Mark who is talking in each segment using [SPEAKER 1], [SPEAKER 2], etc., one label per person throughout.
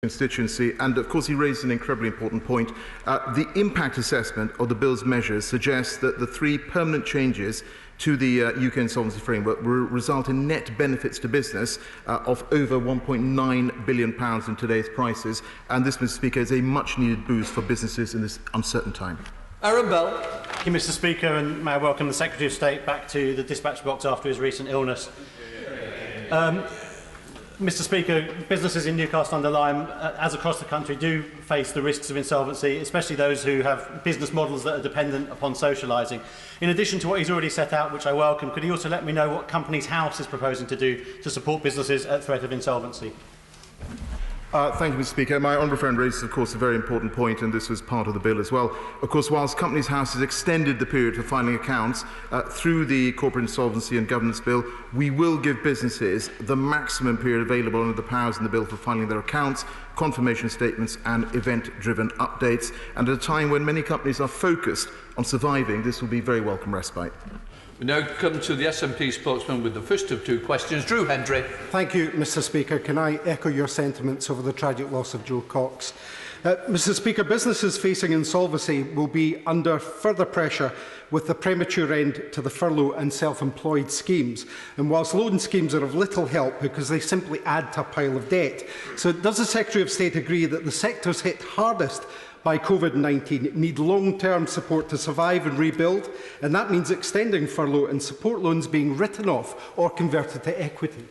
[SPEAKER 1] constituency, and of course he raised an incredibly important point. The impact assessment of the bill's measures suggests that the 3 permanent changes to the UK insolvency framework will result in net benefits to business of over £1.9 billion in today's prices, and this, Mr. Speaker, is a much needed boost for businesses in this uncertain time.
[SPEAKER 2] Aaron Bell.
[SPEAKER 3] Thank you, Mr. Speaker, and may I welcome the Secretary of State back to the dispatch box after his recent illness. Mr. Speaker, businesses in Newcastle-under-Lyme, as across the country, do face the risks of insolvency, especially those who have business models that are dependent upon socialising. In addition to what he's already set out, which I welcome, could he also let me know what Companies House is proposing to do to support businesses at threat of insolvency?
[SPEAKER 1] Thank you, Mr. Speaker. My honourable friend raises, of course, a very important point, and this was part of the bill as well. Of course, whilst Companies House has extended the period for filing accounts through the Corporate Insolvency and Governance Bill, we will give businesses the maximum period available under the powers in the bill for filing their accounts, confirmation statements and event-driven updates. And at a time when many companies are focused on surviving, this will be very welcome respite.
[SPEAKER 2] We now come to the SNP spokesman with the first of 2 questions. Drew Hendry.
[SPEAKER 4] Thank you, Mr. Speaker. Can I echo your sentiments over the tragic loss of Joe Cox? Mr. Speaker, businesses facing insolvency will be under further pressure with the premature end to the furlough and self-employed schemes. And whilst loan schemes are of little help because they simply add to a pile of debt. So does the Secretary of State agree that the sectors hit hardest by COVID-19 need long-term support to survive and rebuild, and that means extending furlough and support loans being written off or converted to equity?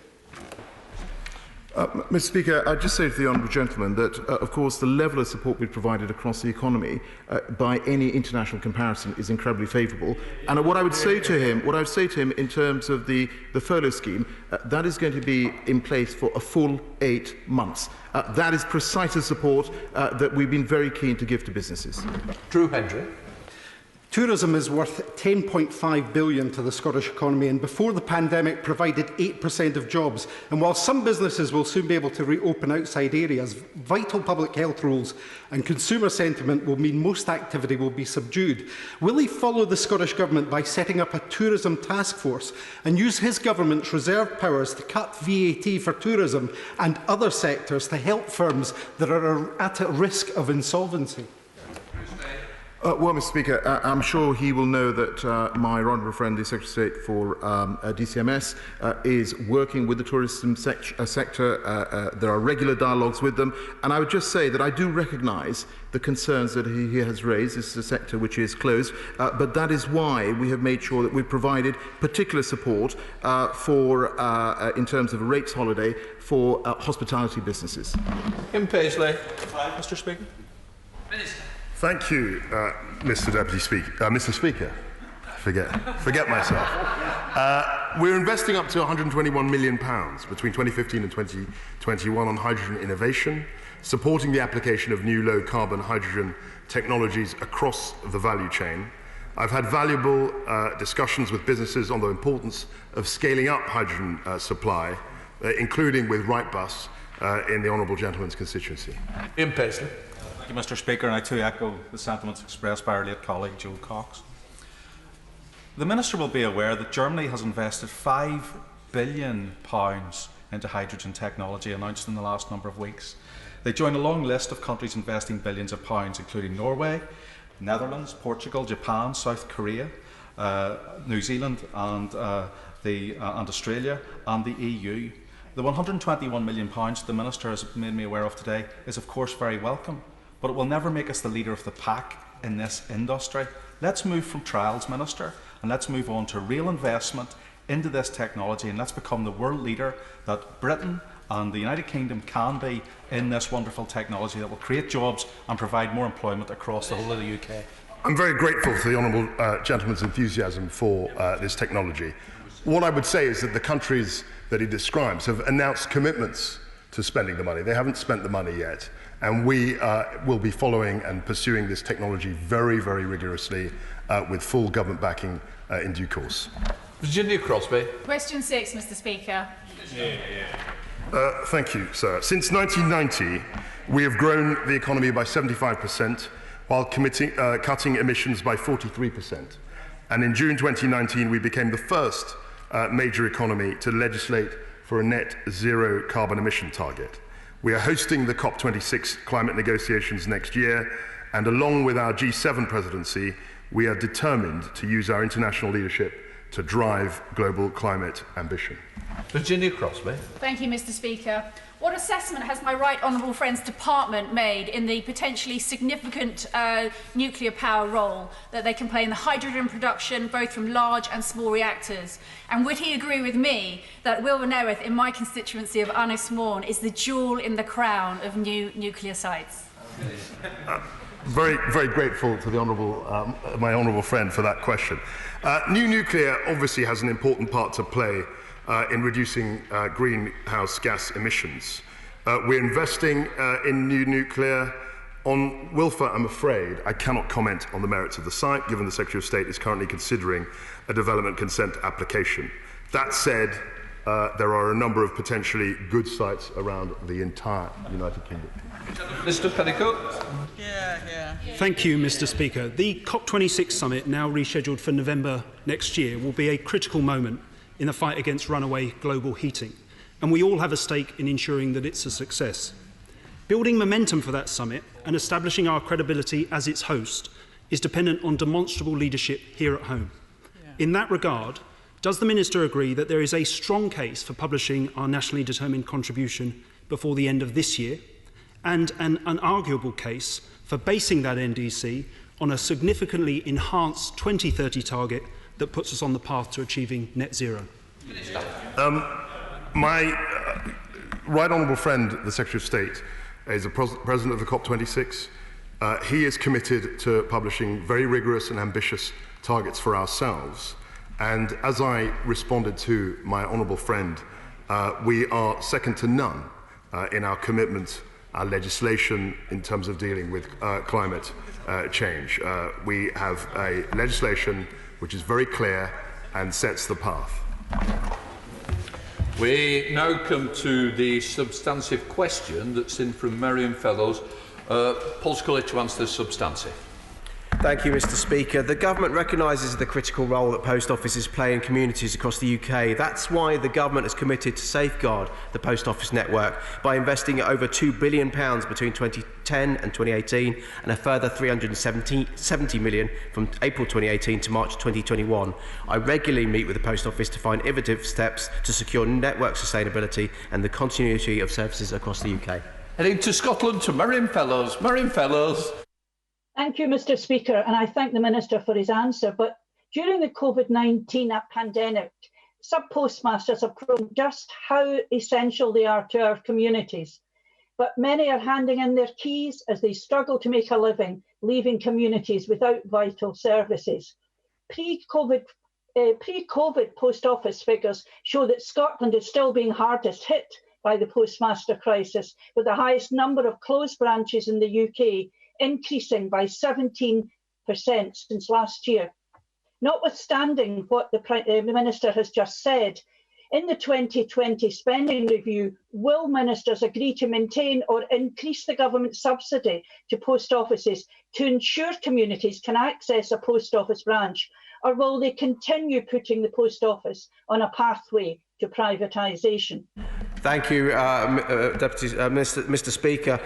[SPEAKER 1] Mr. Speaker, I'd just say to the honourable gentleman that, of course, the level of support we've provided across the economy by any international comparison is incredibly favourable. And what I would say to him, in terms of the furlough scheme, that is going to be in place for a full 8 months. That is precisely support that we've been very keen to give to businesses.
[SPEAKER 2] Drew Hendry.
[SPEAKER 4] Tourism is worth £10.5 billion to the Scottish economy and before the pandemic provided 8% of jobs. And while some businesses will soon be able to reopen outside areas, vital public health rules and consumer sentiment will mean most activity will be subdued. Will he follow the Scottish Government by setting up a tourism task force and use his government's reserve powers to cut VAT for tourism and other sectors to help firms that are at risk of insolvency?
[SPEAKER 1] Well, Mr. Speaker, I'm sure he will know that my honourable friend, the Secretary of State for DCMS, is working with the tourism sector. There are regular dialogues with them. And I would just say that I do recognise the concerns that he has raised. This is a sector which is closed. But that is why we have made sure that we've provided particular support in terms of a rates holiday for hospitality businesses.
[SPEAKER 2] Kim Paisley.
[SPEAKER 5] Mr. Speaker.
[SPEAKER 2] Minister.
[SPEAKER 6] Thank you, Mr. Deputy Speaker. Mr. Speaker, forget myself. We're investing up to £121 million between 2015 and 2021 on hydrogen innovation, supporting the application of new low-carbon hydrogen technologies across the value chain. I've had valuable discussions with businesses on the importance of scaling up hydrogen supply, including with Wrightbus in the honourable gentleman's constituency.
[SPEAKER 2] Ian Paisley.
[SPEAKER 5] Thank you, Mr. Speaker, and I too echo the sentiments expressed by our late colleague Joe Cox. The Minister will be aware that Germany has invested £5 billion into hydrogen technology, announced in the last number of weeks. They join a long list of countries investing billions of pounds, including Norway, Netherlands, Portugal, Japan, South Korea, New Zealand and Australia and the EU. The £121 million the Minister has made me aware of today is of course very welcome, but it will never make us the leader of the pack in this industry. Let's move from trials, Minister, and let's move on to real investment into this technology, and let's become the world leader that Britain and the United Kingdom can be in this wonderful technology that will create jobs and provide more employment across the whole of the UK.
[SPEAKER 6] I'm very grateful for the honourable gentleman's enthusiasm for this technology. What I would say is that the countries that he describes have announced commitments to spending the money. They haven't spent the money yet, and we will be following and pursuing this technology very, very rigorously with full government backing in due course.
[SPEAKER 2] Virginia Crosby.
[SPEAKER 7] Question 6, Mr. Speaker.
[SPEAKER 6] Thank you, sir. Since 1990, we have grown the economy by 75%, while cutting emissions by 43%. And in June 2019, we became the first major economy to legislate for a net zero carbon emission target. We are hosting the COP26 climate negotiations next year, and along with our G7 presidency, we are determined to use our international leadership to drive global climate ambition.
[SPEAKER 2] Virginia Crosby.
[SPEAKER 7] Thank you, Mr. Speaker. What assessment has my right honourable friend's department made in the potentially significant nuclear power role that they can play in the hydrogen production, both from large and small reactors? And would he agree with me that Wilvernereth, in my constituency of Ynys Môn, is the jewel in the crown of new nuclear sites?
[SPEAKER 6] Very, very grateful to the my honourable friend for that question. New nuclear obviously has an important part to play in reducing greenhouse gas emissions. We're investing in new nuclear. On Wilfer, I'm afraid I cannot comment on the merits of the site, given the Secretary of State is currently considering a development consent application. That said, there are a number of potentially good sites around the entire United Kingdom.
[SPEAKER 2] Mr. Petticoat.
[SPEAKER 8] Thank you, Mr. Speaker. The COP26 summit, now rescheduled for November next year, will be a critical moment in the fight against runaway global heating, and we all have a stake in ensuring that it's a success. Building momentum for that summit and establishing our credibility as its host is dependent on demonstrable leadership here at home. In that regard, does the Minister agree that there is a strong case for publishing our nationally determined contribution before the end of this year, and an unarguable case for basing that NDC on a significantly enhanced 2030 target that puts us on the path to achieving net zero?
[SPEAKER 6] My right honourable friend, the Secretary of State, is the president of the COP26. He is committed to publishing very rigorous and ambitious targets for ourselves. And as I responded to my honourable friend, we are second to none in our commitment, our legislation in terms of dealing with climate change. We have a legislation which is very clear and sets the path.
[SPEAKER 2] We now come to the substantive question that's in from Miriam Fellows. Paul Scully to answer the substantive.
[SPEAKER 9] Thank you, Mr. Speaker. The government recognises the critical role that post offices play in communities across the UK. That's why the government is committed to safeguard the post office network by investing over £2 billion between 2010 and 2018 and a further £370 million from April 2018 to March 2021. I regularly meet with the post office to find innovative steps to secure network sustainability and the continuity of services across the UK.
[SPEAKER 2] Heading to Scotland to Miriam Fellows. Miriam Fellows.
[SPEAKER 10] Thank you, Mr. Speaker, and I thank the Minister for his answer. But during the COVID-19 pandemic, sub-postmasters have proven just how essential they are to our communities. But many are handing in their keys as they struggle to make a living, leaving communities without vital services. Pre-COVID post office figures show that Scotland is still being hardest hit by the postmaster crisis, with the highest number of closed branches in the UK, increasing by 17% since last year. Notwithstanding what the Minister has just said, in the 2020 spending review, will ministers agree to maintain or increase the government subsidy to post offices to ensure communities can access a post office branch, or will they continue putting the post office on a pathway to privatisation?
[SPEAKER 9] Thank you, Mr. Speaker.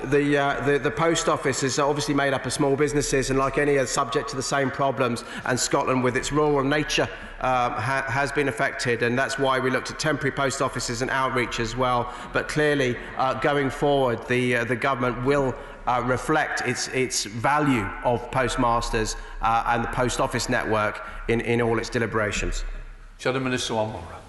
[SPEAKER 9] The post office is obviously made up of small businesses, and like any, are subject to the same problems. And Scotland, with its rural nature, has been affected, and that's why we looked at temporary post offices and outreach as well. But clearly, going forward, the government will reflect its value of postmasters and the post office network in all its deliberations.
[SPEAKER 2] Shadow Minister Wamora.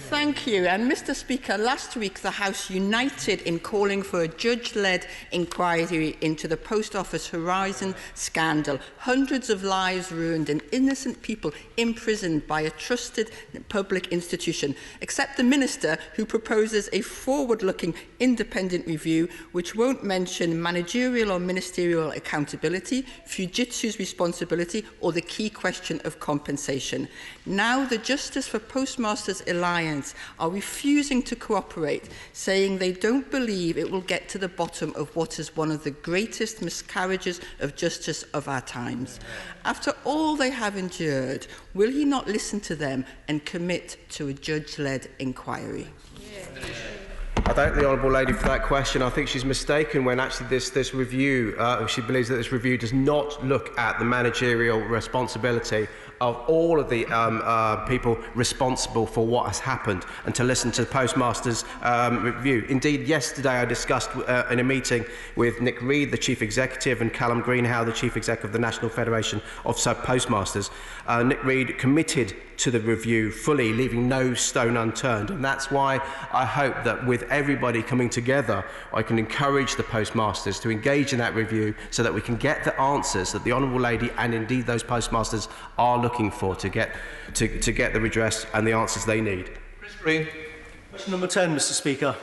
[SPEAKER 11] Thank you. And Mr. Speaker, last week the House united in calling for a judge-led inquiry into the Post Office Horizon scandal. Hundreds of lives ruined and innocent people imprisoned by a trusted public institution, except the Minister, who proposes a forward-looking independent review which won't mention managerial or ministerial accountability, Fujitsu's responsibility or the key question of compensation. Now the Justice for Postmasters Alliance are refusing to cooperate, saying they don't believe it will get to the bottom of what is one of the greatest miscarriages of justice of our times. After all they have endured, will he not listen to them and commit to a judge-led inquiry?
[SPEAKER 9] I thank the honourable lady for that question. I think she's mistaken when actually this review, she believes that this review does not look at the managerial responsibility of all of the people responsible for what has happened, and to listen to the Postmasters' review. Indeed, yesterday I discussed in a meeting with Nick Reed, the Chief Executive, and Callum Greenhow, the Chief Executive of the National Federation of Sub-Postmasters. Nick Reed committed to the review fully, leaving no stone unturned, and that's why I hope that with everybody coming together, I can encourage the Postmasters to engage in that review so that we can get the answers that the honourable lady and indeed those Postmasters are looking for to get the redress and the answers they need.
[SPEAKER 12] Question number 10, Mr. Speaker.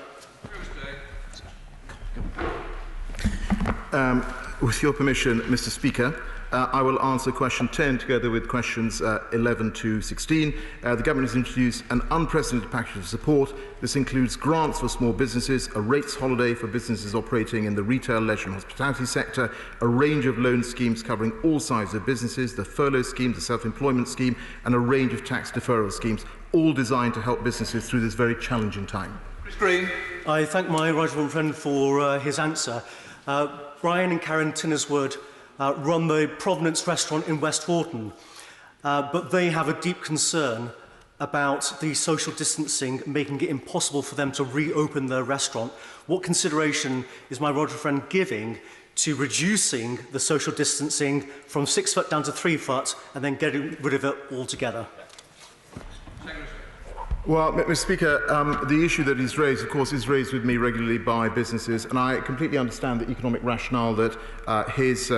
[SPEAKER 1] With your permission, Mr. Speaker, I will answer question 10 together with questions 11 to 16. The Government has introduced an unprecedented package of support. This includes grants for small businesses, a rates holiday for businesses operating in the retail, leisure and hospitality sector, a range of loan schemes covering all sizes of businesses, the furlough scheme, the self-employment scheme, and a range of tax deferral schemes, all designed to help businesses through this very challenging time.
[SPEAKER 12] Chris Green. I thank my right honourable friend for his answer. Brian and Karen Tinnerswood run the Provenance restaurant in West Horton, but they have a deep concern about the social distancing making it impossible for them to reopen their restaurant. What consideration is my right friend giving to reducing the social distancing from 6 foot down to 3 foot and then getting rid of it altogether?
[SPEAKER 1] Well, Mr. Speaker, the issue that is raised, of course, is raised with me regularly by businesses, and I completely understand the economic rationale that his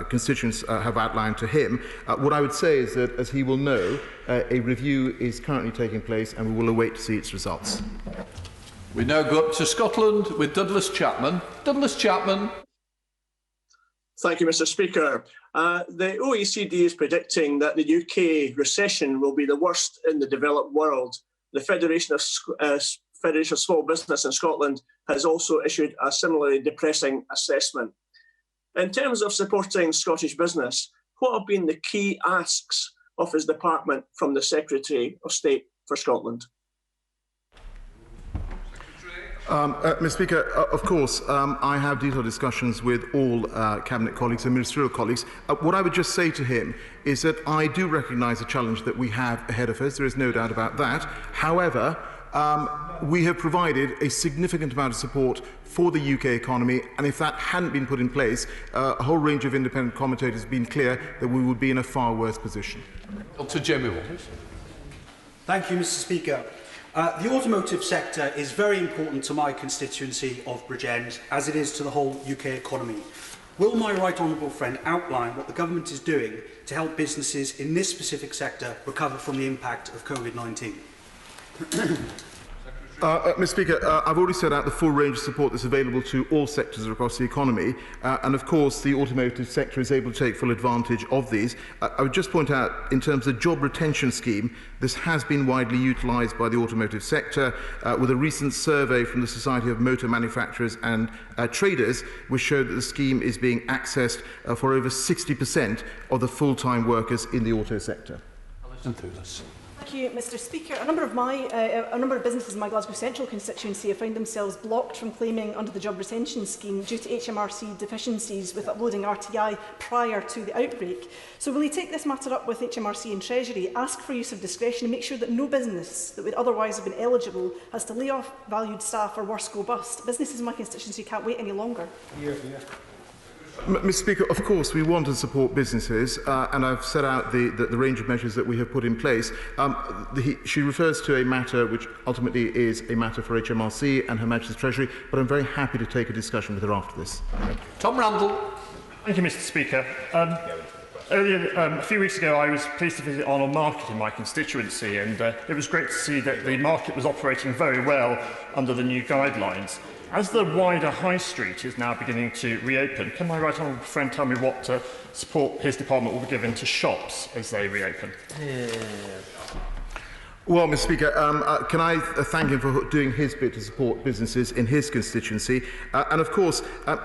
[SPEAKER 1] constituents have outlined to him. What I would say is that, as he will know, a review is currently taking place, and we will await to see its results.
[SPEAKER 2] We now go up to Scotland with Douglas Chapman. Douglas Chapman.
[SPEAKER 13] Thank you, Mr. Speaker. The OECD is predicting that the UK recession will be the worst in the developed world. The Federation of Small Business in Scotland has also issued a similarly depressing assessment. In terms of supporting Scottish business, what have been the key asks of his department from the Secretary of State for Scotland?
[SPEAKER 1] Mr. Speaker, of course, I have detailed discussions with all Cabinet colleagues and ministerial colleagues. What I would just say to him is that I do recognise the challenge that we have ahead of us. There is no doubt about that. However, we have provided a significant amount of support for the UK economy, and if that hadn't been put in place, a whole range of independent commentators have been clear that we would be in a far worse position.
[SPEAKER 2] Dr. Jamie Walters.
[SPEAKER 8] Thank you, Mr. Speaker. The automotive sector is very important to my constituency of Bridgend, as it is to the whole UK economy. Will my right honourable friend outline what the government is doing to help businesses in this specific sector recover from the impact of COVID-19?
[SPEAKER 1] Mr. Speaker, I've already set out the full range of support that's available to all sectors across the economy, and of course the automotive sector is able to take full advantage of these. I would just point out, in terms of the job retention scheme, this has been widely utilised by the automotive sector, with a recent survey from the Society of Motor Manufacturers and Traders, which showed that the scheme is being accessed for over 60% of the full-time workers in the auto sector.
[SPEAKER 2] I'll listen through this.
[SPEAKER 14] Thank you, Mr. Speaker. A number of businesses in my Glasgow Central constituency have found themselves blocked from claiming under the job retention scheme due to HMRC deficiencies with uploading RTI prior to the outbreak. So will he take this matter up with HMRC and Treasury, ask for use of discretion and make sure that no business that would otherwise have been eligible has to lay off valued staff or worse go bust? Businesses in my constituency can't wait any longer.
[SPEAKER 1] Mr. Speaker, of course we want to support businesses, and I've set out the range of measures that we have put in place. She refers to a matter which ultimately is a matter for HMRC and Her Majesty's Treasury, but I'm very happy to take a discussion with her after this.
[SPEAKER 2] Tom Randall.
[SPEAKER 15] Thank you, Mr. Speaker. Earlier, a few weeks ago, I was pleased to visit Arnold Market in my constituency, and it was great to see that the market was operating very well under the new guidelines. As the wider high street is now beginning to reopen, can my right honourable friend tell me what support his department will be given to shops as they reopen?
[SPEAKER 1] Well, Mr. Speaker, can I thank him for doing his bit to support businesses in his constituency? And of course,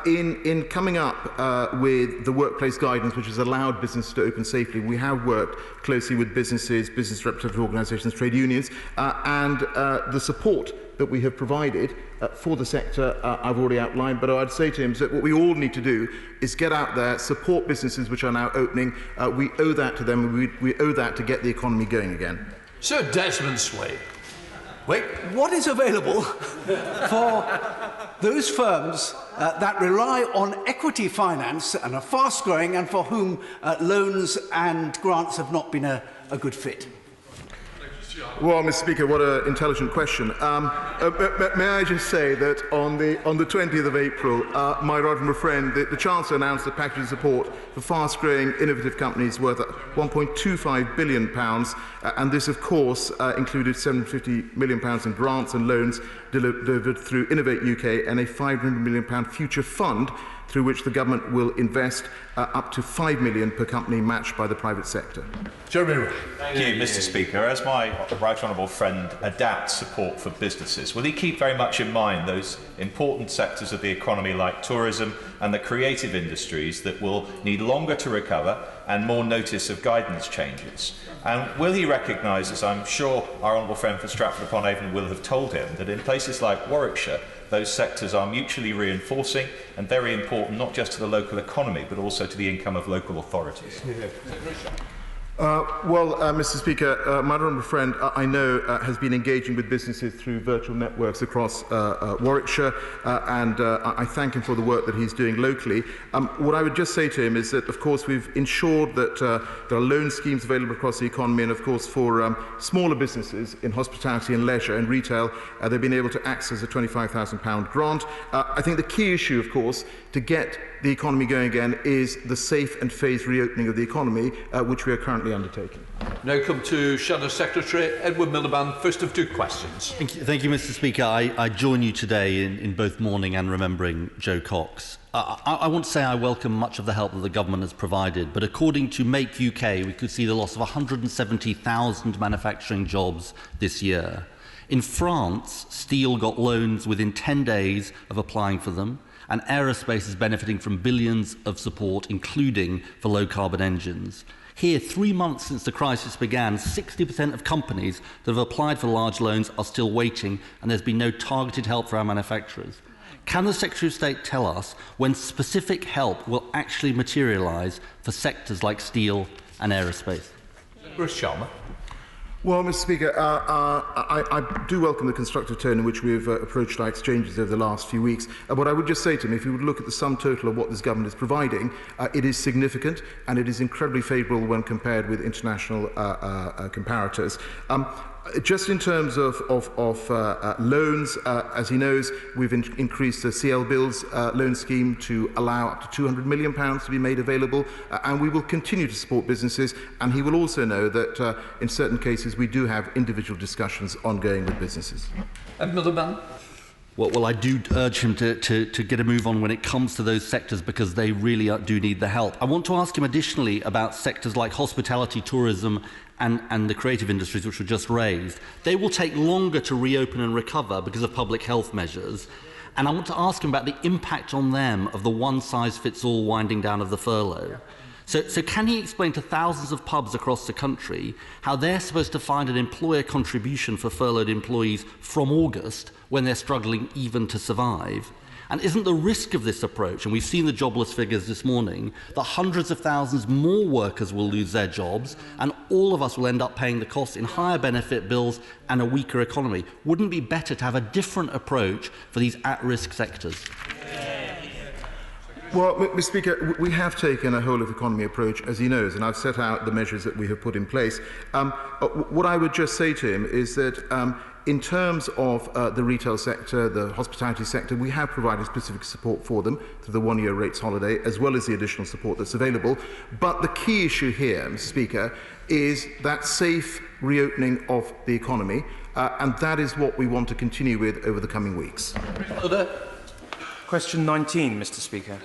[SPEAKER 1] in coming up with the workplace guidance, which has allowed businesses to open safely, we have worked closely with businesses, business representative organisations, trade unions, and the support that we have provided for the sector, I've already outlined, but I'd say to him that what we all need to do is get out there, support businesses which are now opening. We owe that to them, and we owe that to get the economy going again.
[SPEAKER 2] Sir Desmond Sway.
[SPEAKER 16] Wait, what is available for those firms that rely on equity finance and are fast-growing and for whom loans and grants have not been a good fit?
[SPEAKER 1] Well, Mr. Speaker, what an intelligent question. May I just say that on the 20th of April, my honourable friend, the Chancellor, announced a package of support for fast-growing, innovative companies worth £1.25 billion, and this, of course, included £750 million in grants and loans delivered through Innovate UK and a £500 million future fund through which the government will invest up to £5 million per company matched by the private sector.
[SPEAKER 2] Jeremy.
[SPEAKER 17] Thank you, Mr. Speaker. As my right honourable friend adapts support for businesses, will he keep very much in mind those important sectors of the economy like tourism and the creative industries that will need longer to recover and more notice of guidance changes? And will he recognise, as I'm sure our honourable friend from Stratford-upon-Avon will have told him, that in places like Warwickshire, those sectors are mutually reinforcing and very important not just to the local economy but also to the income of local authorities?
[SPEAKER 1] Mr. Speaker, my honourable friend, I know, has been engaging with businesses through virtual networks across Warwickshire, and I thank him for the work that he's doing locally. What I would just say to him is that, of course, we've ensured that there are loan schemes available across the economy, and, of course, for smaller businesses in hospitality and leisure and retail, they've been able to access a £25,000 grant. I think the key issue, of course, to get the economy going again is the safe and phased reopening of the economy, which we are currently undertaking.
[SPEAKER 2] Now come to Shadow Secretary Edward Miliband, first of two questions.
[SPEAKER 18] Thank you, Mr. Speaker. I join you today in both mourning and remembering Joe Cox. I want to say I welcome much of the help that the government has provided, but according to Make UK, we could see the loss of 170,000 manufacturing jobs this year. In France, steel got loans within 10 days of applying for them, and aerospace is benefiting from billions of support, including for low-carbon engines. Here, 3 months since the crisis began, 60% of companies that have applied for large loans are still waiting, and there's been no targeted help for our manufacturers. Can the Secretary of State tell us when specific help will actually materialise for sectors like steel and aerospace?
[SPEAKER 2] Boris Johnson.
[SPEAKER 1] Well, Mr. Speaker, I do welcome the constructive tone in which we have approached our exchanges over the last few weeks. But I would just say to him, if you would look at the sum total of what this government is providing, it is significant and it is incredibly favourable when compared with international comparators. Just in terms of loans, as he knows, we've increased the CL Bills loan scheme to allow up to £200 million to be made available, and we will continue to support businesses. And he will also know that in certain cases we do have individual discussions ongoing with businesses.
[SPEAKER 2] Another man.
[SPEAKER 18] Well, I do urge him to get a move on when it comes to those sectors because they really do need the help. I want to ask him additionally about sectors like hospitality, tourism and the creative industries, which were just raised. They will take longer to reopen and recover because of public health measures. And I want to ask him about the impact on them of the one-size-fits-all winding down of the furlough. So can he explain to thousands of pubs across the country how they're supposed to find an employer contribution for furloughed employees from August when they're struggling even to survive? And isn't the risk of this approach, and we've seen the jobless figures this morning, that hundreds of thousands more workers will lose their jobs and all of us will end up paying the cost in higher benefit bills and a weaker economy? Wouldn't it be better to have a different approach for these at-risk sectors?
[SPEAKER 1] Well, Mr. Speaker, we have taken a whole-of-economy approach, as he knows, and I've set out the measures that we have put in place. What I would just say to him is that in terms of the retail sector, the hospitality sector, we have provided specific support for them through the one-year rates holiday, as well as the additional support that's available. But the key issue here, Mr. Speaker, is that safe reopening of the economy, and that is what we want to continue with over the coming weeks.
[SPEAKER 19] Question 19, Mr. Speaker.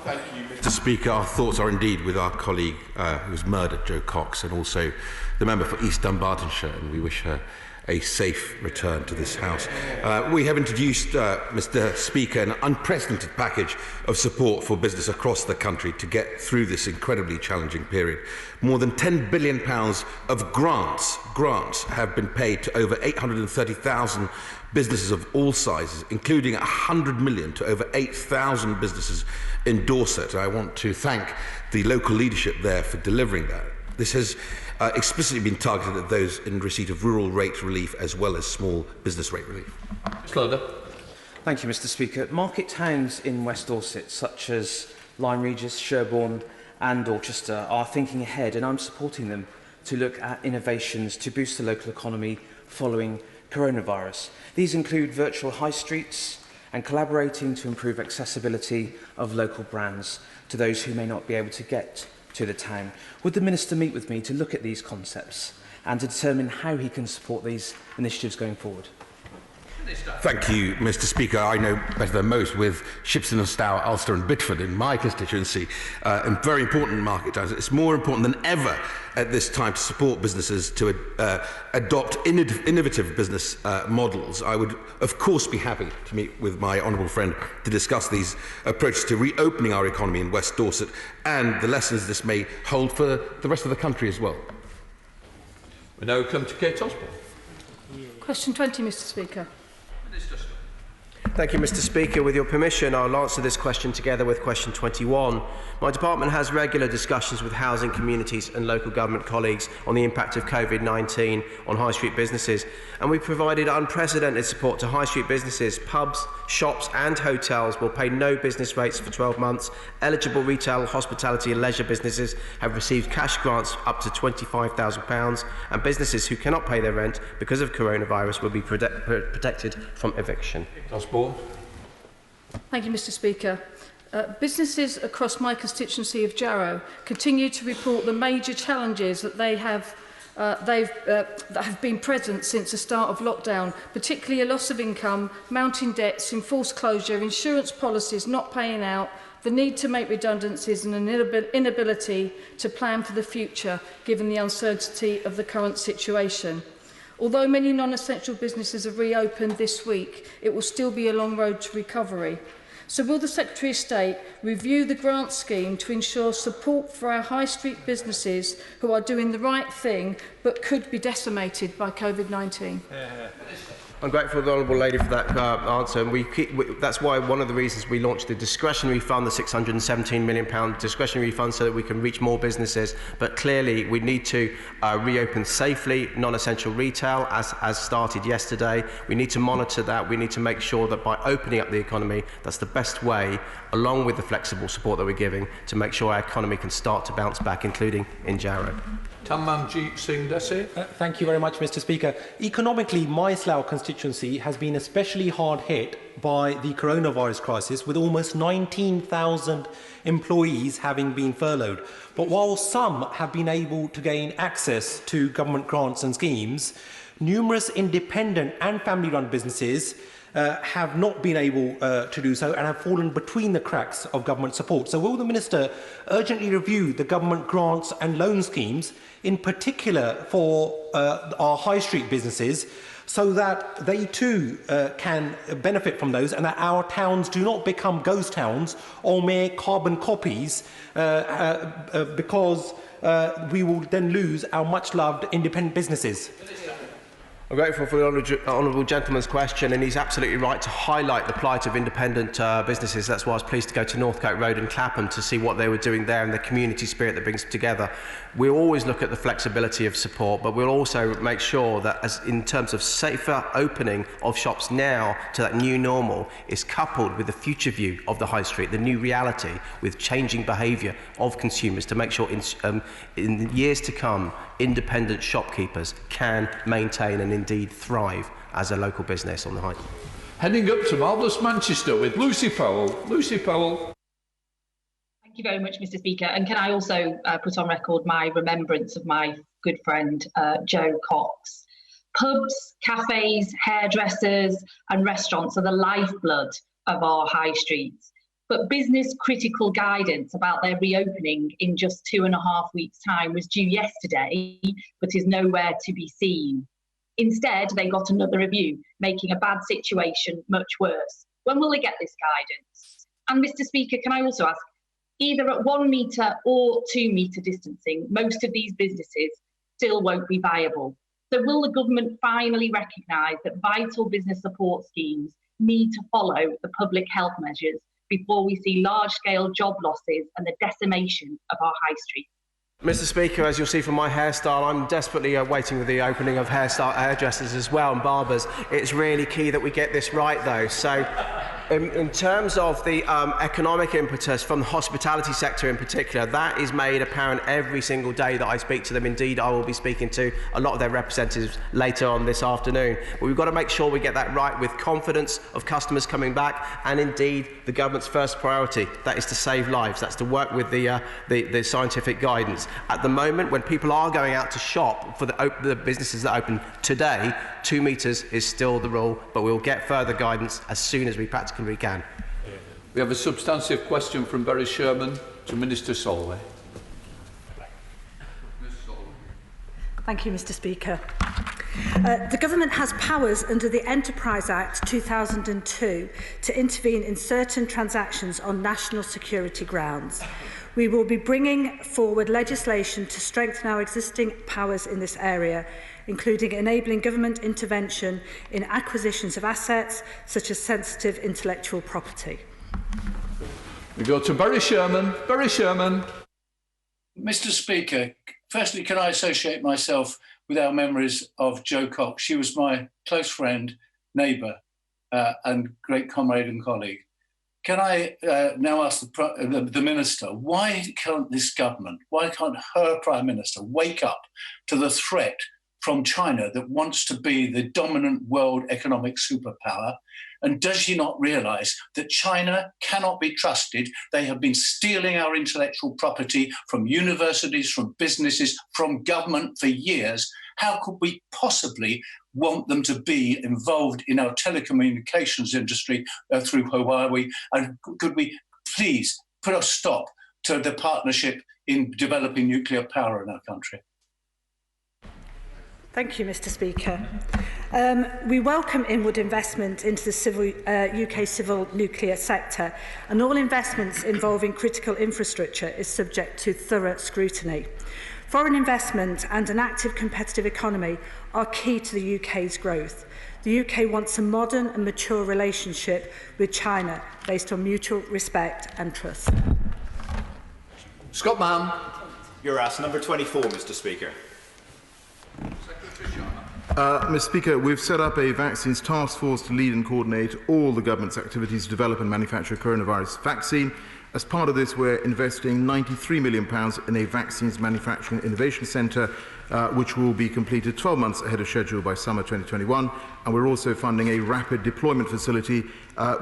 [SPEAKER 20] Thank you, Mr. Speaker. Our thoughts are indeed with our colleague who was murdered, Joe Cox, and also the member for East Dunbartonshire, and we wish her a safe return to this House. We have introduced, Mr. Speaker, an unprecedented package of support for business across the country to get through this incredibly challenging period. More than £10 billion of grants have been paid to over 830,000 businesses of all sizes, including 100 million to over 8,000 businesses in Dorset. I want to thank the local leadership there for delivering that. This has explicitly been targeted at those in receipt of rural rate relief as well as small business rate relief.
[SPEAKER 19] Thank you, Mr. Speaker. Market towns in West Dorset, such as Lyme Regis, Sherborne and Dorchester, are thinking ahead, and I'm supporting them to look at innovations to boost the local economy following coronavirus. These include virtual high streets and collaborating to improve accessibility of local brands to those who may not be able to get to the town. Would the Minister meet with me to look at these concepts and to determine how he can support these initiatives going forward?
[SPEAKER 20] Thank you, Mr. Speaker. I know better than most with Shipston and Stour, Ulster and Bidford in my constituency, and very important market towns. It's more important than ever at this time to support businesses to adopt innovative business models. I would, of course, be happy to meet with my honourable friend to discuss these approaches to reopening our economy in West Dorset and the lessons this may hold for the rest of the country as well.
[SPEAKER 2] We now come to Kate Osborne.
[SPEAKER 21] Question 20, Mr. Speaker.
[SPEAKER 9] Thank you, Mr. Speaker. With your permission, I'll answer this question together with question 21. My department has regular discussions with housing communities and local government colleagues on the impact of COVID-19 on high street businesses, and we provided unprecedented support to high street businesses. Pubs, shops and hotels will pay no business rates for 12 months. Eligible retail, hospitality and leisure businesses have received cash grants up to £25,000, and businesses who cannot pay their rent because of coronavirus will be protected from eviction.
[SPEAKER 2] Osborne.
[SPEAKER 21] Thank you, Mr. Speaker. Businesses across my constituency of Jarrow continue to report the major challenges that that have been present since the start of lockdown, particularly a loss of income, mounting debts, enforced closure, insurance policies not paying out, the need to make redundancies and an inability to plan for the future given the uncertainty of the current situation. Although many non-essential businesses have reopened this week, it will still be a long road to recovery. So will the Secretary of State review the grant scheme to ensure support for our high street businesses who are doing the right thing but could be decimated by COVID-19?
[SPEAKER 9] I'm grateful to the Honourable Lady for that answer, and that's why one of the reasons we launched the discretionary fund, the £617 million discretionary fund, so that we can reach more businesses. But clearly we need to reopen safely non-essential retail, as started yesterday. We need to monitor that. We need to make sure that by opening up the economy, that's the best way, along with the flexible support that we're giving, to make sure our economy can start to bounce back, including in Jarrow.
[SPEAKER 22] Thank you very much, Mr. Speaker. Economically, my Slough constituency has been especially hard hit by the coronavirus crisis, with almost 19,000 employees having been furloughed. But while some have been able to gain access to government grants and schemes, numerous independent and family-run businesses have not been able to do so and have fallen between the cracks of government support. So will the Minister urgently review the government grants and loan schemes, in particular for our high street businesses, so that they too can benefit from those and that our towns do not become ghost towns or mere carbon copies because we will then lose our much-loved independent businesses?
[SPEAKER 9] I'm grateful for the honourable gentleman's question, and he's absolutely right to highlight the plight of independent businesses. That's why I was pleased to go to Northcote Road and Clapham to see what they were doing there and the community spirit that brings them together. We always look at the flexibility of support, but we'll also make sure that, as in terms of safer opening of shops now to that new normal, is coupled with the future view of the high street, the new reality with changing behaviour of consumers, to make sure in years to come, independent shopkeepers can maintain and indeed thrive as a local business on the high.
[SPEAKER 2] Heading up to marvellous Manchester with Lucy Powell. Lucy Powell.
[SPEAKER 23] Thank you very much, Mr. Speaker. And can I also put on record my remembrance of my good friend, Joe Cox. Pubs, cafes, hairdressers and restaurants are the lifeblood of our high streets. But business critical guidance about their reopening in just 2.5 weeks' time was due yesterday, but is nowhere to be seen. Instead, they got another review, making a bad situation much worse. When will they get this guidance? And Mr. Speaker, can I also ask, either at 1 metre or 2 metre distancing, most of these businesses still won't be viable. So will the government finally recognise that vital business support schemes need to follow the public health measures before we see large-scale job losses and the decimation of our high street?
[SPEAKER 9] Mr. Speaker, as you'll see from my hairstyle, I'm desperately waiting for the opening of hairdressers as well and barbers. It's really key that we get this right, though. So, in terms of the economic impetus from the hospitality sector in particular, that is made apparent every single day that I speak to them. Indeed, I will be speaking to a lot of their representatives later on this afternoon. But we've got to make sure we get that right with confidence of customers coming back, and indeed the government's first priority, that is to save lives. That's to work with the scientific guidance. At the moment, when people are going out to shop for the businesses that open today, 2 metres is still the rule, but we'll get further guidance as soon as we practically can.
[SPEAKER 2] We have a substantive question from Boris Sherman to Minister Solway.
[SPEAKER 3] Thank you, Mr. Speaker. The Government has powers under the Enterprise Act 2002 to intervene in certain transactions on national security grounds. We will be bringing forward legislation to strengthen our existing powers in this area, including enabling government intervention in acquisitions of assets such as sensitive intellectual property.
[SPEAKER 2] We go to Boris Sherman. Boris Sherman.
[SPEAKER 4] Mr. Speaker, firstly, can I associate myself with our memories of Jo Cox? She was my close friend, neighbour, and great comrade and colleague. Can I now ask the Minister, why can't this government, why can't her Prime Minister wake up to the threat from China that wants to be the dominant world economic superpower? And does she not realise that China cannot be trusted? They have been stealing our intellectual property from universities, from businesses, from government for years. How could we possibly want them to be involved in our telecommunications industry through Huawei? And could we please put a stop to the partnership in developing nuclear power in our country?
[SPEAKER 3] Thank you, Mr. Speaker. We welcome inward investment into the UK civil nuclear sector, and all investments involving critical infrastructure is subject to thorough scrutiny. Foreign investment and an active competitive economy are key to the UK's growth. The UK wants a modern and mature relationship with China based on mutual respect and trust.
[SPEAKER 2] Scott Mann.
[SPEAKER 5] You're asked number 24, Mr. Speaker.
[SPEAKER 1] Mr. Speaker, we've set up a vaccines task force to lead and coordinate all the government's activities to develop and manufacture a coronavirus vaccine. As part of this, we're investing £93 million in a vaccines manufacturing innovation centre, which will be completed 12 months ahead of schedule by summer 2021. And we're also funding a rapid deployment facility,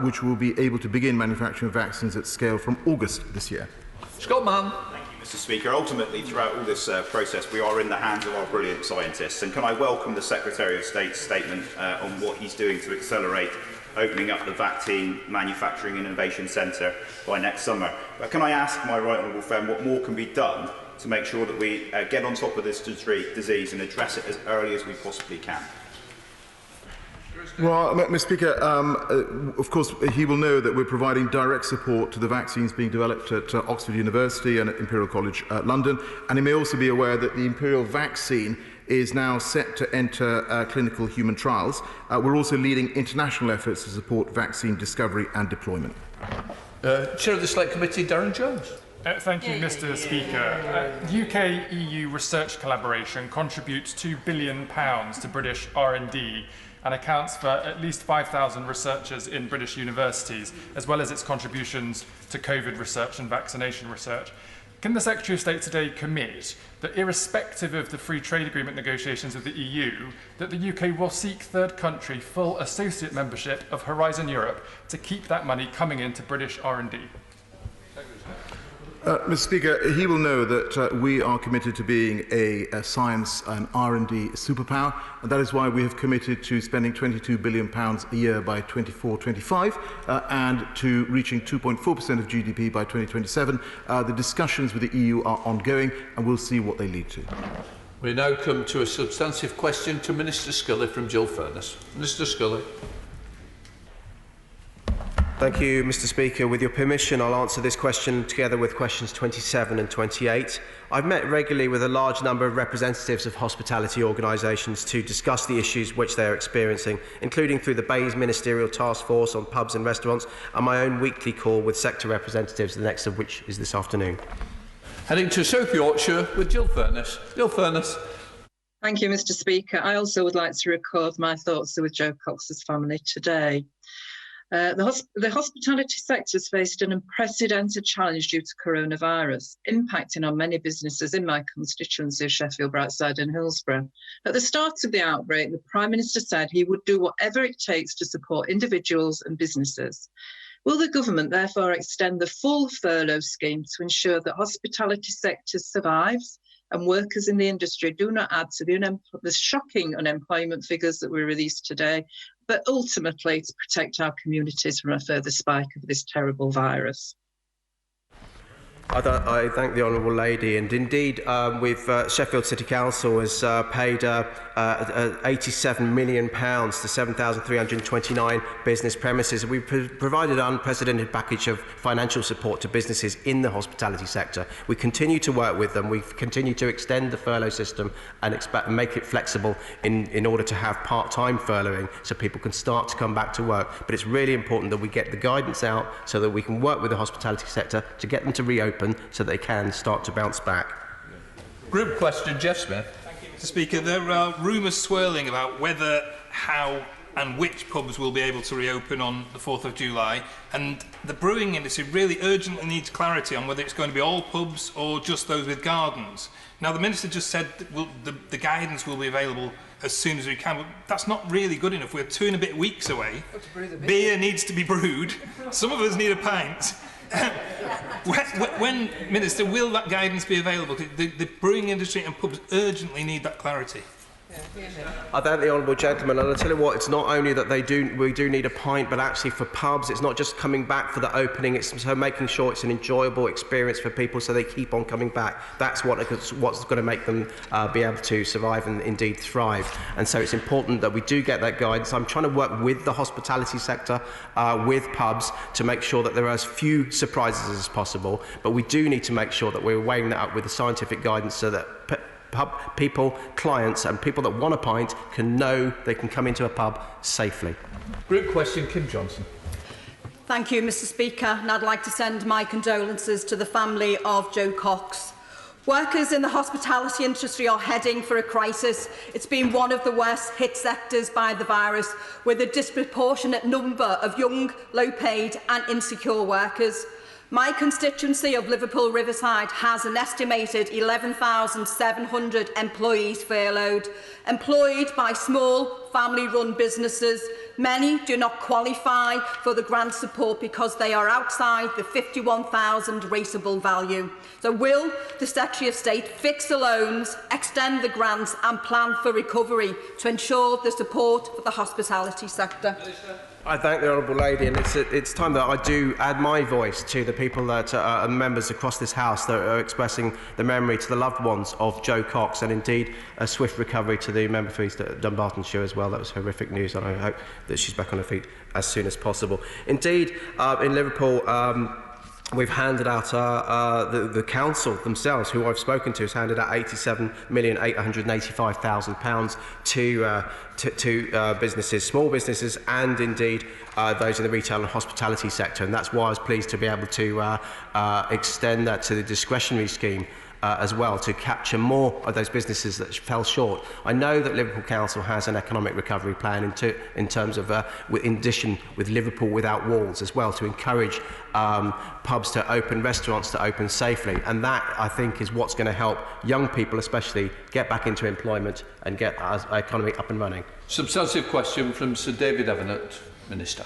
[SPEAKER 1] which will be able to begin manufacturing vaccines at scale from August this year.
[SPEAKER 2] Scott Mann.
[SPEAKER 5] Mr. Speaker, ultimately, throughout all this process, we are in the hands of our brilliant scientists. And can I welcome the Secretary of State's statement on what he's doing to accelerate opening up the Vaccine Manufacturing Innovation Centre by next summer. But can I ask my right honourable friend what more can be done to make sure that we get on top of this disease and address it as early as we possibly can?
[SPEAKER 1] Well, Mr. Speaker, of course, he will know that we're providing direct support to the vaccines being developed at Oxford University and at Imperial College London. And he may also be aware that the Imperial vaccine is now set to enter clinical human trials. We're also leading international efforts to support vaccine discovery and deployment.
[SPEAKER 2] Chair of the Select Committee, Darren Jones.
[SPEAKER 24] Thank you, Mr. Speaker. UK-EU research collaboration contributes £2 billion to British R&D and accounts for at least 5,000 researchers in British universities, as well as its contributions to COVID research and vaccination research. Can the Secretary of State today commit that, irrespective of the free trade agreement negotiations with the EU, that the UK will seek third country full associate membership of Horizon Europe to keep that money coming into British R&D?
[SPEAKER 1] Mr. Speaker, he will know that we are committed to being a science and R&D superpower, and that is why we have committed to spending £22 billion a year by 2024-25 and to reaching 2.4% of GDP by 2027. The discussions with the EU are ongoing, and we'll see what they lead to.
[SPEAKER 2] We now come to a substantive question to Minister Scully from Jill Furness. Minister Scully.
[SPEAKER 9] Thank you, Mr. Speaker. With your permission, I'll answer this question together with questions 27 and 28. I've met regularly with a large number of representatives of hospitality organisations to discuss the issues which they are experiencing, including through the Bayes Ministerial Task Force on Pubs and Restaurants and my own weekly call with sector representatives, the next of which is this afternoon.
[SPEAKER 2] Heading to South Yorkshire with Jill Furness. Jill Furness.
[SPEAKER 6] Thank you, Mr. Speaker. I also would like to record my thoughts with Joe Cox's family today. The hospitality sector has faced an unprecedented challenge due to coronavirus, impacting on many businesses in my constituency of Sheffield, Brightside and Hillsborough. At the start of the outbreak, the Prime Minister said he would do whatever it takes to support individuals and businesses. Will the government therefore extend the full furlough scheme to ensure that hospitality sector survives and workers in the industry do not add to the shocking unemployment figures that were released today, but ultimately to protect our communities from a further spike of this terrible virus?
[SPEAKER 9] I thank the Honourable Lady, and indeed Sheffield City Council has paid £87 million to 7,329 business premises. We've provided an unprecedented package of financial support to businesses in the hospitality sector. We continue to work with them. We've continued to extend the furlough system and make it flexible in order to have part-time furloughing so people can start to come back to work. But it's really important that we get the guidance out so that we can work with the hospitality sector to get them to reopen so they can start to bounce back.
[SPEAKER 2] Group question, Jeff Smith.
[SPEAKER 7] Thank you, Mr. Speaker. There are rumours swirling about whether, how and which pubs will be able to reopen on the 4th of July, and the brewing industry really urgently needs clarity on whether it's going to be all pubs or just those with gardens. Now, the Minister just said that the guidance will be available as soon as we can, but that's not really good enough. We're 2 and a bit weeks away. Beer needs to be brewed. Some of us need a pint. When, Minister, will that guidance be available? The brewing industry and pubs urgently need that clarity.
[SPEAKER 9] I thank the Honourable Gentleman, and I'll tell you what, it's not only that we do need a pint, but actually for pubs, it's not just coming back for the opening, it's so making sure it's an enjoyable experience for people so they keep on coming back. That's what's going to make them be able to survive and indeed thrive. And so it's important that we do get that guidance. I'm trying to work with the hospitality sector, with pubs, to make sure that there are as few surprises as possible, but we do need to make sure that we're weighing that up with the scientific guidance so that pub people, clients and people that want a pint can know they can come into a pub safely.
[SPEAKER 2] Group question, Kim Johnson.
[SPEAKER 10] Thank you, Mr. Speaker, and I'd like to send my condolences to the family of Joe Cox. Workers in the hospitality industry are heading for a crisis. It's been one of the worst hit sectors by the virus, with a disproportionate number of young, low-paid and insecure workers. My constituency of Liverpool Riverside has an estimated 11,700 employees furloughed, employed by small family-run businesses. Many do not qualify for the grant support because they are outside the 51,000 rateable value. So will the Secretary of State fix the loans, extend the grants and plan for recovery to ensure the support for the hospitality sector?
[SPEAKER 9] I thank the Honourable Lady, and it's time that I do add my voice to the people that are members across this House that are expressing the memory to the loved ones of Joe Cox, and indeed a swift recovery to the member for East Dunbartonshire as well. That was horrific news, and I hope that she's back on her feet as soon as possible. Indeed, in Liverpool, we've handed out, the council themselves, who I've spoken to, has handed out £87,885,000 to businesses, small businesses, and indeed those in the retail and hospitality sector. And that's why I was pleased to be able to extend that to the discretionary scheme as well, to capture more of those businesses that fell short. I know that Liverpool Council has an economic recovery plan in terms of, in addition with Liverpool Without Walls as well, to encourage pubs to open, restaurants to open safely. And that, I think, is what's going to help young people especially get back into employment and get our economy up and running.
[SPEAKER 2] Substantive question from Sir David Evanett, Minister.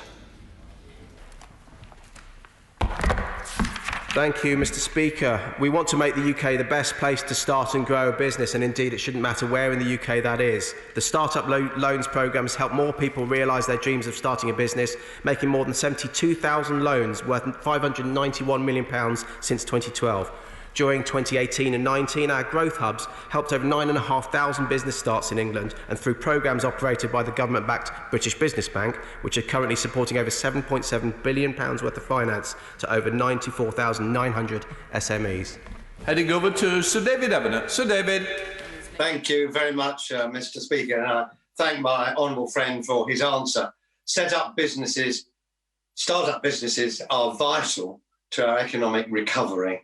[SPEAKER 9] Thank you, Mr. Speaker. We want to make the UK the best place to start and grow a business, and indeed it shouldn't matter where in the UK that is. The Startup Loans programme has helped more people realise their dreams of starting a business, making more than 72,000 loans worth £591 million since 2012. During 2018 and 19, our growth hubs helped over 9,500 business starts in England, and through programmes operated by the government-backed British Business Bank, which are currently supporting over £7.7 billion worth of finance to over 94,900 SMEs.
[SPEAKER 2] Heading over to Sir David Evanet. Sir David.
[SPEAKER 8] Thank you very much, Mr. Speaker. And I thank my honourable friend for his answer. Start-up businesses are vital to our economic recovery.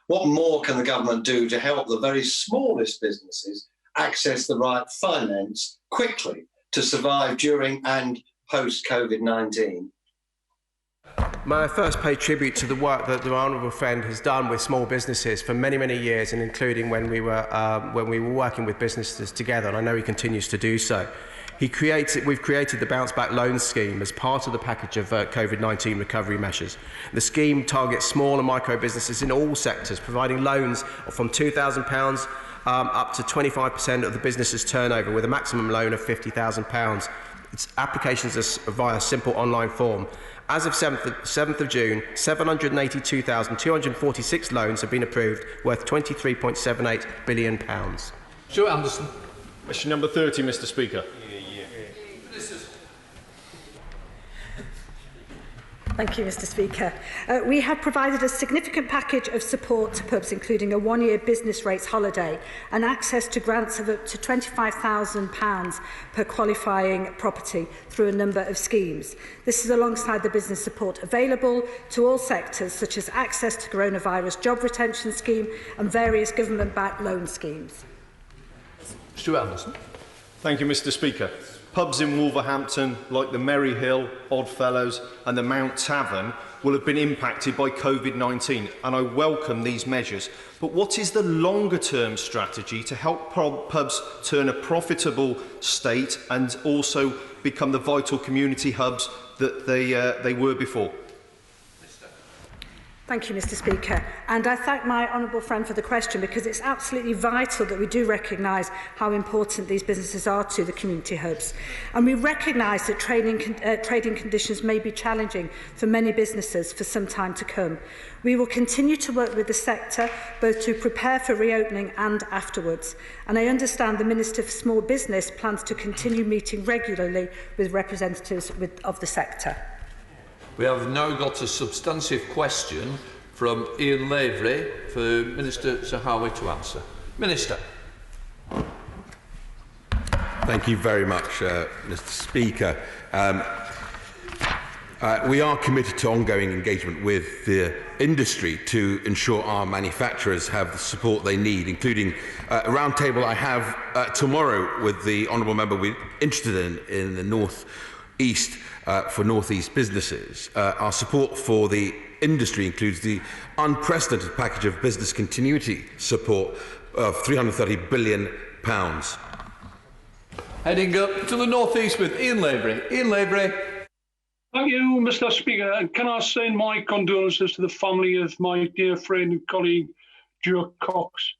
[SPEAKER 8] What more can the government do to help the very smallest businesses access the right finance quickly to survive during and post-COVID-19?
[SPEAKER 9] May I first pay tribute to the work that the honourable friend has done with small businesses for many, many years, and including when we were working with businesses together, and I know he continues to do so. We've created the Bounce Back Loan Scheme as part of the package of COVID-19 recovery measures. The scheme targets small and micro businesses in all sectors, providing loans from £2,000 up to 25% of the business's turnover, with a maximum loan of £50,000. Its applications are via a simple online form. As of 7th of June, 782,246 loans have been approved, worth £23.78 billion.
[SPEAKER 2] Stuart Anderson.
[SPEAKER 11] Question number 30, Mr. Speaker.
[SPEAKER 3] Thank you, Mr. Speaker. We have provided a significant package of support to pubs, including a one-year business rates holiday and access to grants of up to £25,000 per qualifying property through a number of schemes. This is alongside the business support available to all sectors, such as access to coronavirus job retention scheme and various government-backed loan schemes.
[SPEAKER 2] Stuart Anderson.
[SPEAKER 11] Thank you, Mr. Speaker. Pubs in Wolverhampton, like the Merry Hill, Oddfellows and the Mount Tavern, will have been impacted by COVID-19, and I welcome these measures. But what is the longer-term strategy to help pubs turn a profitable state and also become the vital community hubs that they were before?
[SPEAKER 3] Thank you, Mr. Speaker. And I thank my honourable friend for the question, because it's absolutely vital that we do recognise how important these businesses are to the community hubs. And we recognise that trading conditions may be challenging for many businesses for some time to come. We will continue to work with the sector, both to prepare for reopening and afterwards. And I understand the Minister for Small Business plans to continue meeting regularly with representatives of the sector.
[SPEAKER 2] We have now got a substantive question from Ian Lavery for Minister Zahawi to answer. Minister.
[SPEAKER 20] Thank you very much, Mr. Speaker. We are committed to ongoing engagement with the industry to ensure our manufacturers have the support they need, including a roundtable I have tomorrow with the honourable member we're interested in the North East for North East businesses. Our support for the industry includes the unprecedented package of business continuity support of £330 billion.
[SPEAKER 2] Heading up to the North East with Ian Lavery. Ian Lavery.
[SPEAKER 12] Thank you, Mr. Speaker. And can I send my condolences to the family of my dear friend and colleague, Joe Cox.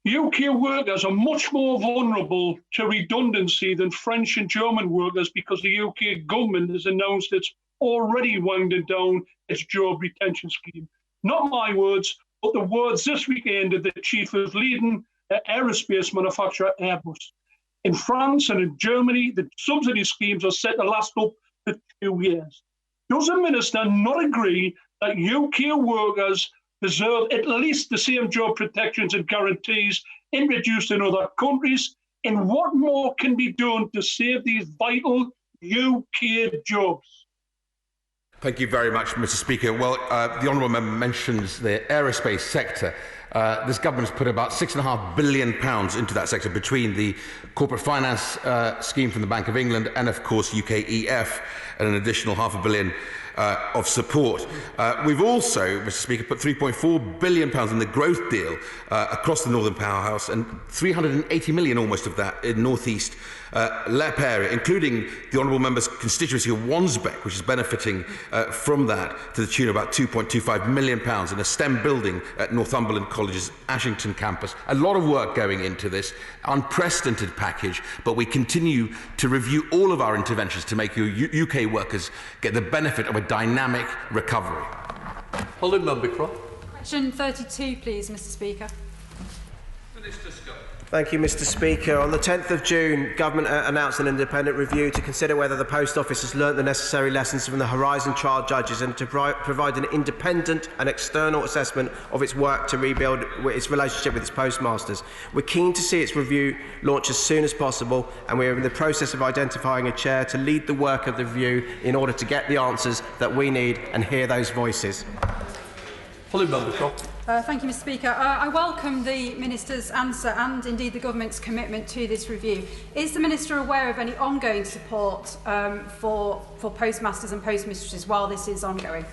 [SPEAKER 12] UK workers are much more vulnerable to redundancy than French and German workers, because the UK government has announced it's already winding down its job retention scheme. Not my words, but the words this weekend of the chief of leading aerospace manufacturer Airbus. In France and in Germany, the subsidy schemes are set to last up to 2 years. Does the Minister not agree that UK workers deserve at least the same job protections and guarantees introduced in other countries? And what more can be done to save these vital UK jobs?
[SPEAKER 20] Thank you very much, Mr. Speaker. Well, the honourable member mentions the aerospace sector. This government has put about £6.5 billion into that sector between the corporate finance scheme from the Bank of England and, of course, UKEF, and an additional £500 million of support. We've also, Mr. Speaker, put £3.4 billion in the growth deal across the Northern Powerhouse, and £380 million almost of that in North East LEP area, including the honourable member's constituency of Wansbeck, which is benefiting from that to the tune of about £2.25 million in a STEM building at Northumberland College's Ashington campus. A lot of work going into this unprecedented package, but we continue to review all of our interventions to make UK workers get the benefit of a dynamic recovery.
[SPEAKER 2] Hold it, Mumby Croft.
[SPEAKER 21] Question 32, please, Mr Speaker.
[SPEAKER 2] Minister Scott.
[SPEAKER 9] Thank you, Mr Speaker. On the 10th of June, Government announced an independent review to consider whether the Post Office has learnt the necessary lessons from the Horizon trial judges and to provide an independent and external assessment of its work to rebuild its relationship with its postmasters. We're keen to see its review launch as soon as possible, and we are in the process of identifying a chair to lead the work of the review in order to get the answers that we need and hear those voices.
[SPEAKER 21] Thank you, Mr Speaker. I welcome the Minister's answer and indeed the Government's commitment to this review. Is the Minister aware of any ongoing support for postmasters and postmistresses while this is ongoing?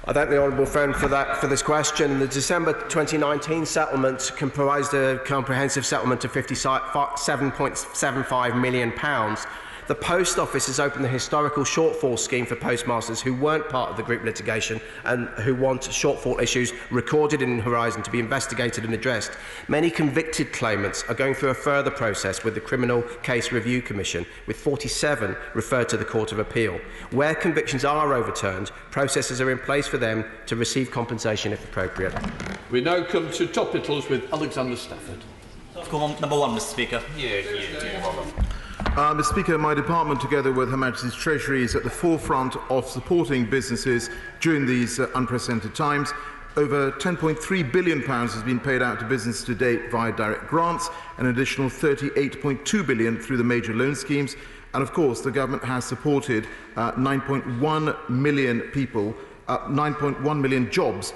[SPEAKER 9] I thank the honourable friend for this question. The December 2019 settlement comprised a comprehensive settlement of £57.75 million. The Post Office has opened the historical shortfall scheme for postmasters who weren't part of the group litigation and who want shortfall issues recorded in Horizon to be investigated and addressed. Many convicted claimants are going through a further process with the Criminal Case Review Commission, with 47 referred to the Court of Appeal. Where convictions are overturned, processes are in place for them to receive compensation if appropriate.
[SPEAKER 2] We now come to topicals with Alexander Stafford.
[SPEAKER 13] Number one, Mr Speaker.
[SPEAKER 1] Mr Speaker, my department, together with Her Majesty's Treasury, is at the forefront of supporting businesses during these unprecedented times. Over £10.3 billion has been paid out to business to date via direct grants, an additional £38.2 billion through the major loan schemes. And of course, the government has supported 9.1 million people, 9.1 million jobs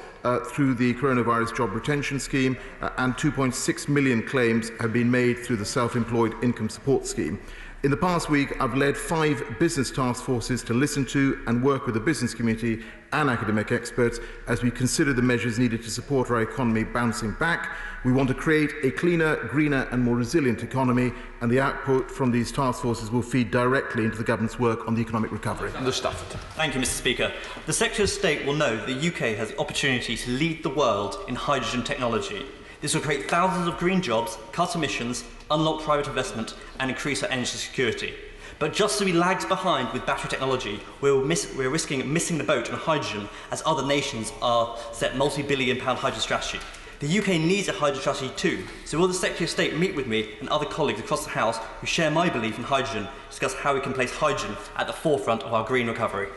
[SPEAKER 1] through the Coronavirus Job Retention Scheme, and 2.6 million claims have been made through the Self-Employed Income Support Scheme. In the past week, I've led 5 business task forces to listen to and work with the business community and academic experts as we consider the measures needed to support our economy bouncing back. We want to create a cleaner, greener and more resilient economy, and the output from these task forces will feed directly into the government's work on the economic recovery.
[SPEAKER 13] Thank you, Mr Speaker. The Secretary of State will know that the UK has the opportunity to lead the world in hydrogen technology. This will create thousands of green jobs, cut emissions, unlock private investment and increase our energy security. But just as we lagged behind with battery technology, we're risking missing the boat on hydrogen as other nations are set multi-billion-pound hydrogen strategy. The UK needs a hydrogen strategy too, so will the Secretary of State meet with me and other colleagues across the House who share my belief in hydrogen to discuss how we can place hydrogen at the forefront of our green recovery?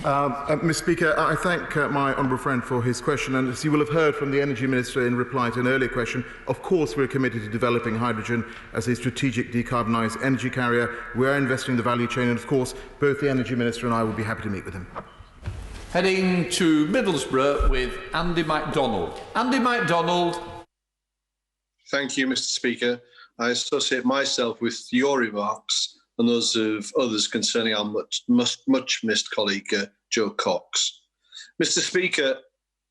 [SPEAKER 1] Mr Speaker, I thank my honourable friend for his question, and as you will have heard from the Energy Minister in reply to an earlier question, of course we're committed to developing hydrogen as a strategic decarbonised energy carrier. We are investing in the value chain, and of course both the Energy Minister and I will be happy to meet with him.
[SPEAKER 2] Heading to Middlesbrough with Andy MacDonald. Andy MacDonald.
[SPEAKER 14] Thank you, Mr Speaker. I associate myself with your remarks and those of others concerning our much missed colleague Joe Cox. Mr Speaker,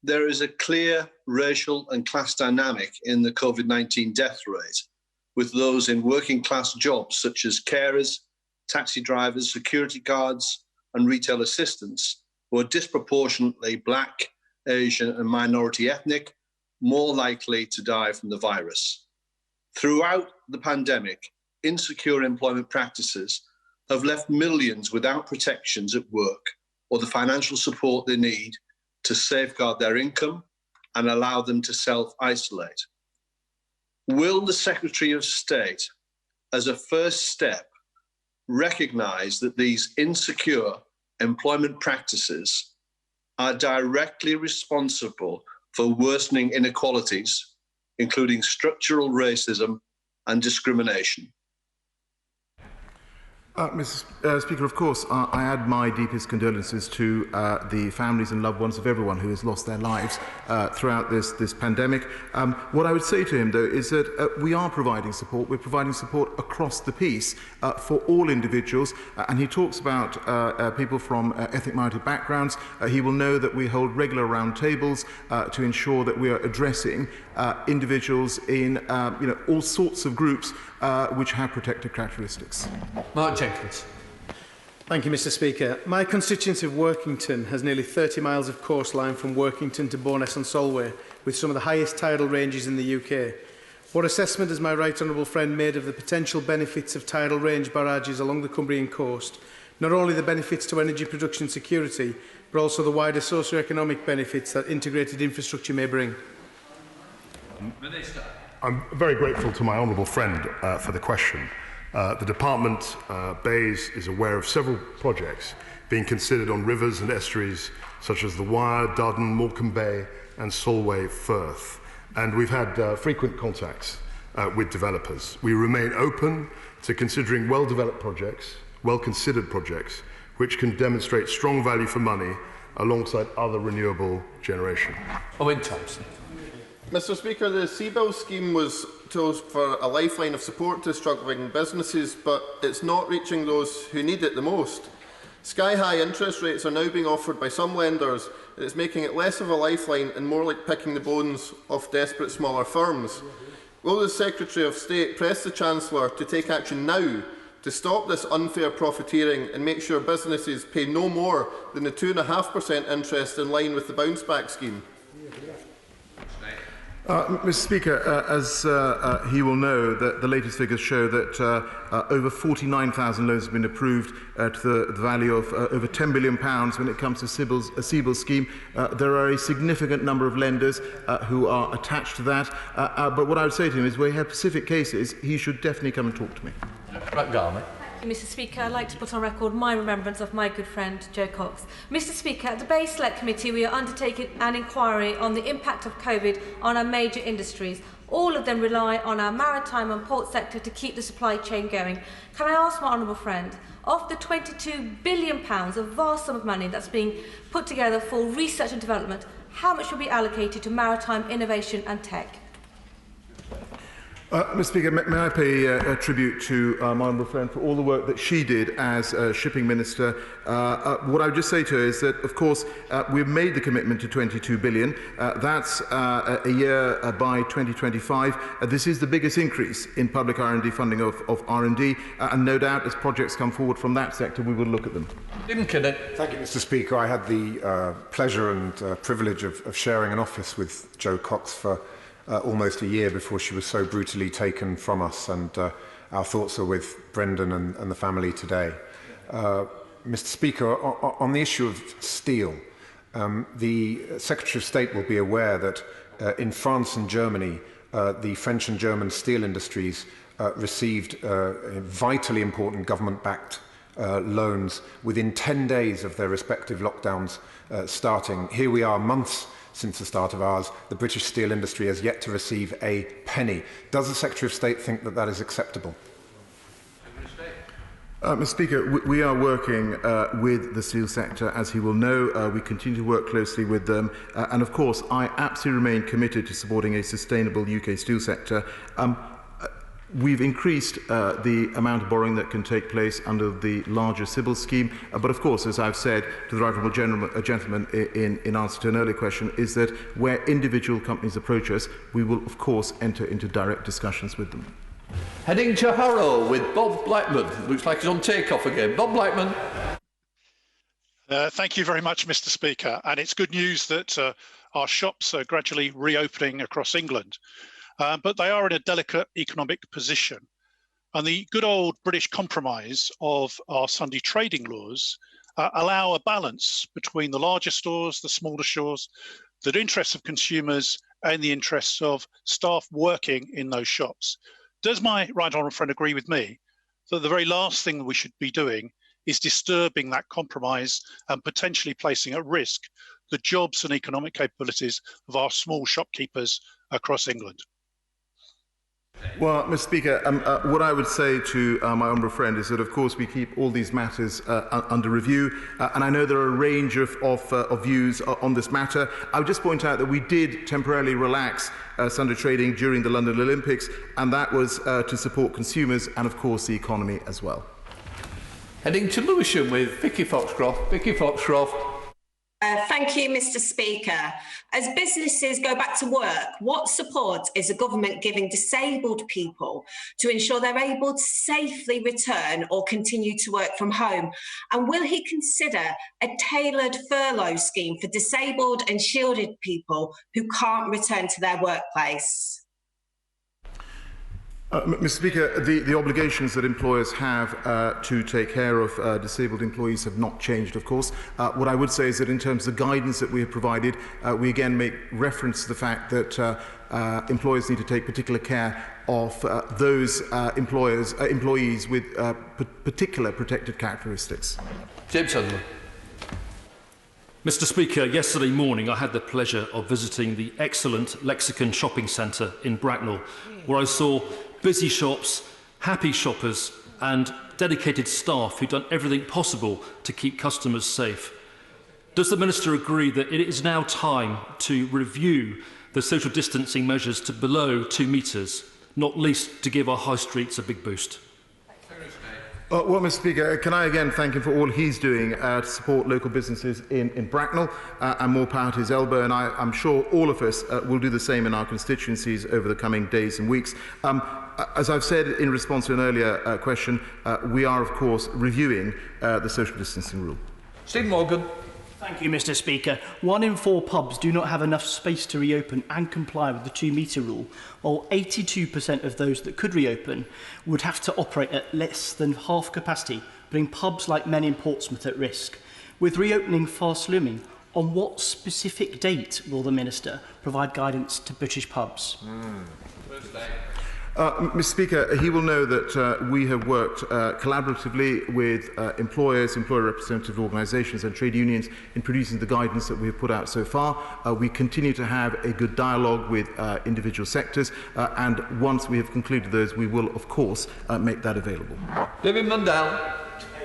[SPEAKER 14] there is a clear racial and class dynamic in the COVID-19 death rate, with those in working class jobs such as carers, taxi drivers, security guards and retail assistants, who are disproportionately Black, Asian and minority ethnic, more likely to die from the virus. Throughout the pandemic, insecure employment practices have left millions without protections at work or the financial support they need to safeguard their income and allow them to self-isolate. Will the Secretary of State, as a first step, recognise that these insecure employment practices are directly responsible for worsening inequalities, including structural racism and discrimination?
[SPEAKER 1] Mr. Speaker, of course, I add my deepest condolences to the families and loved ones of everyone who has lost their lives throughout this pandemic. What I would say to him, though, is that we are providing support. We're providing support across the piece for all individuals. And he talks about people from ethnic minority backgrounds. He will know that we hold regular roundtables to ensure that we are addressing individuals in all sorts of groups which have protected characteristics.
[SPEAKER 2] Mark Jenkins.
[SPEAKER 15] Thank you, Mr Speaker. My constituency of Workington has nearly 30 miles of coastline from Workington to Bowness-on-Solway, with some of the highest tidal ranges in the UK. What assessment has my right honourable friend made of the potential benefits of tidal range barrages along the Cumbrian coast not only the benefits to energy production security, but also the wider socio-economic benefits that integrated infrastructure may bring?
[SPEAKER 2] Minister.
[SPEAKER 16] I'm very grateful to my honourable friend for the question. The Department, BEIS, is aware of several projects being considered on rivers and estuaries such as the Wyre, Duddon, Morecambe Bay and Solway Firth. And we've had frequent contacts with developers. We remain open to considering well-developed projects, well-considered projects, which can demonstrate strong value for money alongside other renewable generation.
[SPEAKER 2] Owen Thompson.
[SPEAKER 11] Mr Speaker, the CBIL scheme was told for a lifeline of support to struggling businesses, but it's not reaching those who need it the most. Sky-high interest rates are now being offered by some lenders, and it's making it less of a lifeline and more like picking the bones off desperate smaller firms. Will the Secretary of State press the Chancellor to take action now to stop this unfair profiteering and make sure businesses pay no more than the 2.5% interest in line with the bounce-back scheme?
[SPEAKER 1] Mr Speaker, as he will know, that the latest figures show that over 49,000 loans have been approved to the value of over £10 billion when it comes to CBIL scheme. There are a significant number of lenders who are attached to that. But what I would say to him is, where he has specific cases, he should definitely come and talk to me.
[SPEAKER 2] Garment.
[SPEAKER 17] Mr Speaker, I'd like to put on record my remembrance of my good friend Jo Cox. Mr Speaker, at the BEIS Select Committee we are undertaking an inquiry on the impact of COVID on our major industries. All of them rely on our maritime and port sector to keep the supply chain going. Can I ask my honourable friend, of the £22 billion, a vast sum of money that's being put together for research and development, how much will be allocated to maritime innovation and tech?
[SPEAKER 1] Mr Speaker, may I pay a tribute to my honourable friend for all the work that she did as Shipping Minister. What I would just say to her is that, of course, we've made the commitment to £22 billion. That's a year by 2025. This is the biggest increase in public R&D funding of R&D, and no doubt as projects come forward from that sector, we will look at them.
[SPEAKER 18] Thank you, Mr Speaker. I had the pleasure and privilege of sharing an office with Jo Cox for almost a year before she was so brutally taken from us, and our thoughts are with Brendan and the family today. Mr Speaker, on the issue of steel, the Secretary of State will be aware that in France and Germany, the French and German steel industries received vitally important government-backed loans within 10 days of their respective lockdowns starting. Here we are, months since the start of ours. The British steel industry has yet to receive a penny. Does the Secretary of State think that that is acceptable?
[SPEAKER 1] Mr Speaker, we are working with the steel sector, as he will know. We continue to work closely with them. And of course, I absolutely remain committed to supporting a sustainable UK steel sector. We've increased the amount of borrowing that can take place under the larger CBIL scheme. But of course, as I've said to the right honourable gentleman in answer to an earlier question, is that where individual companies approach us, we will of course enter into direct discussions with them.
[SPEAKER 2] Heading to Harrow with Bob Blackman. Looks like he's on take-off again. Bob Blackman.
[SPEAKER 19] Thank you very much, Mr Speaker. And it's good news that our shops are gradually reopening across England. But they are in a delicate economic position. And the good old British compromise of our Sunday trading laws allow a balance between the larger stores, the smaller stores, the interests of consumers and the interests of staff working in those shops. Does my right honourable friend agree with me that the very last thing we should be doing is disturbing that compromise and potentially placing at risk the jobs and economic capabilities of our small shopkeepers across England?
[SPEAKER 1] Well, Mr Speaker, what I would say to my honourable friend is that, of course, we keep all these matters under review, and I know there are a range of views on this matter. I would just point out that we did temporarily relax Sunday trading during the London Olympics, and that was to support consumers and, of course, the economy as well.
[SPEAKER 2] Heading to Lewisham with Vicky Foxcroft. Vicky Foxcroft.
[SPEAKER 25] Thank you, Mr Speaker. As businesses go back to work, what support is the government giving disabled people to ensure they're able to safely return or continue to work from home? And will he consider a tailored furlough scheme for disabled and shielded people who can't return to their workplace?
[SPEAKER 1] Mr. Speaker, the obligations that employers have to take care of disabled employees have not changed, of course. What I would say is that in terms of the guidance that we have provided, we again make reference to the fact that employers need to take particular care of those employees with particular protected characteristics.
[SPEAKER 2] James Sutherland.
[SPEAKER 4] Mr. Speaker, yesterday morning I had the pleasure of visiting the excellent Lexicon shopping centre in Bracknell, where I saw busy shops, happy shoppers and dedicated staff who've done everything possible to keep customers safe. Does the Minister agree that it is now time to review the social distancing measures to below 2 metres, not least to give our high streets a big boost?
[SPEAKER 1] Well, Mr. Speaker, can I again thank him for all he's doing to support local businesses in Bracknell and more power to his elbow, and I'm sure all of us will do the same in our constituencies over the coming days and weeks. As I've said in response to an earlier question, we are, of course, reviewing the social distancing rule.
[SPEAKER 2] Stephen Morgan.
[SPEAKER 5] Thank you, Mr. Speaker. 1 in 4 pubs do not have enough space to reopen and comply with the 2 metre rule, while 82% of those that could reopen would have to operate at less than half capacity, putting pubs like many in Portsmouth at risk. With reopening fast looming, on what specific date will the Minister provide guidance to British pubs?
[SPEAKER 1] Mr. Speaker, he will know that we have worked collaboratively with employers, employer representative organisations and trade unions in producing the guidance that we have put out so far. We continue to have a good dialogue with individual sectors, and once we have concluded those, we will, of course, make that available.
[SPEAKER 2] David Mundell.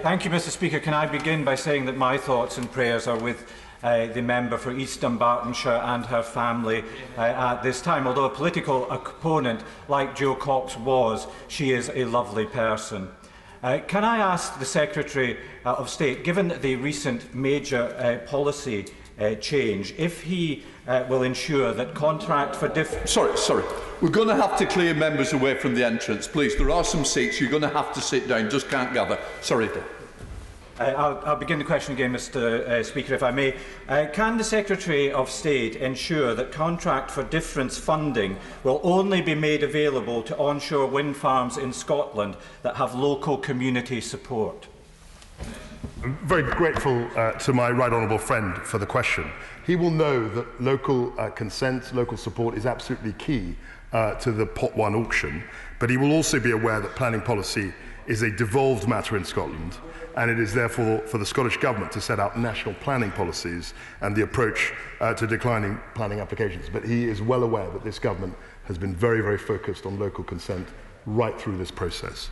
[SPEAKER 22] Thank you, Mr. Speaker. Can I begin by saying that my thoughts and prayers are with the member for East Dunbartonshire and her family at this time. Although a political opponent like Joe Cox was, she is a lovely person. Can I ask the Secretary of State, given the recent major policy change, if he will ensure that contract for
[SPEAKER 2] Sorry. We're going to have to clear members away from the entrance, please. There are some seats. You're going to have to sit down. Just can't gather. Sorry, Dave.
[SPEAKER 22] I'll begin the question again, Mr. Speaker, if I may. Can the Secretary of State ensure that contract for difference funding will only be made available to onshore wind farms in Scotland that have local community support?
[SPEAKER 16] I'm very grateful to my right honourable friend for the question. He will know that local consent, local support is absolutely key to the Pot 1 auction, but he will also be aware that planning policy is a devolved matter in Scotland, and it is therefore for the Scottish Government to set out national planning policies and the approach to declining planning applications. But he is well aware that this Government has been very, very focused on local consent right through this process.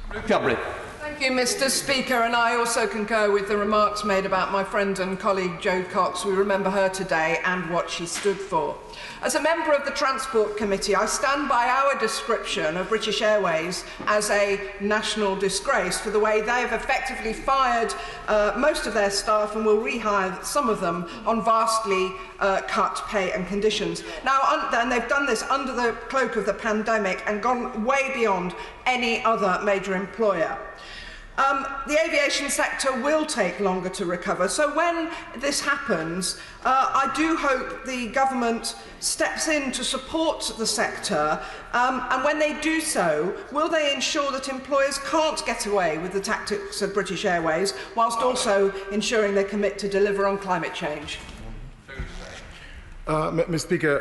[SPEAKER 23] Thank you, Mr. Speaker, and I also concur with the remarks made about my friend and colleague Jo Cox. We remember her today and what she stood for. As a member of the Transport Committee, I stand by our description of British Airways as a national disgrace for the way they have effectively fired most of their staff and will rehire some of them on vastly cut pay and conditions. Now, and they've done this under the cloak of the pandemic and gone way beyond any other major employer. The aviation sector will take longer to recover, so when this happens, I do hope the government steps in to support the sector, and when they do so, will they ensure that employers can't get away with the tactics of British Airways, whilst also ensuring they commit to deliver on climate change?
[SPEAKER 1] Mr. Speaker,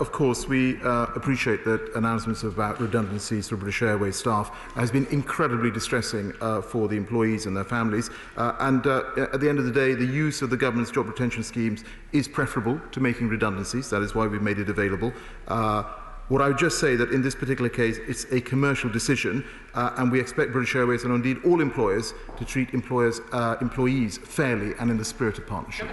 [SPEAKER 1] of course, we appreciate that announcements about redundancies for British Airways staff has been incredibly distressing for the employees and their families. And at the end of the day, the use of the government's job retention schemes is preferable to making redundancies. That is why we've made it available. What I would just say that in this particular case, it's a commercial decision, and we expect British Airways and indeed all employers to treat employees fairly and in the spirit of partnership.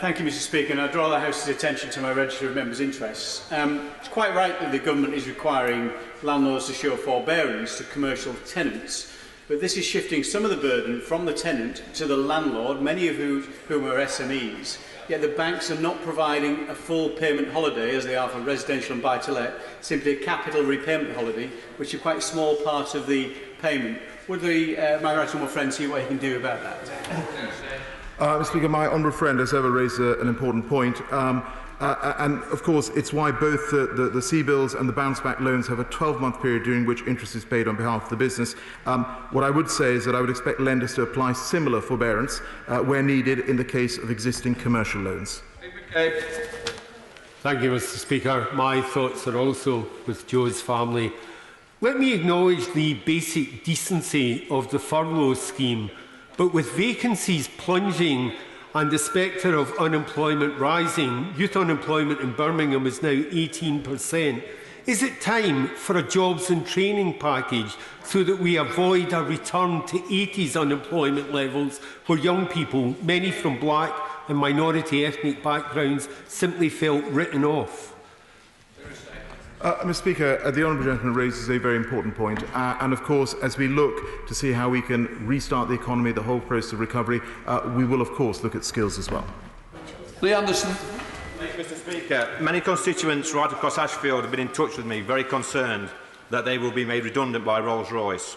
[SPEAKER 15] Thank you, Mr. Speaker, and I draw the House's attention to my register of members' interests. It's quite right that the government is requiring landlords to show forbearance to commercial tenants, but this is shifting some of the burden from the tenant to the landlord, many of whom are SMEs. Yet the banks are not providing a full payment holiday, as they are for residential and buy-to-let, simply a capital repayment holiday, which is quite a small part of the payment. Would my right honourable friend see what he can do about that?
[SPEAKER 1] Mr. Speaker, my honourable friend has ever raised an important point. And of course, it's why both the C-bills and the bounce-back loans have a 12-month period during which interest is paid on behalf of the business. What I would say is that I would expect lenders to apply similar forbearance where needed in the case of existing commercial loans.
[SPEAKER 6] Thank you, Mr. Speaker. My thoughts are also with Joe's family. Let me acknowledge the basic decency of the furlough scheme, but with vacancies plunging and the spectre of unemployment rising, youth unemployment in Birmingham is now 18%. Is it time for a jobs and training package so that we avoid a return to 80s unemployment levels where young people, many from black and minority ethnic backgrounds, simply felt written off?
[SPEAKER 1] Mr. Speaker, the Honourable Gentleman raises a very important point. And of course, as we look to see how we can restart the economy, the whole process of recovery, we will of course look at skills as well.
[SPEAKER 2] Lee Anderson.
[SPEAKER 7] Thank you, Mr. Speaker. Many constituents right across Ashfield have been in touch with me, very concerned that they will be made redundant by Rolls-Royce.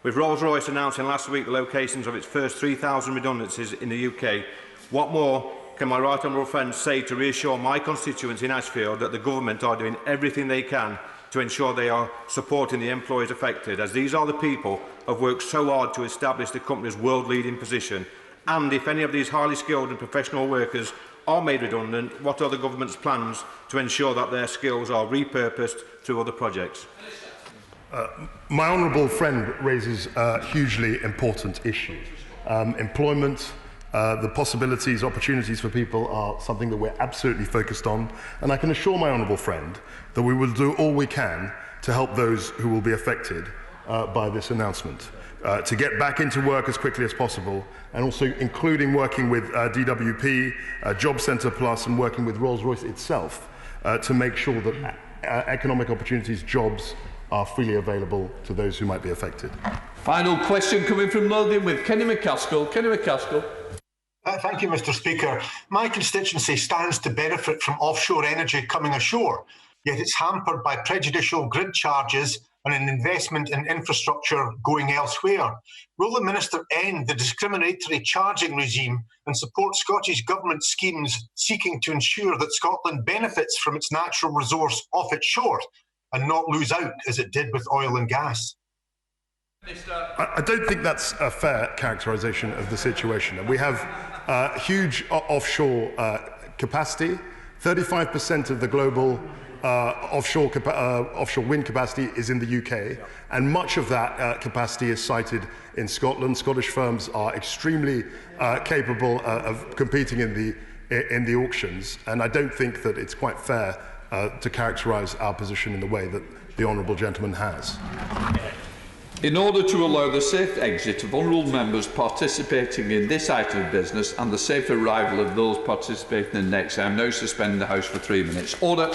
[SPEAKER 7] With Rolls-Royce announcing last week the locations of its first 3,000 redundancies in the UK, what more can my right honourable friend say to reassure my constituents in Ashfield that the government are doing everything they can to ensure they are supporting the employees affected, as these are the people who have worked so hard to establish the company's world-leading position? And if any of these highly skilled and professional workers are made redundant, what are the government's plans to ensure that their skills are repurposed through other projects?
[SPEAKER 16] My honourable friend raises a hugely important issue. Employment, the possibilities, opportunities for people are something that we're absolutely focused on, and I can assure my honourable friend that we will do all we can to help those who will be affected by this announcement, to get back into work as quickly as possible, and also including working with DWP, Job Centre Plus, and working with Rolls-Royce itself to make sure that economic opportunities, jobs, are freely available to those who might be affected.
[SPEAKER 2] Final question coming from Lothian with Kenny McCaskill. Kenny McCaskill.
[SPEAKER 8] Thank you, Mr. Speaker. My constituency stands to benefit from offshore energy coming ashore, yet it's hampered by prejudicial grid charges and an investment in infrastructure going elsewhere. Will the Minister end the discriminatory charging regime and support Scottish Government schemes seeking to ensure that Scotland benefits from its natural resource off its shore and not lose out as it did with oil and gas?
[SPEAKER 16] I don't think that's a fair characterisation of the situation. We have huge offshore capacity. 35% of the global offshore wind capacity is in the UK, and much of that capacity is sited in Scotland. Scottish firms are extremely capable of competing in the auctions, and I don't think that it's quite fair to characterise our position in the way that the honourable gentleman has.
[SPEAKER 2] In order to allow the safe exit of honourable members participating in this item of business and the safe arrival of those participating in the next, I am now suspending the House for 3 minutes. Order.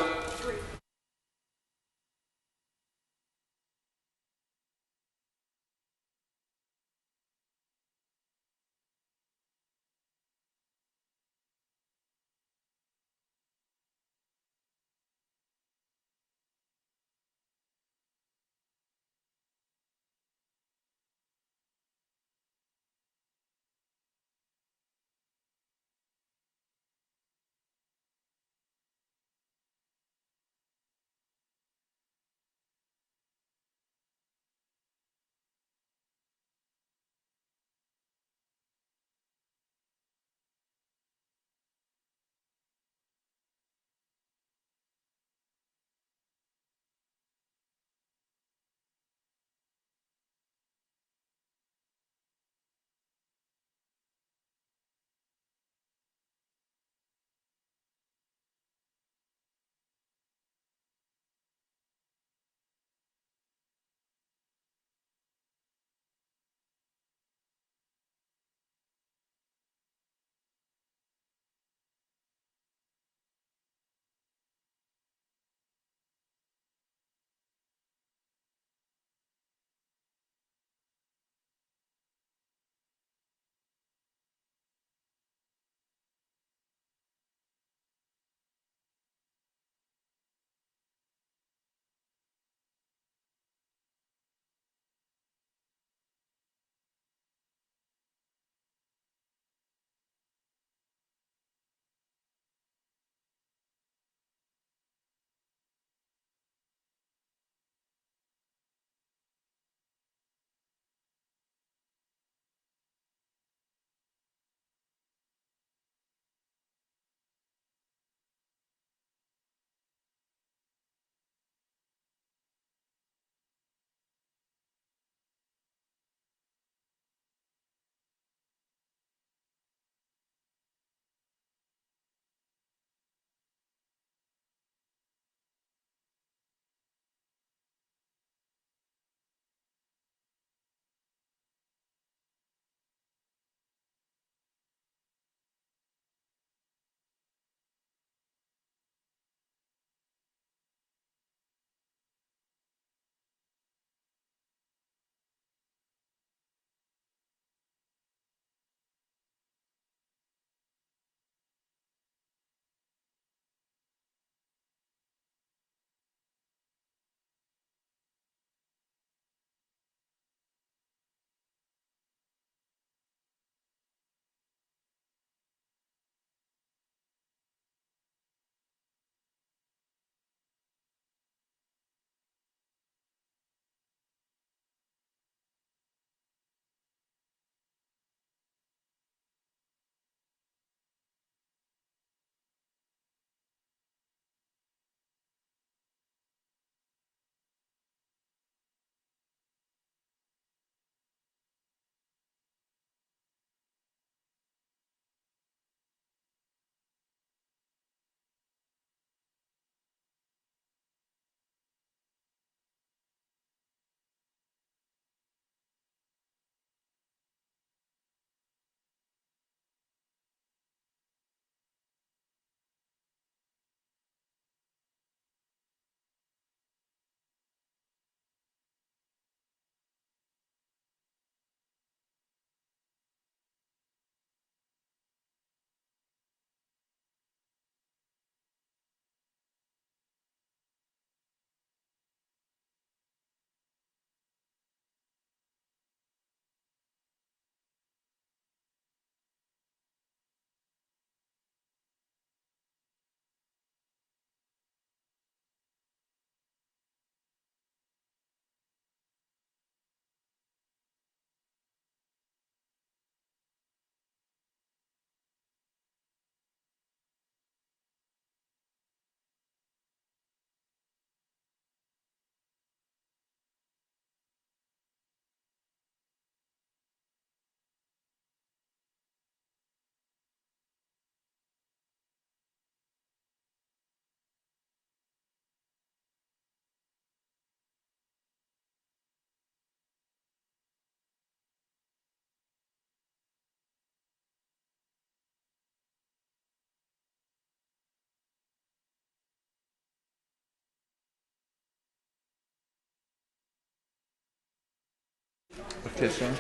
[SPEAKER 2] Okay, sir.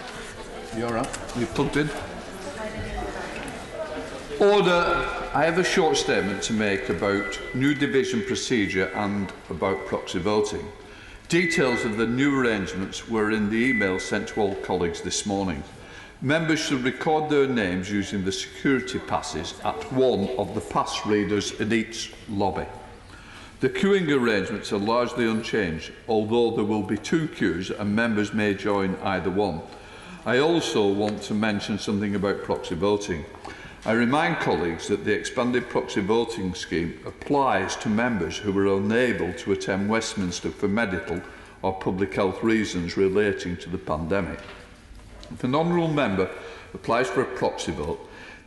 [SPEAKER 2] You're up. You've plugged in. Order. I have a short statement to make about new division procedure and about proxy voting. Details of the new arrangements were in the email sent to all colleagues this morning. Members should record their names using the security passes at one of the pass readers in each lobby. The queuing arrangements are largely unchanged, although there will be 2 queues and members may join either one. I also want to mention something about proxy voting. I remind colleagues that the expanded proxy voting scheme applies to members who were unable to attend Westminster for medical or public health reasons relating to the pandemic. If an honourable member applies for a proxy vote,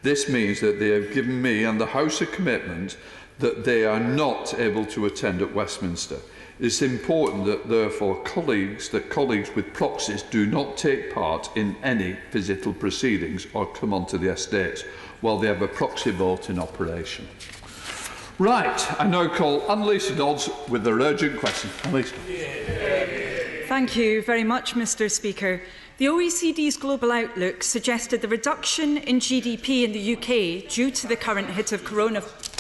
[SPEAKER 2] this means that they have given me and the House a commitment that they are not able to attend at Westminster. It is important that, therefore, colleagues with proxies do not take part in any physical proceedings or come onto the estates while they have a proxy vote in operation. Right, I now call Annalisa Dodds with their urgent question. Annalisa.
[SPEAKER 3] Thank you very much, Mr. Speaker. The OECD's Global Outlook suggested the reduction in GDP in the UK due to the current hit of coronavirus.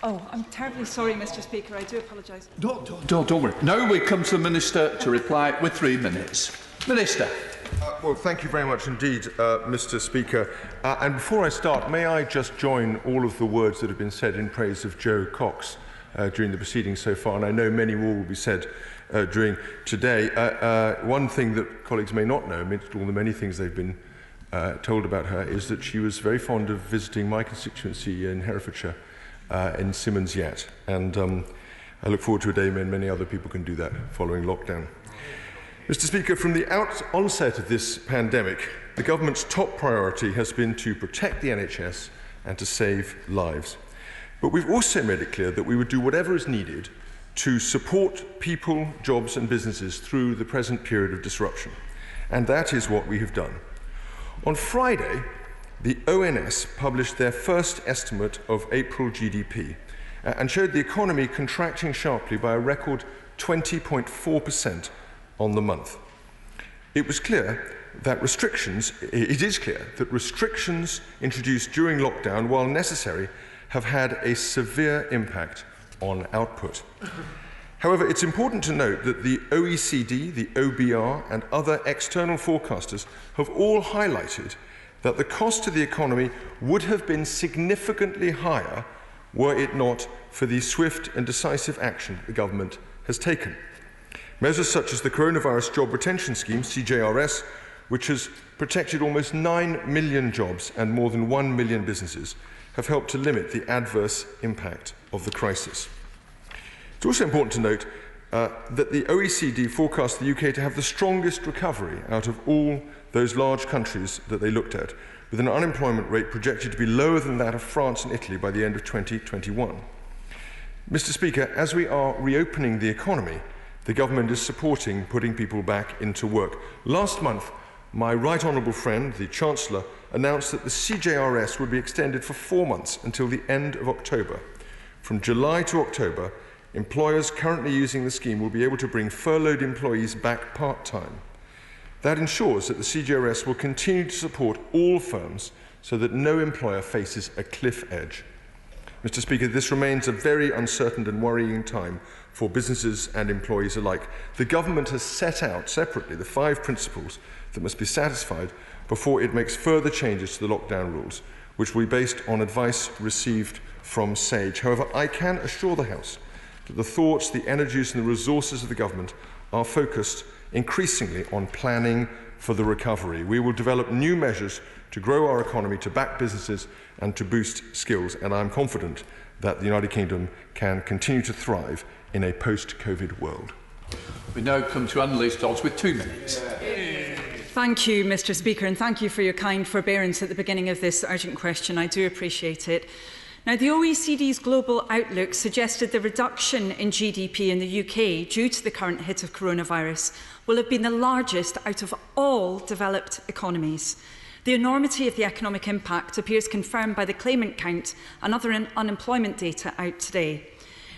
[SPEAKER 3] Oh, I'm terribly sorry, Mr. Speaker. I do apologise.
[SPEAKER 2] Don't worry. Now we come to the Minister to reply with 3 minutes. Minister.
[SPEAKER 1] Well, thank you very much indeed, Mr. Speaker. And before I start, may I just join all of the words that have been said in praise of Joe Cox during the proceedings so far, and I know many more will be said during today. One thing that colleagues may not know, amidst all the many things they've been told about her, is that she was very fond of visiting my constituency in Herefordshire, in Simmons Yat, and I look forward to a day when many other people can do that following lockdown. Mr. Speaker, from the onset of this pandemic, the government's top priority has been to protect the NHS and to save lives. But we've also made it clear that we would do whatever is needed to support people, jobs and businesses through the present period of disruption. And that is what we have done. On Friday, the ONS published their first estimate of April GDP and showed the economy contracting sharply by a record 20.4% on the month. It is clear that restrictions introduced during lockdown, while necessary, have had a severe impact on output. However, it's important to note that the OECD, the OBR, and other external forecasters have all highlighted that the cost to the economy would have been significantly higher were it not for the swift and decisive action the government has taken. Measures such as the Coronavirus Job Retention Scheme, CJRS, which has protected almost 9 million jobs and more than 1 million businesses, have helped to limit the adverse impact of the crisis. It's also important to note that the OECD forecast the UK to have the strongest recovery out of all those large countries that they looked at, with an unemployment rate projected to be lower than that of France and Italy by the end of 2021. Mr. Speaker, as we are reopening the economy, the government is supporting putting people back into work. Last month, my right honourable friend, the Chancellor, announced that the CJRS would be extended for 4 months until the end of October. From July to October, employers currently using the scheme will be able to bring furloughed employees back part-time. That ensures that the CJRS will continue to support all firms so that no employer faces a cliff edge. Mr. Speaker, this remains a very uncertain and worrying time for businesses and employees alike. The government has set out separately the 5 principles that must be satisfied before it makes further changes to the lockdown rules, which will be based on advice received from SAGE. However, I can assure the House that the thoughts, the energies and the resources of the government are focused increasingly on planning for the recovery. We will develop new measures to grow our economy, to back businesses and to boost skills, and I am confident that the United Kingdom can continue to thrive in a post-COVID world.
[SPEAKER 2] We now come to Annalise Dodds with 2 minutes.
[SPEAKER 3] Thank you, Mr. Speaker, and thank you for your kind forbearance at the beginning of this urgent question. I do appreciate it. Now, the OECD's Global Outlook suggested the reduction in GDP in the UK due to the current hit of coronavirus will have been the largest out of all developed economies. The enormity of the economic impact appears confirmed by the claimant count and other unemployment data out today.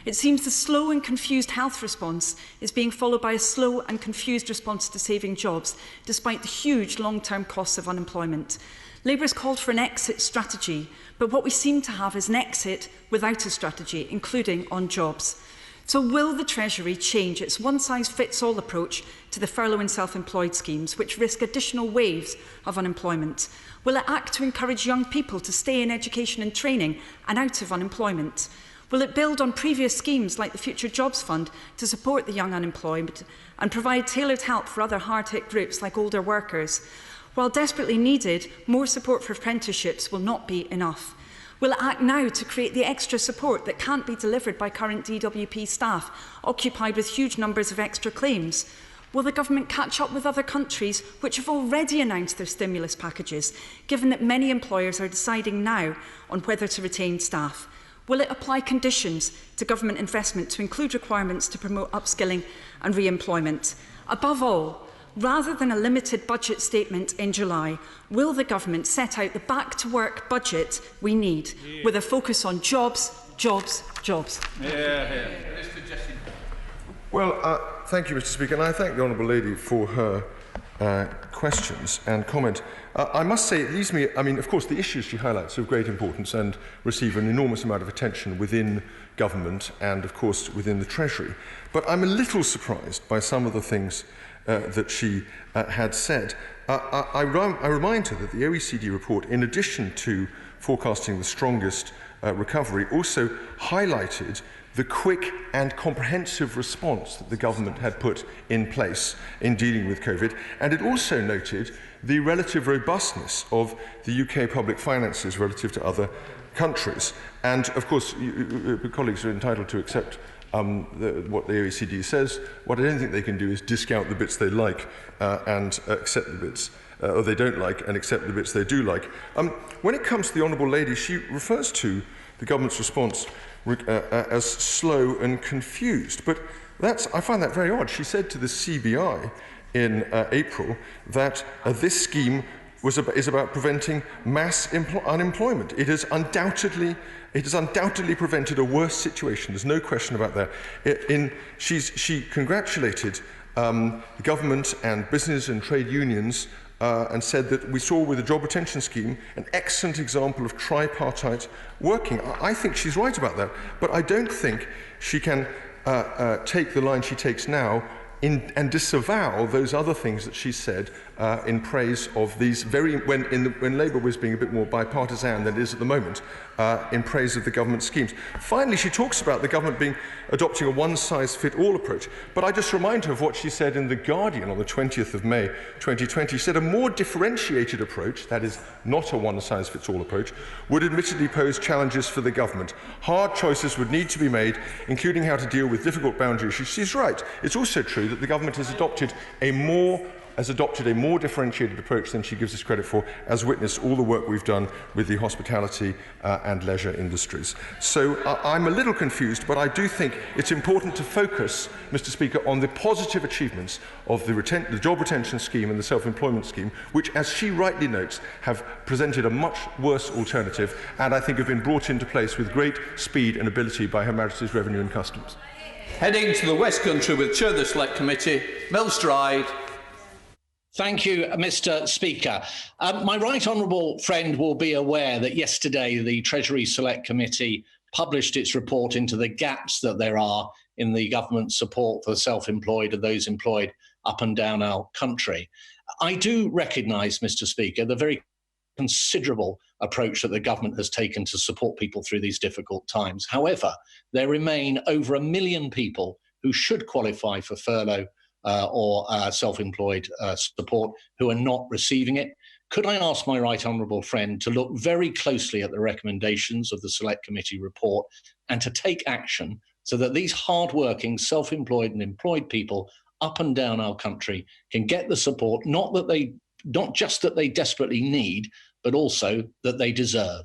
[SPEAKER 3] It seems the slow and confused health response is being followed by a slow and confused response to saving jobs, despite the huge long-term costs of unemployment. Labour has called for an exit strategy, but what we seem to have is an exit without a strategy, including on jobs. So will the Treasury change its one-size-fits-all approach to the furlough and self-employed schemes, which risk additional waves of unemployment? Will it act to encourage young people to stay in education and training and out of unemployment? Will it build on previous schemes like the Future Jobs Fund to support the young unemployed and provide tailored help for other hard-hit groups like older workers? While desperately needed, more support for apprenticeships will not be enough. Will it act now to create the extra support that can't be delivered by current DWP staff, occupied with huge numbers of extra claims? Will the government catch up with other countries which have already announced their stimulus packages, given that many employers are deciding now on whether to retain staff? Will it apply conditions to government investment to include requirements to promote upskilling and re-employment? Above all, rather than a limited budget statement in July, will the government set out the back-to-work budget we need, with a focus on jobs, jobs, jobs?
[SPEAKER 1] Well, thank you, Mr. Speaker, and I thank the Honourable Lady for her questions and comment. I must say, it leaves me, I mean, of course, the issues she highlights are of great importance and receive an enormous amount of attention within government and, of course, within the Treasury. But I'm a little surprised by some of the things that she had said. I remind her that the OECD report, in addition to forecasting the strongest recovery, also highlighted the quick and comprehensive response that the government had put in place in dealing with COVID, and it also noted the relative robustness of the UK public finances relative to other countries. And, of course, colleagues are entitled to accept what the OECD says. What I don't think they can do is discount the bits they like and accept the bits or they don't like and accept the bits they do like. When it comes to the Honourable Lady, she refers to the government's response as slow and confused. But I find that very odd. She said to the CBI in April that this scheme is about preventing mass unemployment. It has undoubtedly prevented a worse situation. There's no question about that. She congratulated the government and business and trade unions and said that we saw with the job retention scheme an excellent example of tripartite working. I think she's right about that, but I don't think she can take the line she takes now and disavow those other things that she said in praise of these when Labour was being a bit more bipartisan than it is at the moment, in praise of the government schemes. Finally, she talks about the government adopting a one-size-fit-all approach. But I just remind her of what she said in The Guardian on the 20th of May 2020. She said a more differentiated approach, that is not a one-size-fits-all approach, would admittedly pose challenges for the government. Hard choices would need to be made, including how to deal with difficult boundary issues. She's right. It's also true that the government has adopted a more differentiated approach than she gives us credit for, as witnessed all the work we've done with the hospitality and leisure industries. So I'm a little confused, but I do think it's important to focus, Mr. Speaker, on the positive achievements of the job retention scheme and the self-employment scheme, which, as she rightly notes, have presented a much worse alternative and I think have been brought into place with great speed and ability by Her Majesty's Revenue and Customs.
[SPEAKER 2] Heading to the West Country with Chair of the Select Committee, Mel Stride.
[SPEAKER 10] Thank you, Mr. Speaker. My right honourable friend will be aware that yesterday the Treasury Select Committee published its report into the gaps that there are in the government support for the self-employed and those employed up and down our country. I do recognise, Mr. Speaker, the very considerable approach that the government has taken to support people through these difficult times. However, there remain over 1 million people who should qualify for furlough or self-employed support who are not receiving it. Could I ask my right honourable friend to look very closely at the recommendations of the Select Committee report and to take action so that these hard-working, self-employed and employed people up and down our country can get the support, not just that they desperately need, but also that they deserve?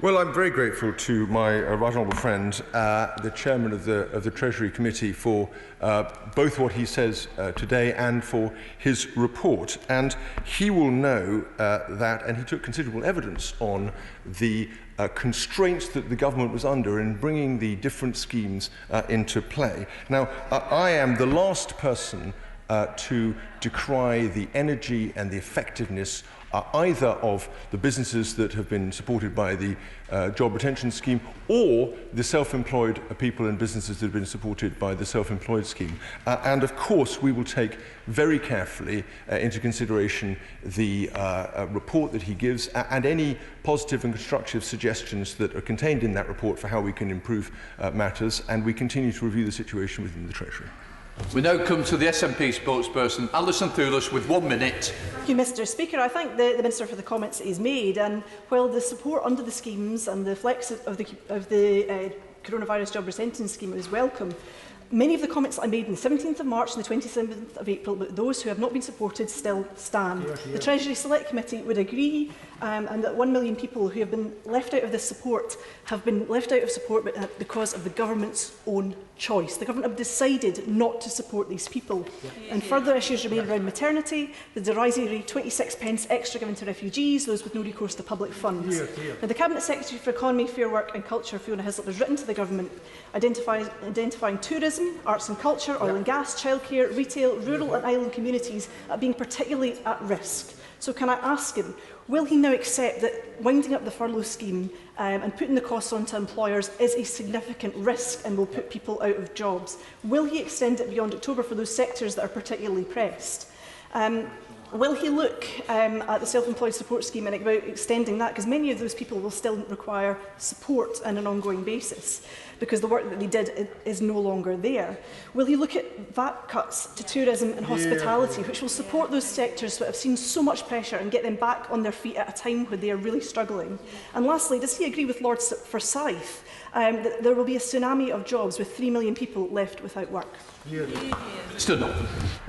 [SPEAKER 1] Well, I'm very grateful to my right honourable friend, the chairman of the Treasury Committee, for both what he says today and for his report. And he will know that, and he took considerable evidence on the constraints that the government was under in bringing the different schemes into play. Now, I am the last person to decry the energy and the effectiveness either of the businesses that have been supported by the job retention scheme or the self-employed people and businesses that have been supported by the self-employed scheme. And of course we will take very carefully into consideration the report that he gives and any positive and constructive suggestions that are contained in that report for how we can improve matters, and we continue to review the situation within the Treasury.
[SPEAKER 2] We now come to the SNP spokesperson, Alison Thewlis, with 1 minute.
[SPEAKER 9] Thank you, Mr Speaker. I thank the Minister for the comments that he's made. And while the support under the schemes and the flex of the coronavirus job retention scheme is welcome, many of the comments that I made on the 17th of March and the 27th of April about those who have not been supported still stand. The Treasury Select Committee would agree and that 1 million people who have been left out of this support have been left out of support because of the government's own choice. The government have decided not to support these people. And further issues remain around maternity, the derisory 26p extra given to refugees, those with no recourse to public funds. Now, the Cabinet Secretary for Economy, Fair Work and Culture, Fiona Hislop, has written to the government identifying tourism, arts and culture, oil and gas, childcare, retail, rural and island communities as being particularly at risk. So can I ask him, will he now accept that winding up the furlough scheme and putting the costs onto employers is a significant risk and will put people out of jobs? Will he extend it beyond October for those sectors that are particularly pressed? Will he look at the self-employed support scheme and about extending that? Because many of those people will still require support on an ongoing basis because the work that they did is no longer there. Will he look at VAT cuts to tourism and hospitality, which will support those sectors that have seen so much pressure and get them back on their feet at a time when they are really struggling? And lastly, does he agree with Lord Forsyth that there will be a tsunami of jobs with 3 million people left without work?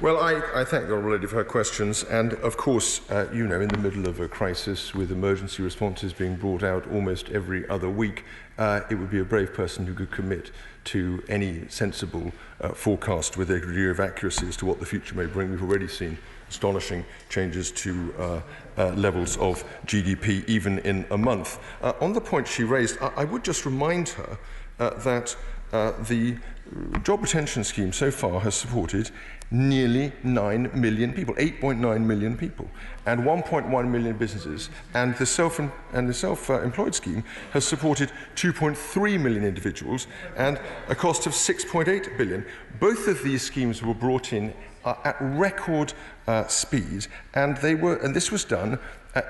[SPEAKER 1] Well, I thank the Honourable Lady for her questions, and of course, you know, in the middle of a crisis with emergency responses being brought out almost every other week, it would be a brave person who could commit to any sensible forecast with a degree of accuracy as to what the future may bring. We've already seen astonishing changes to levels of GDP even in a month. On the point she raised, I would just remind her that the job retention scheme so far has supported nearly 9 million people, 8.9 million people, and 1.1 million businesses. And the self-employed scheme has supported 2.3 million individuals and a cost of 6.8 billion. Both of these schemes were brought in at record speed, and this was done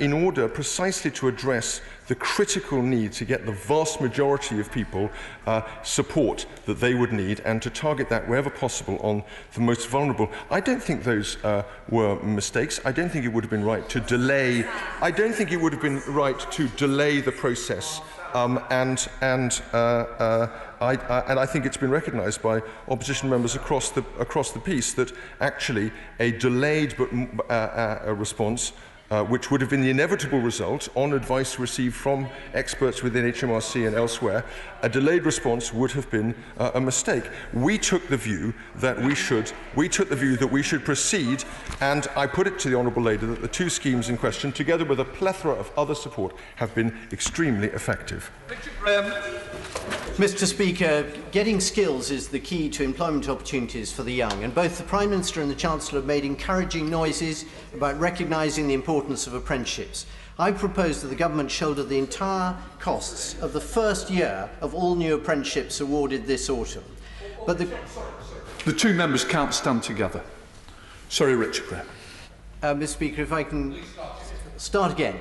[SPEAKER 1] in order precisely to address the critical need to get the vast majority of people support that they would need and to target that wherever possible on the most vulnerable. I don't think those were mistakes. I don't think it would have been right to delay. I don't think it would have been right to delay the process. And I think it's been recognised by opposition members across the piece that actually a delayed a response, which would have been the inevitable result on advice received from experts within HMRC and elsewhere, a delayed response would have been a mistake. We took the view that we should proceed, and I put it to the Honourable Lady that the two schemes in question, together with a plethora of other support, have been extremely effective.
[SPEAKER 12] Mr. Speaker, getting skills is the key to employment opportunities for the young, and both the Prime Minister and the Chancellor have made encouraging noises about recognising the importance of apprenticeships. I propose that the government shoulder the entire costs of the first year of all new apprenticeships awarded this autumn. But
[SPEAKER 2] the two members can't stand together. Sorry, Richard Graham.
[SPEAKER 12] Mr. Speaker, if I can start again.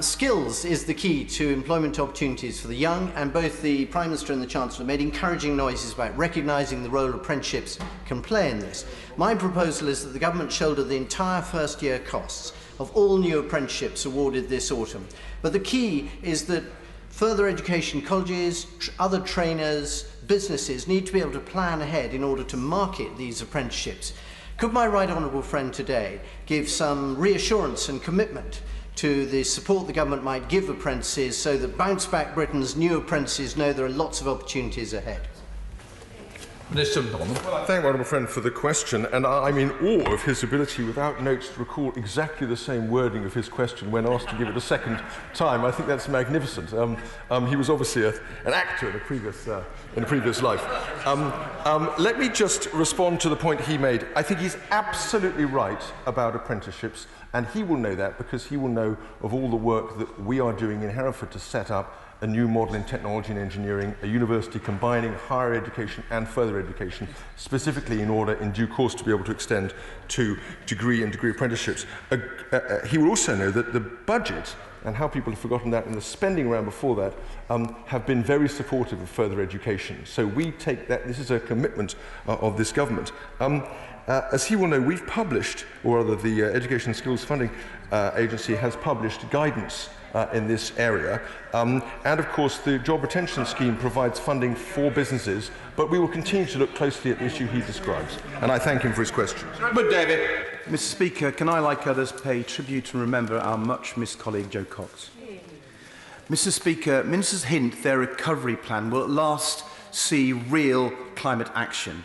[SPEAKER 12] Skills is the key to employment opportunities for the young, and both the Prime Minister and the Chancellor made encouraging noises about recognising the role apprenticeships can play in this. My proposal is that the government shoulder the entire first year costs of all new apprenticeships awarded this autumn. But the key is that further education colleges, other trainers, businesses need to be able to plan ahead in order to market these apprenticeships. Could my right honourable friend today give some reassurance and commitment to the support the government might give apprentices so that Bounce Back Britain's new apprentices know there are lots of opportunities ahead?
[SPEAKER 2] Minister Bond.
[SPEAKER 1] Well, I thank my honourable friend for the question, and I'm in awe of his ability, without notes, to recall exactly the same wording of his question when asked to give it a second time. I think that's magnificent. He was obviously an actor in a previous life. Let me just respond to the point he made. I think he's absolutely right about apprenticeships, and he will know that because he will know of all the work that we are doing in Hereford to set up a new model in technology and engineering, a university combining higher education and further education, specifically in order, in due course, to be able to extend to degree and degree apprenticeships. He will also know that the budget, and how people have forgotten that, and the spending round before that, have been very supportive of further education. So we take that, this is a commitment of this government. As he will know, we've published, or rather the Education and Skills Funding Agency has published guidance in this area. And of course, the Job Retention Scheme provides funding for businesses, but we will continue to look closely at the issue he describes. And I thank him for his question.
[SPEAKER 2] But David.
[SPEAKER 13] Mr. Speaker, can I, like others, pay tribute and remember our much-missed colleague Jo Cox? Mr. Speaker, ministers hint their recovery plan will at last see real climate action.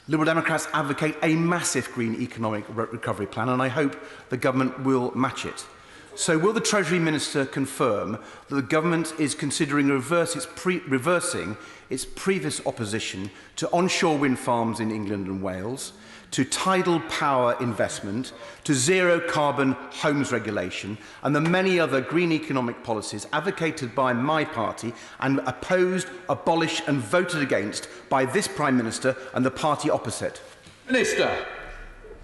[SPEAKER 13] Liberal Democrats advocate a massive green economic recovery plan, and I hope the government will match it. So will the Treasury Minister confirm that the government is considering reversing its previous opposition to onshore wind farms in England and Wales, to tidal power investment, to zero carbon homes regulation, and the many other green economic policies advocated by my party and opposed, abolished and voted against by this Prime Minister and the party opposite?
[SPEAKER 2] Minister.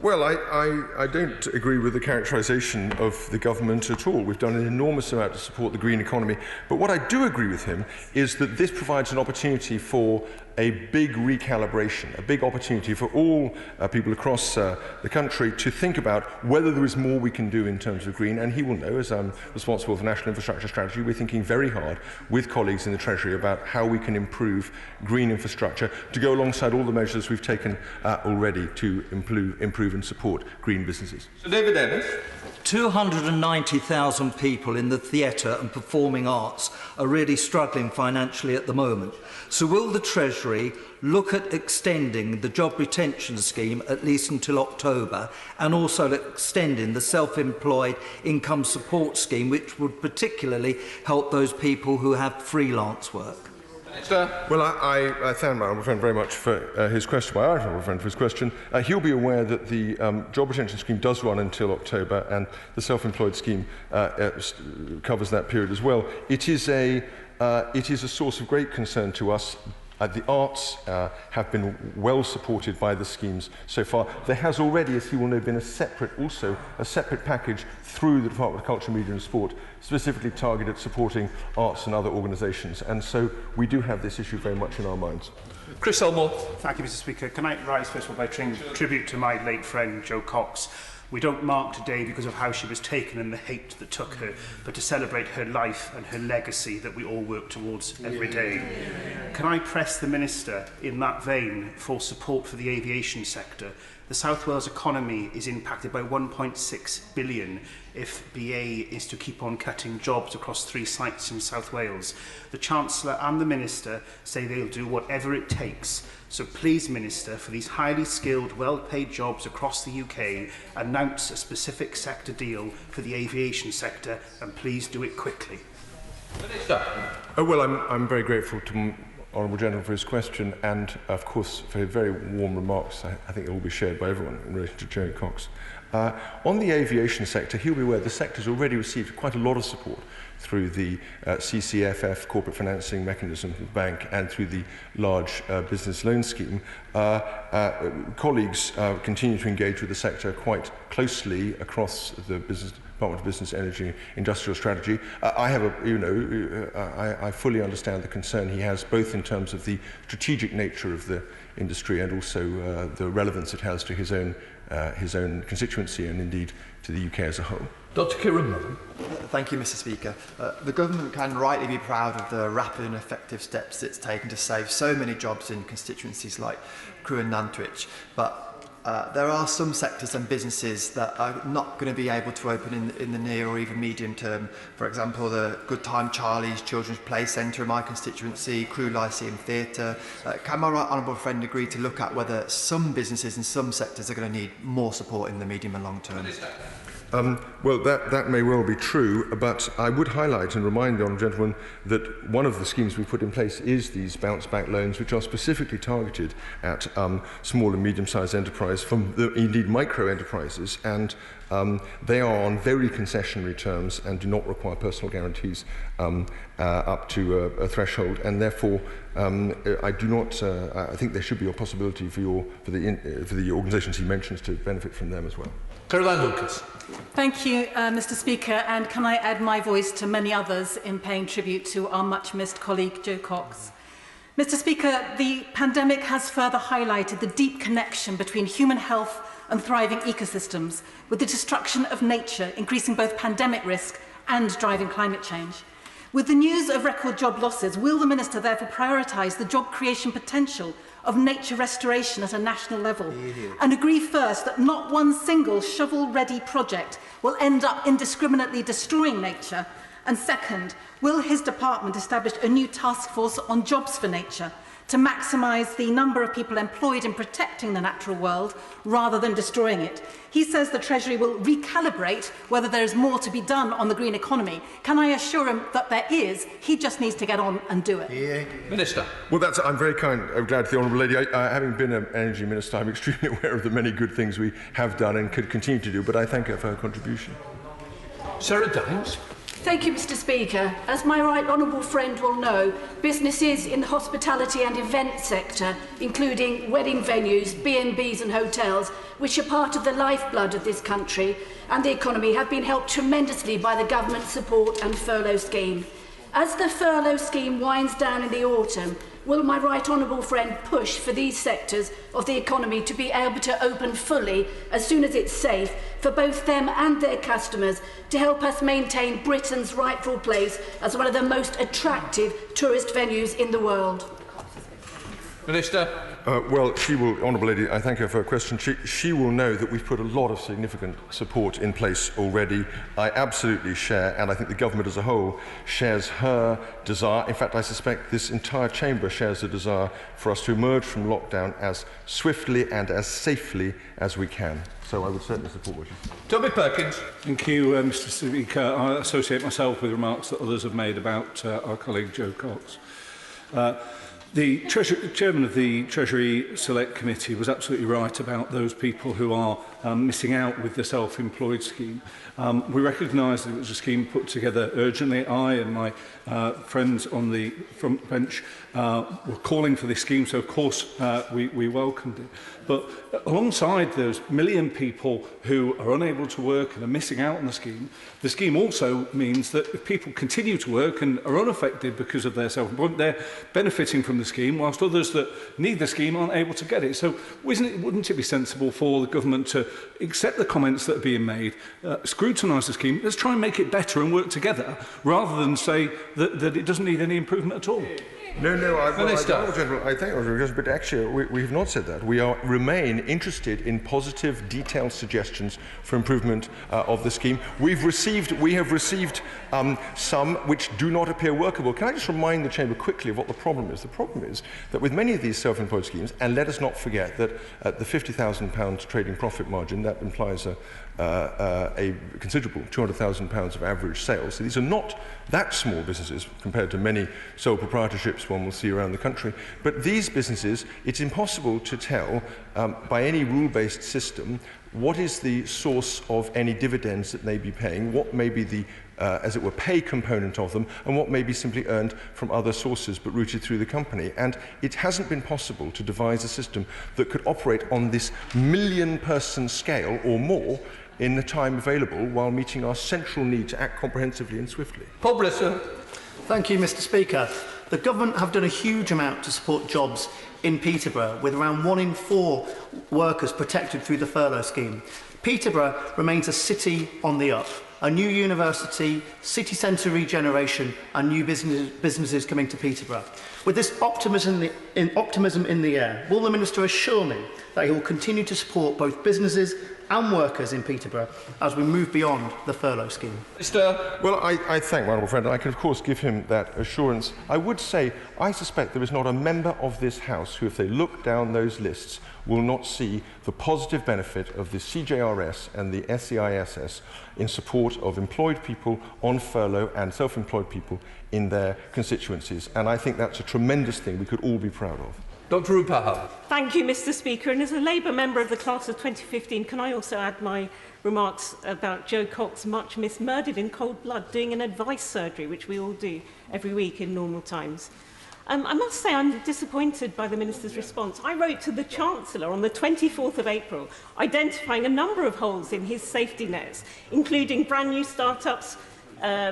[SPEAKER 1] Well, I don't agree with the characterisation of the government at all. We've done an enormous amount to support the green economy. But what I do agree with him is that this provides an opportunity for a big recalibration, a big opportunity for all people across the country to think about whether there is more we can do in terms of green. And he will know, as I'm responsible for National Infrastructure Strategy, we're thinking very hard with colleagues in the Treasury about how we can improve green infrastructure to go alongside all the measures we've taken already to improve and support green businesses.
[SPEAKER 2] So David Evans.
[SPEAKER 14] 290,000 people in the theatre and performing arts are really struggling financially at the moment. So will the Treasury look at extending the job retention scheme at least until October, and also extending the self-employed income support scheme, which would particularly help those people who have freelance work?
[SPEAKER 1] Well, I thank my honourable friend very much for his question, my honourable friend for his question. He'll be aware that the job retention scheme does run until October, and the self-employed scheme covers that period as well. It is a source of great concern to us. The arts have been well supported by the schemes so far. There has already, as he will know, been a separate package through the Department of Culture, Media and Sport, specifically targeted at supporting arts and other organisations. And so we do have this issue very much in our minds.
[SPEAKER 2] Chris Elmore.
[SPEAKER 13] Thank you, Mr. Speaker. Can I rise first of all by paying tribute to my late friend Jo Cox? We don't mark today because of how she was taken and the hate that took her, but to celebrate her life and her legacy that we all work towards every day. Can I press the Minister in that vein for support for the aviation sector? The South Wales economy is impacted by 1.6 billion if BA is to keep on cutting jobs across 3 sites in South Wales. The Chancellor and the Minister say they'll do whatever it takes. So please, Minister, for these highly skilled, well-paid jobs across the UK, announce a specific sector deal for the aviation sector, and please do it quickly.
[SPEAKER 2] Minister.
[SPEAKER 1] Well, I'm very grateful to Honourable Gentleman for his question, and of course for his very warm remarks. I think they will be shared by everyone in relation to Jo Cox. On the aviation sector, he'll be aware the sector has already received quite a lot of support through the CCFF corporate financing mechanism bank and through the large business loan scheme. Colleagues continue to engage with the sector quite closely across the Department of Business, Energy, Industrial Strategy. I fully understand the concern he has, both in terms of the strategic nature of the industry and also the relevance it has to his own constituency and indeed to the UK as a whole.
[SPEAKER 2] Dr. Kieran.
[SPEAKER 20] Thank you, Mr. Speaker. The government can rightly be proud of the rapid and effective steps it's taken to save so many jobs in constituencies like Crewe and Nantwich, but There are some sectors and businesses that are not going to be able to open in the near or even medium term. For example, the Good Time Charlie's Children's Play Centre in my constituency, Crewe Lyceum Theatre. Can my right honourable friend agree to look at whether some businesses and some sectors are going to need more support in the medium and long term?
[SPEAKER 1] Well, that may well be true, but I would highlight and remind the honourable gentleman that one of the schemes we put in place is these bounce-back loans, which are specifically targeted at small and medium-sized enterprise, indeed micro-enterprises, and they are on very concessionary terms and do not require personal guarantees up to a threshold, and therefore I do not. I think there should be a possibility for the organisations he mentions to benefit from them as well.
[SPEAKER 11] Caroline Lucas.
[SPEAKER 17] Thank you, Mr. Speaker, and can I add my voice to many others in paying tribute to our much-missed colleague Jo Cox. Mr. Speaker, the pandemic has further highlighted the deep connection between human health and thriving ecosystems, with the destruction of nature increasing both pandemic risk and driving climate change. With the news of record job losses, will the Minister therefore prioritise the job creation potential of nature restoration at a national level and agree first that not one single shovel-ready project will end up indiscriminately destroying nature, and second, will his department establish a new task force on jobs for nature to maximise the number of people employed in protecting the natural world rather than destroying it? He says the Treasury will recalibrate whether there is more to be done on the green economy. Can I assure him that there is? He just needs to get on and do it.
[SPEAKER 11] Minister.
[SPEAKER 1] Well, I'm very kind. I'm glad to the honourable lady. Having been an energy minister, I'm extremely aware of the many good things we have done and could continue to do, but I thank her for her contribution.
[SPEAKER 11] Sarah Dines.
[SPEAKER 18] Thank you, Mr. Speaker. As my right honourable friend will know, businesses in the hospitality and event sector, including wedding venues, B&Bs and hotels, which are part of the lifeblood of this country and the economy, have been helped tremendously by the government support and furlough scheme. As the furlough scheme winds down in the autumn, will my right honourable friend push for these sectors of the economy to be able to open fully as soon as it's safe for both them and their customers, to help us maintain Britain's rightful place as one of the most attractive tourist venues in the world?
[SPEAKER 11] Minister.
[SPEAKER 1] Well, she will, honourable lady, I thank her for her question. She will know that we've put a lot of significant support in place already. I absolutely share, and I think the government as a whole shares her desire. In fact, I suspect this entire chamber shares the desire for us to emerge from lockdown as swiftly and as safely as we can. So I would certainly support what you said.
[SPEAKER 11] Toby Perkins.
[SPEAKER 4] Thank you, Mr. Speaker. I associate myself with remarks that others have made about our colleague Jo Cox. The chairman of the Treasury Select Committee was absolutely right about those people who are missing out with the self-employed scheme. We recognise that it was a scheme put together urgently. I and my friends on the front bench were calling for this scheme, so of course we welcomed it. But alongside those million people who are unable to work and are missing out on the scheme also means that if people continue to work and are unaffected because of their self-employment, they're benefiting from the scheme, whilst others that need the scheme aren't able to get it. So wouldn't it be sensible for the government to accept the comments that are being made, scrutinise the scheme, let's try and make it better and work together, rather than say that it doesn't need any improvement at all?
[SPEAKER 1] No, I think, but actually we have not said that. We remain interested in positive, detailed suggestions for improvement of the scheme. We have received some which do not appear workable. Can I just remind the Chamber quickly of what the problem is? The problem is that with many of these self-employed schemes, and let us not forget that at the £50,000 trading profit margin, that implies a considerable £200,000 of average sales. So these are not that small businesses compared to many sole proprietorships one will see around the country. But these businesses, it's impossible to tell by any rule-based system what is the source of any dividends that they may be paying, what may be the as it were, pay component of them, and what may be simply earned from other sources but routed through the company. And it hasn't been possible to devise a system that could operate on this million-person scale or more in the time available while meeting our central need to act comprehensively and swiftly.
[SPEAKER 11] Paul Brisson.
[SPEAKER 5] Thank you, Mr. Speaker. The government have done a huge amount to support jobs in Peterborough, with around 1 in 4 workers protected through the furlough scheme. Peterborough remains a city on the up. a new university, city centre regeneration and new businesses coming to Peterborough. With this optimism in the air, will the Minister assure me that he will continue to support both businesses and workers in Peterborough as we move beyond the furlough scheme?
[SPEAKER 1] Well, I thank my honourable friend, and I can of course give him that assurance. I would say I suspect there is not a member of this House who, if they look down those lists, will not see the positive benefit of the CJRS and the SEISS in support of employed people on furlough and self-employed people in their constituencies. And I think that's a tremendous thing we could all be proud of.
[SPEAKER 11] Dr. Rupahal.
[SPEAKER 19] Thank you, Mr. Speaker. And as a Labour member of the class of 2015, can I also add my remarks about Joe Cox, much missed, murdered in cold blood, doing an advice surgery, which we all do every week in normal times. I must say I'm disappointed by the Minister's response. I wrote to the Chancellor on the 24th of April, identifying a number of holes in his safety nets, including brand new start-ups,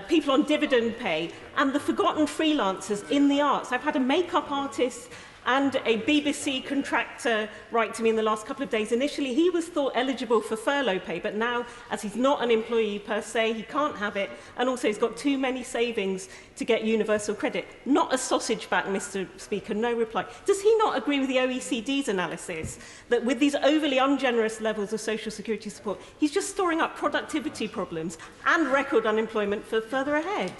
[SPEAKER 19] people on dividend pay, and the forgotten freelancers in the arts. I've had a makeup artist and a BBC contractor write to me in the last couple of days. Initially, he was thought eligible for furlough pay, but now, as he's not an employee per se, he can't have it, and also he's got too many savings to get universal credit. Not a sausage back, Mr. Speaker, no reply. Does he not agree with the OECD's analysis that with these overly ungenerous levels of social security support, he's just storing up productivity problems and record unemployment for further ahead?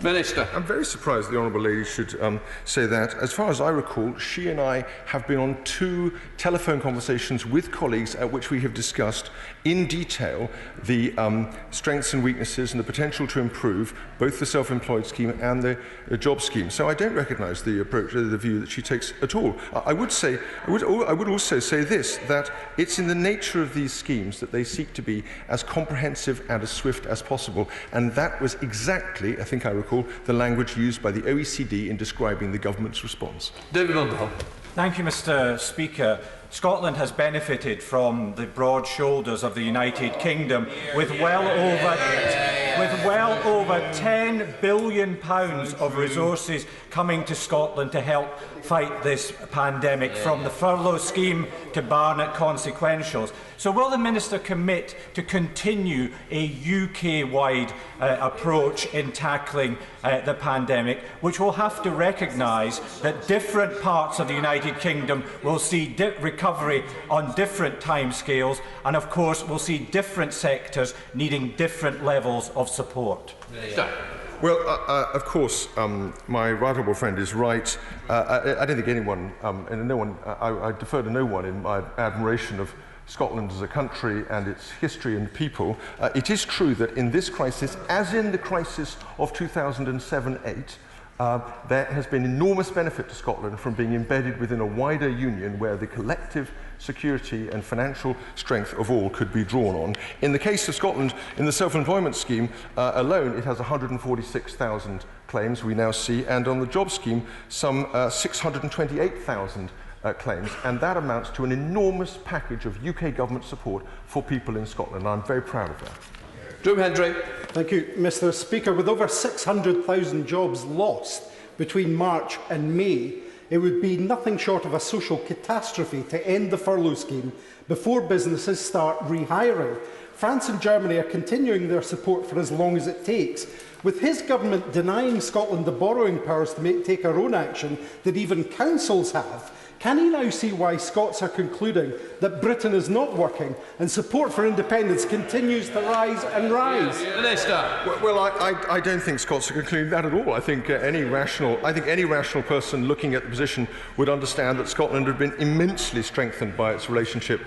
[SPEAKER 1] Minister. I'm very surprised the Honourable Lady should say that. As far as I recall, she and I have been on 2 telephone conversations with colleagues at which we have discussed in detail the strengths and weaknesses and the potential to improve both the self-employed scheme and the job scheme. So I don't recognise the approach, the view that she takes at all. I would also say this, that it's in the nature of these schemes that they seek to be as comprehensive and as swift as possible, and that was exactly, I think I recall, the language used by the OECD in describing the government's response.
[SPEAKER 11] David Underhill.
[SPEAKER 21] Thank you, Mr. Speaker. Scotland has benefited from the broad shoulders of the United Kingdom with well over £10 billion of resources coming to Scotland to help fight this pandemic, from the furlough scheme to Barnett consequentials. So will the Minister commit to continue a UK-wide approach in tackling the pandemic, which will have to recognise that different parts of the United Kingdom will see recovery on different timescales, and of course will see different sectors needing different levels of support?
[SPEAKER 1] Well, of course, my right honourable friend is right. I don't think anyone, and no one, I defer to no one in my admiration of Scotland as a country and its history and people. It is true that in this crisis, as in the crisis of 2007-8, there has been enormous benefit to Scotland from being embedded within a wider union where the collective security and financial strength of all could be drawn on. In the case of Scotland, in the self-employment scheme alone, it has 146,000 claims we now see, and on the job scheme, some 628,000 claims, and that amounts to an enormous package of UK government support for people in Scotland. I'm very proud of that.
[SPEAKER 11] Drew Hendry.
[SPEAKER 22] Thank you, Mr. Speaker. With over 600,000 jobs lost between March and May, it would be nothing short of a social catastrophe to end the furlough scheme before businesses start rehiring. France and Germany are continuing their support for as long as it takes. With his government denying Scotland the borrowing powers to take our own action that even councils have, can he now see why Scots are concluding that Britain is not working and support for independence continues to rise and rise?
[SPEAKER 1] Well, I don't think Scots are concluding that at all. I think any rational person looking at the position would understand that Scotland had been immensely strengthened by its relationship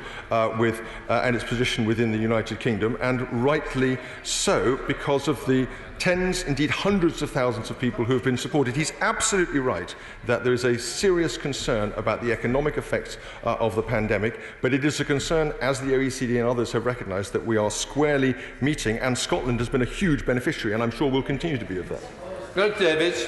[SPEAKER 1] with and its position within the United Kingdom, and rightly so, because of the tens, indeed hundreds of thousands of people who have been supported. He's absolutely right that there is a serious concern about the economic effects of the pandemic, but it is a concern, as the OECD and others have recognised, that we are squarely meeting, and Scotland has been a huge beneficiary, and I'm sure will continue to be of that.
[SPEAKER 11] Greg Davies.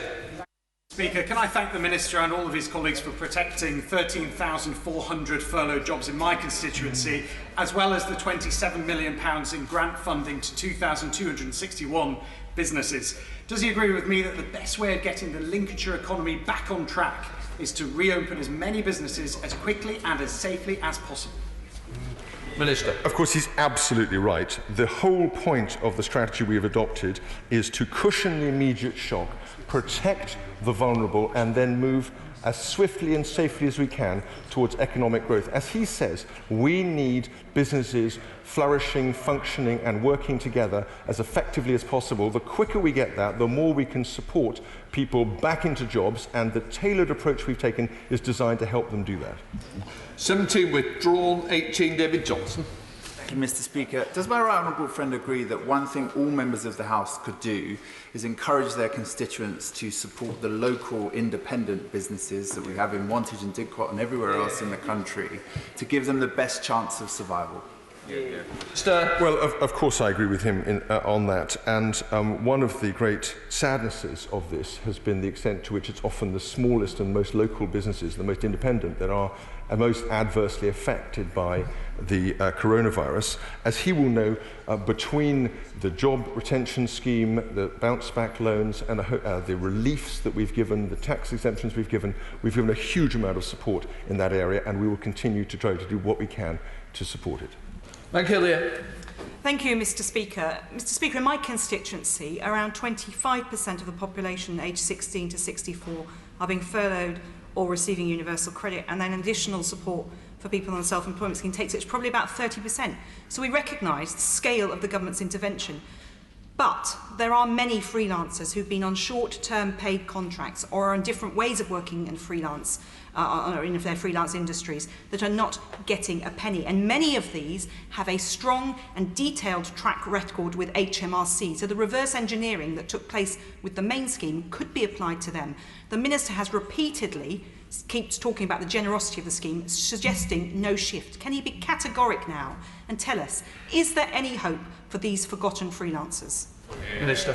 [SPEAKER 24] Speaker, can I thank the Minister and all of his colleagues for protecting 13,400 furloughed jobs in my constituency, as well as the £27 million in grant funding to 2,261 businesses. Does he agree with me that the best way of getting the Lincolnshire economy back on track is to reopen as many businesses as quickly and as safely as possible?
[SPEAKER 2] Minister.
[SPEAKER 6] Of course, he's absolutely right. The whole point of the strategy we have adopted is to cushion the immediate shock, protect the vulnerable, and then move as swiftly and safely as we can towards economic growth. As he says, we need businesses flourishing, functioning, and working together as effectively as possible. The quicker we get that, the more we can support people back into jobs, and the tailored approach we've taken is designed to help them do that.
[SPEAKER 2] 17 withdrawn, 18 David Johnson.
[SPEAKER 7] Thank you, Mr. Speaker. Does my right honourable friend agree that one thing all members of the House could do is encourage their constituents to support the local independent businesses that we have in Wantage and Didcot and everywhere else in the country to give them the best chance of survival?
[SPEAKER 6] Well, of course I agree with him on that, and one of the great sadnesses of this has been the extent to which it's often the smallest and most local businesses, the most independent, that are most adversely affected by the coronavirus. As he will know, between the job retention scheme, the bounce-back loans, and the reliefs that we've given, the tax exemptions we've given a huge amount of support in that area, and we will continue to try to do what we can to support it.
[SPEAKER 2] Thank
[SPEAKER 15] you, Mr. Speaker. Mr. Speaker, in my constituency, around 25% of the population aged 16 to 64 are being furloughed or receiving universal credit, and then additional support for people on the self-employment scheme takes it to probably about 30%. So we recognise the scale of the government's intervention. But there are many freelancers who've been on short-term paid contracts or on different ways of working in freelance, in their freelance industries, that are not getting a penny. And many of these have a strong and detailed track record with HMRC. So the reverse engineering that took place with the main scheme could be applied to them. The Minister has repeatedly keeps talking about the generosity of the scheme, suggesting no shift. Can he be categoric now and tell us, is there any hope for these forgotten freelancers?
[SPEAKER 2] Minister.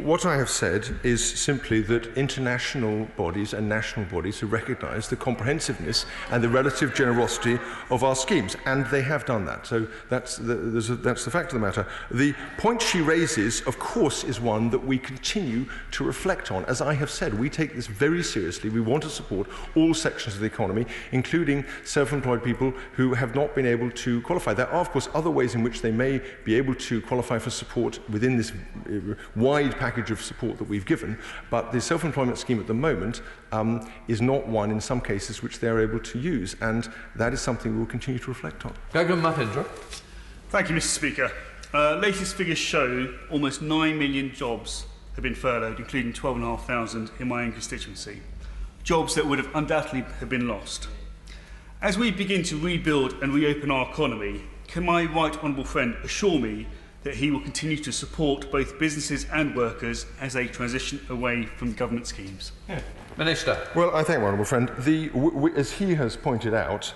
[SPEAKER 6] What I have said is simply that international bodies and national bodies have recognised the comprehensiveness and the relative generosity of our schemes, and they have done that. So that's the fact of the matter. The point she raises, of course, is one that we continue to reflect on. As I have said, we take this very seriously. We want to support all sections of the economy, including self-employed people who have not been able to qualify. There are, of course, other ways in which they may be able to qualify for support within this wide package of support that we've given, but the self-employment scheme at the moment is not one in some cases which they're able to use, and that is something we'll continue to reflect on.
[SPEAKER 23] Thank you, Mr. Speaker. Latest figures show almost 9 million jobs have been furloughed, including 12,500 in my own constituency. Jobs that would have undoubtedly have been lost. As we begin to rebuild and reopen our economy, can my right honourable friend assure me that he will continue to support both businesses and workers as they transition away from government schemes?
[SPEAKER 2] Minister.
[SPEAKER 6] Well, I thank my honourable friend. As he has pointed out,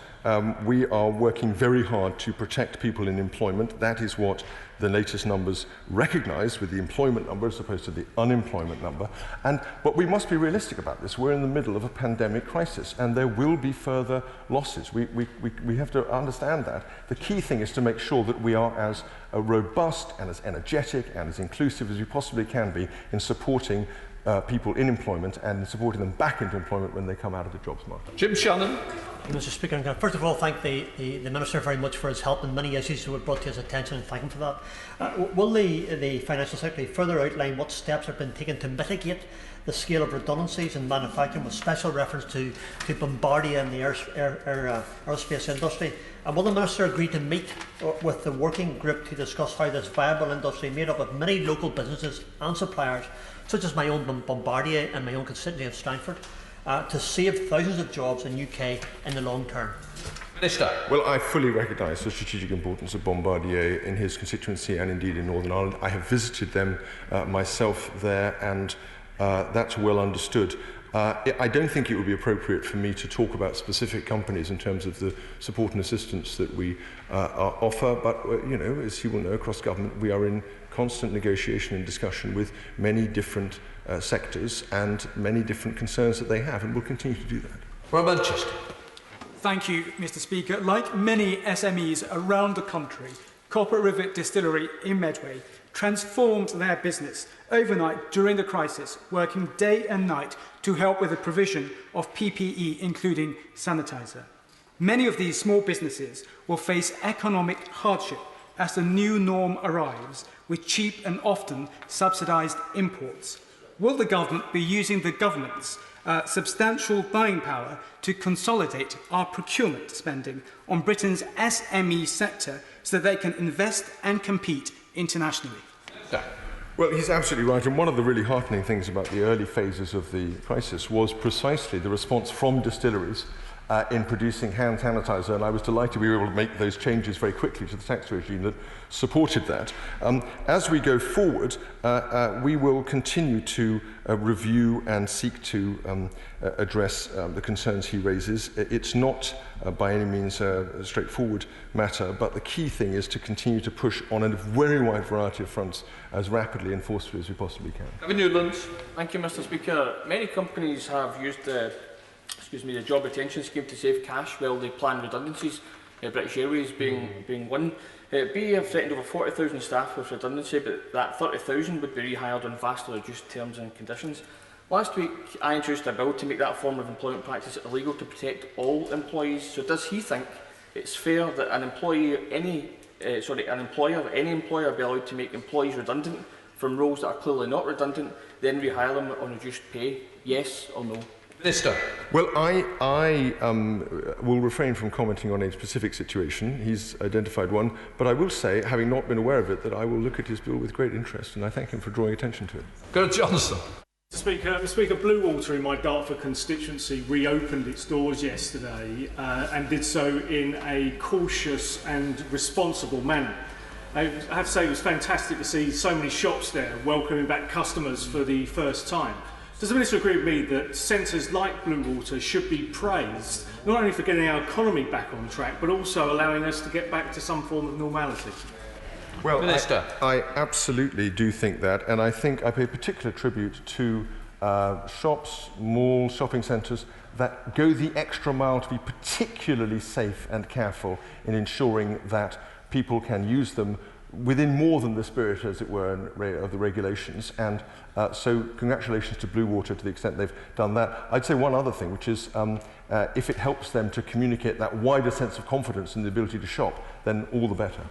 [SPEAKER 6] we are working very hard to protect people in employment. That is what the latest numbers recognise with the employment number as opposed to the unemployment number. But we must be realistic about this. We're in the middle of a pandemic crisis, and there will be further losses. We have to understand that. The key thing is to make sure that we are as robust and as energetic and as inclusive as we possibly can be in supporting people in employment and in supporting them back into employment when they come out of the jobs market.
[SPEAKER 2] Jim Shannon.
[SPEAKER 25] Mr. Speaker, first of all, thank the Minister very much for his help in many issues that were brought to his attention, and thank him for that. Will the Financial Secretary further outline what steps have been taken to mitigate the scale of redundancies in manufacturing, with special reference to Bombardier and the aerospace industry? And will the Minister agree to meet with the working group to discuss how this viable industry, made up of many local businesses and suppliers, such as my own Bombardier and my own constituency of Strangford, to save thousands of jobs in the UK in the long term?
[SPEAKER 2] Minister.
[SPEAKER 6] Well, I fully recognise the strategic importance of Bombardier in his constituency and indeed in Northern Ireland. I have visited them myself there, and that's well understood. I don't think it would be appropriate for me to talk about specific companies in terms of the support and assistance that we offer, but as you will know, across government we are in constant negotiation and discussion with many different sectors and many different concerns that they have, and we'll continue to do that.
[SPEAKER 2] From Manchester.
[SPEAKER 26] Thank you, Mr. Speaker. Like many SMEs around the country, Copper River Distillery in Medway transformed their business overnight during the crisis, working day and night to help with the provision of PPE, including sanitizer. Many of these small businesses will face economic hardship as the new norm arrives with cheap and often subsidised imports. Will the government be using the government's substantial buying power to consolidate our procurement spending on Britain's SME sector so that they can invest and compete internationally?
[SPEAKER 6] Well, he's absolutely right, and one of the really heartening things about the early phases of the crisis was precisely the response from distilleries in producing hand sanitizer, and I was delighted we were able to make those changes very quickly to the tax regime that supported that. As we go forward, we will continue to review and seek to address the concerns he raises. It's not by any means a straightforward matter, but the key thing is to continue to push on a very wide variety of fronts as rapidly and forcefully as we possibly can.
[SPEAKER 2] Gavin Newlands.
[SPEAKER 3] Thank you, Mr. Speaker. Many companies have used the job retention scheme to save cash while they plan redundancies, British Airways being one. BA have threatened over 40,000 staff with redundancy, but that 30,000 would be rehired on vastly reduced terms and conditions. Last week, I introduced a bill to make that form of employment practice illegal to protect all employees. So does he think it's fair that an employer of any employer be allowed to make employees redundant from roles that are clearly not redundant, then rehire them on reduced pay? Yes or no?
[SPEAKER 2] Minister.
[SPEAKER 6] Well, I will refrain from commenting on a specific situation. He's identified one, but I will say, having not been aware of it, that I will look at his bill with great interest, and I thank him for drawing attention to it.
[SPEAKER 2] Boris Johnson.
[SPEAKER 8] Mr. Speaker, Blue Water in my Dartford constituency reopened its doors yesterday and did so in a cautious and responsible manner. I have to say it was fantastic to see so many shops there welcoming back customers for the first time. Does the Minister agree with me that centres like Blue Water should be praised, not only for getting our economy back on track, but also allowing us to get back to some form of normality?
[SPEAKER 6] Well, Minister. I absolutely do think that, and I think I pay particular tribute to shops, malls, shopping centres that go the extra mile to be particularly safe and careful in ensuring that people can use them within more than the spirit, as it were, of the regulations. And so congratulations to Blue Water to the extent they've done that. I'd say one other thing, which is if it helps them to communicate that wider sense of confidence in the ability to shop, then all the better.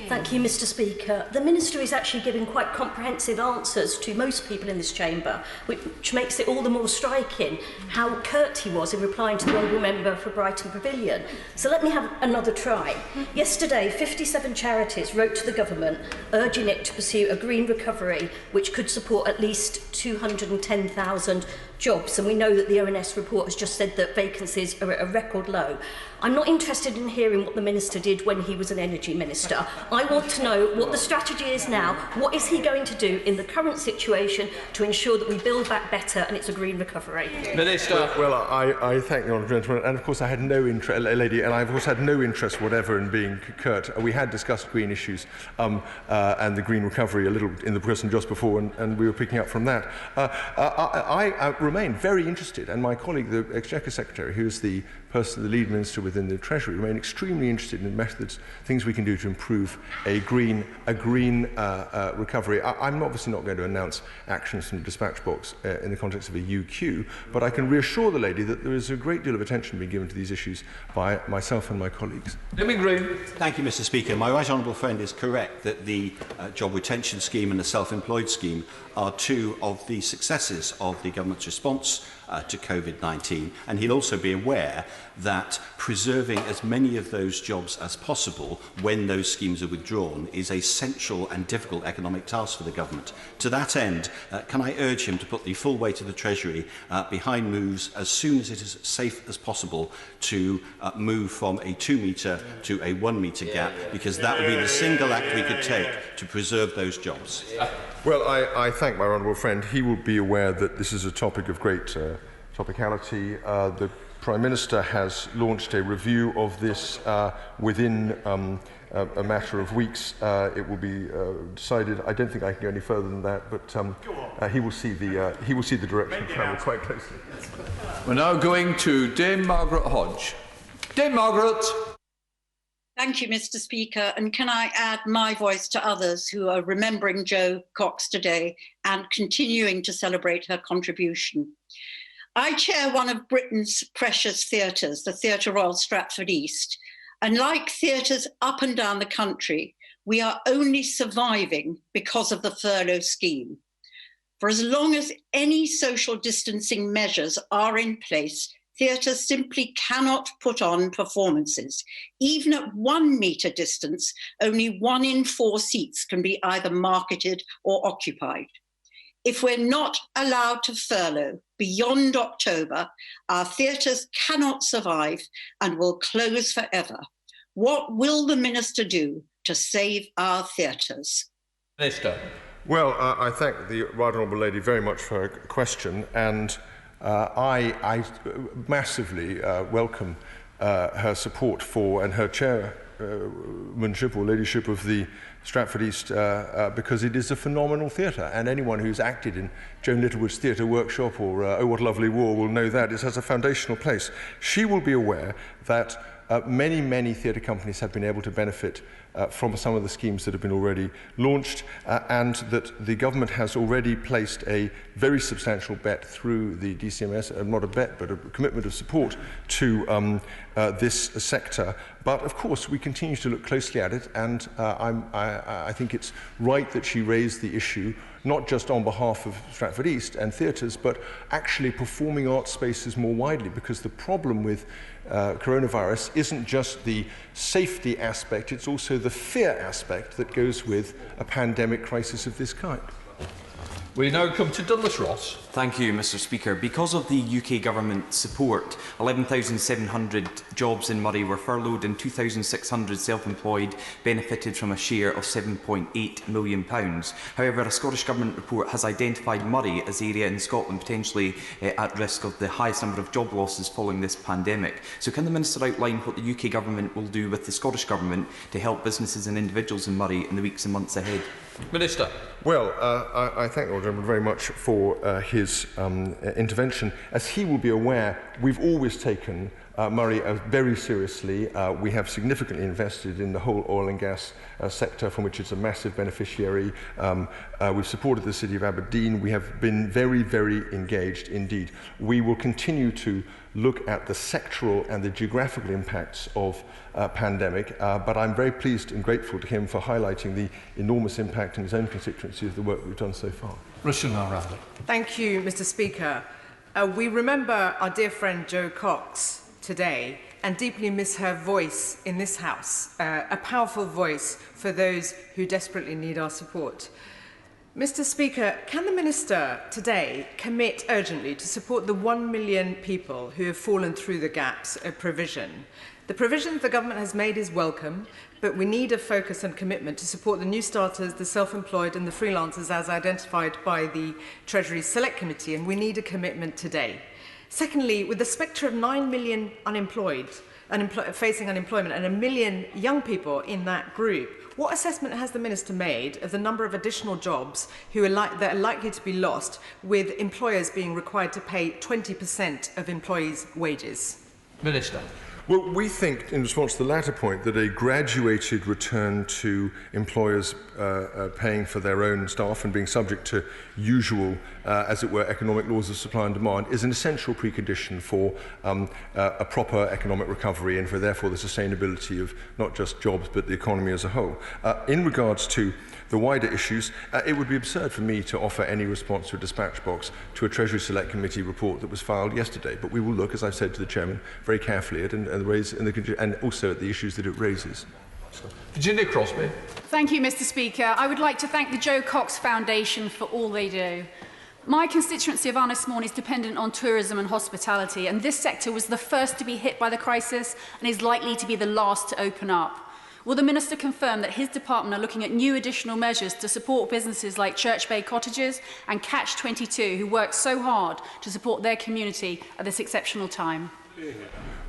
[SPEAKER 9] Thank you, Mr. Speaker. The Minister is actually giving quite comprehensive answers to most people in this chamber, which makes it all the more striking how curt he was in replying to the Honourable Member for Brighton Pavilion. So let me have another try. Yesterday, 57 charities wrote to the government urging it to pursue a green recovery which could support at least 210,000 jobs, and we know that the ONS report has just said that vacancies are at a record low. I'm not interested in hearing what the Minister did when he was an Energy Minister. I want to know what the strategy is now. What is he going to do in the current situation to ensure that we build back better and it's a green recovery?
[SPEAKER 2] Minister.
[SPEAKER 6] Well, I thank the honourable gentleman, and of course I had no interest, lady, and I've also had no interest whatever in being curt. We had discussed green issues and the green recovery a little in the person just before, and we were picking up from that. I remain very interested, and my colleague, the Exchequer Secretary, who is the lead minister within the Treasury, remain extremely interested in methods, things we can do to improve a green recovery. I'm obviously not going to announce actions from the dispatch box in the context of a UQ, but I can reassure the lady that there is a great deal of attention being given to these issues by myself and my colleagues.
[SPEAKER 10] Thank you, Mr. Speaker. My right honourable friend is correct that the job retention scheme and the self-employed scheme are two of the successes of the government's response to COVID-19, and he'll also be aware that preserving as many of those jobs as possible when those schemes are withdrawn is a central and difficult economic task for the government. To that end, can I urge him to put the full weight of the Treasury behind moves as soon as it is safe as possible to move from a 2-metre to a 1-metre gap, because that would be the single act we could take to preserve those jobs.
[SPEAKER 6] Well, I thank my honourable friend. He will be aware that this is a topic of great topicality. The Prime Minister has launched a review of this within a matter of weeks. It will be decided. I don't think I can go any further than that, but he will see the direction of travel quite closely.
[SPEAKER 2] We're now going to Dame Margaret Hodge. Dame Margaret.
[SPEAKER 12] Thank you, Mr. Speaker. And can I add my voice to others who are remembering Jo Cox today and continuing to celebrate her contribution? I chair one of Britain's precious theatres, the Theatre Royal Stratford East, and like theatres up and down the country, we are only surviving because of the furlough scheme. For as long as any social distancing measures are in place, theatres simply cannot put on performances. Even at 1 metre distance, only 1 in 4 seats can be either marketed or occupied. If we're not allowed to furlough beyond October, our theatres cannot survive and will close forever. What will the Minister do to save our theatres?
[SPEAKER 2] Minister.
[SPEAKER 6] Well, I thank the Right Honourable Lady very much for her question, and I massively welcome her support for and her chairmanship or ladyship of the Stratford East because it is a phenomenal theatre, and anyone who's acted in Joan Littlewood's Theatre Workshop or Oh What a Lovely War will know that it has a foundational place. She will be aware that many theatre companies have been able to benefit from some of the schemes that have been already launched, and that the government has already placed a very substantial bet through the DCMS, not a bet, but a commitment of support to this sector. But of course, we continue to look closely at it, and I think it's right that she raised the issue, not just on behalf of Stratford East and theatres, but actually performing arts spaces more widely, because the problem with coronavirus isn't just the safety aspect, it's also the fear aspect that goes with a pandemic crisis of this kind.
[SPEAKER 2] We now come to Douglas Ross.
[SPEAKER 13] Thank you, Mr Speaker. Because of the UK Government support, 11,700 jobs in Murray were furloughed and 2,600 self-employed benefited from a share of £7.8 million. However, a Scottish Government report has identified Murray as the area in Scotland potentially at risk of the highest number of job losses following this pandemic. So can the Minister outline what the UK Government will do with the Scottish Government to help businesses and individuals in Murray in the weeks and months ahead?
[SPEAKER 2] Minister.
[SPEAKER 6] Well, I thank the Lord Gentleman very much for his intervention. As he will be aware, we've always taken Murray very seriously. We have significantly invested in the whole oil and gas sector, from which it's a massive beneficiary. We've supported the City of Aberdeen. We have been very engaged indeed. We will continue to look at the sectoral and the geographical impacts of pandemic, but I'm very pleased and grateful to him for highlighting the enormous impact in his own constituency of the work we've done so far.
[SPEAKER 14] Thank you, Mr Speaker. We remember our dear friend Jo Cox today and deeply miss her voice in this House, a powerful voice for those who desperately need our support. Mr Speaker, can the Minister today commit urgently to support the 1 million people who have fallen through the gaps of provision? The provision the government has made is welcome, but we need a focus and commitment to support the new starters, the self-employed and the freelancers as identified by the Treasury Select Committee, and we need a commitment today. Secondly, with the spectre of 9 million unemployed, facing unemployment and 1 million young people in that group, what assessment has the Minister made of the number of additional jobs that are likely to be lost, with employers being required to pay 20% of employees' wages?
[SPEAKER 2] Minister.
[SPEAKER 6] Well, we think, in response to the latter point, that a graduated return to employers paying for their own staff and being subject to usual, as it were, economic laws of supply and demand is an essential precondition for a proper economic recovery and for, therefore, the sustainability of not just jobs but the economy as a whole. In regards to the wider issues, it would be absurd for me to offer any response to a dispatch box to a Treasury Select Committee report that was filed yesterday. But we will look, as I've said to the Chairman, very carefully at and also at the issues that it raises.
[SPEAKER 2] Virginia Crosby.
[SPEAKER 16] Thank you, Mr Speaker. I would like to thank the Jo Cox Foundation for all they do. My constituency of Arnismorn is dependent on tourism and hospitality, and this sector was the first to be hit by the crisis and is likely to be the last to open up. Will the Minister confirm that his department are looking at new additional measures to support businesses like Church Bay Cottages and Catch 22, who work so hard to support their community at this exceptional time?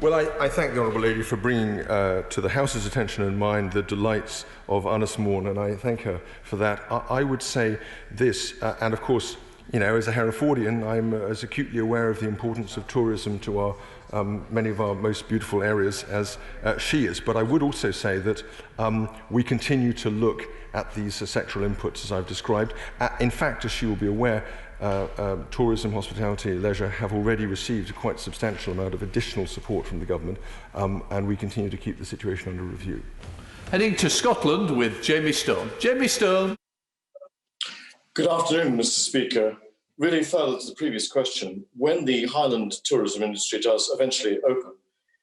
[SPEAKER 6] Well, I thank the Honourable Lady for bringing to the House's attention and mind the delights of Arnismorn, and I thank her for that. I would say this, and of course, you know, as a Herefordian, I'm as acutely aware of the importance of tourism to our many of our most beautiful areas as she is. But I would also say that we continue to look at these sectoral inputs as I've described. In fact, as she will be aware, tourism, hospitality, leisure have already received a quite substantial amount of additional support from the government, and we continue to keep the situation under review.
[SPEAKER 2] Heading to Scotland with Jamie Stone. Jamie Stone.
[SPEAKER 4] Good afternoon, Mr. Speaker. Really further to the previous question, when the Highland tourism industry does eventually open,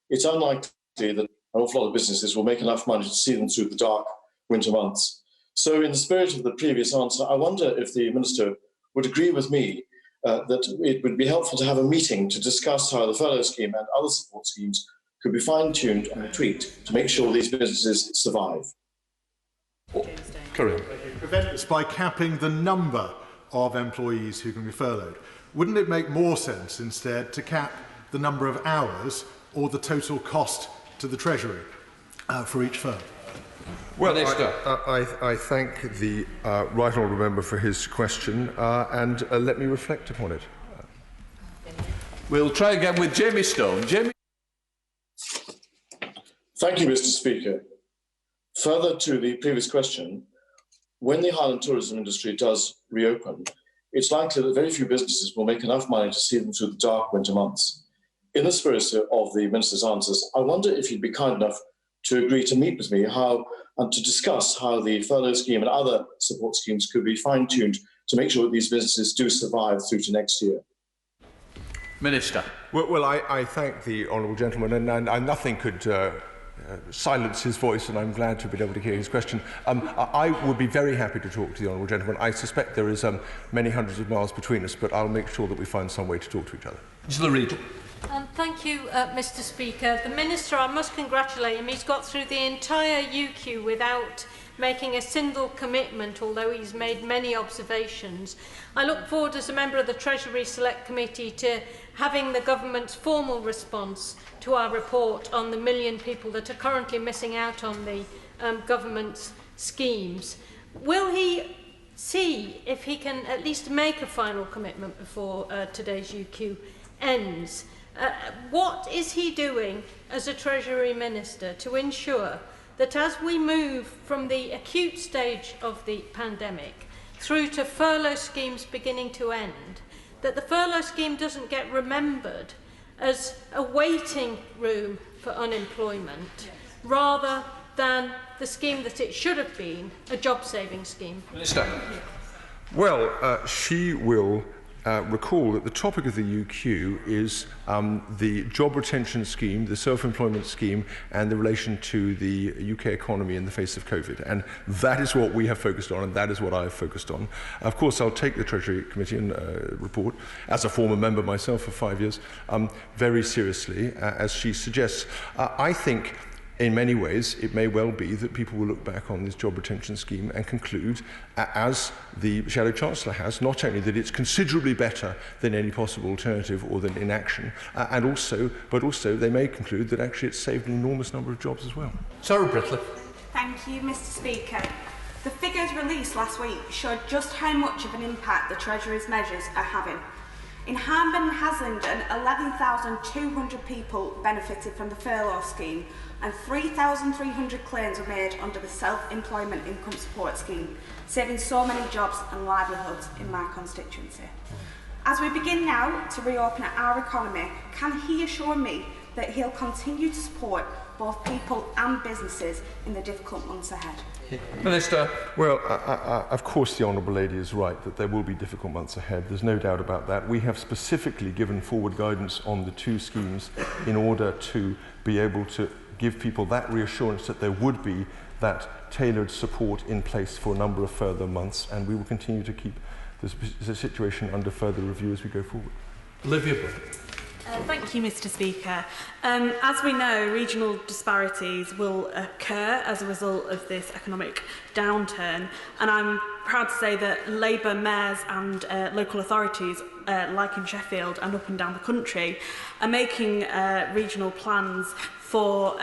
[SPEAKER 4] it's unlikely that an awful lot of businesses will make enough money to see them through the dark winter months. So in the spirit of the previous answer, I wonder if the Minister would agree with me that it would be helpful to have a meeting to discuss how the furlough scheme and other support schemes could be fine-tuned and tweaked to make sure these businesses survive.
[SPEAKER 2] Correct.
[SPEAKER 5] Prevent this by capping the number of employees who can be furloughed. Wouldn't it make more sense instead to cap the number of hours or the total cost to the Treasury for each firm?
[SPEAKER 6] Well, I thank the right honourable member for his question, and let me reflect upon it.
[SPEAKER 2] We'll try again with Jamie Stone. Jamie.
[SPEAKER 4] Thank you, Mr. Speaker. Further to the previous question, when the Highland tourism industry does reopen, it's likely that very few businesses will make enough money to see them through the dark winter months. In the spirit of the Minister's answers, I wonder if you'd be kind enough to agree to meet with me and to discuss how the furlough scheme and other support schemes could be fine-tuned to make sure that these businesses do survive through to next year.
[SPEAKER 2] Minister.
[SPEAKER 6] Well, I thank the honourable gentleman, and nothing could silence his voice, and I'm glad to be able to hear his question. I would be very happy to talk to the honourable gentleman. I suspect there is many hundreds of miles between us, but I'll make sure that we find some way to talk to each other.
[SPEAKER 17] Thank you, Mr. Speaker. The Minister, I must congratulate him. He's got through the entire UQ without making a single commitment, although he's made many observations. I look forward as a member of the Treasury Select Committee to having the government's formal response to our report on the million people that are currently missing out on the government's schemes. Will he see if he can at least make a final commitment before today's UQ ends? What is he doing as a Treasury Minister to ensure that as we move from the acute stage of the pandemic through to furlough schemes beginning to end, that the furlough scheme doesn't get remembered as a waiting room for unemployment, rather than the scheme that it should have been, a job-saving scheme?
[SPEAKER 2] Minister.
[SPEAKER 6] Well, she will recall that the topic of the UQ is the job retention scheme, the self-employment scheme, and the relation to the UK economy in the face of COVID. And that is what we have focused on, and that is what I have focused on. Of course, I'll take the Treasury Committee and report, as a former member myself for 5 years, very seriously, as she suggests. I think in many ways, it may well be that people will look back on this job retention scheme and conclude, as the Shadow Chancellor has, not only that it's considerably better than any possible alternative or than inaction, but also they may conclude that actually it's saved an enormous number of jobs as well.
[SPEAKER 2] Sarah Britley.
[SPEAKER 18] Thank you, Mr. Speaker. The figures released last week showed just how much of an impact the Treasury's measures are having. In Harman and Haslingden, 11,200 people benefited from the furlough scheme, and 3,300 claims were made under the self-employment income support scheme, saving so many jobs and livelihoods in my constituency. As we begin now to reopen our economy, can he assure me that he'll continue to support both people and businesses in the difficult months ahead?
[SPEAKER 2] Minister.
[SPEAKER 6] Well, of course the Honourable Lady is right that there will be difficult months ahead. There's no doubt about that. We have specifically given forward guidance on the two schemes in order to be able to give people that reassurance that there would be that tailored support in place for a number of further months, and we will continue to keep the situation under further review as we go forward.
[SPEAKER 2] Olivia.
[SPEAKER 18] Thank you, Mr. Speaker. As we know, regional disparities will occur as a result of this economic downturn, and I'm proud to say that Labour mayors and local authorities, like in Sheffield and up and down the country, are making regional plans for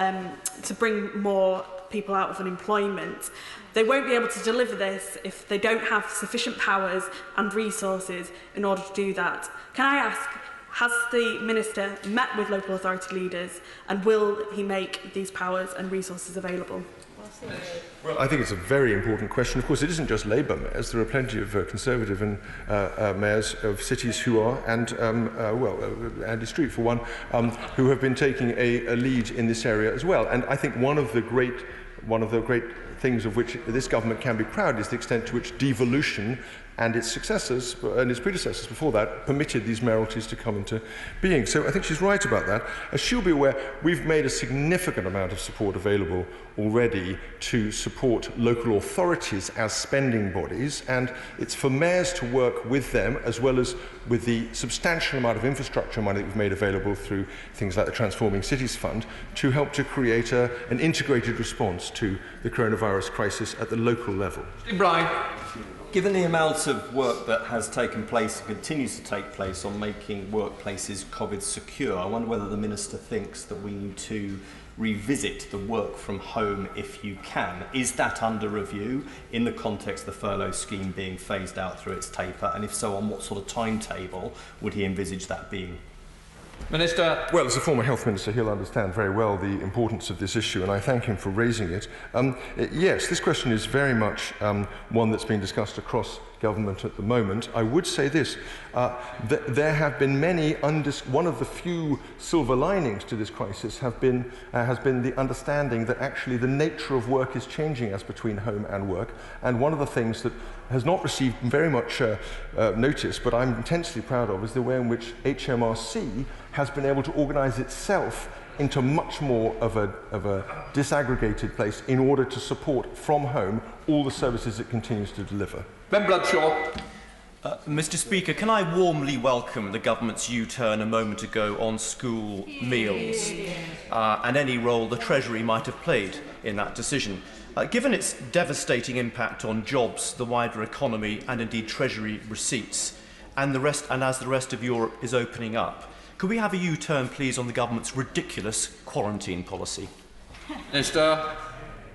[SPEAKER 18] to bring more people out of unemployment. They won't be able to deliver this if they don't have sufficient powers and resources in order to do that. Can I ask, has the Minister met with local authority leaders, and will he make these powers and resources available?
[SPEAKER 6] Well, I think it's a very important question. Of course, it isn't just Labour mayors. There are plenty of Conservative and mayors of cities who are, and Andy Street for one, who have been taking a lead in this area as well. And I think one of the great things of which this government can be proud is the extent to which devolution and its successors and its predecessors before that permitted these mayoralties to come into being. So I think she's right about that. As she'll be aware, we've made a significant amount of support available already to support local authorities as spending bodies, and it's for mayors to work with them as well as with the substantial amount of infrastructure money that we've made available through things like the Transforming Cities Fund to help to create an integrated response to the coronavirus crisis at the local level.
[SPEAKER 2] Brian.
[SPEAKER 1] Given the amount of work that has taken place and continues to take place on making workplaces COVID secure, I wonder whether the Minister thinks that we need to revisit the work from home if you can. Is that under review in the context of the furlough scheme being phased out through its taper? And if so, on what sort of timetable would he envisage that being?
[SPEAKER 2] Minister.
[SPEAKER 6] Well, as a former health minister, he'll understand very well the importance of this issue, and I thank him for raising it. Yes, this question is very much one that's being discussed across government at the moment. I would say this, there have been many, one of the few silver linings to this crisis has been the understanding that actually the nature of work is changing as between home and work, and one of the things that has not received very much notice, but I'm intensely proud of, is the way in which HMRC has been able to organise itself into much more of a disaggregated place in order to support from home all the services it continues to deliver.
[SPEAKER 2] Ben Bradshaw.
[SPEAKER 1] Mr. Speaker, can I warmly welcome the government's U-turn a moment ago on school meals and any role the Treasury might have played in that decision. Given its devastating impact on jobs, the wider economy and indeed Treasury receipts, and as the rest of Europe is opening up, could we have a U-turn, please, on the government's ridiculous quarantine policy?
[SPEAKER 2] Minister.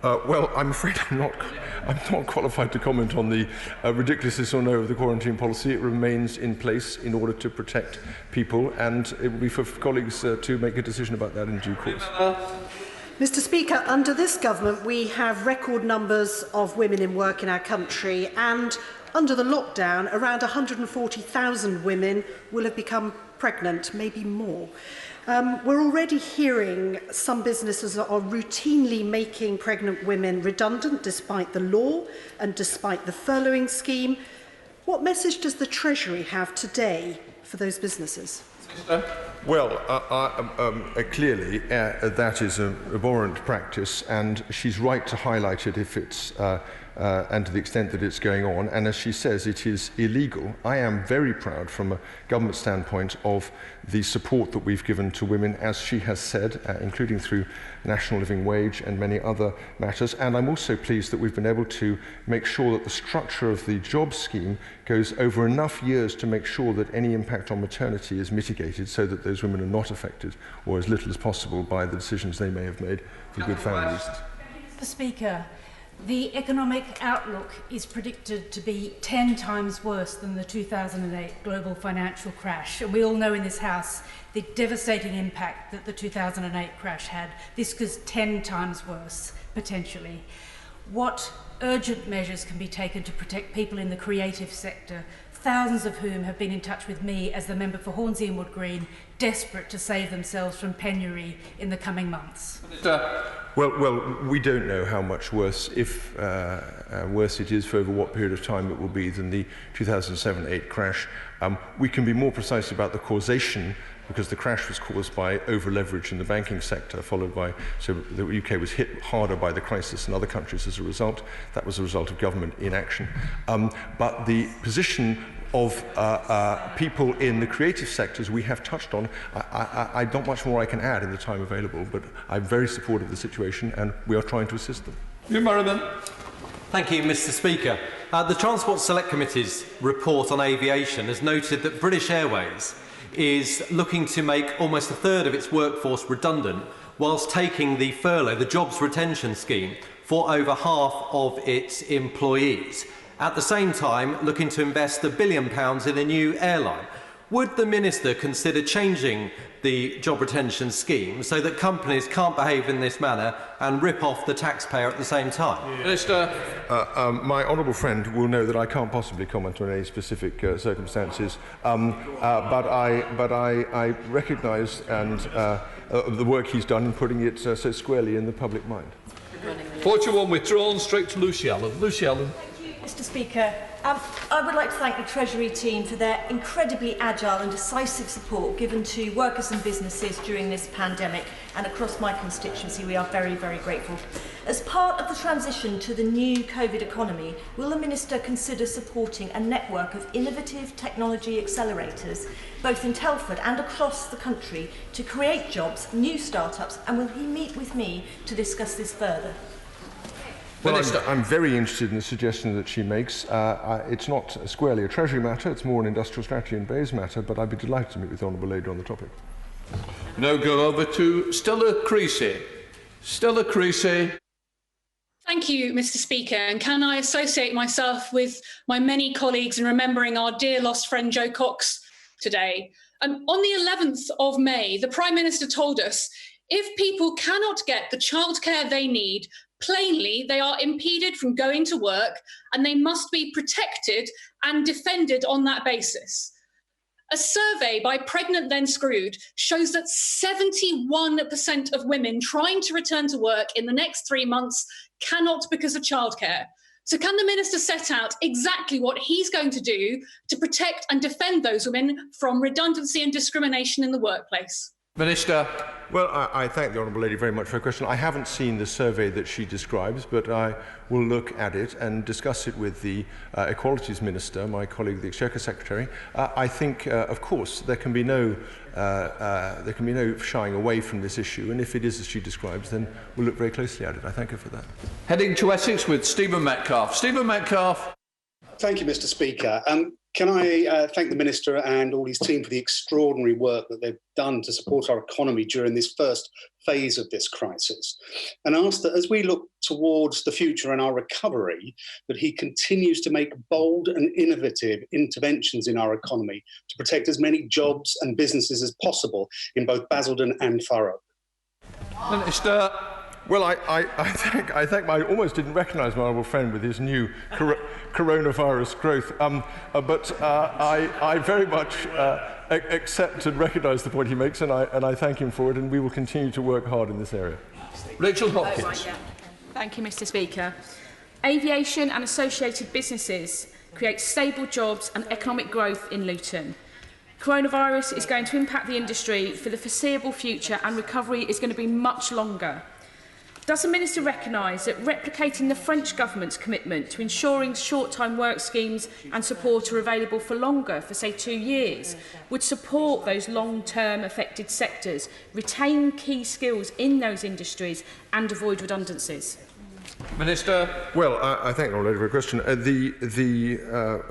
[SPEAKER 6] Well, I'm afraid I'm not qualified to comment on the ridiculousness or no of the quarantine policy. It remains in place in order to protect people, and it will be for colleagues to make a decision about that in due course.
[SPEAKER 11] Mr. Speaker, under this government we have record numbers of women in work in our country, and under the lockdown around 140,000 women will have become pregnant, maybe more. We're already hearing some businesses are routinely making pregnant women redundant despite the law and despite the furloughing scheme. What message does the Treasury have today for those businesses?
[SPEAKER 6] Well, clearly that is an abhorrent practice, and she's right to highlight it if it's and to the extent that it's going on, and as she says, it is illegal. I am very proud from a government standpoint of the support that we've given to women, as she has said, including through national living wage and many other matters, and I'm also pleased that we've been able to make sure that the structure of the job scheme goes over enough years to make sure that any impact on maternity is mitigated so that those women are not affected, or as little as possible, by the decisions they may have made for good families.
[SPEAKER 19] Mr. Speaker, the economic outlook is predicted to be 10 times worse than the 2008 global financial crash. And we all know in this House the devastating impact that the 2008 crash had. This was 10 times worse, potentially. What urgent measures can be taken to protect people in the creative sector, thousands of whom have been in touch with me as the member for Hornsey and Wood Green, desperate to save themselves from penury in the coming months?
[SPEAKER 6] Well, we don't know how much worse, if worse it is, for over what period of time it will be than the 2007-8 crash. We can be more precise about the causation, because the crash was caused by over-leverage in the banking sector, followed by, so the UK was hit harder by the crisis than other countries as a result. That was a result of government inaction. But the position of people in the creative sectors we have touched on. I not much more I can add in the time available, but I'm very supportive of the situation and we are trying to assist them.
[SPEAKER 20] Thank you, Mr. Speaker. The Transport Select Committee's report on aviation has noted that British Airways is looking to make almost a third of its workforce redundant, whilst taking the furlough, the jobs retention scheme, for over half of its employees. At the same time, looking to invest £1 billion in a new airline. would the Minister consider changing the job retention scheme so that companies can't behave in this manner and rip off the taxpayer at the same time?
[SPEAKER 2] Minister.
[SPEAKER 6] My honourable friend will know that I can't possibly comment on any specific circumstances, but I recognise and the work he's done in putting it so squarely in the public mind.
[SPEAKER 2] 41 withdrawn. Straight to Lucy Allen. Lucy Allen.
[SPEAKER 9] Mr. Speaker, I would like to thank the Treasury team for their incredibly agile and decisive support given to workers and businesses during this pandemic, and across my constituency we are very, very grateful. As part of the transition to the new COVID economy, will the Minister consider supporting a network of innovative technology accelerators, both in Telford and across the country, to create jobs, new start-ups, and will he meet with me to discuss this further?
[SPEAKER 6] Well, I'm very interested in the suggestion that she makes. It's not squarely a Treasury matter, it's more an industrial strategy and Bayes matter, but I'd be delighted to meet with the Honourable Lady on the topic.
[SPEAKER 2] Now go over to Stella Creasy. Stella Creasy.
[SPEAKER 7] Thank you, Mr. Speaker. And can I associate myself with my many colleagues in remembering our dear lost friend Jo Cox today? On the 11th of May, the Prime Minister told us if people cannot get the childcare they need, plainly, they are impeded from going to work and they must be protected and defended on that basis. A survey by Pregnant Then Screwed shows that 71% of women trying to return to work in the next 3 months cannot because of childcare. So can the Minister set out exactly what he's going to do to protect and defend those women from redundancy and discrimination in the workplace?
[SPEAKER 2] Minister.
[SPEAKER 6] Well, I thank the Honourable Lady very much for her question. I haven't seen the survey that she describes, but I will look at it and discuss it with the Equalities Minister, my colleague, the Exchequer Secretary. I think, of course, there can be no shying away from this issue, and if it is as she describes, then we'll look very closely at it. I thank her for that.
[SPEAKER 2] Heading to Essex with Stephen Metcalfe. Stephen Metcalfe.
[SPEAKER 15] Thank you, Mr. Speaker. Can I thank the Minister and all his team for the extraordinary work that they've done to support our economy during this first phase of this crisis, and ask that as we look towards the future and our recovery, that he continues to make bold and innovative interventions in our economy to protect as many jobs and businesses as possible in both Basildon and Thurrock.
[SPEAKER 2] Minister.
[SPEAKER 6] Well, I think I almost didn't recognise my honourable friend with his new coronavirus growth, but I very much accept and recognise the point he makes, and I thank him for it, and we will continue to work hard in this area.
[SPEAKER 2] Rachel Hopkins.
[SPEAKER 21] Thank you, Mr. Speaker. Aviation and associated businesses create stable jobs and economic growth in Luton. Coronavirus is going to impact the industry for the foreseeable future, and recovery is going to be much longer. Does the Minister recognise that replicating the French Government's commitment to ensuring short-time work schemes and support are available for longer, for say 2 years, would support those long-term affected sectors, retain key skills in those industries and avoid redundancies?
[SPEAKER 2] Minister.
[SPEAKER 6] Well, I thank the Honourable Lady for the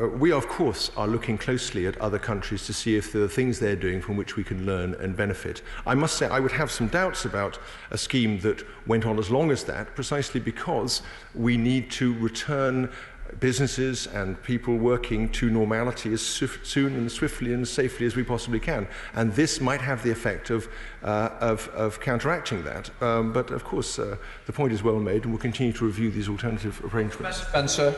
[SPEAKER 6] question. We, of course, are looking closely at other countries to see if there are things they're doing from which we can learn and benefit. I must say I would have some doubts about a scheme that went on as long as that, precisely because we need to return businesses and people working to normality as soon and swiftly and safely as we possibly can, and this might have the effect of counteracting that. But of course, the point is well made, and we'll continue to review these alternative arrangements.
[SPEAKER 2] Spencer.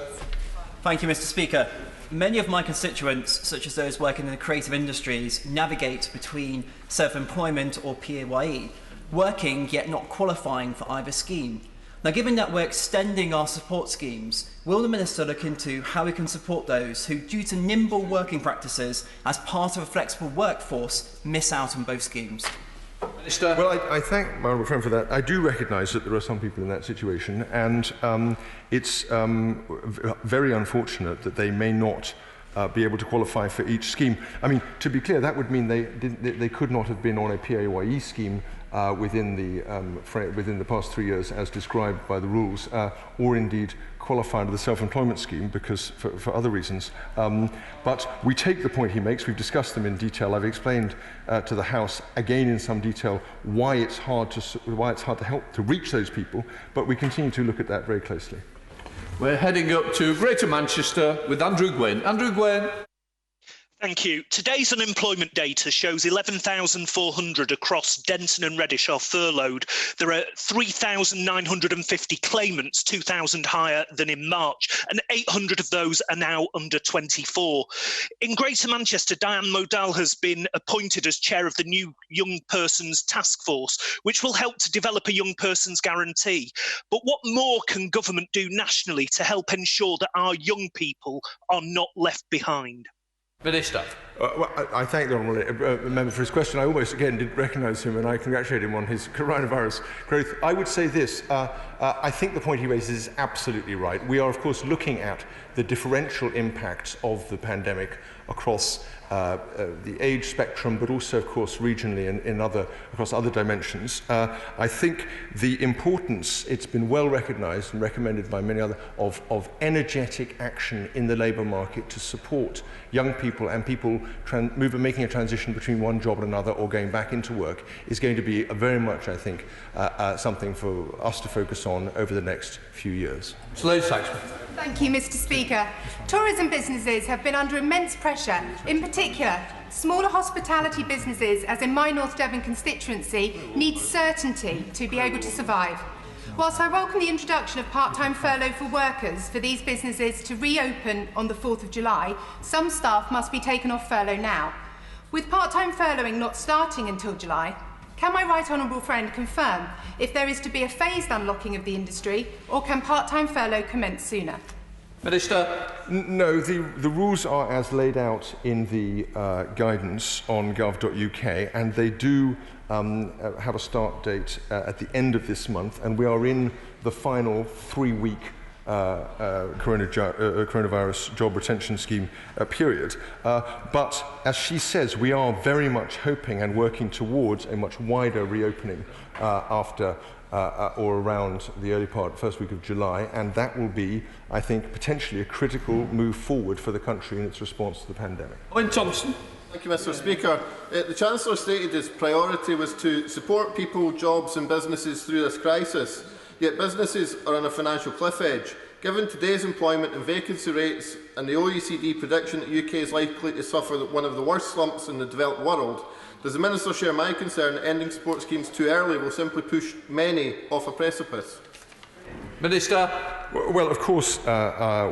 [SPEAKER 22] Thank you, Mr. Speaker. Many of my constituents, such as those working in the creative industries, navigate between self-employment or PAYE, working yet not qualifying for either scheme. Now, given that we're extending our support schemes, will the Minister look into how we can support those who, due to nimble working practices as part of a flexible workforce, miss out on both schemes?
[SPEAKER 2] Minister.
[SPEAKER 6] Well, I thank my honourable friend for that. I do recognise that there are some people in that situation, and it's very unfortunate that they may not be able to qualify for each scheme. I mean, to be clear, that would mean they could not have been on a PAYE scheme within the past 3 years as described by the rules, or indeed qualify under the self-employment scheme because for other reasons. But we take the point he makes. We've discussed them in detail. I've explained to the House again in some detail why it's hard to help to reach those people, but we continue to look at that very closely.
[SPEAKER 2] We're heading up to Greater Manchester with Andrew Gwynn. Andrew Gwynn.
[SPEAKER 3] Thank you. Today's unemployment data shows 11,400 across Denton and Reddish are furloughed. There are 3,950 claimants, 2,000 higher than in March, and 800 of those are now under 24. In Greater Manchester, Diane Modal has been appointed as chair of the new Young Persons Task Force, which will help to develop a young person's guarantee. But what more can government do nationally to help ensure that our young people are not left behind?
[SPEAKER 20] Minister.
[SPEAKER 6] Well, I thank the honourable member for his question. I almost again did recognise him, and I congratulate him on his coronavirus growth. I would say this: I think the point he raises is absolutely right. We are, of course, looking at the differential impacts of the pandemic across the age spectrum, but also, of course, regionally and across other dimensions. I think the importance, it's been well recognised and recommended by many others, of energetic action in the labour market to support young people and people making a transition between one job and another or going back into work is going to be very much, I think, something for us to focus on over the next few years.
[SPEAKER 8] Thank you, Mr. Speaker. Tourism businesses have been under immense pressure. In particular, smaller hospitality businesses, as in my North Devon constituency, need certainty to be able to survive. Whilst I welcome the introduction of part-time furlough for workers for these businesses to reopen on the 4th of July, some staff must be taken off furlough now. With part-time furloughing not starting until July, can my right honourable friend confirm if there is to be a phased unlocking of the industry, or can part-time furlough commence sooner?
[SPEAKER 20] Minister.
[SPEAKER 6] No, the rules are as laid out in the guidance on gov.uk, and they do have a start date at the end of this month, and we are in the final 3-week coronavirus job retention scheme period. But as she says, we are very much hoping and working towards a much wider reopening after or around the early first week of July, and that will be, I think, potentially a critical move forward for the country in its response to the pandemic.
[SPEAKER 20] Owen Thompson.
[SPEAKER 23] Thank you, Mr. Speaker. The Chancellor stated his priority was to support people, jobs and businesses through this crisis. Yet businesses are on a financial cliff edge. Given today's employment and vacancy rates and the OECD prediction that the UK is likely to suffer one of the worst slumps in the developed world, does the Minister share my concern that ending support schemes too early will simply push many off a precipice?
[SPEAKER 20] Minister.
[SPEAKER 6] Well, of course,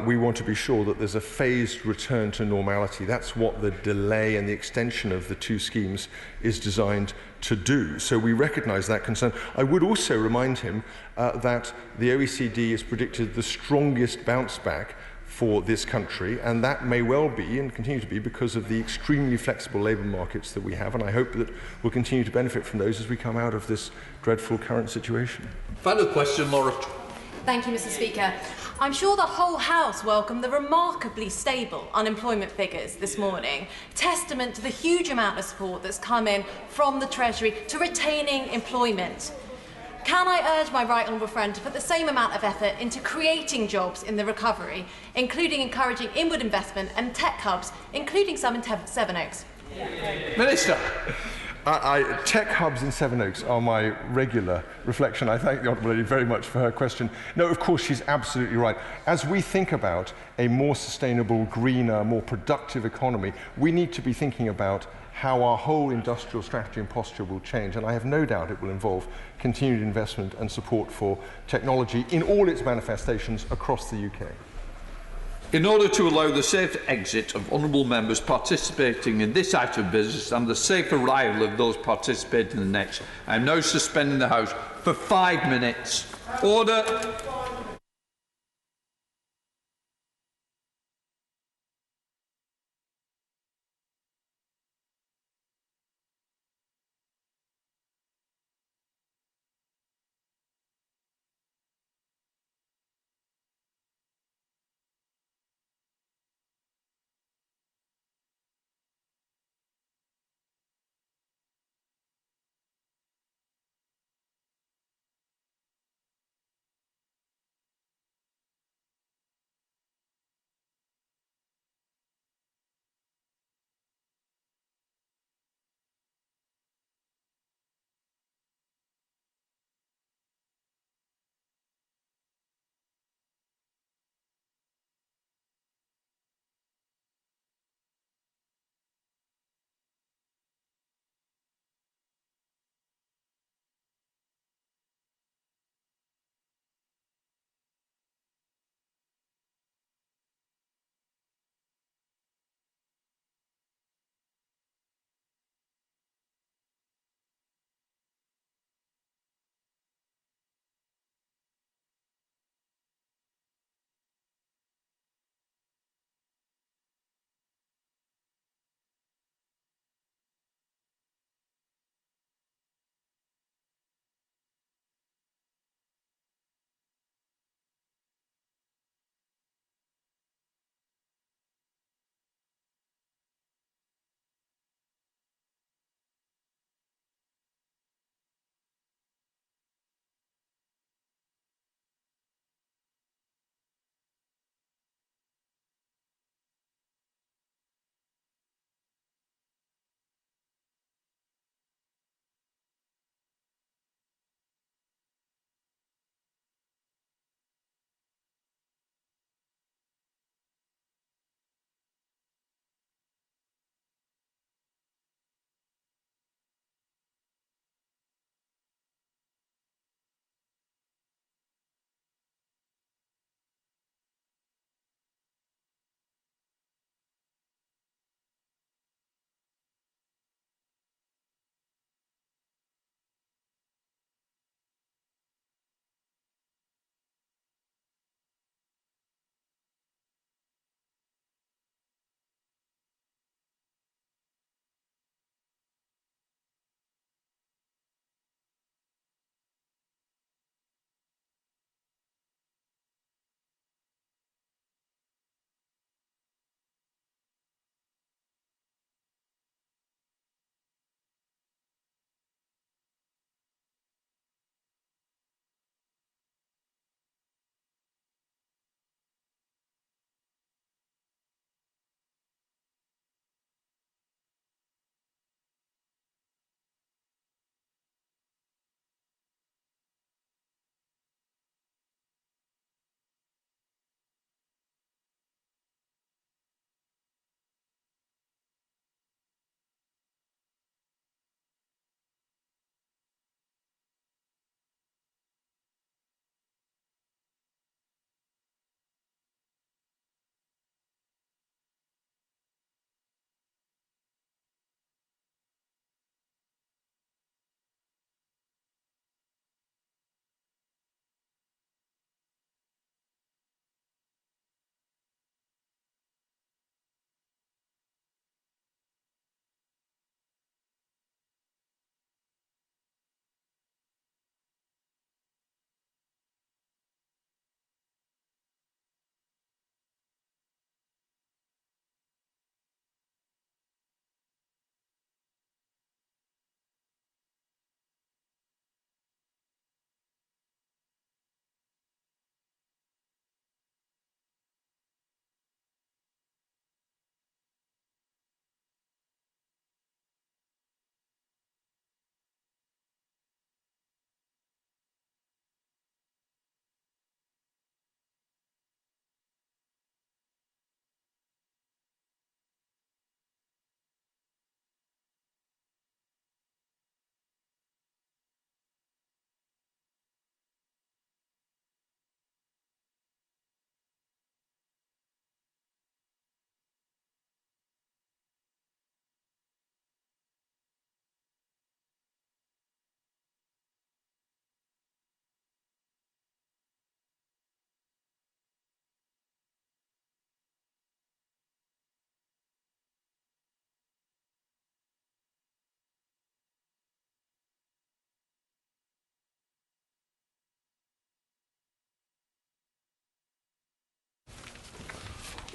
[SPEAKER 6] we want to be sure that there's a phased return to normality. That's what the delay and the extension of the two schemes is designed to do. So we recognise that concern. I would also remind him that the OECD has predicted the strongest bounce back for this country, and that may well be and continue to be because of the extremely flexible labour markets that we have, and I hope that we'll continue to benefit from those as we come out of this dreadful current situation.
[SPEAKER 20] Final question, Laura.
[SPEAKER 24] Thank you, Mr. Speaker. I'm sure the whole House welcomed the remarkably stable unemployment figures this morning, testament to the huge amount of support that's come in from the Treasury to retaining employment. Can I urge my right honourable friend to put the same amount of effort into creating jobs in the recovery, including encouraging inward investment and tech hubs, including some in Sevenoaks?
[SPEAKER 20] Minister.
[SPEAKER 6] Tech hubs in Sevenoaks are my regular reflection. I thank the Honourable Lady very much for her question. No, of course, she's absolutely right. As we think about a more sustainable, greener, more productive economy, we need to be thinking about how our whole industrial strategy and posture will change. And I have no doubt it will involve continued investment and support for technology in all its manifestations across the UK.
[SPEAKER 2] In order to allow the safe exit of honourable members participating in this item of business and the safe arrival of those participating in the next, I am now suspending the House for 5 minutes. Order.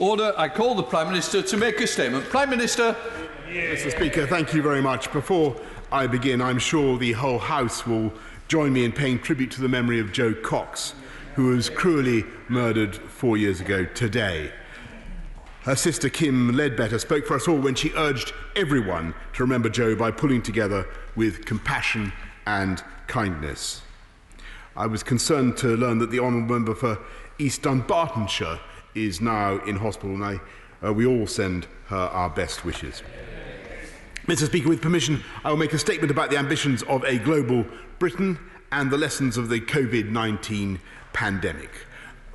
[SPEAKER 2] Order. I call the Prime Minister to make a statement. Prime Minister.
[SPEAKER 10] Mr. Speaker, thank you very much. Before I begin, I'm sure the whole House will join me in paying tribute to the memory of Jo Cox, who was cruelly murdered 4 years ago today. Her sister Kim Ledbetter spoke for us all when she urged everyone to remember Jo by pulling together with compassion and kindness. I was concerned to learn that the honourable member for East Dunbartonshire is now in hospital, and we all send her our best wishes. Mr. Speaker, with permission, I will make a statement about the ambitions of a global Britain and the lessons of the COVID-19 pandemic.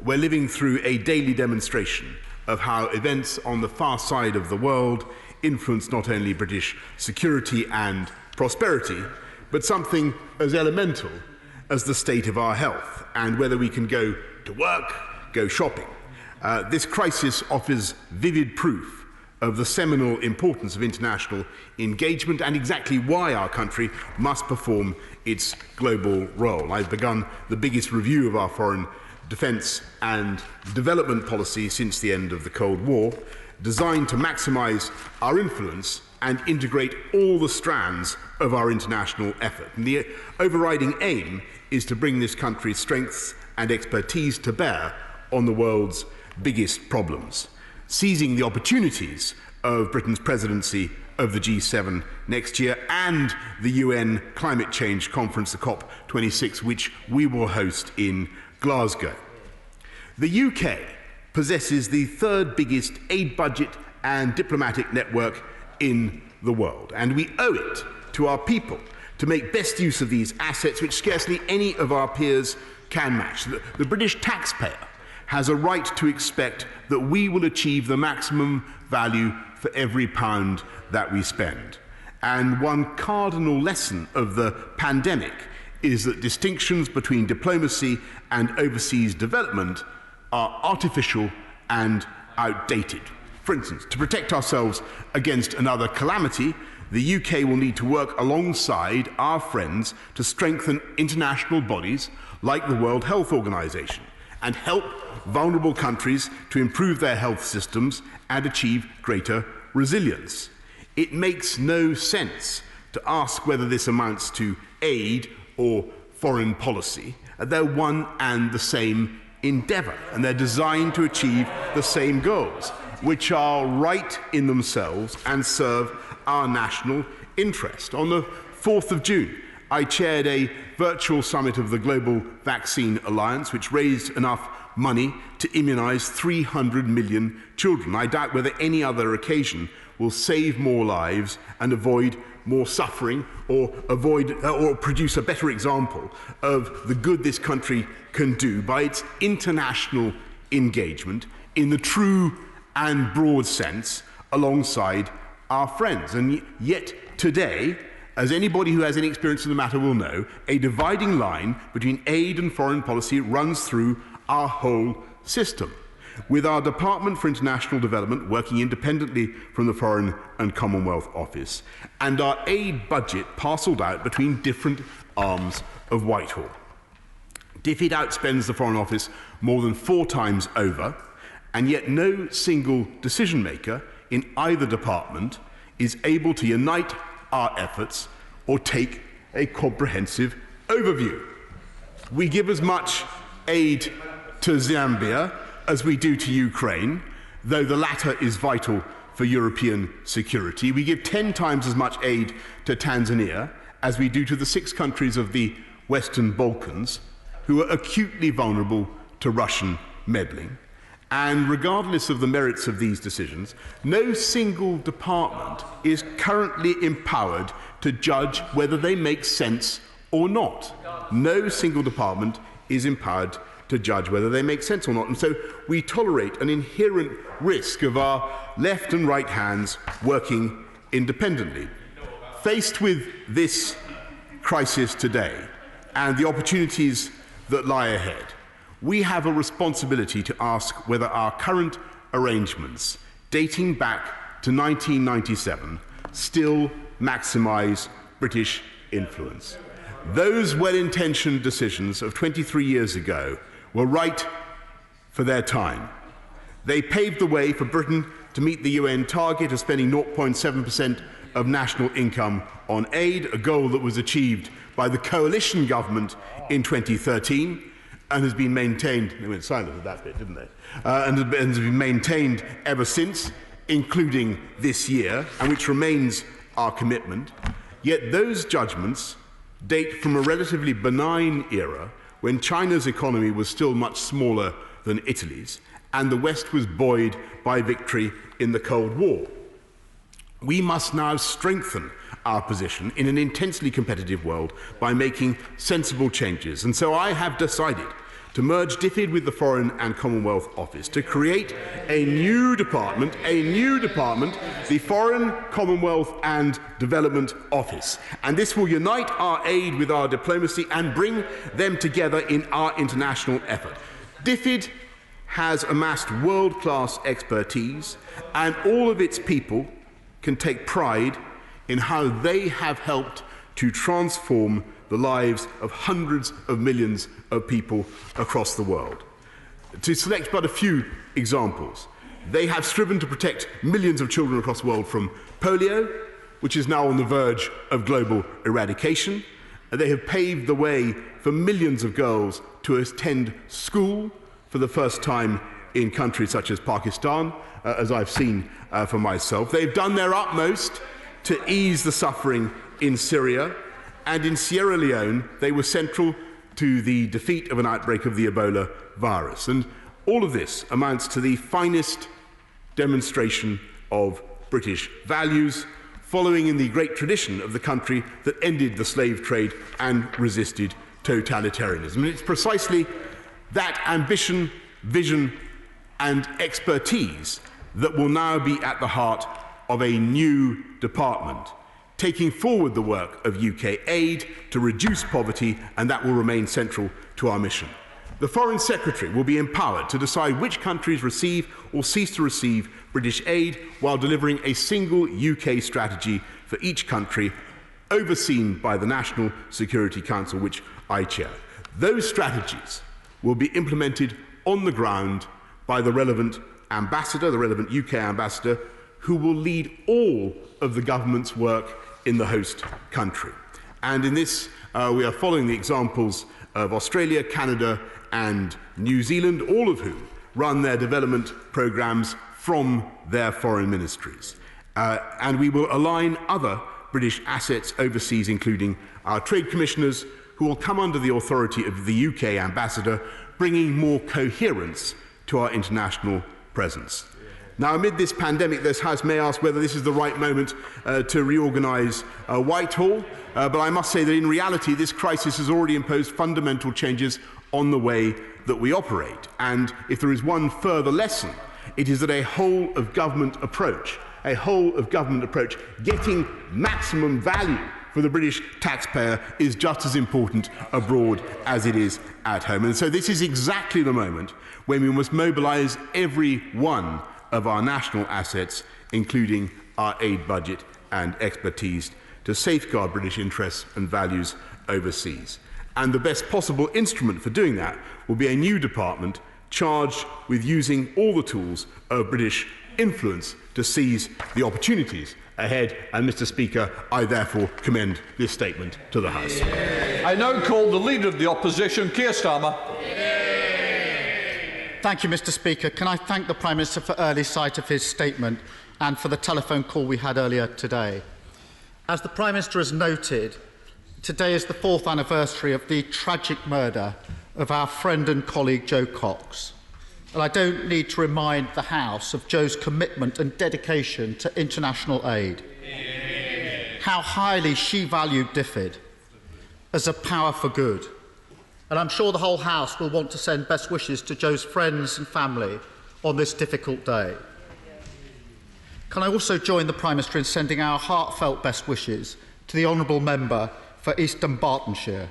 [SPEAKER 10] We're living through a daily demonstration of how events on the far side of the world influence not only British security and prosperity, but something as elemental as the state of our health and whether we can go to work, go shopping. This crisis offers vivid proof of the seminal importance of international engagement and exactly why our country must perform its global role. I've begun the biggest review of our foreign defence and development policy since the end of the Cold War, designed to maximise our influence and integrate all the strands of our international effort. And the overriding aim is to bring this country's strengths and expertise to bear on the world's biggest problems, seizing the opportunities of Britain's presidency of the G7 next year and the UN Climate Change Conference, the COP26, which we will host in Glasgow. The UK possesses the third biggest aid budget and diplomatic network in the world, and we owe it to our people to make best use of these assets, which scarcely any of our peers can match. The British taxpayer has a right to expect that we will achieve the maximum value for every pound that we spend. And one cardinal lesson of the pandemic is that distinctions between diplomacy and overseas development are artificial and outdated. For instance, to protect ourselves against another calamity, the UK will need to work alongside our friends to strengthen international bodies like the World Health Organization and help vulnerable countries to improve their health systems and achieve greater resilience. It makes no sense to ask whether this amounts to aid or foreign policy. They're one and the same endeavour, and they're designed to achieve the same goals, which are right in themselves and serve our national interest. On the 4th of June, I chaired a virtual summit of the Global Vaccine Alliance, which raised enough money to immunise 300 million children. I doubt whether any other occasion will save more lives and avoid more suffering or produce a better example of the good this country can do by its international engagement in the true and broad sense alongside our friends. And yet today, as anybody who has any experience of the matter will know, a dividing line between aid and foreign policy runs through our whole system, with our Department for International Development working independently from the Foreign and Commonwealth Office, and our aid budget parcelled out between different arms of Whitehall. DFID outspends the Foreign Office more than 4 times over, and yet no single decision maker in either department is able to unite our efforts or take a comprehensive overview. We give as much aid to Zambia as we do to Ukraine, though the latter is vital for European security. We give 10 times as much aid to Tanzania as we do to the 6 countries of the Western Balkans, who are acutely vulnerable to Russian meddling. And regardless of the merits of these decisions, no single department is currently empowered to judge whether they make sense or not. No single department is empowered to judge whether they make sense or not. And so we tolerate an inherent risk of our left and right hands working independently. Faced with this crisis today and the opportunities that lie ahead, we have a responsibility to ask whether our current arrangements, dating back to 1997, still maximise British influence. Those well-intentioned decisions of 23 years ago were right for their time. They paved the way for Britain to meet the UN target of spending 0.7% of national income on aid, a goal that was achieved by the coalition government in 2013 and has been maintained. They went silent at that bit, didn't they? And has been maintained ever since, including this year, and which remains our commitment. Yet those judgments date from a relatively benign era when China's economy was still much smaller than Italy's, and the West was buoyed by victory in the Cold War. We must now strengthen our position in an intensely competitive world by making sensible changes. And so I have decided to merge DFID with the Foreign and Commonwealth Office, to create a new department, the Foreign, Commonwealth and Development Office. And this will unite our aid with our diplomacy and bring them together in our international effort. DFID has amassed world-class expertise, and all of its people can take pride in how they have helped to transform the lives of hundreds of millions of people across the world. To select but a few examples, they have striven to protect millions of children across the world from polio, which is now on the verge of global eradication. They have paved the way for millions of girls to attend school for the first time in countries such as Pakistan, as I've seen for myself. They've done their utmost to ease the suffering in Syria, and in Sierra Leone they were central to the defeat of an outbreak of the Ebola virus. And all of this amounts to the finest demonstration of British values, following in the great tradition of the country that ended the slave trade and resisted totalitarianism. And it's precisely that ambition, vision and expertise that will now be at the heart of a new department, taking forward the work of UK aid to reduce poverty, and that will remain central to our mission. The Foreign Secretary will be empowered to decide which countries receive or cease to receive British aid, while delivering a single UK strategy for each country, overseen by the National Security Council, which I chair. Those strategies will be implemented on the ground by the relevant ambassador, the relevant UK ambassador, who will lead all of the government's work in the host country. And in this, we are following the examples of Australia, Canada and New Zealand, all of whom run their development programmes from their foreign ministries. And we will align other British assets overseas, including our trade commissioners, who will come under the authority of the UK ambassador, bringing more coherence to our international presence. Now, amid this pandemic, this House may ask whether this is the right moment to reorganise Whitehall, but I must say that in reality this crisis has already imposed fundamental changes on the way that we operate. And if there is one further lesson, it is that a whole-of-government approach, getting maximum value for the British taxpayer, is just as important abroad as it is at home. And so this is exactly the moment when we must mobilise every one of our national assets, including our aid budget and expertise, to safeguard British interests and values overseas. And the best possible instrument for doing that will be a new department charged with using all the tools of British influence to seize the opportunities ahead. And, Mr. Speaker, I therefore commend this statement to the House.
[SPEAKER 2] I now call the Leader of the Opposition, Keir Starmer.
[SPEAKER 12] Thank you, Mr. Speaker. Can I thank the Prime Minister for early sight of his statement and for the telephone call we had earlier today. As the Prime Minister has noted, today is the 4th anniversary of the tragic murder of our friend and colleague Jo Cox. And I don't need to remind the House of Jo's commitment and dedication to international aid. How highly she valued DFID as a power for good. And I'm sure the whole House will want to send best wishes to Jo's friends and family on this difficult day. Can I also join the Prime Minister in sending our heartfelt best wishes to the honourable member for East Dunbartonshire,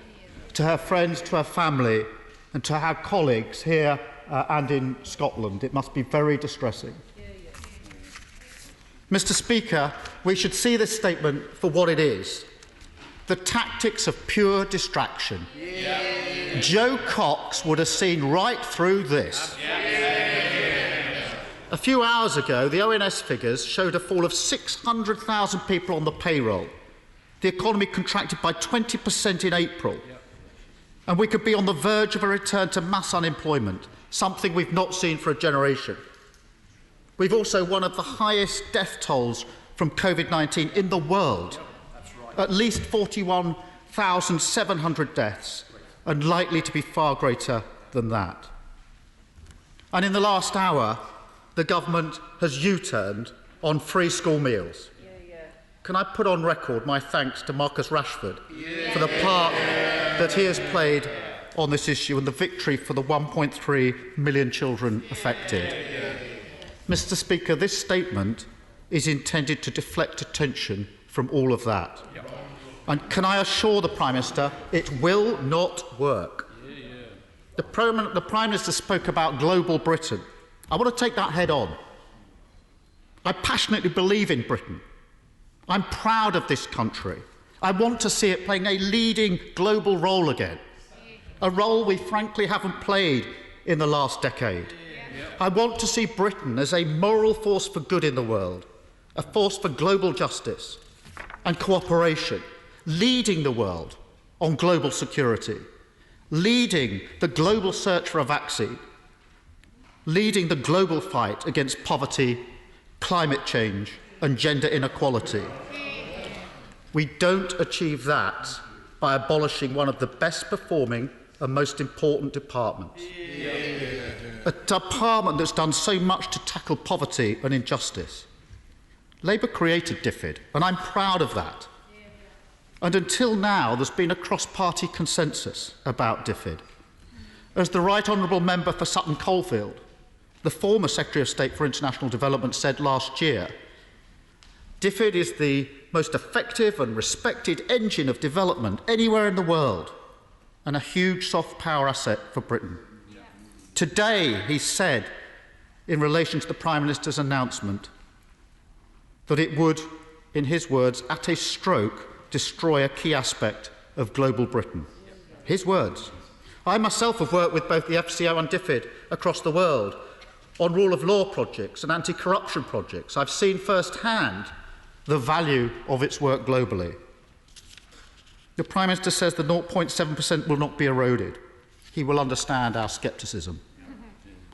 [SPEAKER 12] to her friends, to her family and to her colleagues here and in Scotland. It must be very distressing. Mr. Speaker, we should see this statement for what it is: the tactics of pure distraction. Jo Cox would have seen right through this. A few hours ago, the ONS figures showed a fall of 600,000 people on the payroll. The economy contracted by 20% in April. And we could be on the verge of a return to mass unemployment, something we've not seen for a generation. We've also one of the highest death tolls from COVID-19 in the world. At least 41,700 deaths, and likely to be far greater than that. And in the last hour, the government has U-turned on free school meals. Can I put on record my thanks to Marcus Rashford for the part that he has played on this issue and the victory for the 1.3 million children affected. Mr. Speaker, this statement is intended to deflect attention from all of that. And can I assure the Prime Minister it will not work? The Prime Minister spoke about global Britain. I want to take that head on. I passionately believe in Britain. I'm proud of this country. I want to see it playing a leading global role again, a role we frankly haven't played in the last decade. I want to see Britain as a moral force for good in the world, a force for global justice and cooperation, leading the world on global security, leading the global search for a vaccine, leading the global fight against poverty, climate change and gender inequality. We don't achieve that by abolishing one of the best performing and most important departments. A department that's done so much to tackle poverty and injustice. Labour created DFID, and I'm proud of that. And until now, there's been a cross-party consensus about DFID. As the Right Honourable Member for Sutton Coldfield, the former Secretary of State for International Development, said last year, DFID is the most effective and respected engine of development anywhere in the world and a huge soft power asset for Britain. Today, he said, in relation to the Prime Minister's announcement, that it would, in his words, at a stroke, destroy a key aspect of global Britain. His words. I myself have worked with both the FCO and DFID across the world on rule of law projects and anti-corruption projects. I've seen firsthand the value of its work globally. The Prime Minister says the 0.7% will not be eroded. He will understand our scepticism.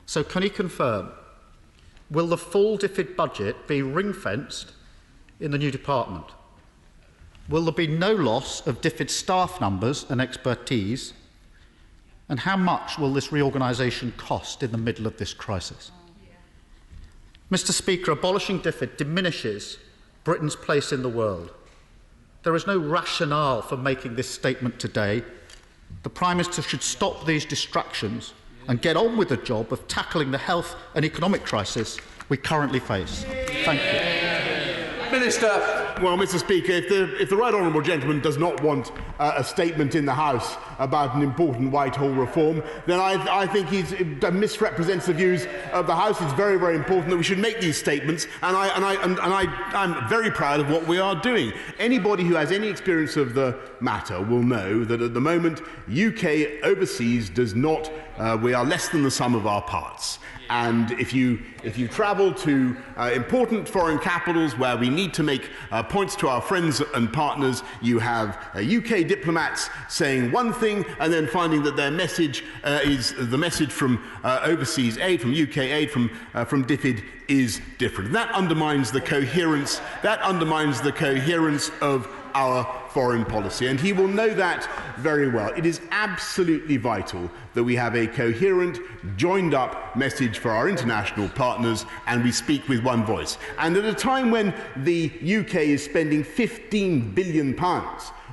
[SPEAKER 12] So can he confirm, will the full DFID budget be ring-fenced in the new department? Will there be no loss of DFID staff numbers and expertise? And how much will this reorganisation cost in the middle of this crisis? Mr. Speaker, abolishing DFID diminishes Britain's place in the world. There is no rationale for making this statement today. The Prime Minister should stop these distractions and get on with the job of tackling the health and economic crisis we currently face. Thank you.
[SPEAKER 10] Minister. Well, Mr. Speaker, if the right honourable gentleman does not want a statement in the House about an important Whitehall reform, then I think he's misrepresents the views of the House. It's very, very important that we should make these statements, and I'm very proud of what we are doing. Anybody who has any experience of the matter will know that at the moment, UK overseas does not. We are less than the sum of our parts. And if you travel to important foreign capitals where we need to make points to our friends and partners, you have UK diplomats saying one thing and then finding that their message is the message from overseas aid, from UK aid, from DFID is different. And that undermines the coherence. That undermines the coherence of our foreign policy, and he will know that very well. It is absolutely vital that we have a coherent, joined-up message for our international partners, and we speak with one voice. And at a time when the UK is spending £15 billion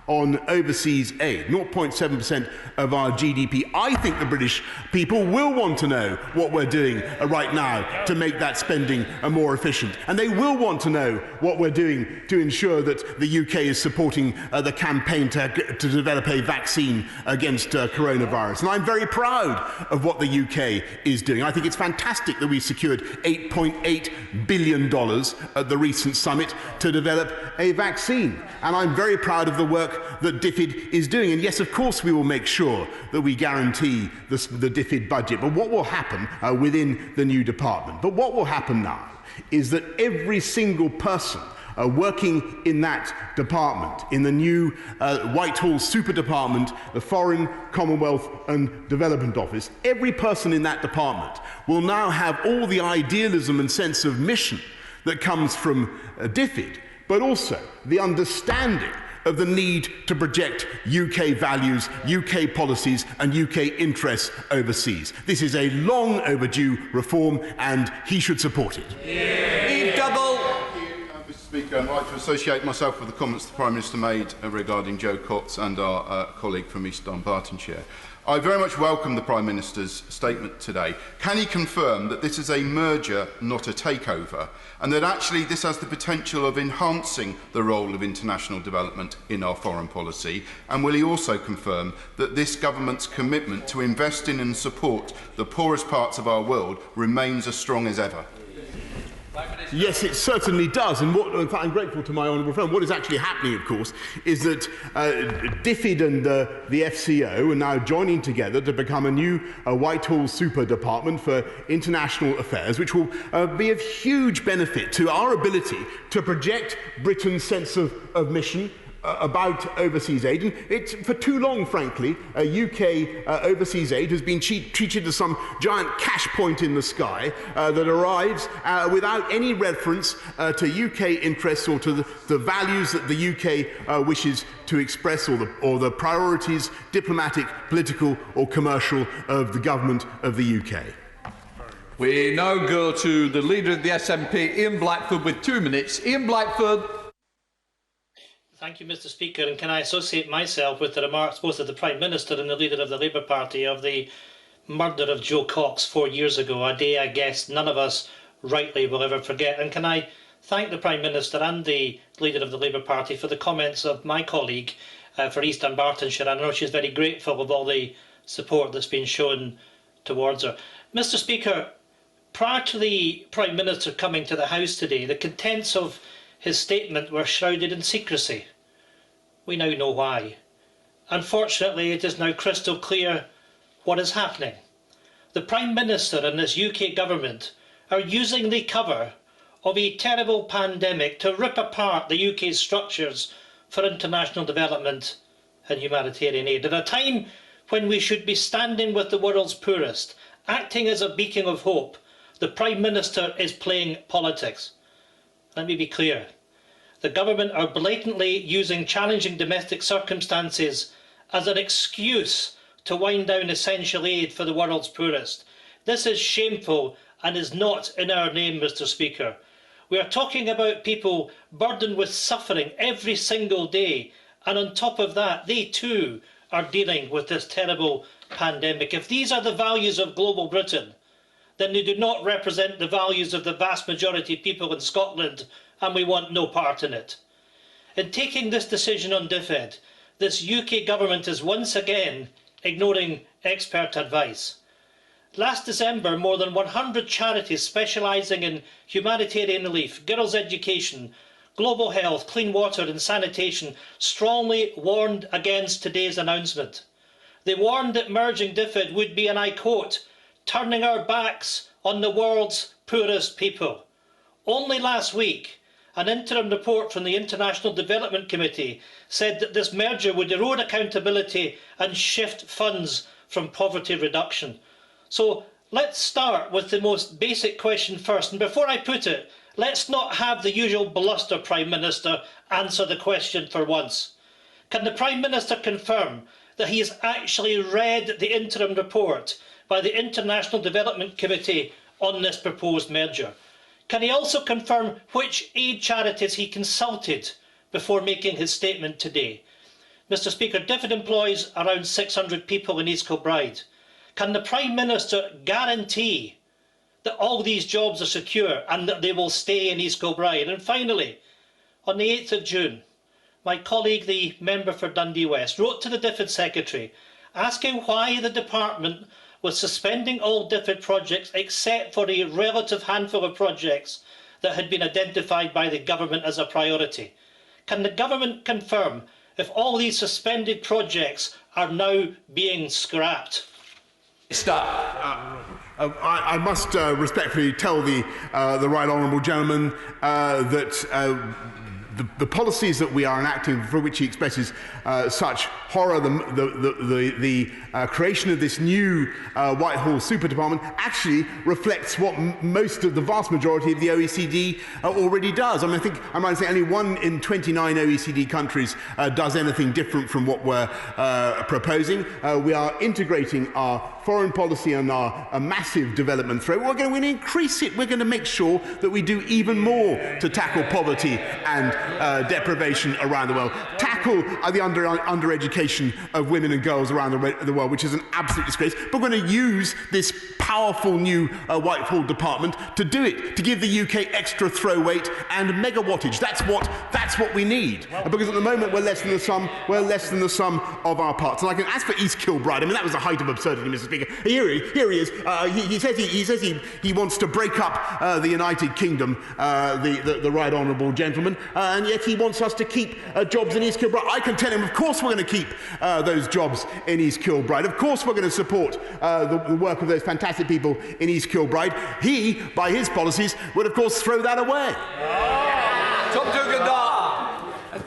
[SPEAKER 10] on overseas aid, 0.7% of our GDP, I think the British people will want to know what we're doing right now to make that spending more efficient. And they will want to know what we're doing to ensure that the UK is supporting the campaign to develop a vaccine against coronavirus. And I'm very proud of what the UK is doing. I think it's fantastic that we secured $8.8 billion at the recent summit to develop a vaccine. And I'm very proud of the work work that DFID is doing. And yes, of course, we will make sure that we guarantee the DFID budget. But what will happen within the new department? But what will happen now is that every single person working in that department, in the new Whitehall Super Department, the Foreign, Commonwealth and Development Office, every person in that department will now have all the idealism and sense of mission that comes from DFID, but also the understanding of the need to project UK values, UK policies and UK interests overseas. This is a long overdue reform and he should support it.
[SPEAKER 23] Mr Speaker, I'd like to associate myself with the comments the Prime Minister made regarding Joe Cox and our colleague from East Dunbartonshire. I very much welcome the Prime Minister's statement today. Can he confirm that this is a merger, not a takeover, and that actually this has the potential of enhancing the role of international development in our foreign policy? And will he also confirm that this government's commitment to invest in and support the poorest parts of our world remains as strong as ever?
[SPEAKER 10] Yes, it certainly does. And in fact, I'm grateful to my honourable friend. What is actually happening, of course, is that DFID and the FCO are now joining together to become a new Whitehall Super Department for International Affairs, which will be of huge benefit to our ability to project Britain's sense of mission about overseas aid. And it's, for too long, frankly, UK overseas aid has been treated as some giant cash point in the sky that arrives without any reference to UK interests or to the values that the UK wishes to express, or the priorities, diplomatic, political or commercial, of the government of the UK.
[SPEAKER 2] We now go to the Leader of the SNP, Ian Blackford, with 2 minutes. Ian Blackford.
[SPEAKER 5] Thank you, Mr Speaker, and can I associate myself with the remarks both of the Prime Minister and the Leader of the Labour Party of the murder of Joe Cox 4 years ago, a day I guess none of us rightly will ever forget. And can I thank the Prime Minister and the Leader of the Labour Party for the comments of my colleague for East Dunbartonshire. I know she's very grateful of all the support that's been shown towards her. Mr Speaker, prior to the Prime Minister coming to the House today, the contents of his statement were shrouded in secrecy. We now know why. Unfortunately, it is now crystal clear what is happening. The Prime Minister and this UK government are using the cover of a terrible pandemic to rip apart the UK's structures for international development and humanitarian aid. At a time when we should be standing with the world's poorest, acting as a beacon of hope, the Prime Minister is playing politics. Let me be clear. The government are blatantly using challenging domestic circumstances as an excuse to wind down essential aid for the world's poorest. This is shameful and is not in our name, Mr Speaker. We are talking about people burdened with suffering every single day, and on top of that, they too are dealing with this terrible pandemic. If these are the values of global Britain, then they do not represent the values of the vast majority of people in Scotland, and we want no part in it. In taking this decision on DFID, this UK government is once again ignoring expert advice. Last December, more than 100 charities specialising in humanitarian relief, girls' education, global health, clean water and sanitation strongly warned against today's announcement. They warned that merging DFID would be, and I quote, turning our backs on the world's poorest people. Only last week, an interim report from the International Development Committee said that this merger would erode accountability and shift funds from poverty reduction. So let's start with the most basic question first. And before I put it, let's not have the usual bluster, Prime Minister. Answer the question for once. Can the Prime Minister confirm that he has actually read the interim report by the International Development Committee on this proposed merger? Can he also confirm which aid charities he consulted before making his statement today? Mr Speaker, DFID employs around 600 people in East Kilbride. Can the Prime Minister guarantee that all these jobs are secure and that they will stay in East Kilbride? And finally, on the 8th of June, my colleague, the member for Dundee West, wrote to the DFID Secretary asking why the department was suspending all DFID projects except for a relative handful of projects that had been identified by the government as a priority. Can the government confirm if all these suspended projects are now being scrapped?
[SPEAKER 10] I must respectfully tell the right honourable gentleman that the policies that we are enacting, for which he expresses such horror, the creation of this new Whitehall super department actually reflects what most of the vast majority of the OECD already does. I mean, I think I might say only 1 in 29 OECD countries does anything different from what we're proposing. We are integrating our foreign policy and our massive development threat. We're going to increase it. We're going to make sure that we do even more to tackle poverty and deprivation around the world, tackle the under-education of women and girls around the world, which is an absolute disgrace. But we're going to use this powerful new Whitehall department to do it, to give the UK extra throw weight and megawattage. That's what we need. Because at the moment we're less than the sum of our parts. And as for East Kilbride, I mean, that was the height of absurdity, Mr. Speaker. Here he is. He says he wants to break up the United Kingdom, the right honourable gentleman, and yet he wants us to keep jobs in East Kilbride. I can tell him, of course we're going to keep those jobs in East Kilbride. Of course we're going to support the work of those fantastic people in East Kilbride. He, by his policies, would of course throw that away.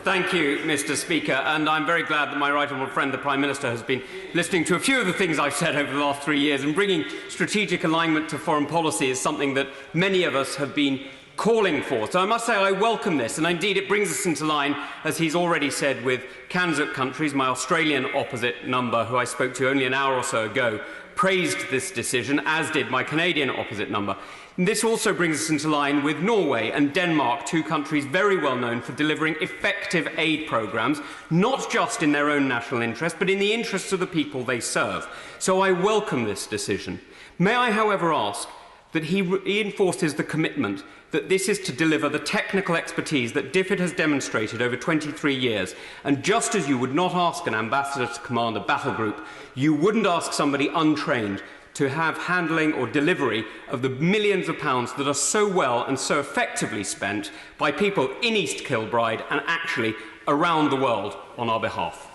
[SPEAKER 4] Thank you, Mr. Speaker, and I'm very glad that my right honourable friend, the Prime Minister, has been listening to a few of the things I've said over the last 3 years, and bringing strategic alignment to foreign policy is something that many of us have been calling for. So I must say I welcome this, and indeed it brings us into line, as he's already said, with Kansas countries. My Australian opposite number, who I spoke to only an hour or so ago, praised this decision, as did my Canadian opposite number. And this also brings us into line with Norway and Denmark, 2 countries very well known for delivering effective aid programmes, not just in their own national interest, but in the interests of the people they serve. So I welcome this decision. May I, however, ask that he reinforces the commitment that this is to deliver the technical expertise that DFID has demonstrated over 23 years. And just as you would not ask an ambassador to command a battle group, you wouldn't ask somebody untrained to have handling or delivery of the millions of pounds that are so well and so effectively spent by people in East Kilbride and actually around the world on our behalf.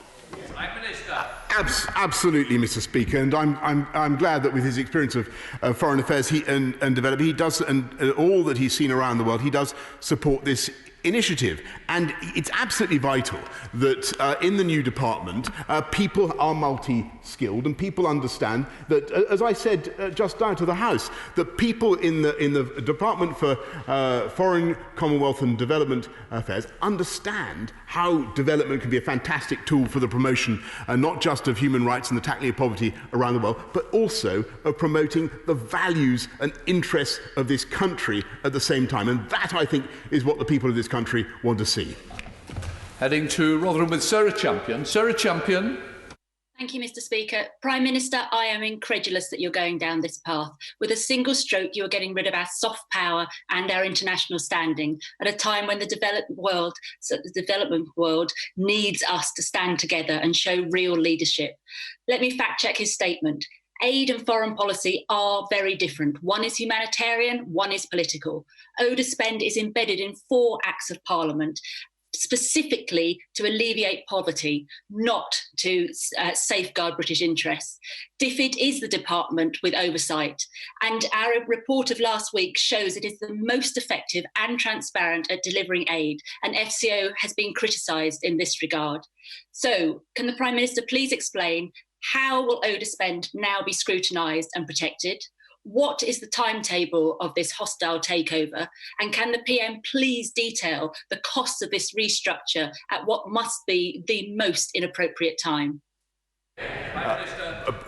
[SPEAKER 10] Absolutely, Mr. Speaker, and I'm glad that with his experience of foreign affairs and development, he does, and all that he's seen around the world, he does support this initiative. And it's absolutely vital that in the new department, people are multi-skilled and people understand that, as I said just down to the House, that people in the Department for Foreign, Commonwealth and Development Affairs understand how development can be a fantastic tool for the promotion not just of human rights and the tackling of poverty around the world, but also of promoting the values and interests of this country at the same time. And that, I think, is what the people of this country want to see.
[SPEAKER 2] Heading to Rotherham with Sarah Champion. Sarah Champion.
[SPEAKER 13] Thank you, Mr. Speaker. Prime Minister, I am incredulous that you're going down this path. With a single stroke, you are getting rid of our soft power and our international standing at a time when the development world needs us to stand together and show real leadership. Let me fact check his statement. Aid and foreign policy are very different. One is humanitarian, one is political. ODA spend is embedded in 4 acts of Parliament, specifically to alleviate poverty, not to safeguard British interests. DFID is the department with oversight, and our report of last week shows it is the most effective and transparent at delivering aid, and FCO has been criticised in this regard. So, can the Prime Minister please explain how will ODA spend now be scrutinised and protected? What is the timetable of this hostile takeover? And can the PM please detail the costs of this restructure at what must be the most inappropriate time?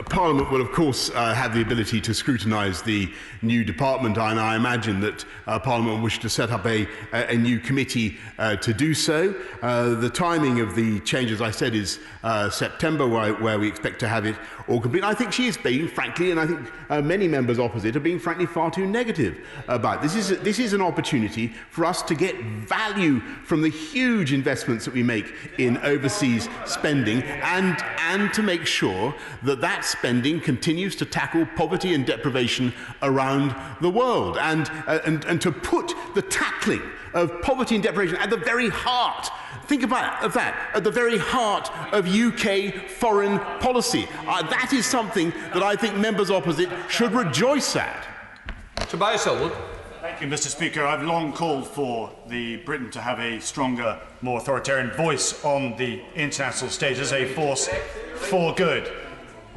[SPEAKER 10] Parliament will, of course, have the ability to scrutinise the new department, and I imagine that Parliament will wish to set up a new committee to do so. The timing of the change, as I said, is September, where we expect to have it all complete. I think she is being, frankly, and I think many members opposite are being, frankly, far too negative about this. This is an opportunity for us to get value from the huge investments that we make in overseas spending, and to make sure that that spending continues to tackle poverty and deprivation around the world, and to put the tackling of poverty and deprivation at the very heart, think about that, at the very heart of UK foreign policy. That is something that I think members opposite should rejoice at.
[SPEAKER 2] Tobias Elwood.
[SPEAKER 14] Thank you, Mr. Speaker. I've long called for Britain to have a stronger, more authoritarian voice on the international stage as a force for good.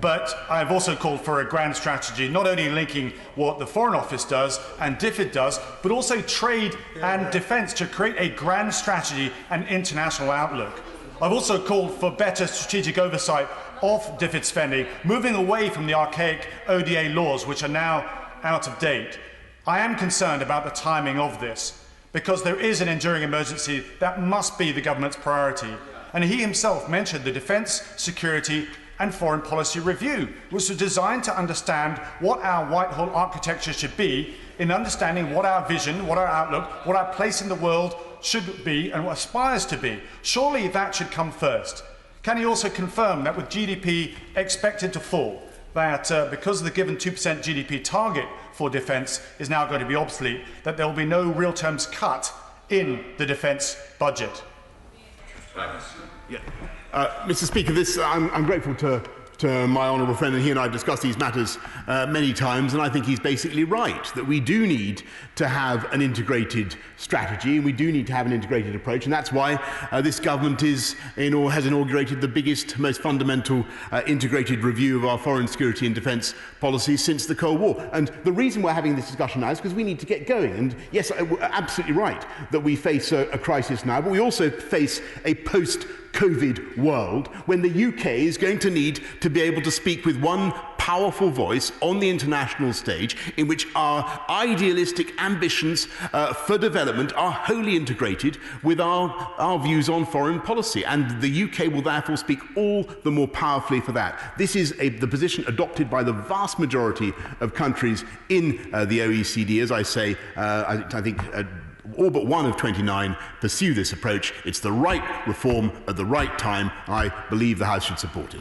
[SPEAKER 14] But I've also called for a grand strategy, not only linking what the Foreign Office does and DFID does, but also trade and defence to create a grand strategy and international outlook. I've also called for better strategic oversight of DFID spending, moving away from the archaic ODA laws, which are now out of date. I am concerned about the timing of this, because there is an enduring emergency that must be the government's priority. And he himself mentioned the Defence, Security and Foreign Policy Review, which was designed to understand what our Whitehall architecture should be, in understanding what our vision, what our outlook, what our place in the world should be and what aspires to be. Surely that should come first. Can he also confirm that with GDP expected to fall, that because of the given 2% GDP target for defence is now going to be obsolete, that there will be no real terms cut in the defence budget?
[SPEAKER 10] Mr. Speaker, I'm grateful to my honourable friend, and he and I have discussed these matters many times, and I think he's basically right, that we do need to have an integrated strategy, and we do need to have an integrated approach, and that's why this government has inaugurated the biggest, most fundamental integrated review of our foreign security and defence policy since the Cold War. And the reason we're having this discussion now is because we need to get going. And yes, absolutely right that we face a crisis now, but we also face a post-COVID world when the UK is going to need to be able to speak with one powerful voice on the international stage, in which our idealistic ambitions for development are wholly integrated with our views on foreign policy, and the UK will therefore speak all the more powerfully for that. This is the position adopted by the vast majority of countries in the OECD. As I say, I think all but one of 29 pursue this approach. It's the right reform at the right time. I believe the House should support it.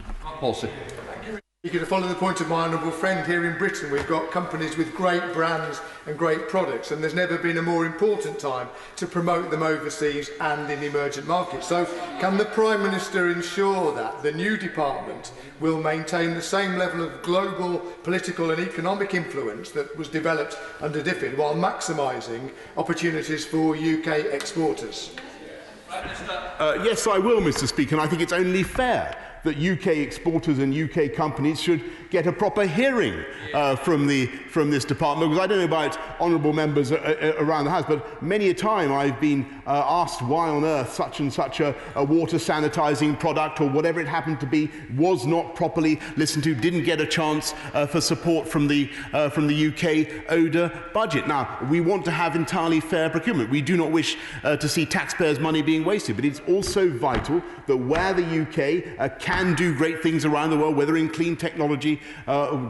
[SPEAKER 16] To follow the point of my honourable friend, here in Britain we've got companies with great brands and great products, and there's never been a more important time to promote them overseas and in emergent markets. So can the Prime Minister ensure that the new department will maintain the same level of global political and economic influence that was developed under DFID, while maximising opportunities for UK exporters?
[SPEAKER 10] Yes, I will, Mr. Speaker, and I think it's only fair that UK exporters and UK companies should get a proper hearing from this department, because I don't know about honourable members around the House, but many a time I've been asked why on earth such and such a water sanitising product or whatever it happened to be was not properly listened to, didn't get a chance for support from the UK ODA budget. Now, we want to have entirely fair procurement. We do not wish to see taxpayers' money being wasted, but it's also vital that where the UK can do great things around the world, whether in clean technology,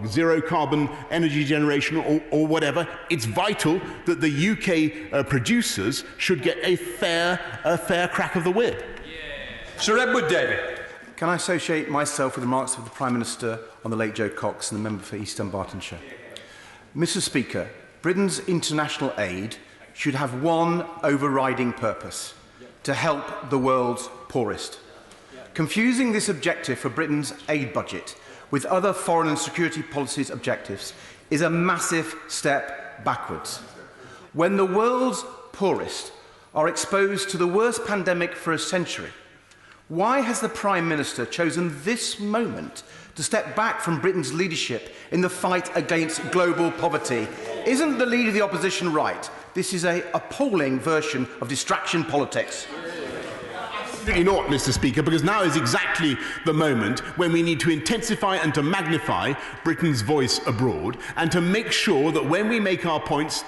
[SPEAKER 10] zero carbon energy generation or whatever, it's vital that the UK producers should get a fair crack of the whip.
[SPEAKER 2] Sir Edward David.
[SPEAKER 17] Can I associate myself with the remarks of the Prime Minister on the late Joe Cox and the member for East Dunbartonshire? Mr. Speaker, Britain's international aid should have one overriding purpose: to help the world's poorest. Confusing this objective for Britain's aid budget with other foreign and security policies objectives is a massive step backwards. When the world's poorest are exposed to the worst pandemic for a century, why has the Prime Minister chosen this moment to step back from Britain's leadership in the fight against global poverty? Isn't the Leader of the Opposition right? This is an appalling version of distraction politics.
[SPEAKER 10] Absolutely not, Mr. Speaker, because now is exactly the moment when we need to intensify and to magnify Britain's voice abroad, and to make sure that when we make our points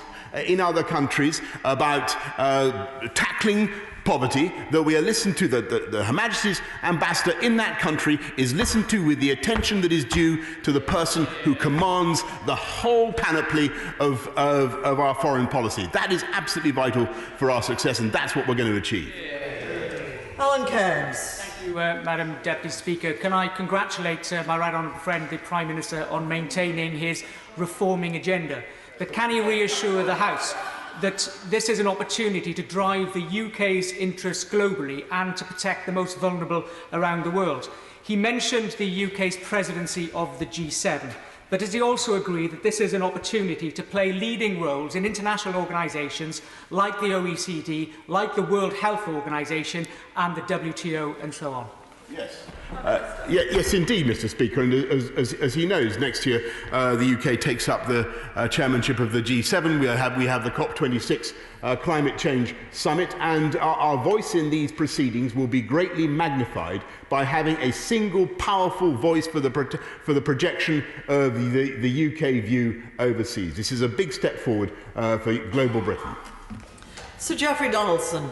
[SPEAKER 10] in other countries about tackling poverty, that we are listened to, the Her Majesty's ambassador in that country is listened to with the attention that is due to the person who commands the whole panoply of our foreign policy. That is absolutely vital for our success, and that's what we're going to achieve.
[SPEAKER 18] Alan Cairns.
[SPEAKER 1] Madam Deputy Speaker. Can I congratulate my right honourable friend, the Prime Minister, on maintaining his reforming agenda? But can he reassure the House that this is an opportunity to drive the UK's interests globally and to protect the most vulnerable around the world? He mentioned the UK's presidency of the G7, but does he also agree that this is an opportunity to play leading roles in international organisations like the OECD, like the World Health Organization and the WTO and so on?
[SPEAKER 10] Yes. Yes, indeed, Mr. Speaker. And as he knows, next year the UK takes up the chairmanship of the G7. We have the COP26 Climate Change Summit, and our voice in these proceedings will be greatly magnified by having a single powerful voice for the projection of the UK view overseas. This is a big step forward for global Britain.
[SPEAKER 11] Sir Geoffrey Donaldson.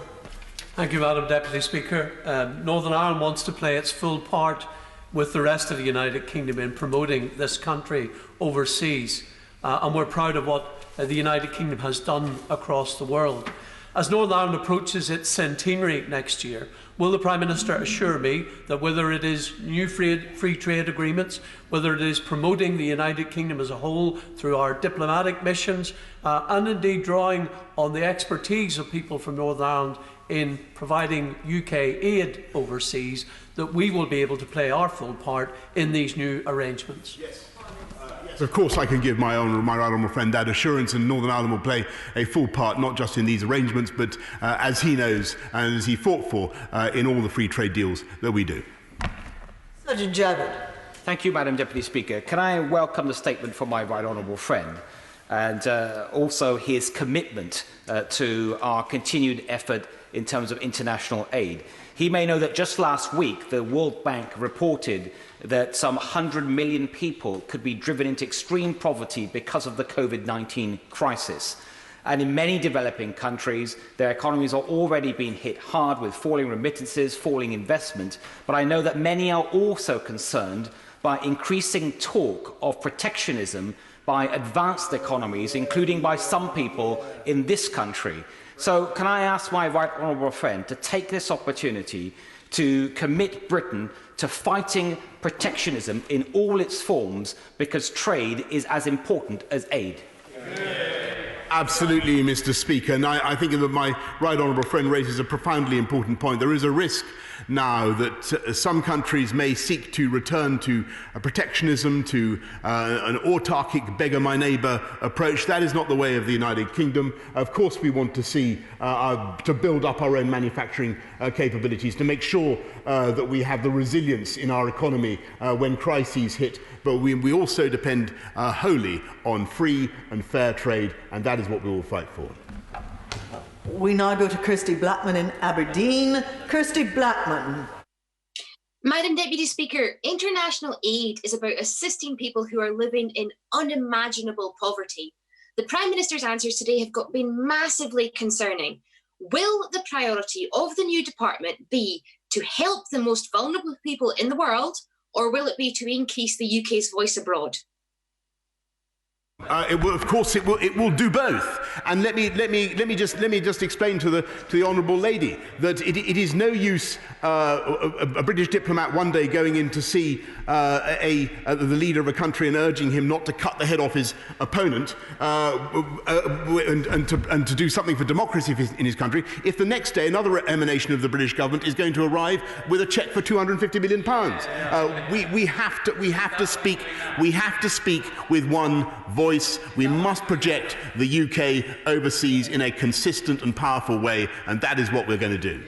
[SPEAKER 18] Thank you, Madam Deputy Speaker. Northern Ireland wants to play its full part with the rest of the United Kingdom in promoting this country overseas, and we're proud of what the United Kingdom has done across the world. As Northern Ireland approaches its centenary next year, will the Prime Minister assure me that whether it is new free trade agreements, whether it is promoting the United Kingdom as a whole through our diplomatic missions, and indeed drawing on the expertise of people from Northern Ireland in providing UK aid overseas, that we will be able to play our full part in these new arrangements?
[SPEAKER 10] Yes. Of course, I can give my right honourable friend that assurance, and Northern Ireland will play a full part, not just in these arrangements, but as he knows and as he fought for in all the free trade deals that we do.
[SPEAKER 11] Sergeant Javid.
[SPEAKER 19] Thank you, Madam Deputy Speaker. Can I welcome the statement from my right honourable friend, and also his commitment to our continued effort in terms of international aid. He may know that just last week the World Bank reported that some 100 million people could be driven into extreme poverty because of the COVID-19 crisis. And in many developing countries, their economies are already being hit hard with falling remittances, falling investment. But I know that many are also concerned by increasing talk of protectionism by advanced economies, including by some people in this country. So can I ask my right honourable friend to take this opportunity to commit Britain to fighting protectionism in all its forms, because trade is as important as aid?
[SPEAKER 10] Absolutely, Mr. Speaker, and I think that my right honourable friend raises a profoundly important point. There is a risk now that some countries may seek to return to protectionism, to an autarkic beggar-my-neighbour approach. That is not the way of the United Kingdom. Of course, we want to see to build up our own manufacturing capabilities, to make sure that we have the resilience in our economy when crises hit. But we also depend wholly on free and fair trade, and that is what we will fight for.
[SPEAKER 11] We now go to Kirsty Blackman in Aberdeen. Kirsty Blackman.
[SPEAKER 25] Madam Deputy Speaker, international aid is about assisting people who are living in unimaginable poverty. The Prime Minister's answers today have been massively concerning. Will the priority of the new department be to help the most vulnerable people in the world, or will it be to increase the UK's voice abroad?
[SPEAKER 10] Of course, it will do both. And let me just explain to the honourable lady that it is no use a British diplomat one day going in to see the leader of a country and urging him not to cut the head off his opponent and to do something for democracy in his country, if the next day another emanation of the British government is going to arrive with a cheque for £250 million. We have to speak with one voice. We must project the UK overseas in a consistent and powerful way, and that is what we're going to do.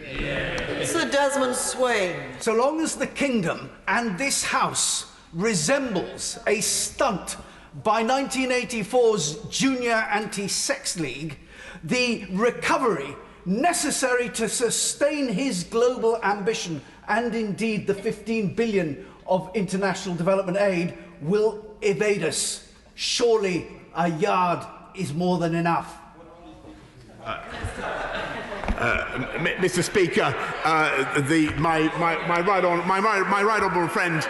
[SPEAKER 11] Sir Desmond Swain.
[SPEAKER 26] So long as the Kingdom and this House resembles a stunt by 1984's Junior Anti-Sex League, the recovery necessary to sustain his global ambition and indeed the 15 billion of international development aid will evade us. Surely a yard is more than enough.
[SPEAKER 10] Mr. Speaker, my right honourable friend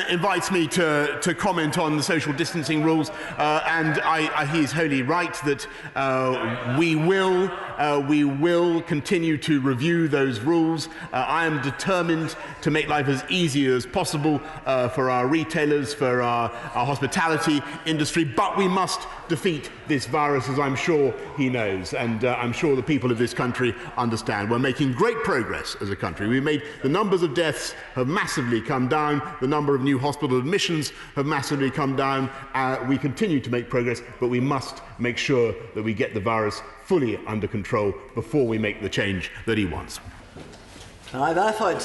[SPEAKER 10] invites me to comment on the social distancing rules, and he is wholly right that we will continue to review those rules. I am determined to make life as easy as possible for our retailers, for our hospitality industry, but we must defeat this virus, as I'm sure he knows, and I'm sure the people of this country understand. We're making great progress as a country. The numbers of deaths have massively come down, the number of new hospital admissions have massively come down. We continue to make progress, but we must make sure that we get the virus fully under control before we make the change that he wants.
[SPEAKER 26] Clive Afford.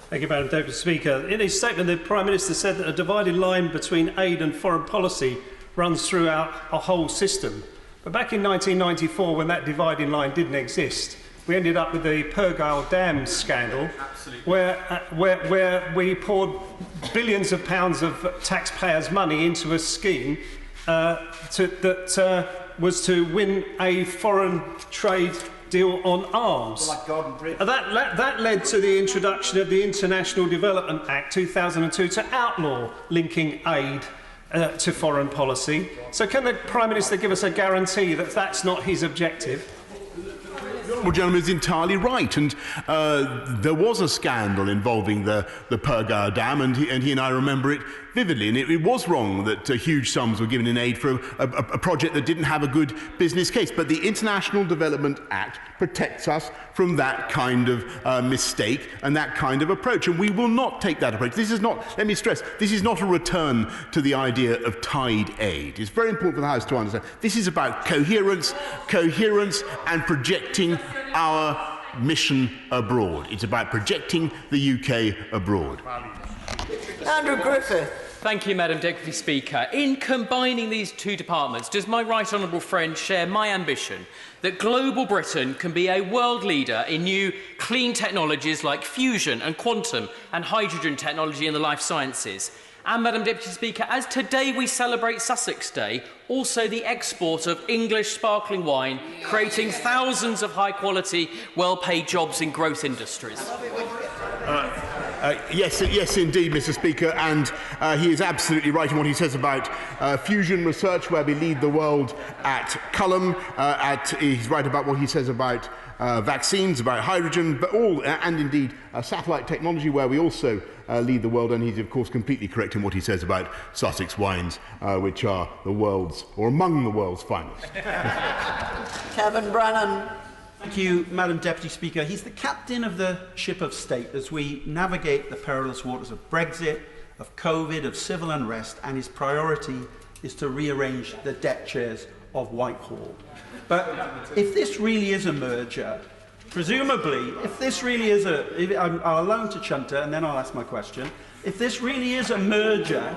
[SPEAKER 3] Thank you, Madam Deputy Speaker. In his statement, the Prime Minister said that a divided line between aid and foreign policy runs throughout a whole system. But back in 1994, when that dividing line didn't exist, we ended up with the Pergyle Dam scandal, where we poured billions of pounds of taxpayers' money into a scheme that was to win a foreign trade deal on arms. That led to the introduction of the International Development Act 2002 to outlaw linking aid to foreign policy. So can the Prime Minister give us a guarantee that that's not his objective?
[SPEAKER 10] The honourable gentleman is entirely right, and there was a scandal involving the Pergyle Dam, and he and I remember it vividly, and it was wrong that huge sums were given in aid for a project that didn't have a good business case. But the International Development Act protects us from that kind of mistake and that kind of approach, and we will not take that approach. This is not, let me stress, this is not a return to the idea of tied aid. It's very important for the House to understand this is about coherence and projecting our mission abroad. It's about projecting the UK abroad.
[SPEAKER 11] Andrew Griffith.
[SPEAKER 7] Thank you, Madam Deputy Speaker. In combining these two departments, does my right honourable friend share my ambition that global Britain can be a world leader in new clean technologies like fusion and quantum and hydrogen technology in the life sciences? And, Madam Deputy Speaker, as today we celebrate Sussex Day, also the export of English sparkling wine, creating thousands of high-quality, well-paid jobs in growth industries.
[SPEAKER 10] Yes, indeed, Mr. Speaker, and he is absolutely right in what he says about fusion research, where we lead the world at Culham. He's right about what he says about vaccines, about hydrogen, but and indeed satellite technology, where we also lead the world. And he's, of course, completely correct in what he says about Sussex wines, which are the world's, or among the world's finest.
[SPEAKER 11] Kevin Brennan.
[SPEAKER 9] Thank you, Madam Deputy Speaker. He's the captain of the ship of state as we navigate the perilous waters of Brexit, of COVID, of civil unrest, and his priority is to rearrange the deck chairs of Whitehall. But if this really is a merger, presumably, if this really is I'll allow him to chunter and then I'll ask my question. If this really is a merger,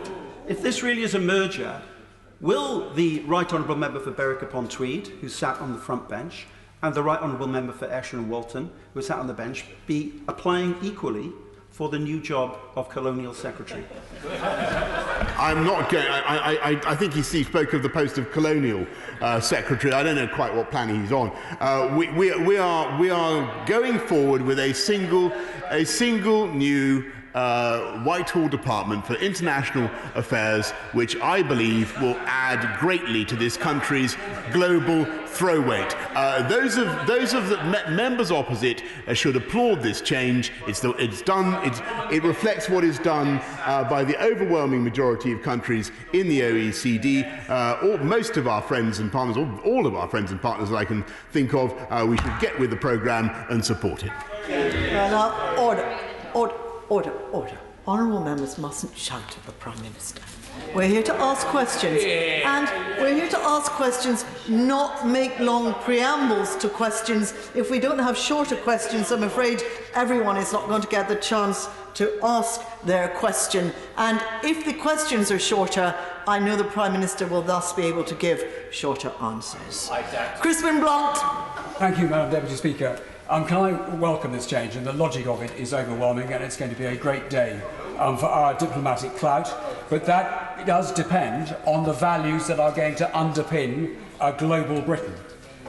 [SPEAKER 9] will the Right Honourable Member for Berwick-upon-Tweed, who sat on the front bench, and the Right Honourable Member for Esher and Walton, who sat on the bench, be applying equally for the new job of Colonial Secretary?
[SPEAKER 10] I'm not going. I think he spoke of the post of Colonial Secretary. I don't know quite what plan he's on. We are going forward with a single new Whitehall Department for International Affairs, which I believe will add greatly to this country's global throw weight. Those of the members opposite should applaud this change. It reflects what is done by the overwhelming majority of countries in the OECD. Most of our friends and partners, all of our friends and partners that I can think of, we should get with the programme and support it.
[SPEAKER 11] Now, order. Honourable members mustn't shout at the Prime Minister. We're here to ask questions, and we're here to ask questions, not make long preambles to questions. If we don't have shorter questions, I'm afraid everyone is not going to get the chance to ask their question. And if the questions are shorter, I know the Prime Minister will thus be able to give shorter answers. Crispin Blunt.
[SPEAKER 15] Thank you, Madam Deputy Speaker. Can I welcome this change, and the logic of it is overwhelming, and it's going to be a great day for our diplomatic clout, but that does depend on the values that are going to underpin a global Britain,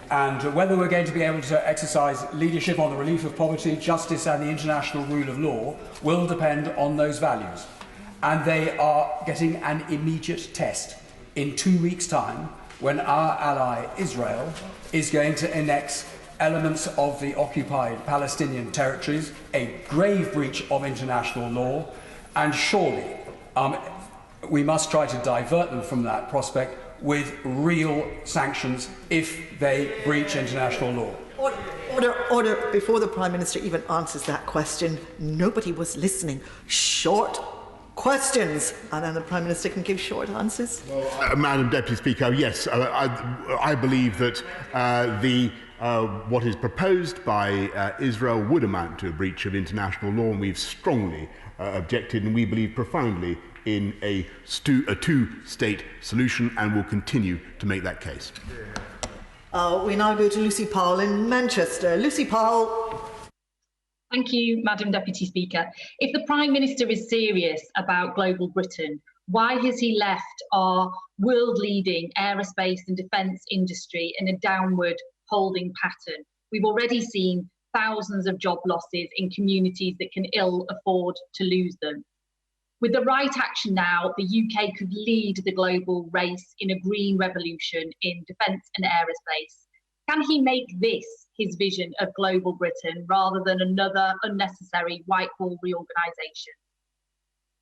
[SPEAKER 15] and whether we're going to be able to exercise leadership on the relief of poverty, justice and the international rule of law will depend on those values. and they are getting an immediate test in 2 weeks' time when our ally Israel is going to annex elements of the occupied Palestinian territories, a grave breach of international law, and surely we must try to divert them from that prospect with real sanctions if they breach international law.
[SPEAKER 11] Order. Before the Prime Minister even answers that question, nobody was listening. Short questions, and then the Prime Minister can give short answers.
[SPEAKER 10] Madam Deputy Speaker, yes, I believe that what is proposed by Israel would amount to a breach of international law, and we've strongly objected, and we believe profoundly in a two-state solution, and will continue to make that case.
[SPEAKER 11] We now go to Lucy Powell in Manchester. Lucy Powell.
[SPEAKER 6] Thank you, Madam Deputy Speaker. If the Prime Minister is serious about global Britain, why has he left our world-leading aerospace and defence industry in a downward holding pattern? We've already seen thousands of job losses in communities that can ill afford to lose them. With the right action now, the UK could lead the global race in a green revolution in defence and aerospace. Can he make this his vision of global Britain rather than another unnecessary Whitehall reorganisation?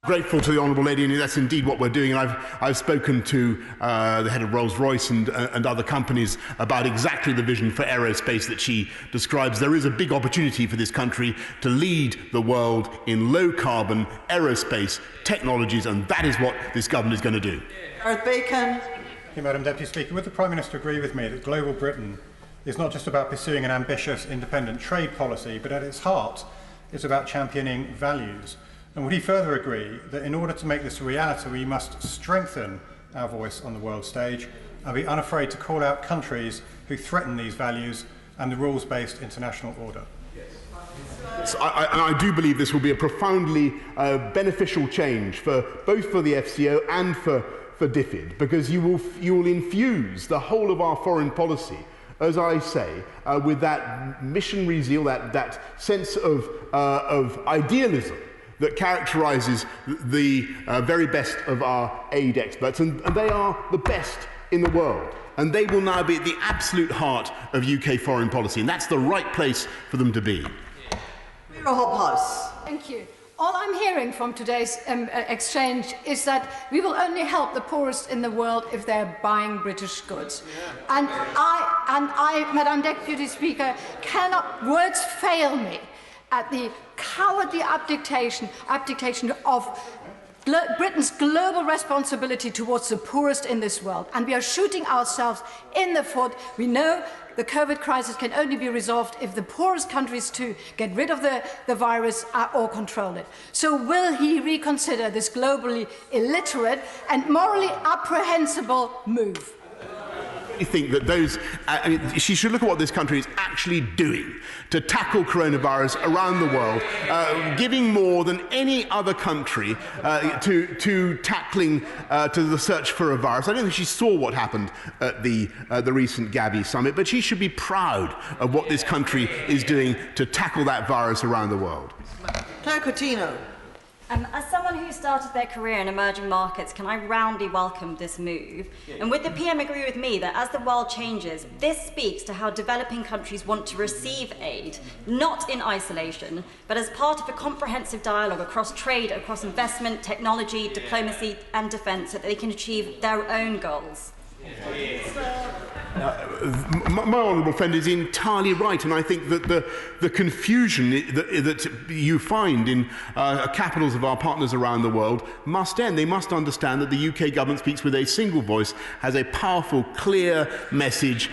[SPEAKER 10] Grateful to the Honourable Lady, and that's indeed what we're doing. And I've spoken to the head of Rolls-Royce and other companies about exactly the vision for aerospace that she describes. There is a big opportunity for this country to lead the world in low-carbon aerospace technologies, and that is what this government is going to do.
[SPEAKER 11] Gareth Bacon.
[SPEAKER 8] Thank you, Madam Deputy Speaker. Would the Prime Minister agree with me that global Britain is not just about pursuing an ambitious independent trade policy, but at its heart it's about championing values? And would he further agree that in order to make this a reality, we must strengthen our voice on the world stage and be unafraid to call out countries who threaten these values and the rules-based international order?
[SPEAKER 10] I do believe this will be a profoundly beneficial change for both for the FCO and for DFID, because you will infuse the whole of our foreign policy, as I say, with that missionary zeal, that sense of idealism that characterises the very best of our aid experts, and they are the best in the world. And they will now be at the absolute heart of UK foreign policy, and that's the right place for them to be.
[SPEAKER 20] Thank you. All I'm hearing from today's exchange is that we will only help the poorest in the world if they're buying British goods. Yeah. And I, Madam Deputy Speaker, words fail me at the cowardly abdication of Britain's global responsibility towards the poorest in this world. And we are shooting ourselves in the foot. We know the COVID crisis can only be resolved if the poorest countries too get rid of the virus or control it. So will he reconsider this globally illiterate and morally apprehensible move?
[SPEAKER 10] I think that she should look at what this country is actually doing to tackle coronavirus around the world, giving more than any other country to tackling to the search for a virus. I don't think she saw what happened at the recent Gavi summit, but she should be proud of what this country is doing to tackle that virus around the world.
[SPEAKER 11] Claire Coutinho.
[SPEAKER 21] As someone who started their career in emerging markets, can I roundly welcome this move? And would the PM agree with me that as the world changes, this speaks to how developing countries want to receive aid, not in isolation, but as part of a comprehensive dialogue across trade, across investment, technology, diplomacy and defence, so that they can achieve their own goals?
[SPEAKER 10] My honourable friend is entirely right, and I think that the confusion that you find in capitals of our partners around the world must end. They must understand that the UK government speaks with a single voice, has a powerful, clear message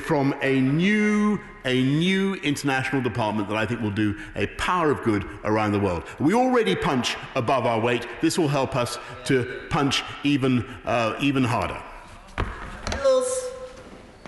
[SPEAKER 10] from a new international department that I think will do a power of good around the world. We already punch above our weight. This will help us to punch even harder.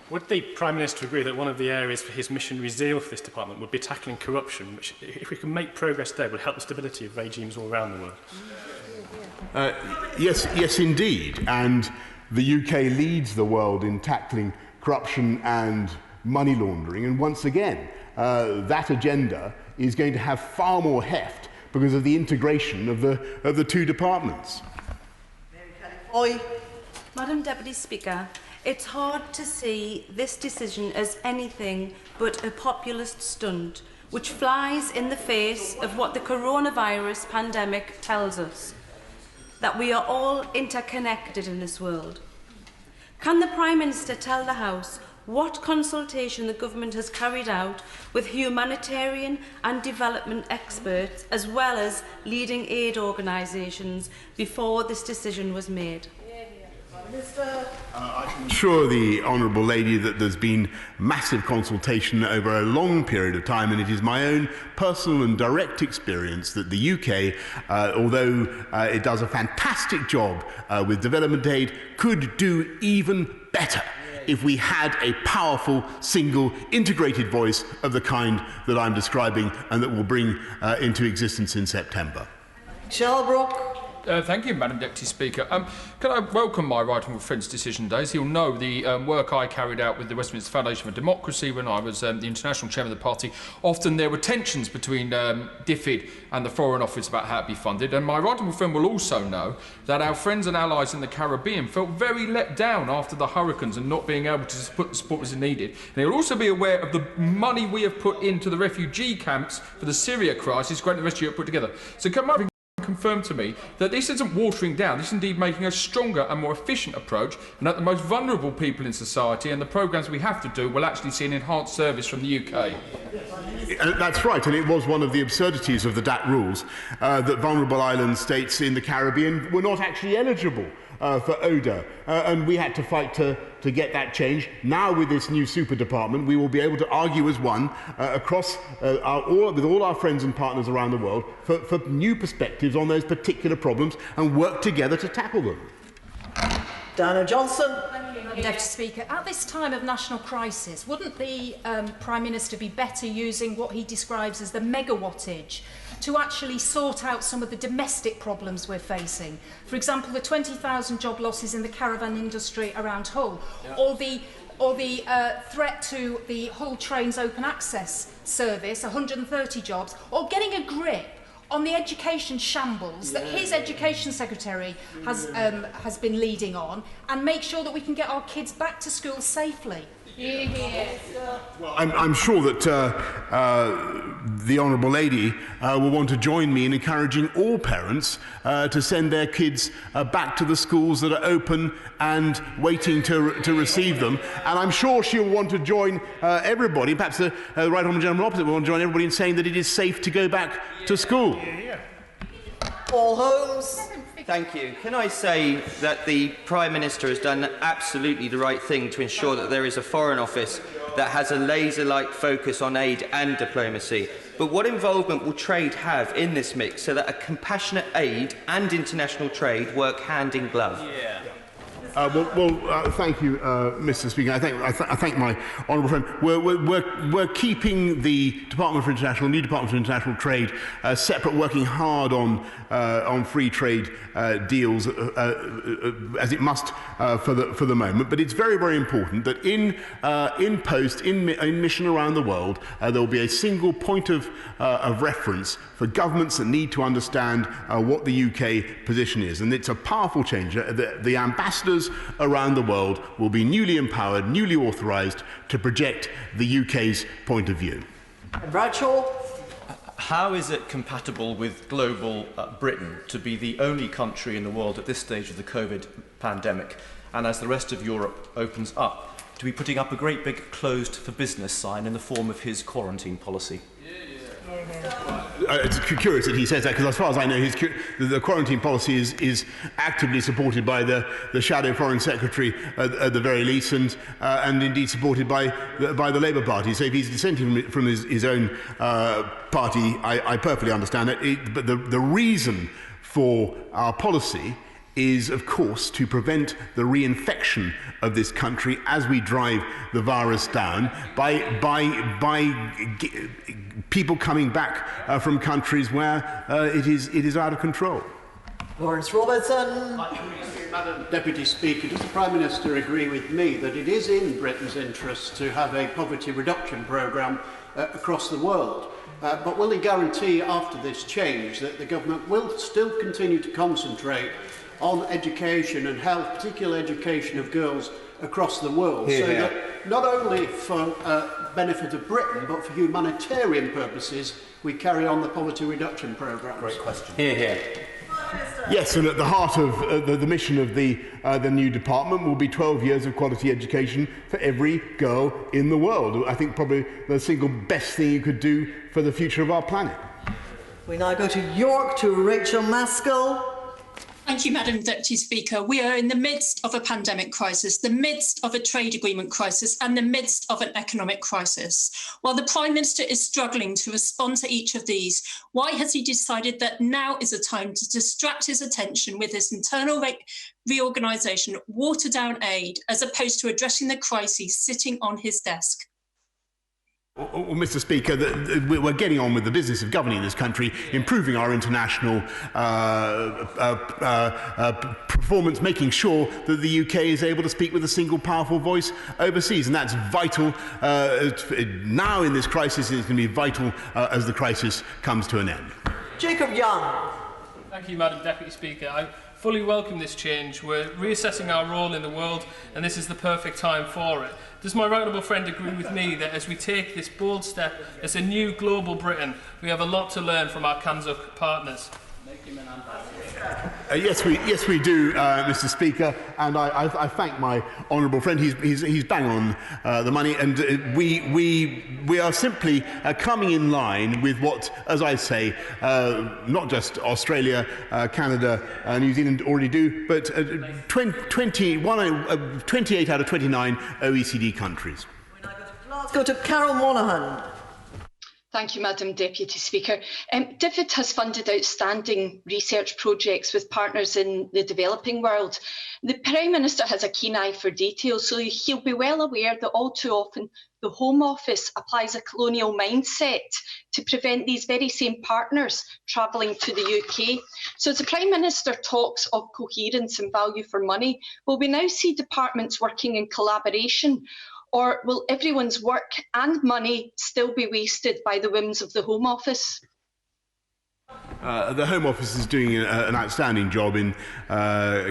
[SPEAKER 22] Would the Prime Minister agree that one of the areas for his missionary zeal for this department would be tackling corruption, which, if we can make progress there, would help the stability of regimes all around the world?
[SPEAKER 10] Yes, indeed. And the UK leads the world in tackling corruption and money laundering. And once again, that agenda is going to have far more heft because of the integration of the two departments.
[SPEAKER 11] Oi.
[SPEAKER 4] Madam Deputy Speaker, it's hard to see this decision as anything but a populist stunt which flies in the face of what the coronavirus pandemic tells us, that we are all interconnected in this world. Can the Prime Minister tell the House what consultation the government has carried out with humanitarian and development experts as well as leading aid organisations before this decision was made?
[SPEAKER 10] I can assure the honourable lady that there's been massive consultation over a long period of time, and it is my own personal and direct experience that the UK, although it does a fantastic job with development aid, could do even better if we had a powerful, single, integrated voice of the kind that I'm describing and that will bring into existence in September.
[SPEAKER 11] Shelbrook.
[SPEAKER 5] Thank you, Madam Deputy Speaker. Can I welcome my right honourable friend's decision days? He'll know the work I carried out with the Westminster Foundation for Democracy when I was the international chairman of the party. Often there were tensions between DFID and the Foreign Office about how to be funded, and my right honourable friend will also know that our friends and allies in the Caribbean felt very let down after the hurricanes and not being able to put the support as needed. And he'll also be aware of the money we have put into the refugee camps for the Syria crisis, great the rest of Europe put together. So come up confirm to me that this isn't watering down, this is indeed making a stronger and more efficient approach, and that the most vulnerable people in society and the programmes we have to do will actually see an enhanced service from the UK.
[SPEAKER 10] That's right, and it was one of the absurdities of the DAC rules that vulnerable island states in the Caribbean were not actually eligible for ODA, and we had to fight to get that change. Now with this new super department we will be able to argue as one across with all our friends and partners around the world for new perspectives on those particular problems and work together to tackle them.
[SPEAKER 11] Dana Johnson.
[SPEAKER 12] Deputy Speaker, at this time of national crisis, wouldn't the Prime Minister be better using what he describes as the megawattage to actually sort out some of the domestic problems we're facing? For example, the 20,000 job losses in the caravan industry around Hull, or the threat to the Hull Trains open access service, 130 jobs, or getting a grip on the education shambles that his education secretary has been leading on, and make sure that we can get our kids back to school safely.
[SPEAKER 10] Well, I'm sure that the honourable lady will want to join me in encouraging all parents to send their kids back to the schools that are open and waiting to receive them. And I'm sure she'll want to join everybody, perhaps the right honourable gentleman opposite will want to join everybody in saying that it is safe to go back to school.
[SPEAKER 11] Paul Holmes.
[SPEAKER 13] Thank you. Can I say that the Prime Minister has done absolutely the right thing to ensure that there is a Foreign Office that has a laser-like focus on aid and diplomacy. But what involvement will trade have in this mix so that a compassionate aid and international trade work hand in glove?
[SPEAKER 10] Thank you, Mr. Speaker. I thank my honourable friend. We're keeping the new Department for International Trade separate, working hard on free trade deals as it must for the moment. But it's very, very important that in mission around the world there will be a single point of reference for governments that need to understand what the UK position is, and it's a powerful change. The ambassadors around the world will be newly empowered, newly authorised to project the UK's point of view.
[SPEAKER 11] Bradshaw.
[SPEAKER 23] How is it compatible with global Britain to be the only country in the world at this stage of the COVID pandemic, and as the rest of Europe opens up, to be putting up a great big closed for business sign in the form of his quarantine policy?
[SPEAKER 10] It's curious that he says that, because as far as I know, the quarantine policy is actively supported by the shadow foreign secretary at the very least, and indeed supported by the Labour Party. So if he's dissenting from his own party, I perfectly understand it. But the reason for our policy is, of course, to prevent the reinfection of this country as we drive the virus down by people coming back from countries where it is out of control.
[SPEAKER 11] Lawrence Robertson.
[SPEAKER 24] Madam Deputy Speaker, does the Prime Minister agree with me that it is in Britain's interest to have a poverty reduction programme across the world? but will he guarantee after this change that the government will still continue to concentrate on education and health, particular education of girls across the world, so that not only for benefit of Britain, but for humanitarian purposes, we carry on the poverty reduction programmes?
[SPEAKER 23] Great question.
[SPEAKER 19] Hear, hear.
[SPEAKER 10] Yes, and at the heart of the mission of the new department will be 12 years of quality education for every girl in the world. I think probably the single best thing you could do for the future of our planet.
[SPEAKER 11] We now go to York, to Rachel Maskell.
[SPEAKER 1] Thank you, Madam Deputy Speaker. We are in the midst of a pandemic crisis, the midst of a trade agreement crisis, and the midst of an economic crisis. While the Prime Minister is struggling to respond to each of these, why has he decided that now is a time to distract his attention with this internal reorganisation, water down aid, as opposed to addressing the crises sitting on his desk?
[SPEAKER 10] Well, Mr. Speaker, we're getting on with the business of governing this country, improving our international performance, making sure that the UK is able to speak with a single powerful voice overseas. And that's vital now in this crisis. It's going to be vital as the crisis comes to an end.
[SPEAKER 11] Jacob Young.
[SPEAKER 5] Thank you, Madam Deputy Speaker. I fully welcome this change. We're reassessing our role in the world, and this is the perfect time for it. Does my right honourable friend agree with me that as we take this bold step as a new global Britain, we have a lot to learn from our Kanzuk partners?
[SPEAKER 10] Yes, we do, Mr. Speaker, and I thank my honourable friend. He's bang on the money, and we are simply coming in line with what, as I say, not just Australia, Canada, New Zealand already do, but 28 out of 29 OECD countries.
[SPEAKER 11] Let's go to Carol Monaghan.
[SPEAKER 2] Thank you, Madam Deputy Speaker. DFID has funded outstanding research projects with partners in the developing world. The Prime Minister has a keen eye for detail, so he'll be well aware that all too often the Home Office applies a colonial mindset to prevent these very same partners travelling to the UK. So as the Prime Minister talks of coherence and value for money, will we now see departments working in collaboration? Or will everyone's work and money still be wasted by the whims of the Home Office?
[SPEAKER 10] The Home Office is doing an outstanding job in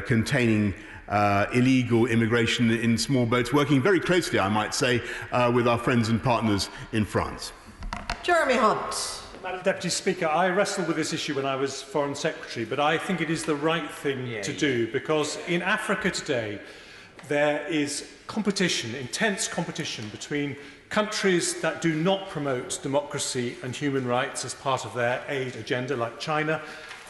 [SPEAKER 10] containing illegal immigration in small boats, working very closely, I might say, with our friends and partners in France.
[SPEAKER 11] Jeremy Hunt.
[SPEAKER 14] Madam Deputy Speaker, I wrestled with this issue when I was Foreign Secretary, but I think it is the right thing to do, because in Africa today, there is competition, intense competition between countries that do not promote democracy and human rights as part of their aid agenda, like China,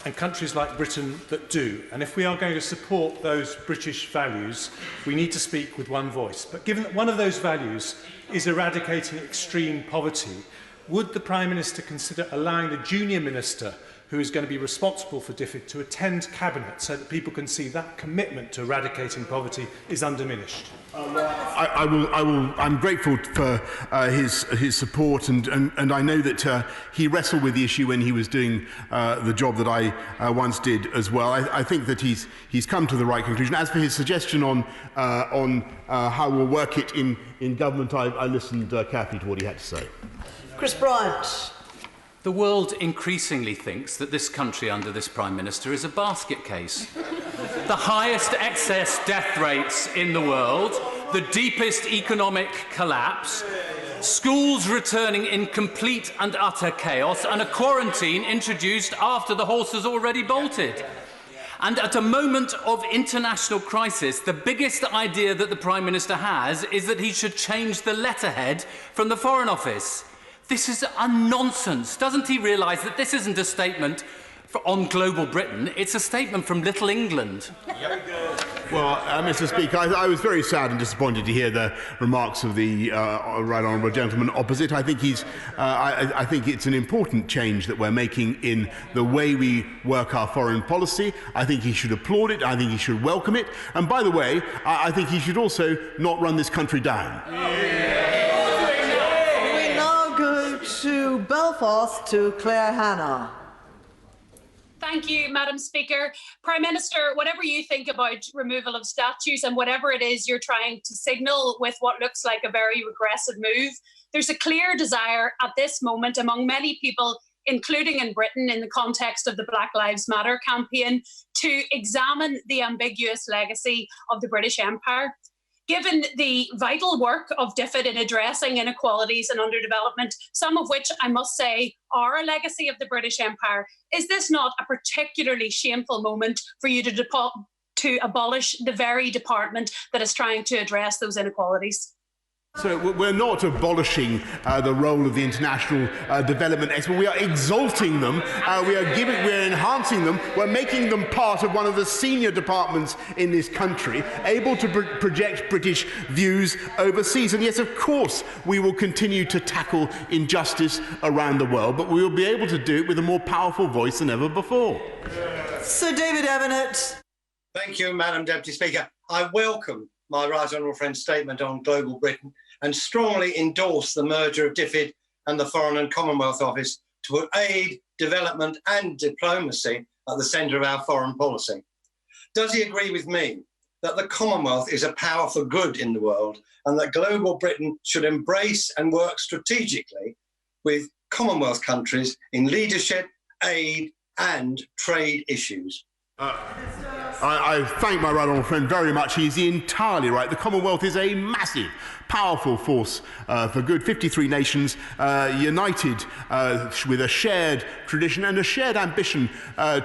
[SPEAKER 14] and countries like Britain that do. And if we are going to support those British values, we need to speak with one voice. But given that one of those values is eradicating extreme poverty, would the Prime Minister consider allowing the junior minister who is going to be responsible for DFID to attend Cabinet so that people can see that commitment to eradicating poverty is undiminished?
[SPEAKER 10] I'm grateful for his support, and I know that he wrestled with the issue when he was doing the job that I once did as well. I think that he's come to the right conclusion. As for his suggestion on how we'll work it in government, I listened carefully to what he had to say.
[SPEAKER 11] Chris Bryant.
[SPEAKER 16] The world increasingly thinks that this country under this Prime Minister is a basket case. The highest excess death rates in the world, the deepest economic collapse, schools returning in complete and utter chaos, and a quarantine introduced after the horse has already bolted. And at a moment of international crisis, the biggest idea that the Prime Minister has is that he should change the letterhead from the Foreign Office. This is a nonsense. Doesn't he realise that this isn't a statement on global Britain, it's a statement from Little England?
[SPEAKER 10] Well, Mr. Speaker, I was very sad and disappointed to hear the remarks of the right honourable gentleman opposite. I think I think it's an important change that we're making in the way we work our foreign policy. I think he should applaud it. I think he should welcome it. And by the way, I think he should also not run this country down.
[SPEAKER 11] To Belfast, to Claire Hannah.
[SPEAKER 3] Thank you, Madam Speaker. Prime Minister, whatever you think about removal of statues and whatever it is you're trying to signal with what looks like a very regressive move, there's a clear desire at this moment among many people, including in Britain in the context of the Black Lives Matter campaign, to examine the ambiguous legacy of the British Empire. Given the vital work of DFID in addressing inequalities and underdevelopment, some of which I must say are a legacy of the British Empire, is this not a particularly shameful moment for you to abolish the very department that is trying to address those inequalities?
[SPEAKER 10] So we're not abolishing the role of the international development expert. We are exalting them. We're enhancing them. We're making them part of one of the senior departments in this country, able to project British views overseas. And yes, of course, we will continue to tackle injustice around the world, but we will be able to do it with a more powerful voice than ever before.
[SPEAKER 11] Sir David Evanet.
[SPEAKER 7] Thank you, Madam Deputy Speaker. I welcome my Right Honourable Friend's statement on Global Britain and strongly endorse the merger of DFID and the Foreign and Commonwealth Office to put aid, development and diplomacy at the centre of our foreign policy. Does he agree with me that the Commonwealth is a power for good in the world and that Global Britain should embrace and work strategically with Commonwealth countries in leadership, aid and trade issues?
[SPEAKER 10] I thank my right honourable friend very much. He's entirely right. The Commonwealth is a massive, powerful force for good. 53 nations united with a shared tradition and a shared ambition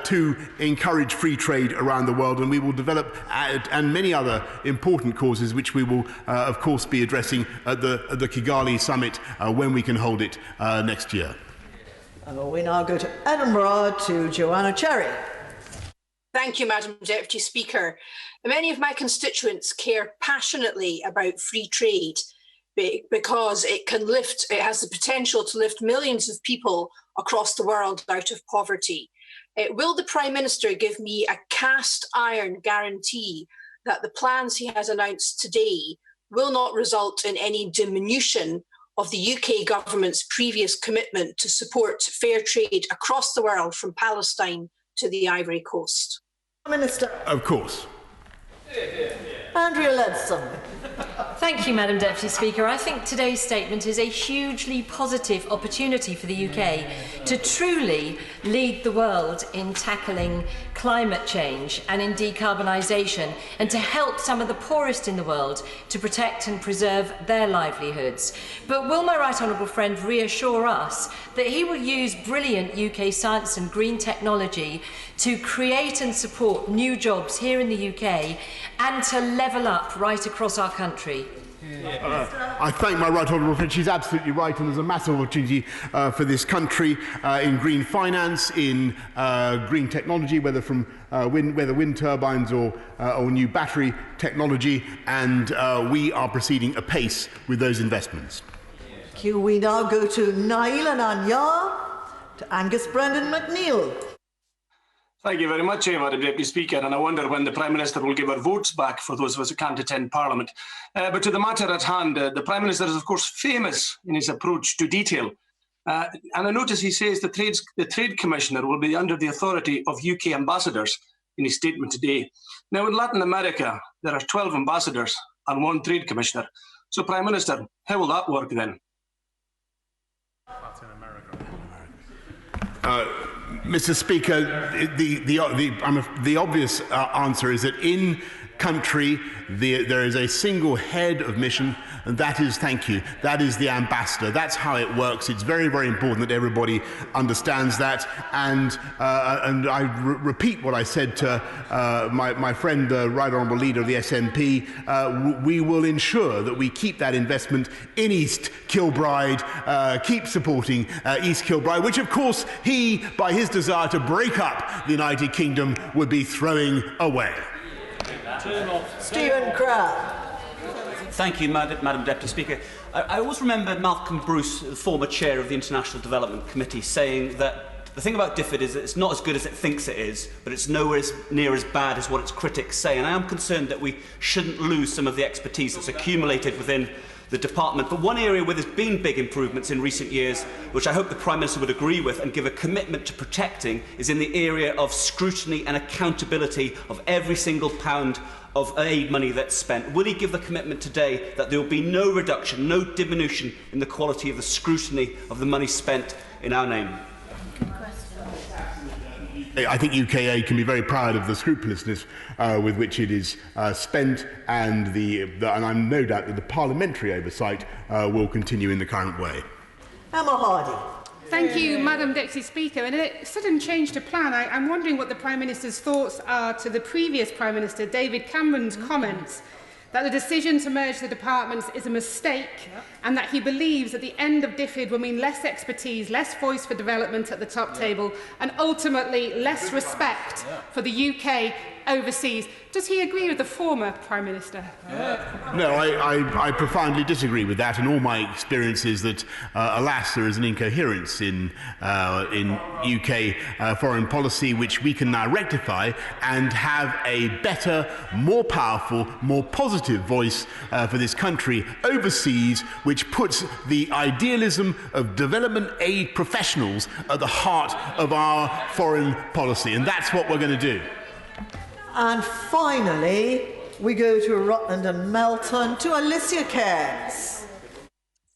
[SPEAKER 10] to encourage free trade around the world. And we will develop and many other important causes which we will, of course, be addressing at the Kigali summit when we can hold it next year.
[SPEAKER 11] We now go to Edinburgh to Joanna Cherry.
[SPEAKER 17] Thank you, Madam Deputy Speaker. Many of my constituents care passionately about free trade because it has the potential to lift millions of people across the world out of poverty. Will the Prime Minister give me a cast iron guarantee that the plans he has announced today will not result in any diminution of the UK government's previous commitment to support fair trade across the world from Palestine to the Ivory Coast?
[SPEAKER 11] Minister.
[SPEAKER 10] Of course.
[SPEAKER 11] Andrea Leadsom.
[SPEAKER 18] Thank you, Madam Deputy Speaker. I think today's statement is a hugely positive opportunity for the UK to truly lead the world in tackling climate change and in decarbonisation, and to help some of the poorest in the world to protect and preserve their livelihoods. But will my right honourable friend reassure us that he will use brilliant UK science and green technology to create and support new jobs here in the UK and to level up right across our country?
[SPEAKER 10] I thank my right honourable friend. She's absolutely right, and there's a massive opportunity for this country in green finance, in green technology, whether from wind turbines or new battery technology, and we are proceeding apace with those investments.
[SPEAKER 11] Thank you. We now go to Nail and Anya, to Angus Brendan McNeill.
[SPEAKER 25] Thank you very much, Madam Deputy Speaker, and I wonder when the Prime Minister will give her votes back for those of us who can't attend Parliament. But to the matter at hand, the Prime Minister is of course famous in his approach to detail. And I notice he says the Trade Commissioner will be under the authority of UK ambassadors in his statement today. Now in Latin America, there are 12 ambassadors and 1 Trade Commissioner. So Prime Minister, how will that work then?
[SPEAKER 10] Mr. Speaker, the obvious answer is that in country there is a single head of mission, and that is, thank you, that is the ambassador. That's how it works. It's very, very important that everybody understands that. And I repeat what I said to my friend, the Right Honourable Leader of the SNP. We will ensure that we keep that investment in East Kilbride, keep supporting East Kilbride, which of course he, by his desire to break up the United Kingdom, would be throwing away.
[SPEAKER 11] Stephen Crabb.
[SPEAKER 9] Thank you, Madam Deputy Speaker. I always remember Malcolm Bruce, the former chair of the International Development Committee, saying that
[SPEAKER 6] The thing about DFID is that it's not as good as it thinks it is, but it's nowhere near as bad as what its critics say. And I am concerned that we shouldn't lose some of the expertise that's accumulated within the department. But one area where there's been big improvements in recent years, which I hope the Prime Minister would agree with and give a commitment to protecting, is in the area of scrutiny and accountability of every single pound of aid money that's spent. Will he give the commitment today that there will be no reduction, no diminution in the quality of the scrutiny of the money spent in our name?
[SPEAKER 10] I think UKA can be very proud of the scrupulousness with which it is spent, and and I'm no doubt that the parliamentary oversight will continue in the current way.
[SPEAKER 11] Emma Hardy.
[SPEAKER 8] Thank you, Madam Deputy Speaker. In a sudden change to plan, I'm wondering what the Prime Minister's thoughts are to the previous Prime Minister, David Cameron's comments that the decision to merge the departments is a mistake, and that he believes that the end of DFID will mean less expertise, less voice for development at the top table, and ultimately less respect for the UK overseas. Does he agree with the former Prime Minister?
[SPEAKER 10] No, I profoundly disagree with that, and all my experience is that, alas, there is an incoherence in UK foreign policy which we can now rectify and have a better, more powerful, more positive voice for this country overseas, which puts the idealism of development aid professionals at the heart of our foreign policy, and that's what we're going to do.
[SPEAKER 11] And finally, we go to Rutland and Melton, to Alicia Cairns.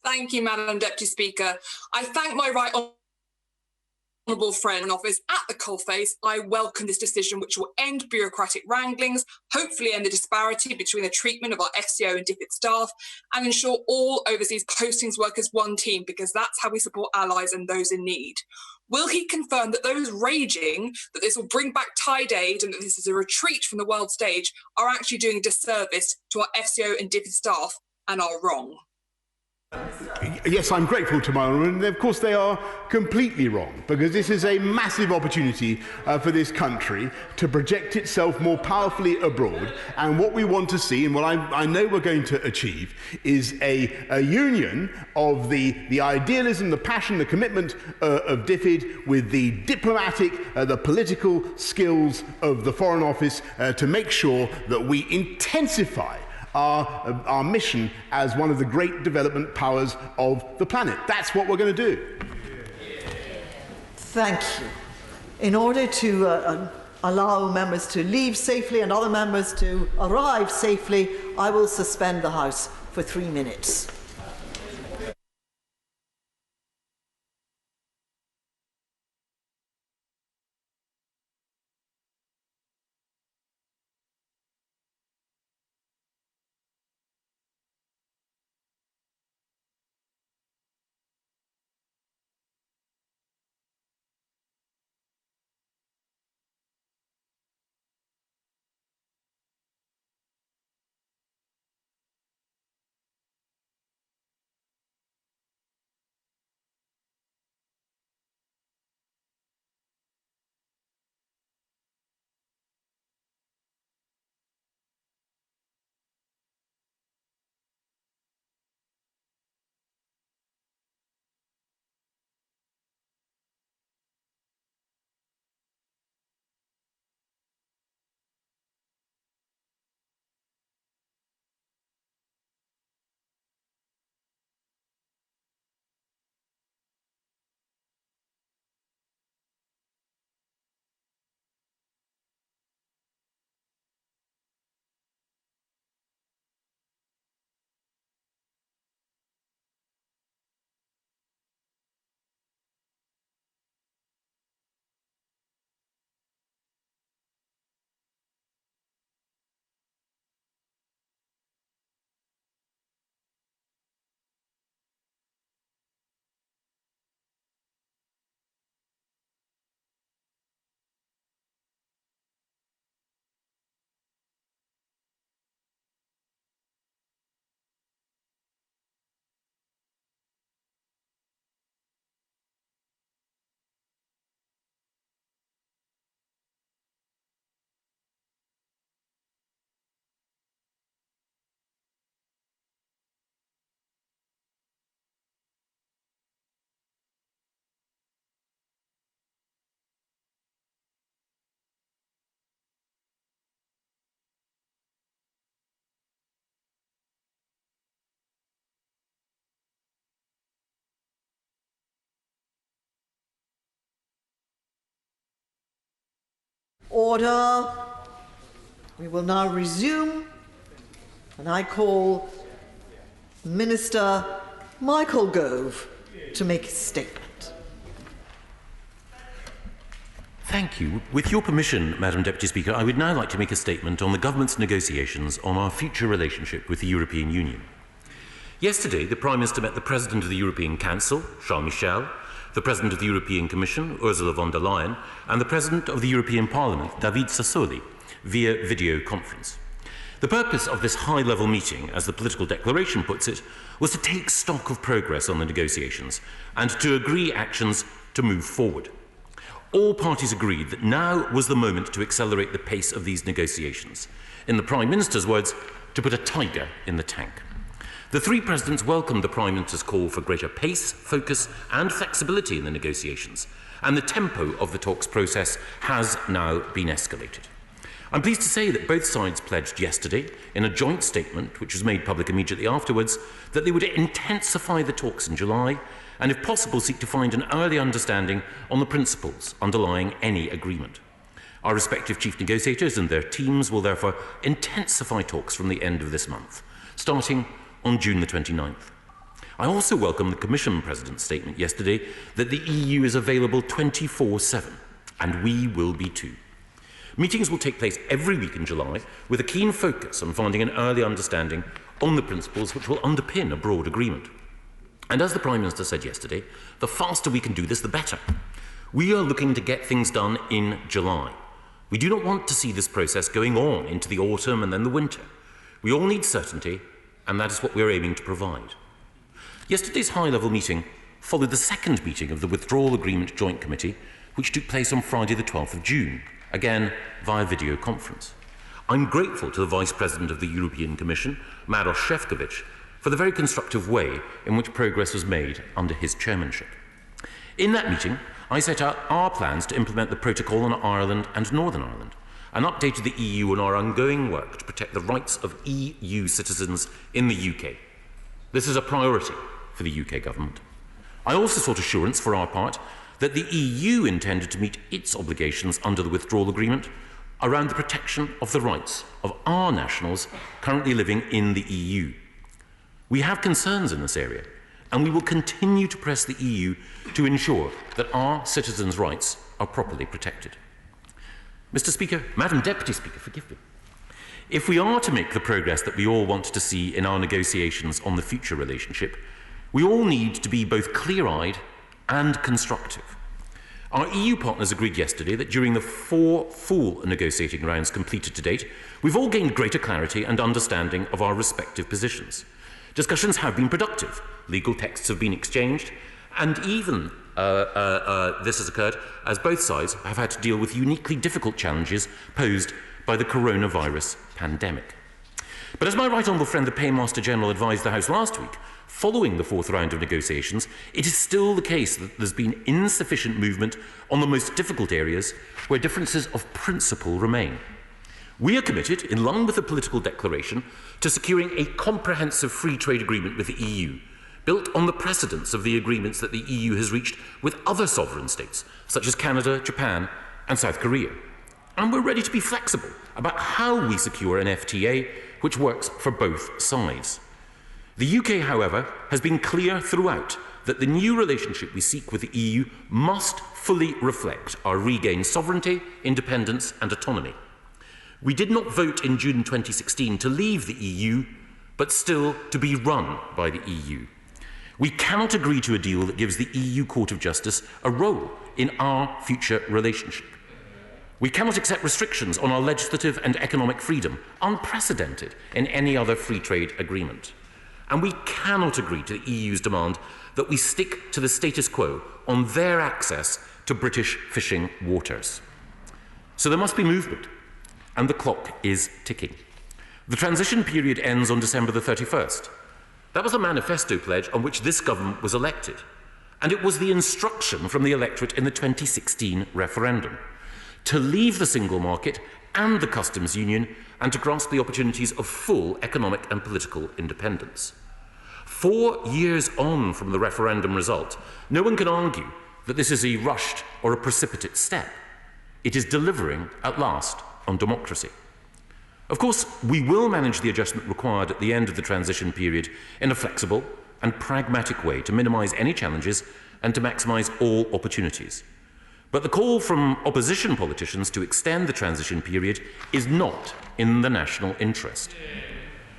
[SPEAKER 15] Thank you, Madam Deputy Speaker. I thank my right honourable friend in office at the coalface. I welcome this decision, which will end bureaucratic wranglings, hopefully end the disparity between the treatment of our FCO and DFID staff, and ensure all overseas postings work as one team, because that's how we support allies and those in need. Will he confirm that those raging that this will bring back tide aid and that this is a retreat from the world stage are actually doing a disservice to our FCO and DFID staff and are wrong?
[SPEAKER 10] Yes, I'm grateful to my honour, and of course they are completely wrong, because this is a massive opportunity for this country to project itself more powerfully abroad, and what we want to see, and what I know we're going to achieve, is a union of the idealism, the passion, the commitment of DFID with the diplomatic, the political skills of the Foreign Office to make sure that we intensify our mission as one of the great development powers of the planet. That's what we're going to do.
[SPEAKER 11] Thank you. In order to allow members to leave safely and other members to arrive safely, I will suspend the House for 3 minutes. Order. We will now resume, and I call Minister Michael Gove to make his statement.
[SPEAKER 4] Thank you. With your permission, Madam Deputy Speaker, I would now like to make a statement on the government's negotiations on our future relationship with the European Union. Yesterday, the Prime Minister met the President of the European Council, Charles Michel, the President of the European Commission, Ursula von der Leyen, and the President of the European Parliament, David Sassoli, via video conference. The purpose of this high-level meeting, as the political declaration puts it, was to take stock of progress on the negotiations and to agree actions to move forward. All parties agreed that now was the moment to accelerate the pace of these negotiations. In the Prime Minister's words, to put a tiger in the tank. The three presidents welcomed the Prime Minister's call for greater pace, focus and flexibility in the negotiations, and the tempo of the talks process has now been escalated. I'm pleased to say that both sides pledged yesterday, in a joint statement which was made public immediately afterwards, that they would intensify the talks in July and, if possible, seek to find an early understanding on the principles underlying any agreement. Our respective chief negotiators and their teams will therefore intensify talks from the end of this month, starting on June the 29th. I also welcome the Commission President's statement yesterday that the EU is available 24/7, and we will be too. Meetings will take place every week in July with a keen focus on finding an early understanding on the principles which will underpin a broad agreement. And as the Prime Minister said yesterday, the faster we can do this, the better. We are looking to get things done in July. We do not want to see this process going on into the autumn and then the winter. We all need certainty, and that is what we are aiming to provide. Yesterday's high-level meeting followed the second meeting of the Withdrawal Agreement Joint Committee, which took place on Friday the 12th of June, again via video conference. I'm grateful to the Vice President of the European Commission, Maros Šefčovič, for the very constructive way in which progress was made under his chairmanship. In that meeting, I set out our plans to implement the protocol on Ireland and Northern Ireland, and updated the EU on our ongoing work to protect the rights of EU citizens in the UK. This is a priority for the UK government. I also sought assurance for our part that the EU intended to meet its obligations under the withdrawal agreement around the protection of the rights of our nationals currently living in the EU. We have concerns in this area, and we will continue to press the EU to ensure that our citizens' rights are properly protected. Mr. Speaker, Madam Deputy Speaker, forgive me. If we are to make the progress that we all want to see in our negotiations on the future relationship, we all need to be both clear-eyed and constructive. Our EU partners agreed yesterday that during the 4 full negotiating rounds completed to date, we've all gained greater clarity and understanding of our respective positions. Discussions have been productive, legal texts have been exchanged, and even this has occurred as both sides have had to deal with uniquely difficult challenges posed by the coronavirus pandemic. But as my right honourable friend, the Paymaster General, advised the House last week, following the 4th round of negotiations, it is still the case that there's been insufficient movement on the most difficult areas where differences of principle remain. We are committed, in line with the political declaration, to securing a comprehensive free trade agreement with the EU, built on the precedents of the agreements that the EU has reached with other sovereign states, such as Canada, Japan and South Korea. And we're ready to be flexible about how we secure an FTA which works for both sides. The UK, however, has been clear throughout that the new relationship we seek with the EU must fully reflect our regained sovereignty, independence and autonomy. We did not vote in June 2016 to leave the EU, but still to be run by the EU. We cannot agree to a deal that gives the EU Court of Justice a role in our future relationship. We cannot accept restrictions on our legislative and economic freedom, unprecedented in any other free trade agreement. And we cannot agree to the EU's demand that we stick to the status quo on their access to British fishing waters. So there must be movement, and the clock is ticking. The transition period ends on December the 31st. That was a manifesto pledge on which this government was elected, and it was the instruction from the electorate in the 2016 referendum to leave the single market and the customs union and to grasp the opportunities of full economic and political independence. 4 years on from the referendum result, no one can argue that this is a rushed or a precipitate step. It is delivering, at last, on democracy. Of course, we will manage the adjustment required at the end of the transition period in a flexible and pragmatic way to minimise any challenges and to maximise all opportunities. But the call from opposition politicians to extend the transition period is not in the national interest.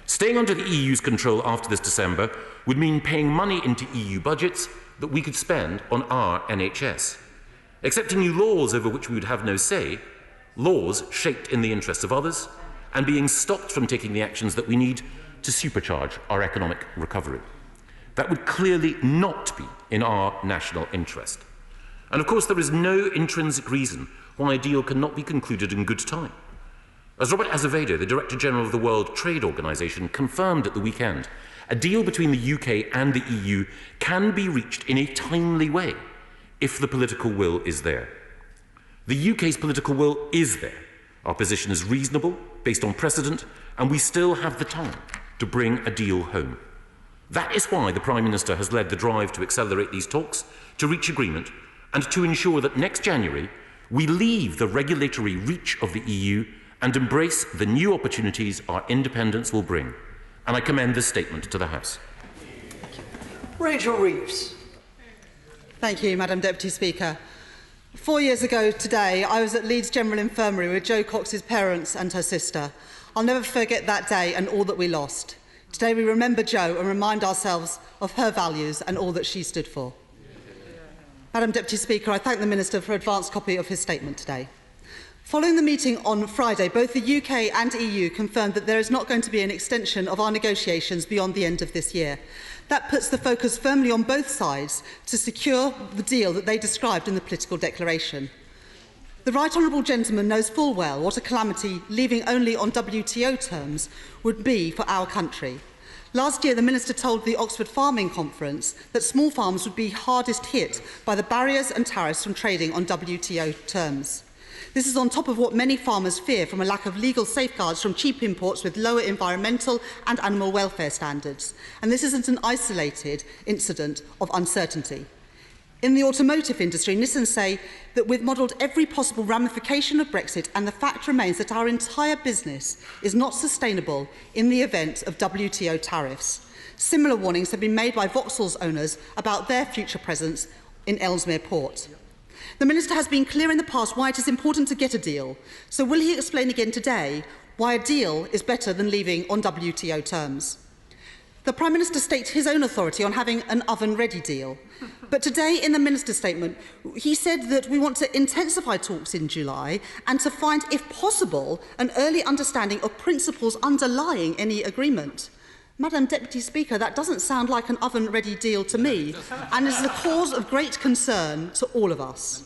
[SPEAKER 4] Staying under the EU's control after this December would mean paying money into EU budgets that we could spend on our NHS. Accepting new laws over which we would have no say, laws shaped in the interests of others, and being stopped from taking the actions that we need to supercharge our economic recovery. That would clearly not be in our national interest. And of course, there is no intrinsic reason why a deal cannot be concluded in good time. As Robert Azevedo, the Director General of the World Trade Organization, confirmed at the weekend, a deal between the UK and the EU can be reached in a timely way if the political will is there. The UK's political will is there. Our position is reasonable, based on precedent, and we still have the time to bring a deal home. That is why the Prime Minister has led the drive to accelerate these talks, to reach agreement, and to ensure that next January we leave the regulatory reach of the EU and embrace the new opportunities our independence will bring. And I commend this statement to the House.
[SPEAKER 12] Rachel Reeves.
[SPEAKER 13] Thank you, Madam Deputy Speaker. 4 years ago today, I was at Leeds General Infirmary with Jo Cox's parents and her sister. I'll never forget that day and all that we lost. Today we remember Jo and remind ourselves of her values and all that she stood for. Madam Deputy Speaker, I thank the Minister for an advance copy of his statement today. Following the meeting on Friday, both the UK and EU confirmed that there is not going to be an extension of our negotiations beyond the end of this year. That puts the focus firmly on both sides to secure the deal that they described in the political declaration. The Right Honourable Gentleman knows full well what a calamity leaving only on WTO terms would be for our country. Last year, the Minister told the Oxford Farming Conference that small farms would be hardest hit by the barriers and tariffs from trading on WTO terms. This is on top of what many farmers fear from a lack of legal safeguards from cheap imports with lower environmental and animal welfare standards. And this isn't an isolated incident of uncertainty. In the automotive industry, Nissan say that we've modelled every possible ramification of Brexit, and the fact remains that our entire business is not sustainable in the event of WTO tariffs. Similar warnings have been made by Vauxhall's owners about their future presence in Ellesmere Port. The Minister has been clear in the past why it is important to get a deal. So will he explain again today why a deal is better than leaving on WTO terms? The Prime Minister states his own authority on having an oven-ready deal. But today, in the Minister's statement, he said that we want to intensify talks in July and to find, if possible, an early understanding of principles underlying any agreement. Madam Deputy Speaker, that doesn't sound like an oven-ready deal to me, and is the cause of great concern to all of us.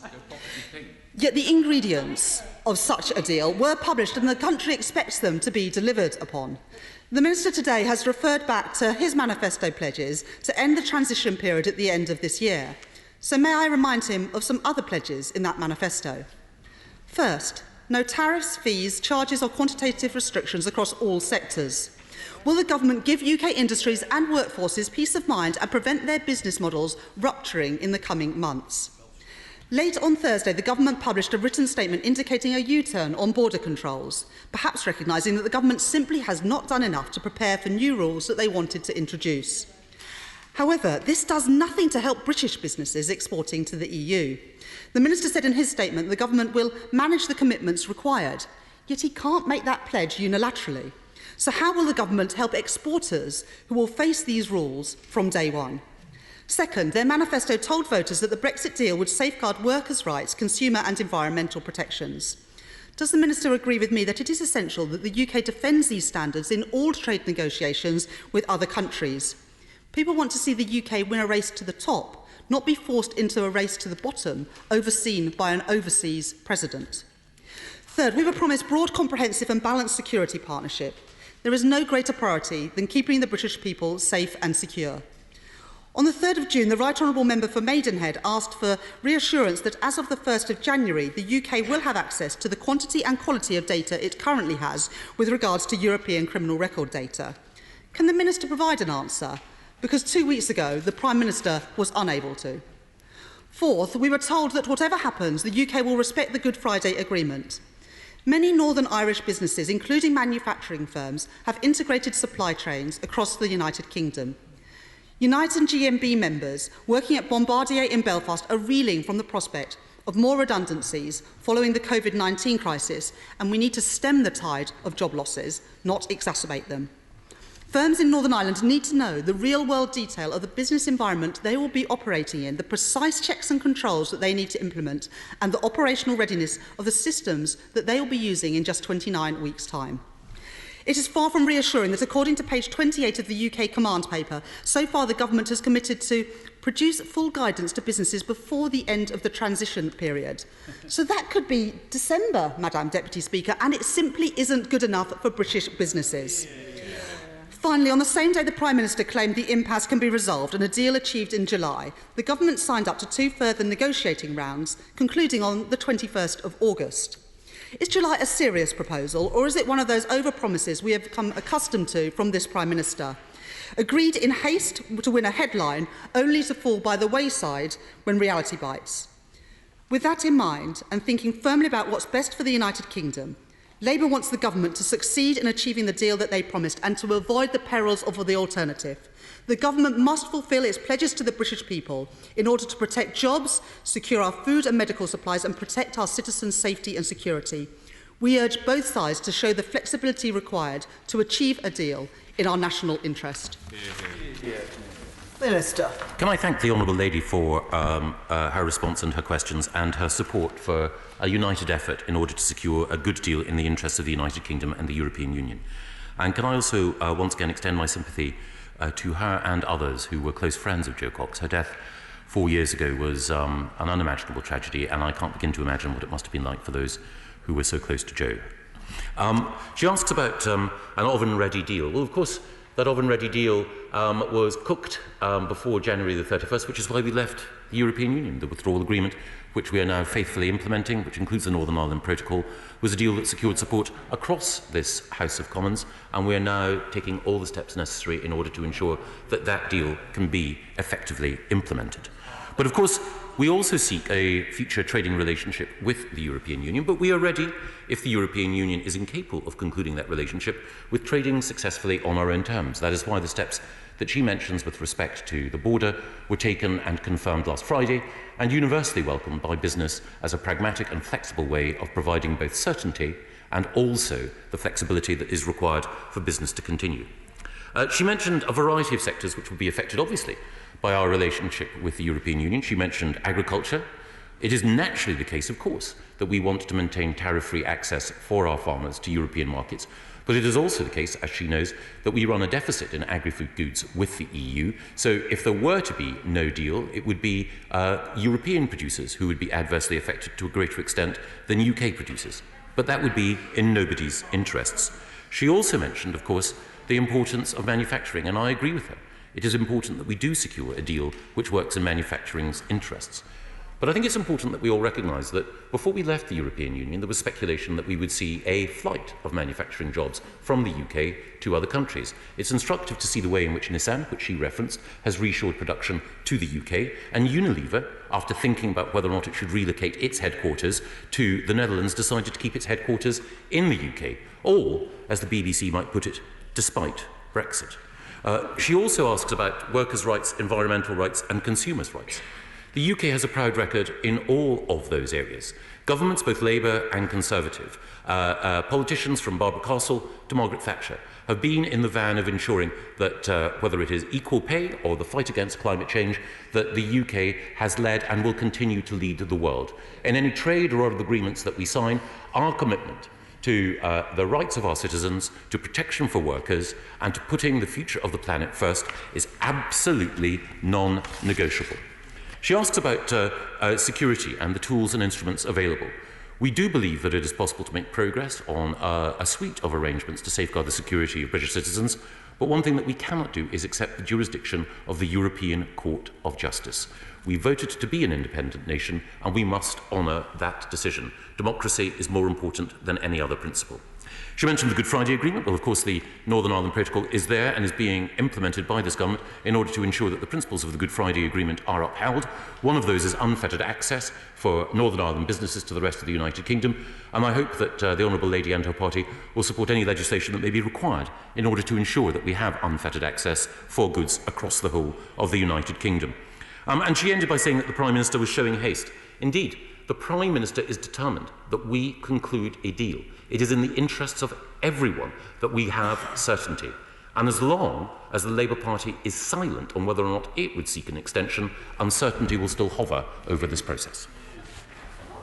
[SPEAKER 13] Yet the ingredients of such a deal were published, and the country expects them to be delivered upon. The Minister today has referred back to his manifesto pledges to end the transition period at the end of this year. So may I remind him of some other pledges in that manifesto? First, no tariffs, fees, charges or quantitative restrictions across all sectors. Will the government give UK industries and workforces peace of mind and prevent their business models rupturing in the coming months? Late on Thursday, the government published a written statement indicating a U-turn on border controls, perhaps recognising that the government simply has not done enough to prepare for new rules that they wanted to introduce. However, this does nothing to help British businesses exporting to the EU. The Minister said in his statement the government will manage the commitments required, yet he can't make that pledge unilaterally. So how will the government help exporters who will face these rules from day one? Second, their manifesto told voters that the Brexit deal would safeguard workers' rights, consumer and environmental protections. Does the Minister agree with me that it is essential that the UK defends these standards in all trade negotiations with other countries? People want to see the UK win a race to the top, not be forced into a race to the bottom, overseen by an overseas president. Third, we were promised broad, comprehensive and balanced security partnership. There is no greater priority than keeping the British people safe and secure. On the 3rd of June, the Right Honourable Member for Maidenhead asked for reassurance that as of the 1st of January, the UK will have access to the quantity and quality of data it currently has with regards to European criminal record data. Can the Minister provide an answer? Because 2 weeks ago, the Prime Minister was unable to. Fourth, we were told that whatever happens, the UK will respect the Good Friday Agreement. Many Northern Irish businesses, including manufacturing firms, have integrated supply chains across the United Kingdom. Unite and GMB members working at Bombardier in Belfast are reeling from the prospect of more redundancies following the COVID-19 crisis, and we need to stem the tide of job losses, not exacerbate them. Firms in Northern Ireland need to know the real-world detail of the business environment they will be operating in, the precise checks and controls that they need to implement, and the operational readiness of the systems that they will be using in just 29 weeks' time. It is far from reassuring that, according to page 28 of the UK command paper, so far the government has committed to produce full guidance to businesses before the end of the transition period. So that could be December, Madam Deputy Speaker, and it simply isn't good enough for British businesses. Finally, on the same day the Prime Minister claimed the impasse can be resolved and a deal achieved in July, the government signed up to 2 further negotiating rounds, concluding on the 21st of August. Is July a serious proposal, or is it one of those over-promises we have become accustomed to from this Prime Minister? Agreed in haste to win a headline, only to fall by the wayside when reality bites. With that in mind, and thinking firmly about what's best for the United Kingdom, Labour wants the government to succeed in achieving the deal that they promised and to avoid the perils of the alternative. The government must fulfil its pledges to the British people in order to protect jobs, secure our food and medical supplies and protect our citizens' safety and security. We urge both sides to show the flexibility required to achieve a deal in our national interest.
[SPEAKER 12] Minister.
[SPEAKER 4] Can I thank the Honourable Lady for her response and her questions and her support for a united effort in order to secure a good deal in the interests of the United Kingdom and the European Union. And can I also once again extend my sympathy to her and others who were close friends of Jo Cox. Her death 4 years ago was an unimaginable tragedy, and I can't begin to imagine what it must have been like for those who were so close to Jo. She asks about an oven-ready deal. Well, of course, that oven-ready deal was cooked before January the 31st, which is why we left the European Union. The withdrawal agreement, which we are now faithfully implementing, which includes the Northern Ireland Protocol, was a deal that secured support across this House of Commons, and we are now taking all the steps necessary in order to ensure that that deal can be effectively implemented. But of course, we also seek a future trading relationship with the European Union, but we are ready, if the European Union is incapable of concluding that relationship, with trading successfully on our own terms. That is why the steps that she mentions with respect to the border were taken and confirmed last Friday, and universally welcomed by business as a pragmatic and flexible way of providing both certainty and also the flexibility that is required for business to continue. She mentioned a variety of sectors which would be affected, obviously, by our relationship with the European Union. She mentioned agriculture. It is naturally the case, of course, that we want to maintain tariff-free access for our farmers to European markets, but it is also the case, as she knows, that we run a deficit in agri-food goods with the EU. So if there were to be no deal, it would be European producers who would be adversely affected to a greater extent than UK producers. But that would be in nobody's interests. She also mentioned, of course, the importance of manufacturing, and I agree with her. It is important that we do secure a deal which works in manufacturing's interests. But I think it's important that we all recognise that before we left the European Union, there was speculation that we would see a flight of manufacturing jobs from the UK to other countries. It's instructive to see the way in which Nissan, which she referenced, has reshored production to the UK, and Unilever, after thinking about whether or not it should relocate its headquarters to the Netherlands, decided to keep its headquarters in the UK, or, as the BBC might put it, despite Brexit. She also asks about workers' rights, environmental rights and consumers' rights. The UK has a proud record in all of those areas. Governments, both Labour and Conservative, politicians from Barbara Castle to Margaret Thatcher, have been in the van of ensuring that, whether it is equal pay or the fight against climate change, that the UK has led and will continue to lead the world. In any trade or other agreements that we sign, our commitment to the rights of our citizens, to protection for workers, and to putting the future of the planet first is absolutely non-negotiable. She asks about security and the tools and instruments available. We do believe that it is possible to make progress on a suite of arrangements to safeguard the security of British citizens, but one thing that we cannot do is accept the jurisdiction of the European Court of Justice. We voted to be an independent nation, and we must honour that decision. Democracy is more important than any other principle. She mentioned the Good Friday Agreement. Well, of course, the Northern Ireland Protocol is there and is being implemented by this government in order to ensure that the principles of the Good Friday Agreement are upheld. One of those is unfettered access for Northern Ireland businesses to the rest of the United Kingdom, and I hope that the Honourable Lady and her party will support any legislation that may be required in order to ensure that we have unfettered access for goods across the whole of the United Kingdom. And she ended by saying that the Prime Minister was showing haste. Indeed, the Prime Minister is determined that we conclude a deal. It is in the interests of everyone that we have certainty. And as long as the Labour Party is silent on whether or not it would seek an extension, uncertainty will still hover over this process.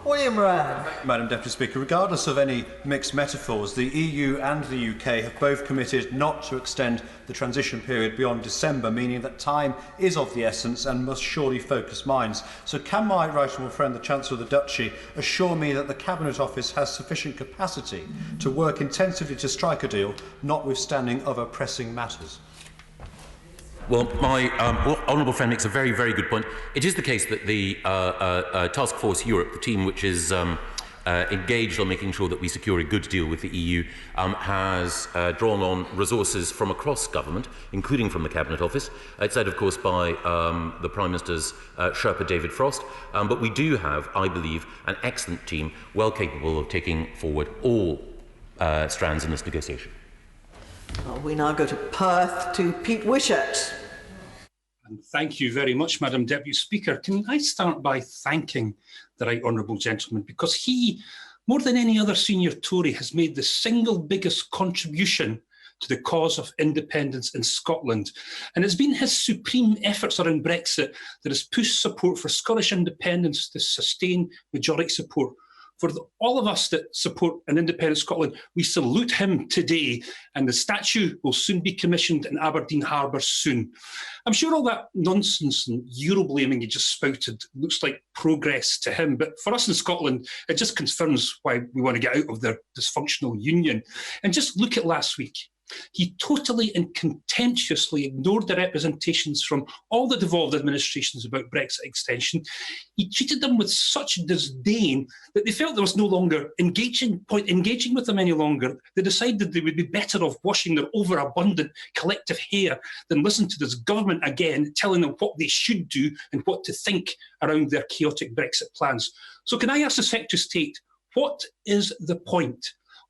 [SPEAKER 11] William Rand.
[SPEAKER 20] Madam Deputy Speaker, regardless of any mixed metaphors, the EU and the UK have both committed not to extend the transition period beyond December, meaning that time is of the essence and must surely focus minds. So can my right honourable friend, the Chancellor of the Duchy, assure me that the Cabinet Office has sufficient capacity to work intensively to strike a deal, notwithstanding other pressing matters?
[SPEAKER 4] Well, my honourable friend makes a very, very good point. It is the case that the Task Force Europe, the team which is engaged on making sure that we secure a good deal with the EU, has drawn on resources from across government, including from the Cabinet Office. It's led, of course, by the Prime Minister's Sherpa David Frost, but we do have, I believe, an excellent team, well capable of taking forward all strands in this negotiation.
[SPEAKER 11] Well, we now go to Perth to Pete Wishart.
[SPEAKER 21] And thank you very much, Madam Deputy Speaker. Can I start by thanking the right honourable gentleman, because he, more than any other senior Tory, has made the single biggest contribution to the cause of independence in Scotland. And it's been his supreme efforts around Brexit that has pushed support for Scottish independence to sustain majority support. For all of us that support an independent Scotland, we salute him today, and the statue will soon be commissioned in Aberdeen Harbour soon. I'm sure all that nonsense and Euro-blaming you just spouted looks like progress to him, but for us in Scotland, it just confirms why we want to get out of their dysfunctional union. And just look at last week. He totally and contemptuously ignored the representations from all the devolved administrations about Brexit extension. He treated them with such disdain that they felt there was no longer engaging with them any longer. They decided they would be better off washing their overabundant collective hair than listen to this government again, telling them what they should do and what to think around their chaotic Brexit plans. So can I ask the Secretary of State, what is the point?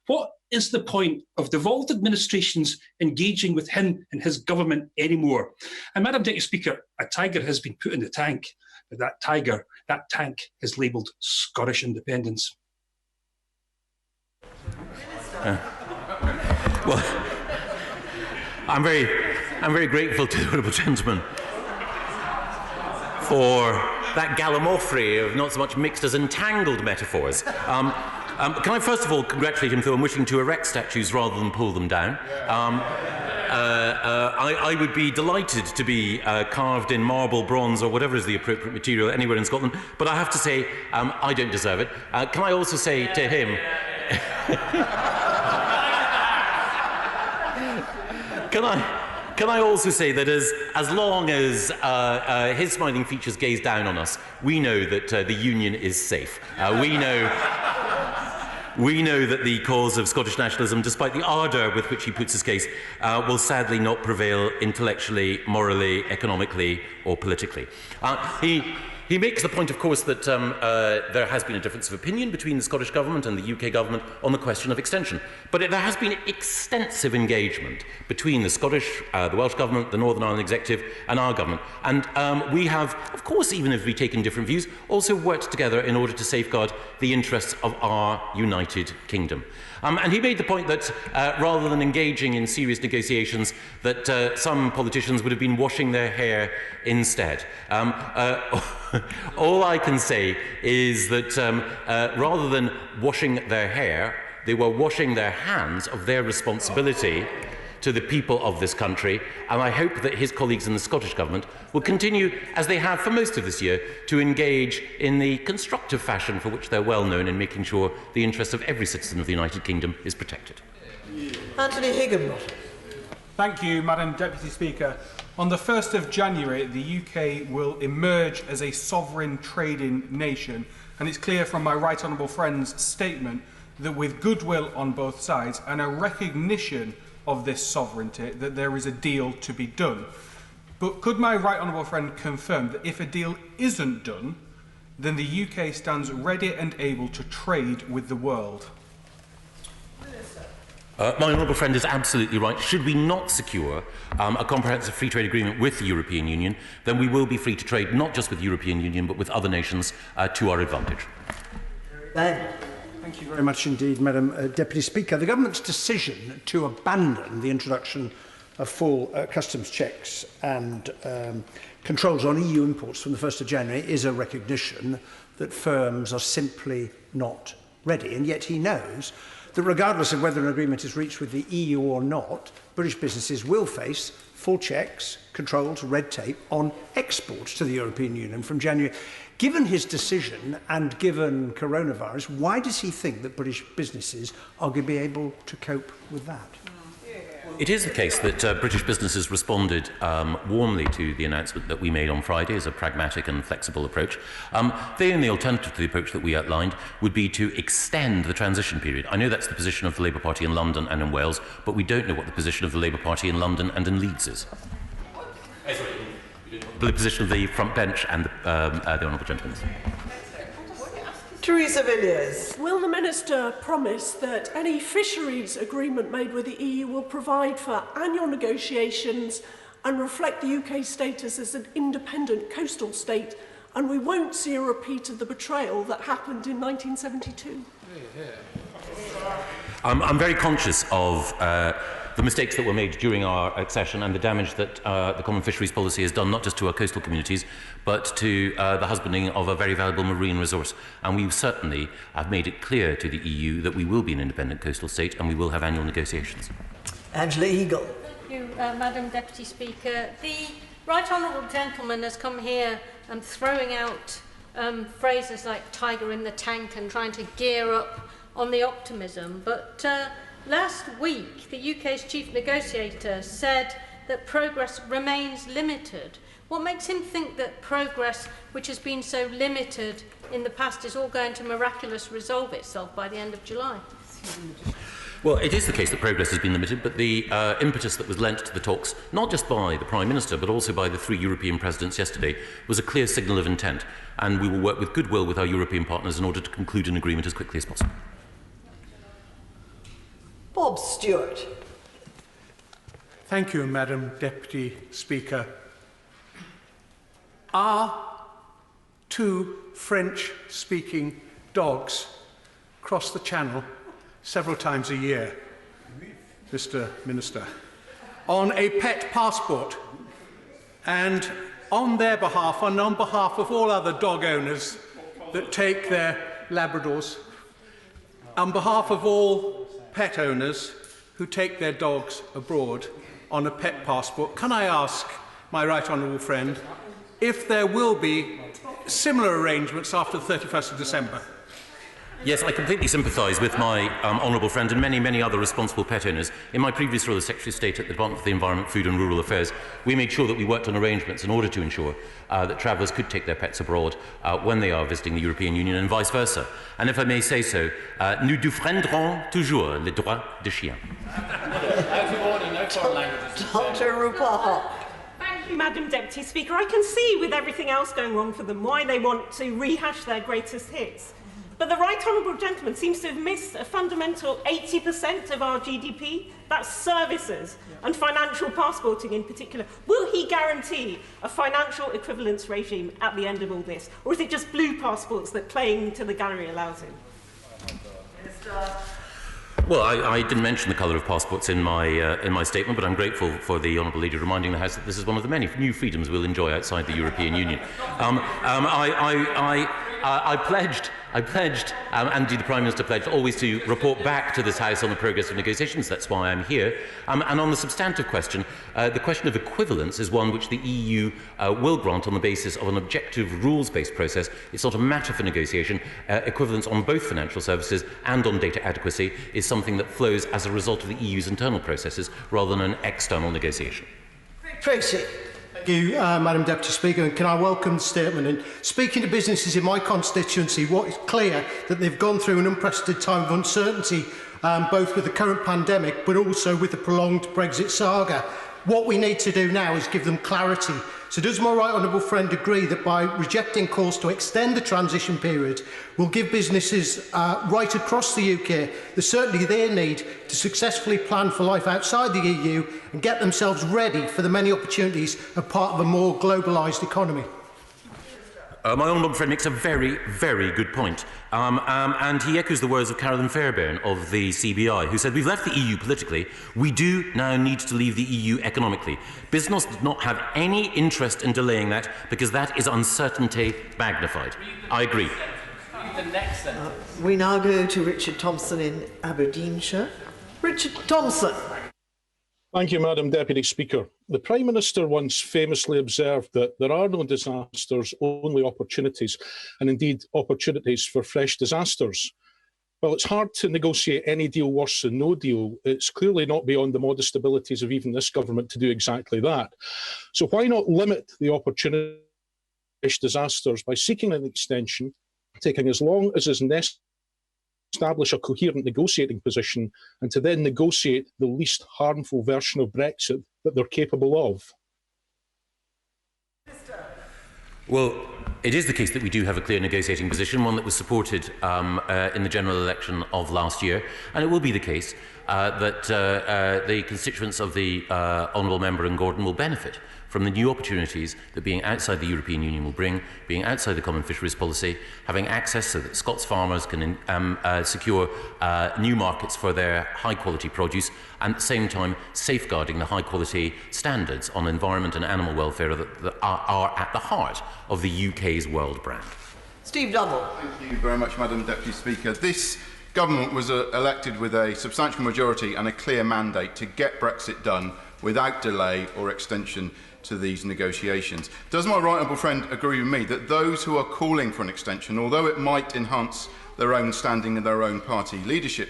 [SPEAKER 21] What is the point of devolved administrations engaging with him and his government anymore? And Madam Deputy Speaker, a tiger has been put in the tank, but that tank is labelled Scottish independence.
[SPEAKER 4] Well, I'm very grateful to the honourable gentleman for that gallimaufry of not so much mixed as entangled metaphors. Can I first of all congratulate him for wishing to erect statues rather than pull them down? I would be delighted to be carved in marble, bronze, or whatever is the appropriate material anywhere in Scotland, but I have to say I don't deserve it. Can I also say to him... Can I also say that as long as his smiling features gaze down on us, we know that the union is safe. We know that the cause of Scottish nationalism, despite the ardour with which he puts his case, will sadly not prevail intellectually, morally, economically, or politically. He makes the point, of course, that there has been a difference of opinion between the Scottish Government and the UK Government on the question of extension. But there has been extensive engagement between the Scottish, the Welsh Government, the Northern Ireland Executive and our Government. And we have, of course, even if we've taken different views, also worked together in order to safeguard the interests of our United Kingdom. And he made the point that rather than engaging in serious negotiations, that some politicians would have been washing their hair instead. All I can say is that rather than washing their hair, they were washing their hands of their responsibility to the people of this country, and I hope that his colleagues in the Scottish Government will continue, as they have for most of this year, to engage in the constructive fashion for which they're well known in making sure the interests of every citizen of the United Kingdom is protected.
[SPEAKER 11] Anthony Higginbottom.
[SPEAKER 22] Thank you, Madam Deputy Speaker. On the 1st of January, the UK will emerge as a sovereign trading nation, and it's clear from my right honourable friend's statement that with goodwill on both sides and a recognition of this sovereignty, that there is a deal to be done. But could my right honourable friend confirm that if a deal isn't done, then the UK stands ready and able to trade with the world?
[SPEAKER 4] My honourable friend is absolutely right. Should we not secure a comprehensive free trade agreement with the European Union, then we will be free to trade not just with the European Union but with other nations to our advantage.
[SPEAKER 12] Ben.
[SPEAKER 1] Thank you very much indeed, Madam Deputy Speaker. The Government's decision to abandon the introduction of full customs checks and controls on EU imports from the 1st of January is a recognition that firms are simply not ready. And yet he knows that regardless of whether an agreement is reached with the EU or not, British businesses will face full checks, controls, red tape on exports to the European Union from January. Given his decision and given coronavirus, why does he think that British businesses are going to be able to cope with that?
[SPEAKER 4] It is the case that British businesses responded warmly to the announcement that we made on Friday as a pragmatic and flexible approach. The only alternative to the approach that we outlined would be to extend the transition period. I know that's the position of the Labour Party in London and in Wales, but we don't know what the position of the Labour Party in London and in Leeds is. The position of the front bench and the honourable gentleman.
[SPEAKER 12] Teresa Villiers.
[SPEAKER 5] Will the Minister promise that any fisheries agreement made with the EU will provide for annual negotiations and reflect the UK's status as an independent coastal state, and we won't see a repeat of the betrayal that happened in 1972?
[SPEAKER 4] I'm very conscious of the mistakes that were made during our accession and the damage that the common fisheries policy has done not just to our coastal communities but to the husbanding of a very valuable marine resource. And we certainly have made it clear to the EU that we will be an independent coastal state and we will have annual negotiations.
[SPEAKER 12] Angela Eagle.
[SPEAKER 18] Thank you, Madam Deputy Speaker. The right honourable gentleman has come here throwing out phrases like tiger in the tank and trying to gear up on the optimism, but last week, the UK's chief negotiator said that progress remains limited. What makes him think that progress, which has been so limited in the past, is all going to miraculously resolve itself by the end of July?
[SPEAKER 4] Well, it is the case that progress has been limited, but the impetus that was lent to the talks, not just by the Prime Minister, but also by the 3 European presidents yesterday, was a clear signal of intent, and we will work with goodwill with our European partners in order to conclude an agreement as quickly as possible.
[SPEAKER 12] Bob Stewart.
[SPEAKER 22] Thank you, Madam Deputy Speaker. Are 2 French-speaking dogs cross the Channel several times a year, Mr. Minister, on a pet passport, and on their behalf and on behalf of all other dog owners that take their Labradors, on behalf of all pet owners who take their dogs abroad on a pet passport, can I ask my right honourable friend if there will be similar arrangements after the 31st of December?
[SPEAKER 4] Yes, I completely sympathise with my honourable friend and many, many other responsible pet owners. In my previous role as Secretary of State at the Department for the Environment, Food and Rural Affairs, we made sure that we worked on arrangements in order to ensure that travellers could take their pets abroad when they are visiting the European Union and vice versa. And if I may say so, nous défendrons toujours les droits des chiens.
[SPEAKER 12] Dr. Rupa.
[SPEAKER 19] Thank you, Madam Deputy Speaker. I can see, with everything else going wrong for them, why they want to rehash their greatest hits. But the right honourable gentleman seems to have missed a fundamental 80% of our GDP. That's services and financial passporting in particular. Will he guarantee a financial equivalence regime at the end of all this? Or is it just blue passports that playing to the gallery allows him?
[SPEAKER 4] Well, I didn't mention the colour of passports in my statement, but I'm grateful for the Honourable Leader reminding the House that this is one of the many new freedoms we'll enjoy outside the European Union. I pledged, and indeed the Prime Minister pledged, always to report back to this House on the progress of negotiations. That's why I'm here. And on the substantive question, the question of equivalence is one which the EU will grant on the basis of an objective rules-based process. It's not a matter for negotiation. Equivalence on both financial services and on data adequacy is something that flows as a result of the EU's internal processes rather than an external negotiation.
[SPEAKER 12] Tracy.
[SPEAKER 2] Thank you, Madam Deputy Speaker. And can I welcome the statement? And speaking to businesses in my constituency, what is clear that they've gone through an unprecedented time of uncertainty, both with the current pandemic, but also with the prolonged Brexit saga. What we need to do now is give them clarity. So does my right honourable friend agree that by rejecting calls to extend the transition period will give businesses right across the UK the certainty they need to successfully plan for life outside the EU and get themselves ready for the many opportunities of part of a more globalised economy?
[SPEAKER 4] My honourable friend makes a very, very good point. And he echoes the words of Carolyn Fairbairn of the CBI, who said, "We've left the EU politically. We do now need to leave the EU economically. Business does not have any interest in delaying that because that is uncertainty magnified." I agree.
[SPEAKER 12] We now go to Richard Thompson in Aberdeenshire. Richard Thompson.
[SPEAKER 14] Thank you, Madam Deputy Speaker. The Prime Minister once famously observed that there are no disasters, only opportunities, and indeed opportunities for fresh disasters. While it's hard to negotiate any deal worse than no deal, it's clearly not beyond the modest abilities of even this government to do exactly that. So why not limit the opportunity for fresh disasters by seeking an extension, taking as long as is necessary, establish a coherent negotiating position, and to then negotiate the least harmful version of Brexit that they're capable of?
[SPEAKER 4] Well, it is the case that we do have a clear negotiating position, one that was supported in the general election of last year, and it will be the case that the constituents of the Honourable Member in Gordon will benefit from the new opportunities that being outside the European Union will bring, being outside the common fisheries policy, having access so that Scots farmers can secure new markets for their high-quality produce, and at the same time safeguarding the high-quality standards on environment and animal welfare that are at the heart of the UK's world brand.
[SPEAKER 12] Steve Double.
[SPEAKER 16] Thank you very much, Madam Deputy Speaker. This government was elected with a substantial majority and a clear mandate to get Brexit done without delay or extension to these negotiations. Does my right honourable friend agree with me that those who are calling for an extension, although it might enhance their own standing in their own party leadership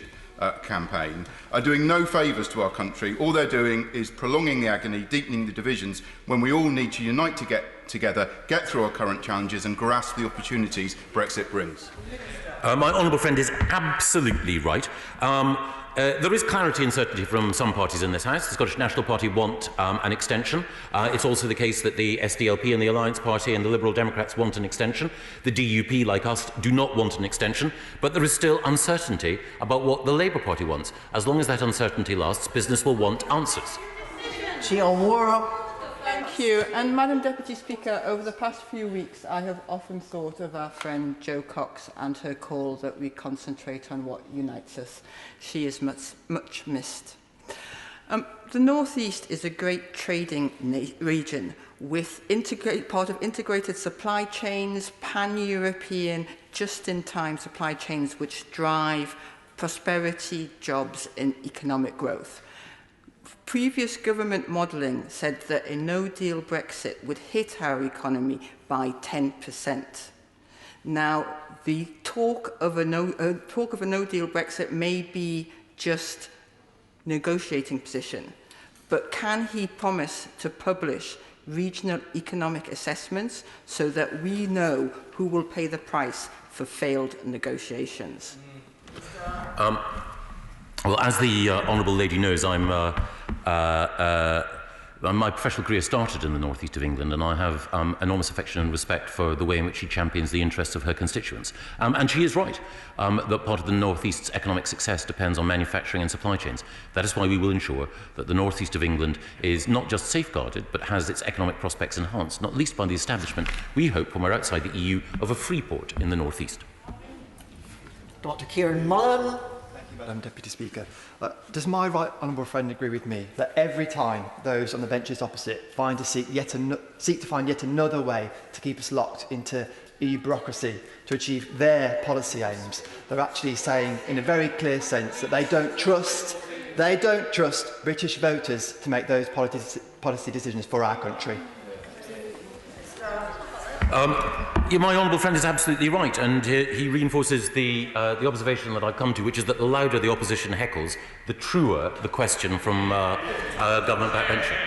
[SPEAKER 16] campaign, are doing no favours to our country? All they're doing is prolonging the agony, deepening the divisions, when we all need to unite to get together, get through our current challenges and grasp the opportunities Brexit brings.
[SPEAKER 4] My honourable friend is absolutely right. There is clarity and certainty from some parties in this House. The Scottish National Party want an extension. It's also the case that the SDLP and the Alliance Party and the Liberal Democrats want an extension. The DUP, like us, do not want an extension. But there is still uncertainty about what the Labour Party wants. As long as that uncertainty lasts, business will want answers.
[SPEAKER 23] Thank you. And Madam Deputy Speaker, over the past few weeks, I have often thought of our friend Jo Cox and her call that we concentrate on what unites us. She is much missed. The North East is a great trading region with part of integrated supply chains, pan-European, just-in-time supply chains which drive prosperity, jobs and economic growth. Previous government modelling said that a no-deal Brexit would hit our economy by 10%. Now, the talk of a no-deal Brexit may be just negotiating position, but can he promise to publish regional economic assessments so that we know who will pay the price for failed negotiations?
[SPEAKER 4] Well, as the Honourable Lady knows, my professional career started in the North East of England, and I have enormous affection and respect for the way in which she champions the interests of her constituents. And she is right that part of the North East's economic success depends on manufacturing and supply chains. That is why we will ensure that the North East of England is not just safeguarded, but has its economic prospects enhanced, not least by the establishment, we hope, when we're outside the EU, of a free port in the North East.
[SPEAKER 12] Dr. Kieran Mullen.
[SPEAKER 24] Madam Deputy Speaker. Does my right honourable friend agree with me that every time those on the benches opposite seek to find yet another way to keep us locked into EU bureaucracy to achieve their policy aims, they're actually saying in a very clear sense that they don't trust British voters to make those policy decisions for our country?
[SPEAKER 4] My honourable friend is absolutely right, and he reinforces the observation that I've come to, which is that the louder the opposition heckles, the truer the question from government backbencher.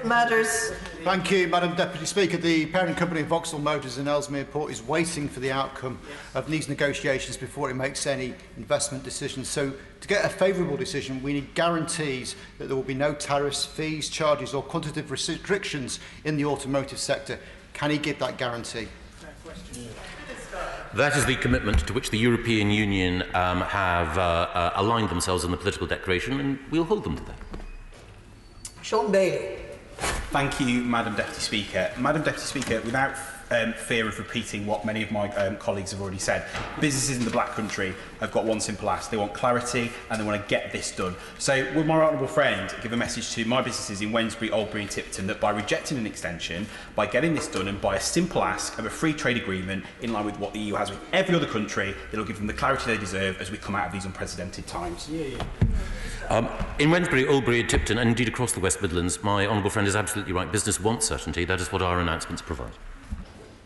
[SPEAKER 11] Matters.
[SPEAKER 3] Thank you, Madam Deputy Speaker. The parent company Vauxhall Motors in Ellesmere Port is waiting for the outcome of these negotiations before it makes any investment decisions. So, to get a favourable decision, we need guarantees that there will be no tariffs, fees, charges or quantitative restrictions in the automotive sector. Can he give that guarantee?
[SPEAKER 4] That is the commitment to which the European Union have aligned themselves in the political declaration, and we'll hold them to that.
[SPEAKER 11] Sean Bailey.
[SPEAKER 7] Thank you, Madam Deputy Speaker. Madam Deputy Speaker, without fear of repeating what many of my colleagues have already said, businesses in the Black Country have got one simple ask. They want clarity and they want to get this done. So would my honourable friend give a message to my businesses in Wednesbury, Oldbury and Tipton that by rejecting an extension, by getting this done and by a simple ask of a free trade agreement in line with what the EU has with every other country, it'll give them the clarity they deserve as we come out of these unprecedented times.
[SPEAKER 4] In Wednesbury, Oldbury and Tipton, and indeed across the West Midlands, my honourable friend is absolutely right. Business wants certainty. That is what our announcements provide.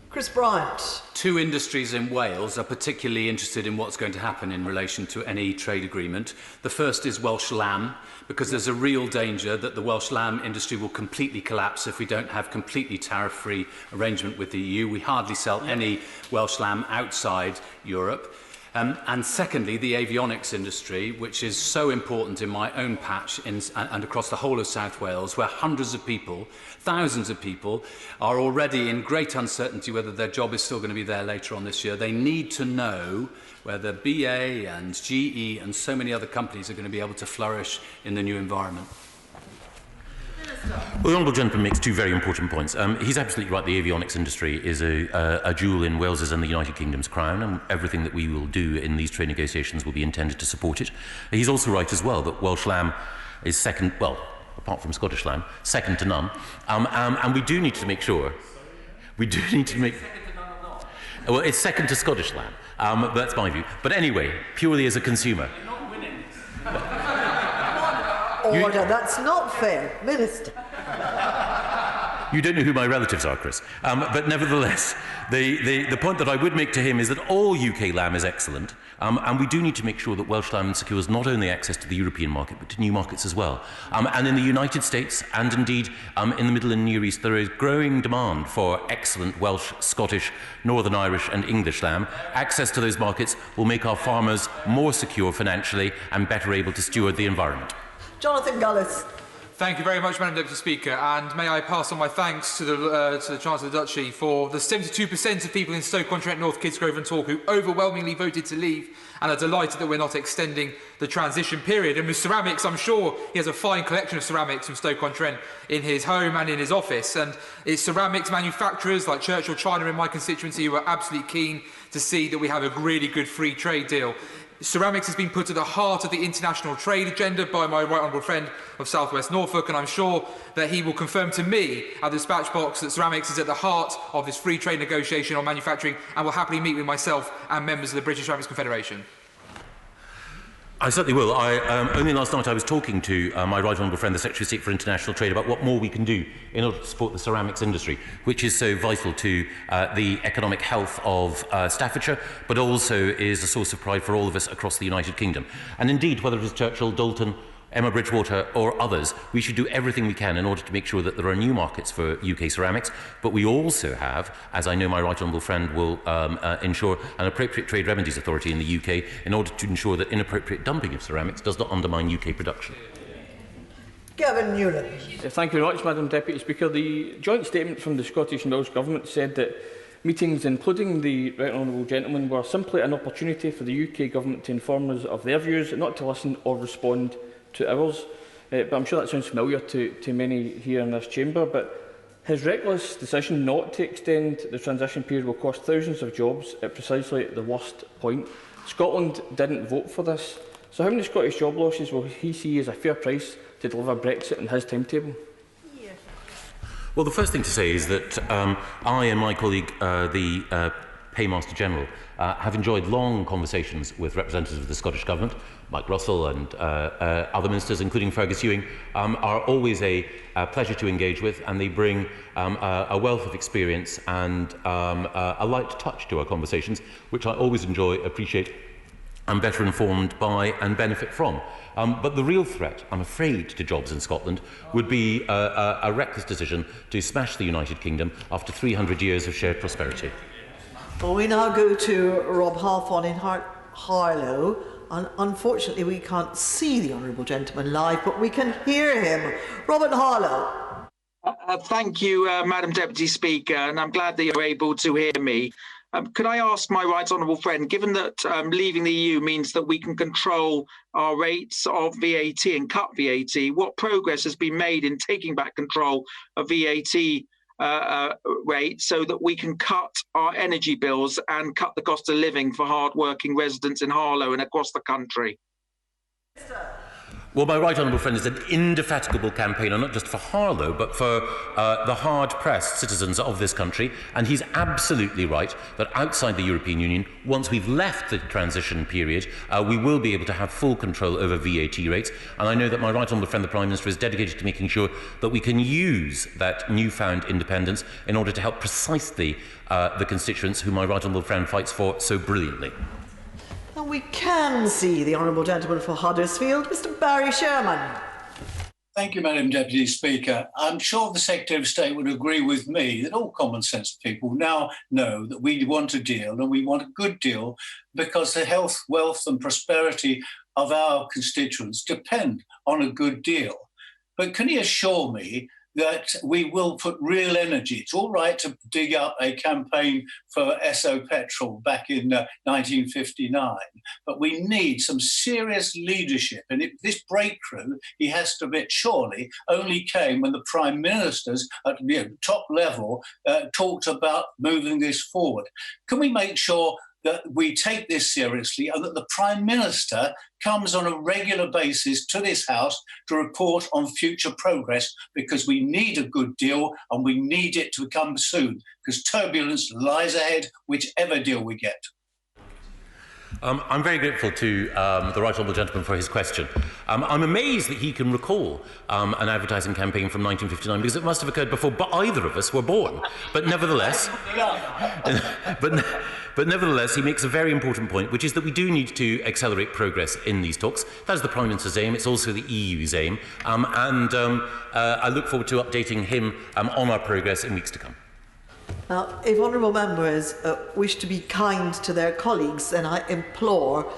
[SPEAKER 11] Chris Bryant.
[SPEAKER 9] Two industries in Wales are particularly interested in what's going to happen in relation to any trade agreement. The first is Welsh lamb, because there's a real danger that the Welsh lamb industry will completely collapse if we don't have completely tariff-free arrangement with the EU. We hardly sell any Welsh lamb outside Europe. And secondly, the avionics industry, which is so important in my own patch and across the whole of South Wales, where hundreds of people, thousands of people, are already in great uncertainty whether their job is still going to be there later on this year. They need to know whether BA and GE and so many other companies are going to be able to flourish in the new environment.
[SPEAKER 4] Well, the Honourable Gentleman makes two very important points. He's absolutely right. The avionics industry is a jewel in Wales's and the United Kingdom's crown, and everything that we will do in these trade negotiations will be intended to support it. He's also right as well that Welsh lamb is second, well, apart from Scottish lamb, second to none. And we do need to make sure, well, it's second to Scottish lamb. That's my view. But anyway, purely as a consumer.
[SPEAKER 11] Order, that's not fair. Minister.
[SPEAKER 4] You don't know who my relatives are, Chris. But nevertheless, the point that I would make to him is that all UK lamb is excellent, and we do need to make sure that Welsh lamb secures not only access to the European market, but to new markets as well. And in the United States, and indeed in the Middle and Near East, there is growing demand for excellent Welsh, Scottish, Northern Irish and English lamb. Access to those markets will make our farmers more secure financially and better able to steward the environment.
[SPEAKER 11] Jonathan Gullis.
[SPEAKER 17] Thank you very much, Madam Deputy Speaker, and may I pass on my thanks to the Chancellor of the Duchy for the 72% of people in Stoke-on-Trent, North Kidsgrove and Torque who overwhelmingly voted to leave and are delighted that we're not extending the transition period. And with ceramics, I'm sure he has a fine collection of ceramics from Stoke-on-Trent in his home and in his office. And it's ceramics manufacturers like Churchill China in my constituency who are absolutely keen to see that we have a really good free trade deal. Ceramics has been put at the heart of the international trade agenda by my right honourable friend of South West Norfolk, and I'm sure that he will confirm to me at the dispatch box that ceramics is at the heart of this free trade negotiation on manufacturing and will happily meet with myself and members of the British Ceramics Confederation.
[SPEAKER 4] I certainly will. Only last night I was talking to my right honourable friend, the Secretary of State for International Trade, about what more we can do in order to support the ceramics industry, which is so vital to the economic health of Staffordshire, but also is a source of pride for all of us across the United Kingdom. And indeed, whether it is Churchill, Dalton, Emma Bridgewater or others, we should do everything we can in order to make sure that there are new markets for UK ceramics, but we also have, as I know my right honourable friend will ensure, an appropriate trade remedies authority in the UK in order to ensure that inappropriate dumping of ceramics does not undermine UK production.
[SPEAKER 11] Gavin Newland.
[SPEAKER 25] Thank you very much, Madam Deputy Speaker. The joint statement from the Scottish and Welsh Government said that meetings, including the right honourable gentleman, were simply an opportunity for the UK Government to inform us of their views, not to listen or respond to ours. But I'm sure that sounds familiar to many here in this chamber. But his reckless decision not to extend the transition period will cost thousands of jobs at precisely the worst point. Scotland didn't vote for this. So how many Scottish job losses will he see as a fair price to deliver Brexit in his timetable?
[SPEAKER 4] Well, the first thing to say is that I and my colleague, the Paymaster General, have enjoyed long conversations with representatives of the Scottish Government. Mike Russell and other ministers, including Fergus Ewing, are always a pleasure to engage with, and they bring a wealth of experience and a light touch to our conversations, which I always enjoy, appreciate, and better informed by and benefit from. But the real threat, I'm afraid, to jobs in Scotland would be a reckless decision to smash the United Kingdom after 300 years of shared prosperity.
[SPEAKER 11] Well, we now go to Rob Halfon in Harlow. And unfortunately, we can't see the honourable gentleman live, but we can hear him. Robert Harlow.
[SPEAKER 6] Thank you, Madam Deputy Speaker, and I'm glad that you're able to hear me. Could I ask my right honourable friend, given that leaving the EU means that we can control our rates of VAT and cut VAT, what progress has been made in taking back control of VAT rates so that we can cut our energy bills and cut the cost of living for hard-working residents in Harlow and across the country?
[SPEAKER 4] Well, my right honourable friend is an indefatigable campaigner, not just for Harlow, but for the hard-pressed citizens of this country. And he's absolutely right that outside the European Union, once we've left the transition period, we will be able to have full control over VAT rates. And I know that my right honourable friend, the Prime Minister, is dedicated to making sure that we can use that newfound independence in order to help precisely the constituents who my right honourable friend fights for so brilliantly.
[SPEAKER 11] And we can see the honourable gentleman for Huddersfield, Mr. Barry Sherman.
[SPEAKER 8] Thank you, Madam Deputy Speaker. I'm sure the Secretary of State would agree with me that all common sense people now know that we want a deal, and we want a good deal, because the health, wealth and prosperity of our constituents depend on a good deal. But can you assure me that we will put real energy? It's all right to dig up a campaign for SO petrol back in 1959, but we need some serious leadership. And this breakthrough, he has to admit, surely only came when the Prime Ministers at top level talked about moving this forward. Can we make sure that we take this seriously and that the Prime Minister comes on a regular basis to this House to report on future progress, because we need a good deal and we need it to come soon, because turbulence lies ahead whichever deal we get.
[SPEAKER 4] I'm very grateful to the right honourable gentleman for his question. I'm amazed that he can recall an advertising campaign from 1959, because it must have occurred before either of us were born. But nevertheless, but nevertheless, he makes a very important point, which is that we do need to accelerate progress in these talks. That is the Prime Minister's aim. It's also the EU's aim. I look forward to updating him on our progress in weeks to come.
[SPEAKER 11] Now, if honourable members wish to be kind to their colleagues, then I implore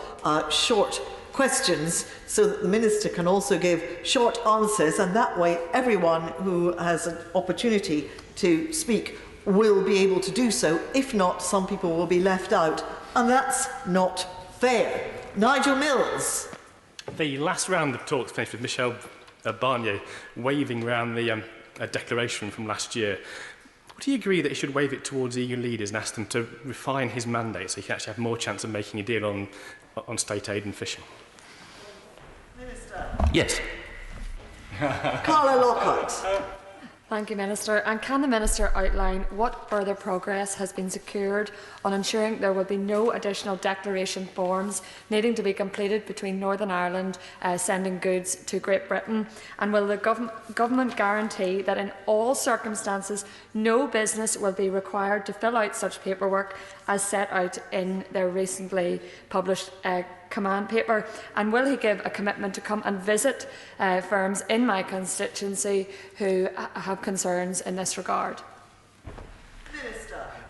[SPEAKER 11] short questions so that the Minister can also give short answers, and that way everyone who has an opportunity to speak will be able to do so. If not, some people will be left out, and that's not fair. Nigel Mills.
[SPEAKER 10] The last round of talks finished with Michel Barnier waving around the declaration from last year. Would he agree that he should wave it towards EU leaders and ask them to refine his mandate so he can actually have more chance of making a deal on state aid and fishing?
[SPEAKER 11] Minister.
[SPEAKER 4] Yes.
[SPEAKER 11] Carla Lockhart.
[SPEAKER 13] Thank you, Minister. And can the Minister outline what further progress has been secured on ensuring there will be no additional declaration forms needing to be completed between Northern Ireland sending goods to Great Britain? And will the government guarantee that in all circumstances no business will be required to fill out such paperwork as set out in their recently published command paper? And will he give a commitment to come and visit firms in my constituency who have concerns in this regard?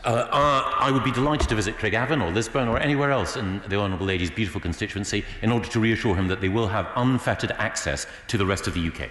[SPEAKER 4] I would be delighted to visit Craigavon or Lisburn or anywhere else in the Honourable Lady's beautiful constituency in order to reassure him that they will have unfettered access to the rest of the UK.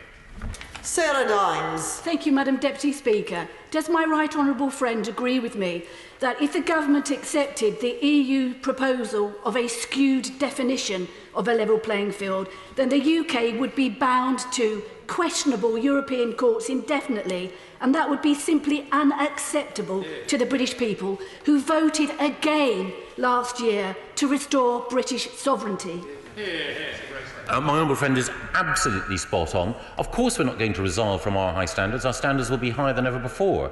[SPEAKER 11] Sarah Dimes.
[SPEAKER 15] Thank you, Madam Deputy Speaker. Does my right honourable friend agree with me that if the government accepted the EU proposal of a skewed definition of a level playing field, then the UK would be bound to questionable European courts indefinitely, and that would be simply unacceptable to the British people who voted again last year to restore British sovereignty?
[SPEAKER 4] My honourable friend is absolutely spot on. Of course we're not going to resolve from our high standards. Our standards will be higher than ever before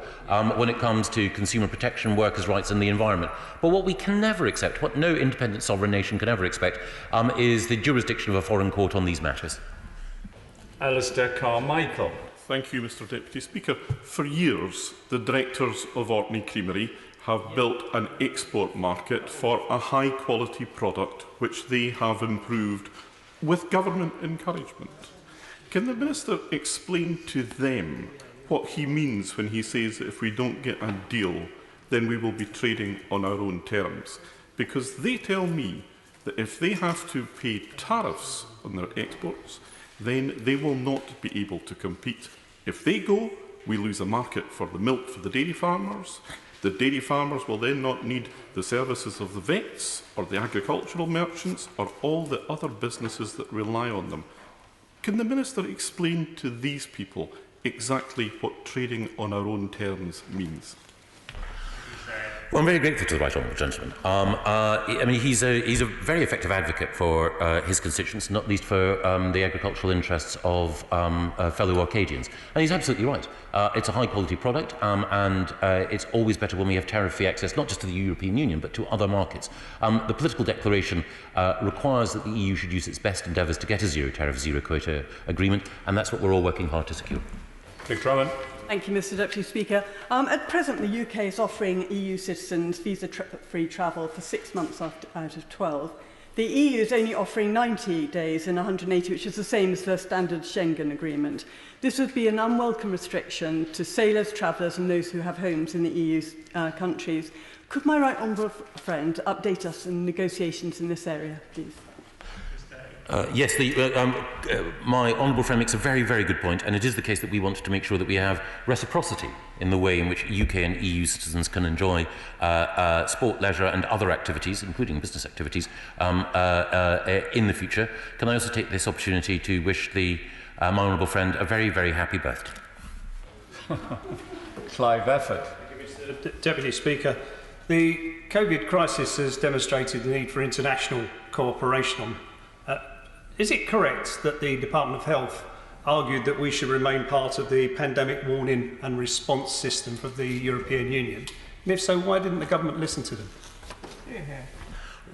[SPEAKER 4] when it comes to consumer protection, workers' rights and the environment. But what we can never accept, what no independent sovereign nation can ever expect, is the jurisdiction of a foreign court on these matters.
[SPEAKER 26] Alistair Carmichael. Thank you, Mr Deputy Speaker. For years, the directors of Orkney Creamery have built an export market for a high-quality product which they have improved with government encouragement. Can the Minister explain to them what he means when he says that if we don't get a deal, then we will be trading on our own terms? Because they tell me that if they have to pay tariffs on their exports, then they will not be able to compete. If they go, we lose a market for the milk for the dairy farmers. The dairy farmers will then not need the services of the vets or the agricultural merchants or all the other businesses that rely on them. Can the Minister explain to these people exactly what trading on our own terms means?
[SPEAKER 4] Well, I'm very grateful to the right honourable gentleman. I mean, he's a very effective advocate for his constituents, not least for the agricultural interests of fellow Arcadians. And he's absolutely right. It's a high-quality product, and it's always better when we have tariff-free access, not just to the European Union, but to other markets. The political declaration requires that the EU should use its best endeavours to get a zero-tariff, zero-quota agreement, and that's what we're all working hard to secure.
[SPEAKER 1] Nick Drummond.
[SPEAKER 5] Thank you, Mr Deputy Speaker. At present, the UK is offering EU citizens visa-free travel for 6 months out of 12. The EU is only offering 90 days in 180, which is the same as the standard Schengen agreement. This would be an unwelcome restriction to sailors, travellers and those who have homes in the EU countries. Could my right honourable friend update us on negotiations in this area, please?
[SPEAKER 4] Yes, my honourable friend makes a very, very good point, and it is the case that we want to make sure that we have reciprocity in the way in which UK and EU citizens can enjoy sport, leisure and other activities, including business activities, in the future. Can I also take this opportunity to wish my honourable friend a very, very happy birthday?
[SPEAKER 1] Clive Efford.
[SPEAKER 18] Thank you, Mr Deputy Speaker. The COVID crisis has demonstrated the need for international cooperation. Is it correct that the Department of Health argued that we should remain part of the pandemic warning and response system for the European Union? And if so, why didn't the government listen to them?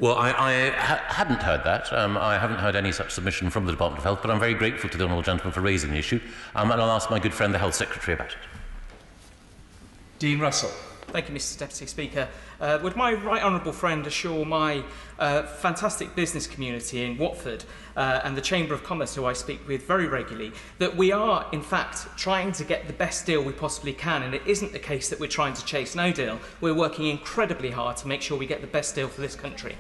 [SPEAKER 4] Well, I hadn't heard that. I haven't heard any such submission from the Department of Health, but I'm very grateful to the honourable gentleman for raising the issue, and I'll ask my good friend, the Health Secretary, about it.
[SPEAKER 1] Dean Russell.
[SPEAKER 20] Thank you, Mr Deputy Speaker. Would my right honourable friend assure my fantastic business community in Watford and the Chamber of Commerce, who I speak with very regularly, that we are, in fact, trying to get the best deal we possibly can, and it isn't the case that we're trying to chase no deal. We're working incredibly hard to make sure we get the best deal for this country.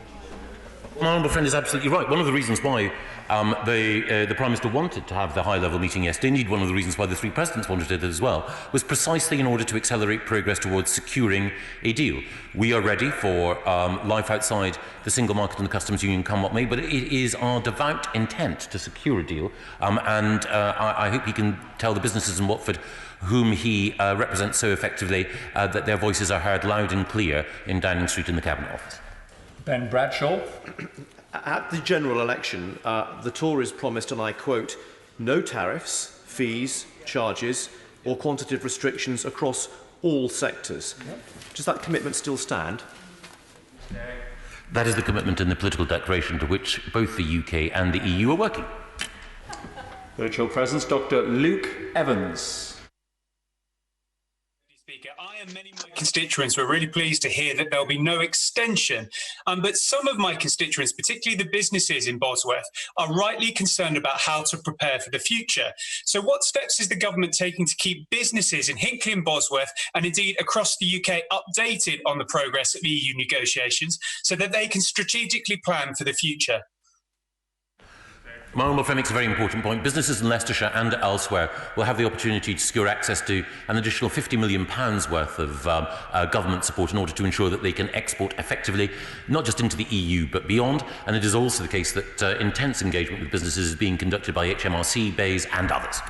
[SPEAKER 4] My honourable friend is absolutely right. One of the reasons why the Prime Minister wanted to have the high-level meeting yesterday, indeed one of the reasons why the three presidents wanted it as well, was precisely in order to accelerate progress towards securing a deal. We are ready for life outside the single market and the customs union, come what may, but it is our devout intent to secure a deal, and I hope he can tell the businesses in Watford whom he represents so effectively that their voices are heard loud and clear in Downing Street in the Cabinet Office.
[SPEAKER 1] Ben Bradshaw.
[SPEAKER 21] At the general election, the Tories promised, and I quote, no tariffs, fees, charges or quantitative restrictions across all sectors. Yep. Does that commitment still stand?
[SPEAKER 4] That is the commitment in the political declaration to which both the UK and the EU are working.
[SPEAKER 1] Virtual presence, Dr. Luke Evans.
[SPEAKER 22] I and many of my constituents were really pleased to hear that there'll be no extension. But some of my constituents, particularly the businesses in Bosworth, are rightly concerned about how to prepare for the future. So what steps is the government taking to keep businesses in Hinckley and Bosworth, and indeed across the UK, updated on the progress of EU negotiations so that they can strategically plan for the future?
[SPEAKER 4] My honourable friend makes a very important point. Businesses in Leicestershire and elsewhere will have the opportunity to secure access to an additional £50 million worth of government support in order to ensure that they can export effectively, not just into the EU but beyond. And it is also the case that intense engagement with businesses is being conducted by HMRC, BEIS and others.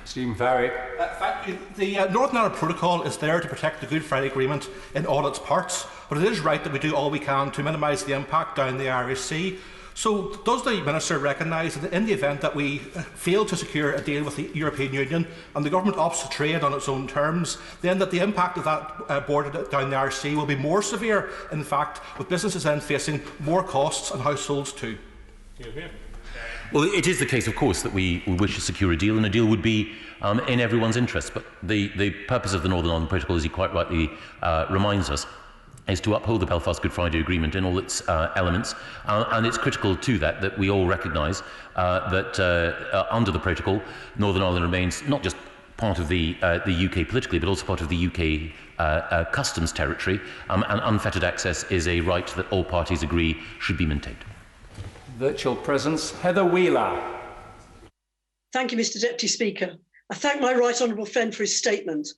[SPEAKER 1] Stephen Farry.
[SPEAKER 27] Thank you. The Northern Ireland Protocol is there to protect the Good Friday Agreement in all its parts, but it is right that we do all we can to minimise the impact down the Irish Sea. So does the Minister recognise that in the event that we fail to secure a deal with the European Union and the government opts to trade on its own terms, then that the impact of that border down the Irish Sea will be more severe, in fact, with businesses then facing more costs and households too?
[SPEAKER 4] Well, it is the case, of course, that we wish to secure a deal, and a deal would be in everyone's interest. But the purpose of the Northern Ireland Protocol, as he quite rightly reminds us, is to uphold the Belfast Good Friday Agreement in all its elements, and it's critical to that we all recognise that under the protocol, Northern Ireland remains not just part of the UK politically, but also part of the UK customs territory, and unfettered access is a right that all parties agree should be maintained.
[SPEAKER 1] Virtual presence, Heather Wheeler.
[SPEAKER 2] Thank you, Mr. Deputy Speaker. I thank my right honourable friend for his statement.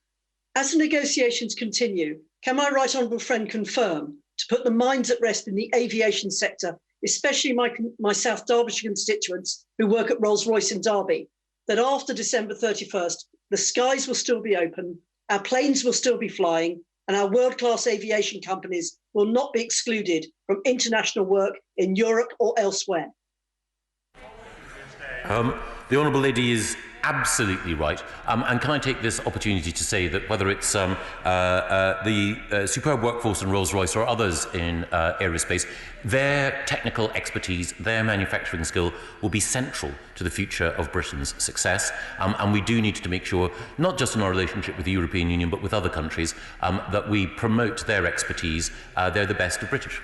[SPEAKER 2] As the negotiations continue, can my right honourable friend confirm to put the minds at rest in the aviation sector, especially my South Derbyshire constituents who work at Rolls-Royce in Derby, that after December 31st, the skies will still be open, our planes will still be flying, and our world-class aviation companies will not be excluded from international work in Europe or elsewhere?
[SPEAKER 4] The Honourable Lady is absolutely right. And can I take this opportunity to say that whether it's the superb workforce in Rolls-Royce or others in aerospace, their technical expertise, their manufacturing skill will be central to the future of Britain's success. And we do need to make sure, not just in our relationship with the European Union, but with other countries, that we promote their expertise. They're the best of British.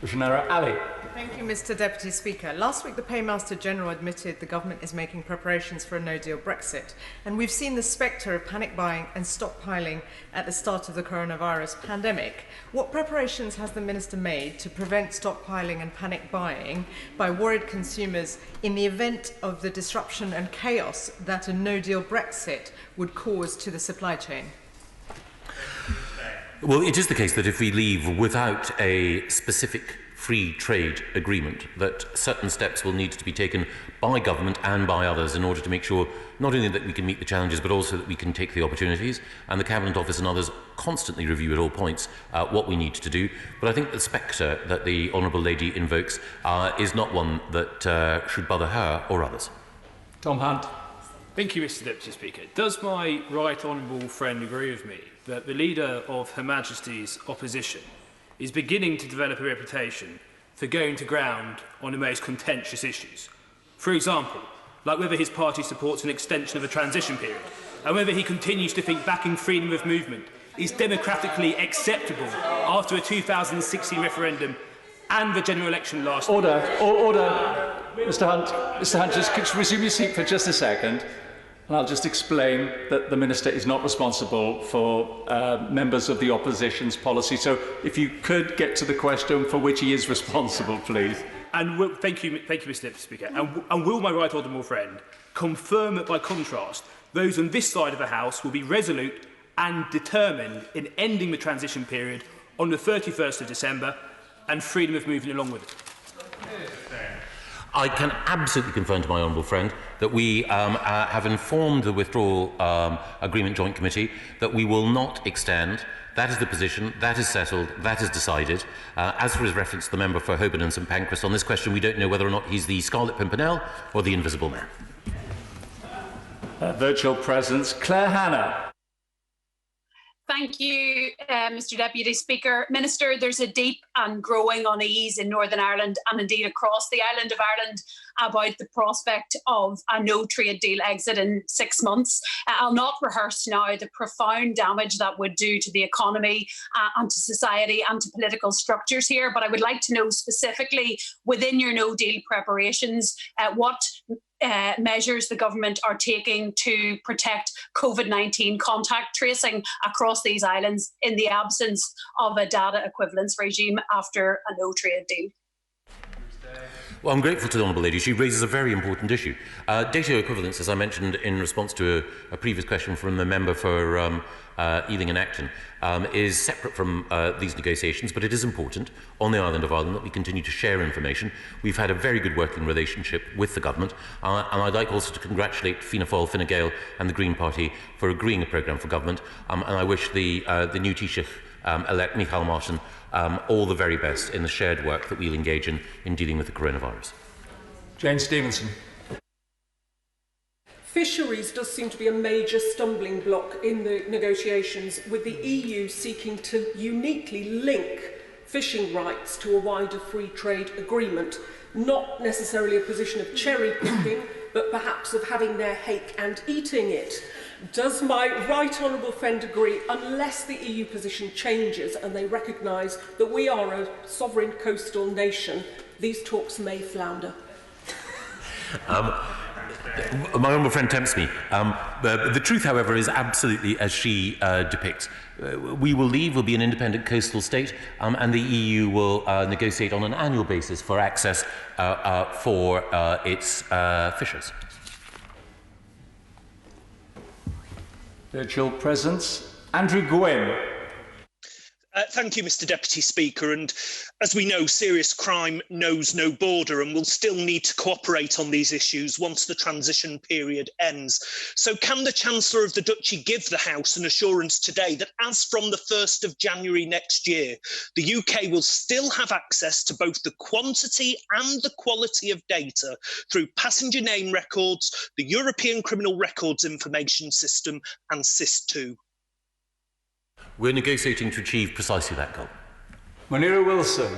[SPEAKER 1] Janera Ali.
[SPEAKER 12] Thank you, Mr. Deputy Speaker. Last week, the Paymaster General admitted the government is making preparations for a no-deal Brexit, and we've seen the spectre of panic buying and stockpiling at the start of the coronavirus pandemic. What preparations has the Minister made to prevent stockpiling and panic buying by worried consumers in the event of the disruption and chaos that a no-deal Brexit would cause to the supply chain?
[SPEAKER 4] Well, it is the case that if we leave without a specific free trade agreement, that certain steps will need to be taken by government and by others in order to make sure not only that we can meet the challenges, but also that we can take the opportunities. And the Cabinet Office and others constantly review at all points what we need to do. But I think the spectre that the Honourable Lady invokes is not one that should bother her or others.
[SPEAKER 1] Tom Hunt.
[SPEAKER 10] Thank you, Mr. Deputy Speaker. Does my right honourable friend agree with me that the leader of Her Majesty's opposition is beginning to develop a reputation for going to ground on the most contentious issues? For example, like whether his party supports an extension of a transition period, and whether he continues to think backing freedom of movement is democratically acceptable after a 2016 referendum and the general election last year.
[SPEAKER 1] Order. Mr. Hunt, just resume your seat for just a second. And I'll just explain that the Minister is not responsible for members of the opposition's policy. So if you could get to the question for which he is responsible, please.
[SPEAKER 10] And thank you, Mr. Deputy Speaker. And will my right honourable friend confirm that, by contrast, those on this side of the House will be resolute and determined in ending the transition period on the 31st of December and freedom of movement along with it?
[SPEAKER 4] I can absolutely confirm to my honourable friend that we have informed the Withdrawal Agreement Joint Committee that we will not extend. That is the position, that is settled, that is decided. As for his reference to the member for Holborn and St Pancras, on this question we don't know whether or not he's the Scarlet Pimpernel or the Invisible Man.
[SPEAKER 1] Virtual presence, Claire Hanna.
[SPEAKER 14] Thank you, Mr. Deputy Speaker. Minister, there's a deep and growing unease in Northern Ireland and indeed across the island of Ireland about the prospect of a no-trade deal exit in 6 months. I'll not rehearse now the profound damage that would do to the economy and to society and to political structures here, but I would like to know specifically within your no-deal preparations what measures the government are taking to protect COVID-19 contact tracing across these islands in the absence of a data equivalence regime after a no-trade deal.
[SPEAKER 4] Well, I'm grateful to the Honourable Lady. She raises a very important issue. Data equivalence, as I mentioned in response to a previous question from the member for Ealing and Acton, is separate from these negotiations, but it is important on the island of Ireland that we continue to share information. We've had a very good working relationship with the government, and I'd like also to congratulate Fianna Fáil, Fine Gael and the Green Party for agreeing a programme for government, and I wish the new Taoiseach elect Micheál Martin all the very best in the shared work that we'll engage in dealing with the coronavirus.
[SPEAKER 1] Jane Stevenson.
[SPEAKER 16] Fisheries does seem to be a major stumbling block in the negotiations, with the EU seeking to uniquely link fishing rights to a wider free trade agreement, not necessarily a position of cherry picking, but perhaps of having their cake and eating it. Does my right honourable friend agree, unless the EU position changes and they recognise that we are a sovereign coastal nation, these talks may flounder?
[SPEAKER 4] My honourable friend tempts me. The truth, however, is absolutely as she depicts. We will leave, we'll be an independent coastal state, and the EU will negotiate on an annual basis for access for its fishers.
[SPEAKER 1] Virtual presence. Andrew Gwynn.
[SPEAKER 3] Thank you, Mr. Deputy Speaker. And as we know, serious crime knows no border and will still need to cooperate on these issues once the transition period ends. So can the Chancellor of the Duchy give the House an assurance today that as from the 1st of January next year, the UK will still have access to both the quantity and the quality of data through passenger name records, the European Criminal Records Information System and SIS2?
[SPEAKER 4] We're negotiating to achieve precisely that goal.
[SPEAKER 1] Munira Wilson.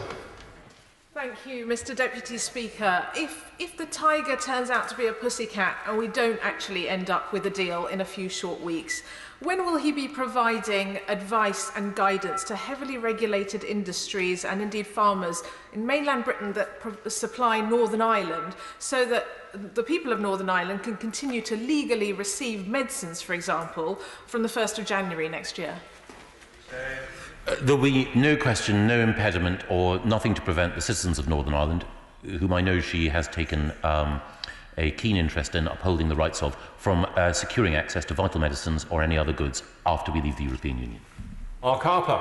[SPEAKER 12] Thank you, Mr. Deputy Speaker. If the tiger turns out to be a pussycat and we don't actually end up with a deal in a few short weeks, when will he be providing advice and guidance to heavily regulated industries and indeed farmers in mainland Britain that supply Northern Ireland so that the people of Northern Ireland can continue to legally receive medicines, for example, from the 1st of January next year?
[SPEAKER 4] There will be no question, no impediment or nothing to prevent the citizens of Northern Ireland, whom I know she has taken a keen interest in upholding the rights of, from securing access to vital medicines or any other goods after we leave the European Union.
[SPEAKER 1] Mark Harper.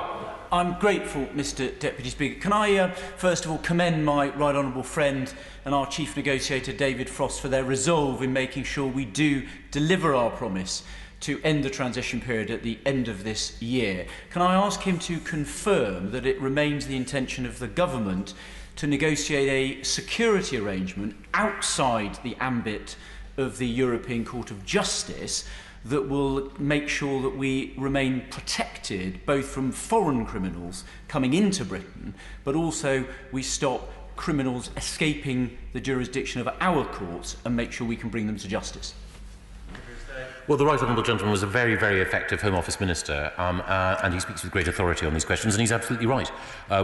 [SPEAKER 7] I'm grateful, Mr. Deputy Speaker. Can I first of all commend my right honourable friend and our chief negotiator David Frost for their resolve in making sure we do deliver our promise to end the transition period at the end of this year. Can I ask him to confirm that it remains the intention of the government to negotiate a security arrangement outside the ambit of the European Court of Justice that will make sure that we remain protected both from foreign criminals coming into Britain, but also we stop criminals escaping the jurisdiction of our courts and make sure we can bring them to justice?
[SPEAKER 4] Well, the right honourable gentleman was a very, very effective Home Office Minister, and he speaks with great authority on these questions, and he's absolutely right.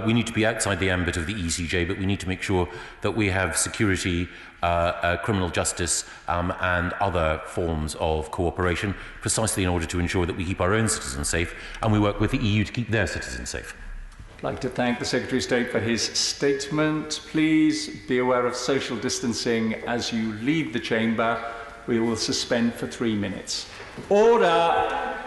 [SPEAKER 4] We need to be outside the ambit of the ECJ, but we need to make sure that we have security, criminal justice and other forms of cooperation, precisely in order to ensure that we keep our own citizens safe, and we work with the EU to keep their citizens safe.
[SPEAKER 1] I'd like to thank the Secretary of State for his statement. Please be aware of social distancing as you leave the chamber. We will suspend for 3 minutes. Order!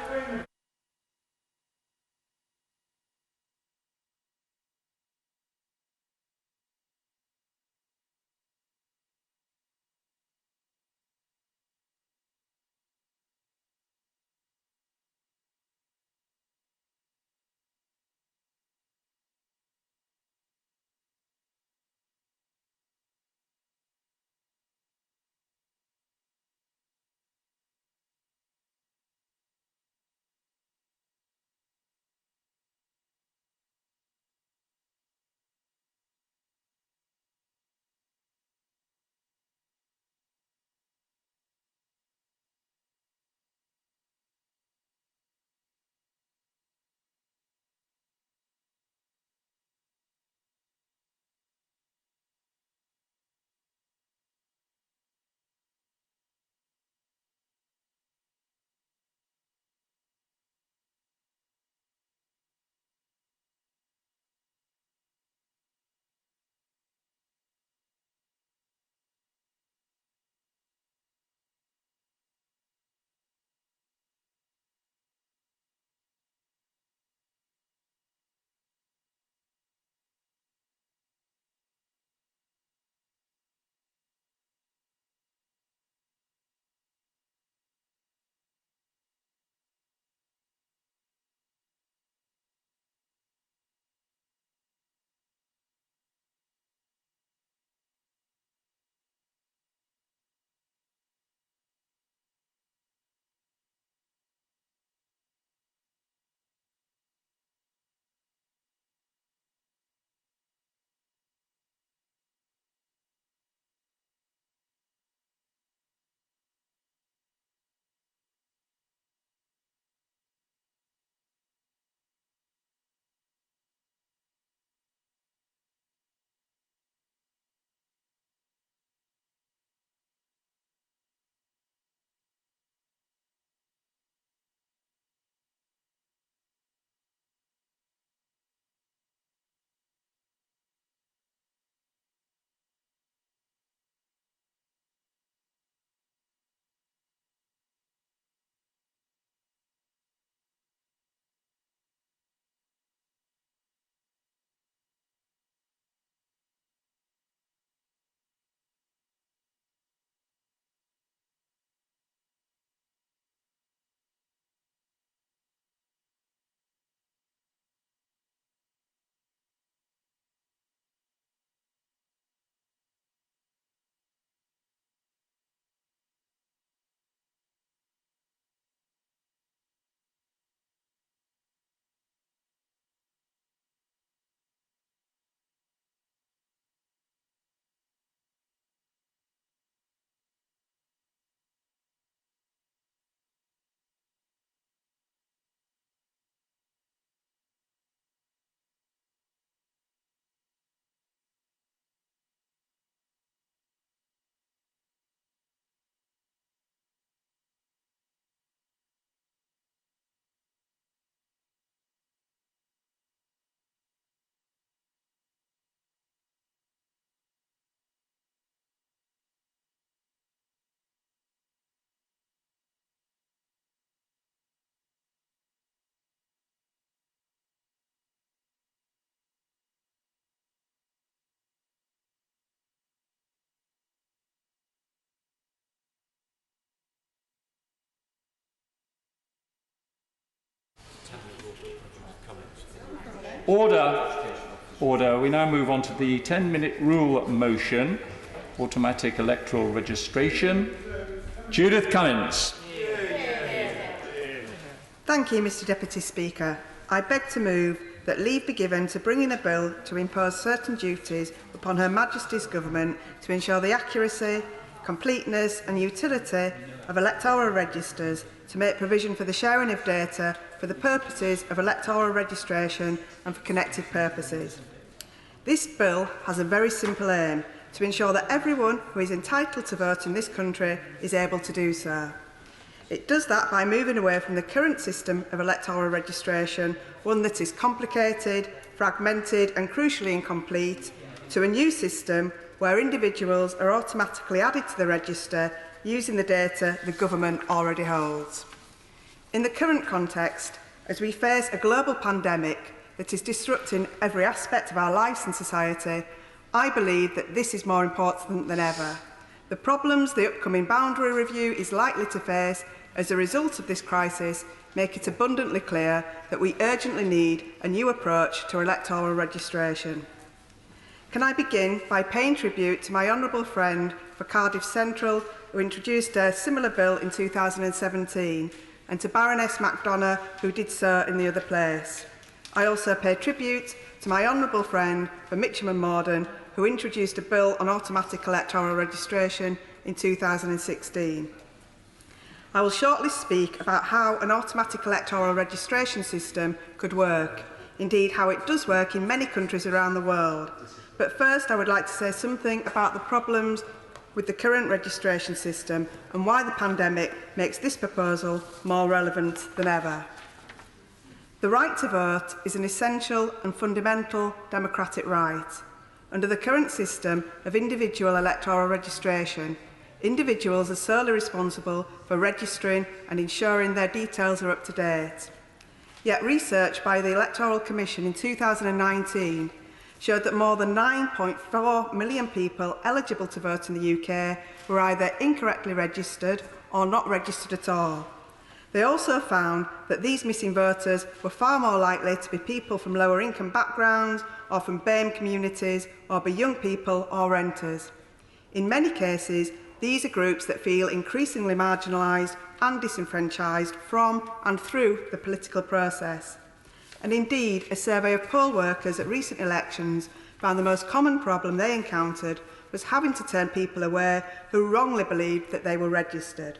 [SPEAKER 1] Order. Order. We now move on to the 10-minute rule motion, automatic electoral registration. Judith Cummins.
[SPEAKER 6] Thank you, Mr Deputy Speaker. I beg to move that leave be given to bring in a bill to impose certain duties upon Her Majesty's Government to ensure the accuracy, completeness and utility of electoral registers, to make provision for the sharing of data for the purposes of electoral registration and for connected purposes. This bill has a very simple aim: to ensure that everyone who is entitled to vote in this country is able to do so. It does that by moving away from the current system of electoral registration, one that is complicated, fragmented and crucially incomplete, to a new system where individuals are automatically added to the register using the data the government already holds. In the current context, as we face a global pandemic that is disrupting every aspect of our lives and society, I believe that this is more important than ever. The problems the upcoming boundary review is likely to face as a result of this crisis make it abundantly clear that we urgently need a new approach to electoral registration. Can I begin by paying tribute to my honourable friend for Cardiff Central, who introduced a similar bill in 2017, and to Baroness MacDonagh, who did so in the other place. I also pay tribute to my honourable friend for Mitcham and Morden, who introduced a bill on automatic electoral registration in 2016. I will shortly speak about how an automatic electoral registration system could work, indeed how it does work in many countries around the world. But first I would like to say something about the problems with the current registration system and why the pandemic makes this proposal more relevant than ever. The right to vote is an essential and fundamental democratic right. Under the current system of individual electoral registration, individuals are solely responsible for registering and ensuring their details are up to date. Yet research by the Electoral Commission in 2019 showed that more than 9.4 million people eligible to vote in the UK were either incorrectly registered or not registered at all. They also found that these missing voters were far more likely to be people from lower income backgrounds or from BAME communities or be young people or renters. In many cases, these are groups that feel increasingly marginalised and disenfranchised from and through the political process. And indeed, a survey of poll workers at recent elections found the most common problem they encountered was having to turn people away who wrongly believed that they were registered.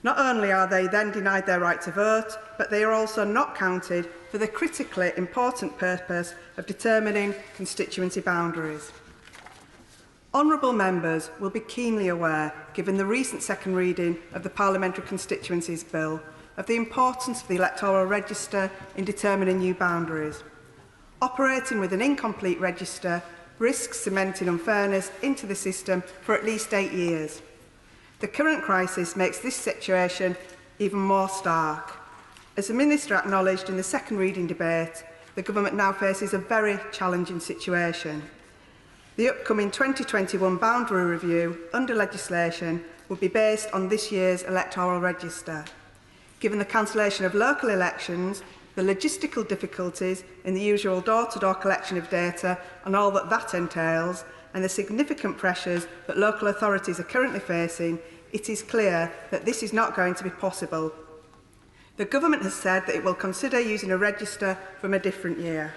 [SPEAKER 6] Not only are they then denied their right to vote, but they are also not counted for the critically important purpose of determining constituency boundaries. Honourable members will be keenly aware, given the recent second reading of the Parliamentary Constituencies Bill, of the importance of the electoral register in determining new boundaries. Operating with an incomplete register risks cementing unfairness into the system for at least 8 years. The current crisis makes this situation even more stark. As the Minister acknowledged in the second reading debate, the Government now faces a very challenging situation. The upcoming 2021 boundary review under legislation will be based on this year's electoral register. Given the cancellation of local elections, the logistical difficulties in the usual door-to-door collection of data and all that entails, and the significant pressures that local authorities are currently facing, it is clear that this is not going to be possible. The Government has said that it will consider using a register from a different year.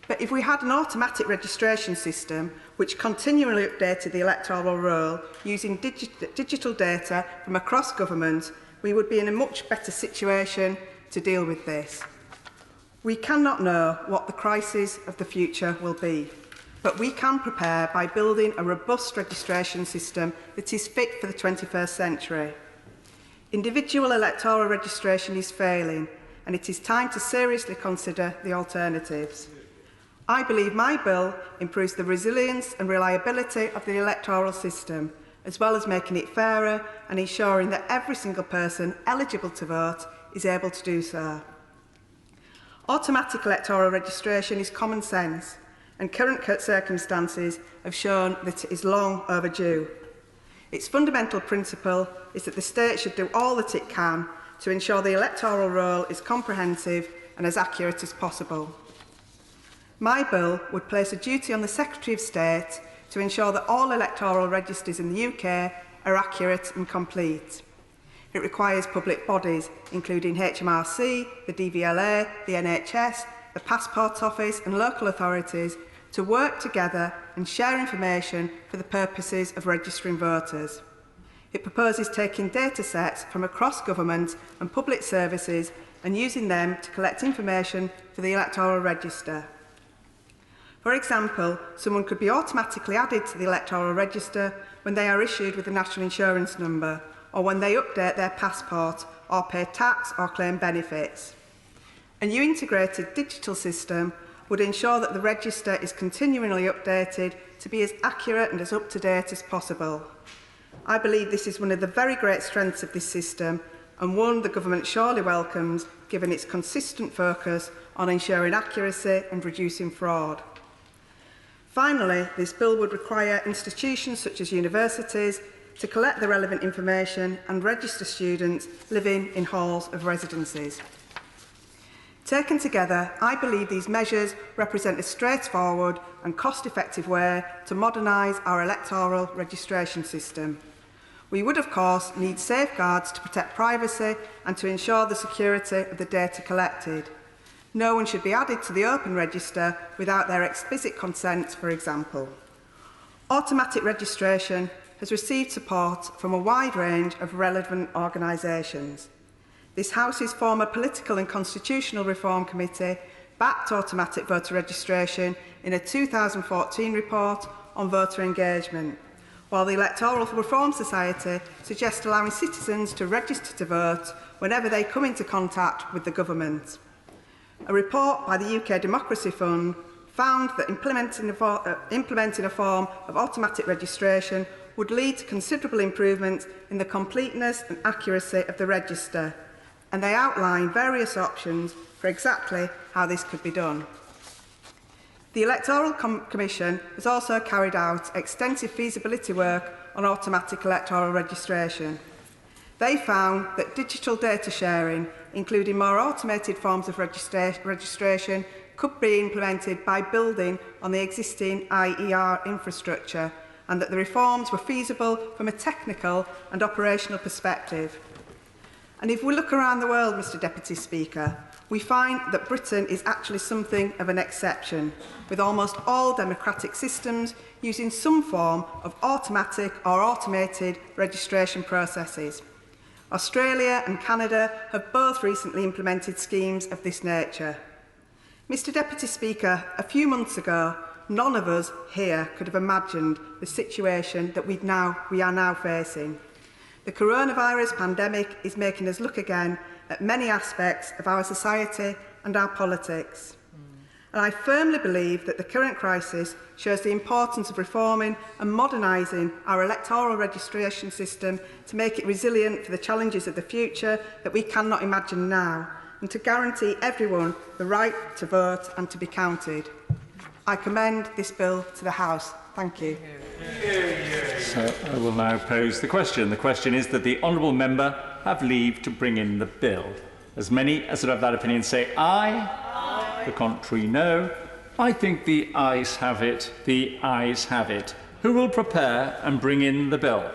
[SPEAKER 6] But if we had an automatic registration system which continually updated the electoral roll using digital data from across government, we would be in a much better situation to deal with this. We cannot know what the crisis of the future will be, but we can prepare by building a robust registration system that is fit for the 21st century. Individual electoral registration is failing, and it is time to seriously consider the alternatives. I believe my bill improves the resilience and reliability of the electoral system, as well as making it fairer and ensuring that every single person eligible to vote is able to do so. Automatic electoral registration is common sense, and current circumstances have shown that it is long overdue. Its fundamental principle is that the state should do all that it can to ensure the electoral roll is comprehensive and as accurate as possible. My bill would place a duty on the Secretary of State to ensure that all electoral registers in the UK are accurate and complete. It requires public bodies, including HMRC, the DVLA, the NHS, the Passport Office and local authorities, to work together and share information for the purposes of registering voters. It proposes taking data sets from across government and public services and using them to collect information for the electoral register. For example, someone could be automatically added to the electoral register when they are issued with a national insurance number, or when they update their passport or pay tax or claim benefits. A new integrated digital system would ensure that the register is continually updated to be as accurate and as up-to-date as possible. I believe this is one of the very great strengths of this system, and one the government surely welcomes, given its consistent focus on ensuring accuracy and reducing fraud. Finally, this bill would require institutions such as universities to collect the relevant information and register students living in halls of residences. Taken together, I believe these measures represent a straightforward and cost-effective way to modernise our electoral registration system. We would, of course, need safeguards to protect privacy and to ensure the security of the data collected. No one should be added to the open register without their explicit consent, for example. Automatic registration has received support from a wide range of relevant organisations. This House's former Political and Constitutional Reform Committee backed automatic voter registration in a 2014 report on voter engagement, while the Electoral Reform Society suggests allowing citizens to register to vote whenever they come into contact with the government. A report by the UK Democracy Fund found that implementing a form of automatic registration would lead to considerable improvements in the completeness and accuracy of the register, and they outline various options for exactly how this could be done. The Electoral Commission has also carried out extensive feasibility work on automatic electoral registration. They found that digital data sharing, including more automated forms of registration, could be implemented by building on the existing IER infrastructure, and that the reforms were feasible from a technical and operational perspective. And if we look around the world, Mr Deputy Speaker, we find that Britain is actually something of an exception, with almost all democratic systems using some form of automatic or automated registration processes. Australia and Canada have both recently implemented schemes of this nature. Mr Deputy Speaker, a few months ago, none of us here could have imagined the situation that we are now facing. The coronavirus pandemic is making us look again at many aspects of our society and our politics. And I firmly believe that the current crisis shows the importance of reforming and modernising our electoral registration system to make it resilient for the challenges of the future that we cannot imagine now, and to guarantee everyone the right to vote and to be counted. I commend this bill to the House. Thank you.
[SPEAKER 1] So I will now pose the question. The question is that the honourable member have leave to bring in the bill. As many as would have that opinion say aye. Aye. The contrary, no. I think the ayes have it. The ayes have it. Who will prepare and bring in the bill?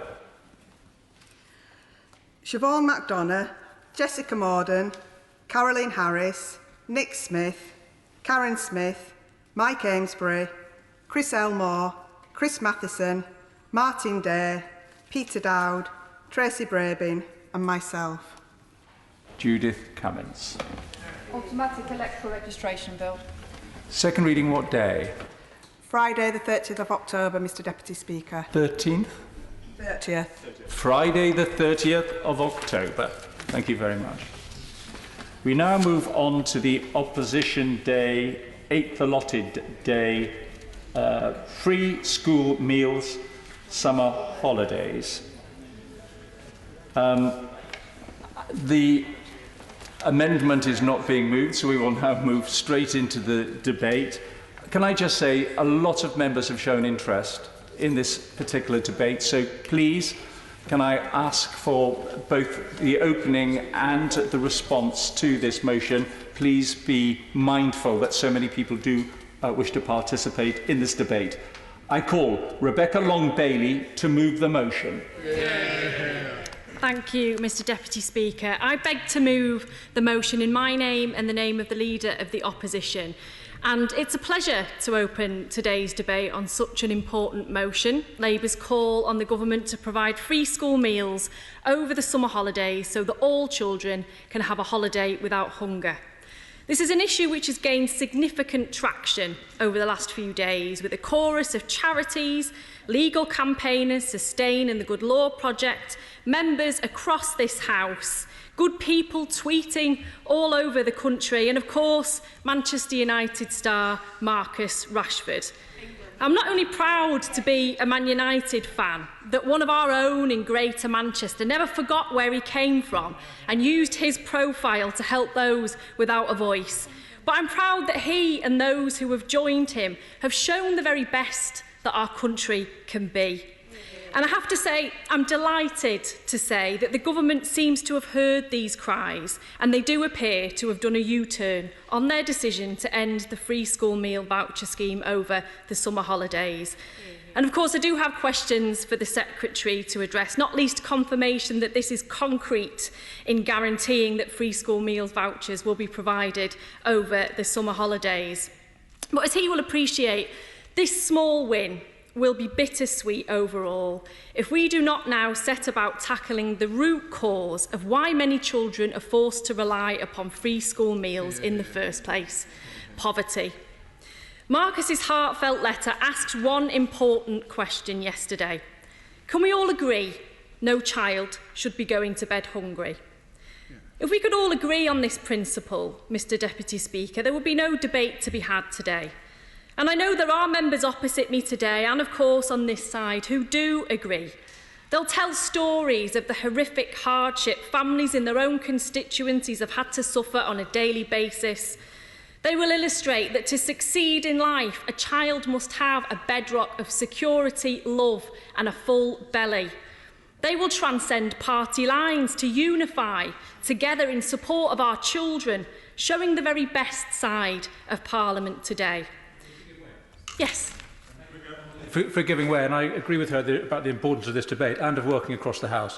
[SPEAKER 6] Siobhan McDonough, Jessica Morden, Caroline Harris, Nick Smith, Karen Smith, Mike Amesbury, Chris Elmore, Chris Matheson, Martin Day, Peter Dowd, Tracy Brabin and myself.
[SPEAKER 1] Judith Cummins.
[SPEAKER 8] Automatic electoral registration bill.
[SPEAKER 1] Second reading what day?
[SPEAKER 6] Friday the 30th of October, Mr Deputy Speaker.
[SPEAKER 1] 13th?
[SPEAKER 6] 30th.
[SPEAKER 1] Friday the 30th of October. Thank you very much. We now move on to the opposition day, 8th allotted day, free school meals, summer holidays. The amendment is not being moved, so we will now move straight into the debate. Can I just say a lot of members have shown interest in this particular debate, so please can I ask for both the opening and the response to this motion? Please be mindful that so many people do wish to participate in this debate. I call Rebecca Long-Bailey to move the motion.
[SPEAKER 9] Thank you, Mr Deputy Speaker. I beg to move the motion in my name and the name of the Leader of the Opposition. And it's a pleasure to open today's debate on such an important motion, Labour's call on the government to provide free school meals over the summer holidays so that all children can have a holiday without hunger. This is an issue which has gained significant traction over the last few days, with a chorus of charities, legal campaigners, Sustain and the Good Law Project, members across this House, good people tweeting all over the country, and of course, Manchester United star Marcus Rashford. I'm not only proud to be a Man United fan, that one of our own in Greater Manchester never forgot where he came from and used his profile to help those without a voice, but I'm proud that he and those who have joined him have shown the very best that our country can be. And I have to say, I'm delighted to say that the government seems to have heard these cries, and they do appear to have done a U-turn on their decision to end the free school meal voucher scheme over the summer holidays. And of course, I do have questions for the Secretary to address, not least confirmation that this is concrete in guaranteeing that free school meals vouchers will be provided over the summer holidays. But as he will appreciate, this small win will be bittersweet overall if we do not now set about tackling the root cause of why many children are forced to rely upon free school meals in the first place: poverty. Marcus's heartfelt letter asked one important question yesterday. Can we all agree no child should be going to bed hungry? If we could all agree on this principle, Mr Deputy Speaker, there would be no debate to be had today. And I know there are members opposite me today, and of course on this side, who do agree. They'll tell stories of the horrific hardship families in their own constituencies have had to suffer on a daily basis. They will illustrate that to succeed in life, a child must have a bedrock of security, love, and a full belly. They will transcend party lines to unify together in support of our children, showing the very best side of Parliament today. Yes.
[SPEAKER 13] For giving way, and I agree with her about the importance of this debate and of working across the House.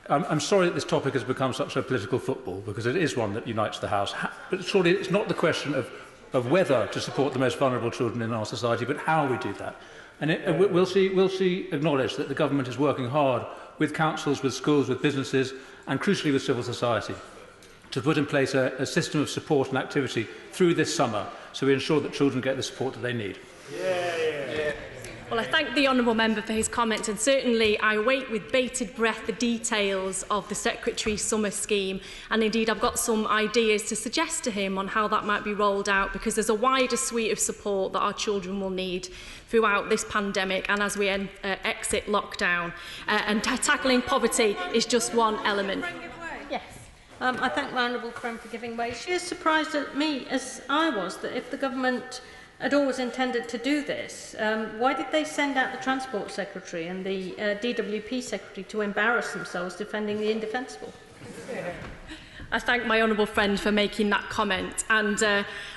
[SPEAKER 13] I'm sorry that this topic has become such a political football, because it is one that unites the House. But surely it's not the question of whether to support the most vulnerable children in our society, but how we do that. And we'll see acknowledge that the government is working hard with councils, with schools, with businesses, and crucially with civil society, to put in place a system of support and activity through this summer, so we ensure that children get the support that they need.
[SPEAKER 9] Well, I thank the honourable member for his comments, and certainly I await with bated breath the details of the Secretary's summer scheme, and indeed I've got some ideas to suggest to him on how that might be rolled out, because there's a wider suite of support that our children will need throughout this pandemic and as we exit lockdown, and tackling poverty is just one element.
[SPEAKER 17] Yes. I thank my honourable friend for giving way. She is surprised at me, as I was, that if the government had always intended to do this, why did they send out the Transport Secretary and the DWP Secretary to embarrass themselves defending the indefensible?
[SPEAKER 9] I thank my honourable friend for making that comment, and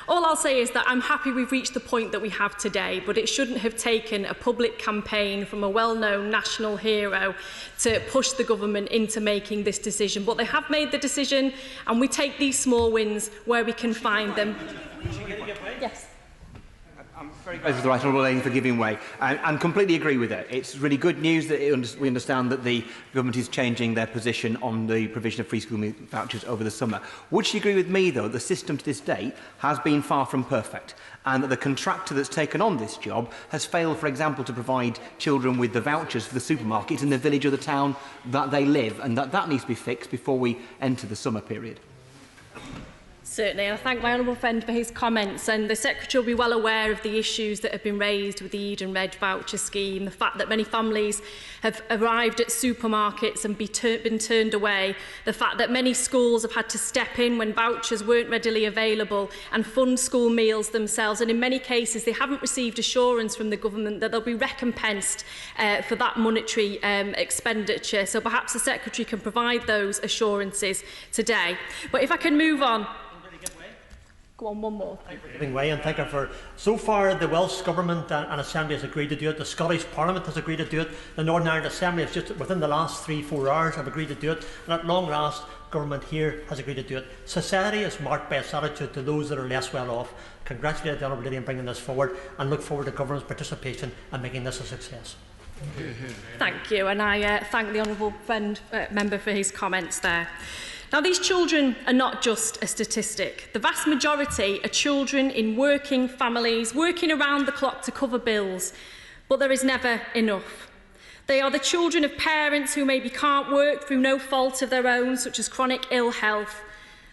[SPEAKER 9] all I'll say is that I'm happy we've reached the point that we have today, but it shouldn't have taken a public campaign from a well-known national hero to push the government into making this decision. But they have made the decision, and we take these small wins where we can find them. Yes.
[SPEAKER 19] I'm very grateful to the Right Honourable Lady for giving way, and completely agree with her. It's really good news that we understand that the government is changing their position on the provision of free school meal vouchers over the summer. Would she agree with me, though, that the system to this date has been far from perfect, and that the contractor that's taken on this job has failed, for example, to provide children with the vouchers for the supermarkets in the village or the town that they live, and that needs to be fixed before we enter the summer period?
[SPEAKER 9] Certainly, and I thank my honourable friend for his comments, and the Secretary will be well aware of the issues that have been raised with the Eden Red voucher scheme, the fact that many families have arrived at supermarkets and been turned away, the fact that many schools have had to step in when vouchers weren't readily available and fund school meals themselves, and in many cases they haven't received assurance from the government that they'll be recompensed for that monetary expenditure. So perhaps the Secretary can provide those assurances today. But if I can move on. Go on, one more.
[SPEAKER 5] Thank you for giving way, and thank you for... So far, the Welsh Government and Assembly has agreed to do it. The Scottish Parliament has agreed to do it. The Northern Ireland Assembly has just, within the last 3-4 hours, have agreed to do it. And at long last, Government here has agreed to do it. Society is marked by its attitude to those that are less well off. Congratulate the Honourable Lady on bringing this forward, and look forward to Government's participation in making this a success.
[SPEAKER 9] Thank you, and I thank the honourable friend member for his comments there. Now, these children are not just a statistic. The vast majority are children in working families, working around the clock to cover bills, but there is never enough. They are the children of parents who maybe can't work through no fault of their own, such as chronic ill health.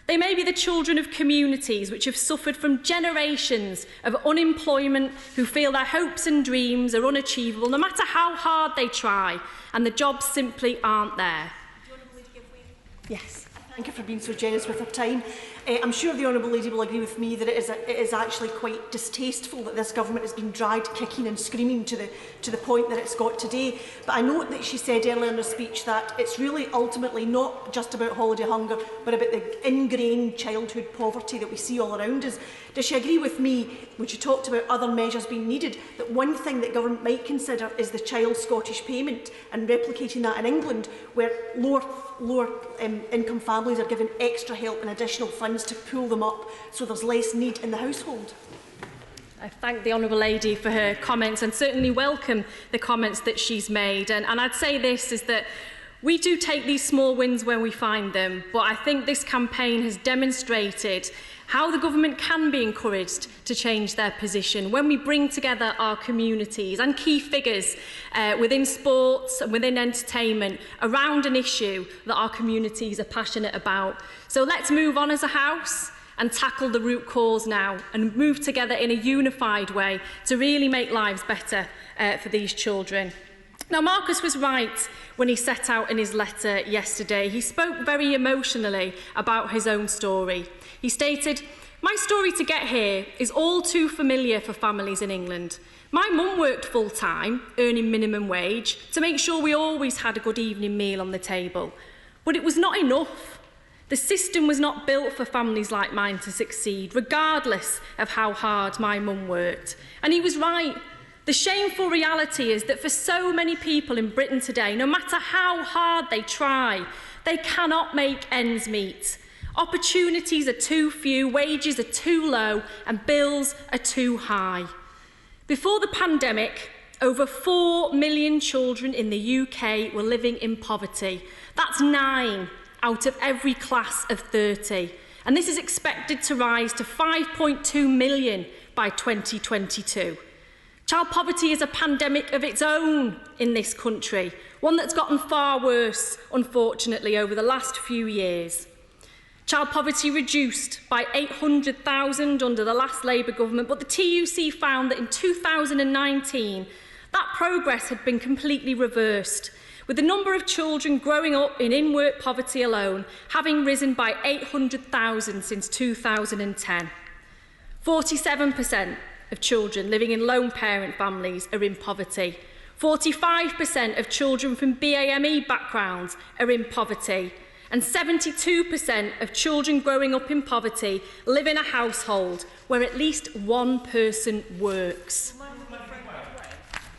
[SPEAKER 9] They may be the children of communities which have suffered from generations of unemployment, who feel their hopes and dreams are unachievable, no matter how hard they try, and the jobs simply aren't there.
[SPEAKER 11] Yes. Thank you for being so generous with her time. I'm sure the Honourable Lady will agree with me that it is actually quite distasteful that this government has been dragged kicking and screaming to the point that it's got today. But I note that she said earlier in her speech that it's really ultimately not just about holiday hunger, but about the ingrained childhood poverty that we see all around us. Does she agree with me, when she talked about other measures being needed, that one thing that government might consider is the child Scottish payment and replicating that in England, where lower income families are given extra help and additional funds to pull them up so there's less need in the household?
[SPEAKER 9] I thank the Honourable Lady for her comments and certainly welcome the comments that she's made. And I'd say this is that we do take these small wins when we find them, but I think this campaign has demonstrated how the government can be encouraged to change their position when we bring together our communities and key figures within sports and within entertainment around an issue that our communities are passionate about. So let's move on as a House and tackle the root cause now and move together in a unified way to really make lives better for these children. Now, Marcus was right when he set out in his letter yesterday. He spoke very emotionally about his own story. He stated, "My story to get here is all too familiar for families in England. My mum worked full-time, earning minimum wage, to make sure we always had a good evening meal on the table. But it was not enough. The system was not built for families like mine to succeed, regardless of how hard my mum worked." And he was right. The shameful reality is that for so many people in Britain today, no matter how hard they try, they cannot make ends meet. Opportunities are too few, wages are too low, and bills are too high. Before the pandemic, over 4 million children in the UK were living in poverty. That's 9 out of every class of 30. And this is expected to rise to 5.2 million by 2022. Child poverty is a pandemic of its own in this country, one that's gotten far worse, unfortunately, over the last few years. Child poverty reduced by 800,000 under the last Labour government, but the TUC found that in 2019, that progress had been completely reversed, with the number of children growing up in in-work poverty alone having risen by 800,000 since 2010. 47% of children living in lone parent families are in poverty. 45% of children from BAME backgrounds are in poverty. And 72% of children growing up in poverty live in a household where at least one person works.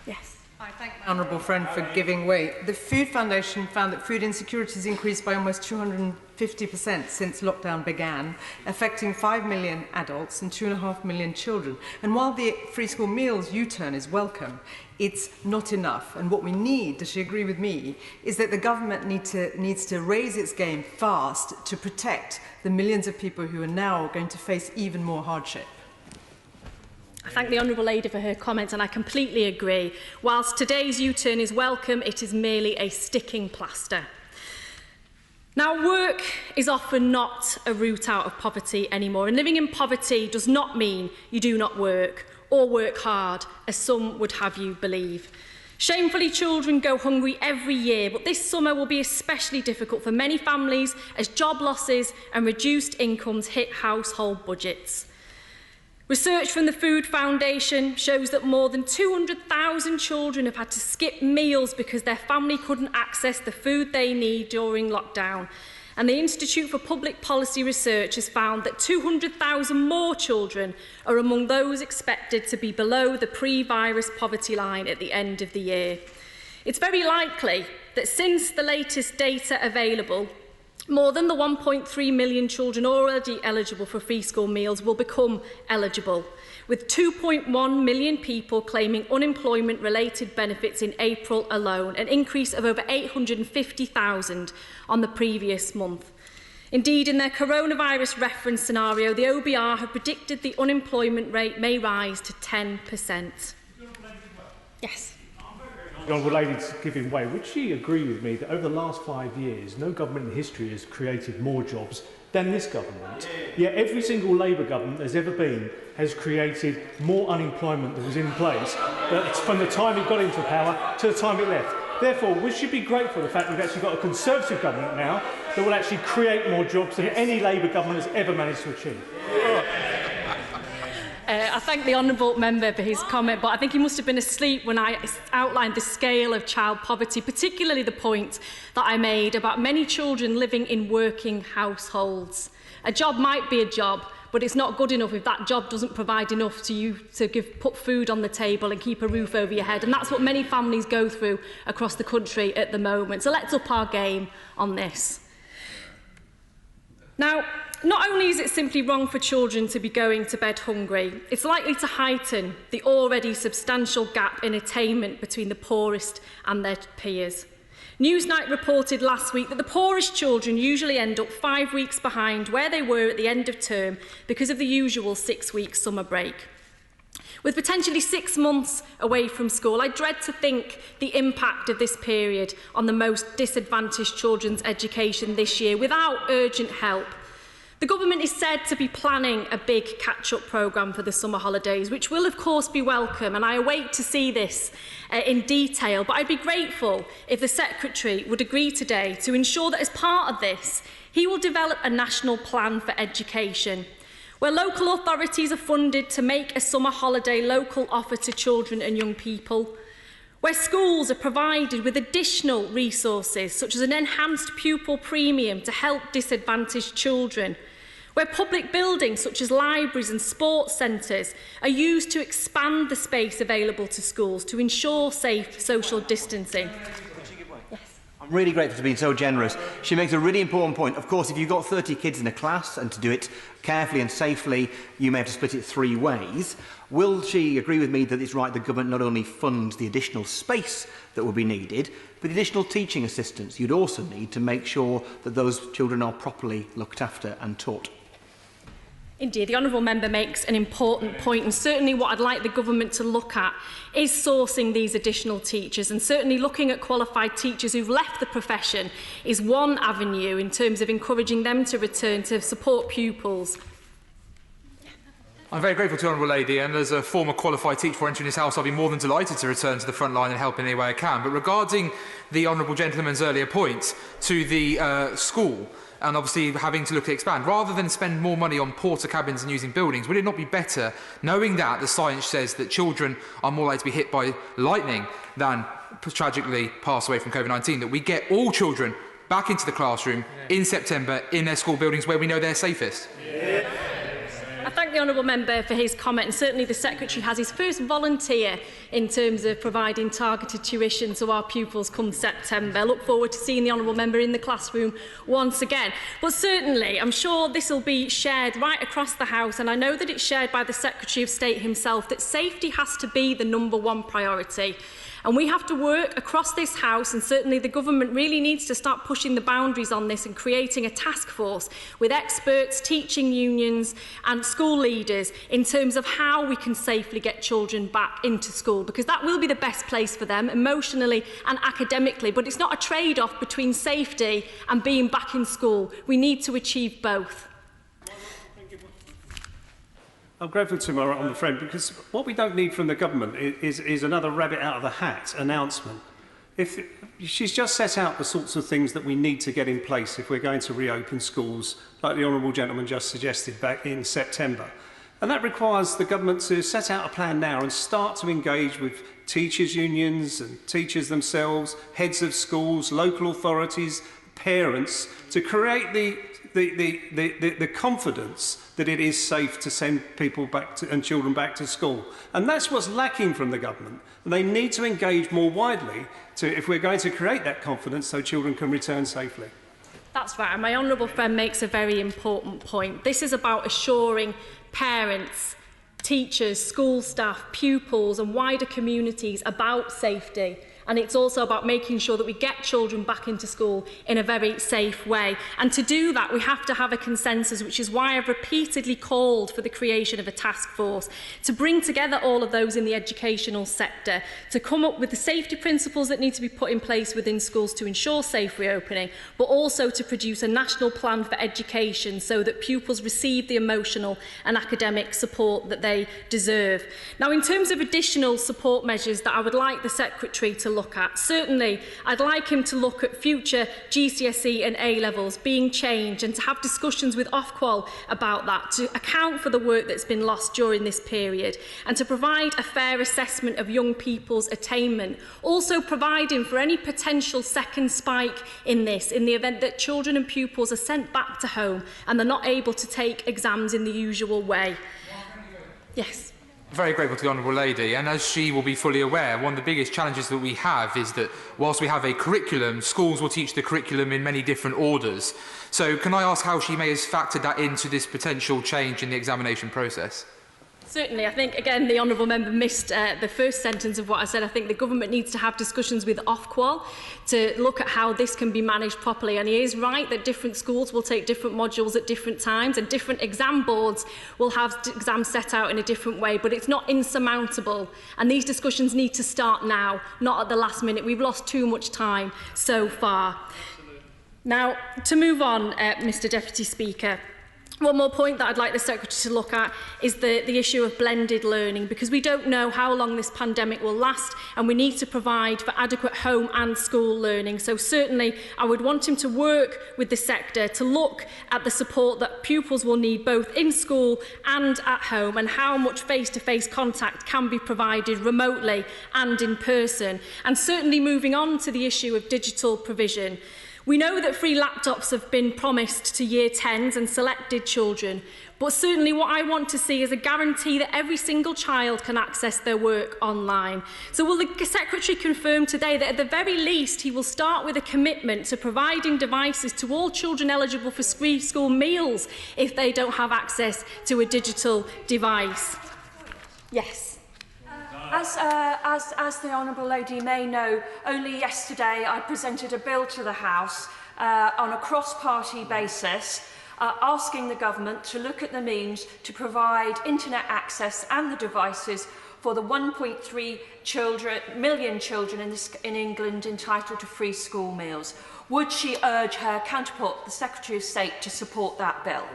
[SPEAKER 12] Yes. I thank my honourable friend for giving way. The Food Foundation found that food insecurity has increased by almost 250% since lockdown began, affecting 5 million adults and 2.5 million children. And while the free school meals U-turn is welcome, it's not enough. And what we need, does she agree with me, is that the government needs to raise its game fast to protect the millions of people who are now going to face even more hardship.
[SPEAKER 9] I thank the Honourable Lady for her comments, and I completely agree. Whilst today's U-turn is welcome, it is merely a sticking plaster. Now, work is often not a route out of poverty anymore, and living in poverty does not mean you do not work or work hard, as some would have you believe. Shamefully, children go hungry every year, but this summer will be especially difficult for many families as job losses and reduced incomes hit household budgets. Research from the Food Foundation shows that more than 200,000 children have had to skip meals because their family couldn't access the food they need during lockdown. And the Institute for Public Policy Research has found that 200,000 more children are among those expected to be below the pre-virus poverty line at the end of the year. It's very likely that since the latest data available, more than the 1.3 million children already eligible for free school meals will become eligible, with 2.1 million people claiming unemployment-related benefits in April alone, an increase of over 850,000 on the previous month. Indeed, in their coronavirus reference scenario, the OBR have predicted the unemployment rate may rise to 10%. Yes.
[SPEAKER 15] The Honourable Lady's giving way. Would she agree with me that over the last 5 years, no government in history has created more jobs than this government? Yet every single Labour government there's ever been has created more unemployment that was in place from the time it got into power to the time it left. Therefore, we should be grateful for the fact that we've actually got a Conservative government now that will actually create more jobs than any Labour government has ever managed to achieve.
[SPEAKER 9] I thank the honourable member for his comment, but I think he must have been asleep when I outlined the scale of child poverty, particularly the point that I made about many children living in working households. A job might be a job, but it's not good enough if that job doesn't provide enough to you to put food on the table and keep a roof over your head. And that's what many families go through across the country at the moment. So let's up our game on this. Now, not only is it simply wrong for children to be going to bed hungry, it's likely to heighten the already substantial gap in attainment between the poorest and their peers. Newsnight reported last week that the poorest children usually end up 5 weeks behind where they were at the end of term because of the usual 6-week summer break. With potentially 6 months away from school, I dread to think the impact of this period on the most disadvantaged children's education this year without urgent help. The government is said to be planning a big catch-up programme for the summer holidays, which will of course be welcome, and I await to see this in detail. But I'd be grateful if the Secretary would agree today to ensure that as part of this, he will develop a national plan for education, where local authorities are funded to make a summer holiday local offer to children and young people, where schools are provided with additional resources, such as an enhanced pupil premium to help disadvantaged children, where public buildings such as libraries and sports centres are used to expand the space available to schools to ensure safe social distancing.
[SPEAKER 19] I'm really grateful for being so generous. She makes a really important point. Of course, if you've got 30 kids in a class and to do it carefully and safely, you may have to split it 3 ways. Will she agree with me that it's right the government not only funds the additional space that will be needed, but the additional teaching assistants you'd also need to make sure that those children are properly looked after and taught?
[SPEAKER 9] Indeed, the honourable member makes an important point, and certainly what I'd like the government to look at is sourcing these additional teachers, and certainly looking at qualified teachers who've left the profession is one avenue in terms of encouraging them to return to support pupils.
[SPEAKER 18] I'm very grateful to the Honourable Lady, and as a former qualified teacher for entering this House, I'll be more than delighted to return to the front line and help in any way I can. But regarding the Honourable Gentleman's earlier point to the school, and obviously having to look to expand, rather than spend more money on porter cabins and using buildings, would it not be better, knowing that the science says that children are more likely to be hit by lightning than tragically pass away from COVID-19, that we get all children back into the classroom in September in their school buildings where we know they're safest?
[SPEAKER 9] I thank the honourable member for his comment, and certainly the Secretary has his first volunteer in terms of providing targeted tuition to our pupils come September. I look forward to seeing the honourable member in the classroom once again. But certainly, I'm sure this will be shared right across the House, and I know that it's shared by the Secretary of State himself, that safety has to be the #1 priority. And we have to work across this House, and certainly the government really needs to start pushing the boundaries on this and creating a task force with experts, teaching unions and school leaders in terms of how we can safely get children back into school, because that will be the best place for them emotionally and academically. But it's not a trade-off between safety and being back in school. We need to achieve both.
[SPEAKER 20] I'm grateful to my honourable friend, because what we don't need from the government is another rabbit out of the hat announcement. If she's just set out the sorts of things that we need to get in place if we're going to reopen schools, like the honourable gentleman just suggested back in September. And that requires the government to set out a plan now and start to engage with teachers' unions and teachers themselves, heads of schools, local authorities, parents, to create the confidence that it is safe to send people back to, and children back to school. And that's what's lacking from the government. And they need to engage more widely if we're going to create that confidence so children can return safely.
[SPEAKER 9] That's right, and my honourable friend makes a very important point. This is about assuring parents, teachers, school staff, pupils and wider communities about safety. And it's also about making sure that we get children back into school in a very safe way. And to do that, we have to have a consensus, which is why I've repeatedly called for the creation of a task force to bring together all of those in the educational sector, to come up with the safety principles that need to be put in place within schools to ensure safe reopening, but also to produce a national plan for education so that pupils receive the emotional and academic support that they deserve. Now, in terms of additional support measures that I would like the Secretary to look at, certainly I'd like him to look at future GCSE and A-levels being changed and to have discussions with Ofqual about that, to account for the work that's been lost during this period and to provide a fair assessment of young people's attainment, also providing for any potential second spike in this in the event that children and pupils are sent back to home and they're not able to take exams in the usual way. Yes.
[SPEAKER 18] Very grateful to the Honourable Lady, and as she will be fully aware, one of the biggest challenges that we have is that whilst we have a curriculum, schools will teach the curriculum in many different orders. So can I ask how she may have factored that into this potential change in the examination process?
[SPEAKER 9] Certainly. I think, again, the honourable member missed the first sentence of what I said. I think the government needs to have discussions with Ofqual to look at how this can be managed properly. And he is right that different schools will take different modules at different times and different exam boards will have exams set out in a different way. But it's not insurmountable. And these discussions need to start now, not at the last minute. We've lost too much time so far. Now, to move on, Mr Deputy Speaker, one more point that I'd like the Secretary to look at is the issue of blended learning, because we don't know how long this pandemic will last and we need to provide for adequate home and school learning. So certainly I would want him to work with the sector to look at the support that pupils will need both in school and at home and how much face-to-face contact can be provided remotely and in person. And certainly moving on to the issue of digital provision. We know that free laptops have been promised to Year 10s and selected children, but certainly what I want to see is a guarantee that every single child can access their work online. So will the Secretary confirm today that at the very least he will start with a commitment to providing devices to all children eligible for free school meals if they don't have access to a digital device? Yes.
[SPEAKER 21] As the Honourable Lady may know, only yesterday I presented a bill to the House on a cross-party basis asking the government to look at the means to provide internet access and the devices for the 1.3 million children in England entitled to free school meals. Would she urge her counterpart, the Secretary of State, to support that bill?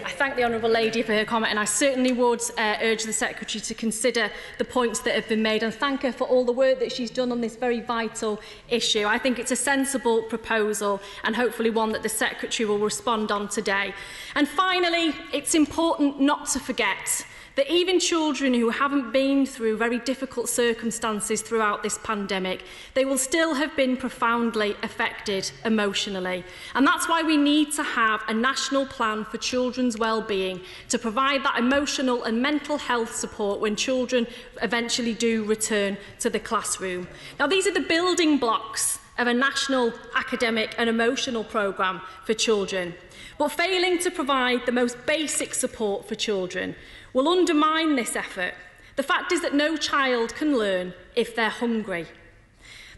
[SPEAKER 9] I thank the Honourable Lady for her comment, and I certainly would urge the Secretary to consider the points that have been made and thank her for all the work that she's done on this very vital issue. I think it's a sensible proposal and hopefully one that the Secretary will respond on today. And finally, it's important not to forget that even children who haven't been through very difficult circumstances throughout this pandemic, they will still have been profoundly affected emotionally. And that's why we need to have a national plan for children's well-being to provide that emotional and mental health support when children eventually do return to the classroom. Now, these are the building blocks of a national academic and emotional programme for children. But failing to provide the most basic support for children will undermine this effort. The fact is that no child can learn if they're hungry.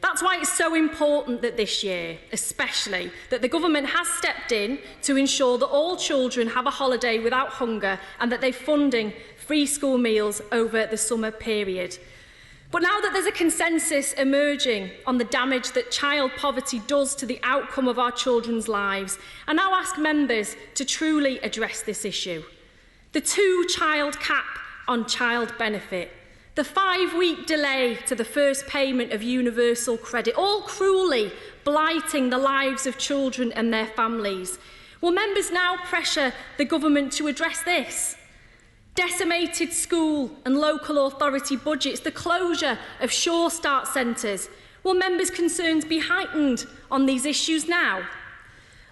[SPEAKER 9] That's why it's so important that this year, especially, that the government has stepped in to ensure that all children have a holiday without hunger and that they're funding free school meals over the summer period. But now that there's a consensus emerging on the damage that child poverty does to the outcome of our children's lives, I now ask members to truly address this issue. The 2-child cap on child benefit, the 5-week delay to the first payment of universal credit, all cruelly blighting the lives of children and their families. Will members now pressure the government to address this? Decimated school and local authority budgets, the closure of Sure Start centres. Will members' concerns be heightened on these issues now?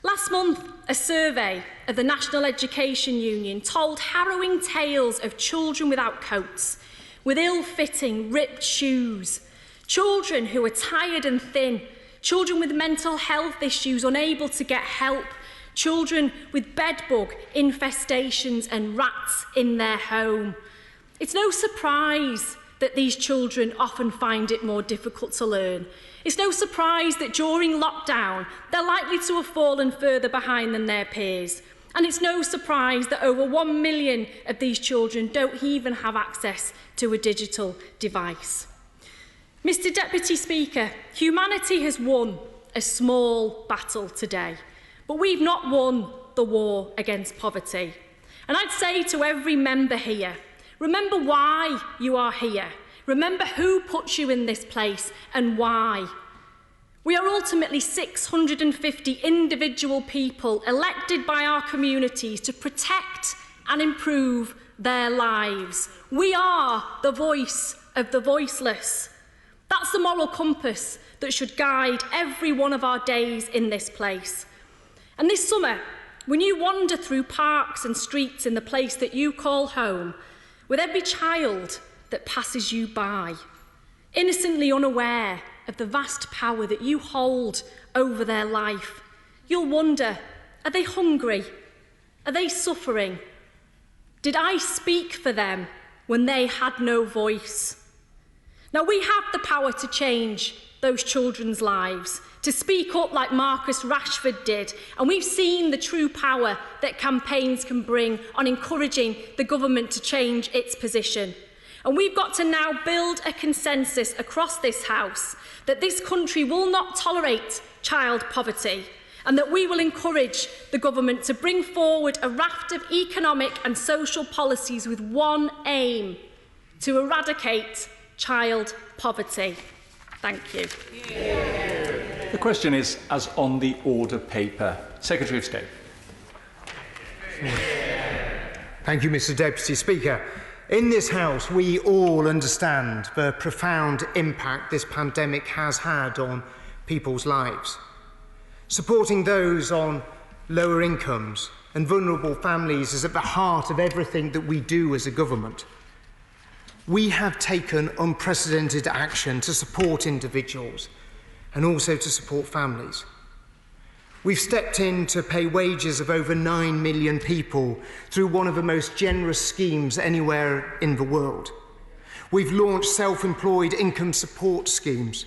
[SPEAKER 9] Last month, a survey of the National Education Union told harrowing tales of children without coats, with ill-fitting, ripped shoes, children who are tired and thin, children with mental health issues unable to get help, children with bedbug infestations and rats in their home. It's no surprise that these children often find it more difficult to learn. It's no surprise that during lockdown, they're likely to have fallen further behind than their peers. And it's no surprise that over 1 million of these children don't even have access to a digital device. Mr. Deputy Speaker, humanity has won a small battle today, but we've not won the war against poverty. And I'd say to every member here, remember why you are here. Remember who puts you in this place and why. We are ultimately 650 individual people elected by our communities to protect and improve their lives. We are the voice of the voiceless. That's the moral compass that should guide every one of our days in this place. And this summer, when you wander through parks and streets in the place that you call home, with every child that passes you by, innocently unaware of the vast power that you hold over their life, you'll wonder, are they hungry? Are they suffering? Did I speak for them when they had no voice? Now, we have the power to change those children's lives, to speak up like Marcus Rashford did, and we've seen the true power that campaigns can bring on encouraging the government to change its position. And we've got to now build a consensus across this House that this country will not tolerate child poverty, and that we will encourage the government to bring forward a raft of economic and social policies with one aim: to eradicate child poverty. Thank you.
[SPEAKER 1] The question is, as on the order paper. Secretary of State.
[SPEAKER 2] Thank you, Mr. Deputy Speaker. In this House, we all understand the profound impact this pandemic has had on people's lives. Supporting those on lower incomes and vulnerable families is at the heart of everything that we do as a government. We have taken unprecedented action to support individuals and also to support families. We've stepped in to pay wages of over 9 million people through one of the most generous schemes anywhere in the world. We've launched self-employed income support schemes.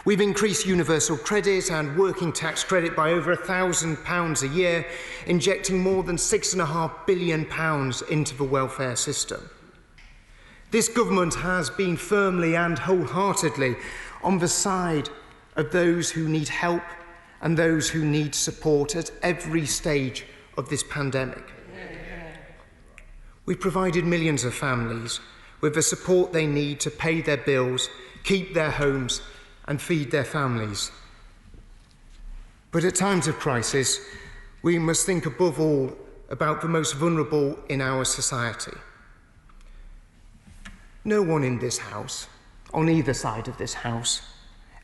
[SPEAKER 2] We've increased universal credit and working tax credit by over £1,000 a year, injecting more than £6.5 billion into the welfare system. This government has been firmly and wholeheartedly on the side of those who need help and those who need support at every stage of this pandemic. We've provided millions of families with the support they need to pay their bills, keep their homes and feed their families. But at times of crisis, we must think above all about the most vulnerable in our society. No one in this House, on either side of this House,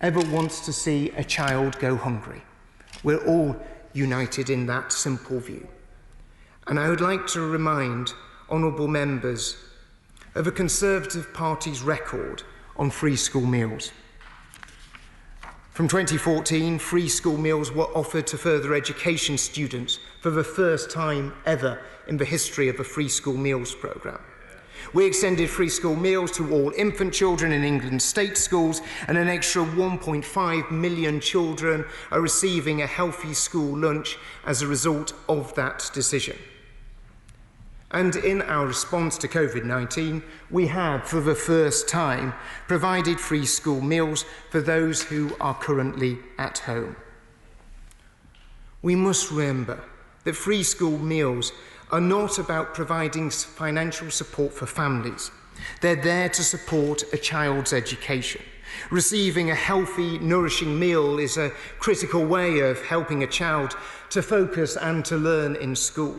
[SPEAKER 2] ever wants to see a child go hungry. We're all united in that simple view. And I would like to remind honourable members of the Conservative Party's record on free school meals. From 2014, free school meals were offered to further education students for the first time ever in the history of a free school meals programme. We extended free school meals to all infant children in England's state schools, and an extra 1.5 million children are receiving a healthy school lunch as a result of that decision. And in our response to COVID-19, we have, for the first time, provided free school meals for those who are currently at home. We must remember that free school meals are not about providing financial support for families. They're there to support a child's education. Receiving a healthy, nourishing meal is a critical way of helping a child to focus and to learn in school.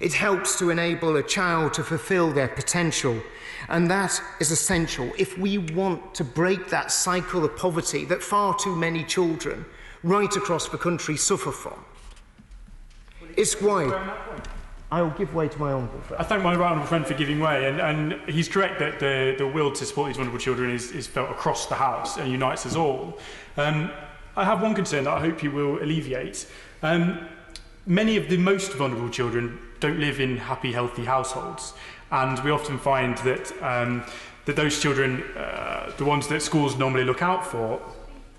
[SPEAKER 2] It helps to enable a child to fulfill their potential, and that is essential if we want to break that cycle of poverty that far too many children right across the country suffer from. It's why I will give way to my honourable friend.
[SPEAKER 15] I thank my honourable friend for giving way, and he's correct that the will to support these vulnerable children is felt across the House and unites us all. I have one concern that I hope you will alleviate. Many of the most vulnerable children don't live in happy, healthy households, and we often find that that those children, the ones that schools normally look out for,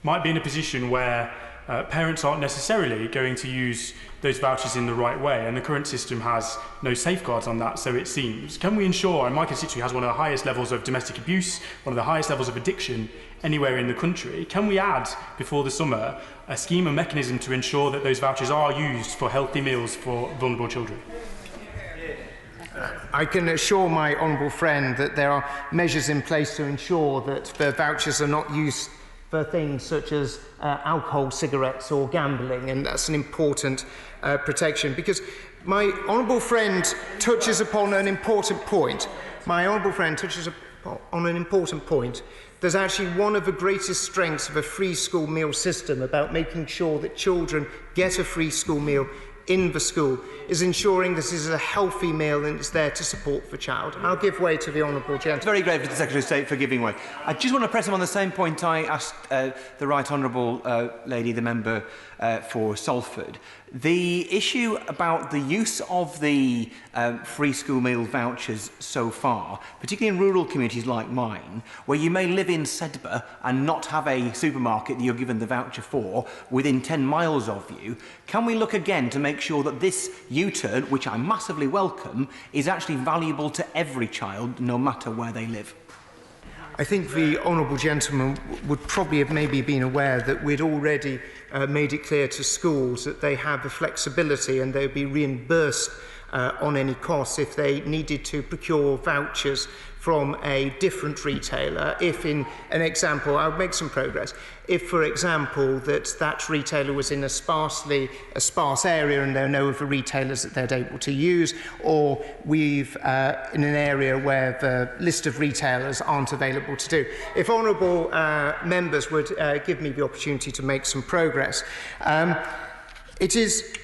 [SPEAKER 15] might be in a position where parents aren't necessarily going to use those vouchers in the right way, and the current system has no safeguards on that, so it seems. Can we ensure, and my constituency has one of the highest levels of domestic abuse, one of the highest levels of addiction anywhere in the country, can we add, before the summer, a scheme and mechanism to ensure that those vouchers are used for healthy meals for vulnerable children?
[SPEAKER 2] I can assure my honourable friend that there are measures in place to ensure that the vouchers are not used for things such as alcohol, cigarettes or gambling, and that's an important protection, because my honourable friend touches upon an important point. There's actually one of the greatest strengths of a free school meal system about making sure that children get a free school meal in the school is ensuring this is a healthy meal and it's there to support the child. I'll give way to the honourable gentleman.
[SPEAKER 19] Very grateful to the Secretary of State for giving way. I just want to press him on the same point I asked the right honourable lady, the member for Salford. The issue about the use of the free school meal vouchers so far, particularly in rural communities like mine, where you may live in Sedbergh and not have a supermarket that you're given the voucher for within 10 miles of you, can we look again to make sure that this U-turn, which I massively welcome, is actually valuable to every child, no matter where they live?
[SPEAKER 2] I think the honourable gentleman would probably have maybe been aware that we'd already made it clear to schools that they have the flexibility and they'd be reimbursed on any costs if they needed to procure vouchers from a different retailer. If, in an example, I'll make some progress. If, for example, that retailer was in a sparse area and there are no other retailers that they're able to use, or we've in an area where the list of retailers aren't available to do. If honourable members would give me the opportunity to make some progress. It is,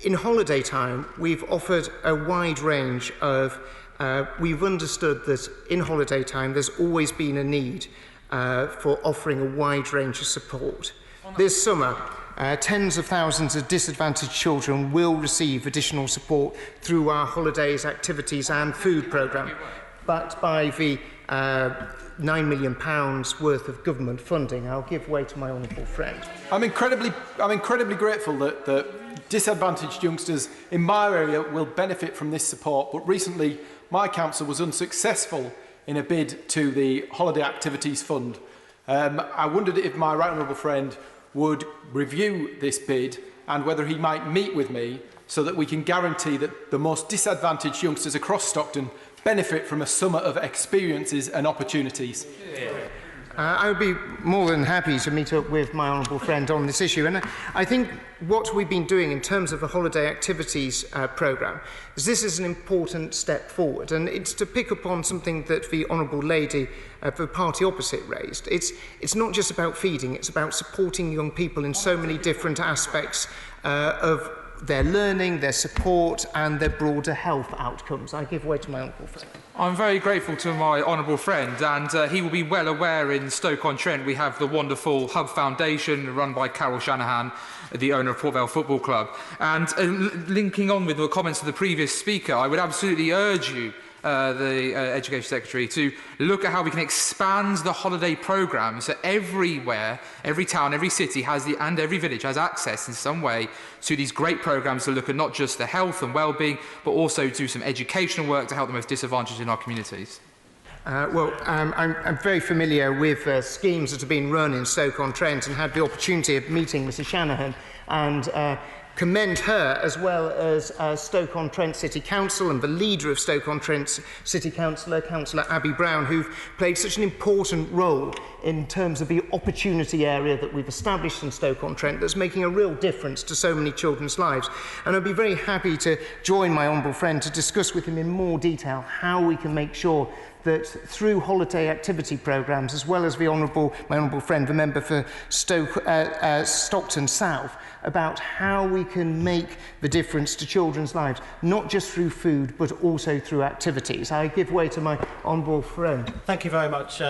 [SPEAKER 2] in holiday time, we've offered a wide range of we've understood that in holiday time there's always been a need for offering a wide range of support. This summer, tens of thousands of disadvantaged children will receive additional support through our holidays, activities and food programme, backed by the £9 million worth of government funding. I'll give way to my honourable friend.
[SPEAKER 10] I'm incredibly grateful that disadvantaged youngsters in my area will benefit from this support, but recently my council was unsuccessful in a bid to the Holiday Activities Fund. I wondered if my right honourable friend would review this bid and whether he might meet with me so that we can guarantee that the most disadvantaged youngsters across Stockton benefit from a summer of experiences and opportunities.
[SPEAKER 2] I would be more than happy to meet up with my honourable friend on this issue, and I think what we've been doing in terms of the holiday activities programme is this is an important step forward, and it's to pick up on something that the honourable lady of the party opposite raised. It's not just about feeding, it's about supporting young people in so many different aspects of their learning, their support and their broader health outcomes. I give way to my honourable friend.
[SPEAKER 18] I'm very grateful to my honourable friend, and he will be well aware in Stoke-on-Trent we have the wonderful Hub Foundation run by Carol Shanahan, the owner of Port Vale Football Club. And linking on with the comments of the previous speaker, I would absolutely urge you the Education Secretary, to look at how we can expand the holiday programme so everywhere, every town, every city and every village has access in some way to these great programmes to look at not just the health and well-being, but also do some educational work to help the most disadvantaged in our communities.
[SPEAKER 2] I'm very familiar with schemes that have been run in Stoke-on-Trent and had the opportunity of meeting Mrs Shanahan and commend her as well as Stoke-on-Trent City Council and the leader of Stoke-on-Trent City Councillor, Councillor Abby Brown, who've played such an important role in terms of the opportunity area that we've established in Stoke-on-Trent that's making a real difference to so many children's lives. And I'd be very happy to join my honourable friend to discuss with him in more detail how we can make sure that through holiday activity programmes, as well as my honourable friend, the member for Stockton South, about how we can make the difference to children's lives, not just through food, but also through activities. I give way to my honourable friend.
[SPEAKER 5] Thank you very much.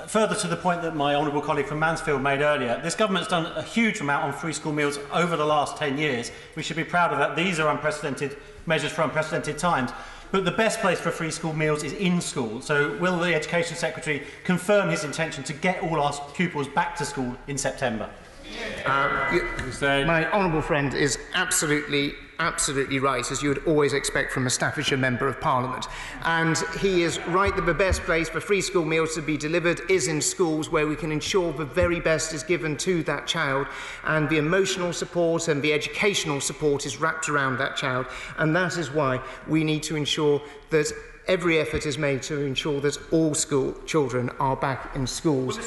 [SPEAKER 5] Further to the point that my honourable colleague from Mansfield made earlier, this government's done a huge amount on free school meals over the last 10 years. We should be proud of that. These are unprecedented measures for unprecedented times. But the best place for free school meals is in school. So will the Education Secretary confirm his intention to get all our pupils back to school in September?
[SPEAKER 2] My honourable friend is absolutely right, as you would always expect from a Staffordshire Member of Parliament. And he is right that the best place for free school meals to be delivered is in schools, where we can ensure the very best is given to that child, and the emotional support and the educational support is wrapped around that child. And that is why we need to ensure that every effort is made to ensure that all school children are back in schools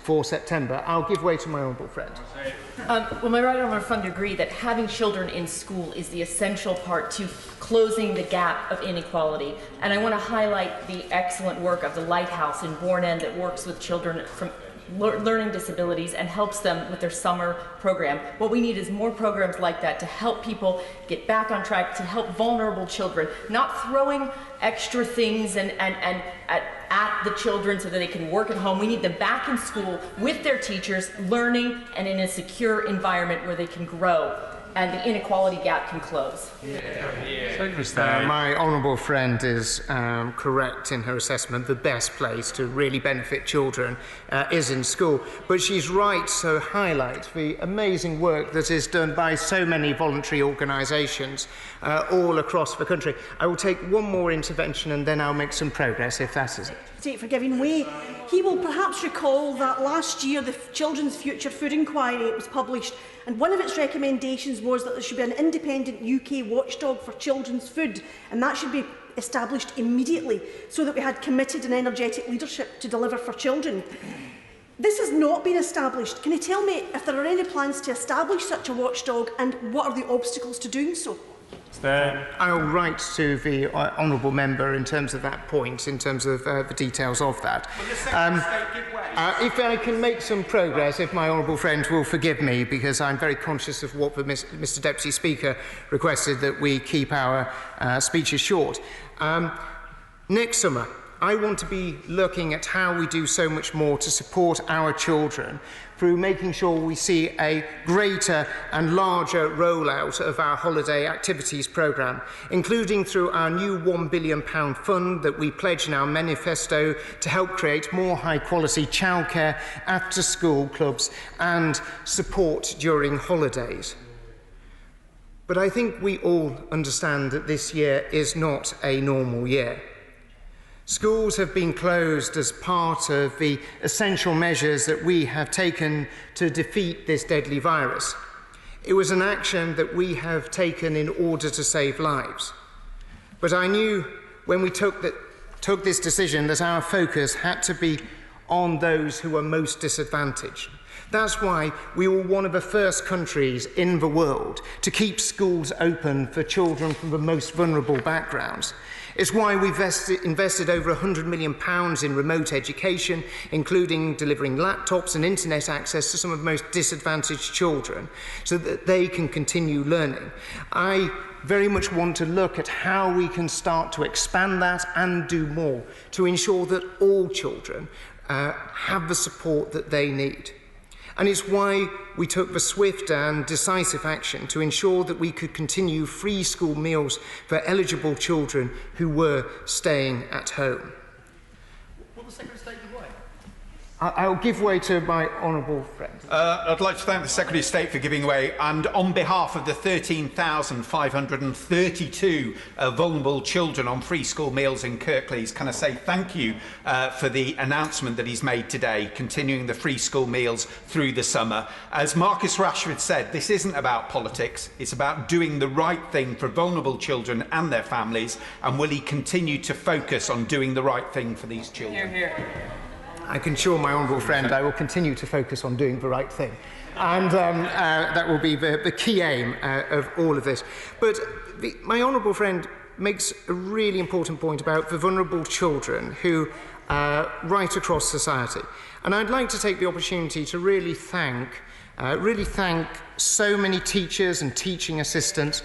[SPEAKER 2] for September. I'll give way to my honourable friend.
[SPEAKER 14] Well, my right honourable friend agree that having children in school is the essential part to closing the gap of inequality. And I want to highlight the excellent work of the Lighthouse in Bourne End that works with children from learning disabilities and helps them with their summer program. What we need is more programs like that to help people get back on track, to help vulnerable children, not throwing extra things at the children so that they can work at home. We need them back in school with their teachers, learning and in a secure environment where they can grow and the inequality gap can close.
[SPEAKER 2] My honourable friend is correct in her assessment. The best place to really benefit children is in school. But she's right to highlight the amazing work that is done by so many voluntary organisations all across the country. I will take one more intervention and then I'll make some progress, if that is it.
[SPEAKER 11] Take for giving way. He will perhaps recall that last year the Children's Future Food Inquiry was published, and one of its recommendations was that there should be an independent UK watchdog for children's food, and that should be established immediately so that we had committed and energetic leadership to deliver for children. This has not been established. Can you tell me if there are any plans to establish such a watchdog, and what are the obstacles to doing so?
[SPEAKER 2] I'll write to the honourable member in terms of that point, in terms of the details of that. If I can make some progress, if my honourable friend will forgive me, because I'm very conscious of what the Mr Deputy Speaker requested, that we keep our speeches short. Next summer, I want to be looking at how we do so much more to support our children through making sure we see a greater and larger rollout of our holiday activities programme, including through our new £1 billion fund that we pledge in our manifesto to help create more high-quality childcare, after-school clubs and support during holidays. But I think we all understand that this year is not a normal year. Schools have been closed as part of the essential measures that we have taken to defeat this deadly virus. It was an action that we have taken in order to save lives. But I knew when we took this decision that our focus had to be on those who are most disadvantaged. That's why we were one of the first countries in the world to keep schools open for children from the most vulnerable backgrounds. It's why we've invested over £100 million in remote education, including delivering laptops and internet access to some of the most disadvantaged children, so that they can continue learning. I very much want to look at how we can start to expand that and do more to ensure that all children have the support that they need. And it's why we took the swift and decisive action to ensure that we could continue free school meals for eligible children who were staying at home.
[SPEAKER 16] Will the Secretary of State give way?
[SPEAKER 2] I'll give way to my honourable friend.
[SPEAKER 22] I'd like to thank the Secretary of State for giving way, and on behalf of the 13,532 vulnerable children on free school meals in Kirklees, can I say thank you for the announcement that he's made today, continuing the free school meals through the summer. As Marcus Rashford said, this isn't about politics, it's about doing the right thing for vulnerable children and their families, and will he continue to focus on doing the right thing for these children?
[SPEAKER 2] Hear, hear. I can assure my honourable friend I will continue to focus on doing the right thing. And that will be the key aim of all of this. But my honourable friend makes a really important point about the vulnerable children who right across society. And I'd like to take the opportunity to really thank so many teachers and teaching assistants,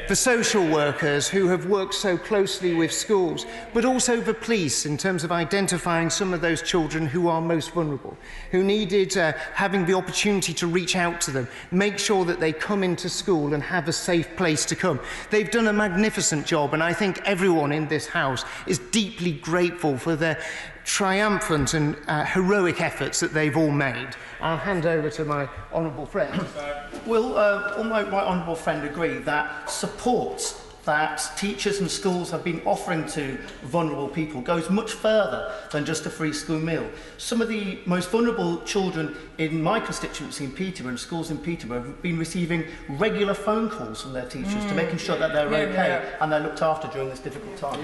[SPEAKER 2] the social workers who have worked so closely with schools, but also the police in terms of identifying some of those children who are most vulnerable, who needed having the opportunity to reach out to them, make sure that they come into school and have a safe place to come. They've done a magnificent job, and I think everyone in this House is deeply grateful for their triumphant and heroic efforts that they've all made. I'll hand over to my honourable friend.
[SPEAKER 16] Will my honourable friend agree that support that teachers and schools have been offering to vulnerable people goes much further than just a free school meal? Some of the most vulnerable children in my constituency in Peterborough and schools in Peterborough have been receiving regular phone calls from their teachers to making sure that they're okay and they're looked after during this difficult time.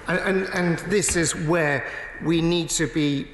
[SPEAKER 2] And this is where we need to be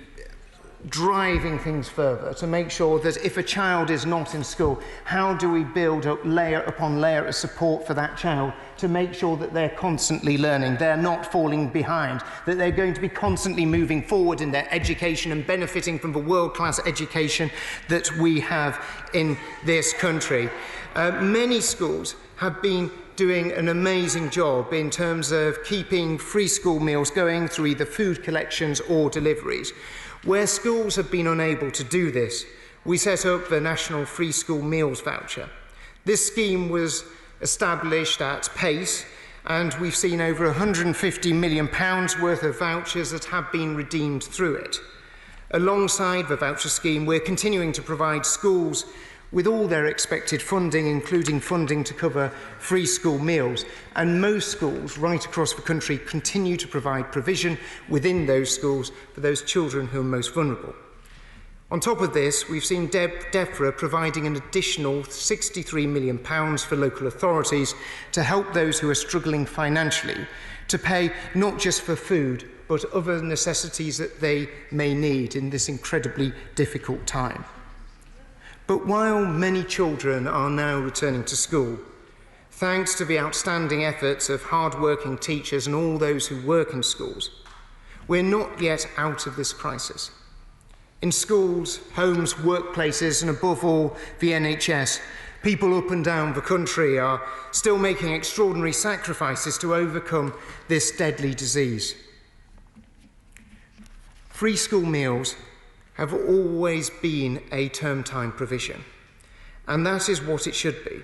[SPEAKER 2] driving things further to make sure that if a child is not in school, how do we build up layer upon layer of support for that child to make sure that they're constantly learning, they're not falling behind, that they're going to be constantly moving forward in their education and benefiting from the world-class education that we have in this country. Many schools have been doing an amazing job in terms of keeping free school meals going through either food collections or deliveries. Where schools have been unable to do this, we set up the National Free School Meals Voucher. This scheme was established at pace, and we've seen over £150 million worth of vouchers that have been redeemed through it. Alongside the voucher scheme, we're continuing to provide schools with all their expected funding, including funding to cover free school meals. And most schools right across the country continue to provide provision within those schools for those children who are most vulnerable. On top of this, we've seen DEFRA providing an additional £63 million for local authorities to help those who are struggling financially to pay not just for food, but other necessities that they may need in this incredibly difficult time. But while many children are now returning to school, thanks to the outstanding efforts of hard-working teachers and all those who work in schools, we're not yet out of this crisis. In schools, homes, workplaces, and above all, the NHS, people up and down the country are still making extraordinary sacrifices to overcome this deadly disease. Free school meals have always been a term time provision, and that is what it should be.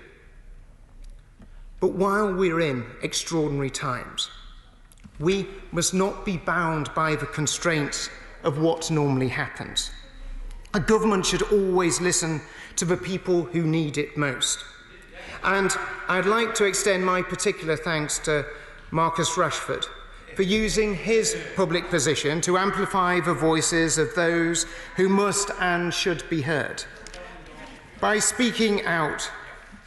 [SPEAKER 2] But while we're in extraordinary times, we must not be bound by the constraints of what normally happens. A government should always listen to the people who need it most. And I'd like to extend my particular thanks to Marcus Rashford for using his public position to amplify the voices of those who must and should be heard. By speaking out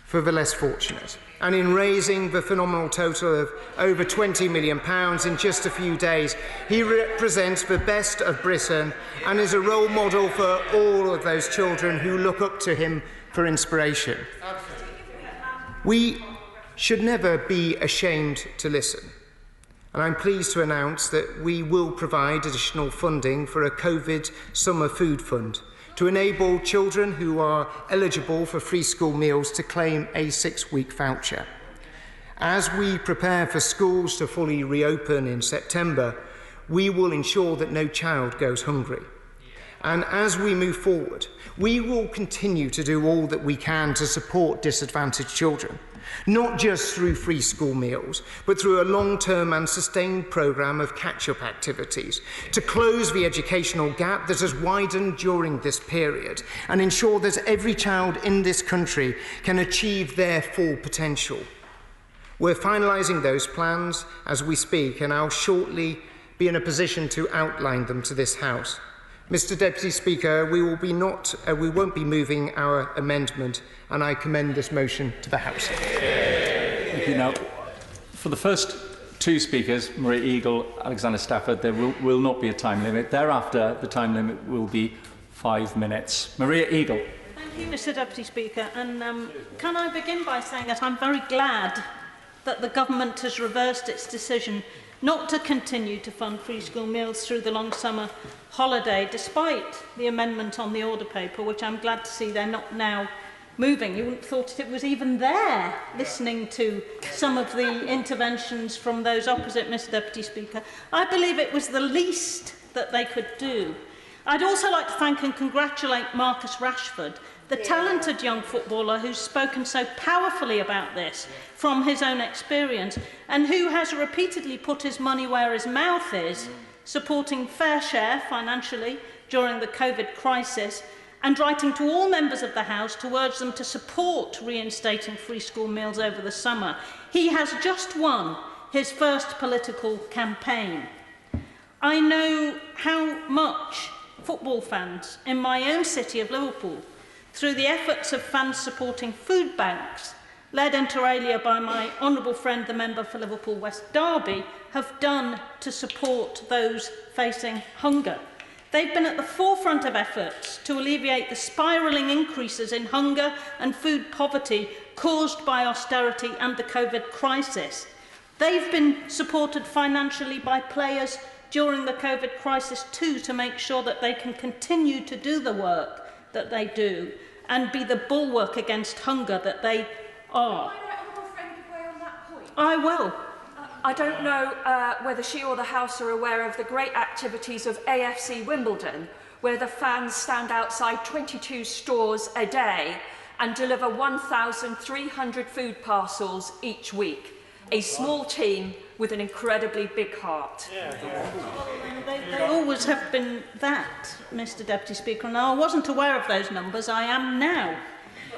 [SPEAKER 2] for the less fortunate, and in raising the phenomenal total of over £20 million in just a few days, he represents the best of Britain and is a role model for all of those children who look up to him for inspiration. We should never be ashamed to listen. And I'm pleased to announce that we will provide additional funding for a COVID summer food fund to enable children who are eligible for free school meals to claim a 6-week voucher. As we prepare for schools to fully reopen in September, we will ensure that no child goes hungry. And as we move forward, we will continue to do all that we can to support disadvantaged children, not just through free school meals, but through a long-term and sustained programme of catch-up activities to close the educational gap that has widened during this period and ensure that every child in this country can achieve their full potential. We're finalising those plans as we speak, and I'll shortly be in a position to outline them to this House. Mr Deputy Speaker, we won't be moving our amendment, and I commend this motion to the House.
[SPEAKER 1] Thank you. Now, for the first two speakers, Maria Eagle, Alexander Stafford, there will not be a time limit. Thereafter, the time limit will be 5 minutes. Maria Eagle.
[SPEAKER 17] Thank you, Mr Deputy Speaker. And can I begin by saying that I'm very glad that the government has reversed its decision not to continue to fund free school meals through the long summer holiday, despite the amendment on the order paper, which I'm glad to see they're not now moving. You wouldn't have thought it was even there, listening to some of the interventions from those opposite, Mr Deputy Speaker. I believe it was the least that they could do. I'd also like to thank and congratulate Marcus Rashford, the talented young footballer who's spoken so powerfully about this from his own experience and who has repeatedly put his money where his mouth is, supporting Fair Share financially during the COVID crisis and writing to all members of the House to urge them to support reinstating free school meals over the summer. He has just won his first political campaign. I know how much football fans in my own city of Liverpool, through the efforts of fans supporting food banks, led inter alia by my honourable friend, the member for Liverpool West Derby, have done to support those facing hunger. They've been at the forefront of efforts to alleviate the spiralling increases in hunger and food poverty caused by austerity and the COVID crisis. They've been supported financially by players during the COVID crisis too, to make sure that they can continue to do the work that they do and be the bulwark against hunger that they are. I will.
[SPEAKER 21] I don't know whether she or the House are aware of the great activities of AFC Wimbledon, where the fans stand outside 22 stores a day and deliver 1,300 food parcels each week. A small team with an incredibly big heart.
[SPEAKER 17] They always have been that, Mr Deputy Speaker, and I wasn't aware of those numbers. I am now.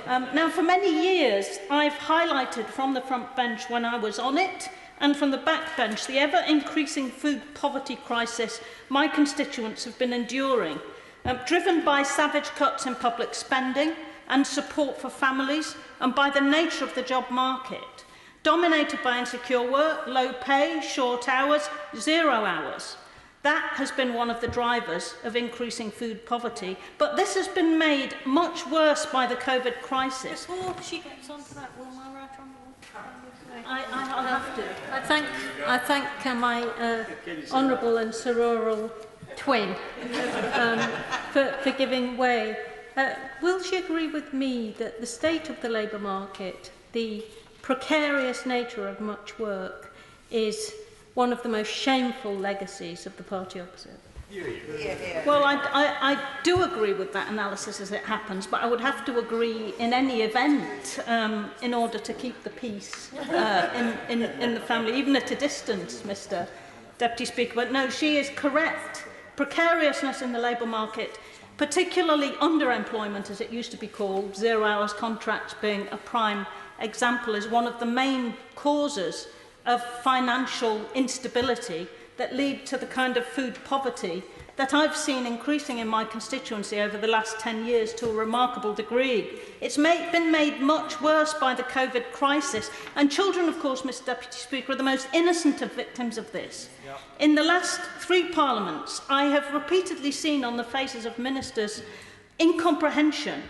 [SPEAKER 17] Now, for many years, I've highlighted from the front bench when I was on it and from the back bench the ever-increasing food poverty crisis my constituents have been enduring, driven by savage cuts in public spending and support for families and by the nature of the job market, dominated by insecure work, low pay, short hours, 0 hours. That has been one of the drivers of increasing food poverty, but this has been made much worse by the COVID crisis. Before she gets on to that, will my right honourable? I'll have to. I thank my honourable and sororal twin for giving way. Will she agree with me that the state of the labour market, the precarious nature of much work, is one of the most shameful legacies of the party opposite? Well, I do agree with that analysis as it happens, but I would have to agree in any event in order to keep the peace in the family, even at a distance, Mr Deputy Speaker. But no, she is correct. Precariousness in the labour market, particularly underemployment, as it used to be called, 0 hours contracts being a prime example, is one of the main causes of financial instability that lead to the kind of food poverty that I've seen increasing in my constituency over the last 10 years to a remarkable degree. It's been made much worse by the COVID crisis, and children, of course, Mr Deputy Speaker, are the most innocent of victims of this. Yep. In the last 3 parliaments, I have repeatedly seen on the faces of ministers incomprehension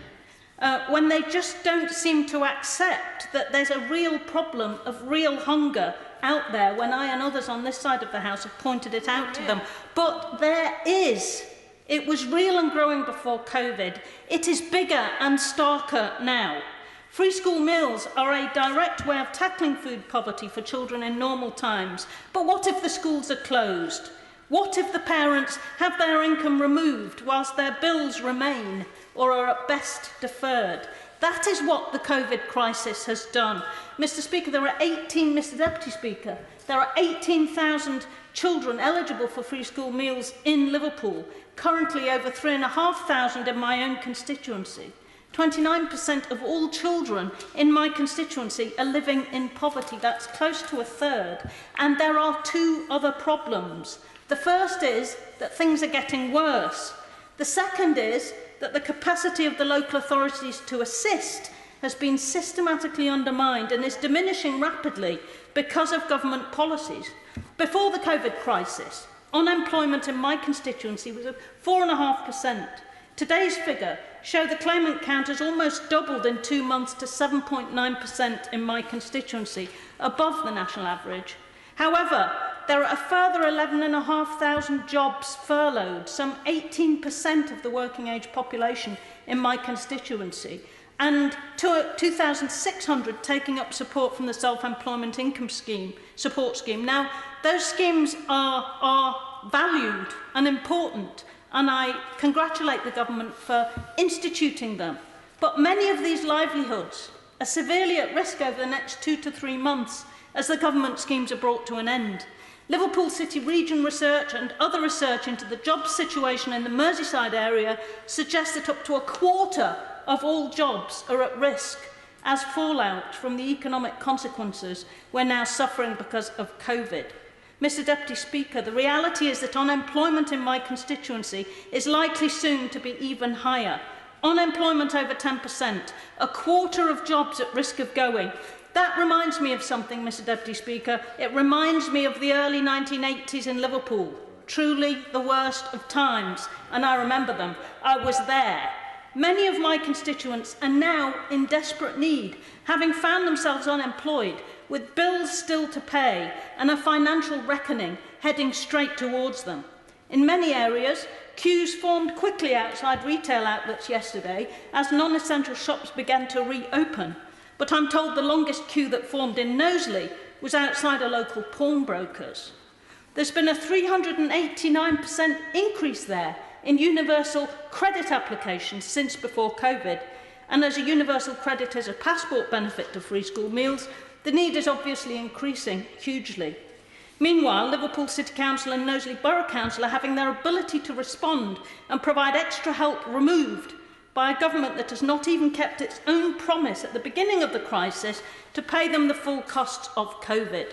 [SPEAKER 17] when they just don't seem to accept that there's a real problem of real hunger out there, when I and others on this side of the House have pointed it out to them. But there is. It was real and growing before COVID. It is bigger and starker now. Free school meals are a direct way of tackling food poverty for children in normal times. But what if the schools are closed? What if the parents have their income removed whilst their bills remain or are at best deferred? That is what the COVID crisis has done. Mr. Speaker, Mr. Deputy Speaker, there are 18,000 children eligible for free school meals in Liverpool, currently over 3,500 in my own constituency. 29% of all children in my constituency are living in poverty. That's close to a third. And there are two other problems. The first is that things are getting worse. The second is that the capacity of the local authorities to assist has been systematically undermined and is diminishing rapidly because of government policies. Before the COVID crisis, unemployment in my constituency was at 4.5%. Today's figure shows the claimant count has almost doubled in 2 months to 7.9% in my constituency, above the national average. However, there are a further 11,500 jobs furloughed, some 18% of the working age population in my constituency, and 2,600 taking up support from the Self-Employment Income Scheme, Support Scheme. Now, those schemes are valued and important, and I congratulate the government for instituting them. But many of these livelihoods are severely at risk over the next 2 to 3 months as the government schemes are brought to an end. Liverpool City Region research and other research into the job situation in the Merseyside area suggests that up to a quarter of all jobs are at risk as fallout from the economic consequences we're now suffering because of COVID. Mr. Deputy Speaker, the reality is that unemployment in my constituency is likely soon to be even higher. Unemployment over 10%, a quarter of jobs at risk of going. That reminds me of something, Mr. Deputy Speaker. It reminds me of the early 1980s in Liverpool. Truly the worst of times, and I remember them. I was there. Many of my constituents are now in desperate need, having found themselves unemployed, with bills still to pay and a financial reckoning heading straight towards them. In many areas, queues formed quickly outside retail outlets yesterday as non-essential shops began to reopen. But I'm told the longest queue that formed in Knowsley was outside a local pawnbroker's. There's been a 389% increase there in universal credit applications since before COVID, and as a universal credit has a passport benefit to free school meals, the need is obviously increasing hugely. Meanwhile, Liverpool City Council and Knowsley Borough Council are having their ability to respond and provide extra help removed by a government that has not even kept its own promise at the beginning of the crisis to pay them the full costs of COVID.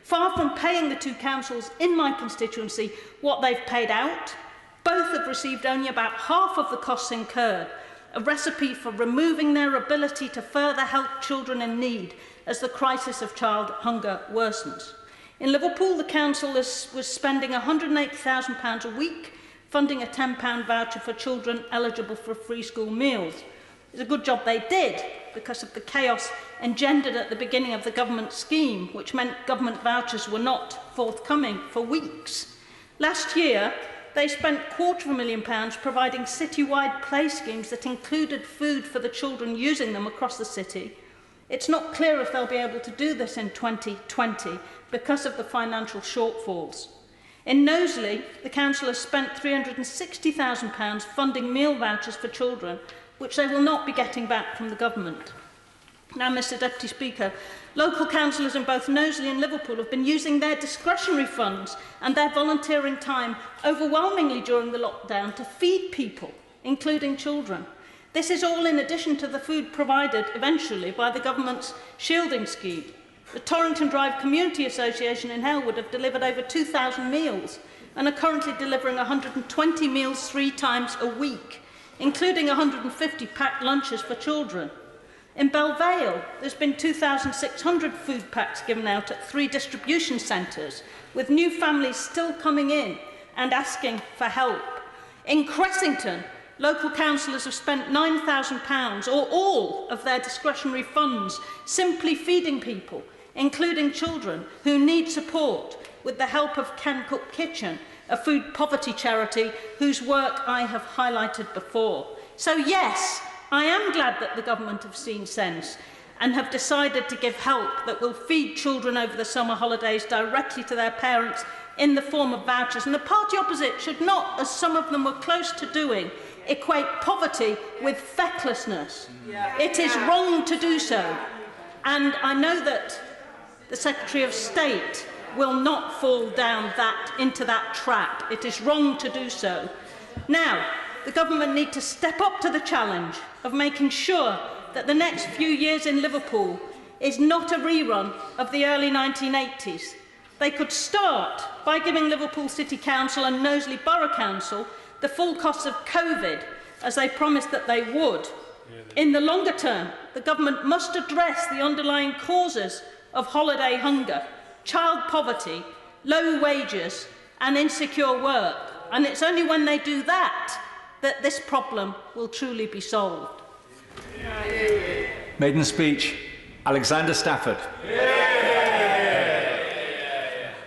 [SPEAKER 17] Far from paying the two councils in my constituency what they've paid out, both have received only about half of the costs incurred, a recipe for removing their ability to further help children in need as the crisis of child hunger worsens. In Liverpool, the council was spending £180,000 a week funding a £10 voucher for children eligible for free school meals. It's a good job they did because of the chaos engendered at the beginning of the government scheme, which meant government vouchers were not forthcoming for weeks. Last year, they spent £250,000 providing citywide play schemes that included food for the children using them across the city. It's not clear if they'll be able to do this in 2020 because of the financial shortfalls. In Knowsley, the council has spent £360,000 funding meal vouchers for children, which they will not be getting back from the government. Now, Mr. Deputy Speaker, local councillors in both Knowsley and Liverpool have been using their discretionary funds and their volunteering time overwhelmingly during the lockdown to feed people, including children. This is all in addition to the food provided eventually by the government's shielding scheme. The Torrington Drive Community Association in Hellwood have delivered over 2,000 meals and are currently delivering 120 meals 3 times a week, including 150 packed lunches for children. In Belvale, there's been 2,600 food packs given out at 3 distribution centres, with new families still coming in and asking for help. In Cressington, local councillors have spent £9,000, or all of their discretionary funds, simply feeding people, including children, who need support, with the help of Can Cook Kitchen, a food poverty charity whose work I have highlighted before. So yes, I am glad that the government have seen sense and have decided to give help that will feed children over the summer holidays directly to their parents in the form of vouchers. And the party opposite should not, as some of them were close to doing, equate poverty with fecklessness. It is wrong to do so. And I know that the Secretary of State will not fall down into that trap. It is wrong to do so. Now, the government need to step up to the challenge of making sure that the next few years in Liverpool is not a rerun of the early 1980s. They could start by giving Liverpool City Council and Knowsley Borough Council the full costs of COVID, as they promised that they would. In the longer term, the government must address the underlying causes of holiday hunger, child poverty, low wages and insecure work. And it's only when they do that that this problem will truly be solved.
[SPEAKER 1] Maiden speech, Alexander Stafford.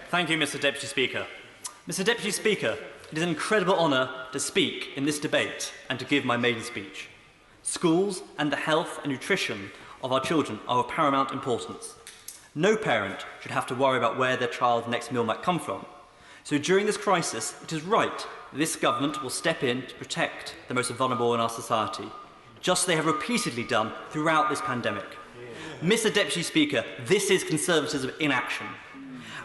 [SPEAKER 3] Thank you, Mr. Deputy Speaker. Mr. Deputy Speaker, it is an incredible honour to speak in this debate and to give my maiden speech. Schools and the health and nutrition of our children are of paramount importance. No parent should have to worry about where their child's next meal might come from. So during this crisis, it is right that this government will step in to protect the most vulnerable in our society, just as they have repeatedly done throughout this pandemic. Mr. Deputy Speaker, this is Conservatism in action.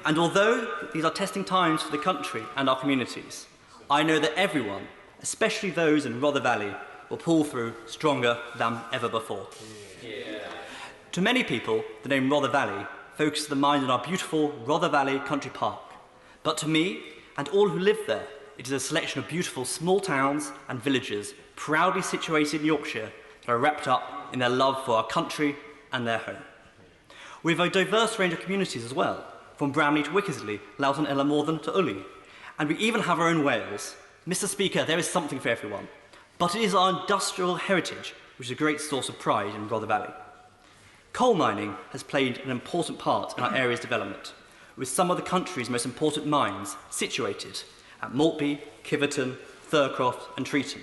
[SPEAKER 3] And although these are testing times for the country and our communities, I know that everyone, especially those in Rother Valley, will pull through stronger than ever before. To many people, the name Rother Valley focuses the mind on our beautiful Rother Valley Country Park. But to me, and all who live there, it is a selection of beautiful small towns and villages proudly situated in Yorkshire that are wrapped up in their love for our country and their home. We have a diverse range of communities as well, from Bramley to Wickersley, Loughton, Ellamorthen to Ully. And we even have our own Wales. Mr. Speaker, there is something for everyone. But it is our industrial heritage which is a great source of pride in Rother Valley. Coal mining has played an important part in our area's development, with some of the country's most important mines situated at Maltby, Kiverton, Thurcroft and Treeton.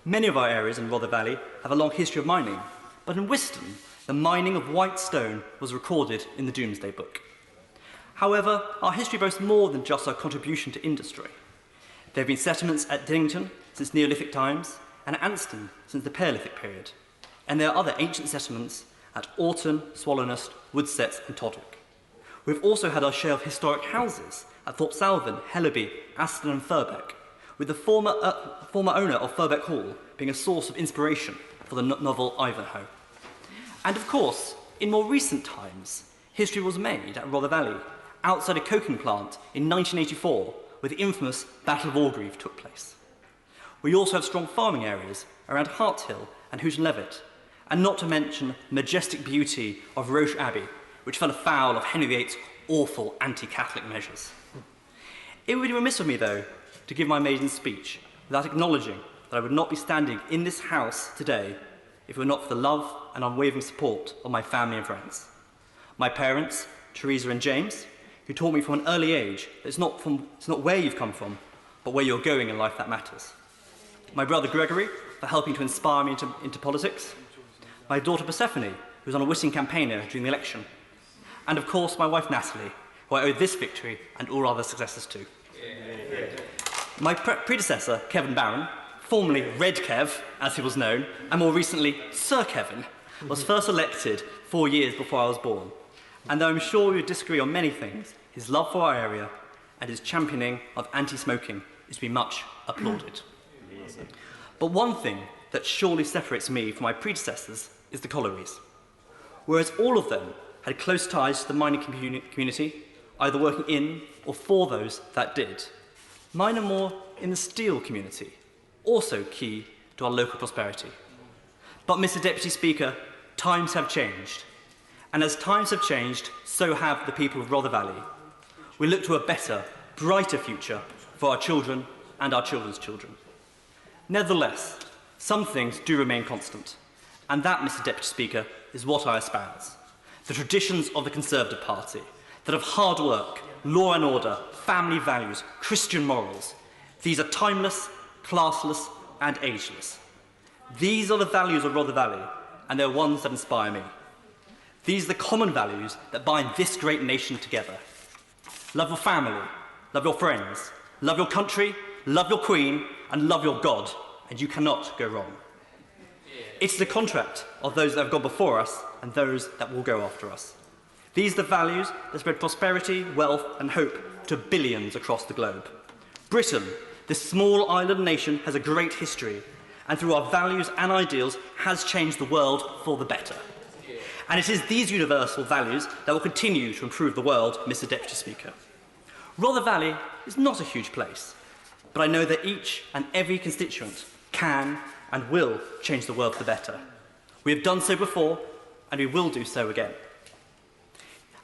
[SPEAKER 3] Many of our areas in Rother Valley have a long history of mining, but in Wiston, the mining of white stone was recorded in the Domesday Book. However, our history boasts more than just our contribution to industry. There have been settlements at Dillington since Neolithic times and at Anston since the Paleolithic period. And there are other ancient settlements at Orton, Swallownest, Woodsetts and Todwick. We've also had our share of historic houses at Thorpe Salvin, Hellaby, Aston and Furbeck, with the former owner of Furbeck Hall being a source of inspiration for the novel Ivanhoe. And of course, in more recent times, history was made at Rother Valley, outside a coking plant in 1984, where the infamous Battle of Orgreave took place. We also have strong farming areas around Harthill and Houghton Levitt, and not to mention the majestic beauty of Roche Abbey, which fell afoul of Henry VIII's awful anti-Catholic measures. It would be remiss of me, though, to give my maiden speech without acknowledging that I would not be standing in this house today if it were not for the love and unwavering support of my family and friends. My parents, Teresa and James, who taught me from an early age that it's not where you've come from, but where you're going in life that matters. My brother Gregory, for helping to inspire me into politics. My daughter Persephone, who was on a Whitting campaigner during the election. And of course, my wife Natalie, who I owe this victory and all other successes to. My predecessor, Kevin Barron, formerly Red Kev, as he was known, and more recently Sir Kevin, was first elected 4 years before I was born. And though I'm sure we would disagree on many things, his love for our area and his championing of anti-smoking is to be much applauded. But one thing that surely separates me from my predecessors is the collieries. Whereas all of them had close ties to the mining community, either working in or for those that did, mine are more in the steel community, also key to our local prosperity. But Mr. Deputy Speaker, times have changed. And as times have changed, so have the people of Rother Valley. We look to a better, brighter future for our children and our children's children. Nevertheless, some things do remain constant, and that, Mr. Deputy Speaker, is what I espouse. The traditions of the Conservative Party, that of hard work, law and order, family values, Christian morals. These are timeless, classless, and ageless. These are the values of Rother Valley, and they're ones that inspire me. These are the common values that bind this great nation together. Love of family, love your friends, love your country, love your Queen, and love your God, and you cannot go wrong. It's the contract of those that have gone before us and those that will go after us. These are the values that spread prosperity, wealth, and hope to billions across the globe. Britain, this small island nation, has a great history, and through our values and ideals has changed the world for the better. And it is these universal values that will continue to improve the world, Mr. Deputy Speaker. Rother Valley is not a huge place, but I know that each and every constituent can and will change the world for the better. We have done so before, and we will do so again.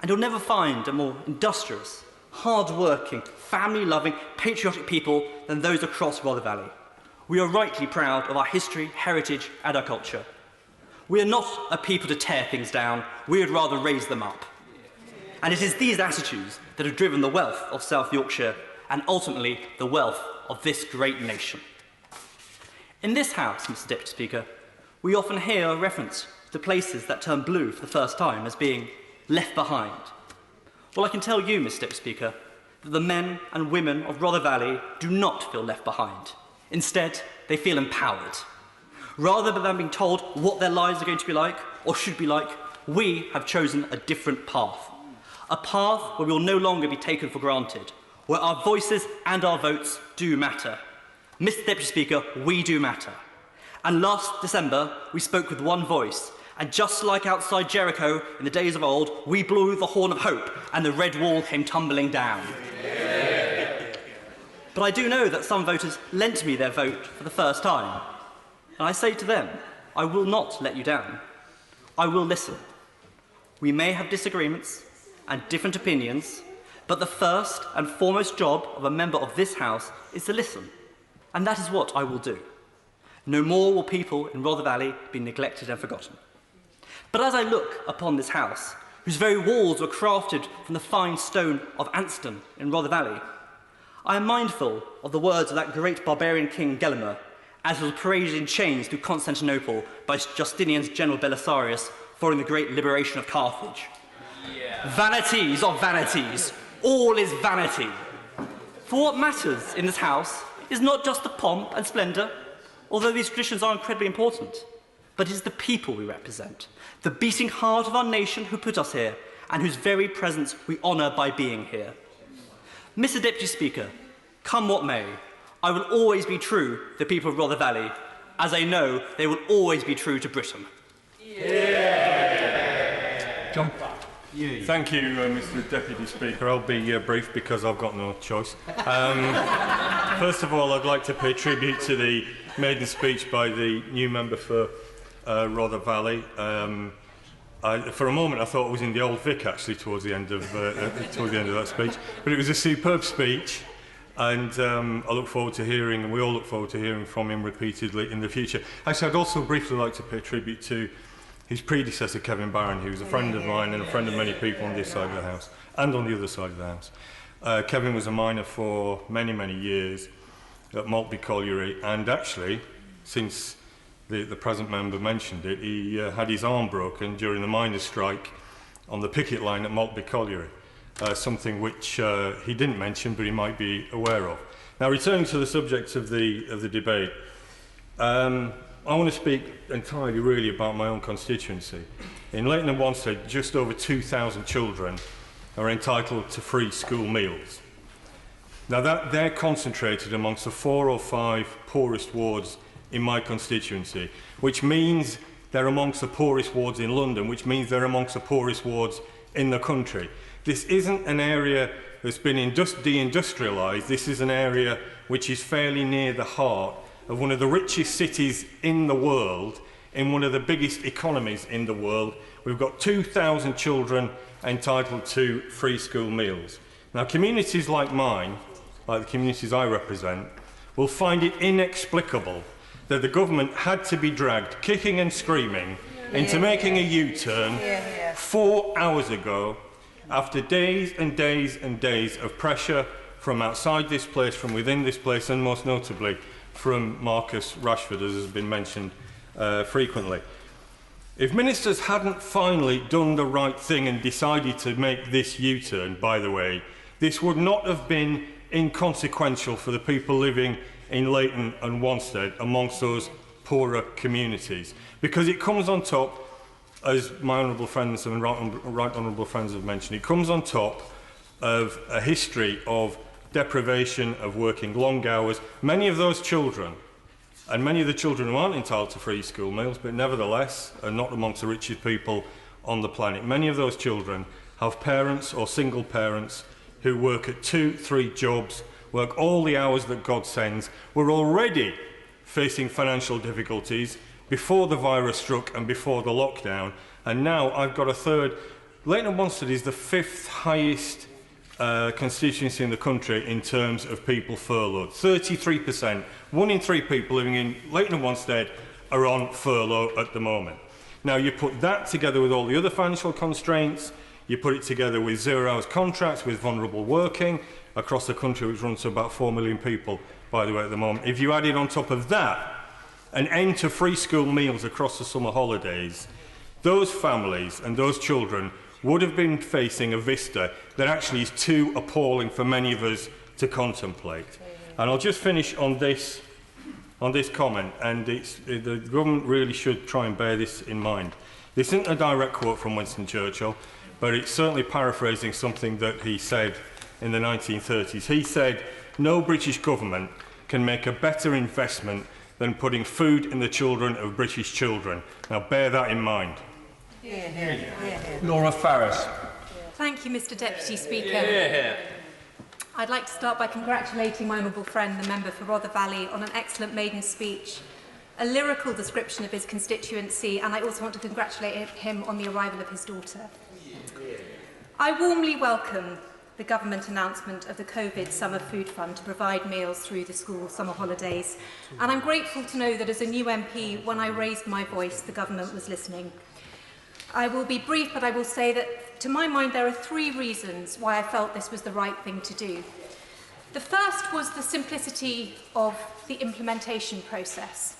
[SPEAKER 3] And you'll never find a more industrious, hard-working, family-loving, patriotic people than those across Rother Valley. We are rightly proud of our history, heritage, and our culture. We are not a people to tear things down, we would rather raise them up. And it is these attitudes that have driven the wealth of South Yorkshire and ultimately the wealth of this great nation. In this House, Mr. Deputy Speaker, we often hear a reference to places that turn blue for the first time as being left behind. Well, I can tell you, Mr. Deputy Speaker, that the men and women of Rother Valley do not feel left behind. Instead, they feel empowered. Rather than being told what their lives are going to be like or should be like, we have chosen a different path. A path where we will no longer be taken for granted, where our voices and our votes do matter. Mr. Deputy Speaker, we do matter. And last December, we spoke with one voice, and just like outside Jericho in the days of old, we blew the horn of hope, and the red wall came tumbling down. But I do know that some voters lent me their vote for the first time. And I say to them, I will not let you down. I will listen. We may have disagreements and different opinions, but the first and foremost job of a member of this House is to listen. And that is what I will do. No more will people in Rother Valley be neglected and forgotten. But as I look upon this House, whose very walls were crafted from the fine stone of Anston in Rother Valley, I am mindful of the words of that great barbarian king Gelimer, as he was paraded in chains through Constantinople by Justinian's general Belisarius following the great liberation of Carthage. Vanities of vanities, all is vanity. For what matters in this House is not just the pomp and splendour, although these traditions are incredibly important, but it is the people we represent, the beating heart of our nation who put us here, and whose very presence we honour by being here. Mr. Deputy Speaker, come what may, I will always be true to the people of Rother Valley, as I know they will always be true to Britain.
[SPEAKER 4] John. Thank you, Mr. Deputy Speaker. I'll be brief because I've got no choice. First of all, I'd like to pay tribute to the maiden speech by the new member for Rother Valley. For a moment, I thought it was in the Old Vic, actually, towards the end of that speech. But it was a superb speech, and I look forward to hearing, and we all look forward to hearing from him repeatedly in the future. Actually, I'd also briefly like to pay tribute to his predecessor, Kevin Barron, who was a friend of mine and a friend of many people on this side of the House and on the other side of the House. Kevin was a miner for many, many years at Maltby Colliery, and actually, since the present member mentioned it, he had his arm broken during the miners' strike on the picket line at Maltby Colliery, something which he didn't mention, but he might be aware of. Now, returning to the subject of the debate, I want to speak entirely really about my own constituency. In Leighton and Wanstead, just over 2,000 children are entitled to free school meals. Now they're concentrated amongst the 4 or 5 poorest wards in my constituency, which means they're amongst the poorest wards in London, which means they're amongst the poorest wards in the country. This isn't an area that's been deindustrialised. This is an area which is fairly near the heart of one of the richest cities in the world, in one of the biggest economies in the world. We've got 2,000 children entitled to free school meals. Now, communities like mine, like the communities I represent, will find it inexplicable that the government had to be dragged, kicking and screaming, into making a U-turn 4 hours ago, after days and days and days of pressure from outside this place, from within this place, and most notably from Marcus Rashford, as has been mentioned frequently. If ministers hadn't finally done the right thing and decided to make this U-turn, by the way, this would not have been inconsequential for the people living in Leighton and Wanstead amongst those poorer communities, because it comes on top, as my honourable friends and right honourable friends have mentioned, it comes on top of a history of deprivation, of working long hours. Many of those children, and many of the children who aren't entitled to free school meals, but nevertheless are not amongst the richest people on the planet, many of those children have parents or single parents who work at 2-3 jobs, work all the hours that God sends, were already facing financial difficulties before the virus struck and before the lockdown, and now I've got a third. Leighton and Wanstead is the 5th highest constituency in the country in terms of people furloughed. 33%. 1 in 3 people living in Leighton and Wanstead are on furlough at the moment. Now, you put that together with all the other financial constraints, you put it together with 0 hours contracts, with vulnerable working across the country, which runs to about 4 million people, by the way, at the moment. If you added on top of that an end to free school meals across the summer holidays, those families and those children would have been facing a vista that actually is too appalling for many of us to contemplate. And I'll just finish on this comment, and the government really should try and bear this in mind. This isn't a direct quote from Winston Churchill, but it's certainly paraphrasing something that he said in the 1930s. He said, "No British government can make a better investment than putting food in the children of British children." Now bear that in mind.
[SPEAKER 1] Laura Farris.
[SPEAKER 7] Thank you, Mr Deputy Speaker. I'd like to start by congratulating my honourable friend, the member for Rother Valley, on an excellent maiden speech, a lyrical description of his constituency, and I also want to congratulate him on the arrival of his daughter. I warmly welcome the government announcement of the COVID Summer Food Fund to provide meals through the school summer holidays, and I'm grateful to know that as a new MP, when I raised my voice, the government was listening. I will be brief, but I will say that, to my mind, there are 3 reasons why I felt this was the right thing to do. The first was the simplicity of the implementation process.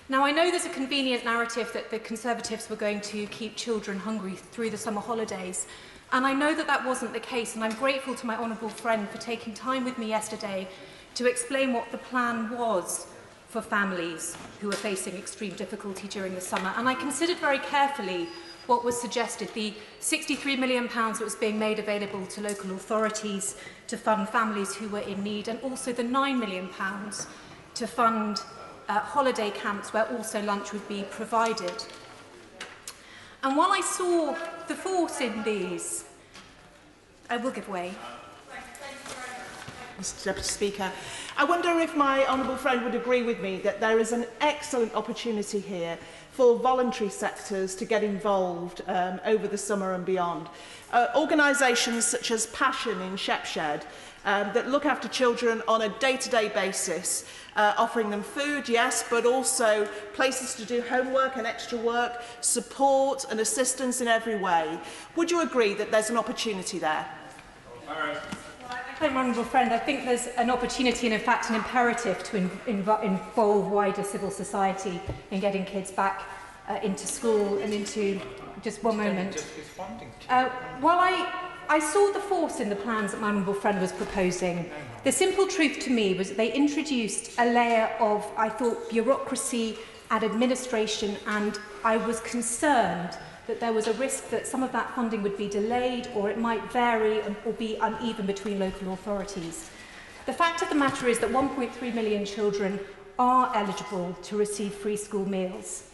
[SPEAKER 7] Now, I know there's a convenient narrative that the Conservatives were going to keep children hungry through the summer holidays, and I know that that wasn't the case, and I'm grateful to my honourable friend for taking time with me yesterday to explain what the plan was for families who are facing extreme difficulty during the summer. And I considered very carefully what was suggested, the £63 million that was being made available to local authorities to fund families who were in need, and also the £9 million to fund holiday camps where also lunch would be provided. And while I saw the force in these, I will give way.
[SPEAKER 11] Mr Deputy Speaker, I wonder if my honourable friend would agree with me that there is an excellent opportunity here for voluntary sectors to get involved over the summer and beyond. Organisations such as Passion in Shepshed that look after children on a day-to-day basis, offering them food, yes, but also places to do homework and extra work, support and assistance in every way. Would you agree that there's an opportunity there?
[SPEAKER 7] My honourable friend, I think there's an opportunity and in fact an imperative to involve wider civil society in getting kids back into school and into... Just one moment. While I saw the force in the plans that my honourable friend was proposing, the simple truth to me was that they introduced a layer of, I thought, bureaucracy and administration, and I was concerned that there was a risk that some of that funding would be delayed, or it might vary or be uneven between local authorities. The fact of the matter is that 1.3 million children are eligible to receive free school meals.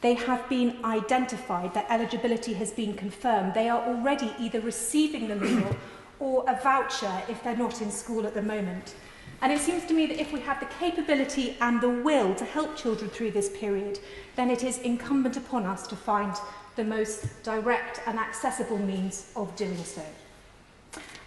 [SPEAKER 7] They have been identified, their eligibility has been confirmed. They are already either receiving the meal or a voucher if they're not in school at the moment. And it seems to me that if we have the capability and the will to help children through this period, then it is incumbent upon us to find the most direct and accessible means of doing so.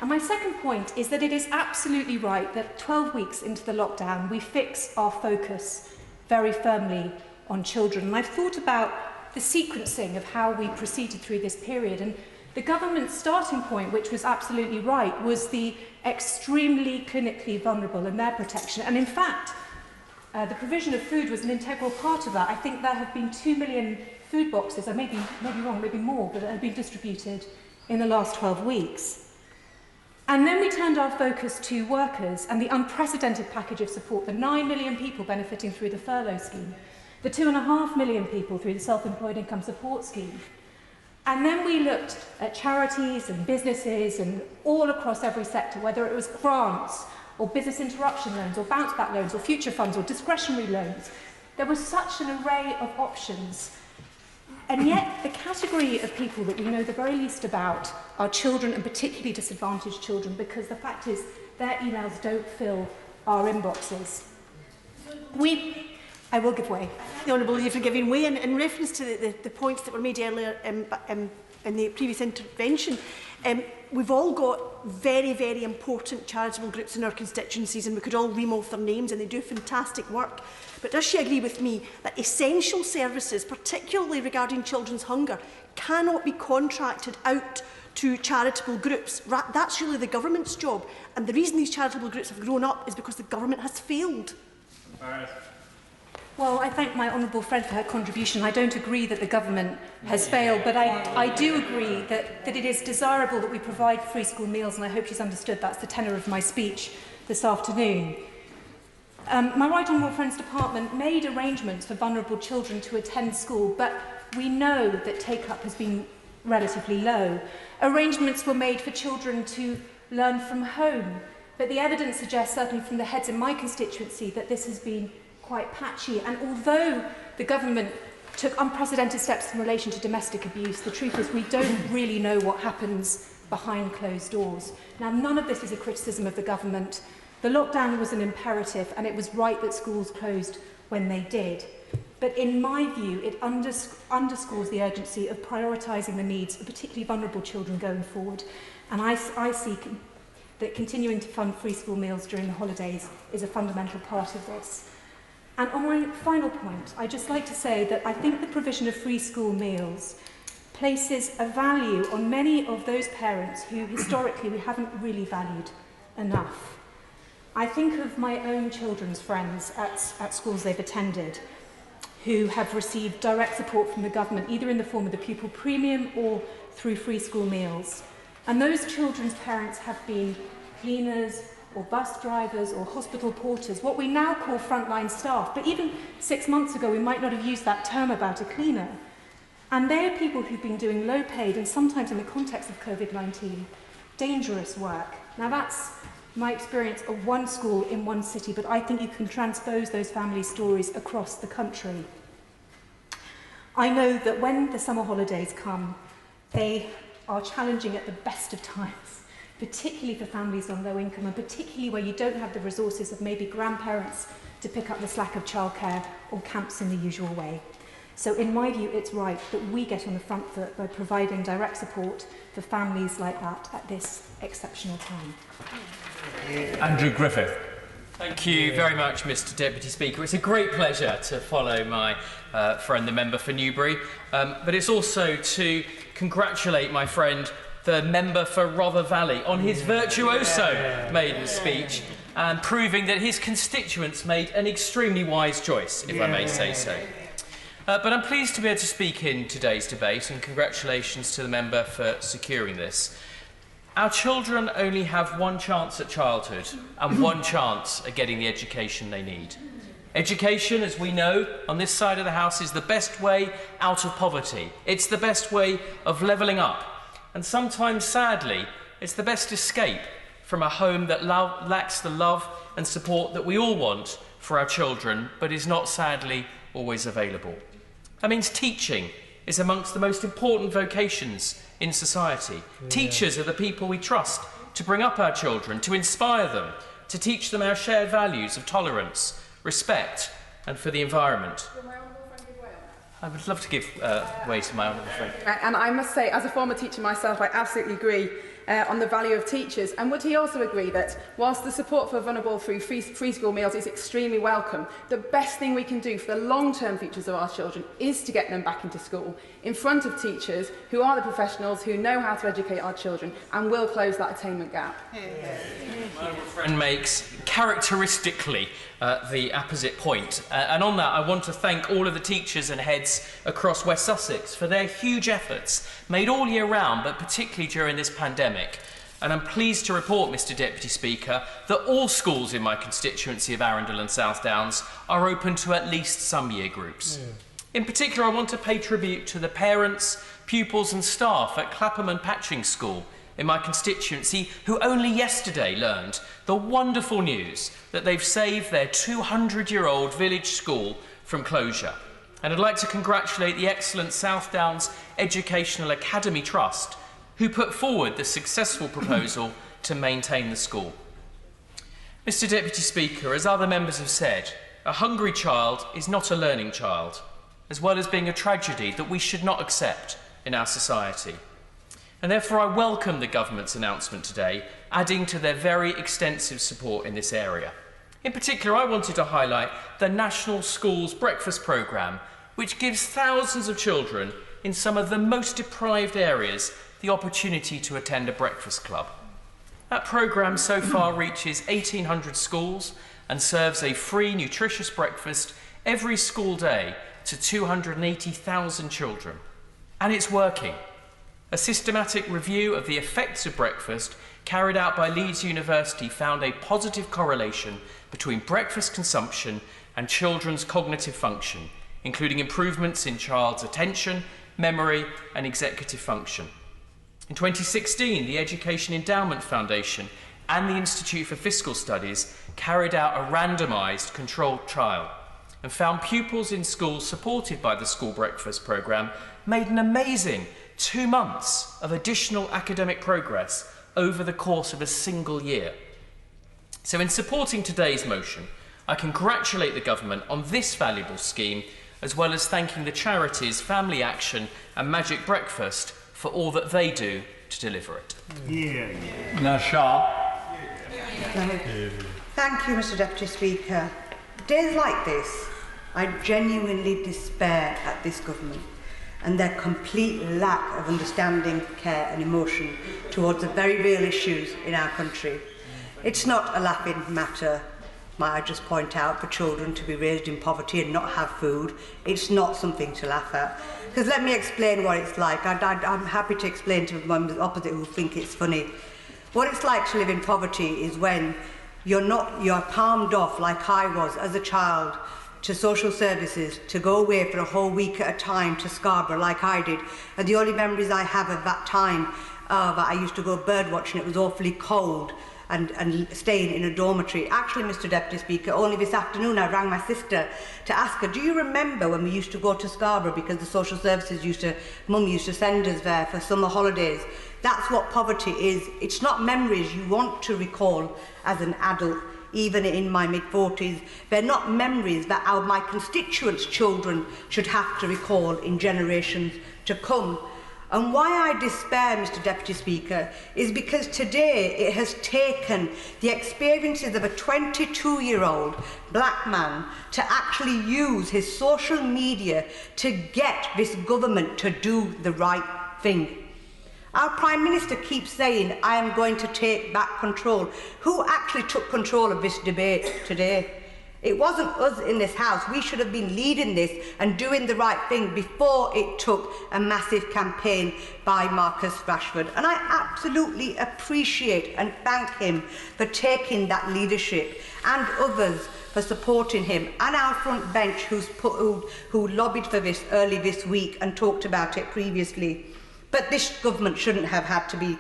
[SPEAKER 7] And my second point is that it is absolutely right that 12 weeks into the lockdown, we fix our focus very firmly on children. And I've thought about the sequencing of how we proceeded through this period. And the government's starting point, which was absolutely right, was the extremely clinically vulnerable and their protection. And in fact, the provision of food was an integral part of that. I think there have been 2 million food boxes, I may be wrong, maybe more, but that have been distributed in the last 12 weeks. And then we turned our focus to workers and the unprecedented package of support, the 9 million people benefiting through the furlough scheme, the 2.5 million people through the self-employed income support scheme. And then we looked at charities and businesses and all across every sector, whether it was grants or business interruption loans or bounce back loans or future funds or discretionary loans. There was such an array of options. And yet the category of people that we know the very least about are children, and particularly disadvantaged children, because the fact is their emails don't fill our inboxes. I will give way.
[SPEAKER 11] The Honourable Leader for giving way. In reference to the points that were made earlier in the previous intervention, we've all got very, very important charitable groups in our constituencies, and we could all ream off their names, and they do fantastic work. But does she agree with me that essential services, particularly regarding children's hunger, cannot be contracted out to charitable groups? That's really the government's job. And the reason these charitable groups have grown up is because the government has failed.
[SPEAKER 7] Well, I thank my honourable friend for her contribution. I don't agree that the government has failed, but I do agree that it is desirable that we provide free school meals, and I hope she's understood that's the tenor of my speech this afternoon. My right honourable friend's department made arrangements for vulnerable children to attend school, but we know that take-up has been relatively low. Arrangements were made for children to learn from home, but the evidence suggests, certainly from the heads in my constituency, that this has been quite patchy. And although the government took unprecedented steps in relation to domestic abuse, the truth is we don't really know what happens behind closed doors. Now, none of this is a criticism of the government. The lockdown was an imperative, and it was right that schools closed when they did. But in my view, it underscores the urgency of prioritising the needs of particularly vulnerable children going forward. And I see that continuing to fund free school meals during the holidays is a fundamental part of this. And on my final point, I'd just like to say that I think the provision of free school meals places a value on many of those parents who historically we haven't really valued enough. I think of my own children's friends at schools they've attended who have received direct support from the government, either in the form of the pupil premium or through free school meals. And those children's parents have been cleaners or bus drivers or hospital porters, what we now call frontline staff. But even 6 months ago, we might not have used that term about a cleaner. And they are people who've been doing low-paid and sometimes, in the context of COVID-19, dangerous work. Now, that's my experience of one school in one city, but I think you can transpose those family stories across the country. I know that when the summer holidays come, they are challenging at the best of times, particularly for families on low income, and particularly where you don't have the resources of maybe grandparents to pick up the slack of childcare or camps in the usual way. So in my view, it's right that we get on the front foot by providing direct support for families like that at this exceptional time.
[SPEAKER 1] Andrew Griffith.
[SPEAKER 6] Thank you very much, Mr Deputy Speaker. It's a great pleasure to follow my friend, the member for Newbury, but it's also to congratulate my friend, the member for Rother Valley, on his virtuoso maiden speech, and proving that his constituents made an extremely wise choice, if I may say so. But I'm pleased to be able to speak in today's debate, and congratulations to the member for securing this. Our children only have one chance at childhood and one chance at getting the education they need. Education, as we know, on this side of the House, is the best way out of poverty. It's the best way of levelling up. And sometimes, sadly, it's the best escape from a home that lacks the love and support that we all want for our children, but is not, sadly, always available. That means teaching is amongst the most important vocations in society. Yeah. Teachers are the people we trust to bring up our children, to inspire them, to teach them our shared values of tolerance, respect, and for the environment. I would love to give way to my honourable friend.
[SPEAKER 8] And I must say, as a former teacher myself, I absolutely agree on the value of teachers. And would he also agree that whilst the support for vulnerable through free school meals is extremely welcome, the best thing we can do for the long-term futures of our children is to get them back into school in front of teachers who are the professionals who know how to educate our children and will close that attainment gap.
[SPEAKER 6] My honourable friend makes characteristically the opposite point. And on that, I want to thank all of the teachers and heads across West Sussex for their huge efforts, made all year round, but particularly during this pandemic, And I'm pleased to report, Mr Deputy Speaker, that all schools in my constituency of Arundel and South Downs are open to at least some year groups. In particular, I want to pay tribute to the parents, pupils and staff at Clapham and Patching School in my constituency who only yesterday learned the wonderful news that they've saved their 200-year-old village school from closure. And I'd like to congratulate the excellent South Downs Educational Academy Trust who put forward the successful proposal to maintain the school. Mr Deputy Speaker, as other members have said, a hungry child is not a learning child, as well as being a tragedy that we should not accept in our society. And therefore I welcome the government's announcement today, adding to their very extensive support in this area. In particular, I wanted to highlight the National Schools Breakfast Programme, which gives thousands of children in some of the most deprived areas the opportunity to attend a breakfast club. That programme so far reaches 1,800 schools and serves a free, nutritious breakfast every school day to 280,000 children. And it's working. A systematic review of the effects of breakfast carried out by Leeds University found a positive correlation between breakfast consumption and children's cognitive function, including improvements in child's attention, memory and executive function. In 2016, the Education Endowment Foundation and the Institute for Fiscal Studies carried out a randomised controlled trial and found pupils in schools supported by the school breakfast programme made an amazing 2 months of additional academic progress over the course of a single year. So in supporting today's motion, I congratulate the government on this valuable scheme, as well as thanking the charities Family Action and Magic Breakfast for all that they do to deliver it.
[SPEAKER 12] Thank you, Mr Deputy Speaker. Days like this, I genuinely despair at this government and their complete lack of understanding, care and emotion towards the very real issues in our country. It's not a laughing matter, might I just point out, for children to be raised in poverty and not have food. It's not something to laugh at. Because let me explain what it's like. I'm happy to explain to members opposite who think it's funny. What it's like to live in poverty is when you're palmed off, like I was as a child, to social services, to go away for a whole week at a time to Scarborough, like I did. And the only memories I have of that time are that I used to go bird watching. It was awfully cold. And staying in a dormitory. Actually, Mr Deputy Speaker, only this afternoon I rang my sister to ask her, do you remember when we used to go to Scarborough because the social services Mum used to send us there for summer holidays? That's what poverty is. It's not memories you want to recall as an adult, even in my mid-40s. They're not memories that my constituents' children should have to recall in generations to come. And why I despair, Mr Deputy Speaker, is because today it has taken the experiences of a 22-year-old black man to actually use his social media to get this government to do the right thing. Our Prime Minister keeps saying, I am going to take back control. Who actually took control of this debate today? It wasn't us in this House. We should have been leading this and doing the right thing before it took a massive campaign by Marcus Rashford. And I absolutely appreciate and thank him for taking that leadership, and others for supporting him, and our front bench who lobbied for this early this week and talked about it previously. But this government shouldn't have had to be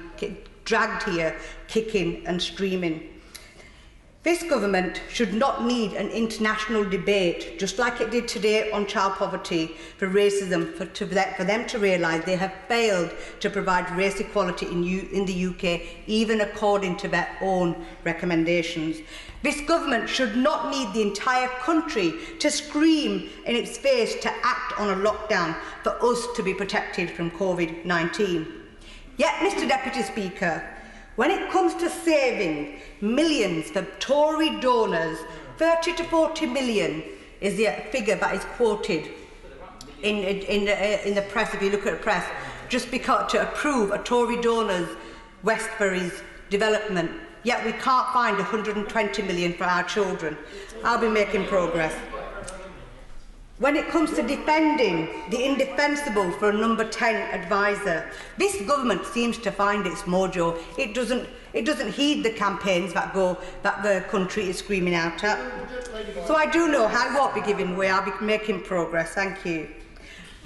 [SPEAKER 12] dragged here kicking and screaming. This government should not need an international debate, just like it did today on child poverty, for racism, for them to realise they have failed to provide race equality in the UK, even according to their own recommendations. This government should not need the entire country to scream in its face to act on a lockdown for us to be protected from COVID-19. Yet, Mr Deputy Speaker, when it comes to saving millions for Tory donors, 30 to 40 million is the figure that is quoted in the press, if you look at the press, just because to approve a Tory donor's Westbury's development. Yet we can't find 120 million for our children. I'll be making progress. When it comes to defending the indefensible for a number 10 advisor, this government seems to find its mojo. It doesn't heed the campaigns that the country is screaming out at. So I do know I won't be giving way. I'll be making progress. Thank you.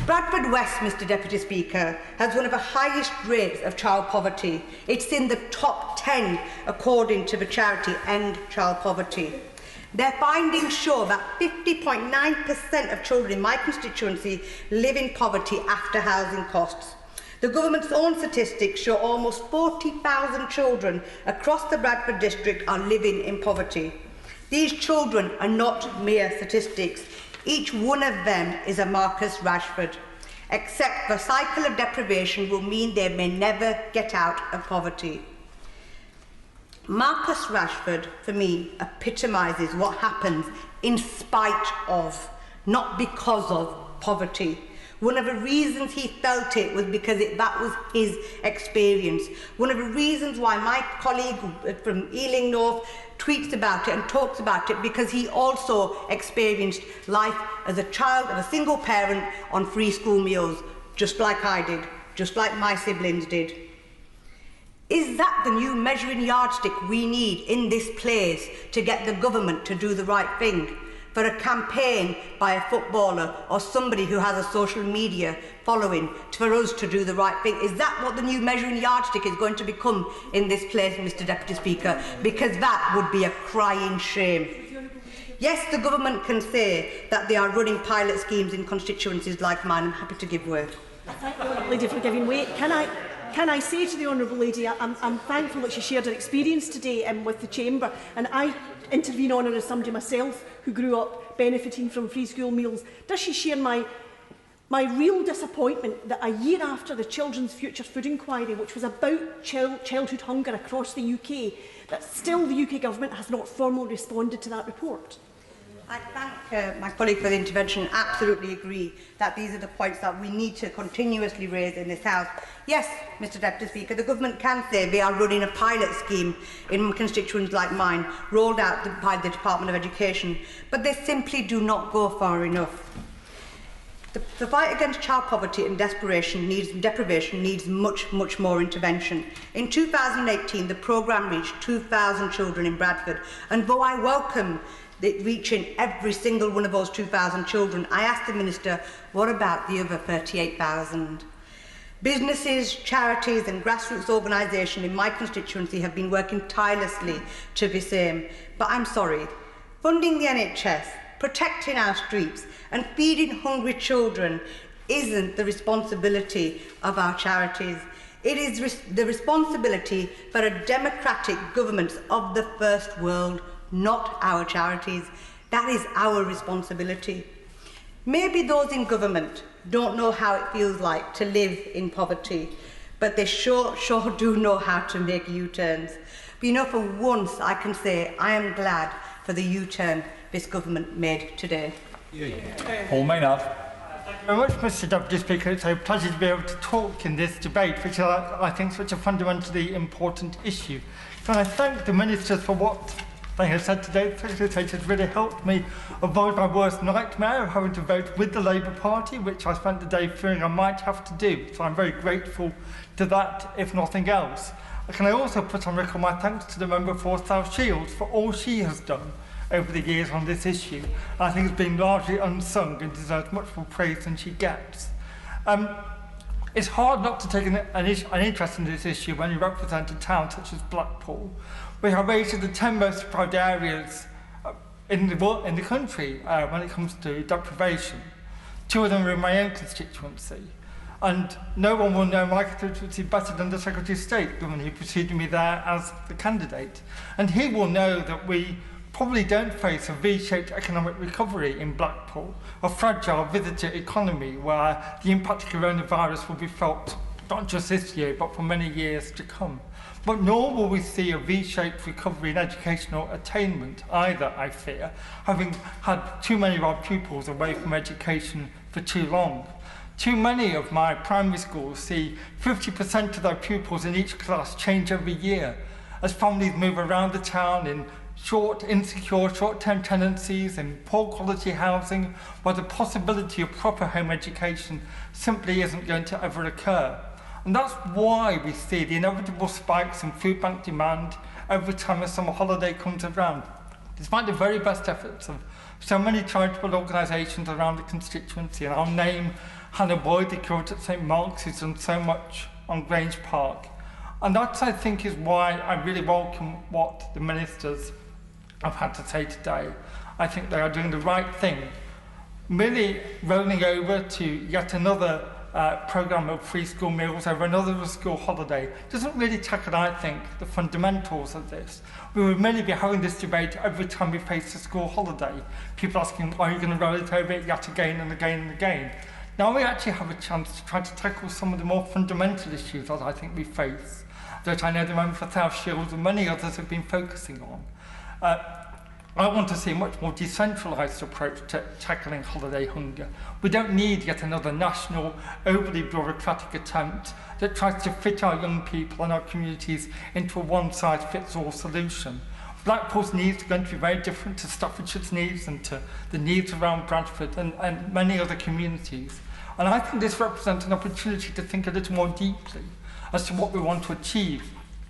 [SPEAKER 12] Bradford West, Mr Deputy Speaker, has one of the highest rates of child poverty. It's in the top 10 according to the charity End Child Poverty. Their findings show that 50.9% of children in my constituency live in poverty after housing costs. The government's own statistics show almost 40,000 children across the Bradford district are living in poverty. These children are not mere statistics. Each one of them is a Marcus Rashford, except the cycle of deprivation will mean they may never get out of poverty. Marcus Rashford, for me, epitomises what happens in spite of, not because of, poverty. One of the reasons he felt it was because that was his experience. One of the reasons why my colleague from Ealing North tweets about it and talks about it, because he also experienced life as a child of a single parent on free school meals, just like I did, just like my siblings did. Is that the new measuring yardstick we need in this place to get the government to do the right thing? For a campaign by a footballer or somebody who has a social media following for us to do the right thing? Is that what the new measuring yardstick is going to become in this place, Mr Deputy Speaker? Because that would be a crying shame. Yes, the government can say that they are running pilot schemes in constituencies like mine. I'm happy to give way.
[SPEAKER 11] Thank you, Lady, for giving way. Can I say to the Honourable Lady, I'm thankful that she shared her experience today with the Chamber, and I intervene on her as somebody myself who grew up benefiting from free school meals. Does she share my real disappointment that a year after the Children's Future Food Inquiry, which was about childhood hunger across the UK, that still the UK Government has not formally responded to that report?
[SPEAKER 12] I thank my colleague for the intervention. Absolutely agree that these are the points that we need to continuously raise in this House. Yes, Mr Deputy Speaker, the government can say they are running a pilot scheme in constituents like mine, rolled out by the Department of Education, but they simply do not go far enough. The fight against child poverty and deprivation needs much more intervention. In 2018, the programme reached 2,000 children in Bradford, and though I welcome reaching every single one of those 2,000 children, I asked the Minister, what about the other 38,000? Businesses, charities and grassroots organisations in my constituency have been working tirelessly to the same. But I'm sorry, funding the NHS, protecting our streets and feeding hungry children isn't the responsibility of our charities. It is the responsibility for a democratic governments of the first world, not our charities. That is our responsibility. Maybe those in government don't know how it feels like to live in poverty, but they sure do know how to make U-turns. But you know, for once I can say I am glad for the U-turn this government made today.
[SPEAKER 1] Paul Maynard.
[SPEAKER 13] Thank you very much, Mr Deputy Speaker. It's a pleasure to be able to talk in this debate, which I think is such a fundamentally important issue. Can I thank the ministers for what they have said today? It has really helped me avoid my worst nightmare of having to vote with the Labour Party, which I spent the day fearing I might have to do. So I'm very grateful to that, if nothing else. Can I also put on record my thanks to the member for South Shields for all she has done over the years on this issue. I think it's been largely unsung and deserves much more praise than she gets. It's hard not to take an interest in this issue when you represent a town such as Blackpool. We have rated the 10 most deprived areas in the country when it comes to deprivation. 2 of them are in my own constituency. And no one will know my constituency better than the Secretary of State, the one who preceded me there as the candidate. And he will know that we probably don't face a V-shaped economic recovery in Blackpool, a fragile visitor economy where the impact of coronavirus will be felt not just this year, but for many years to come. But nor will we see a V-shaped recovery in educational attainment either, I fear, having had too many of our pupils away from education for too long. Too many of my primary schools see 50% of their pupils in each class change every year as families move around the town in insecure, short-term tenancies in poor quality housing, where the possibility of proper home education simply isn't going to ever occur. And that's why we see the inevitable spikes in food bank demand every time a summer holiday comes around. Despite the very best efforts of so many charitable organisations around the constituency, and I'll name Hannah Boyd, the curate at St Mark's, who's done so much on Grange Park. And that, I think, is why I really welcome what the ministers have had to say today. I think they are doing the right thing. Merely rolling over to yet another programme of free school meals over another school holiday doesn't really tackle, I think, the fundamentals of this. We would merely be having this debate every time we face a school holiday. People asking, are you going to roll it over yet again and again and again? Now we actually have a chance to try to tackle some of the more fundamental issues that I think we face, that I know the member for South Shields and many others have been focusing on. I want to see a much more decentralised approach to tackling holiday hunger. We don't need yet another national, overly bureaucratic attempt that tries to fit our young people and our communities into a one-size-fits-all solution. Blackpool's needs are going to be very different to Staffordshire's needs and to the needs around Bradford and many other communities. And I think this represents an opportunity to think a little more deeply as to what we want to achieve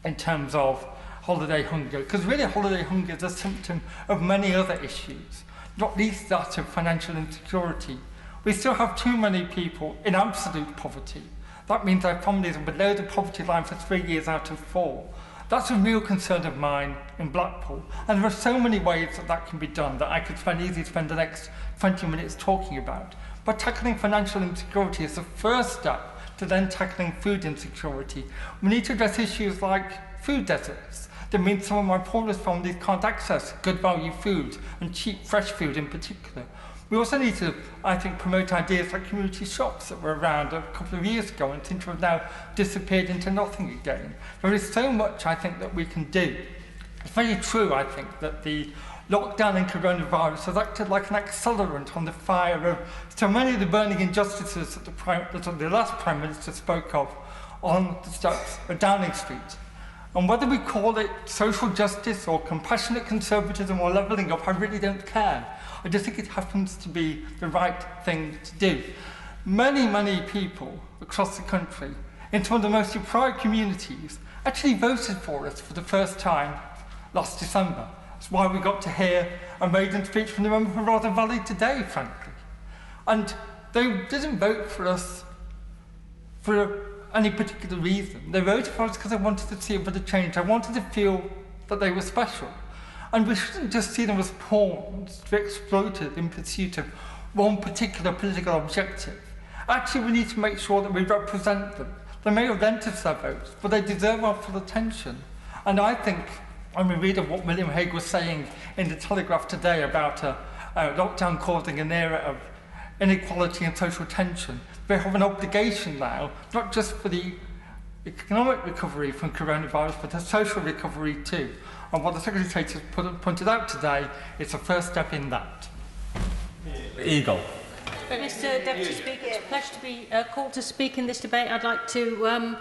[SPEAKER 13] in terms of holiday hunger, because really holiday hunger is a symptom of many other issues, not least that of financial insecurity. We still have too many people in absolute poverty. That means their families are below the poverty line for 3 years out of 4. That's a real concern of mine in Blackpool, and there are so many ways that that can be done that I could easily spend the next 20 minutes talking about. But tackling financial insecurity is the first step to then tackling food insecurity. We need to address issues like food deserts. That means some of my poorest families can't access good value food and cheap fresh food in particular. We also need to, I think, promote ideas like community shops that were around a couple of years ago and seem to have now disappeared into nothing again. There is so much, I think, that we can do. It's very true, I think, that the lockdown and coronavirus has acted like an accelerant on the fire of so many of the burning injustices that the last Prime Minister spoke of on the steps of Downing Street. And whether we call it social justice or compassionate conservatism or levelling up, I really don't care. I just think it happens to be the right thing to do. Many, many people across the country, in some of the most deprived communities, actually voted for us for the first time last December. That's why we got to hear a maiden speech from the member for Rother Valley today, frankly. And they didn't vote for us for any particular reason. They voted for us because they wanted to see a bit of change. I wanted to feel that they were special. And we shouldn't just see them as pawns to be exploited in pursuit of one particular political objective. Actually, we need to make sure that we represent them. They may have lent us their votes, but they deserve our full attention. And I think, when we read of what William Hague was saying in the Telegraph today about a lockdown causing an era of inequality and social tension, we have an obligation now, not just for the economic recovery from coronavirus, but a social recovery too. And what the Secretary has pointed out today is the first step in that.
[SPEAKER 3] Eagle.
[SPEAKER 17] Mr Deputy Speaker, it's a pleasure to be called to speak in this debate. I'd like to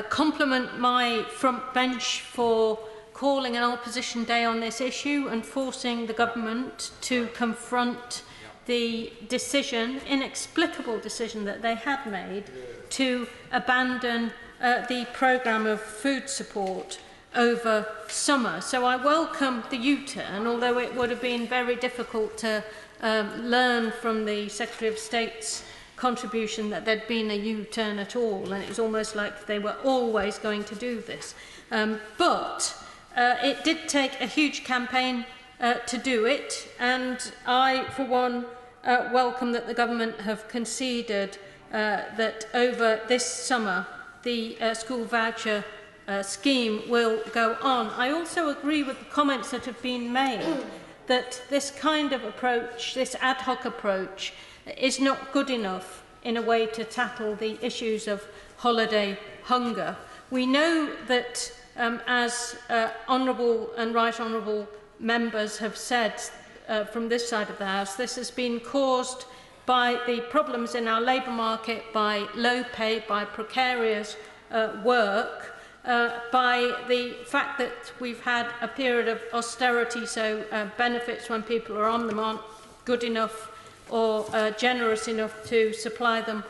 [SPEAKER 17] compliment my front bench for calling an opposition day on this issue and forcing the government to confront the decision, inexplicable decision that they had made to abandon the programme of food support over summer. So I welcome the U-turn, although it would have been very difficult to learn from the Secretary of State's contribution that there'd been a U-turn at all, and it was almost like they were always going to do this. But it did take a huge campaign to do it, and I, for one, welcome that the government have conceded that over this summer the school voucher scheme will go on. I also agree with the comments that have been made that this kind of approach, this ad hoc approach, is not good enough in a way to tackle the issues of holiday hunger. We know that, as honourable and right honourable members have said from this side of the House, this has been caused by the problems in our labour market, by low pay, by precarious work, by the fact that we've had a period of austerity, so benefits when people are on them aren't good enough or generous enough to supply them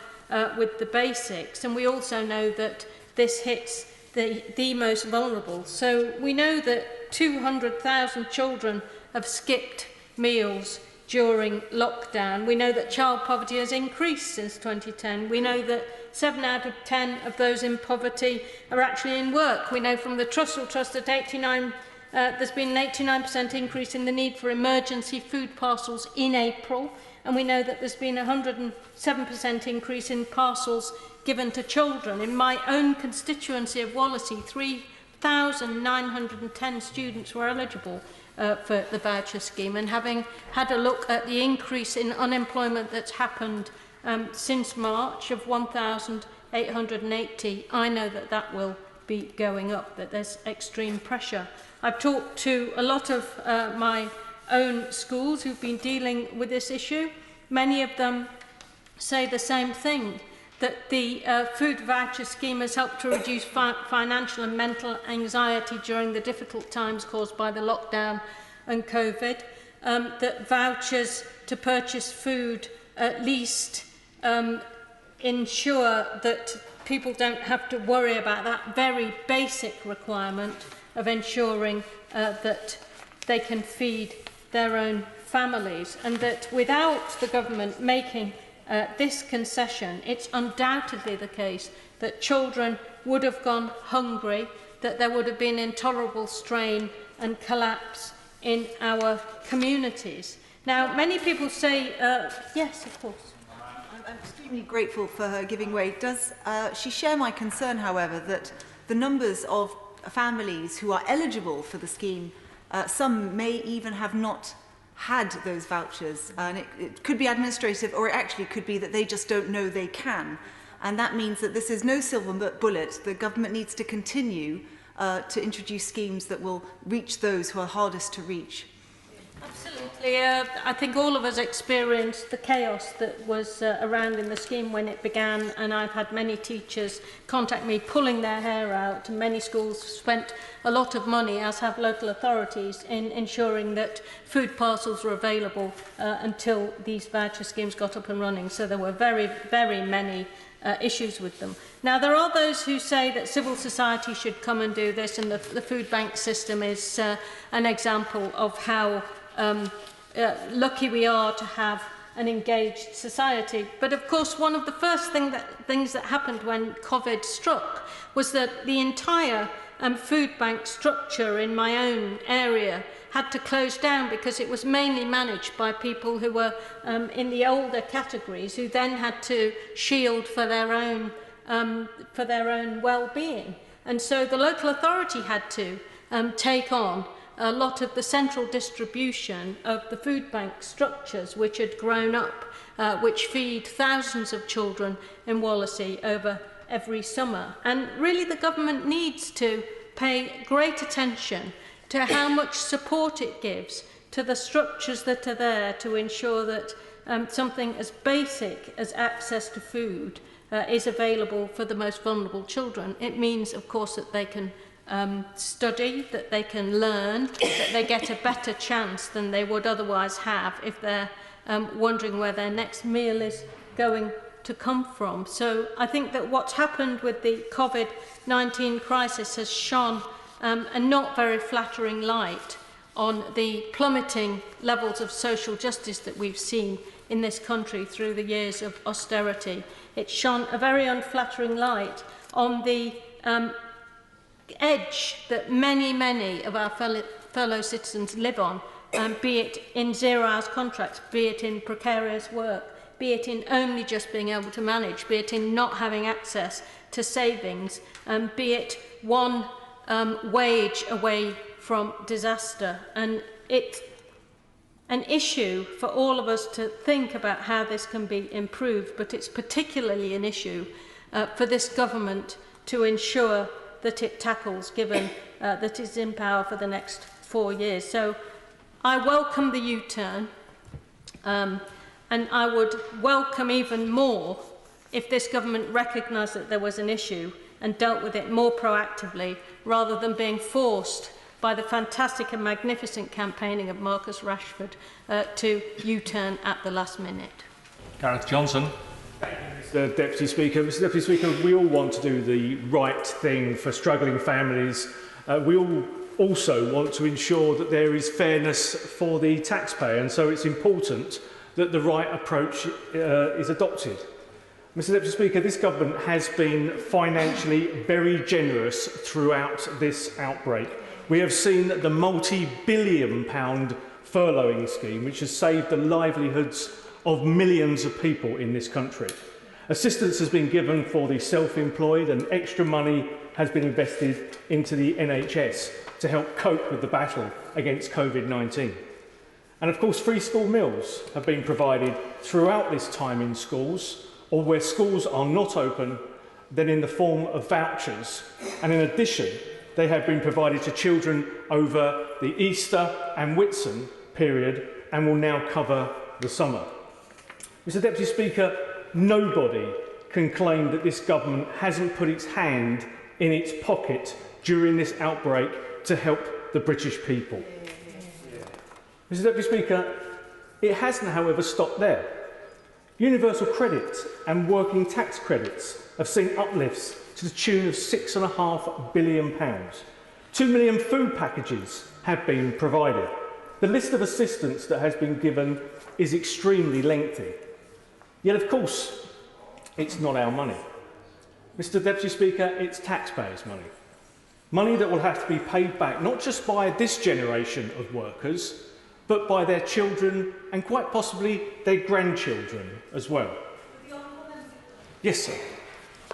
[SPEAKER 17] with the basics. And we also know that this hits the most vulnerable. So we know that 200,000 children have skipped meals during lockdown. We know that child poverty has increased since 2010. We know that 7 out of 10 of those in poverty are actually in work. We know from the Trussell Trust that there's been an 89% increase in the need for emergency food parcels in April, and we know that there's been a 107% increase in parcels given to children. In my own constituency of Wallasey, 3,910 students were eligible for the voucher scheme, and having had a look at the increase in unemployment that's happened since March of 1,880, I know that that will be going up, that there's extreme pressure. I've talked to a lot of my own schools who've been dealing with this issue. Many of them say the same thing, that the food voucher scheme has helped to reduce financial and mental anxiety during the difficult times caused by the lockdown and COVID, that vouchers to purchase food at least ensure that people don't have to worry about that very basic requirement of ensuring that they can feed their own families, and that without the government making this concession, it's undoubtedly the case that children would have gone hungry, that there would have been intolerable strain and collapse in our communities. Now, many people say, yes, of course.
[SPEAKER 9] I'm extremely grateful for her giving way. Does she share my concern, however, that the numbers of families who are eligible for the scheme, some may even have not had those vouchers, and it could be administrative, or it actually could be that they just don't know they can, and that means that this is no silver bullet. The government needs to continue to introduce schemes that will reach those who are hardest to reach.
[SPEAKER 17] Absolutely. I think all of us experienced the chaos that was around in the scheme when it began, and I've had many teachers contact me pulling their hair out, and many schools spent a lot of money, as have local authorities, in ensuring that food parcels were available until these voucher schemes got up and running. So there were very, very many issues with them. Now, there are those who say that civil society should come and do this, and the food bank system is an example of how lucky we are to have an engaged society. But of course, one of the first things that happened when COVID struck was that the entire food bank structure in my own area had to close down, because it was mainly managed by people who were in the older categories, who then had to shield for their own well-being. And so the local authority had to take on a lot of the central distribution of the food bank structures which had grown up, which feed thousands of children in Wallasey over every summer. And really the government needs to pay great attention to how much support it gives to the structures that are there to ensure that something as basic as access to food is available for the most vulnerable children. It means, of course, that they can study, that they can learn, that they get a better chance than they would otherwise have if they're wondering where their next meal is going to come from. So I think that what's happened with the COVID-19 crisis has shone a not very flattering light on the plummeting levels of social justice that we've seen in this country through the years of austerity. It shone a very unflattering light on the edge that many of our fellow citizens live on, be it in zero-hours contracts, be it in precarious work, be it in only just being able to manage, be it in not having access to savings, be it one wage away from disaster. And it's an issue for all of us to think about how this can be improved, but it's particularly an issue for this government to ensure that it tackles, given that it's in power for the next 4 years. So I welcome the U-turn, and I would welcome even more if this government recognised that there was an issue and dealt with it more proactively rather than being forced by the fantastic and magnificent campaigning of Marcus Rashford to U-turn at the last minute.
[SPEAKER 1] Gareth Johnson.
[SPEAKER 15] Mr Deputy Speaker. Mr Deputy Speaker, we all want to do the right thing for struggling families. We all also want to ensure that there is fairness for the taxpayer, and so it's important that the right approach is adopted. Mr Deputy Speaker, this government has been financially very generous throughout this outbreak. We have seen the multi-billion-pound furloughing scheme, which has saved the livelihoods of millions of people in this country. Assistance has been given for the self-employed, and extra money has been invested into the NHS to help cope with the battle against COVID-19. And of course, free school meals have been provided throughout this time in schools, or where schools are not open, then in the form of vouchers. And in addition, they have been provided to children over the Easter and Whitsun period and will now cover the summer. Mr Deputy Speaker, nobody can claim that this government hasn't put its hand in its pocket during this outbreak to help the British people. Mr Deputy Speaker, it hasn't, however, stopped there. Universal credit and working tax credits have seen uplifts to the tune of £6.5 billion. 2 million food packages have been provided. The list of assistance that has been given is extremely lengthy. Yet, of course, it's not our money. Mr Deputy Speaker, it's taxpayers' money. Money that will have to be paid back not just by this generation of workers, but by their children and quite possibly their grandchildren as well. Yes, sir.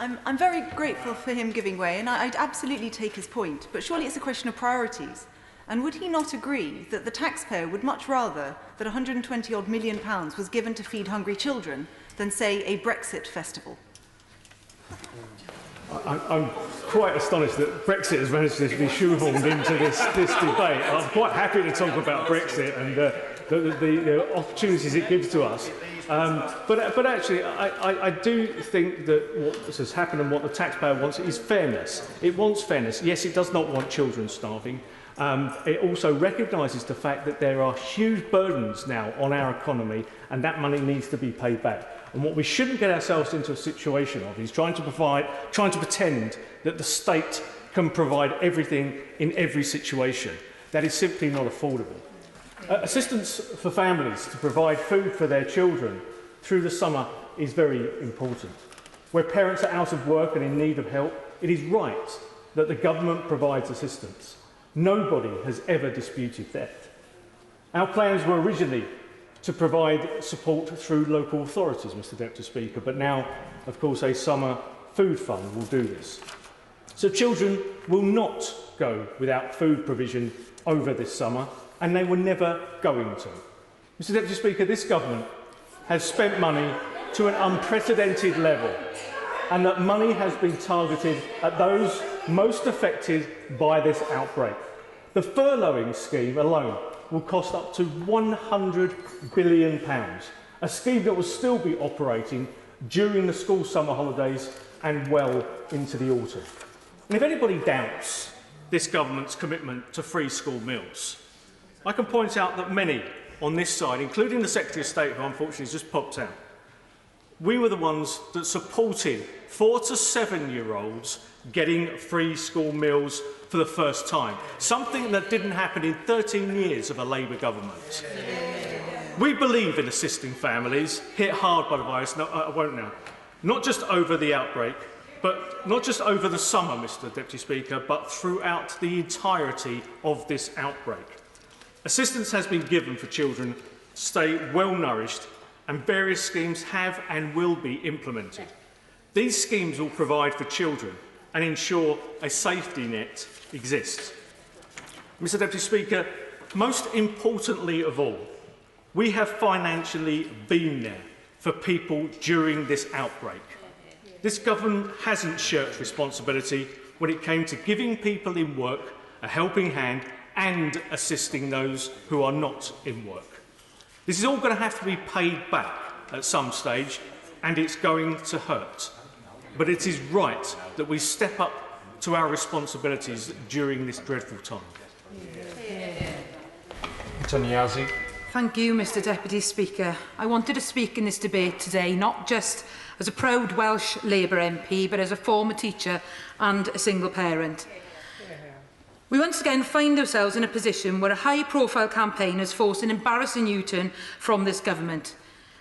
[SPEAKER 9] I'm very grateful for him giving way, and I'd absolutely take his point, but surely it's a question of priorities. And would he not agree that the taxpayer would much rather that £120 million was given to feed hungry children than, say, a Brexit festival?
[SPEAKER 15] I'm quite astonished that Brexit has managed to be shoehorned into this debate. I'm quite happy to talk about Brexit and the opportunities it gives to us. But actually, I do think that what has happened and what the taxpayer wants is fairness. It wants fairness. Yes, it does not want children starving. It also recognises the fact that there are huge burdens now on our economy, and that money needs to be paid back. And what we shouldn't get ourselves into a situation of is trying to pretend that the state can provide everything in every situation. That is simply not affordable. Assistance for families to provide food for their children through the summer is very important. Where parents are out of work and in need of help, it is right that the government provides assistance. Nobody has ever disputed that. Our plans were originally to provide support through local authorities, Mr Deputy Speaker, but now, of course, a summer food fund will do this. So children will not go without food provision over this summer, and they were never going to. Mr Deputy Speaker, this government has spent money to an unprecedented level, and that money has been targeted at those most affected by this outbreak. The furloughing scheme alone will cost up to £100 billion, a scheme that will still be operating during the school summer holidays and well into the autumn. And if anybody doubts this government's commitment to free school meals, I can point out that many on this side, including the Secretary of State, who unfortunately has just popped out, we were the ones that supported 4 to 7-year-olds getting free school meals for the first time, something that didn't happen in 13 years of a Labour government. We believe in assisting families hit hard by the virus. No, I won't now. Not just over the outbreak, but not just over the summer, Mr Deputy Speaker, but throughout the entirety of this outbreak. Assistance has been given for children to stay well nourished, and various schemes have and will be implemented. These schemes will provide for children and ensure a safety net exists. Mr Deputy Speaker, most importantly of all, we have financially been there for people during this outbreak. This government hasn't shirked responsibility when it came to giving people in work a helping hand and assisting those who are not in work. This is all going to have to be paid back at some stage, and it's going to hurt. but it is right that we step up to our responsibilities during this dreadful time.
[SPEAKER 19] Thank you, Mr Deputy Speaker. I wanted to speak in this debate today not just as a proud Welsh Labour MP, but as a former teacher and a single parent. We once again find ourselves in a position where a high-profile campaign has forced an embarrassing U-turn from this government.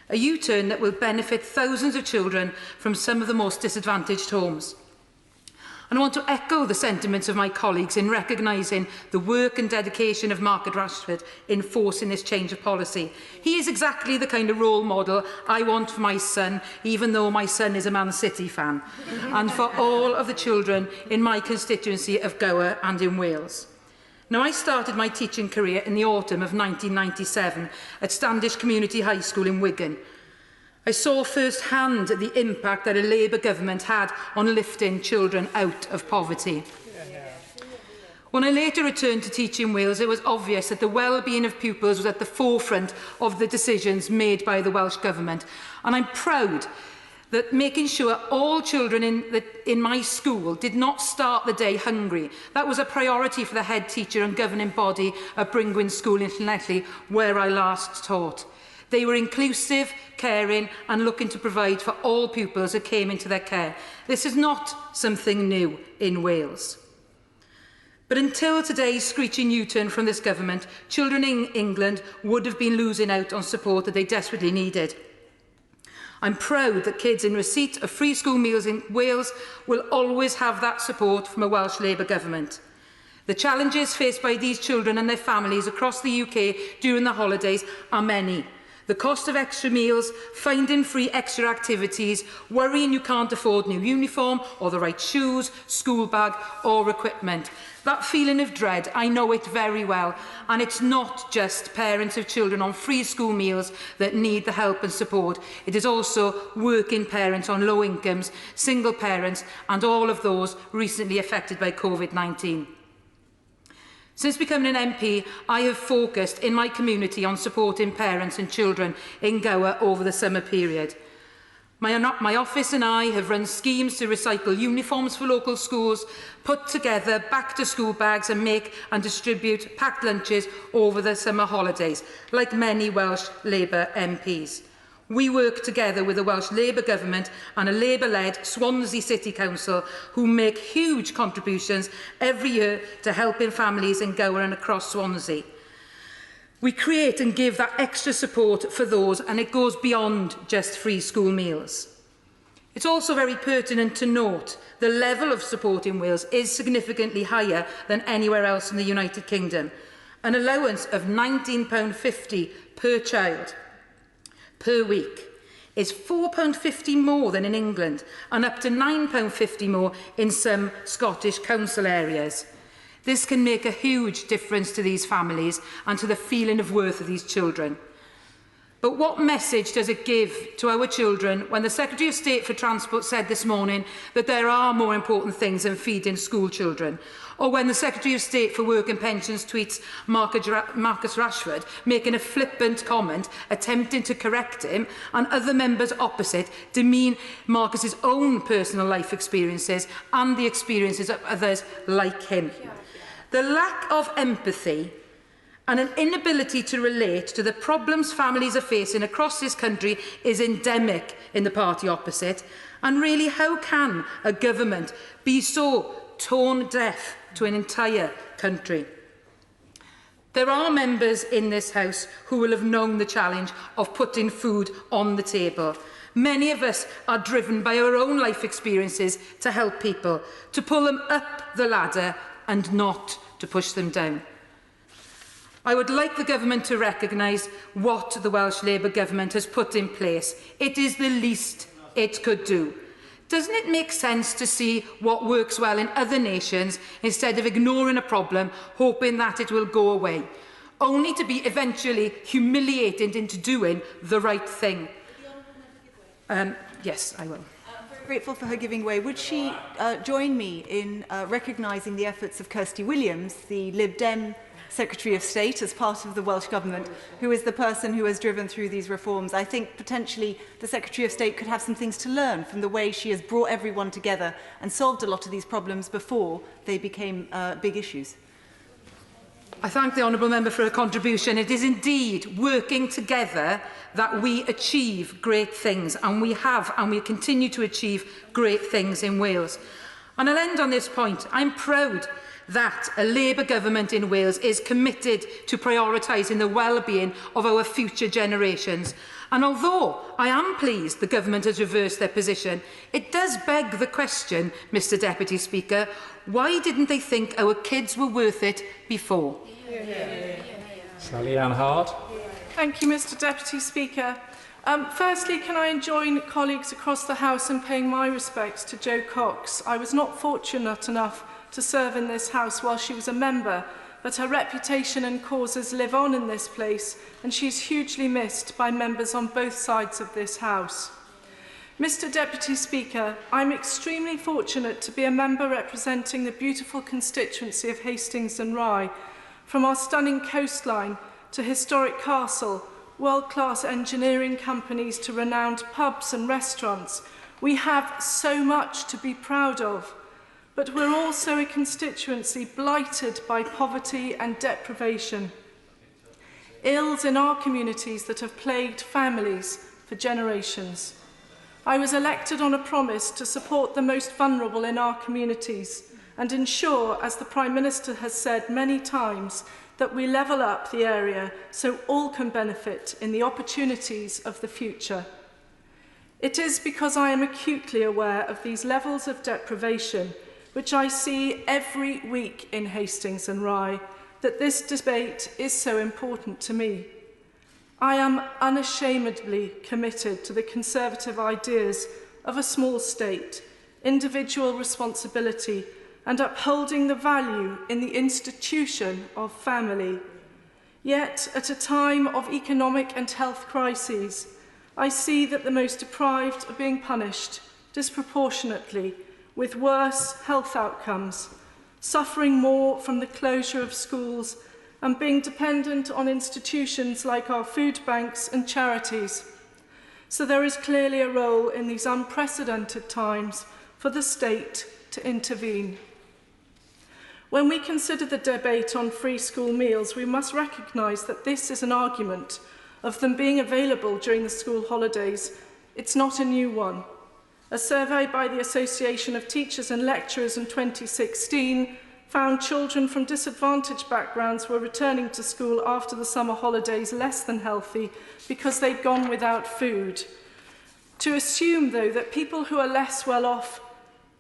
[SPEAKER 19] A U-turn that will benefit thousands of children from some of the most disadvantaged homes. And I want to echo the sentiments of my colleagues in recognising the work and dedication of Marcus Rashford in forcing this change of policy. He is exactly the kind of role model I want for my son, even though my son is a Man City fan, and for all of the children in my constituency of Gower and in Wales. Now, I started my teaching career in the autumn of 1997 at Standish Community High School in Wigan. I saw firsthand the impact that a Labour government had on lifting children out of poverty. When I later returned to teach in Wales, it was obvious that the well-being of pupils was at the forefront of the decisions made by the Welsh Government. And I'm proud that making sure all children in my school did not start the day hungry. That was a priority for the head teacher and governing body at Bringwyn School in Llanelli, where I last taught. They were inclusive, caring and looking to provide for all pupils who came into their care. This is not something new in Wales. But until today's screeching U-turn from this government, children in England would have been losing out on support that they desperately needed. I'm proud that kids in receipt of free school meals in Wales will always have that support from a Welsh Labour government. The challenges faced by these children and their families across the UK during the holidays are many. The cost of extra meals, finding free extra activities, worrying you can't afford new uniform or the right shoes, school bag or equipment. That feeling of dread, I know it very well, and it's not just parents of children on free school meals that need the help and support. It is also working parents on low incomes, single parents and all of those recently affected by COVID-19. Since becoming an MP, I have focused in my community on supporting parents and children in Gower over the summer period. My office and I have run schemes to recycle uniforms for local schools, put together back-to-school bags and make and distribute packed lunches over the summer holidays, like many Welsh Labour MPs. We work together with the Welsh Labour Government and a Labour-led Swansea City Council who make huge contributions every year to helping families in Gower and across Swansea. We create and give that extra support for those, and it goes beyond just free school meals. It's also very pertinent to note the level of support in Wales is significantly higher than anywhere else in the United Kingdom. An allowance of £19.50 per child per week is £4.50 more than in England and up to £9.50 more in some Scottish council areas. This can make a huge difference to these families and to the feeling of worth of these children. But what message does it give to our children when the Secretary of State for Transport said this morning that there are more important things than feeding school children? Or when the Secretary of State for Work and Pensions tweets Marcus Rashford making a flippant comment, attempting to correct him, and other members opposite demean Marcus's own personal life experiences and the experiences of others like him. The lack of empathy and an inability to relate to the problems families are facing across this country is endemic in the party opposite. And really, how can a government be so tone deaf to an entire country? There are members in this House who will have known the challenge of putting food on the table. Many of us are driven by our own life experiences to help people, to pull them up the ladder and not to push them down. I would like the government to recognise what the Welsh Labour government has put in place. It is the least it could do. Doesn't it make sense to see what works well in other nations instead of ignoring a problem, hoping that it will go away, only to be eventually humiliated into doing the right thing? Yes, I will.
[SPEAKER 9] Grateful for her giving way. Would she join me in recognising the efforts of Kirsty Williams, the Lib Dem Secretary of State as part of the Welsh Government, who is the person who has driven through these reforms. I think potentially the Secretary of State could have some things to learn from the way she has brought everyone together and solved a lot of these problems before they became big issues.
[SPEAKER 19] I thank the Honourable Member for her contribution. It is indeed working together that we achieve great things, and we have and we continue to achieve great things in Wales. And I'll end on this point. I'm proud that a Labour government in Wales is committed to prioritising the well-being of our future generations. And although I am pleased the government has reversed their position, it does beg the question, Mr Deputy Speaker, why didn't they think our kids were worth it before?
[SPEAKER 1] Sally Ann Hart.
[SPEAKER 10] Thank you, Mr Deputy Speaker. Firstly, can I join colleagues across the House in paying my respects to Jo Cox? I was not fortunate enough to serve in this House while she was a member, but her reputation and causes live on in this place, and she is hugely missed by members on both sides of this House. Mr Deputy Speaker, I'm extremely fortunate to be a member representing the beautiful constituency of Hastings and Rye. From our stunning coastline to historic castle, world-class engineering companies to renowned pubs and restaurants, we have so much to be proud of. But we're also a constituency blighted by poverty and deprivation. Ills in our communities that have plagued families for generations. I was elected on a promise to support the most vulnerable in our communities and ensure, as the Prime Minister has said many times, that we level up the area so all can benefit in the opportunities of the future. It is because I am acutely aware of these levels of deprivation, which I see every week in Hastings and Rye, that this debate is so important to me. I am unashamedly committed to the Conservative ideas of a small state, individual responsibility, and upholding the value in the institution of family. Yet, at a time of economic and health crises, I see that the most deprived are being punished disproportionately with worse health outcomes, suffering more from the closure of schools and being dependent on institutions like our food banks and charities. So there is clearly a role in these unprecedented times for the state to intervene. When we consider the debate on free school meals, we must recognise that this is an argument of them being available during the school holidays. It's not a new one. A survey by the Association of Teachers and Lecturers in 2016 found children from disadvantaged backgrounds were returning to school after the summer holidays less than healthy because they'd gone without food. To assume, though, that people who are less well off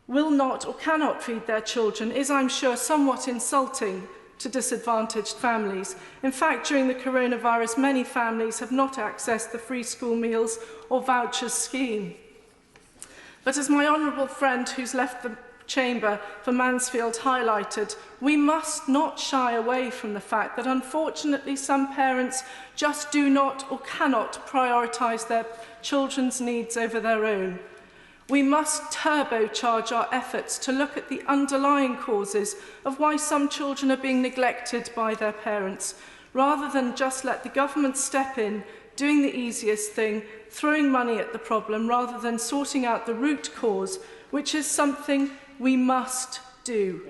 [SPEAKER 10] will not or cannot feed their children is, I'm sure, somewhat insulting to disadvantaged families. In fact, during the coronavirus, many families have not accessed the free school meals or vouchers scheme. But as my honourable friend who's left the chamber for Mansfield highlighted, we must not shy away from the fact that unfortunately some parents just do not or cannot prioritise their children's needs over their own. We must turbocharge our efforts to look at the underlying causes of why some children are being neglected by their parents, rather than just let the government step in, doing the easiest thing, throwing money at the problem, rather than sorting out the root cause, which is something we must do.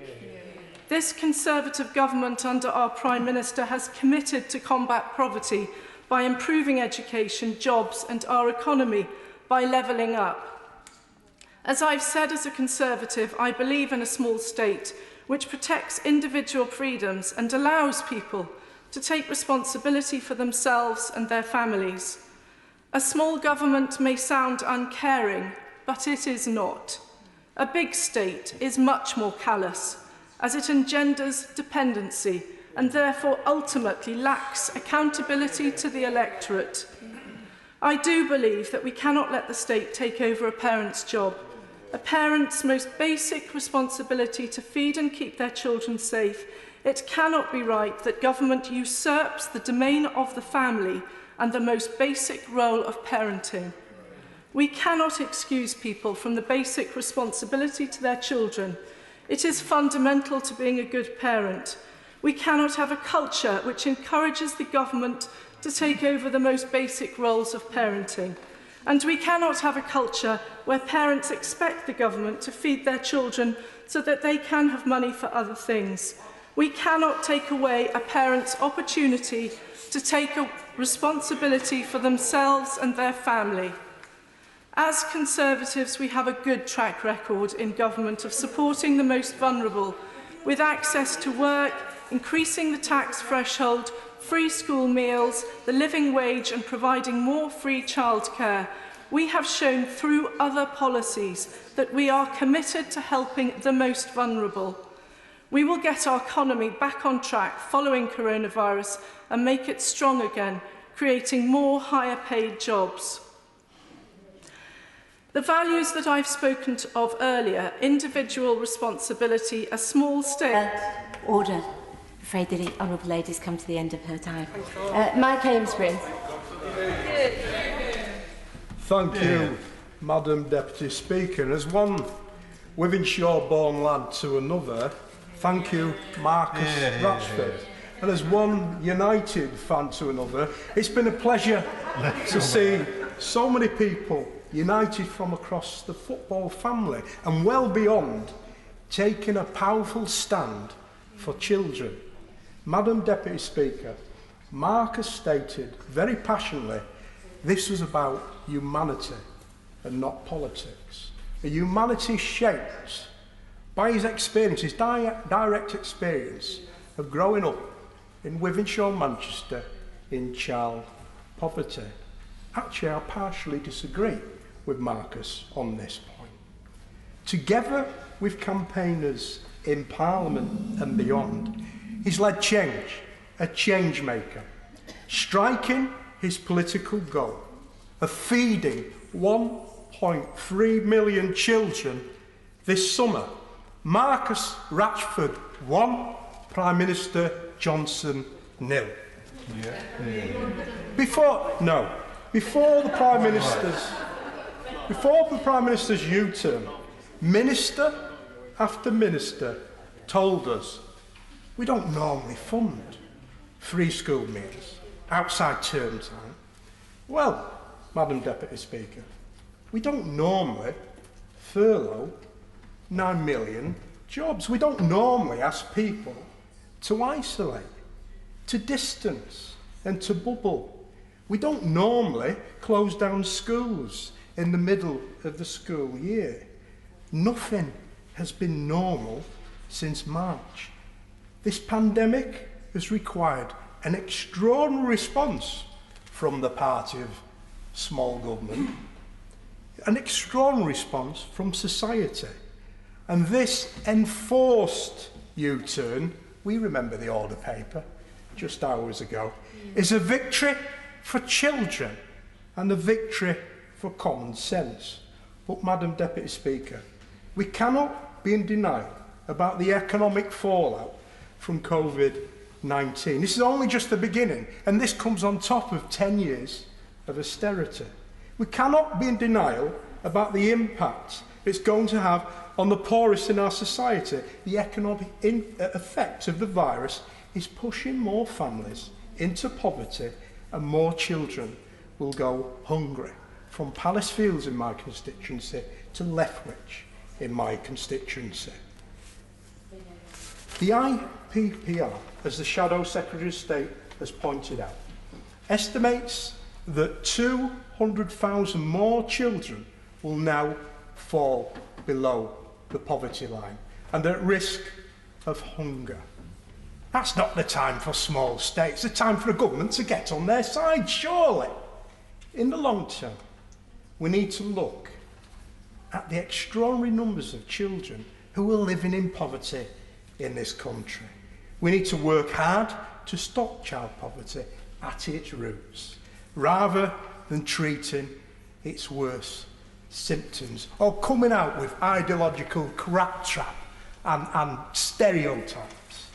[SPEAKER 10] This Conservative government under our Prime Minister has committed to combat poverty by improving education, jobs and our economy by levelling up. As I've said as a Conservative, I believe in a small state which protects individual freedoms and allows people to take responsibility for themselves and their families. A small government may sound uncaring, but it is not. A big state is much more callous, as it engenders dependency and therefore ultimately lacks accountability to the electorate. I do believe that we cannot let the state take over a parent's job. A parent's most basic responsibility to feed and keep their children safe. It cannot be right that government usurps the domain of the family and the most basic role of parenting. We cannot excuse people from the basic responsibility to their children. It is fundamental to being a good parent. We cannot have a culture which encourages the government to take over the most basic roles of parenting. And we cannot have a culture where parents expect the government to feed their children so that they can have money for other things. We cannot take away a parent's opportunity to take a responsibility for themselves and their family. As Conservatives, we have a good track record in government of supporting the most vulnerable with access to work, increasing the tax threshold, free school meals, the living wage and providing more free childcare. We have shown through other policies that we are committed to helping the most vulnerable. We will get our economy back on track following coronavirus and make it strong again, creating more higher paid jobs. The values that I've spoken of earlier, individual responsibility, a small state...
[SPEAKER 18] Order. I'm afraid the honourable lady's come to the end of her time. Mike Amesbury.
[SPEAKER 20] Thank you, Madam Deputy Speaker. As one Wythenshawe-born lad to another, thank you, Marcus Rashford. And as one United fan to another, it's been a pleasure to see so many people united from across the football family and well beyond, taking a powerful stand for children. Madam Deputy Speaker, Marcus stated very passionately this was about humanity and not politics. A humanity shaped by his experience, his direct experience of growing up in Wythenshawe, Manchester, in child poverty. Actually, I partially disagree with Marcus on this point. Together with campaigners in Parliament and beyond, he's led change, a change maker, striking his political goal of feeding 1.3 million children this summer. Marcus Rashford 1, Prime Minister Johnson 0. Before the Prime Minister's U-turn, Minister after Minister told us we don't normally fund free school meals outside term time. Well, Madam Deputy Speaker, we don't normally furlough 9 million jobs. We don't normally ask people to isolate, to distance and to bubble. We don't normally close down schools in the middle of the school year. Nothing has been normal since March. This pandemic has required an extraordinary response from the party of small government, an extraordinary response from society. And this enforced U-turn, we remember the order paper just hours ago, is a victory for children and a victory for common sense. But, Madam Deputy Speaker, we cannot be in denial about the economic fallout from COVID-19. This is only just the beginning, and this comes on top of 10 years of austerity. We cannot be in denial about the impact it's going to have on the poorest in our society. The economic effect of the virus is pushing more families into poverty, and more children will go hungry. From Palace Fields in my constituency to Lethbridge in my constituency. The IPPR, as the Shadow Secretary of State has pointed out, estimates that 200,000 more children will now fall below the poverty line and are at risk of hunger. That's not the time for small states, it's the time for a government to get on their side, surely. In the long term, we need to look at the extraordinary numbers of children who are living in poverty in this country. We need to work hard to stop child poverty at its roots, rather than treating its worst symptoms or coming out with ideological crap trap and stereotypes.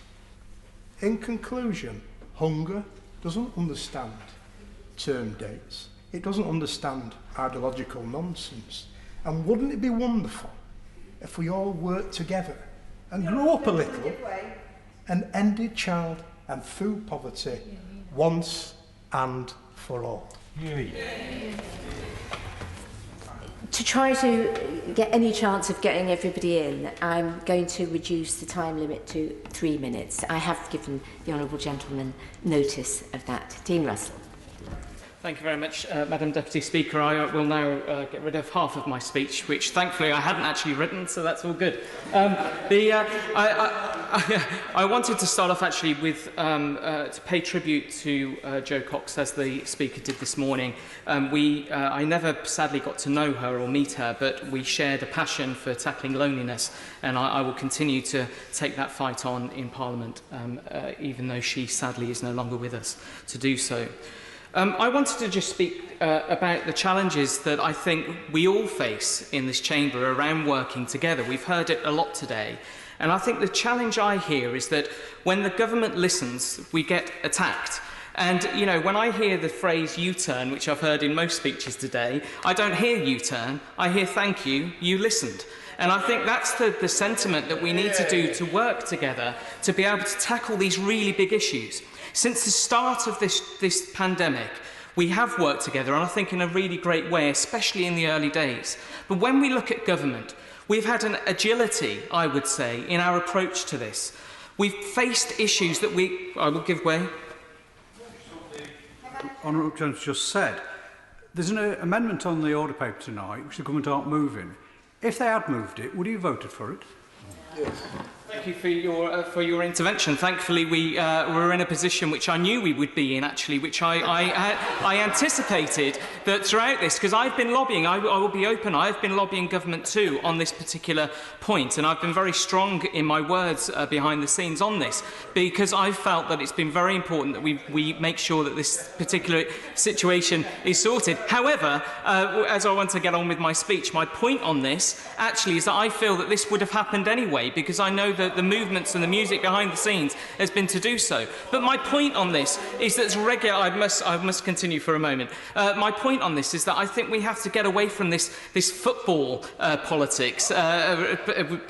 [SPEAKER 20] In conclusion, hunger doesn't understand term dates. It doesn't understand ideological nonsense. And wouldn't it be wonderful if we all worked together and grew up a little and ended child and food poverty once and for all.
[SPEAKER 18] To try to get any chance of getting everybody in, I'm going to reduce the time limit to 3 minutes. I have given the honourable gentleman notice of that. Dean Russell.
[SPEAKER 6] Thank you very much, Madam Deputy Speaker. I will now get rid of half of my speech, which thankfully I hadn't actually written, so that's all good. I wanted to start off actually with to pay tribute to Jo Cox, as the Speaker did this morning. I never sadly got to know her or meet her, but we shared a passion for tackling loneliness, and I will continue to take that fight on in Parliament, even though she sadly is no longer with us to do so. I wanted to just speak about the challenges that I think we all face in this chamber around working together. We've heard it a lot today. And I think the challenge I hear is that when the government listens, we get attacked. And, you know, when I hear the phrase U-turn, which I've heard in most speeches today, I don't hear U-turn, I hear thank you, you listened. And I think that's the sentiment that we need to do to work together to be able to tackle these really big issues. Since the start of this pandemic, we have worked together, and I think in a really great way, especially in the early days. But when we look at government, we've had an agility, I would say, in our approach to this. We've faced issues that I will give way.
[SPEAKER 5] Honourable Jones just said, there's an amendment on the order paper tonight, which the government aren't moving. If they had moved it, would you have voted for it?
[SPEAKER 20] Yes.
[SPEAKER 6] Thank you for your intervention. Thankfully, we were in a position which I knew we would be in, actually, which I anticipated that throughout this, because I've been lobbying, I will be open, I've been lobbying government too on this particular point, and I've been very strong in my words behind the scenes on this, because I've felt that it's been very important that we make sure that this particular situation is sorted. However, as I want to get on with my speech, my point on this actually is that I feel that this would have happened anyway, because I know that the movements and the music behind the scenes has been to do so. But my point on this is that I must continue for a moment. My point on this is that I think we have to get away from this football politics.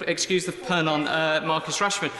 [SPEAKER 6] Excuse the pun on Marcus Rashford.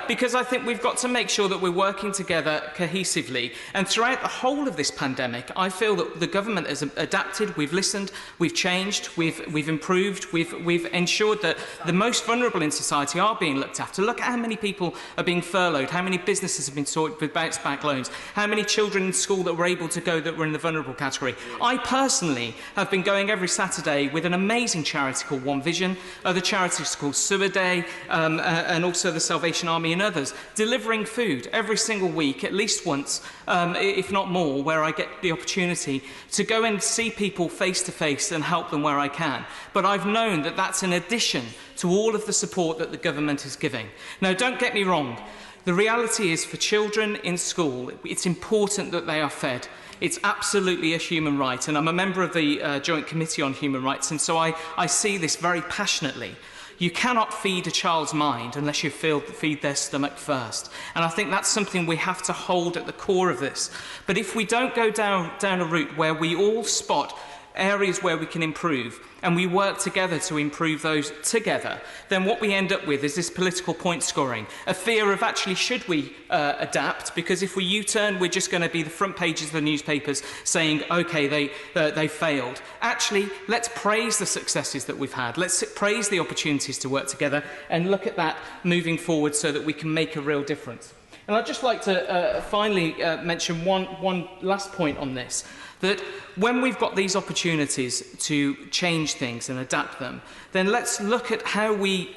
[SPEAKER 6] Because I think we've got to make sure that we're working together cohesively. And throughout the whole of this pandemic, I feel that the government has adapted, we've listened, we've changed, we've improved, we've ensured that the most vulnerable in society are being looked after. Look at how many people are being furloughed, how many businesses have been sorted with bounce-back loans, how many children in school that were able to go that were in the vulnerable category. I personally have been going every Saturday with an amazing charity called One Vision, other charities called Sewer Day, and also the Salvation Army and others, delivering food every single week, at least once, if not more, where I get the opportunity to go and see people face-to-face and help them where I can. But I've known that that's in addition to all of the support that the government is giving. Now, don't get me wrong. The reality is, for children in school, it's important that they are fed. It's absolutely a human right, and I'm a member of the Joint Committee on Human Rights, and so I see this very passionately. You cannot feed a child's mind unless you feed their stomach first. And I think that's something we have to hold at the core of this. But if we don't go down a route where we all spot areas where we can improve, and we work together to improve those together, then what we end up with is this political point scoring, a fear of actually should we adapt, because if we U-turn, we're just going to be the front pages of the newspapers saying, okay, they failed. Actually, let's praise the successes that we've had. Let's praise the opportunities to work together and look at that moving forward so that we can make a real difference. And I'd just like to finally mention one last point on this, that when we've got these opportunities to change things and adapt them, then let's look at how we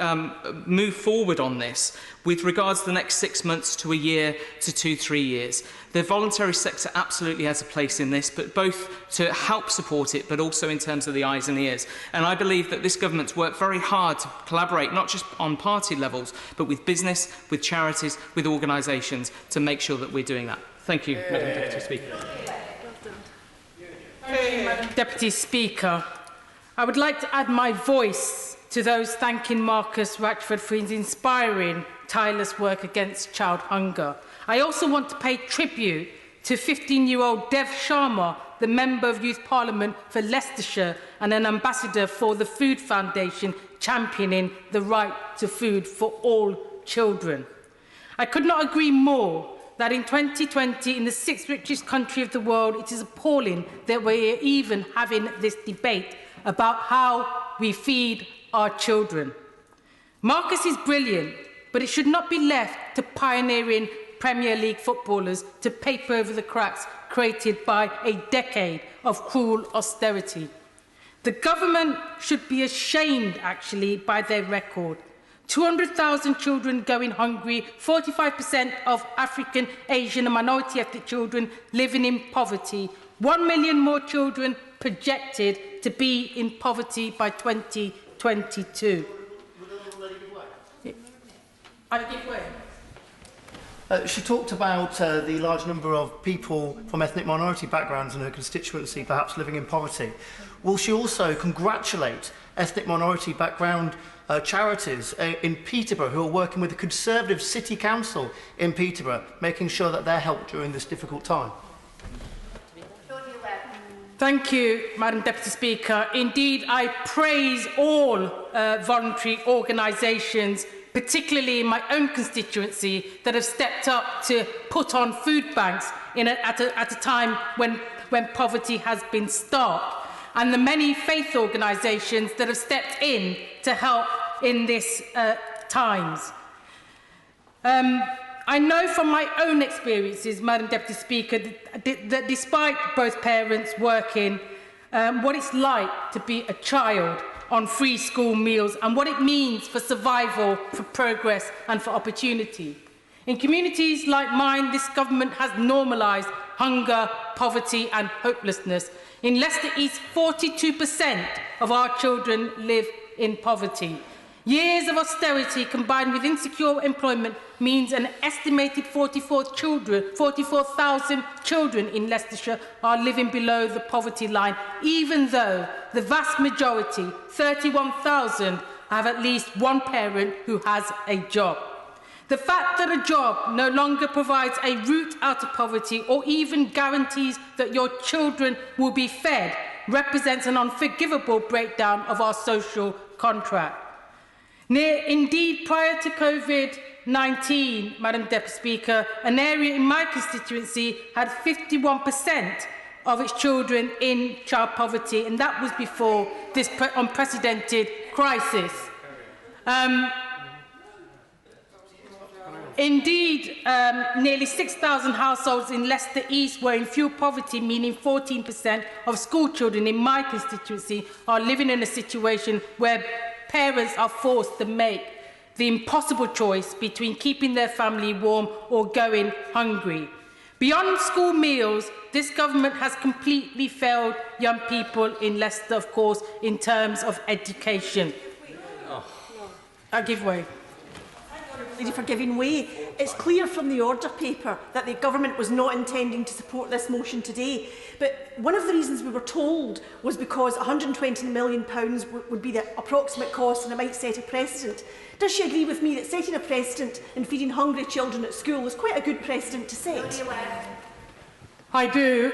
[SPEAKER 6] move forward on this with regards to the next 6 months to a year to 2-3 years. The voluntary sector absolutely has a place in this, but both to help support it, but also in terms of the eyes and ears. And I believe that this government's worked very hard to collaborate, not just on party levels, but with business, with charities, with organisations, to make sure that we're doing that. Thank you, Madam Deputy Speaker.
[SPEAKER 19] Thank you, Madam Deputy Speaker. I would like to add my voice to those thanking Marcus Rashford for his inspiring, tireless work against child hunger. I also want to pay tribute to 15-year-old Dev Sharma, the Member of Youth Parliament for Leicestershire and an ambassador for the Food Foundation, championing the right to food for all children.
[SPEAKER 14] I could not agree more that in 2020, in the 6th richest country of the world, it is appalling that we are even having this debate about how we feed our children. Marcus is brilliant, but it should not be left to pioneering Premier League footballers to paper over the cracks created by a decade of cruel austerity. The government should be ashamed, actually, by their record. 200,000 children going hungry, 45% of African, Asian and minority ethnic children living in poverty, 1 million more children projected to be in poverty by 2022. I give way.
[SPEAKER 16] She talked about the large number of people from ethnic minority backgrounds in her constituency perhaps living in poverty. Will she also congratulate ethnic minority background charities in Peterborough who are working with the Conservative City Council in Peterborough, making sure that they're helped during this difficult time?
[SPEAKER 14] Thank you, Madam Deputy Speaker. Indeed, I praise all voluntary organisations, particularly in my own constituency, that have stepped up to put on food banks at a time when poverty has been stark, and the many faith organisations that have stepped in to help in this times. I know from my own experiences, Madam Deputy Speaker, that despite both parents working, what it's like to be a child on free school meals and what it means for survival, for progress and for opportunity. In communities like mine, this government has normalised hunger, poverty and hopelessness. In Leicester East, 42% of our children live in poverty. Years of austerity combined with insecure employment means an estimated 44,000 children in Leicestershire are living below the poverty line, even though the vast majority, 31,000, have at least one parent who has a job. The fact that a job no longer provides a route out of poverty or even guarantees that your children will be fed represents an unforgivable breakdown of our social contract. Indeed, prior to COVID-19, Madam Deputy Speaker, an area in my constituency had 51% of its children in child poverty, and that was before this unprecedented crisis. Indeed, nearly 6,000 households in Leicester East were in fuel poverty, meaning 14% of school children in my constituency are living in a situation where parents are forced to make the impossible choice between keeping their family warm or going hungry. Beyond school meals, this government has completely failed young people in Leicester, of course, in terms of education. I give way.
[SPEAKER 11] Lady for giving way. It's clear from the order paper that the government was not intending to support this motion today. But one of the reasons we were told was because £120 million would be the approximate cost and it might set a precedent. Does she agree with me that setting a precedent in feeding hungry children at school is quite a good precedent to set?
[SPEAKER 14] I do.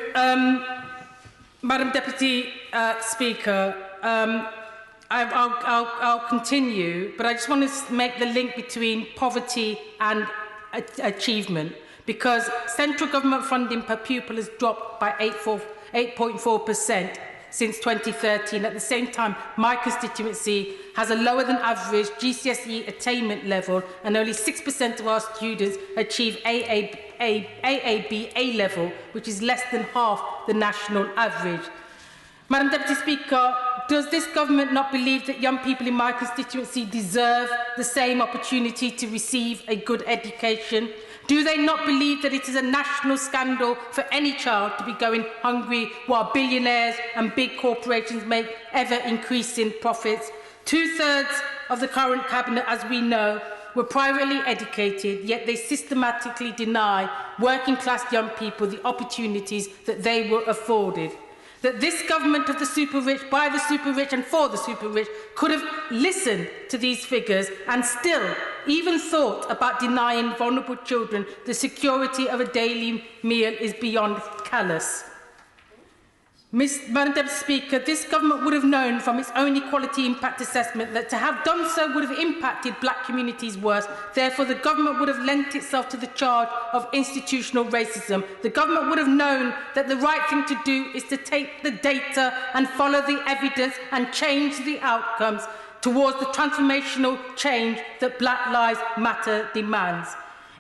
[SPEAKER 14] Madam Deputy Speaker, I'll continue, but I just want to make the link between poverty and achievement, because central government funding per pupil has dropped by 8.4% since 2013. At the same time, my constituency has a lower than average GCSE attainment level, and only 6% of our students achieve AAB A level, which is less than half the national average. Madam Deputy Speaker, does this government not believe that young people in my constituency deserve the same opportunity to receive a good education? Do they not believe that it is a national scandal for any child to be going hungry while billionaires and big corporations make ever-increasing profits? 2/3 of the current cabinet, as we know, were privately educated, yet they systematically deny working-class young people the opportunities that they were afforded. That this government of the super-rich, by the super-rich and for the super-rich could have listened to these figures and still even thought about denying vulnerable children the security of a daily meal is beyond callous. Madam Deputy Speaker, this government would have known from its own equality impact assessment that to have done so would have impacted black communities worse. Therefore, the government would have lent itself to the charge of institutional racism. The government would have known that the right thing to do is to take the data and follow the evidence and change the outcomes towards the transformational change that Black Lives Matter demands.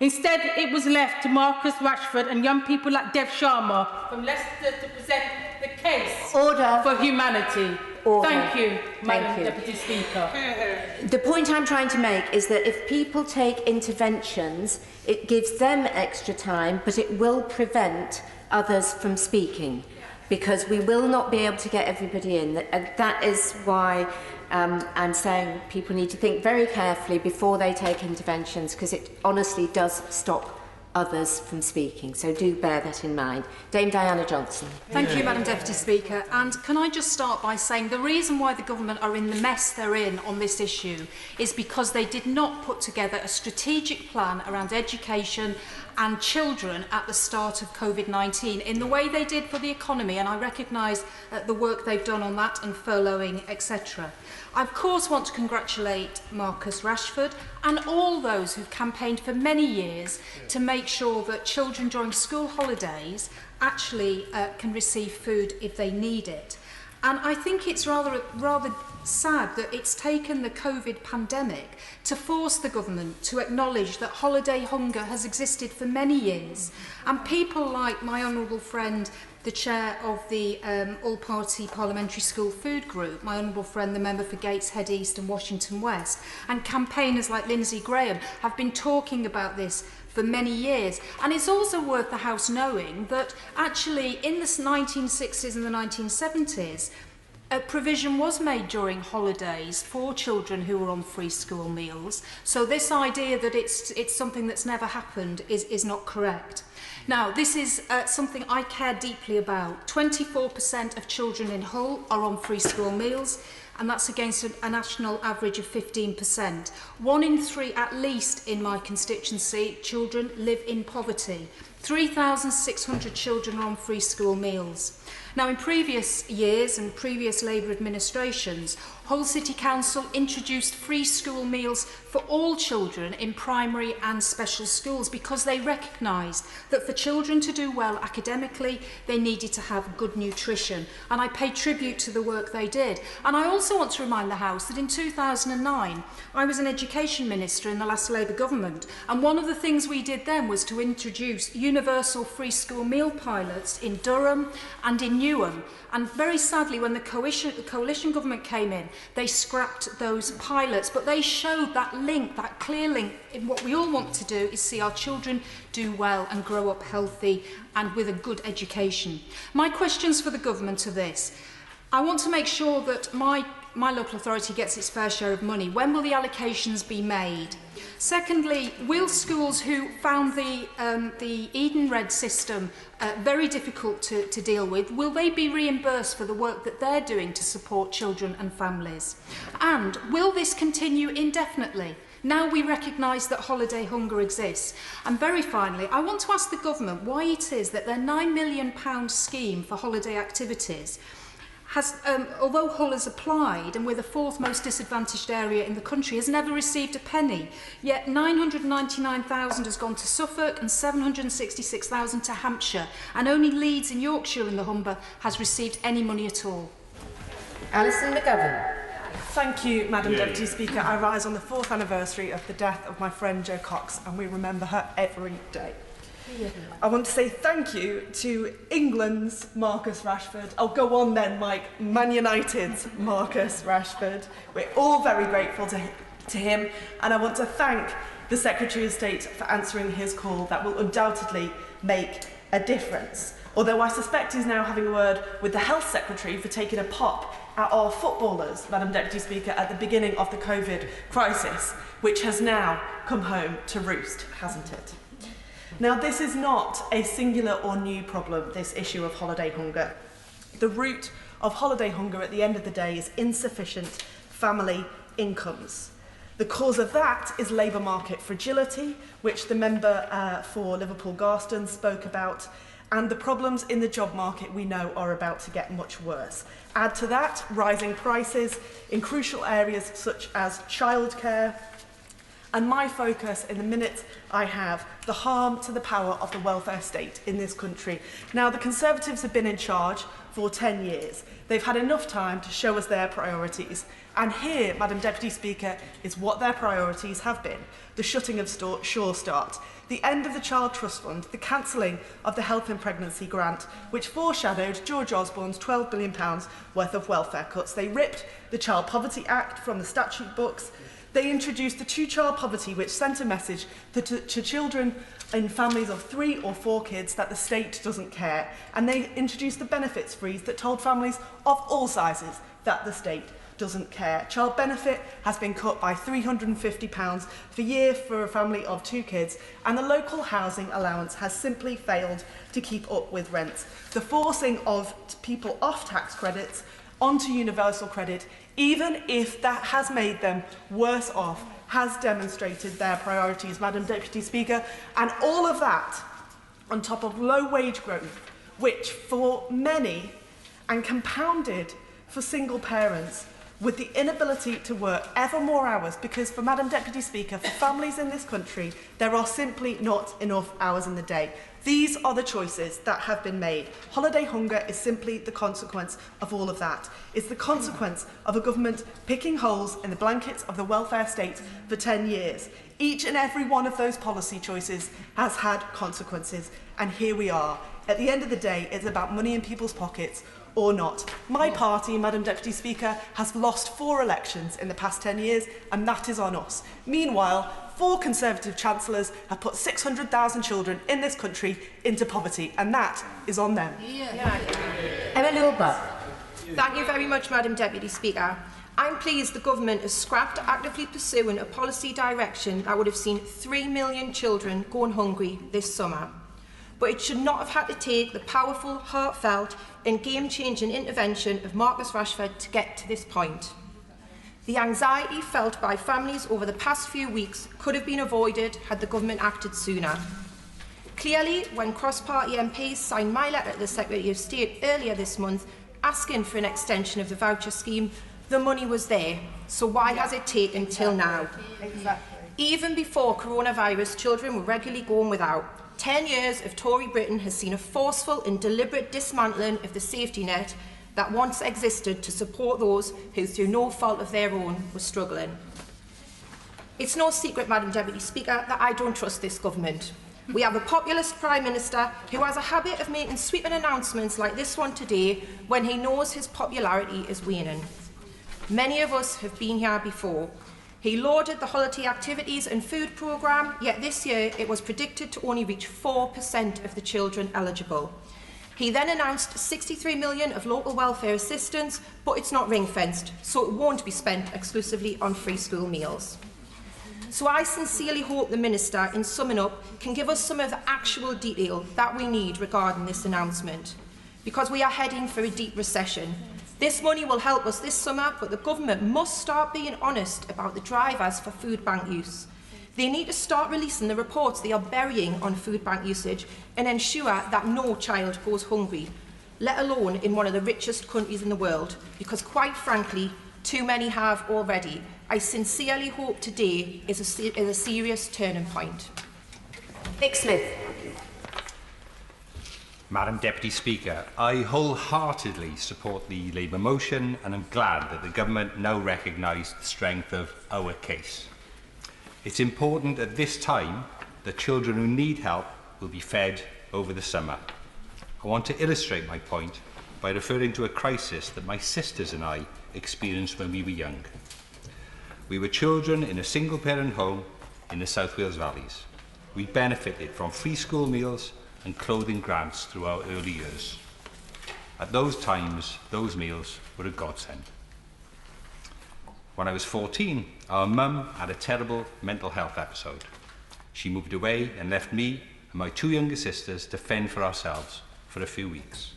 [SPEAKER 14] Instead, it was left to Marcus Rashford and young people like Dev Sharma from Leicester to present the case for humanity. Thank you, Madam Deputy Speaker.
[SPEAKER 18] The point I'm trying to make is that if people take interventions, it gives them extra time, but it will prevent others from speaking, because we will not be able to get everybody in. That is why I'm saying people need to think very carefully before they take interventions, because it honestly does stop others from speaking. So do bear that in mind. Dame Diana Johnson.
[SPEAKER 2] Thank you, Madam Deputy Speaker. And can I just start by saying the reason why the government are in the mess they're in on this issue is because they did not put together a strategic plan around education and children at the start of COVID-19 in the way they did for the economy, and I recognise the work they've done on that and furloughing, etc. I of course want to congratulate Marcus Rashford and all those who've campaigned for many years to make sure that children during school holidays actually can receive food if they need it. And I think it's rather sad that it's taken the COVID pandemic to force the government to acknowledge that holiday hunger has existed for many years. And people like my honourable friend, the chair of the all-party parliamentary school food group, my honourable friend, the member for Gateshead East and Washington West, and campaigners like Lindsay Graham have been talking about this for many years. And it's also worth the House knowing that actually in the 1960s and the 1970s, a provision was made during holidays for children who were on free school meals. So this idea that it's something that's never happened is not correct. Now, this is something I care deeply about. 24% of children in Hull are on free school meals, and that's against a national average of 15%. 1 in 3, at least in my constituency, children live in poverty. 3,600 children are on free school meals. Now, in previous years and previous Labour administrations, Hull City Council introduced free school meals for all children in primary and special schools because they recognised that for children to do well academically, they needed to have good nutrition. And I pay tribute to the work they did. And I also want to remind the House that in 2009, I was an education minister in the last Labour government. And one of the things we did then was to introduce universal free school meal pilots in Durham and in Newham. And very sadly, when the coalition government came in, they scrapped those pilots, but they showed that link, that clear link in what we all want to do is see our children do well and grow up healthy and with a good education. My questions for the government are this. I want to make sure that my local authority gets its fair share of money. When will the allocations be made? Secondly, will schools who found the Eden Red system very difficult to deal with, will they be reimbursed for the work that they're doing to support children and families? And will this continue indefinitely? Now we recognise that holiday hunger exists. And very finally, I want to ask the government why it is that their £9 million scheme for holiday activities has, although Hull has applied and we're the 4th most disadvantaged area in the country, has never received a penny. Yet 999,000 has gone to Suffolk and 766,000 to Hampshire, and only Leeds in Yorkshire and the Humber has received any money at all.
[SPEAKER 18] Alison McGovern.
[SPEAKER 22] Thank you, Madam Deputy Speaker. I rise on the 4th anniversary of the death of my friend Jo Cox, and we remember her every day. I want to say thank you to England's Marcus Rashford. Oh, go on then, Mike. Man United's Marcus Rashford. We're all very grateful to him, and I want to thank the Secretary of State for answering his call. That will undoubtedly make a difference. Although I suspect he's now having a word with the Health Secretary for taking a pop at our footballers, Madam Deputy Speaker, at the beginning of the COVID crisis, which has now come home to roost, hasn't it? Now, this is not a singular or new problem, this issue of holiday hunger. The root of holiday hunger at the end of the day is insufficient family incomes. The cause of that is labour market fragility, which the member for Liverpool Garston spoke about, and the problems in the job market we know are about to get much worse. Add to that rising prices in crucial areas such as childcare, and my focus in the minute I have, the harm to the power of the welfare state in this country. Now, the Conservatives have been in charge for 10 years. They've had enough time to show us their priorities. And here, Madam Deputy Speaker, is what their priorities have been. The shutting of Sure Start, the end of the Child Trust Fund, the cancelling of the Health and Pregnancy Grant, which foreshadowed George Osborne's £12 billion worth of welfare cuts. They ripped the Child Poverty Act from the statute books. They introduced the two-child poverty, which sent a message to children in families of 3 or 4 kids that the state doesn't care. And they introduced the benefits freeze that told families of all sizes that the state doesn't care. Child benefit has been cut by £350 per year for a family of 2 kids, and the local housing allowance has simply failed to keep up with rents. The forcing of people off tax credits onto universal credit, even if that has made them worse off, has demonstrated their priorities, Madam Deputy Speaker, and all of that on top of low wage growth, which for many, and compounded for single parents, with the inability to work ever more hours, because for Madam Deputy Speaker, for families in this country, there are simply not enough hours in the day. These are the choices that have been made. Holiday hunger is simply the consequence of all of that. It's the consequence of a government picking holes in the blankets of the welfare state for 10 years. Each and every one of those policy choices has had consequences, and here we are. At the end of the day, it's about money in people's pockets or not. My party, Madam Deputy Speaker, has lost 4 elections in the past 10 years, and that is on us. Meanwhile, 4 Conservative chancellors have put 600,000 children in this country into poverty, and that is on them.
[SPEAKER 4] Emma Lilbert. Thank you very much, Madam Deputy Speaker. I'm pleased the government has scrapped actively pursuing a policy direction that would have seen 3 million children going hungry this summer. But it should not have had to take the powerful, heartfelt and game-changing intervention of Marcus Rashford to get to this point. The anxiety felt by families over the past few weeks could have been avoided had the government acted sooner. Clearly, when cross-party MPs signed my letter to the Secretary of State earlier this month asking for an extension of the voucher scheme, the money was there, so why has it taken till now? Even before coronavirus, children were regularly going without. 10 years of Tory Britain has seen a forceful and deliberate dismantling of the safety net that once existed to support those who, through no fault of their own, were struggling. It's no secret, Madam Deputy Speaker, that I don't trust this government. We have a populist Prime Minister who has a habit of making sweeping announcements like this one today when he knows his popularity is waning. Many of us have been here before. He lauded the holiday activities and food programme, yet this year it was predicted to only reach 4% of the children eligible. He then announced 63 million of local welfare assistance, but it's not ring-fenced, so it won't be spent exclusively on free school meals. So I sincerely hope the Minister, in summing up, can give us some of the actual detail that we need regarding this announcement, because we are heading for a deep recession. This money will help us this summer, but the government must start being honest about the drivers for food bank use. They need to start releasing the reports they are burying on food bank usage and ensure that no child goes hungry, let alone in one of the richest countries in the world, because quite frankly, too many have already. I sincerely hope today is a serious turning point. Nick Smith.
[SPEAKER 21] Madam Deputy Speaker, I wholeheartedly support the Labour motion, and I'm glad that the government now recognise the strength of our case. It's important at this time that children who need help will be fed over the summer. I want to illustrate my point by referring to a crisis that my sisters and I experienced when we were young. We were children in a single-parent home in the South Wales Valleys. We benefited from free school meals and clothing grants through our early years. At those times, those meals were a godsend. When I was 14, our mum had a terrible mental health episode. She moved away and left me and my 2 younger sisters to fend for ourselves for a few weeks.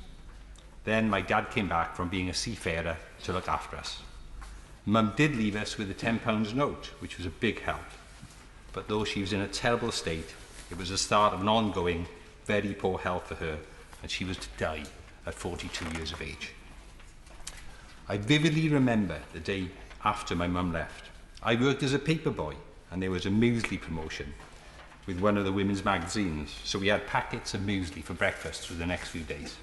[SPEAKER 21] Then my dad came back from being a seafarer to look after us. Mum did leave us with a £10 note, which was a big help. But though she was in a terrible state, it was the start of an ongoing, very poor health for her, and she was to die at 42 years of age. I vividly remember the day after my mum left. I worked as a paper boy, and there was a muesli promotion with one of the women's magazines, so we had packets of muesli for breakfast for the next few days.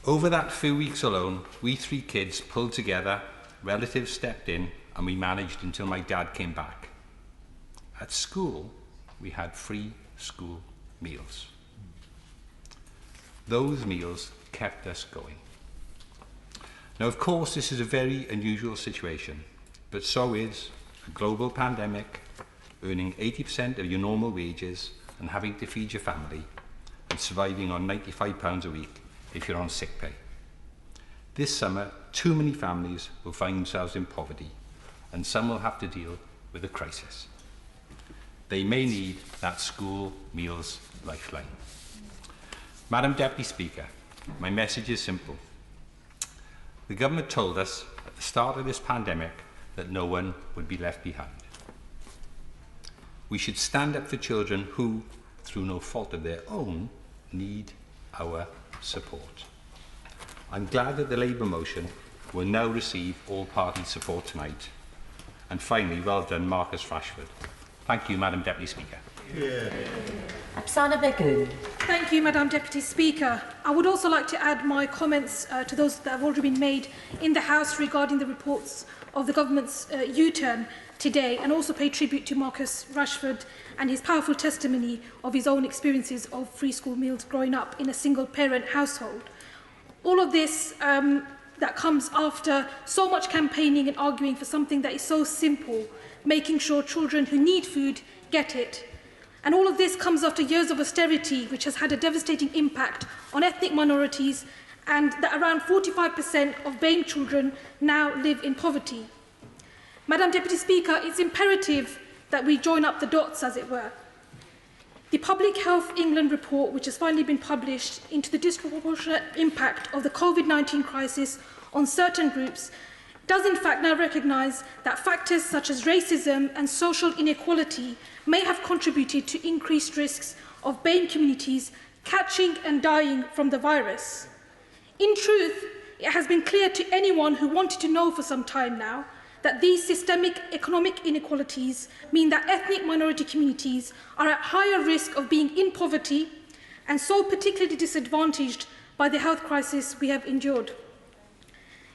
[SPEAKER 21] Over that few weeks alone, we 3 kids pulled together, relatives stepped in, and we managed until my dad came back. At school, we had free school meals. Those meals kept us going. Now, of course, this is a very unusual situation, but so is a global pandemic, earning 80% of your normal wages and having to feed your family, and surviving on £95 a week if you're on sick pay. This summer, too many families will find themselves in poverty, and some will have to deal with a crisis. They may need that school meals lifeline. Madam Deputy Speaker, my message is simple. The government told us at the start of this pandemic that no one would be left behind. We should stand up for children who, through no fault of their own, need our support. I'm glad that the Labour motion will now receive all party support tonight. And finally, well done, Marcus Rashford. Thank you, Madam Deputy Speaker.
[SPEAKER 7] Thank you, Madam Deputy Speaker. I would also like to add my comments to those that have already been made in the House regarding the reports of the government's U-turn today, and also pay tribute to Marcus Rashford and his powerful testimony of his own experiences of free school meals growing up in a single-parent household. All of this that comes after so much campaigning and arguing for something that is so simple, making sure children who need food get it. And all of this comes after years of austerity, which has had a devastating impact on ethnic minorities, and that around 45% of BAME children now live in poverty. Madam Deputy Speaker, it's imperative that we join up the dots, as it were. The Public Health England report, which has finally been published into the disproportionate impact of the COVID-19 crisis on certain groups, does in fact now recognise that factors such as racism and social inequality may have contributed to increased risks of BAME communities catching and dying from the virus. In truth, it has been clear to anyone who wanted to know for some time now that these systemic economic inequalities mean that ethnic minority communities are at higher risk of being in poverty and so particularly disadvantaged by the health crisis we have endured.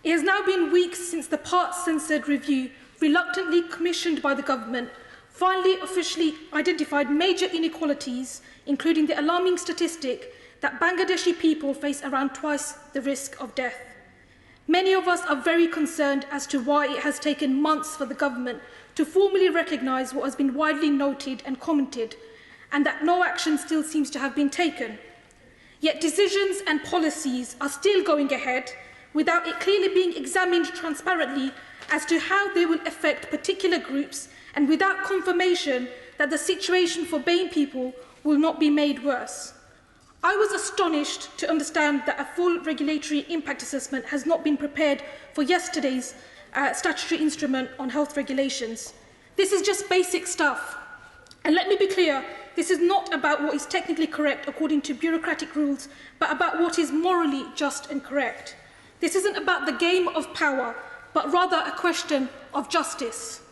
[SPEAKER 7] It has now been weeks since the part-censored review, reluctantly commissioned by the government, finally officially identified major inequalities, including the alarming statistic that Bangladeshi people face around twice the risk of death. Many of us are very concerned as to why it has taken months for the government to formally recognise what has been widely noted and commented, and that no action still seems to have been taken. Yet decisions and policies are still going ahead without it clearly being examined transparently as to how they will affect particular groups, and without confirmation that the situation for BAME people will not be made worse. I was astonished to understand that a full regulatory impact assessment has not been prepared for yesterday's statutory instrument on health regulations. This is just basic stuff. And let me be clear, this is not about what is technically correct according to bureaucratic rules, but about what is morally just and correct. This isn't about the game of power, but rather a question of justice.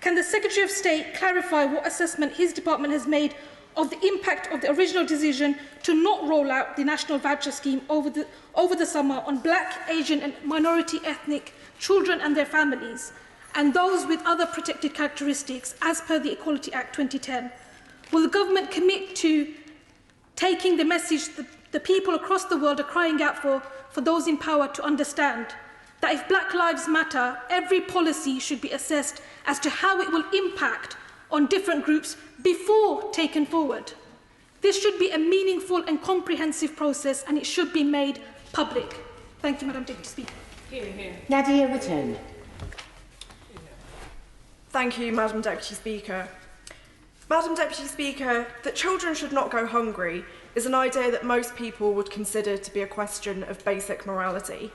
[SPEAKER 7] Can the Secretary of State clarify what assessment his department has made of the impact of the original decision to not roll out the national voucher scheme over the summer on Black, Asian and minority ethnic children and their families, and those with other protected characteristics as per the Equality Act 2010? Will the government commit to taking the message that the people across the world are crying out for those in power to understand? That if Black Lives Matter, every policy should be assessed as to how it will impact on different groups before taken forward. This should be a meaningful and comprehensive process, and it should be made public. Thank you, Madam Deputy Speaker.
[SPEAKER 18] Nadia Return.
[SPEAKER 22] Thank you, Madam Deputy Speaker. Madam Deputy Speaker, that children should not go hungry is an idea that most people would consider to be a question of basic morality.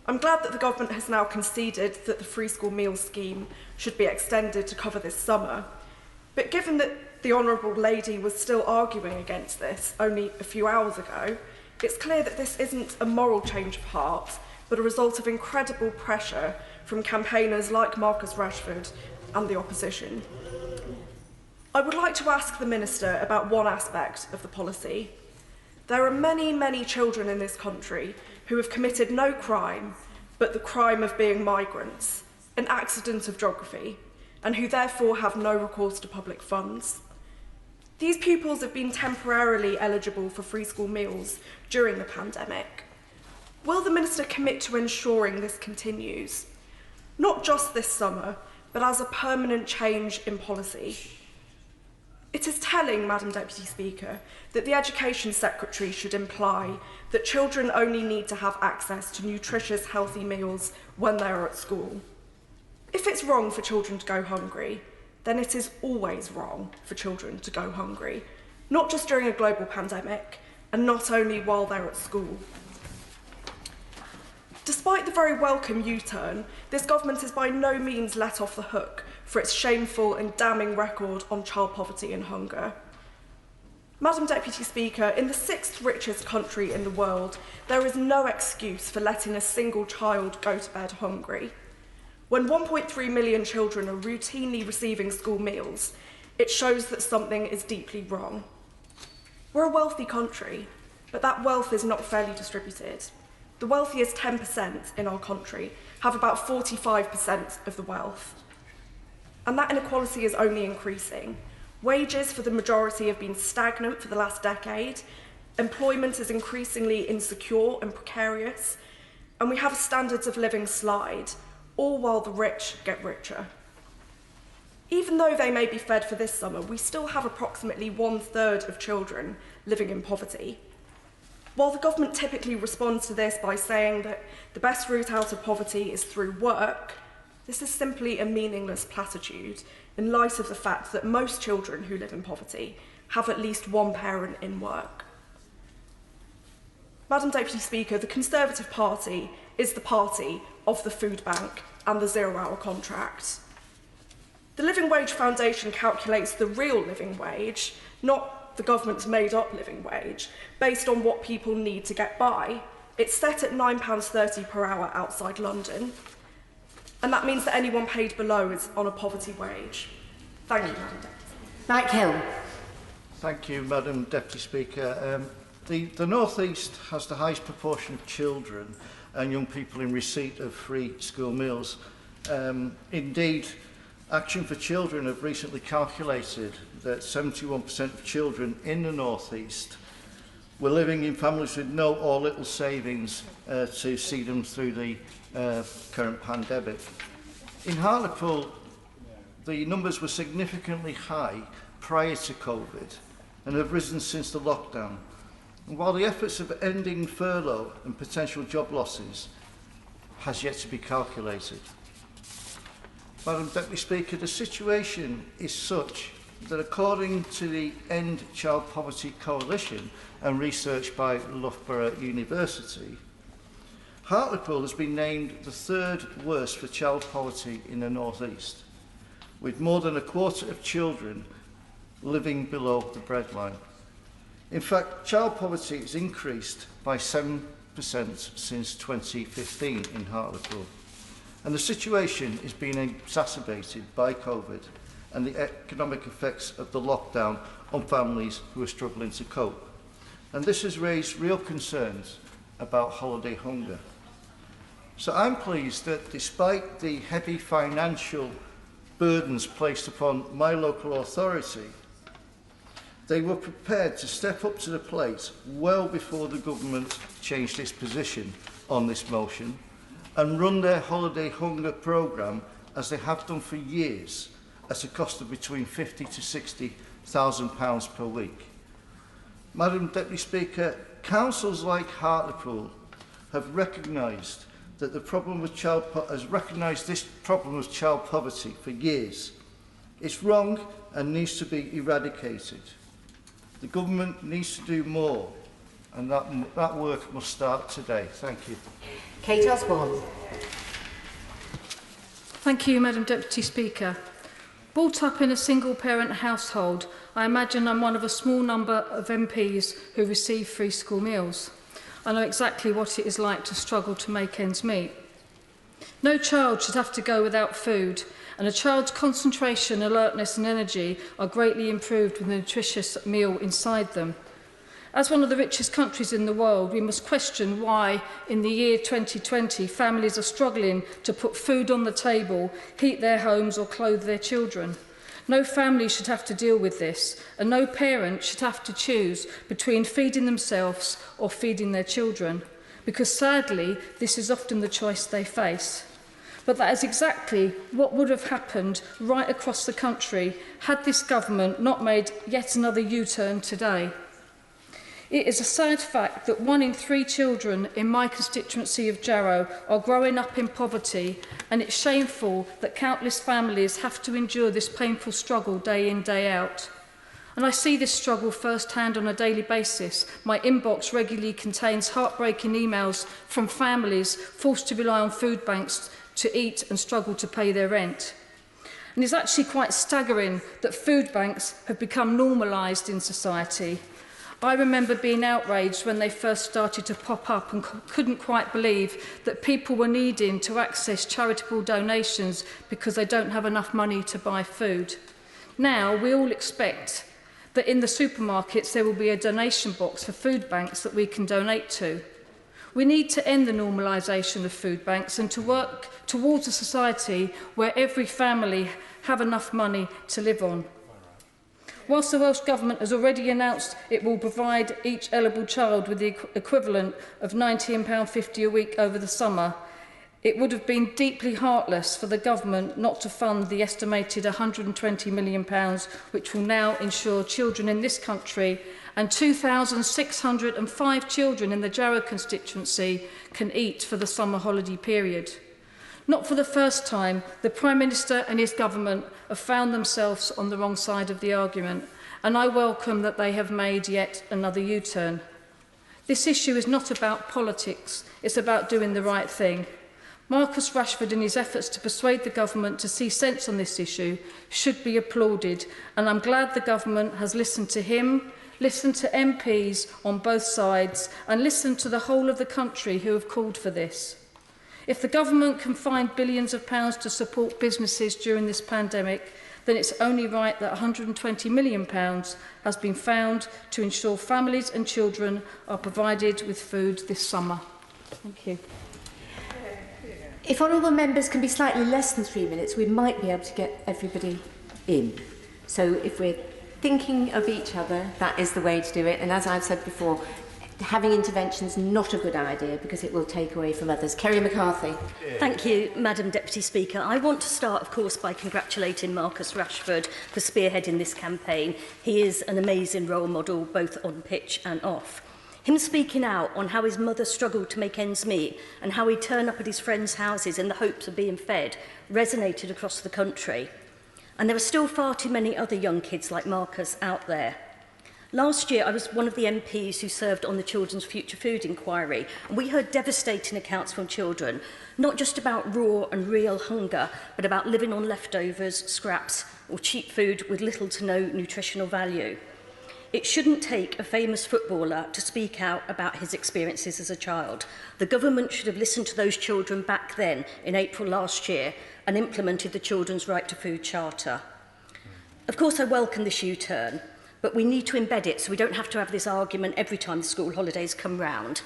[SPEAKER 22] I'm glad that the government has now conceded that the free school meals scheme should be extended to cover this summer. But given that
[SPEAKER 10] the Honourable Lady was still arguing against this only a few hours ago, it's clear that this isn't a moral change of heart, but a result of incredible pressure from campaigners like Marcus Rashford and the opposition. I would like to ask the Minister about one aspect of the policy. There are many, many children in this country who have committed no crime but the crime of being migrants, an accident of geography, and who therefore have no recourse to public funds. These pupils have been temporarily eligible for free school meals during the pandemic. Will the Minister commit to ensuring this continues, not just this summer, but as a permanent change in policy? It is telling, Madam Deputy Speaker, that the Education Secretary should imply that children only need to have access to nutritious, healthy meals when they are at school. If it's wrong for children to go hungry, then it is always wrong for children to go hungry, not just during a global pandemic, and not only while they're at school. Despite the very welcome U-turn, this government is by no means let off the hook for its shameful and damning record on child poverty and hunger. Madam Deputy Speaker, in the 6th richest country in the world, there is no excuse for letting a single child go to bed hungry. When 1.3 million children are routinely receiving school meals, it shows that something is deeply wrong. We're a wealthy country, but that wealth is not fairly distributed. The wealthiest 10% in our country have about 45% of the wealth. And that inequality is only increasing. Wages for the majority have been stagnant for the last decade. Employment is increasingly insecure and precarious. And we have a standards of living slide, all while the rich get richer. Even though they may be fed for this summer, we still have approximately 1/3 of children living in poverty. While the government typically responds to this by saying that the best route out of poverty is through work, this is simply a meaningless platitude in light of the fact that most children who live in poverty have at least one parent in work. Madam Deputy Speaker, the Conservative Party is the party of the food bank and the zero-hour contract. The Living Wage Foundation calculates the real living wage, not the government's made-up living wage, based on what people need to get by. It's set at £9.30 per hour outside London, and that means that anyone paid below is on a poverty wage. Thank you, Madam Deputy.
[SPEAKER 18] Mike Hill.
[SPEAKER 8] Thank you, Madam Deputy Speaker. The North East has the highest proportion of children and young people in receipt of free school meals. Indeed, Action for Children have recently calculated that 71% of children in the North East were living in families with no or little savings to see them through the current pandemic. In Hartlepool, the numbers were significantly high prior to COVID and have risen since the lockdown. And while the efforts of ending furlough and potential job losses has yet to be calculated. Madam Deputy Speaker, the situation is such that according to the End Child Poverty Coalition and research by Loughborough University, Hartlepool has been named the 3rd worst for child poverty in the North East, with more than a quarter of children living below the breadline. In fact, child poverty has increased by 7% since 2015 in Hartlepool. And the situation is being exacerbated by COVID and the economic effects of the lockdown on families who are struggling to cope. And this has raised real concerns about holiday hunger. So I'm pleased that despite the heavy financial burdens placed upon my local authority, they were prepared to step up to the plate well before the government changed its position on this motion and run their holiday hunger programme as they have done for years at a cost of between £50,000 to £60,000 per week. Madam Deputy Speaker, councils like Hartlepool have recognised that the problem with this problem with child poverty for years. It's wrong and needs to be eradicated. The government needs to do more, and that work must start today. Thank you.
[SPEAKER 18] Kate Osborne.
[SPEAKER 7] Thank you, Madam Deputy Speaker.
[SPEAKER 12] Brought up in a single-parent household, I imagine I'm one of a small number of MPs who receive free school meals. I know exactly what it is like to struggle to make ends meet. No child should have to go without food, and a child's concentration, alertness and energy are greatly improved with a nutritious meal inside them. As one of the richest countries in the world, we must question why, in the year 2020, families are struggling to put food on the table, heat their homes or clothe their children. No family should have to deal with this, and no parent should have to choose between feeding themselves or feeding their children, because sadly, this is often the choice they face. But that is exactly what would have happened right across the country had this government not made yet another U-turn today. It is a sad fact that 1 in 3 children in my constituency of Jarrow are growing up in poverty, and it's shameful that countless families have to endure this painful struggle day in, day out. And I see this struggle firsthand on a daily basis. My inbox regularly contains heartbreaking emails from families forced to rely on food banks to eat and struggle to pay their rent. And it's actually quite staggering that food banks have become normalised in society. I remember being outraged when they first started to pop up and couldn't quite believe that people were needing to access charitable donations because they don't have enough money to buy food. Now we all expect that in the supermarkets there will be a donation box for food banks that we can donate to. We need to end the normalisation of food banks and to work towards a society where every family have enough money to live on. Whilst the Welsh Government has already announced it will provide each eligible child with the equivalent of £19.50 a week over the summer, it would have been deeply heartless for the Government not to fund the estimated £120 million which will now ensure children in this country and 2,605 children in the Jarrow constituency can eat for the summer holiday period. Not for the first time, the Prime Minister and his government have found themselves on the wrong side of the argument, and I welcome that they have made yet another U-turn. This issue is not about politics, it's about doing the right thing. Marcus Rashford, in his efforts to persuade the government to see sense on this issue, should be applauded, and I'm glad the government has listened to him, listened to MPs on both sides, and listened to the whole of the country who have called for this. If the government can find billions of pounds to support businesses during this pandemic, then it's only right that £120 million has been found to ensure families and children are provided with food this summer. Thank you.
[SPEAKER 18] If honourable members can be slightly less than 3 minutes, we might be able to get everybody in. So if we're thinking of each other, that is the way to do it. And as I've said before, having interventions not a good idea because it will take away from others. Kerry McCarthy.
[SPEAKER 13] Thank you, Madam Deputy Speaker. I want to start, of course, by congratulating Marcus Rashford for spearheading this campaign. He is an amazing role model, both on pitch and off. Him speaking out on how his mother struggled to make ends meet and how he'd turn up at his friends' houses in the hopes of being fed resonated across the country. And there are still far too many other young kids like Marcus out there. Last year, I was one of the MPs who served on the Children's Future Food Inquiry, and we heard devastating accounts from children, not just about raw and real hunger, but about living on leftovers, scraps, or cheap food with little to no nutritional value. It shouldn't take a famous footballer to speak out about his experiences as a child. The government should have listened to those children back then, in April last year, and implemented the Children's Right to Food Charter. Of course, I welcome this U-turn, but we need to embed it so we don't have to have this argument every time the school holidays come round.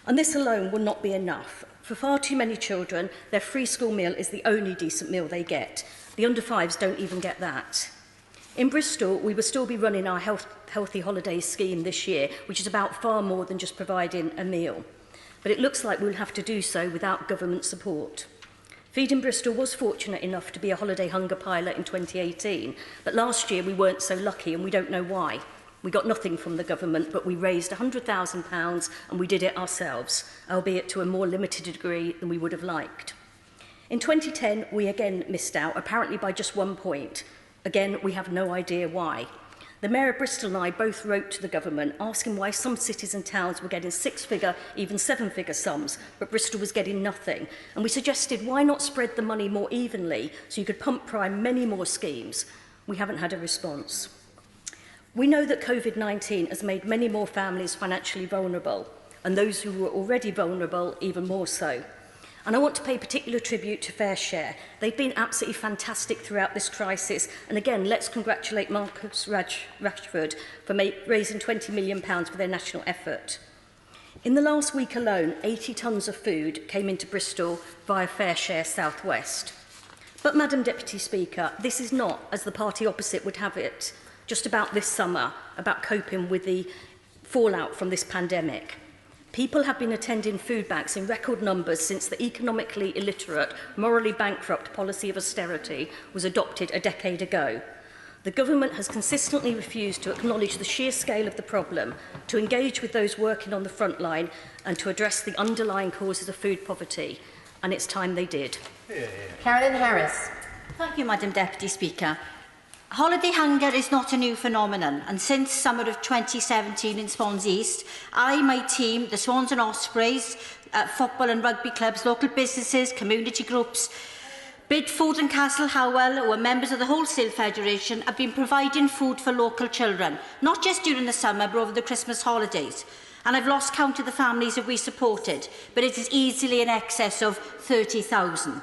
[SPEAKER 13] And this alone will not be enough. For far too many children, their free school meal is the only decent meal they get. The under-5s don't even get that. In Bristol, we will still be running our Healthy Holidays scheme this year, which is about far more than just providing a meal. But it looks like we'll have to do so without government support. Feeding Bristol was fortunate enough to be a holiday hunger pilot in 2018, but last year we weren't so lucky and we don't know why. We got nothing from the government, but we raised £100,000 and we did it ourselves, albeit to a more limited degree than we would have liked. In 2010, we again missed out, apparently by just 1 point. Again, we have no idea why. The Mayor of Bristol and I both wrote to the government asking why some cities and towns were getting 6-figure, even 7-figure sums, but Bristol was getting nothing. And we suggested why not spread the money more evenly so you could pump prime many more schemes. We haven't had a response. We know that COVID-19 has made many more families financially vulnerable, and those who were already vulnerable even more so. And I want to pay particular tribute to Fair Share. They've been absolutely fantastic throughout this crisis. And again, let's congratulate Marcus Rashford for raising £20 million for their national effort. In the last week alone, 80 tonnes of food came into Bristol via Fair Share South West. But, Madam Deputy Speaker, this is not, as the party opposite would have it, just about this summer, about coping with the fallout from this pandemic. People have been attending food banks in record numbers since the economically illiterate, morally bankrupt policy of austerity was adopted a decade ago. The government has consistently refused to acknowledge the sheer scale of the problem, to engage with those working on the front line and to address the underlying causes of food poverty. And it's time they did.
[SPEAKER 3] Carolyn Harris.
[SPEAKER 17] Thank you, Madam Deputy Speaker. Holiday hunger is not a new phenomenon, and since summer of 2017 in Swans East, my team, the Swans and Ospreys, football and rugby clubs, local businesses, community groups, Bidford and Castle Howell, who are members of the Wholesale Federation, have been providing food for local children, not just during the summer but over the Christmas holidays. And I've lost count of the families that we supported, but it is easily in excess of 30,000.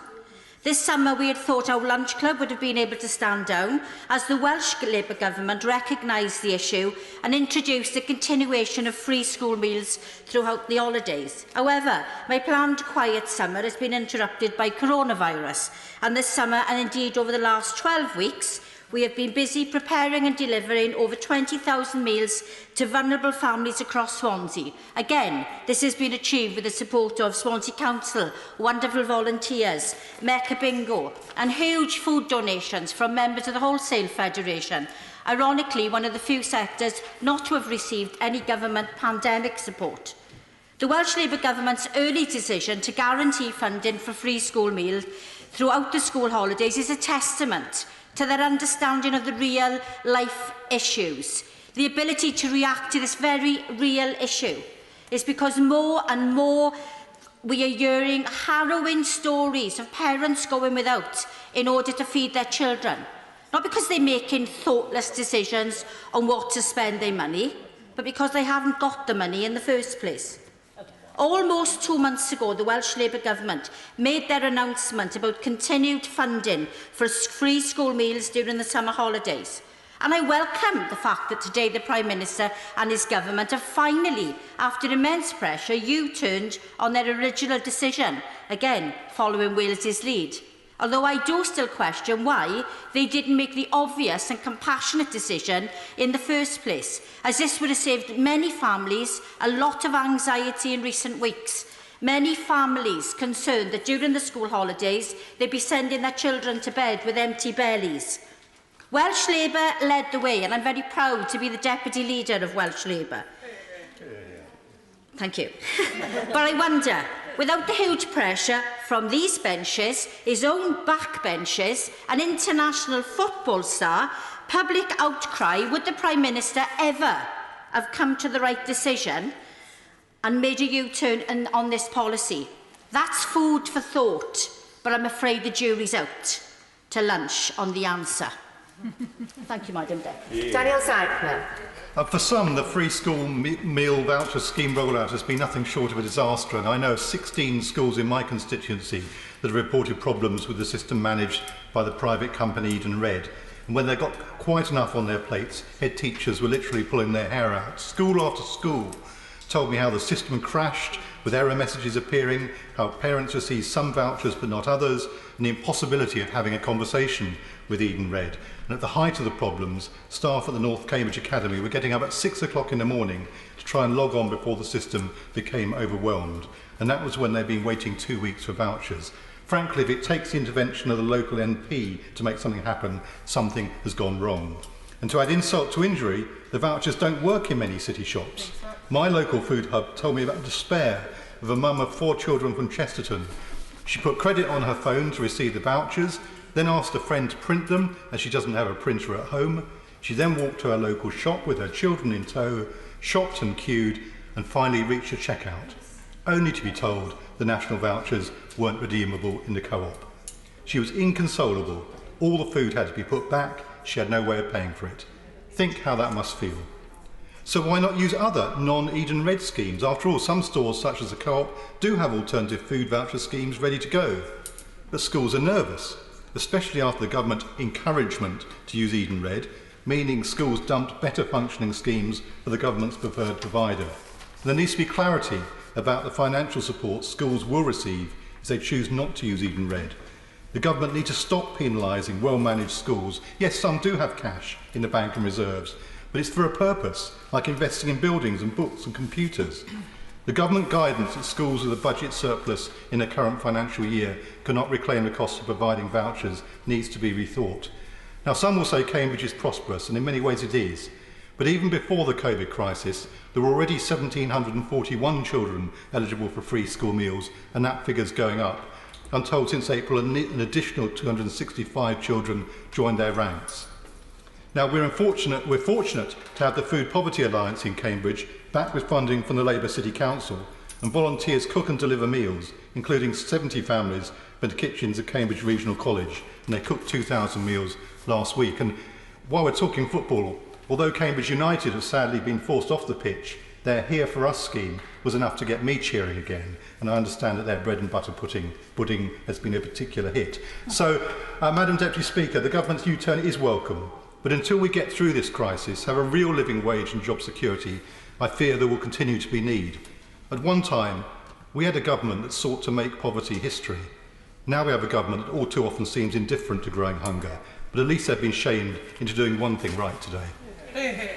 [SPEAKER 17] This summer we had thought our lunch club would have been able to stand down as the Welsh Labour Government recognised the issue and introduced a continuation of free school meals throughout the holidays. However, my planned quiet summer has been interrupted by coronavirus, and this summer, and indeed over the last 12 weeks, we have been busy preparing and delivering over 20,000 meals to vulnerable families across Swansea. Again, this has been achieved with the support of Swansea Council, wonderful volunteers, Mecca Bingo, and huge food donations from members of the Wholesale Federation. Ironically, one of the few sectors not to have received any government pandemic support. The Welsh Labour Government's early decision to guarantee funding for free school meals throughout the school holidays is a testament to their understanding of the real life issues. The ability to react to this very real issue is because more and more we are hearing harrowing stories of parents going without in order to feed their children. Not because they're making thoughtless decisions on what to spend their money, but because they haven't got the money in the first place. Almost 2 months ago, the Welsh Labour Government made their announcement about continued funding for free school meals during the summer holidays. And I welcome the fact that today the Prime Minister and his government have finally, after immense pressure, U-turned on their original decision, again following Wales's lead. Although I do still question why they didn't make the obvious and compassionate decision in the first place, as this would have saved many families a lot of anxiety in recent weeks. Many families concerned that during the school holidays they'd be sending their children to bed with empty bellies. Welsh Labour led the way, and I'm very proud to be the Deputy Leader of Welsh Labour. Thank you. But I wonder, without the huge pressure from these benches, his own backbenches, an international football star, public outcry, would the Prime Minister ever have come to the right decision and made a U-turn on this policy? That's food for thought, but I'm afraid the jury's out to lunch on the answer. Thank you, Madam Deputy.
[SPEAKER 3] Daniel Seidler.
[SPEAKER 23] For some, the free school meal voucher scheme rollout has been nothing short of a disaster, and I know of 16 schools in my constituency that have reported problems with the system managed by the private company Eden Red. And when they got quite enough on their plates, head teachers were literally pulling their hair out. School after school told me how the system crashed, with error messages appearing, how parents received some vouchers but not others, and the impossibility of having a conversation with Eden Red. And at the height of the problems, staff at the North Cambridge Academy were getting up at 6 o'clock in the morning to try and log on before the system became overwhelmed. And that was when they'd been waiting 2 weeks for vouchers. Frankly, if it takes the intervention of the local MP to make something happen, something has gone wrong. And to add insult to injury, the vouchers don't work in many city shops. My local food hub told me about the despair of a mum of 4 children from Chesterton. She put credit on her phone to receive the vouchers, then asked a friend to print them, as she doesn't have a printer at home. She then walked to her local shop with her children in tow, shopped and queued, and finally reached a checkout, only to be told the national vouchers weren't redeemable in the co-op. She was inconsolable. All the food had to be put back. She had no way of paying for it. Think how that must feel. So why not use other non-Eden Red schemes? After all, some stores, such as the Co-op, do have alternative food voucher schemes ready to go. But schools are nervous, especially after the government encouragement to use Eden Red, meaning schools dumped better functioning schemes for the government's preferred provider. There needs to be clarity about the financial support schools will receive if they choose not to use Eden Red. The government needs to stop penalising well-managed schools. Yes, some do have cash in the bank and reserves, but it's for a purpose, like investing in buildings and books and computers. The government guidance that schools with a budget surplus in the current financial year cannot reclaim the cost of providing vouchers needs to be rethought. Now, some will say Cambridge is prosperous, and in many ways it is. But even before the COVID crisis, there were already 1,741 children eligible for free school meals, and that figure's going up. I'm told since April an additional 265 children joined their ranks. Now, we're fortunate to have the Food Poverty Alliance in Cambridge, backed with funding from the Labour City Council, and volunteers cook and deliver meals, including 70 families for the kitchens at Cambridge Regional College, and they cooked 2,000 meals last week. And while we're talking football, although Cambridge United have sadly been forced off the pitch, their Here For Us scheme was enough to get me cheering again, and I understand that their bread and butter pudding has been a particular hit. So, Madam Deputy Speaker, the government's U-turn is welcome, but until we get through this crisis, have a real living wage and job security, I fear there will continue to be need. At one time, we had a government that sought to make poverty history. Now we have a government that all too often seems indifferent to growing hunger, but at least they've been shamed into doing one thing right today.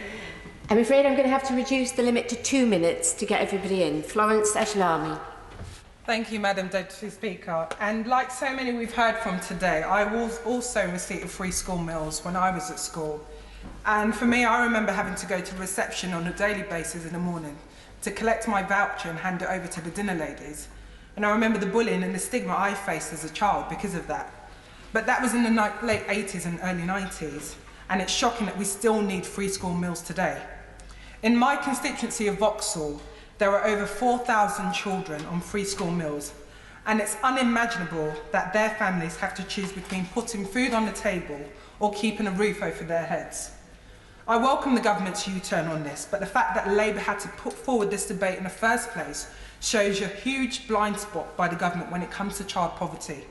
[SPEAKER 18] I'm afraid I'm going to have to reduce the limit to 2 minutes to get everybody in. Florence Ashlami.
[SPEAKER 1] Thank you, Madam Deputy Speaker. And like so many we've heard from today, I was also in receipt of free school meals when I was at school. And for me, I remember having to go to reception on a daily basis in the morning to collect my voucher and hand it over to the dinner ladies. And I remember the bullying and the stigma I faced as a child because of that. But that was in the late 80s and early 90s. And it's shocking that we still need free school meals today. In my constituency of Vauxhall, there are over 4,000 children on free school meals, and it's unimaginable that their families have to choose between putting food on the table or keeping a roof over their heads. I welcome the government's U-turn on this, but the fact that Labour had to put forward this debate in the first place shows a huge blind spot by the government when it comes to child poverty.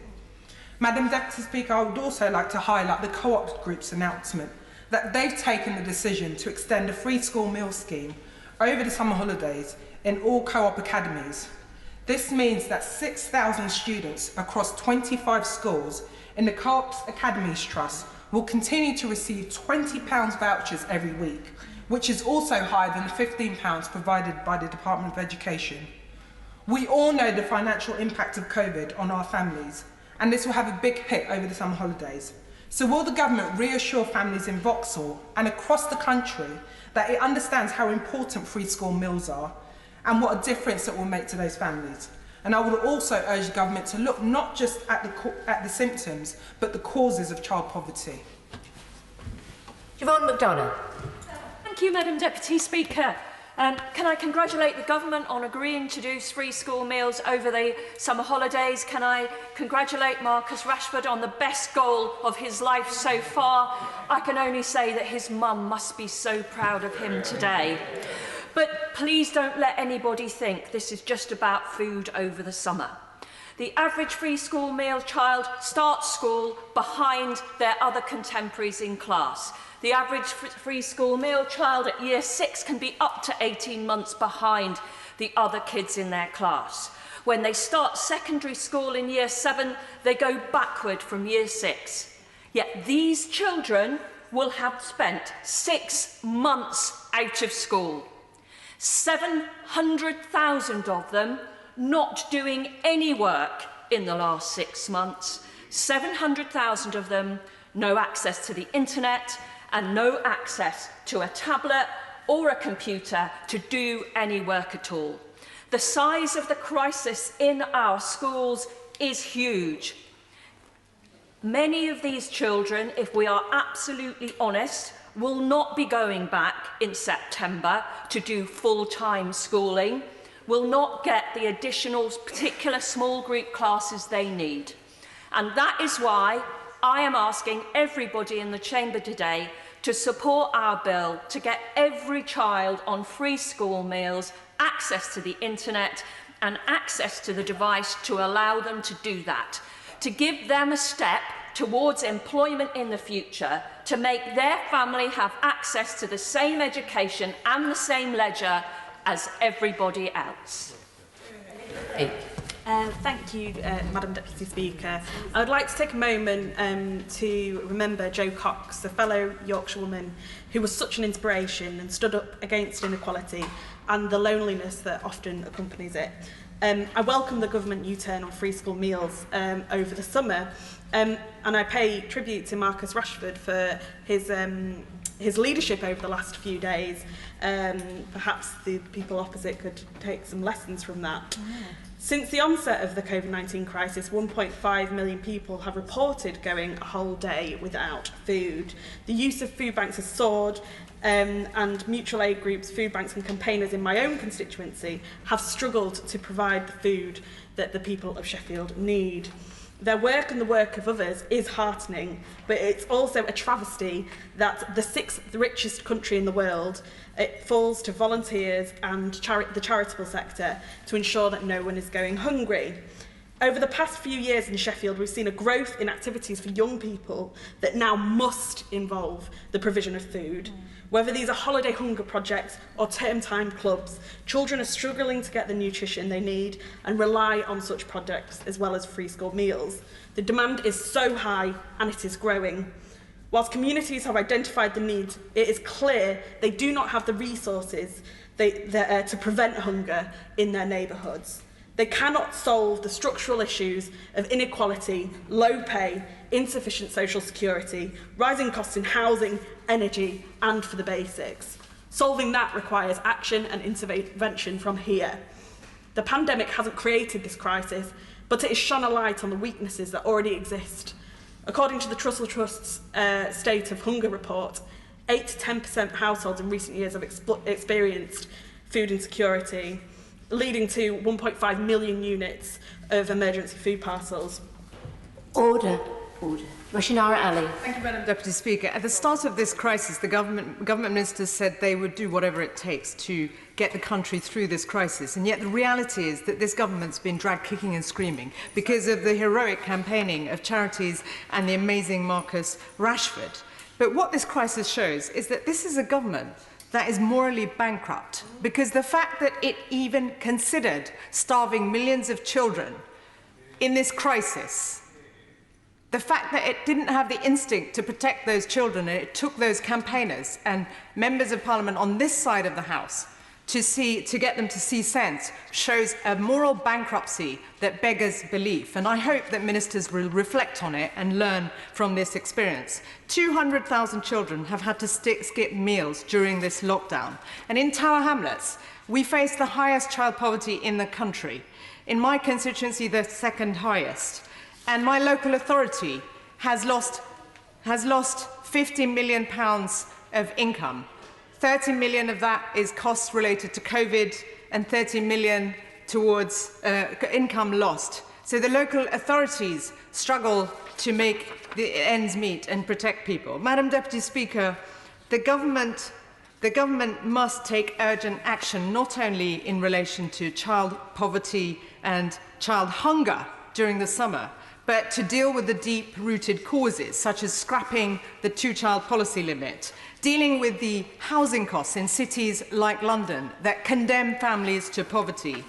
[SPEAKER 1] Madam Deputy Speaker, I would also like to highlight the Co-op Group's announcement that they've taken the decision to extend a free school meal scheme over the summer holidays in all co-op academies. This means that 6,000 students across 25 schools in the Co-op's Academies Trust will continue to receive £20 vouchers every week, which is also higher than the £15 provided by the Department of Education. We all know the financial impact of COVID on our families, and this will have a big hit over the summer holidays. So will the government reassure families in Vauxhall and across the country that it understands how important free school meals are and what a difference it will make to those families? And I would also urge the government to look not just at the symptoms, but the causes of child poverty.
[SPEAKER 18] Siobhan McDonough.
[SPEAKER 9] Thank you, Madam Deputy Speaker. Can I congratulate the government on agreeing to do free school meals over the summer holidays? Can I congratulate Marcus Rashford on the best goal of his life so far? I can only say that his mum must be so proud of him today. But please don't let anybody think this is just about food over the summer. The average free school meal child starts school behind their other contemporaries in class. The average free school meal child at year 6 can be up to 18 months behind the other kids in their class. When they start secondary school in year 7, they go backward from year 6. Yet these children will have spent 6 months out of school. 700,000 of them not doing any work in the last 6 months. 700,000 of them no access to the internet and no access to a tablet or a computer to do any work at all. The size of the crisis in our schools is huge. Many of these children, if we are absolutely honest, will not be going back in September to do full-time schooling, will not get the additional particular small group classes they need. And that is why I am asking everybody in the chamber today to support our bill to get every child on free school meals, access to the internet and access to the device to allow them to do that, to give them a step towards employment in the future, to make their family have access to the same education and the same leisure as everybody else.
[SPEAKER 22] Thank you, Madam Deputy Speaker. I would like to take a moment to remember Jo Cox, a fellow Yorkshirewoman who was such an inspiration and stood up against inequality and the loneliness that often accompanies it. I welcome the government U-turn on free school meals over the summer, and I pay tribute to Marcus Rashford for his leadership over the last few days. Perhaps the people opposite could take some lessons from that. Since the onset of the COVID-19 crisis, 1.5 million people have reported going a whole day without food. The use of food banks has soared, and mutual aid groups, food banks and campaigners in my own constituency have struggled to provide the food that the people of Sheffield need. Their work and the work of others is heartening, but it's also a travesty that the 6th richest country in the world, it falls to volunteers and the charitable sector to ensure that no one is going hungry. Over the past few years in Sheffield, we've seen a growth in activities for young people that now must involve the provision of food. Whether these are holiday hunger projects or term-time clubs, children are struggling to get the nutrition they need and rely on such projects as well as free school meals. The demand is so high and it is growing. Whilst communities have identified the need, it is clear they do not have the resources to prevent hunger in their neighbourhoods. They cannot solve the structural issues of inequality, low pay, insufficient social security, rising costs in housing, energy, and for the basics. Solving that requires action and intervention from here. The pandemic hasn't created this crisis, but it has shone a light on the weaknesses that already exist. According to the Trussell Trust's State of Hunger report, 8 to 10% of households in recent years have experienced food insecurity, leading to 1.5 million units of emergency food parcels.
[SPEAKER 18] Order. Rashinara Ali.
[SPEAKER 5] Thank you, Madam Deputy Speaker. At the start of this crisis, the government ministers said they would do whatever it takes to get the country through this crisis. And yet the reality is that this government's been dragged kicking and screaming because of the heroic campaigning of charities and the amazing Marcus Rashford. But what this crisis shows is that this is a government that is morally bankrupt, because the fact that it even considered starving millions of children in this crisis, the fact that it didn't have the instinct to protect those children, and it took those campaigners and members of parliament on this side of the House to get them to see sense, shows a moral bankruptcy that beggars belief. And I hope that ministers will reflect on it and learn from this experience. 200,000 children have had to skip meals during this lockdown. And in Tower Hamlets, we face the highest child poverty in the country. In my constituency, the second highest. And my local authority has lost £50 million of income. 30 million of that is costs related to COVID and 30 million towards income lost. So the local authorities struggle to make the ends meet and protect people. Madam Deputy Speaker, the government must take urgent action, not only in relation to child poverty and child hunger during the summer, but to deal with the deep-rooted causes, such as scrapping the two-child policy limit, dealing with the housing costs in cities like London that condemn families to poverty.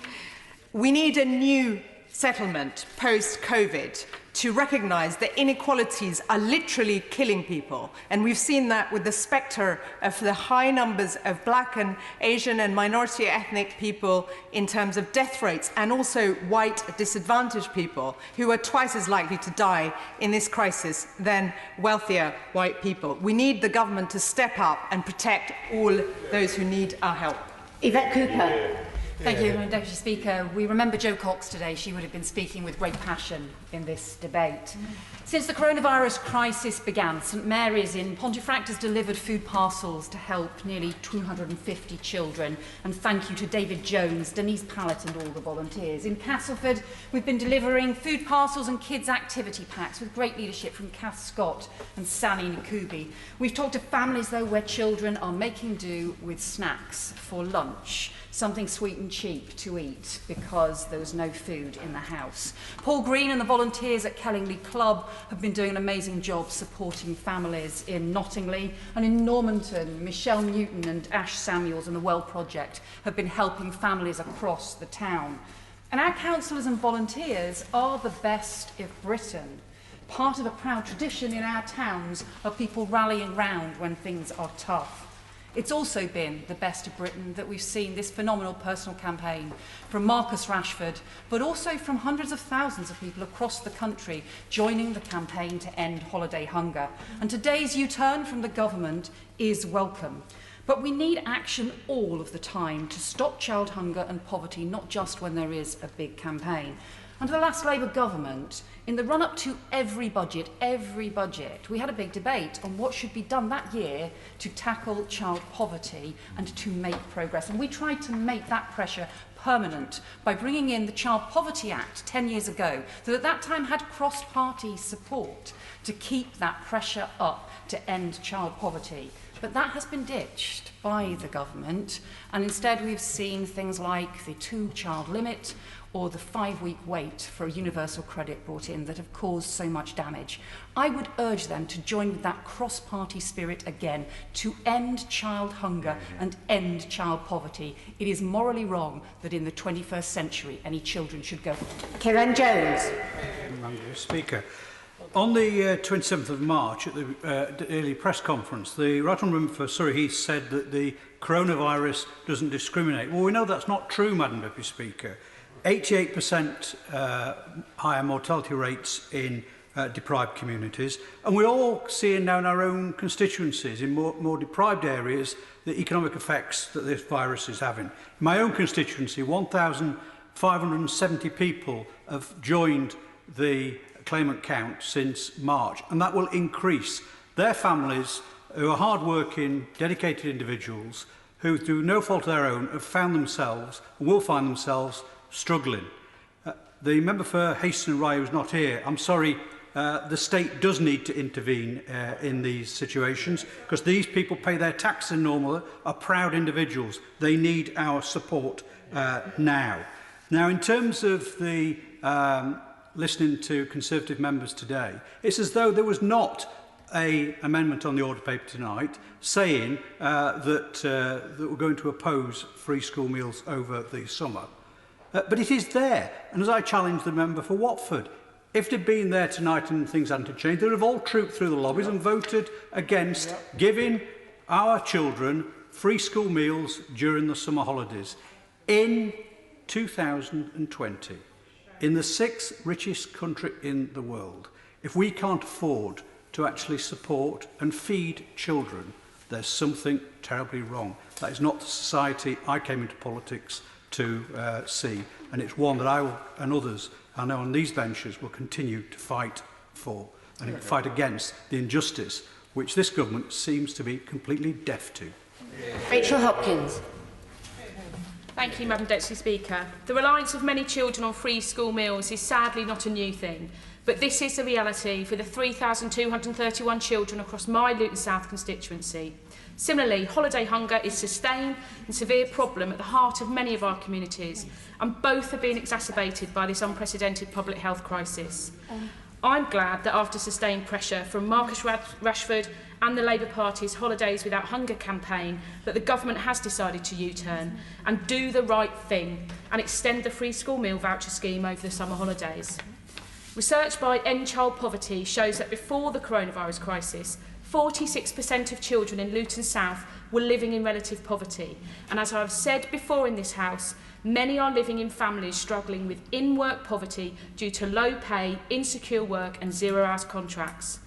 [SPEAKER 5] We need a new settlement post-COVID to recognise that inequalities are literally killing people. And we've seen that with the spectre of the high numbers of Black and Asian and minority ethnic people in terms of death rates, and also white disadvantaged people who are twice as likely to die in this crisis than wealthier white people. We need the government to step up and protect all those who need our help.
[SPEAKER 18] Yvette Cooper.
[SPEAKER 6] Thank you, Deputy Speaker. We remember Jo Cox today. She would have been speaking with great passion in this debate. Since the coronavirus crisis began, St Mary's in Pontefract has delivered food parcels to help nearly 250 children. And thank you to David Jones, Denise Pallett and all the volunteers. In Castleford, we've been delivering food parcels and kids' activity packs with great leadership from Kath Scott and Sally Nkubi. We've talked to families, though, where children are making do with snacks for lunch. Something sweet and cheap to eat because there was no food in the house. Paul Green and the volunteers at Kellingley Club have been doing an amazing job supporting families in Nottingley, and in Normanton, Michelle Newton and Ash Samuels and the Well Project have been helping families across the town. And our councillors and volunteers are the best of Britain. Part of a proud tradition in our towns of people rallying round when things are tough. It's also been the best of Britain that we've seen this phenomenal personal campaign from Marcus Rashford, but also from hundreds of thousands of people across the country joining the campaign to end holiday hunger. And today's U-turn from the government is welcome. But we need action all of the time to stop child hunger and poverty, not just when there is a big campaign. Under the last Labour government, in the run-up to every budget, we had a big debate on what should be done that year to tackle child poverty and to make progress. And we tried to make that pressure permanent by bringing in the Child Poverty Act 10 years ago that at that time had cross-party support to keep that pressure up to end child poverty. But that has been ditched by the government, and instead we've seen things like the 2-child limit or the 5-week wait for a universal credit brought in that have caused so much damage. I would urge them to join with that cross-party spirit again to end child hunger and end child poverty. It is morally wrong that in the 21st century any children should go.
[SPEAKER 18] Kieran Jones.
[SPEAKER 15] Speaker. On the 27th of March at the early press conference, the Right Honourable for Surrey Heath said that the coronavirus doesn't discriminate. Well, we know that's not true, Madam Deputy Speaker. 88% higher mortality rates in deprived communities, and we're all seeing now in our own constituencies, in more deprived areas, the economic effects that this virus is having. In my own constituency, 1,570 people have joined the claimant count since March, and that will increase. Their families, who are hard-working, dedicated individuals, who through no fault of their own have found themselves, and will find themselves, struggling. The member for Hastings and Rye is not here. I'm sorry, the state does need to intervene in these situations because these people pay their tax in normal, are proud individuals. They need our support now. Now, in terms of the listening to Conservative members today, it's as though there was not an amendment on the order paper tonight saying that we're going to oppose free school meals over the summer. But it is there, and as I challenged the member for Watford, if they'd been there tonight and things hadn't changed, they'd have all trooped through the lobbies and voted against giving our children free school meals during the summer holidays. In 2020, in the 6th richest country in the world, if we can't afford to actually support and feed children, there's something terribly wrong. That is not the society I came into politics to see, and it's one that I will, and others I know on these benches will continue to fight for and fight against the injustice which this government seems to be completely deaf to.
[SPEAKER 18] Rachel Hopkins.
[SPEAKER 20] Thank you, Madam Deputy Speaker. The reliance of many children on free school meals is sadly not a new thing, but this is the reality for the 3,231 children across my Luton South constituency. Similarly, holiday hunger is a sustained and severe problem at the heart of many of our communities, and both are being exacerbated by this unprecedented public health crisis. I'm glad that after sustained pressure from Marcus Rashford and the Labour Party's Holidays Without Hunger campaign, that the government has decided to U-turn and do the right thing and extend the free school meal voucher scheme over the summer holidays. Research by End Child Poverty shows that before the coronavirus crisis, 46% of children in Luton South were living in relative poverty. And as I've said before in this House, many are living in families struggling with in-work poverty due to low pay, insecure work and zero-hours contracts.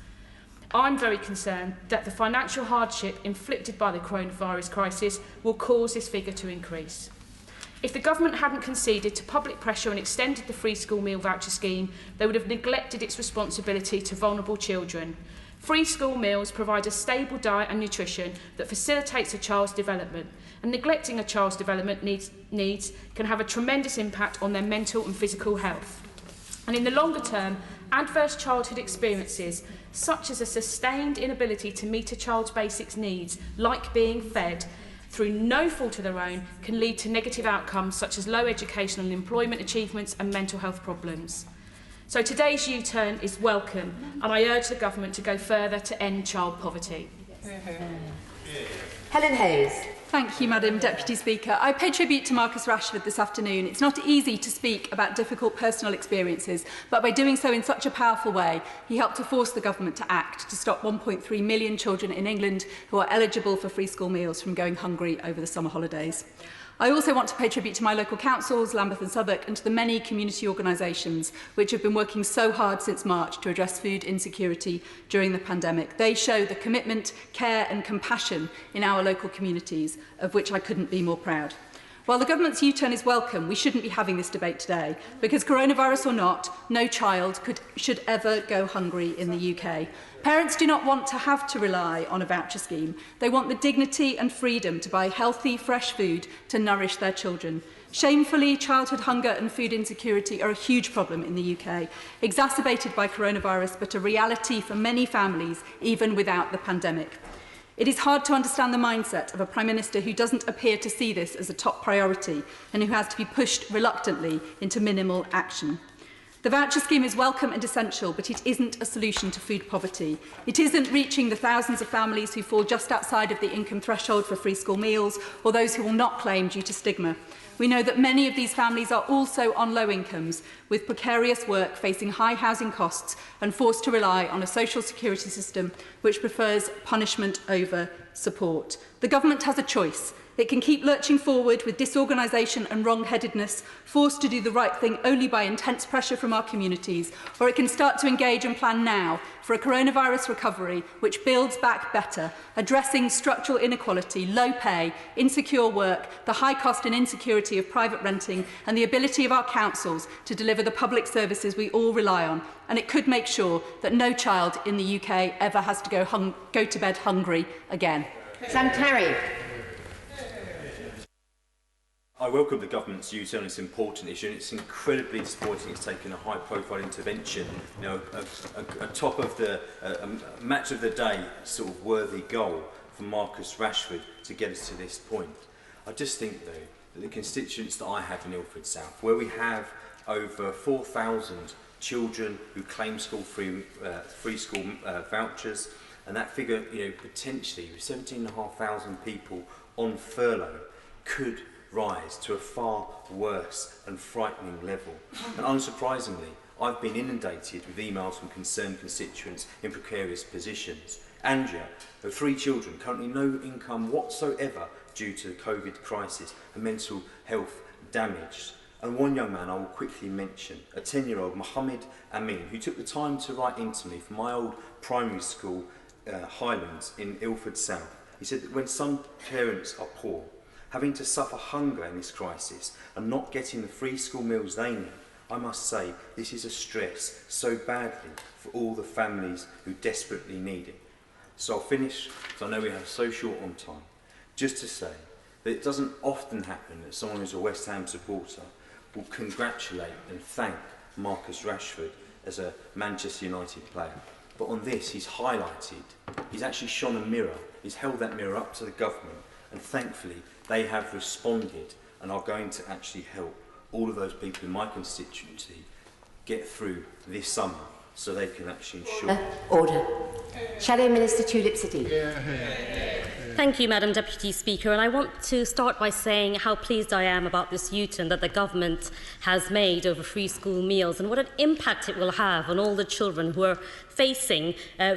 [SPEAKER 20] I'm very concerned that the financial hardship inflicted by the coronavirus crisis will cause this figure to increase. If the government hadn't conceded to public pressure and extended the free school meal voucher scheme, they would have neglected its responsibility to vulnerable children. Free school meals provide a stable diet and nutrition that facilitates a child's development, and neglecting a child's development needs can have a tremendous impact on their mental and physical health. And in the longer term, adverse childhood experiences, such as a sustained inability to meet a child's basic needs, like being fed, through no fault of their own, can lead to negative outcomes such as low educational and employment achievements and mental health problems. So today's U-turn is welcome, and I urge the government to go further to end child poverty.
[SPEAKER 18] Helen Hayes.
[SPEAKER 11] Thank you, Madam Deputy Speaker. I pay tribute to Marcus Rashford this afternoon. It's not easy to speak about difficult personal experiences, but by doing so in such a powerful way, he helped to force the government to act to stop 1.3 million children in England who are eligible for free school meals from going hungry over the summer holidays. I also want to pay tribute to my local councils, Lambeth and Southwark, and to the many community organisations which have been working so hard since March to address food insecurity during the pandemic. They show the commitment, care and compassion in our local communities, of which I couldn't be more proud. While the government's U-turn is welcome, we shouldn't be having this debate today, because coronavirus or not, no child should ever go hungry in the UK. Parents do not want to have to rely on a voucher scheme. They want the dignity and freedom to buy healthy, fresh food to nourish their children. Shamefully, childhood hunger and food insecurity are a huge problem in the UK, exacerbated by coronavirus, but a reality for many families, even without the pandemic. It is hard to understand the mindset of a Prime Minister who doesn't appear to see this as a top priority and who has to be pushed reluctantly into minimal action. The voucher scheme is welcome and essential, but it isn't a solution to food poverty. It isn't reaching the thousands of families who fall just outside of the income threshold for free school meals, or those who will not claim due to stigma. We know that many of these families are also on low incomes, with precarious work, facing high housing costs and forced to rely on a social security system which prefers punishment over support. The government has a choice. It can keep lurching forward with disorganisation and wrong-headedness, forced to do the right thing only by intense pressure from our communities, or it can start to engage and plan now for a coronavirus recovery which builds back better, addressing structural inequality, low pay, insecure work, the high cost and insecurity of private renting, and the ability of our councils to deliver the public services we all rely on. And it could make sure that no child in the UK ever has to go to bed hungry again.
[SPEAKER 18] Sam Carey.
[SPEAKER 16] I welcome the government's U-turn on this important issue, and it's incredibly disappointing it's taken a high-profile intervention, you know, a top of the a match of the day sort of worthy goal for Marcus Rashford to get us to this point. I just think, though, that the constituents that I have in Ilford South, where we have over 4,000 children who claim free school vouchers, and that figure, you know, potentially with 17,500 people on furlough, could rise to a far worse and frightening level. And unsurprisingly, I've been inundated with emails from concerned constituents in precarious positions. Andrea, her 3 children, currently no income whatsoever due to the COVID crisis and mental health damaged. And one young man I will quickly mention, a 10-year-old Mohammed Amin, who took the time to write into me from my old primary school, Highlands in Ilford South. He said that when some parents are poor, having to suffer hunger in this crisis and not getting the free school meals they need, I must say this is a stress so badly for all the families who desperately need it. So I'll finish, because I know we have so short on time, just to say that it doesn't often happen that someone who's a West Ham supporter will congratulate and thank Marcus Rashford as a Manchester United player. But on this, he's highlighted, he's actually shone a mirror, he's held that mirror up to the government, and thankfully they have responded and are going to actually help all of those people in my constituency get through this summer so they can actually ensure...
[SPEAKER 18] Order. Shadow Minister Tulip Siddiq.
[SPEAKER 13] Thank you, Madam Deputy Speaker, and I want to start by saying how pleased I am about this U-turn that the government has made over free school meals and what an impact it will have on all the children who are facing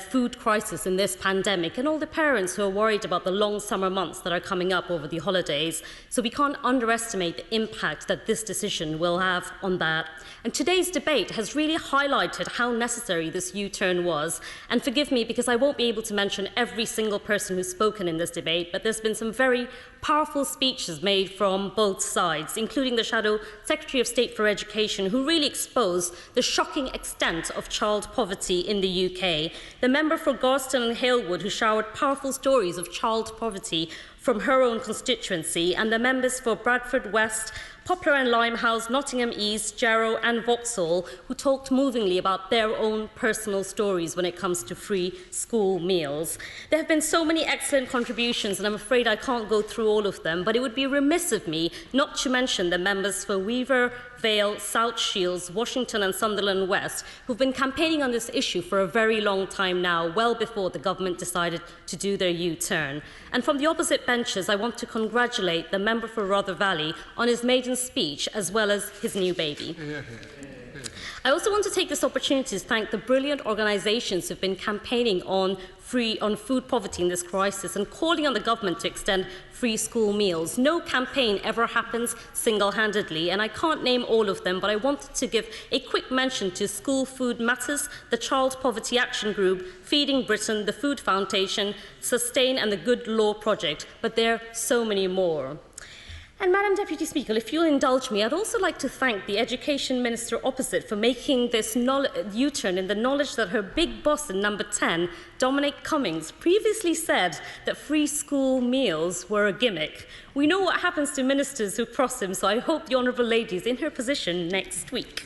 [SPEAKER 13] food crisis in this pandemic and all the parents who are worried about the long summer months that are coming up over the holidays. So we can't underestimate the impact that this decision will have on that. And today's debate has really highlighted how necessary this U-turn was. And forgive me, because I won't be able to mention every single person who's spoken in this
[SPEAKER 2] this debate, but there's been some very powerful speeches made from both sides, including the Shadow Secretary of State for Education, who really exposed the shocking extent of child poverty in the UK, the member for Garston and Halewood, who showered powerful stories of child poverty from her own constituency, and the members for Bradford West, Poplar and Limehouse, Nottingham East, Jarrow and Vauxhall, who talked movingly about their own personal stories when it comes to free school meals. There have been so many excellent contributions, and I'm afraid I can't go through all of them, but it would be remiss of me not to mention the members for Weaver, Vale, South Shields, Washington and Sunderland West, who've been campaigning on this issue for a very long time now, well before the government decided to do their U-turn. And from the opposite benches, I want to congratulate the member for Rother Valley on his maiden speech, as well as his new baby. I also want to take this opportunity to thank the brilliant organisations who've been campaigning on food poverty in this crisis and calling on the government to extend free school meals. No campaign ever happens single-handedly, and I can't name all of them, but I wanted to give a quick mention to School Food Matters, the Child Poverty Action Group, Feeding Britain, the Food Foundation, Sustain and the Good Law Project, but there are so many more. And Madam Deputy Speaker, if you'll indulge me, I'd also like to thank the Education Minister opposite for making this U-turn in the knowledge that her big boss in number 10, Dominic Cummings, previously said that free school meals were a gimmick. We know what happens to ministers who cross him, so I hope the Honourable Lady is in her position next week.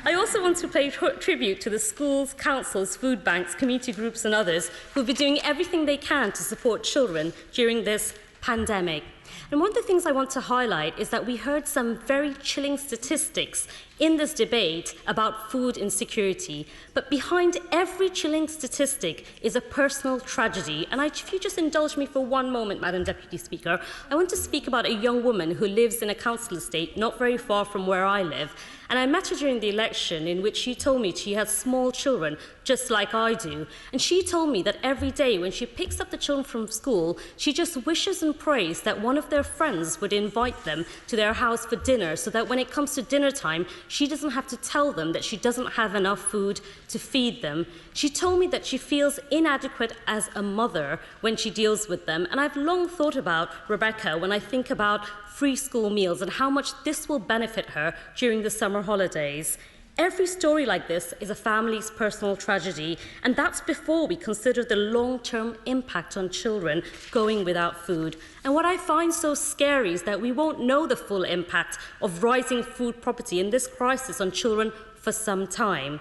[SPEAKER 2] I also want to pay tribute to the schools, councils, food banks, community groups and others who have been doing everything they can to support children during this pandemic. And one of the things I want to highlight is that we heard some very chilling statistics in this debate about food insecurity. But behind every chilling statistic is a personal tragedy. And if you just indulge me for one moment, Madam Deputy Speaker, I want to speak about a young woman who lives in a council estate not very far from where I live. And I met her during the election, in which she told me she has small children, just like I do. And she told me that every day when she picks up the children from school, she just wishes and prays that one of their friends would invite them to their house for dinner, so that when it comes to dinner time, she doesn't have to tell them that she doesn't have enough food to feed them. She told me that she feels inadequate as a mother when she deals with them. And I've long thought about Rebecca when I think about free school meals and how much this will benefit her during the summer holidays. Every story like this is a family's personal tragedy, and that's before we consider the long-term impact on children going without food. And what I find so scary is that we won't know the full impact of rising food poverty in this crisis on children for some time.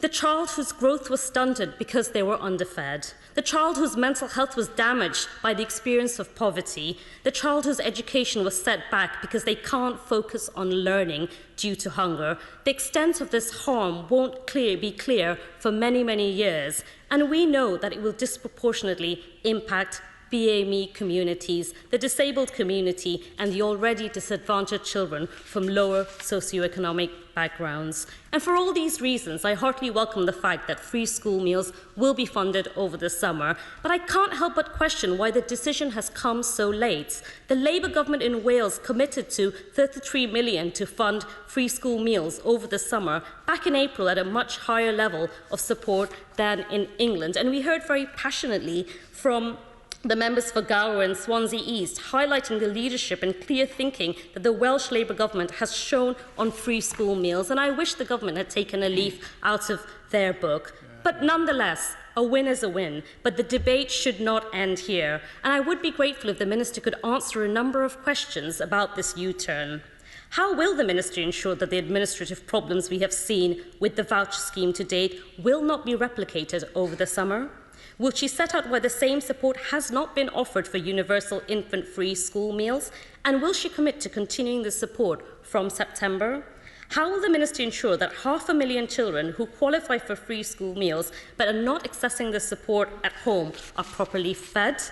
[SPEAKER 2] The child whose growth was stunted because they were underfed. The child whose mental health was damaged by the experience of poverty. The child whose education was set back because they can't focus on learning due to hunger. The extent of this harm won't be clear for many, many years. And we know that it will disproportionately impact BAME communities, the disabled community, and the already disadvantaged children from lower socioeconomic backgrounds. And for all these reasons, I heartily welcome the fact that free school meals will be funded over the summer. But I can't help but question why the decision has come so late. The Labour government in Wales committed to £33 million to fund free school meals over the summer, back in April at a much higher level of support than in England. And we heard very passionately from the members for Gower and Swansea East, highlighting the leadership and clear thinking that the Welsh Labour government has shown on free school meals, and I wish the government had taken a leaf out of their book. But nonetheless, a win is a win, but the debate should not end here, and I would be grateful if the Minister could answer a number of questions about this U-turn. How will the Ministry ensure that the administrative problems we have seen with the voucher scheme to date will not be replicated over the summer? Will she set out why the same support has not been offered for universal infant free school meals? And will she commit to continuing the support from September? How will the Ministry ensure that 500,000 children who qualify for free school meals but are not accessing the support at home are properly fed?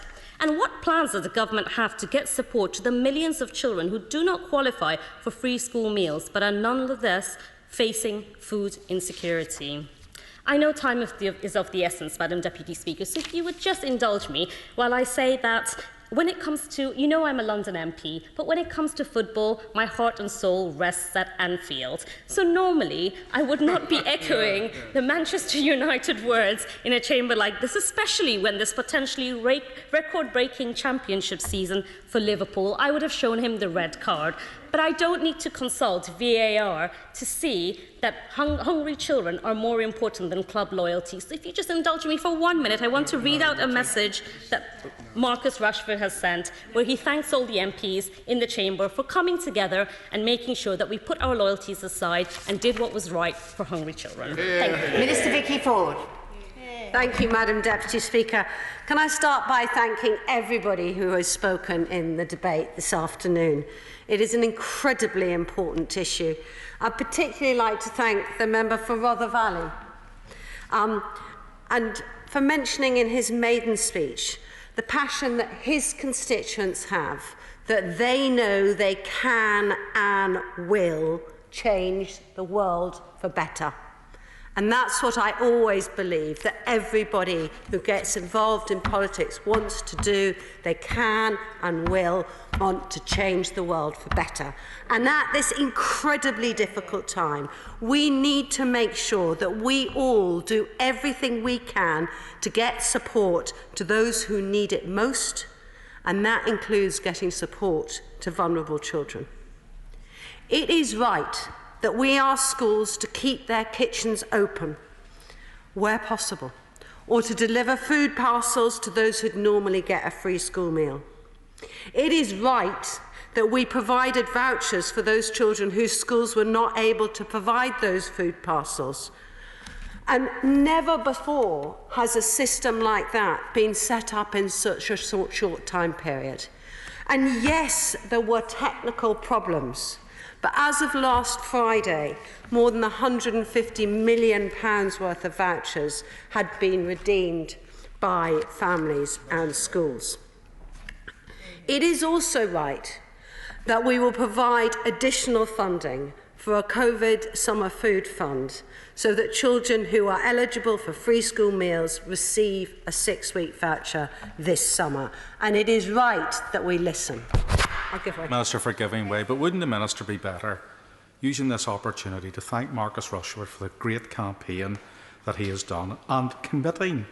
[SPEAKER 2] And what plans does the government have to get support to the millions of children who do not qualify for free school meals but are nonetheless facing food insecurity? I know time is of the essence, Madam Deputy Speaker, so if you would just indulge me while I say that when it comes to, you know I'm a London MP, but when it comes to football, my heart and soul rests at Anfield. So normally, I would not be echoing the Manchester United words in a chamber like this, especially when this potentially record-breaking championship season for Liverpool, I would have shown him the red card. But I don't need to consult VAR to see that hungry children are more important than club loyalty. So if you just indulge me for 1 minute, I want to read out a message that Marcus Rashford has sent, where he thanks all the MPs in the chamber for coming together and making sure that we put our loyalties aside and did what was right for hungry children. Thank you.
[SPEAKER 3] Minister Vicky Ford.
[SPEAKER 4] Thank you, Madam Deputy Speaker. Can I start by thanking everybody who has spoken in the debate this afternoon? It is an incredibly important issue. I'd particularly like to thank the member for Rother Valley and for mentioning in his maiden speech the passion that his constituents have, that they know they can and will change the world for better. And that's what I always believe, that everybody who gets involved in politics wants to do. They can and will want to change the world for better. And at this incredibly difficult time, we need to make sure that we all do everything we can to get support to those who need it most, and that includes getting support to vulnerable children. It is right that we ask schools to keep their kitchens open where possible, or to deliver food parcels to those who'd normally get a free school meal. It is right that we provided vouchers for those children whose schools were not able to provide those food parcels. And never before has a system like that been set up in such a short time period. And yes, there were technical problems. But as of last Friday, more than £150 million worth of vouchers had been redeemed by families and schools. It is also right that we will provide additional funding for a COVID summer food fund so that children who are eligible for free school meals receive a 6-week voucher this summer. And it is right that we listen.
[SPEAKER 14] Minister for giving way, but wouldn't the Minister be better using this opportunity to thank Marcus Rashford for the great campaign that he has done and committing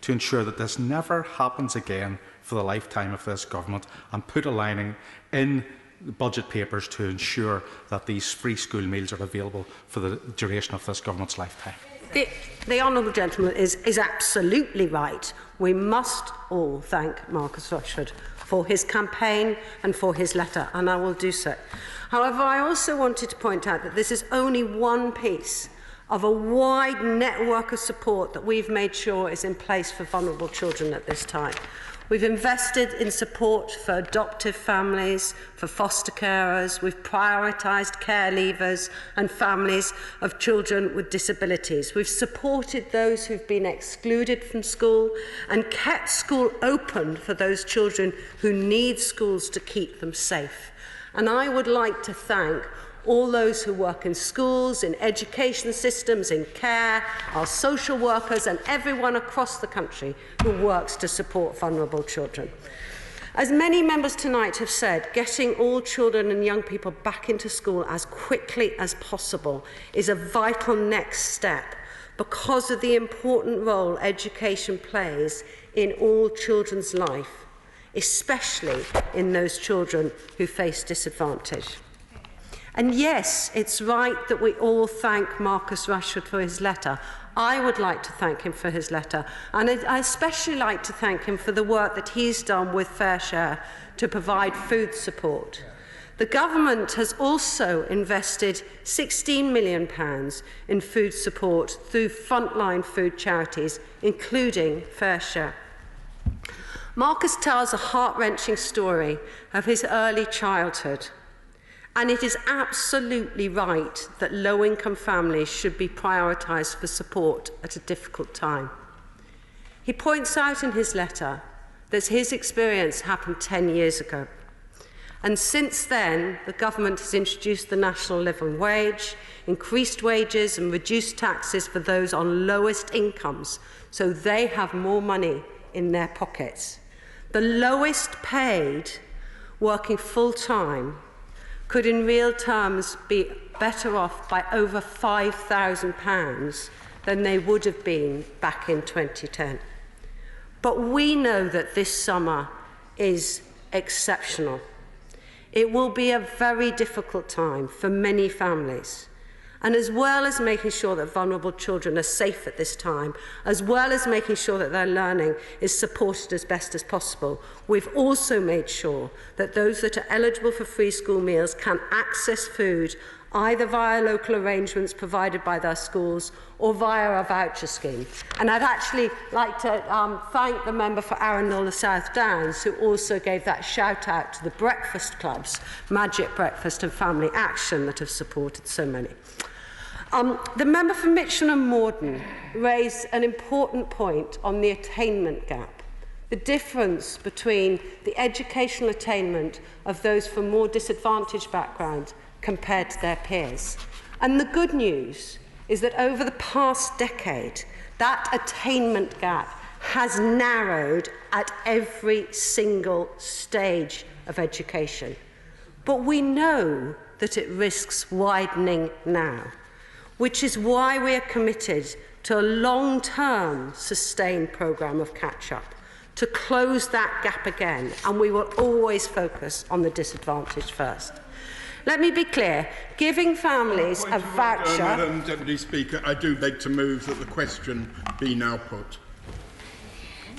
[SPEAKER 14] to ensure that this never happens again for the lifetime of this government, and put a lining in the budget papers to ensure that these free school meals are available for the duration of this government's lifetime?
[SPEAKER 4] The honourable gentleman is absolutely right. We must all thank Marcus Rashford for his campaign and for his letter, and I will do so. However, I also wanted to point out that this is only one piece of a wide network of support that we've made sure is in place for vulnerable children at this time. We've invested in support for adoptive families, for foster carers. We've prioritised care leavers and families of children with disabilities. We've supported those who've been excluded from school and kept school open for those children who need schools to keep them safe. And I would like to thank all those who work in schools, in education systems, in care, our social workers and everyone across the country who works to support vulnerable children. As many members tonight have said, getting all children and young people back into school as quickly as possible is a vital next step because of the important role education plays in all children's life, especially in those children who face disadvantage. And yes, it's right that we all thank Marcus Rashford for his letter. I would like to thank him for his letter, and I especially like to thank him for the work that he's done with Fair Share to provide food support. The government has also invested £16 million in food support through frontline food charities, including Fair Share. Marcus tells a heart-wrenching story of his early childhood. And it is absolutely right that low-income families should be prioritised for support at a difficult time. He points out in his letter that his experience happened 10 years ago. And since then, the government has introduced the national living wage, increased wages and reduced taxes for those on lowest incomes, so they have more money in their pockets. the lowest paid working full-time could in real terms be better off by over £5,000 than they would have been back in 2010. But we know that this summer is exceptional. It will be a very difficult time for many families. And as well as making sure that vulnerable children are safe at this time, as well as making sure that their learning is supported as best as possible, we've also made sure that those that are eligible for free school meals can access food either via local arrangements provided by their schools or via a voucher scheme. And I'd actually like to thank the member for Arundel South Downs, who also gave that shout out to the breakfast clubs, Magic Breakfast and Family Action, that have supported so many. The member for Mitchell and Morden raised an important point on the attainment gap, the difference between the educational attainment of those from more disadvantaged backgrounds compared to their peers. And the good news is that over the past decade, that attainment gap has narrowed at every single stage of education. But we know that it risks widening now, which is why we are committed to a long-term sustained programme of catch-up to close that gap again, and we will always focus on the disadvantaged first. Let me be clear, giving families a voucher...
[SPEAKER 10] Madam Deputy Speaker, I do beg to move that the question be now put.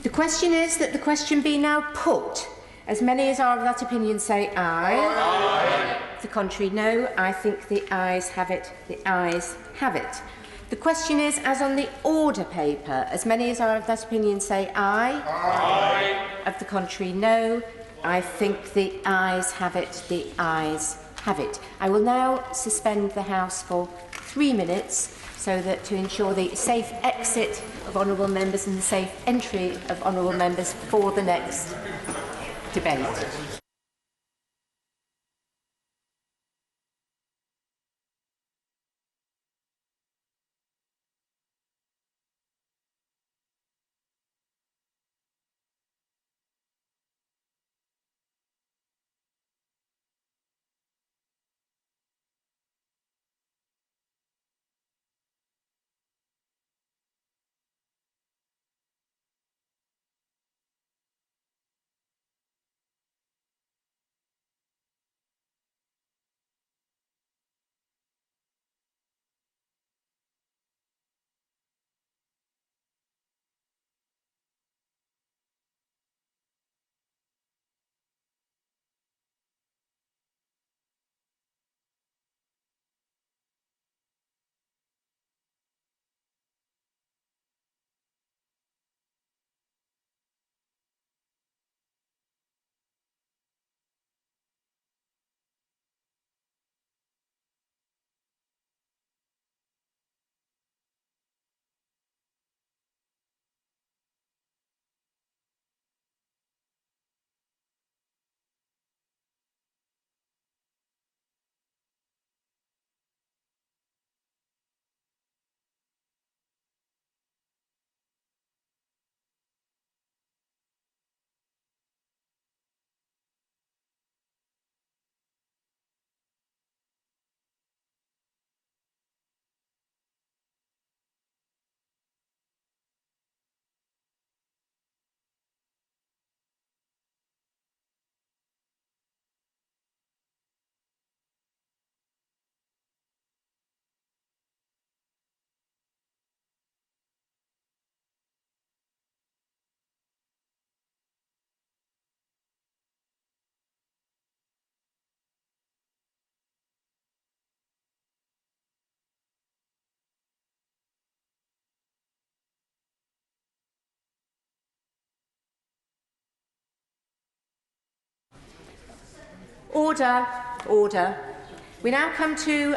[SPEAKER 18] The question is that the question be now put. As many as are of that opinion say aye. Aye. The contrary, no. I think the ayes have it. The ayes have it. The question is, as on the order paper, as many as are of that opinion say aye. Aye. Of the contrary, no. I think the ayes have it. The ayes have it. I will now suspend the House for 3 minutes so that to ensure the safe exit of honourable members and the safe entry of honourable members for the next debate. Order. Order. We now come to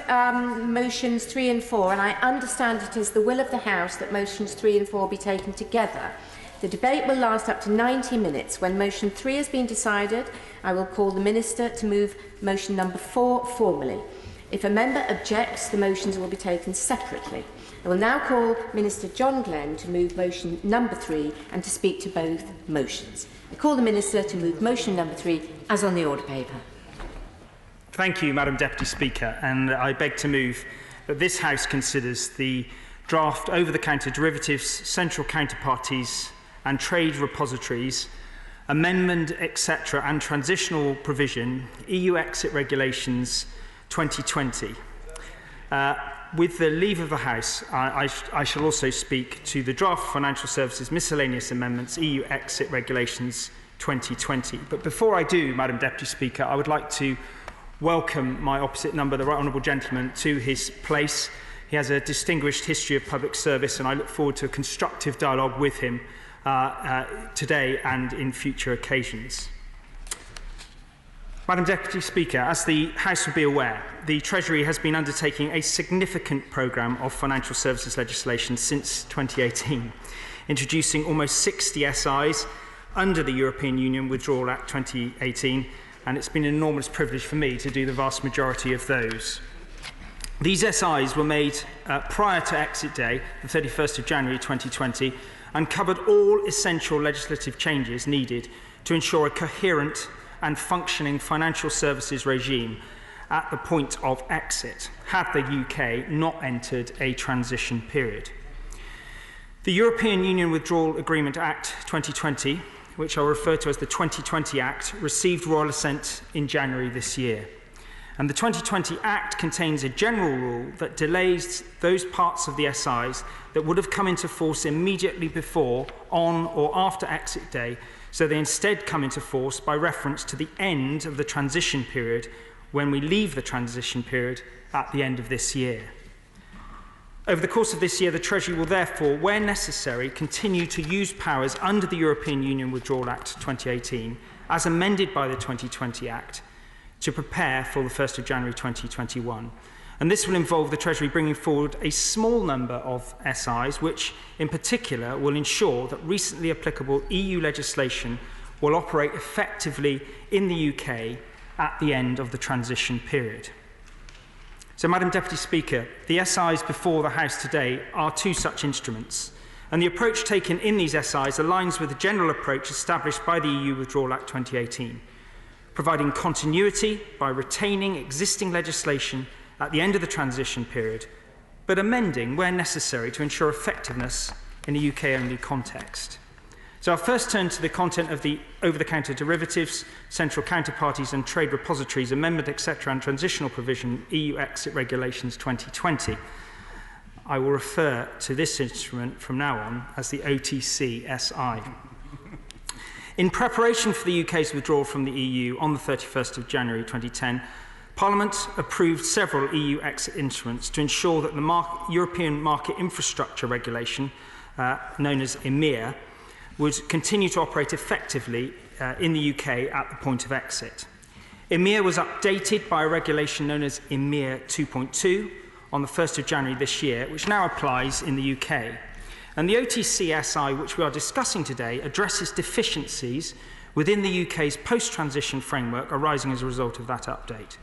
[SPEAKER 18] motions 3 and 4, and I understand it is the will of the House that motions 3 and 4 be taken together. The debate will last up to 90 minutes. When motion 3 has been decided, I will call the Minister to move motion number 4 formally. If a member objects, the motions will be taken separately. I will now call Minister John Glenn to move motion number 3 and to speak to both motions. I call the Minister to move motion number 3 as on the order paper.
[SPEAKER 8] Thank you, Madam Deputy Speaker, and I beg to move that this House considers the draft over-the-counter derivatives, central counterparties and trade repositories, amendment, etc., and transitional provision, EU exit regulations 2020. With the leave of the House, I shall also speak to the draft Financial Services Miscellaneous Amendments, EU Exit Regulations 2020. But before I do, Madam Deputy Speaker, I would like to welcome my opposite number, the Right Honourable Gentleman, to his place. He has a distinguished history of public service, and I look forward to a constructive dialogue with him today and in future occasions. Madam Deputy Speaker, as the House will be aware, the Treasury has been undertaking a significant programme of financial services legislation since 2018, introducing almost 60 SIs under the European Union Withdrawal Act 2018, and it's been an enormous privilege for me to do the vast majority of those. These SIs were made prior to exit day, the 31st of January 2020, and covered all essential legislative changes needed to ensure a coherent and functioning financial services regime at the point of exit, had the UK not entered a transition period. The European Union Withdrawal Agreement Act 2020, which I'll refer to as the 2020 Act, received royal assent in January this year. And the 2020 Act contains a general rule that delays those parts of the SIs that would have come into force immediately before, on or after exit day, so they instead come into force by reference to the end of the transition period when we leave the transition period at the end of this year. Over the course of this year, the Treasury will therefore, where necessary, continue to use powers under the European Union Withdrawal Act 2018, as amended by the 2020 Act, to prepare for the 1st of January 2021. And this will involve the Treasury bringing forward a small number of SIs, which in particular will ensure that recently applicable EU legislation will operate effectively in the UK at the end of the transition period. So, Madam Deputy Speaker, the SIs before the House today are two such instruments, and the approach taken in these SIs aligns with the general approach established by the EU Withdrawal Act 2018, providing continuity by retaining existing legislation at the end of the transition period, but amending where necessary to ensure effectiveness in a UK-only context. So I'll first turn to the content of the over-the-counter derivatives, central counterparties and trade repositories, amendment, etc., and transitional provision, EU Exit Regulations 2020. I will refer to this instrument from now on as the OTC-SI. In preparation for the UK's withdrawal from the EU on the 31st of January 2010, Parliament approved several EU exit instruments to ensure that the European Market Infrastructure Regulation, known as EMIR, would continue to operate effectively in the UK at the point of exit. EMIR was updated by a regulation known as EMIR 2.2 on the 1st of January this year, which now applies in the UK. And the OTC-SI, which we are discussing today, addresses deficiencies within the UK's post-transition framework arising as a result of that update.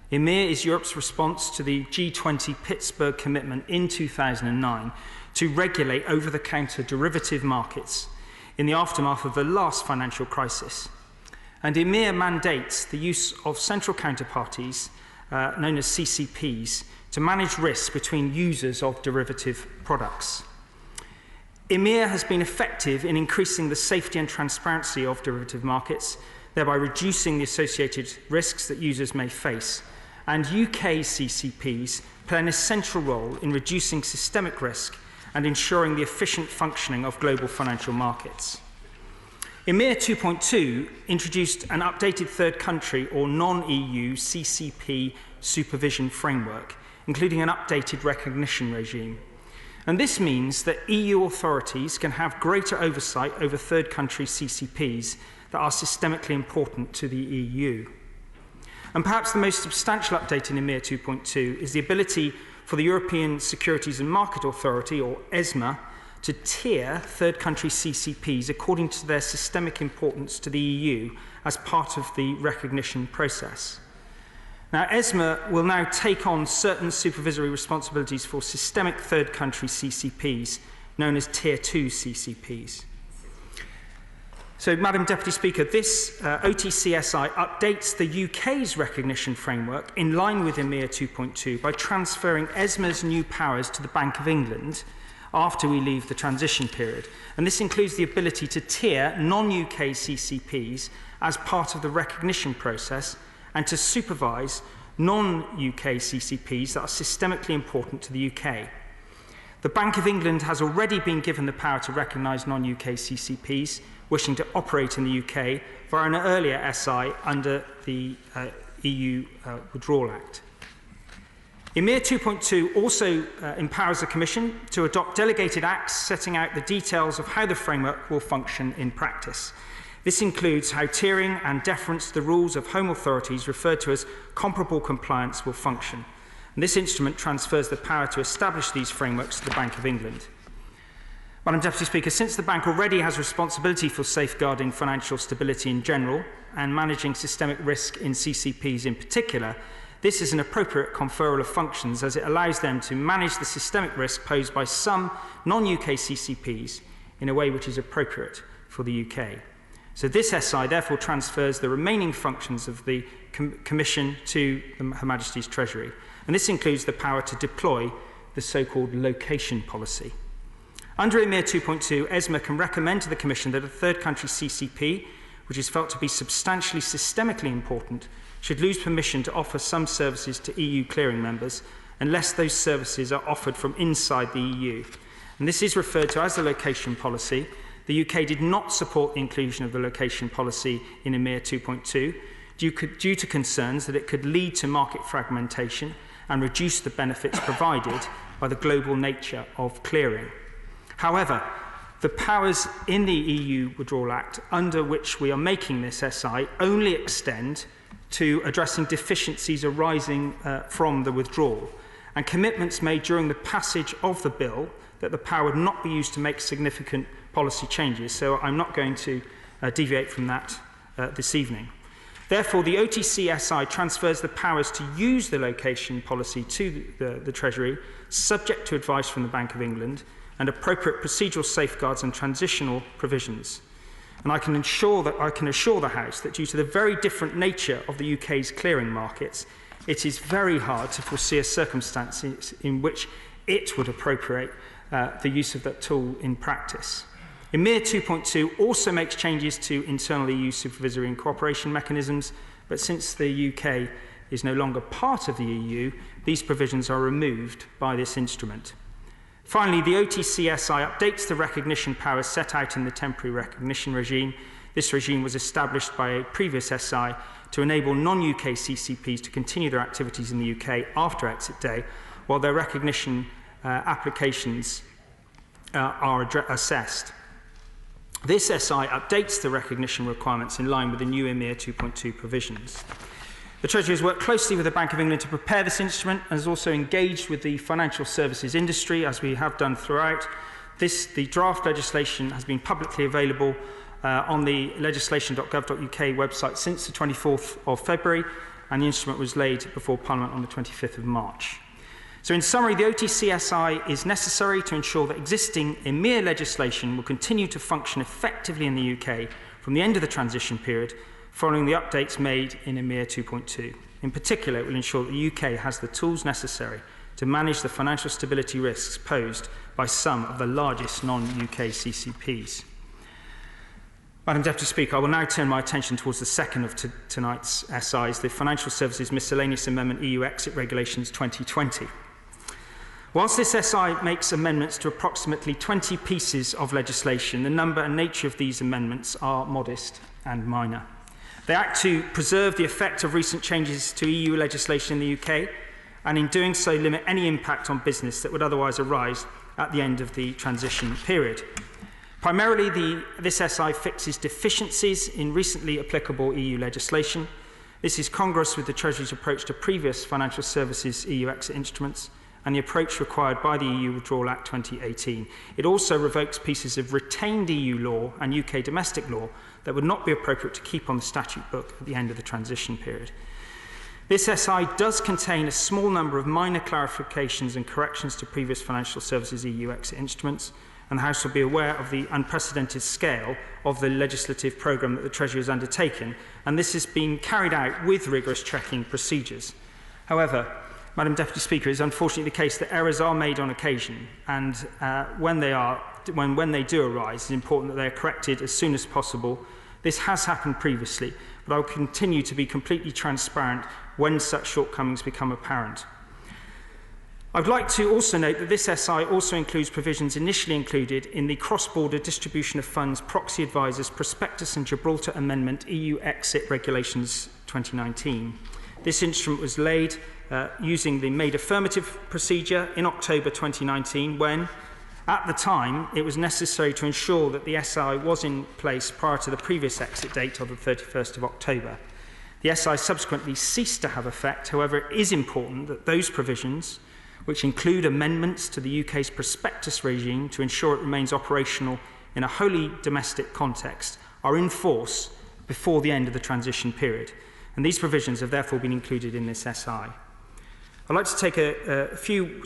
[SPEAKER 8] EMIR is Europe's response to the G20 Pittsburgh commitment in 2009 to regulate over-the-counter derivative markets in the aftermath of the last financial crisis. And EMIR mandates the use of central counterparties, known as CCPs, to manage risks between users of derivative products. EMIR has been effective in increasing the safety and transparency of derivative markets, thereby reducing the associated risks that users may face. And UK CCPs play an essential role in reducing systemic risk and ensuring the efficient functioning of global financial markets. EMIR 2.2 introduced an updated third country or non-EU CCP supervision framework, including an updated recognition regime. And this means that EU authorities can have greater oversight over third country CCPs that are systemically important to the EU. And perhaps the most substantial update in EMIR 2.2 is the ability for the European Securities and Market Authority, or ESMA, to tier third country CCPs according to their systemic importance to the EU as part of the recognition process. Now, ESMA will now take on certain supervisory responsibilities for systemic third country CCPs, known as Tier 2 CCPs. So, Madam Deputy Speaker, this OTCSI updates the UK's recognition framework in line with EMIR 2.2 by transferring ESMA's new powers to the Bank of England after we leave the transition period. And this includes the ability to tier non-UK CCPs as part of the recognition process and to supervise non-UK CCPs that are systemically important to the UK. The Bank of England has already been given the power to recognise non-UK CCPs wishing to operate in the UK via an earlier SI under the EU Withdrawal Act. EMIR 2.2 also empowers the Commission to adopt delegated acts setting out the details of how the framework will function in practice. This includes how tiering and deference to the rules of home authorities referred to as comparable compliance will function. And this instrument transfers the power to establish these frameworks to the Bank of England. Madam Deputy Speaker, since the Bank already has responsibility for safeguarding financial stability in general and managing systemic risk in CCPs in particular, this is an appropriate conferral of functions as it allows them to manage the systemic risk posed by some non-UK CCPs in a way which is appropriate for the UK. So this SI therefore transfers the remaining functions of the Commission to Her Majesty's Treasury. And this includes the power to deploy the so-called location policy. Under EMIR 2.2, ESMA can recommend to the Commission that a third country CCP, which is felt to be substantially systemically important, should lose permission to offer some services to EU clearing members unless those services are offered from inside the EU. And this is referred to as the location policy. The UK did not support the inclusion of the location policy in EMIR 2.2 due to concerns that it could lead to market fragmentation and reduce the benefits provided by the global nature of clearing. However, the powers in the EU Withdrawal Act under which we are making this SI only extend to addressing deficiencies arising from the withdrawal, and commitments made during the passage of the bill that the power would not be used to make significant policy changes. So I'm not going to deviate from that this evening. Therefore, the OTCSI transfers the powers to use the location policy to the Treasury, subject to advice from the Bank of England, and appropriate procedural safeguards and transitional provisions. And I can assure the House that due to the very different nature of the UK's clearing markets, it is very hard to foresee a circumstance in which it would appropriate the use of that tool in practice. EMIR 2.2 also makes changes to internal EU supervisory and cooperation mechanisms, but since the UK is no longer part of the EU, these provisions are removed by this instrument. Finally, the OTCSI updates the recognition powers set out in the temporary recognition regime. This regime was established by a previous SI to enable non-UK CCPs to continue their activities in the UK after exit day, while their recognition applications are assessed. This SI updates the recognition requirements in line with the new EMIR 2.2 provisions. The Treasury has worked closely with the Bank of England to prepare this instrument and has also engaged with the financial services industry, as we have done throughout. The draft legislation has been publicly available on the legislation.gov.uk website since the 24th of February, and the instrument was laid before Parliament on the 25th of March. So in summary, the OTCSI is necessary to ensure that existing EMIR legislation will continue to function effectively in the UK from the end of the transition period, following the updates made in EMIR 2.2. In particular, it will ensure that the UK has the tools necessary to manage the financial stability risks posed by some of the largest non-UK CCPs. Madam Deputy Speaker, I will now turn my attention towards the second of tonight's SIs, the Financial Services Miscellaneous Amendment EU Exit Regulations 2020. Whilst this SI makes amendments to approximately 20 pieces of legislation, the number and nature of these amendments are modest and minor. They act to preserve the effect of recent changes to EU legislation in the UK, and in doing so limit any impact on business that would otherwise arise at the end of the transition period. Primarily, this SI fixes deficiencies in recently applicable EU legislation. This is congruous with the Treasury's approach to previous financial services EU exit instruments and the approach required by the EU Withdrawal Act 2018. It also revokes pieces of retained EU law and UK domestic law that would not be appropriate to keep on the statute book at the end of the transition period. This SI does contain a small number of minor clarifications and corrections to previous financial services EU exit instruments, and the House will be aware of the unprecedented scale of the legislative programme that the Treasury has undertaken, and this has been carried out with rigorous checking procedures. However, Madam Deputy Speaker, it is unfortunately the case that errors are made on occasion, and when they do arise, it is important that they are corrected as soon as possible. This has happened previously, but I will continue to be completely transparent when such shortcomings become apparent. I would like to also note that this SI also includes provisions initially included in the Cross-Border Distribution of Funds Proxy Advisors Prospectus and Gibraltar Amendment EU Exit Regulations 2019. This instrument was laid using the made affirmative procedure in October 2019 when, at the time, it was necessary to ensure that the SI was in place prior to the previous exit date of the 31st of October. The SI subsequently ceased to have effect. However, it is important that those provisions, which include amendments to the UK's prospectus regime to ensure it remains operational in a wholly domestic context, are in force before the end of the transition period. And these provisions have therefore been included in this SI. I'd like to take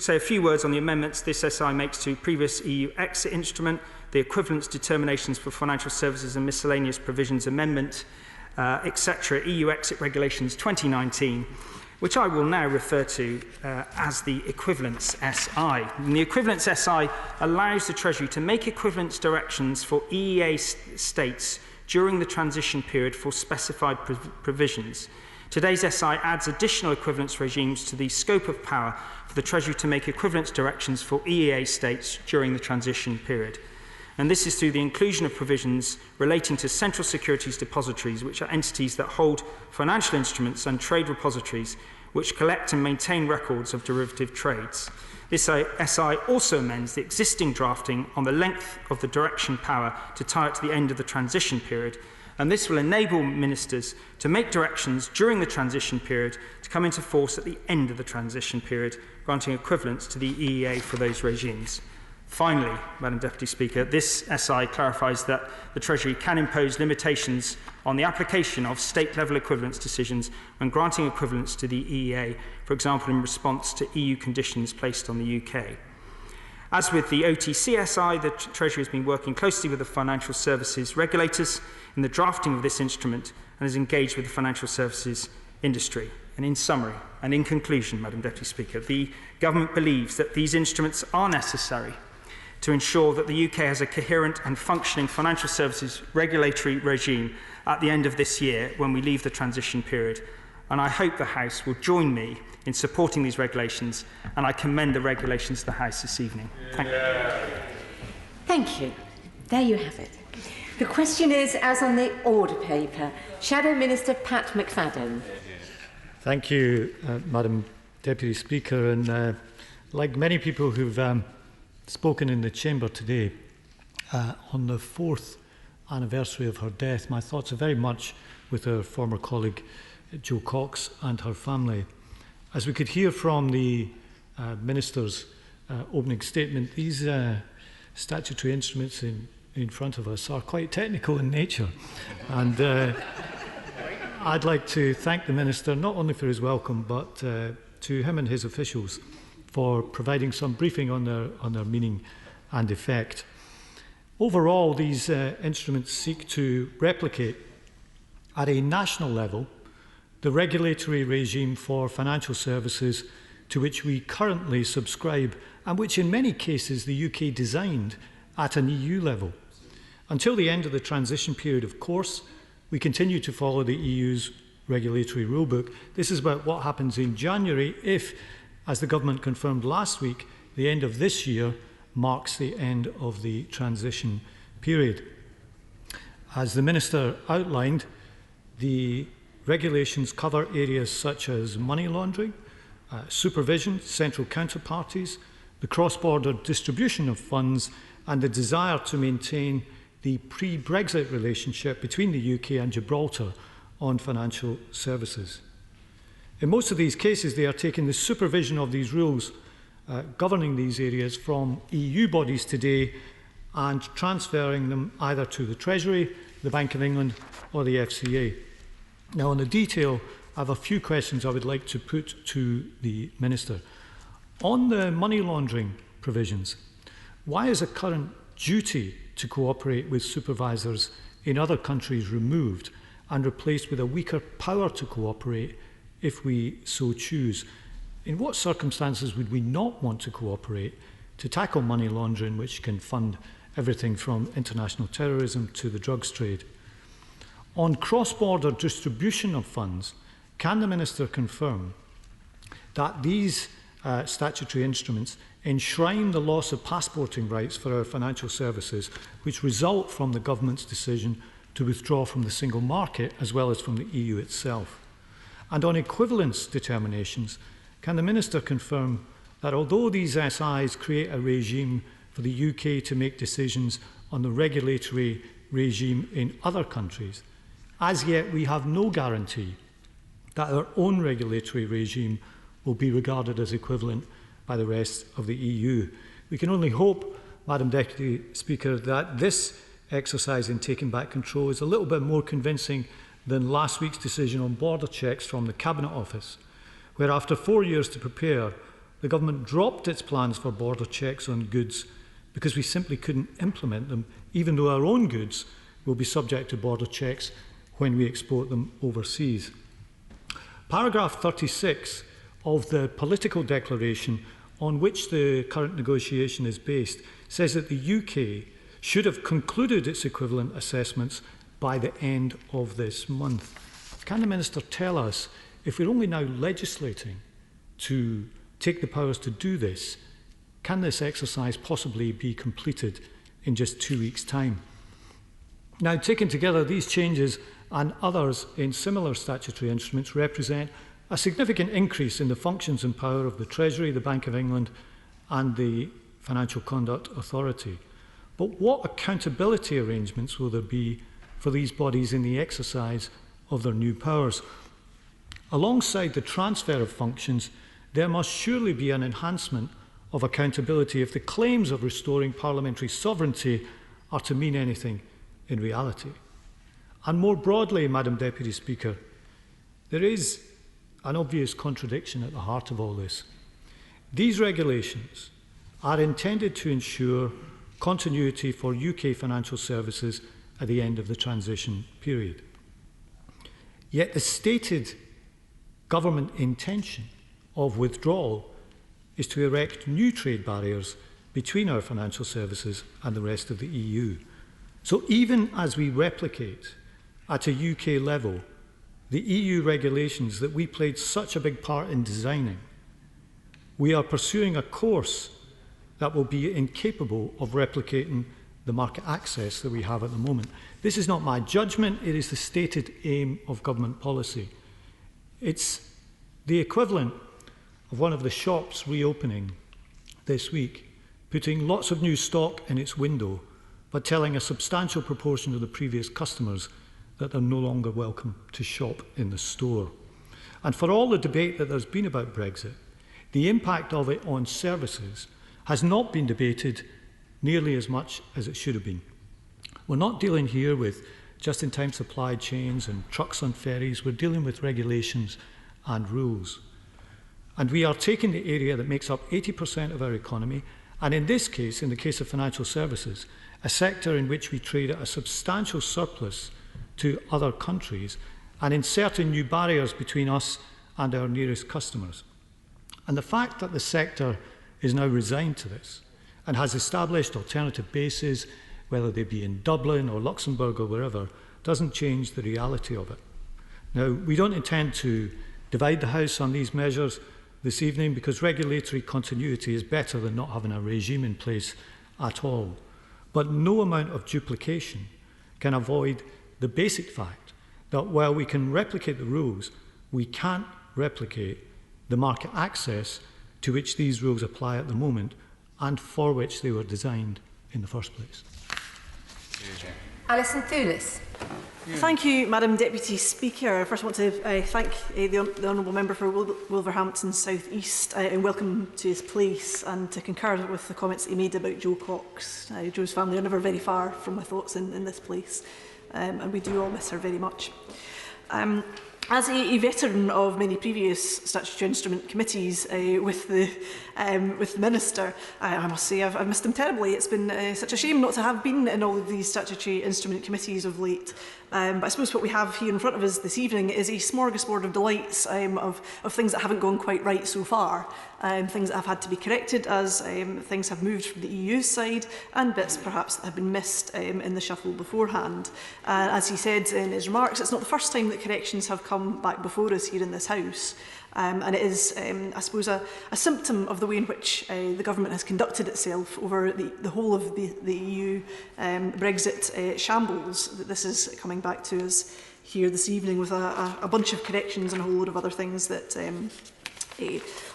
[SPEAKER 8] say a few words on the amendments this SI makes to previous EU exit instrument, the equivalence determinations for financial services and miscellaneous provisions amendment, etc., EU exit regulations 2019, which I will now refer to as the equivalence SI. And the equivalence SI allows the Treasury to make equivalence directions for EEA states during the transition period for specified provisions. Today's SI adds additional equivalence regimes to the scope of power for the Treasury to make equivalence directions for EEA states during the transition period. And this is through the inclusion of provisions relating to central securities depositories, which are entities that hold financial instruments, and trade repositories, which collect and maintain records of derivative trades. This SI also amends the existing drafting on the length of the direction power to tie it to the end of the transition period, and this will enable ministers to make directions during the transition period to come into force at the end of the transition period, granting equivalence to the EEA for those regimes. Finally, Madam Deputy Speaker, this SI clarifies that the Treasury can impose limitations on the application of state-level equivalence decisions when granting equivalence to the EEA, for example, in response to EU conditions placed on the UK. As with the OTC SI, the Treasury has been working closely with the financial services regulators in the drafting of this instrument and has engaged with the financial services industry. And in summary, and in conclusion, Madam Deputy Speaker, the Government believes that these instruments are necessary to ensure that the UK has a coherent and functioning financial services regulatory regime at the end of this year when we leave the transition period. And I hope the House will join me in supporting these regulations, and I commend the regulations to the House this evening. Thank you.
[SPEAKER 18] Thank you. There you have it. The question is, as on the order paper, Shadow Minister Pat McFadden.
[SPEAKER 7] Thank you, Madam Deputy Speaker. And like many people who've spoken in the Chamber today, on the 4th anniversary of her death, my thoughts are very much with her former colleague Jo Cox and her family. As we could hear from the Minister's opening statement, these statutory instruments in front of us are quite technical in nature. And I'd like to thank the Minister not only for his welcome, but to him and his officials for providing some briefing on their meaning and effect. Overall, these instruments seek to replicate at a national level the regulatory regime for financial services to which we currently subscribe and which in many cases the UK designed at an EU level. Until the end of the transition period, of course, we continue to follow the EU's regulatory rulebook. This is about what happens in January if, as the Government confirmed last week, the end of this year marks the end of the transition period. As the Minister outlined, the regulations cover areas such as money laundering, supervision, central counterparties, the cross-border distribution of funds, and the desire to maintain the pre-Brexit relationship between the UK and Gibraltar on financial services. In most of these cases, they are taking the supervision of these rules governing these areas from EU bodies today and transferring them either to the Treasury, the Bank of England or the FCA. Now, on the detail I have a few questions I would like to put to the Minister. On the money laundering provisions, why is a current duty to cooperate with supervisors in other countries removed and replaced with a weaker power to cooperate if we so choose? In what circumstances would we not want to cooperate to tackle money laundering, which can fund everything from international terrorism to the drugs trade? On cross-border distribution of funds, can the Minister confirm that these statutory instruments enshrine the loss of passporting rights for our financial services, which result from the government's decision to withdraw from the single market as well as from the EU itself? And on equivalence determinations, can the Minister confirm that although these SIs create a regime for the UK to make decisions on the regulatory regime in other countries, as yet we have no guarantee that our own regulatory regime will be regarded as equivalent by the rest of the EU? We can only hope, Madam Deputy Speaker, that this exercise in taking back control is a little bit more convincing than last week's decision on border checks from the Cabinet Office, where after 4 years to prepare, the government dropped its plans for border checks on goods because we simply couldn't implement them, even though our own goods will be subject to border checks when we export them overseas. Paragraph 36 of the political declaration on which the current negotiation is based says that the UK should have concluded its equivalent assessments by the end of this month. Can the Minister tell us, if we're only now legislating to take the powers to do this, can this exercise possibly be completed in just 2 weeks' time? Now, taken together, these changes and others in similar statutory instruments represent a significant increase in the functions and power of the Treasury, the Bank of England and the Financial Conduct Authority. But what accountability arrangements will there be for these bodies in the exercise of their new powers? Alongside the transfer of functions, there must surely be an enhancement of accountability if the claims of restoring parliamentary sovereignty are to mean anything in reality. And more broadly, Madam Deputy Speaker, there is an obvious contradiction at the heart of all this. These regulations are intended to ensure continuity for UK financial services at the end of the transition period. Yet the stated government intention of withdrawal is to erect new trade barriers between our financial services and the rest of the EU. So even as we replicate at a UK level the EU regulations that we played such a big part in designing, we are pursuing a course that will be incapable of replicating the market access that we have at the moment. This is not my judgment, it is the stated aim of government policy. It's the equivalent of one of the shops reopening this week, putting lots of new stock in its window, but telling a substantial proportion of the previous customers that they're no longer welcome to shop in the store. And for all the debate that there's been about Brexit, the impact of it on services has not been debated nearly as much as it should have been. We're not dealing here with just-in-time supply chains and trucks on ferries. We're dealing with regulations and rules. And we are taking the area that makes up 80% of our economy, and in this case, in the case of financial services, a sector in which we trade at a substantial surplus to other countries, and inserting new barriers between us and our nearest customers. And the fact that the sector is now resigned to this and has established alternative bases, whether they be in Dublin or Luxembourg or wherever, doesn't change the reality of it. Now, we don't intend to divide the House on these measures this evening because regulatory continuity is better than not having a regime in place at all. But no amount of duplication can avoid the basic fact that while we can replicate the rules, we can't replicate the market access to which these rules apply at the moment and for which they were designed in the first place.
[SPEAKER 3] Alison Thulis.
[SPEAKER 22] Thank you, Madam Deputy Speaker. I first want to thank the Honourable Member for Wolverhampton South East and welcome to his place, and to concur with the comments he made about Joe Cox. Joe's family are never very far from my thoughts in this place, and we do all miss her very much. As a veteran of many previous statutory instrument committees with the Minister, I must say I've missed him terribly. It's been such a shame not to have been in all of these statutory instrument committees of late. But I suppose what we have here in front of us this evening is a smorgasbord of delights of things that haven't gone quite right so far, things that have had to be corrected as things have moved from the EU's side, and bits perhaps that have been missed in the shuffle beforehand. As he said in his remarks, it's not the first time that corrections have come back before us here in this House. And it is, I suppose, a symptom of the way in which the government has conducted itself over the whole of the EU Brexit shambles that this is coming back to us here this evening, with a bunch of corrections and a whole load of other things that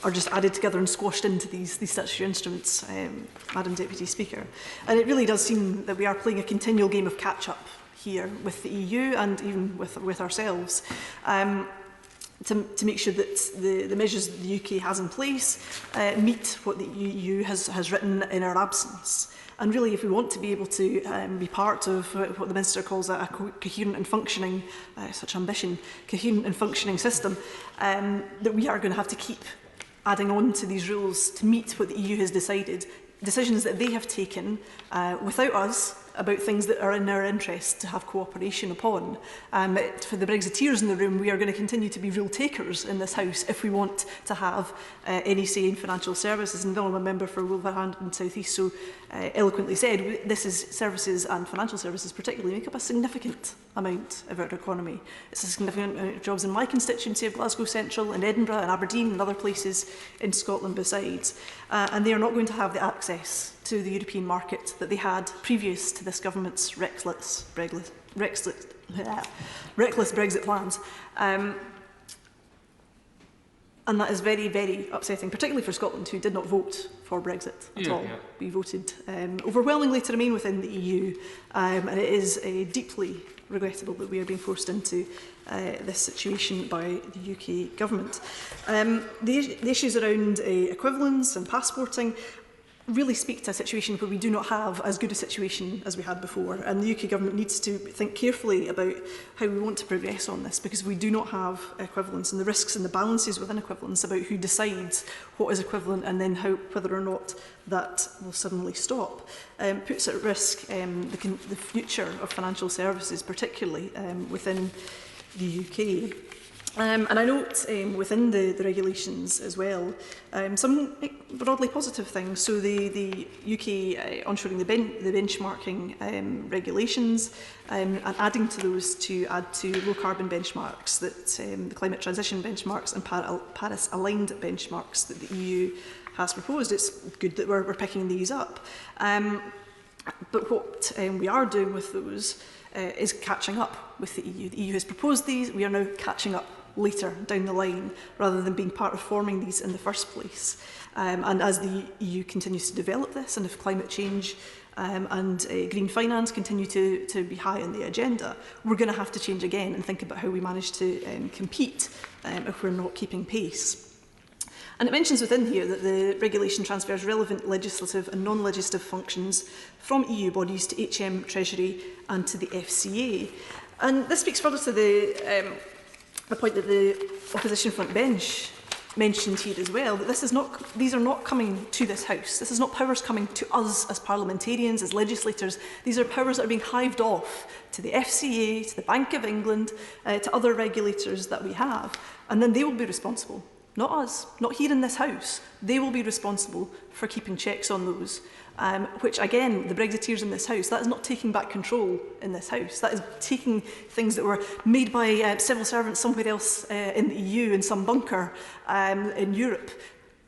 [SPEAKER 22] are just added together and squashed into these statutory instruments, Madam Deputy Speaker. And it really does seem that we are playing a continual game of catch-up here with the EU and even with ourselves. To make sure that the measures that the UK has in place meet what the EU has written in our absence. And really, if we want to be able to be part of what the Minister calls a coherent and functioning, such ambition, coherent and functioning system, that we are going to have to keep adding on to these rules to meet what the EU has decided, decisions that they have taken without us, about things that are in our interest to have cooperation upon. For the Brexiteers in the room, we are going to continue to be rule takers in this House if we want to have any say in financial services. And the Honourable Member for Wolverhampton South East so eloquently said, this is services, and financial services particularly make up a significant amount of our economy. It's a significant amount of jobs in my constituency of Glasgow Central, in Edinburgh and Aberdeen and other places in Scotland besides. And they are not going to have the access to the European market that they had previous to this government's reckless Brexit plans. And that is very, very upsetting, particularly for Scotland, who did not vote for Brexit at all. Yeah. We voted overwhelmingly to remain within the EU, and it is deeply regrettable that we are being forced into this situation by the UK government. The issues around equivalence and passporting really speak to a situation where we do not have as good a situation as we had before, and the UK government needs to think carefully about how we want to progress on this, because we do not have equivalence, and the risks and the balances within equivalence about who decides what is equivalent and then whether or not that will suddenly stop puts at risk the future of financial services, particularly within the UK. And I note within the regulations as well some broadly positive things. So the UK onshoring the benchmarking regulations and adding to those to add to low carbon benchmarks, that the climate transition benchmarks and Paris aligned benchmarks that the EU has proposed. It's good that we're picking these up. But what we are doing with those is catching up with the EU. The EU has proposed these, we are now catching up later down the line, rather than being part of forming these in the first place. And as the EU continues to develop this, and if climate change and green finance continue to be high on the agenda, we're going to have to change again and think about how we manage to compete if we're not keeping pace. And it mentions within here that the regulation transfers relevant legislative and non-legislative functions from EU bodies to HM Treasury and to the FCA. And this speaks further to the point that the opposition front bench mentioned here as well, that these are not coming to this House. This is not powers coming to us as parliamentarians, as legislators. These are powers that are being hived off to the FCA, to the Bank of England, to other regulators that we have. And then they will be responsible, not us, not here in this House. They will be responsible for keeping checks on those. Which, again, the Brexiteers in this House, that is not taking back control in this House. That is taking things that were made by civil servants somewhere else in the EU, in some bunker in Europe,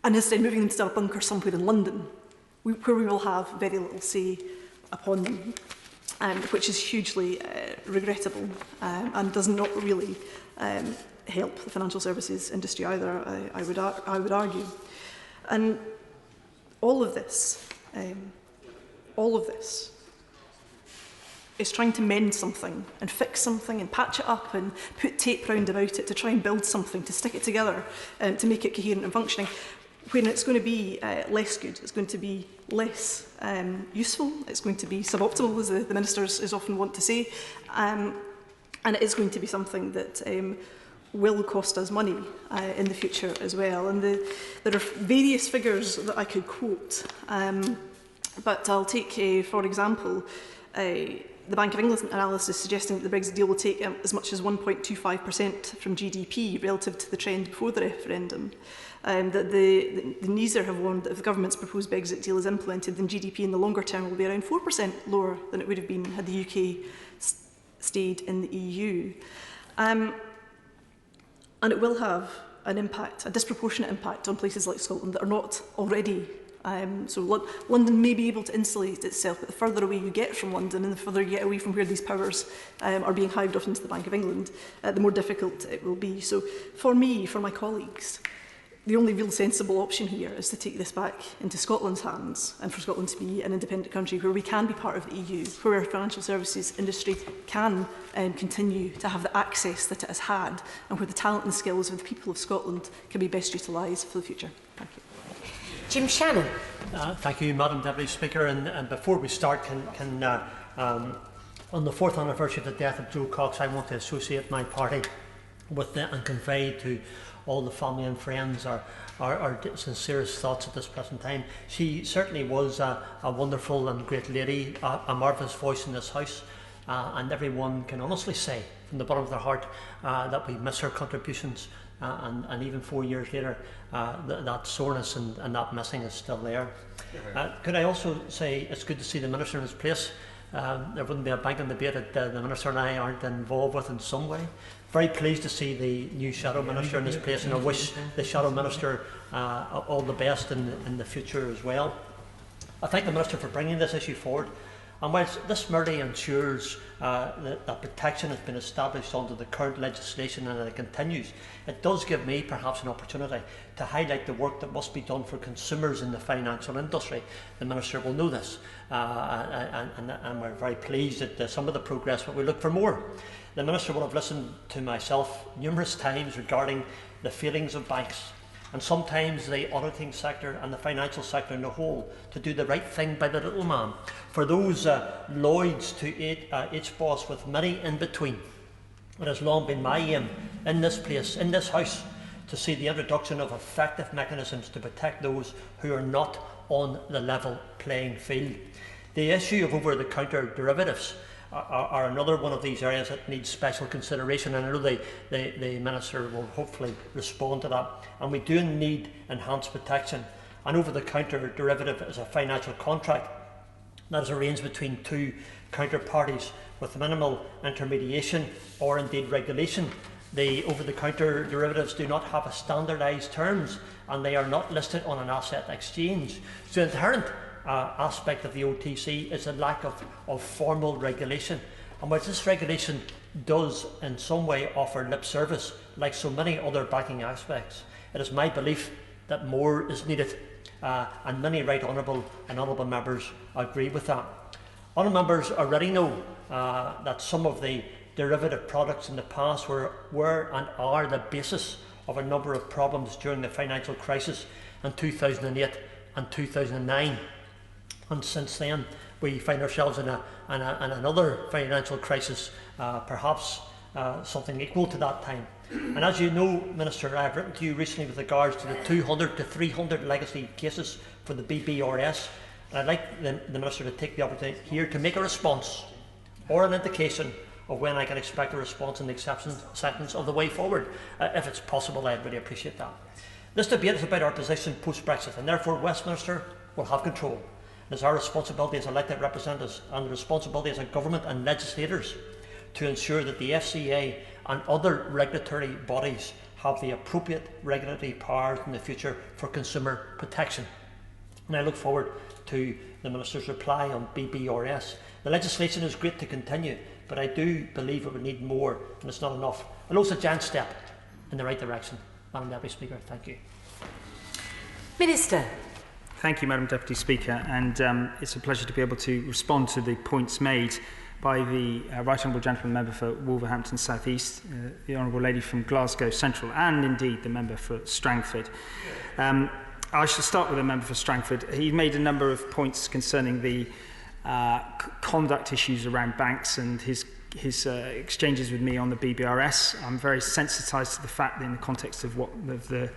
[SPEAKER 22] and instead moving them to a bunker somewhere in London, where we will have very little say upon them, which is hugely regrettable and does not really help the financial services industry either, I would argue. And all of this is trying to mend something and fix something and patch it up and put tape round about it to try and build something, to stick it together to make it coherent and functioning, when it's going to be less good, it's going to be less useful, it's going to be suboptimal, as the ministers is often want to say, and it is going to be something that will cost us money in the future as well. And there are various figures that I could quote, but I'll take, for example, the Bank of England's analysis suggesting that the Brexit deal will take as much as 1.25% from GDP relative to the trend before the referendum. That the NISA have warned that if the government's proposed Brexit deal is implemented, then GDP in the longer term will be around 4% lower than it would have been had the UK stayed in the EU. And it will have an impact, a disproportionate impact on places like Scotland that are not already. London may be able to insulate itself, but the further away you get from London and the further you get away from where these powers are being hived off into the Bank of England, the more difficult it will be. So for me, for my colleagues, the only real sensible option here is to take this back into Scotland's hands and for Scotland to be an independent country where we can be part of the EU, where our financial services industry can continue to have the access that it has had, and where the talent and skills of the people of Scotland can be best utilised for the future. Thank you.
[SPEAKER 18] Jim Shannon.
[SPEAKER 12] Thank you, Madam Deputy Speaker. And before we start, on the 4th anniversary of the death of Joe Cox, I want to associate my party with and convey to all the family and friends our sincerest thoughts at this present time. She certainly was a wonderful and great lady, a marvellous voice in this House, and everyone can honestly say from the bottom of their heart that we miss her contributions, and even 4 years later, that soreness and that missing is still there. Could I also say it's good to see the Minister in his place. There wouldn't be a banking debate that the Minister and I aren't involved with in some way. Very pleased to see the new Shadow Minister in his place, and I wish the Shadow Minister all the best in the future as well. I thank the Minister for bringing this issue forward. And whilst this merely ensures that protection has been established under the current legislation and that it continues, it does give me perhaps an opportunity to highlight the work that must be done for consumers in the financial industry. The Minister will know this, and we're very pleased at some of the progress, but we look for more. The Minister will have listened to myself numerous times regarding the failings of banks, and sometimes the auditing sector and the financial sector in the whole, to do the right thing by the little man. For those Lloyds to HBOS with many in between, it has long been my aim in this place, in this House, to see the introduction of effective mechanisms to protect those who are not on the level playing field. The issue of over-the-counter derivatives are another one of these areas that needs special consideration, and I know the Minister will hopefully respond to that. And we do need enhanced protection. An over-the-counter derivative is a financial contract that is arranged between two counterparties with minimal intermediation or indeed regulation. The over-the-counter derivatives do not have a standardised terms, and they are not listed on an asset exchange. So the inherent aspect of the OTC is a lack of formal regulation. And while this regulation does in some way offer lip service, like so many other banking aspects, it is my belief that more is needed, and many right honourable and honourable members agree with that. Honourable members already know that some of the derivative products in the past were and are the basis of a number of problems during the financial crisis in 2008 and 2009. And since then, we find ourselves in another financial crisis, perhaps something equal to that time. And as you know, Minister, I have written to you recently with regards to the 200 to 300 legacy cases for the BBRS. And I'd like the Minister to take the opportunity here to make a response or an indication of when I can expect a response in the acceptance of the way forward. If it's possible, I'd really appreciate that. This debate is about our position post-Brexit, and therefore Westminster will have control. It is our responsibility as elected representatives and the responsibility as a government and legislators to ensure that the FCA and other regulatory bodies have the appropriate regulatory powers in the future for consumer protection. And I look forward to the Minister's reply on BBRS. The legislation is great to continue, but I do believe it would need more, and it's not enough. Although it's a giant step in the right direction. Madam Deputy Speaker, thank you.
[SPEAKER 18] Minister.
[SPEAKER 8] Thank you, Madam Deputy Speaker, and it's a pleasure to be able to respond to the points made by the Right Honourable Gentleman Member for Wolverhampton South East, the Honourable Lady from Glasgow Central, and indeed the Member for Strangford. I shall start with the Member for Strangford. He made a number of points concerning the conduct issues around banks and his exchanges with me on the BBRS. I'm very sensitised to the fact that in the context of the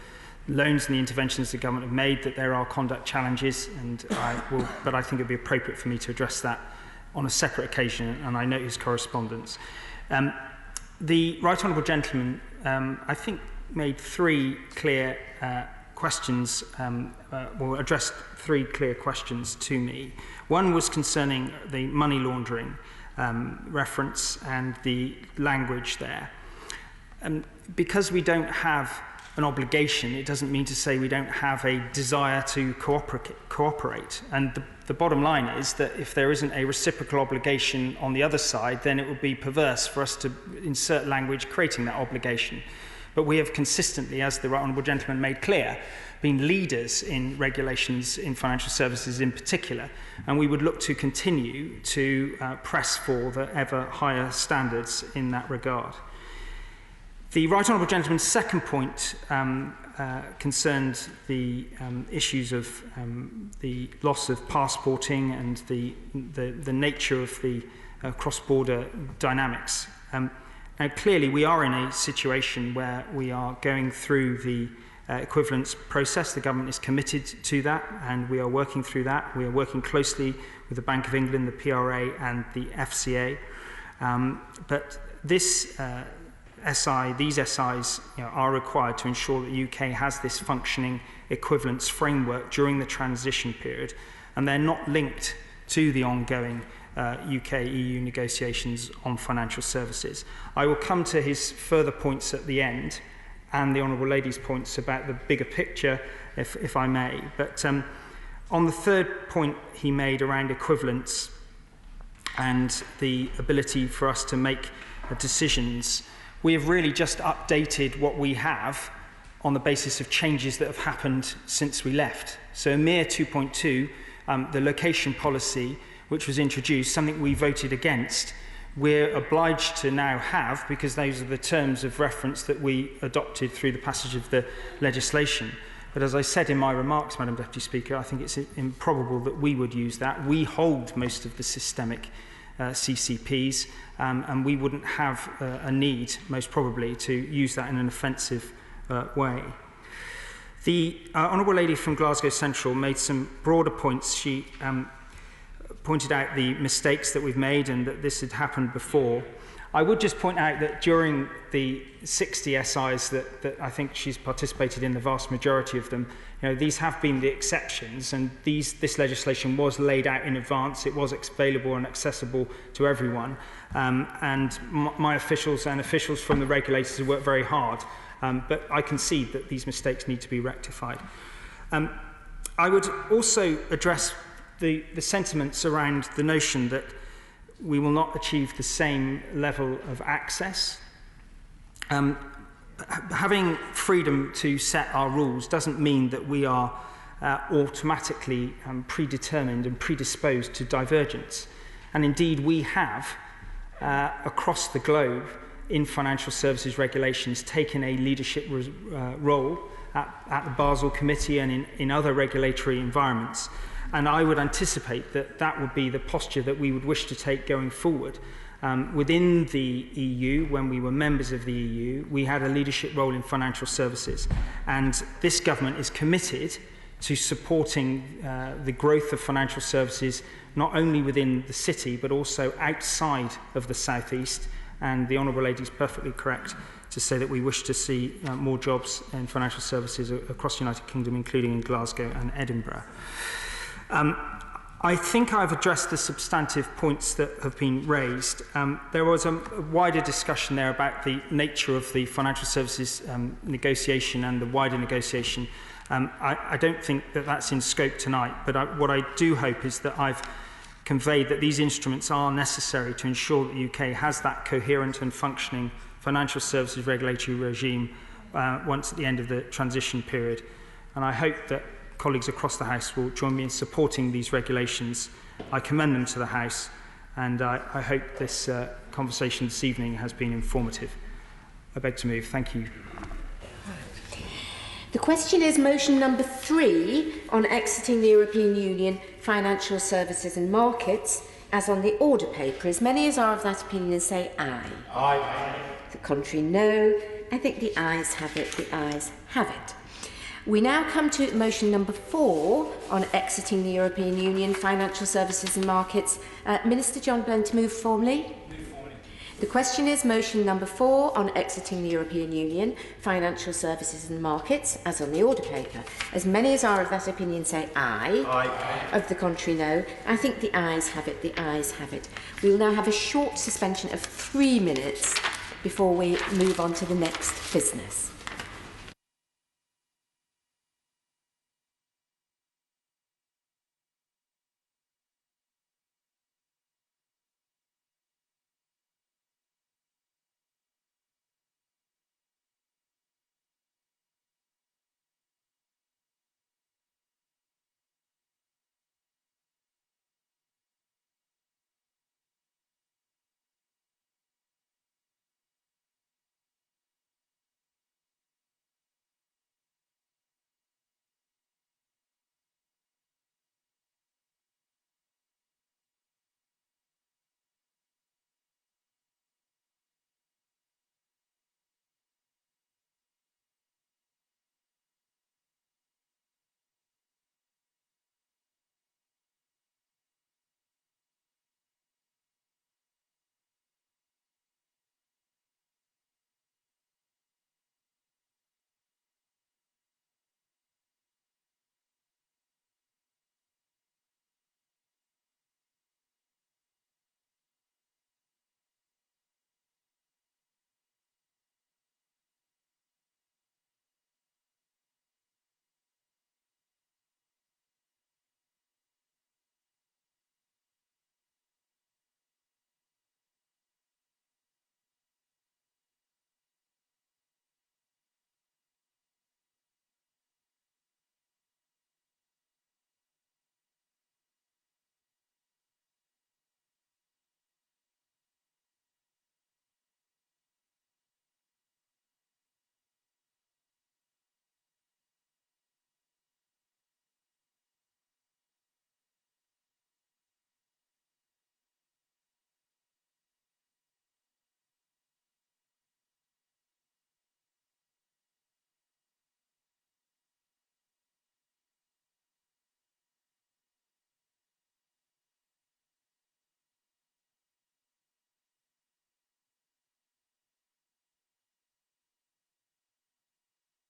[SPEAKER 8] loans and the interventions the government have made, that there are conduct challenges, but I think it would be appropriate for me to address that on a separate occasion, and I note his correspondence. The Right Honourable Gentleman, I think, made three clear questions, addressed three clear questions to me. One was concerning the money laundering reference and the language there. Because we don't have an obligation, it doesn't mean to say we don't have a desire to cooperate. And the bottom line is that if there isn't a reciprocal obligation on the other side, then it would be perverse for us to insert language creating that obligation. But we have consistently, as the Right Honourable Gentleman made clear, been leaders in regulations in financial services in particular, and we would look to continue to press for the ever higher standards in that regard. The Right Honourable Gentleman's second point concerned the issues of the loss of passporting and the nature of the cross-border dynamics. Now, clearly, we are in a situation where we are going through the equivalence process. The government is committed to that, and we are working through that. We are working closely with the Bank of England, the PRA, and the FCA. But this these SIs are required to ensure that the UK has this functioning equivalence framework during the transition period, and they're not linked to the ongoing UK-EU negotiations on financial services. I will come to his further points at the end, and the Honourable Lady's points about the bigger picture, if I may. But on the third point he made around equivalence and the ability for us to make decisions, we have really just updated what we have on the basis of changes that have happened since we left. So a mere 2.2, the location policy, which was introduced, something we voted against, we're obliged to now have, because those are the terms of reference that we adopted through the passage of the legislation. But as I said in my remarks, Madam Deputy Speaker, I think it's improbable that we would use that. We hold most of the systemic CCPs, and we wouldn't have a need, most probably, to use that in an offensive way. The Honourable Lady from Glasgow Central made some broader points. She pointed out the mistakes that we've made and that this had happened before. I would just point out that during the 60 SIs that I think she's participated in, the vast majority of them, these have been the exceptions, and this legislation was laid out in advance. It was available and accessible to everyone, and my officials and officials from the regulators have worked very hard, but I concede that these mistakes need to be rectified. I would also address the sentiments around the notion that we will not achieve the same level of access. Having freedom to set our rules doesn't mean that we are automatically predetermined and predisposed to divergence. And indeed, we have, across the globe, in financial services regulations, taken a leadership role at the Basel Committee and in other regulatory environments. And I would anticipate that that would be the posture that we would wish to take going forward. Within the EU, when we were members of the EU, we had a leadership role in financial services. And this government is committed to supporting the growth of financial services, not only within the city, but also outside of the southeast. And the Honourable Lady is perfectly correct to say that we wish to see more jobs in financial services across the United Kingdom, including in Glasgow and Edinburgh. I think I've addressed the substantive points that have been raised. There was a wider discussion there about the nature of the financial services negotiation and the wider negotiation. I don't think that that's in scope tonight, but what I do hope is that I've conveyed that these instruments are necessary to ensure that the UK has that coherent and functioning financial services regulatory regime once at the end of the transition period. And I hope that colleagues across the House will join me in supporting these regulations. I commend them to the House, and I hope this conversation this evening has been informative. I beg to move. Thank you.
[SPEAKER 18] The question is motion number 3 on exiting the European Union, financial services and markets. As on the order paper, as many as are of that opinion say aye.
[SPEAKER 15] Aye.
[SPEAKER 18] The contrary, no. I think the ayes have it. The ayes have it. We now come to motion number 4 on exiting the European Union, financial services and markets. Minister John Byrne to move formally. The question is motion number 4 on exiting the European Union, financial services and markets, as on the order paper. As many as are of that opinion say aye.
[SPEAKER 15] Aye.
[SPEAKER 18] Of the contrary, no. I think the ayes have it. The ayes have it. We will now have a short suspension of 3 minutes before we move on to the next business.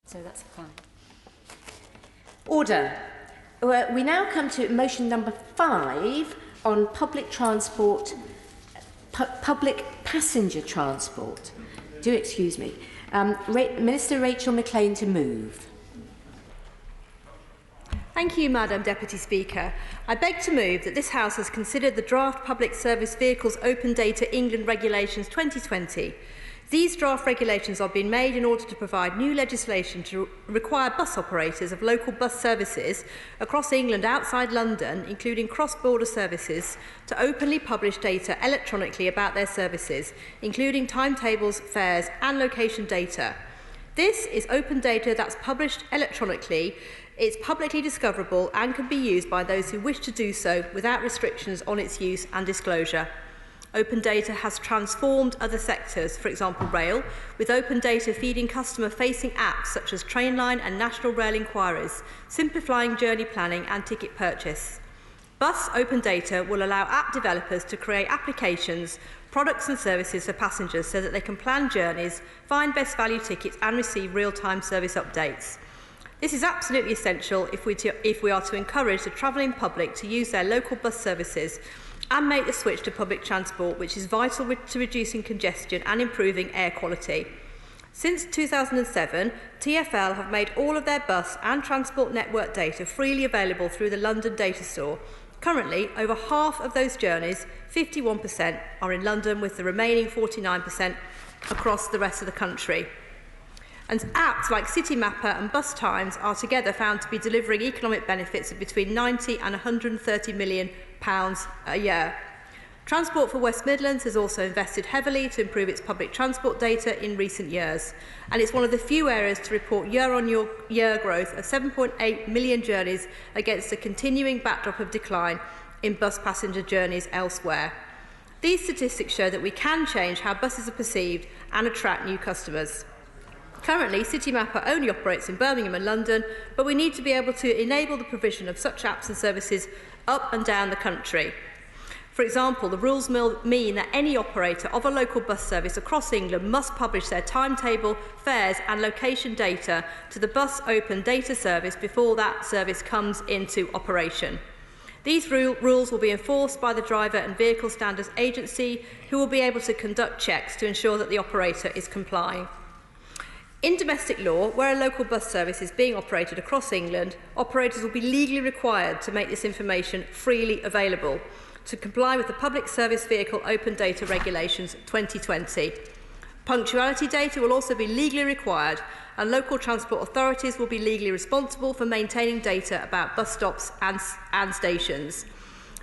[SPEAKER 18] So that's fine. Order. We now come to motion number 5 on public transport, public passenger transport. Do excuse me. Minister Rachel Maclean to move.
[SPEAKER 17] Thank you, Madam Deputy Speaker. I beg to move that this House has considered the draft Public Service Vehicles Open Data England Regulations 2020. These draft regulations are being made in order to provide new legislation to require bus operators of local bus services across England outside London, including cross-border services, to openly publish data electronically about their services, including timetables, fares and location data. This is open data that's published electronically. It's publicly discoverable and can be used by those who wish to do so without restrictions on its use and disclosure. Open data has transformed other sectors, for example rail, with open data feeding customer-facing apps such as Trainline and National Rail Inquiries, simplifying journey planning and ticket purchase. Bus open data will allow app developers to create applications, products and services for passengers so that they can plan journeys, find best value tickets and receive real-time service updates. This is absolutely essential if we are to encourage the travelling public to use their local bus services and make the switch to public transport, which is vital to reducing congestion and improving air quality. Since 2007, TfL have made all of their bus and transport network data freely available through the London Data Store. Currently, over half of those journeys, 51%, are in London, with the remaining 49% across the rest of the country. And apps like City Mapper and Bus Times are together found to be delivering economic benefits of between 90 and £130 million a year. Transport for West Midlands has also invested heavily to improve its public transport data in recent years, and it's one of the few areas to report year-on-year growth of 7.8 million journeys against a continuing backdrop of decline, in bus passenger journeys elsewhere. These statistics show that we can change how buses are perceived and attract new customers. Currently, Citymapper only operates in Birmingham and London, but we need to be able to enable the provision of such apps and services up and down the country. For example, the rules mean that any operator of a local bus service across England must publish their timetable, fares and location data to the Bus Open Data Service before that service comes into operation. These rules will be enforced by the Driver and Vehicle Standards Agency, who will be able to conduct checks to ensure that the operator is complying. In domestic law, where a local bus service is being operated across England, operators will be legally required to make this information freely available to comply with the Public Service Vehicle Open Data Regulations 2020. Punctuality data will also be legally required, and local transport authorities will be legally responsible for maintaining data about bus stops and stations.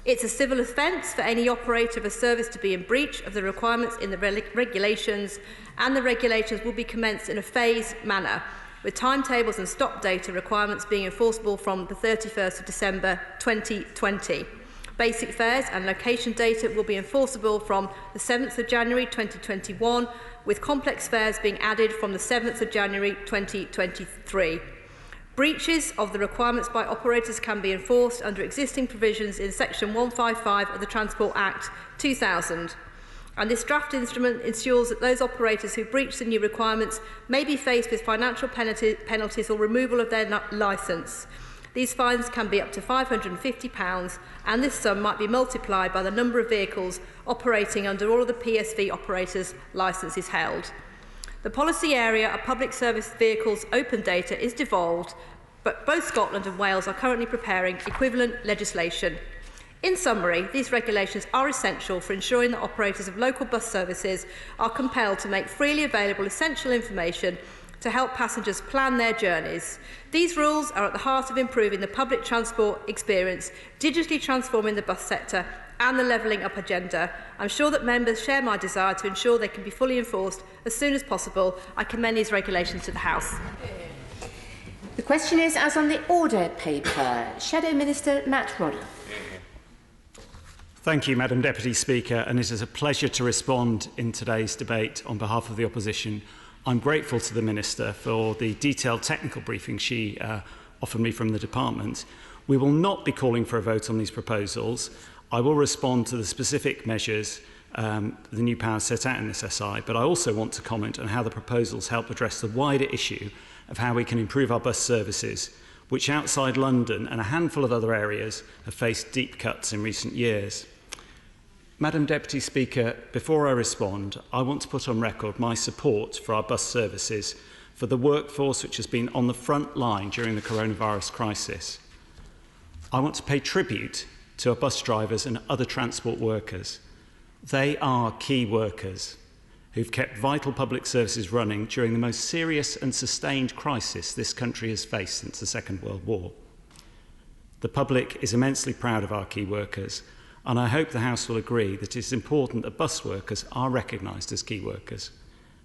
[SPEAKER 17] It's a civil offence for any operator of a service to be in breach of the requirements in the regulations, and the regulations will be commenced in a phased manner, with timetables and stop data requirements being enforceable from the 31st of December 2020. Basic fares and location data will be enforceable from the 7th of January 2021, with complex fares being added from the 7th of January 2023. Breaches of the requirements by operators can be enforced under existing provisions in Section 155 of the Transport Act 2000. And this draft instrument ensures that those operators who breach the new requirements may be faced with financial penalties or removal of their licence. These fines can be up to £550, and this sum might be multiplied by the number of vehicles operating under all of the PSV operators' licences held. The policy area of public service vehicles open data is devolved, but both Scotland and Wales are currently preparing equivalent legislation. In summary, these regulations are essential for ensuring that operators of local bus services are compelled to make freely available essential information to help passengers plan their journeys. These rules are at the heart of improving the public transport experience, digitally transforming the bus sector and the levelling up agenda. I'm sure that members share my desire to ensure they can be fully enforced as soon as possible. I commend these regulations to the House.
[SPEAKER 18] The question is, as on the order paper, Shadow Minister Matt Rodder.
[SPEAKER 19] Thank you, Madam Deputy Speaker, and it is a pleasure to respond in today's debate on behalf of the opposition. I'm grateful to the Minister for the detailed technical briefing she offered me from the department. We will not be calling for a vote on these proposals. I will respond to the specific measures the new powers set out in this SI, but I also want to comment on how the proposals help address the wider issue of how we can improve our bus services, which outside London and a handful of other areas have faced deep cuts in recent years. Madam Deputy Speaker, before I respond, I want to put on record my support for our bus services, for the workforce which has been on the front line during the coronavirus crisis. I want to pay tribute to our bus drivers and other transport workers. They are key workers who've kept vital public services running during the most serious and sustained crisis this country has faced since the Second World War. The public is immensely proud of our key workers, and I hope the House will agree that it is important that bus workers are recognised as key workers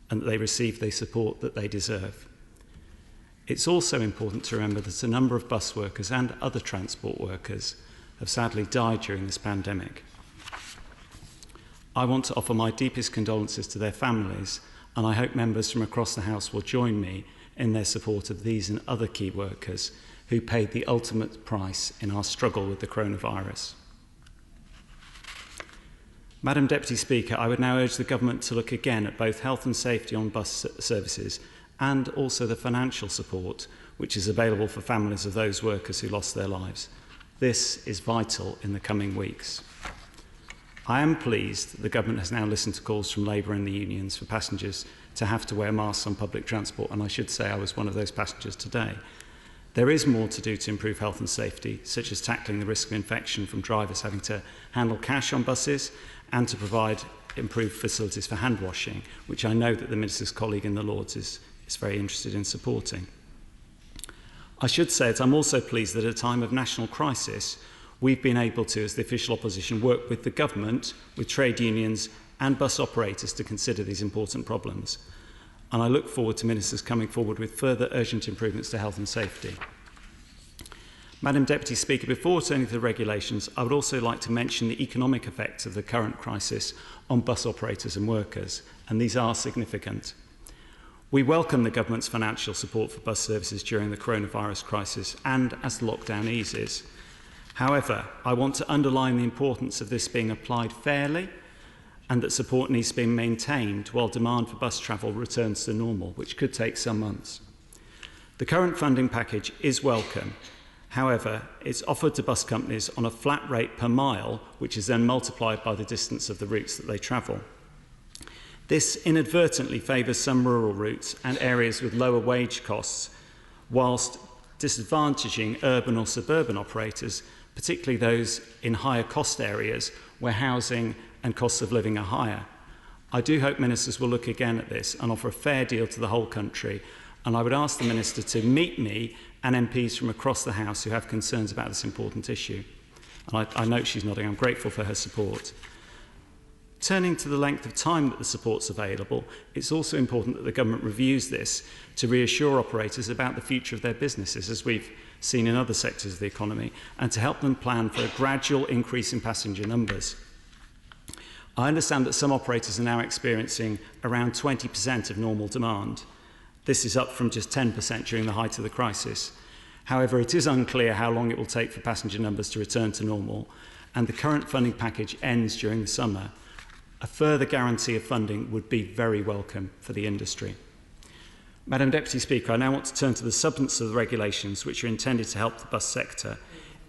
[SPEAKER 19] and that they receive the support that they deserve. It's also important to remember that a number of bus workers and other transport workers have sadly died during this pandemic. I want to offer my deepest condolences to their families, and I hope members from across the House will join me in their support of these and other key workers who paid the ultimate price in our struggle with the coronavirus. Madam Deputy Speaker, I would now urge the Government to look again at both health and safety on bus services and also the financial support which is available for families of those workers who lost their lives. This is vital in the coming weeks. I am pleased that the Government has now listened to calls from Labour and the unions for passengers to have to wear masks on public transport, and I should say I was one of those passengers today. There is more to do to improve health and safety, such as tackling the risk of infection from drivers having to handle cash on buses and to provide improved facilities for hand washing, which I know that the Minister's colleague in the Lords is very interested in supporting. I should say that I'm also pleased that at a time of national crisis, we've been able to, as the official opposition, work with the Government, with trade unions and bus operators to consider these important problems. And I look forward to ministers coming forward with further urgent improvements to health and safety. Madam Deputy Speaker, before turning to the regulations, I would also like to mention the economic effects of the current crisis on bus operators and workers, and these are significant. We welcome the government's financial support for bus services during the coronavirus crisis and as the lockdown eases. However, I want to underline the importance of this being applied fairly and that support needs to be maintained while demand for bus travel returns to normal, which could take some months. The current funding package is welcome. However, it's offered to bus companies on a flat rate per mile, which is then multiplied by the distance of the routes that they travel. This inadvertently favours some rural routes and areas with lower wage costs, whilst disadvantaging urban or suburban operators, particularly those in higher cost areas where housing and costs of living are higher. I do hope ministers will look again at this and offer a fair deal to the whole country, and I would ask the Minister to meet me and MPs from across the House who have concerns about this important issue. And I note she's nodding. I'm grateful for her support. Turning to the length of time that the support's available, it's also important that the government reviews this to reassure operators about the future of their businesses, as we've seen in other sectors of the economy, and to help them plan for a gradual increase in passenger numbers. I understand that some operators are now experiencing around 20% of normal demand. This is up from just 10% during the height of the crisis. However, it is unclear how long it will take for passenger numbers to return to normal, and the current funding package ends during the summer. A further guarantee of funding would be very welcome for the industry. Madam Deputy Speaker, I now want to turn to the substance of the regulations which are intended to help the bus sector.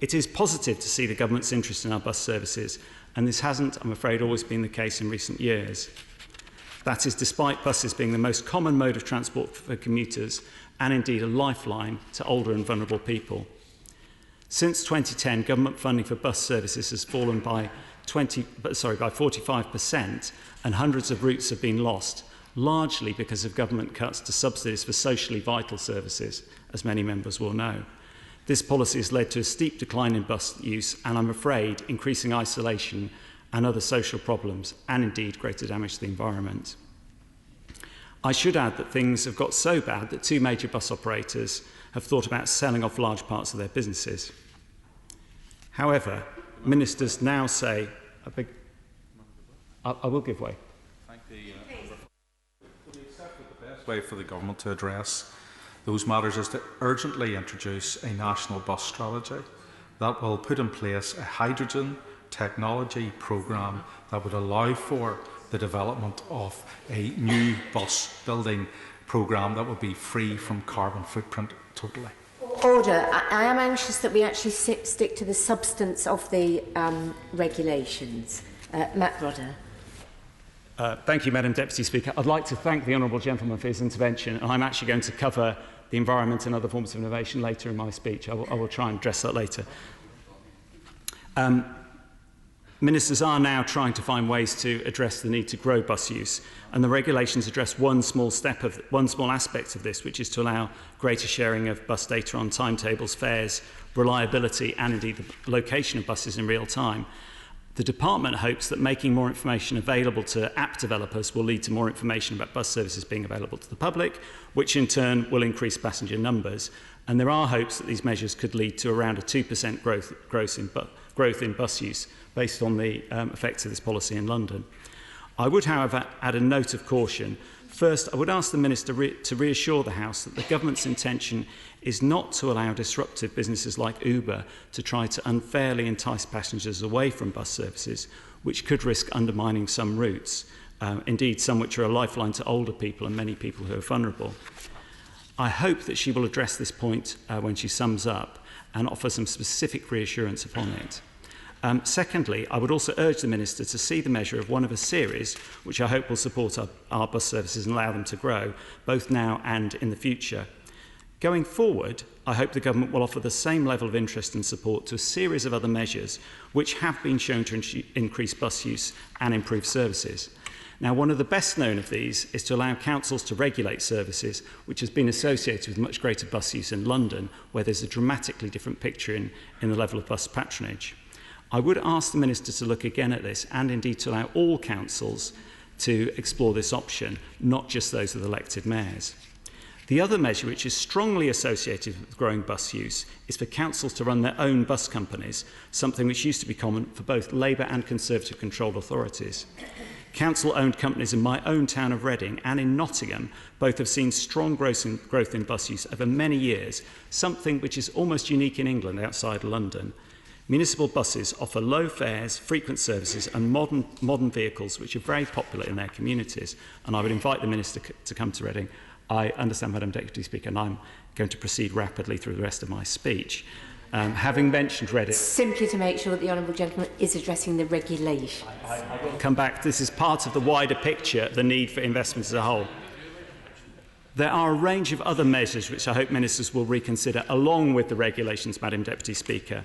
[SPEAKER 19] It is positive to see the government's interest in our bus services, and this hasn't, I'm afraid, always been the case in recent years. That is despite buses being the most common mode of transport for commuters and indeed a lifeline to older and vulnerable people. Since 2010, government funding for bus services has fallen by 45%, and hundreds of routes have been lost, largely because of government cuts to subsidies for socially vital services, as many members will know. This policy has led to a steep decline in bus use and, I'm afraid, increasing isolation and other social problems, and indeed greater damage to the environment. I should add that things have got so bad that two major bus operators have thought about selling off large parts of their businesses. However, ministers now say, I will give way.
[SPEAKER 14] The best way for the government to address those matters is to urgently introduce a national bus strategy that will put in place a hydrogen technology programme that would allow for the development of a new bus building programme that would be free from carbon footprint totally.
[SPEAKER 18] Order. I am anxious that we actually stick to the substance of the regulations. Matt Rodder.
[SPEAKER 19] Thank you, Madam Deputy Speaker. I'd like to thank the honourable gentleman for his intervention, and I'm actually going to cover the environment and other forms of innovation later in my speech. I will try and address that later. Ministers are now trying to find ways to address the need to grow bus use, and the regulations address one small aspect of this, which is to allow greater sharing of bus data on timetables, fares, reliability, and indeed the location of buses in real time. The department hopes that making more information available to app developers will lead to more information about bus services being available to the public, which in turn will increase passenger numbers. And there are hopes that these measures could lead to around a 2% growth in bus use based on the effects of this policy in London. I would, however, add a note of caution. First, I would ask the Minister to reassure the House that the government's intention is not to allow disruptive businesses like Uber to try to unfairly entice passengers away from bus services, which could risk undermining some routes, indeed some which are a lifeline to older people and many people who are vulnerable. I hope that she will address this point when she sums up and offer some specific reassurance upon it. Secondly, I would also urge the Minister to see the measure of one of a series which I hope will support our bus services and allow them to grow, both now and in the future. Going forward, I hope the government will offer the same level of interest and support to a series of other measures which have been shown to increase bus use and improve services. Now, one of the best known of these is to allow councils to regulate services, which has been associated with much greater bus use in London, where there's a dramatically different picture in the level of bus patronage. I would ask the Minister to look again at this and indeed to allow all councils to explore this option, not just those with elected mayors. The other measure, which is strongly associated with growing bus use, is for councils to run their own bus companies, something which used to be common for both Labour and Conservative-controlled authorities. Council-owned companies in my own town of Reading and in Nottingham both have seen strong growth in bus use over many years, something which is almost unique in England outside London. Municipal buses offer low fares, frequent services and modern vehicles which are very popular in their communities. And I would invite the Minister to come to Reading. I understand, Madam Deputy Speaker, and I'm going to proceed rapidly through the rest of my speech. Having mentioned Reading...
[SPEAKER 18] Simply to make sure that the Honourable Gentleman is addressing the regulation.
[SPEAKER 19] I will come back. This is part of the wider picture, the need for investment as a whole. There are a range of other measures which I hope ministers will reconsider along with the regulations, Madam Deputy Speaker.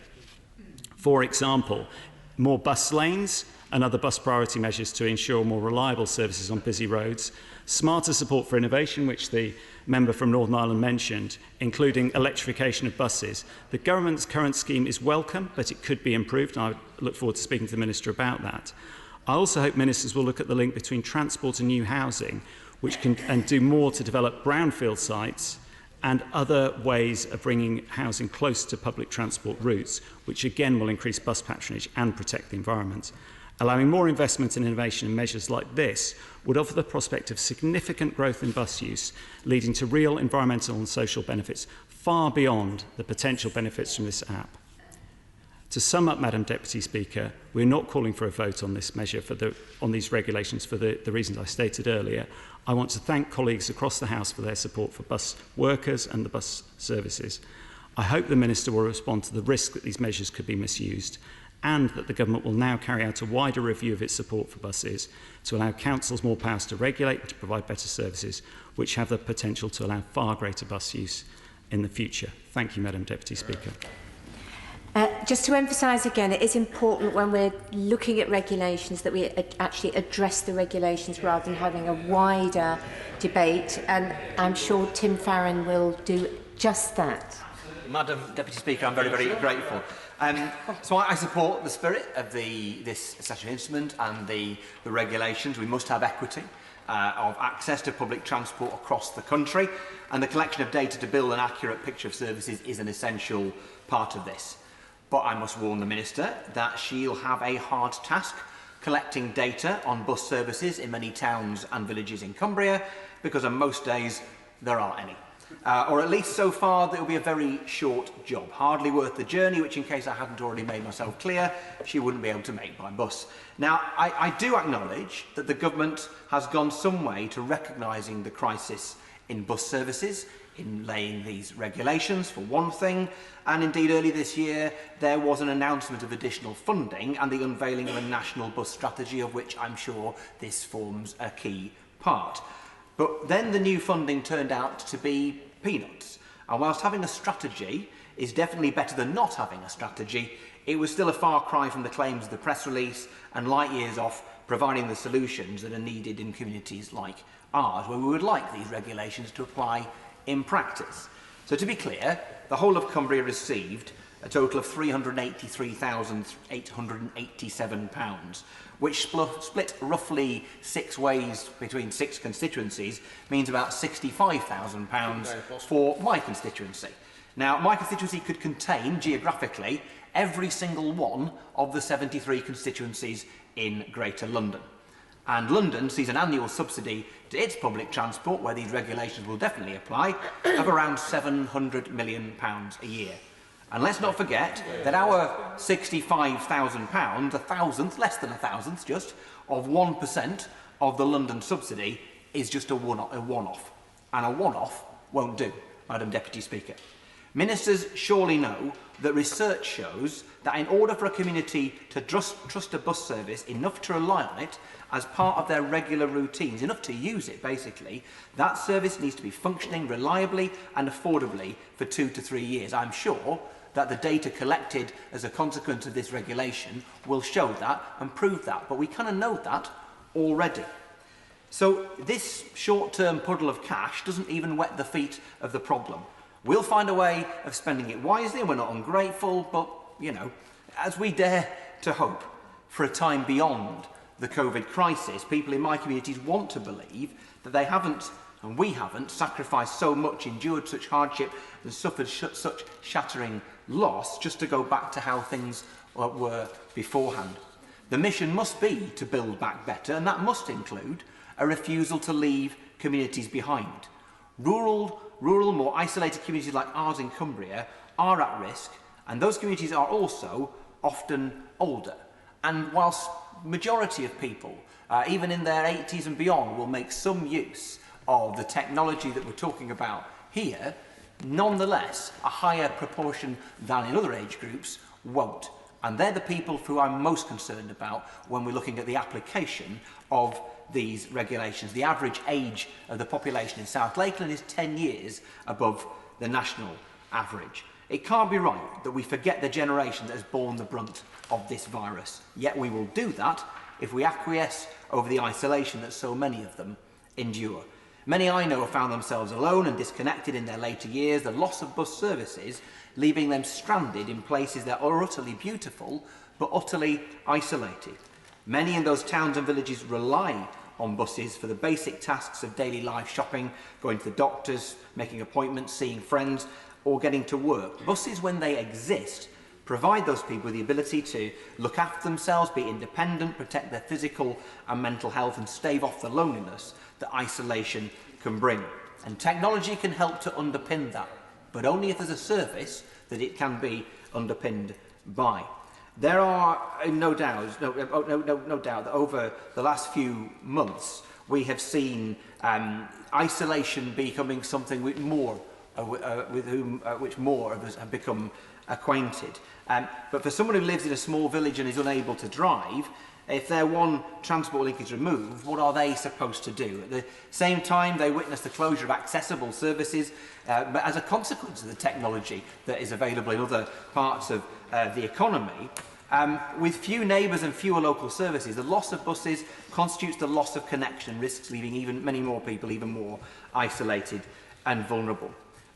[SPEAKER 19] For example, more bus lanes and other bus priority measures to ensure more reliable services on busy roads, smarter support for innovation, which the member from Northern Ireland mentioned, including electrification of buses. The government's current scheme is welcome, but it could be improved, and I look forward to speaking to the Minister about that. I also hope ministers will look at the link between transport and new housing, and do more to develop brownfield sites and other ways of bringing housing close to public transport routes, which again will increase bus patronage and protect the environment. Allowing more investment in innovation in measures like this would offer the prospect of significant growth in bus use, leading to real environmental and social benefits far beyond the potential benefits from this app. To sum up, Madam Deputy Speaker, we're not calling for a vote on this measure on these regulations for the reasons I stated earlier. I want to thank colleagues across the House for their support for bus workers and the bus services. I hope the Minister will respond to the risk that these measures could be misused, and that the government will now carry out a wider review of its support for buses to allow councils more powers to regulate and to provide better services, which have the potential to allow far greater bus use in the future. Thank you, Madam Deputy Speaker.
[SPEAKER 18] Just to emphasise again, it is important when we're looking at regulations that we actually address the regulations rather than having a wider debate, and I'm sure Tim Farron will do just that.
[SPEAKER 1] Madam Deputy Speaker, I'm very, very grateful. So I support the spirit of this statutory instrument and the regulations. We must have equity of access to public transport across the country, and the collection of data to build an accurate picture of services is an essential part of this. But I must warn the Minister that she'll have a hard task collecting data on bus services in many towns and villages in Cumbria, because on most days there aren't any. Or at least so far, it will be a very short job, hardly worth the journey, which, in case I hadn't already made myself clear, she wouldn't be able to make by bus. Now, I do acknowledge that the government has gone some way to recognising the crisis in bus services, in laying these regulations, for one thing, and indeed early this year there was an announcement of additional funding and the unveiling of a national bus strategy, of which I'm sure this forms a key part. But then the new funding turned out to be peanuts, and whilst having a strategy is definitely better than not having a strategy, it was still a far cry from the claims of the press release and light years off providing the solutions that are needed in communities like ours, where we would like these regulations to apply in practice. So to be clear, the whole of Cumbria received a total of £383,887, which split roughly 6 ways between 6 constituencies, means about £65,000 for my constituency. Now, my constituency could contain, geographically, every single one of the 73 constituencies in Greater London. And London sees an annual subsidy to its public transport, where these regulations will definitely apply, of around £700 million a year. And let's not forget that our £65,000, a thousandth, less than a thousandth just, of 1% of the London subsidy is just a one-off. And a one-off won't do, Madam Deputy Speaker. Ministers surely know that research shows that in order for a community to trust a bus service enough to rely on it as part of their regular routines, enough to use it basically, that service needs to be functioning reliably and affordably for 2 to 3 years. I'm sure that the data collected as a consequence of this regulation will show that and prove that, but we kind of know that already. So this short-term puddle of cash doesn't even wet the feet of the problem. We'll find a way of spending it wisely, and we're not ungrateful, but, you know, as we dare to hope for a time beyond the COVID crisis, people in my communities want to believe that they haven't, and we haven't, sacrificed so much, endured such hardship and suffered such shattering loss just to go back to how things were beforehand. The mission must be to build back better, and that must include a refusal to leave communities behind. Rural, more isolated communities like ours in Cumbria are at risk, and those communities are also often older. And whilst majority of people, even in their 80s and beyond, will make some use of the technology that we're talking about here, nonetheless, a higher proportion than in other age groups won't. And they're the people who I'm most concerned about when we're looking at the application of these regulations. The average age of the population in South Lakeland is 10 years above the national average. It can't be right that we forget the generation that has borne the brunt of this virus. Yet we will do that if we acquiesce over the isolation that so many of them endure. Many I know have found themselves alone and disconnected in their later years, the loss of bus services leaving them stranded in places that are utterly beautiful but utterly isolated. Many in those towns and villages rely on buses for the basic tasks of daily life: shopping, going to the doctors, making appointments, seeing friends, or getting to work. Buses, when they exist, provide those people with the ability to look after themselves, be independent, protect their physical and mental health, and stave off the loneliness that isolation can bring. And technology can help to underpin that, but only if there's a service that it can be underpinned by. There are no doubt that over the last few months we have seen isolation becoming something with more which more of us have become acquainted. But for someone who lives in a small village and is unable to drive, if their one transport link is removed, what are they supposed to do? At the same time, they witness the closure of accessible services but as a consequence of the technology that is available in other parts of the economy. With few neighbours and fewer local services, the loss of buses constitutes the loss of connection and risks leaving many more people even more isolated and vulnerable.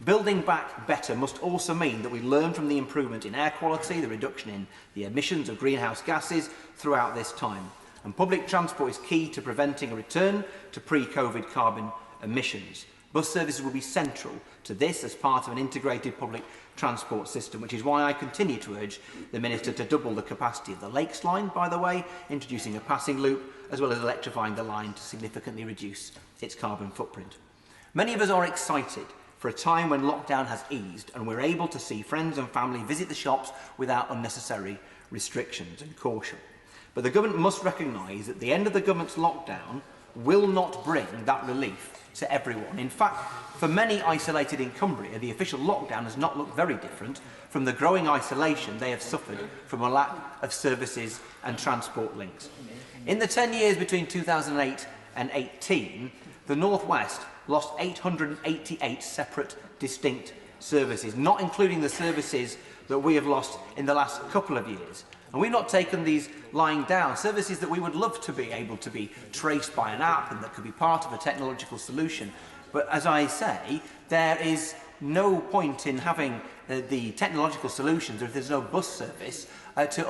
[SPEAKER 1] Building back better must also mean that we learn from the improvement in air quality, the reduction in the emissions of greenhouse gases throughout this time. And public transport is key to preventing a return to pre-COVID carbon emissions. Bus services will be central to this as part of an integrated public transport system, which is why I continue to urge the Minister to double the capacity of the Lakes line, by the way, introducing a passing loop, as well as electrifying the line to significantly reduce its carbon footprint. Many of us are excited for a time when lockdown has eased and we're able to see friends and family visit the shops without unnecessary restrictions and caution. But the government must recognise that the end of the government's lockdown will not bring that relief to everyone. In fact, for many isolated in Cumbria, the official lockdown has not looked very different from the growing isolation they have suffered from a lack of services and transport links. In the 10 years between 2008 and 2018, the North West lost 888 separate, distinct services, not including the services that we have lost in the last couple of years. And we've not taken these lying down, services that we would love to be able to be traced by an app and that could be part of a technological solution. But as I say, there is no point in having the technological solutions if there's no bus service to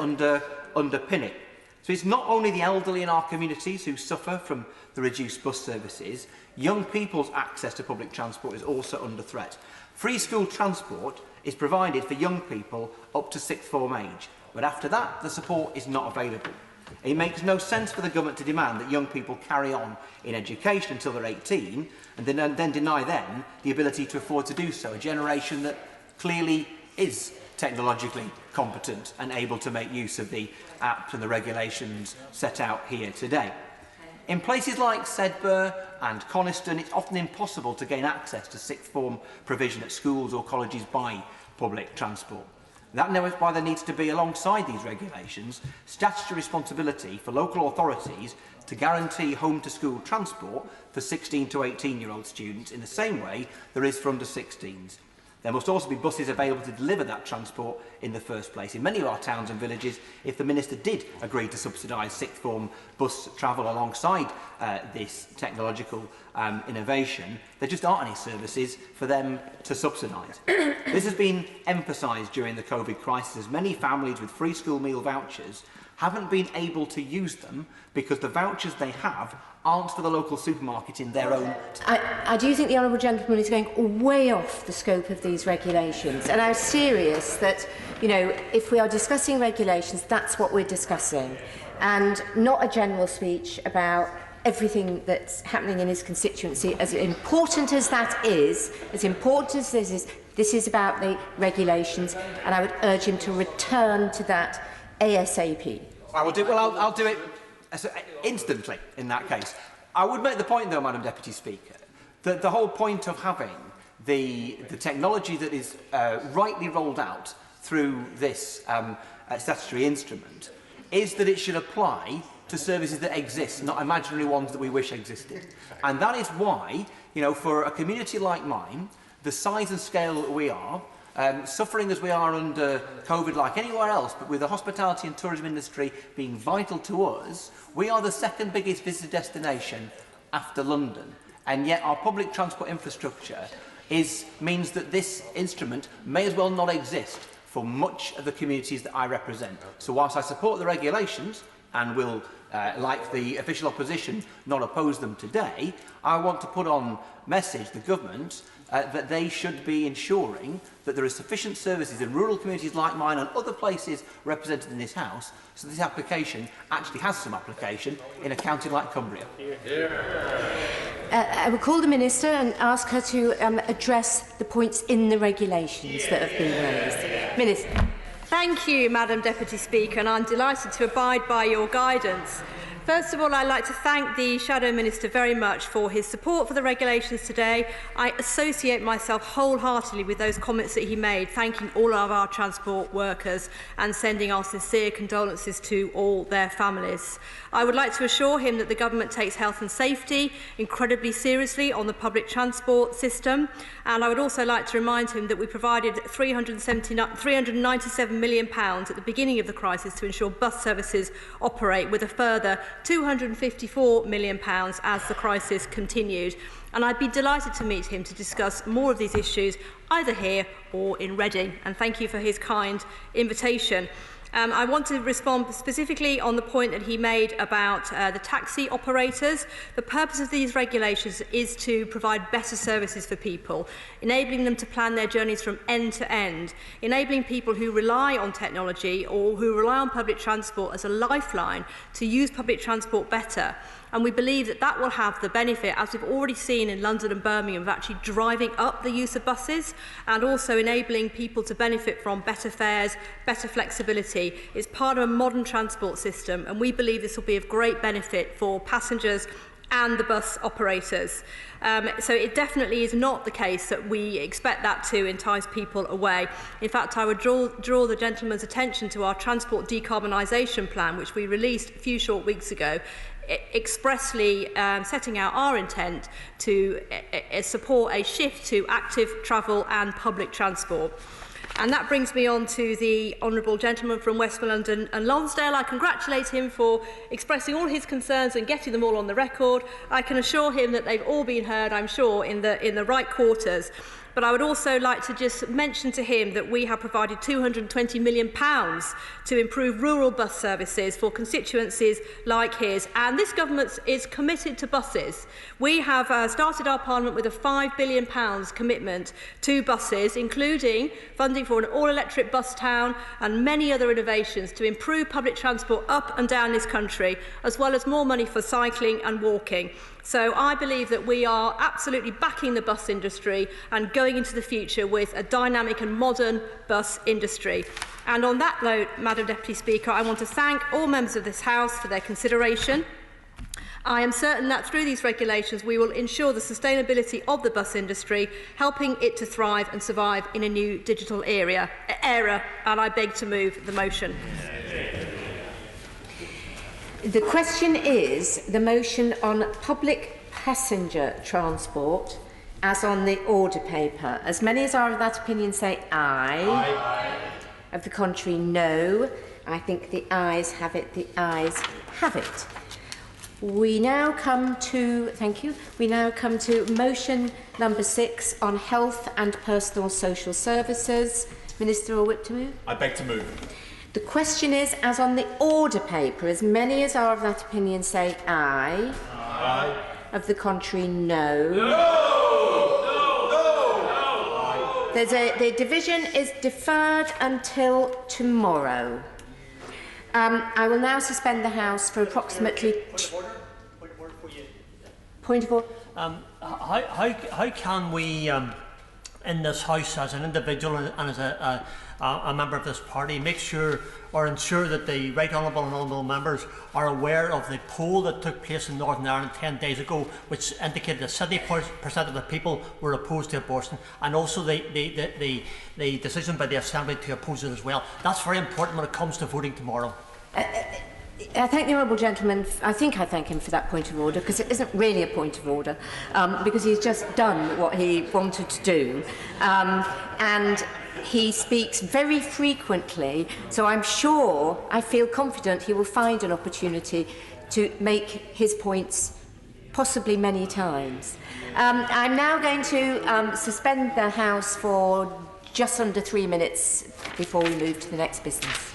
[SPEAKER 1] underpin it. So it's not only the elderly in our communities who suffer from the reduced bus services, young people's access to public transport is also under threat. Free school transport is provided for young people up to sixth form age, but after that the support is not available. It makes no sense for the government to demand that young people carry on in education until they're 18 and then deny them the ability to afford to do so, a generation that clearly is technologically competent and able to make use of the apps and the regulations set out here today. In places like Sedbergh and Coniston, it's often impossible to gain access to sixth form provision at schools or colleges by public transport. That is why there needs to be, alongside these regulations, statutory responsibility for local authorities to guarantee home-to-school transport for 16 to 18-year-old students in the same way there is for under-16s. There must also be buses available to deliver that transport in the first place. In many of our towns and villages, if the Minister did agree to subsidise sixth form bus travel alongside this technological innovation, there just aren't any services for them to subsidise. This has been emphasised during the COVID crisis as many families with free school meal vouchers haven't been able to use them because the vouchers they have aren't for the local supermarket in their own...
[SPEAKER 18] I do think the Honourable Gentleman is going way off the scope of these regulations, and I'm serious that, you know, if we are discussing regulations, that's what we're discussing, and not a general speech about everything that's happening in his constituency. As important as that is, as important as this is about the regulations, and I would urge him to return to that ASAP.
[SPEAKER 1] I'll do it instantly in that case. I would make the point, though, Madam Deputy Speaker, that the whole point of having the technology that is rightly rolled out through this statutory instrument is that it should apply to services that exist, not imaginary ones that we wish existed. And that is why, you know, for a community like mine, the size and scale that we are, suffering as we are under COVID like anywhere else, but with the hospitality and tourism industry being vital to us, we are the second biggest visitor destination after London. And yet our public transport infrastructure means that this instrument may as well not exist for much of the communities that I represent. So whilst I support the regulations and will, like the official opposition, not oppose them today, I want to put on message the government that they should be ensuring that there are sufficient services in rural communities like mine and other places represented in this House, so this application actually has some application in a county like Cumbria.
[SPEAKER 18] I will call the Minister and ask her to address the points in the regulations that have been raised. Minister.
[SPEAKER 17] Thank you, Madam Deputy Speaker, and I'm delighted to abide by your guidance. First of all, I'd like to thank the Shadow Minister very much for his support for the regulations today. I associate myself wholeheartedly with those comments that he made, thanking all of our transport workers and sending our sincere condolences to all their families. I would like to assure him that the Government takes health and safety incredibly seriously on the public transport system, and I would also like to remind him that we provided £397 million at the beginning of the crisis to ensure bus services operate, with a further £254 million as the crisis continued. And I'd be delighted to meet him to discuss more of these issues, either here or in Reading. And thank you for his kind invitation. I want to respond specifically on the point that he made about the taxi operators. The purpose of these regulations is to provide better services for people, enabling them to plan their journeys from end to end, enabling people who rely on technology or who rely on public transport as a lifeline to use public transport better. And we believe that that will have the benefit, as we've already seen in London and Birmingham, of actually driving up the use of buses and also enabling people to benefit from better fares, better flexibility. It's part of a modern transport system, and we believe this will be of great benefit for passengers and the bus operators. So it definitely is not the case that we expect that to entice people away. In fact, I would draw the gentleman's attention to our transport decarbonisation plan, which we released a few short weeks ago, expressly setting out our intent to support a shift to active travel and public transport. And that brings me on to the Honourable Gentleman from Westmoreland and Lonsdale. I congratulate him for expressing all his concerns and getting them all on the record. I can assure him that they've all been heard, I'm sure, in the right quarters. But I would also like to just mention to him that we have provided £220 million to improve rural bus services for constituencies like his. And this government is committed to buses. We have started our Parliament with a £5 billion commitment to buses, including funding for an all-electric bus town and many other innovations to improve public transport up and down this country, as well as more money for cycling and walking. So I believe that we are absolutely backing the bus industry and going into the future with a dynamic and modern bus industry. And on that note, Madam Deputy Speaker, I want to thank all members of this House for their consideration. I am certain that through these regulations we will ensure the sustainability of the bus industry, helping it to thrive and survive in a new digital era, and I beg to move the motion.
[SPEAKER 18] The question is the motion on public passenger transport as on the order paper. As many as are of that opinion say aye. Aye. Of the contrary, no. I think the ayes have it. The ayes have it. We now come to, thank you, we now come to motion number 6 on health and personal social services. Minister or whip to move?
[SPEAKER 9] I beg to move.
[SPEAKER 18] The question is, as on the order paper, as many as are of that opinion say aye. Aye. Of the contrary, no. No! No! No! The division is deferred until tomorrow. I will now suspend the House for approximately... Point of order.
[SPEAKER 12] How can we, in this House, as an individual and as a member of this party, make sure or ensure that the Right Honourable and Honourable members are aware of the poll that took place in Northern Ireland 10 days ago, which indicated that 70% of the people were opposed to abortion, and also the decision by the Assembly to oppose it as well. That's very important when it comes to voting tomorrow.
[SPEAKER 18] I thank the Honourable Gentleman. I thank him for that point of order, because it isn't really a point of order, because he's just done what he wanted to do. And he speaks very frequently, so I feel confident he will find an opportunity to make his points possibly many times. I'm now going to suspend the House for just under 3 minutes before we move to the next business.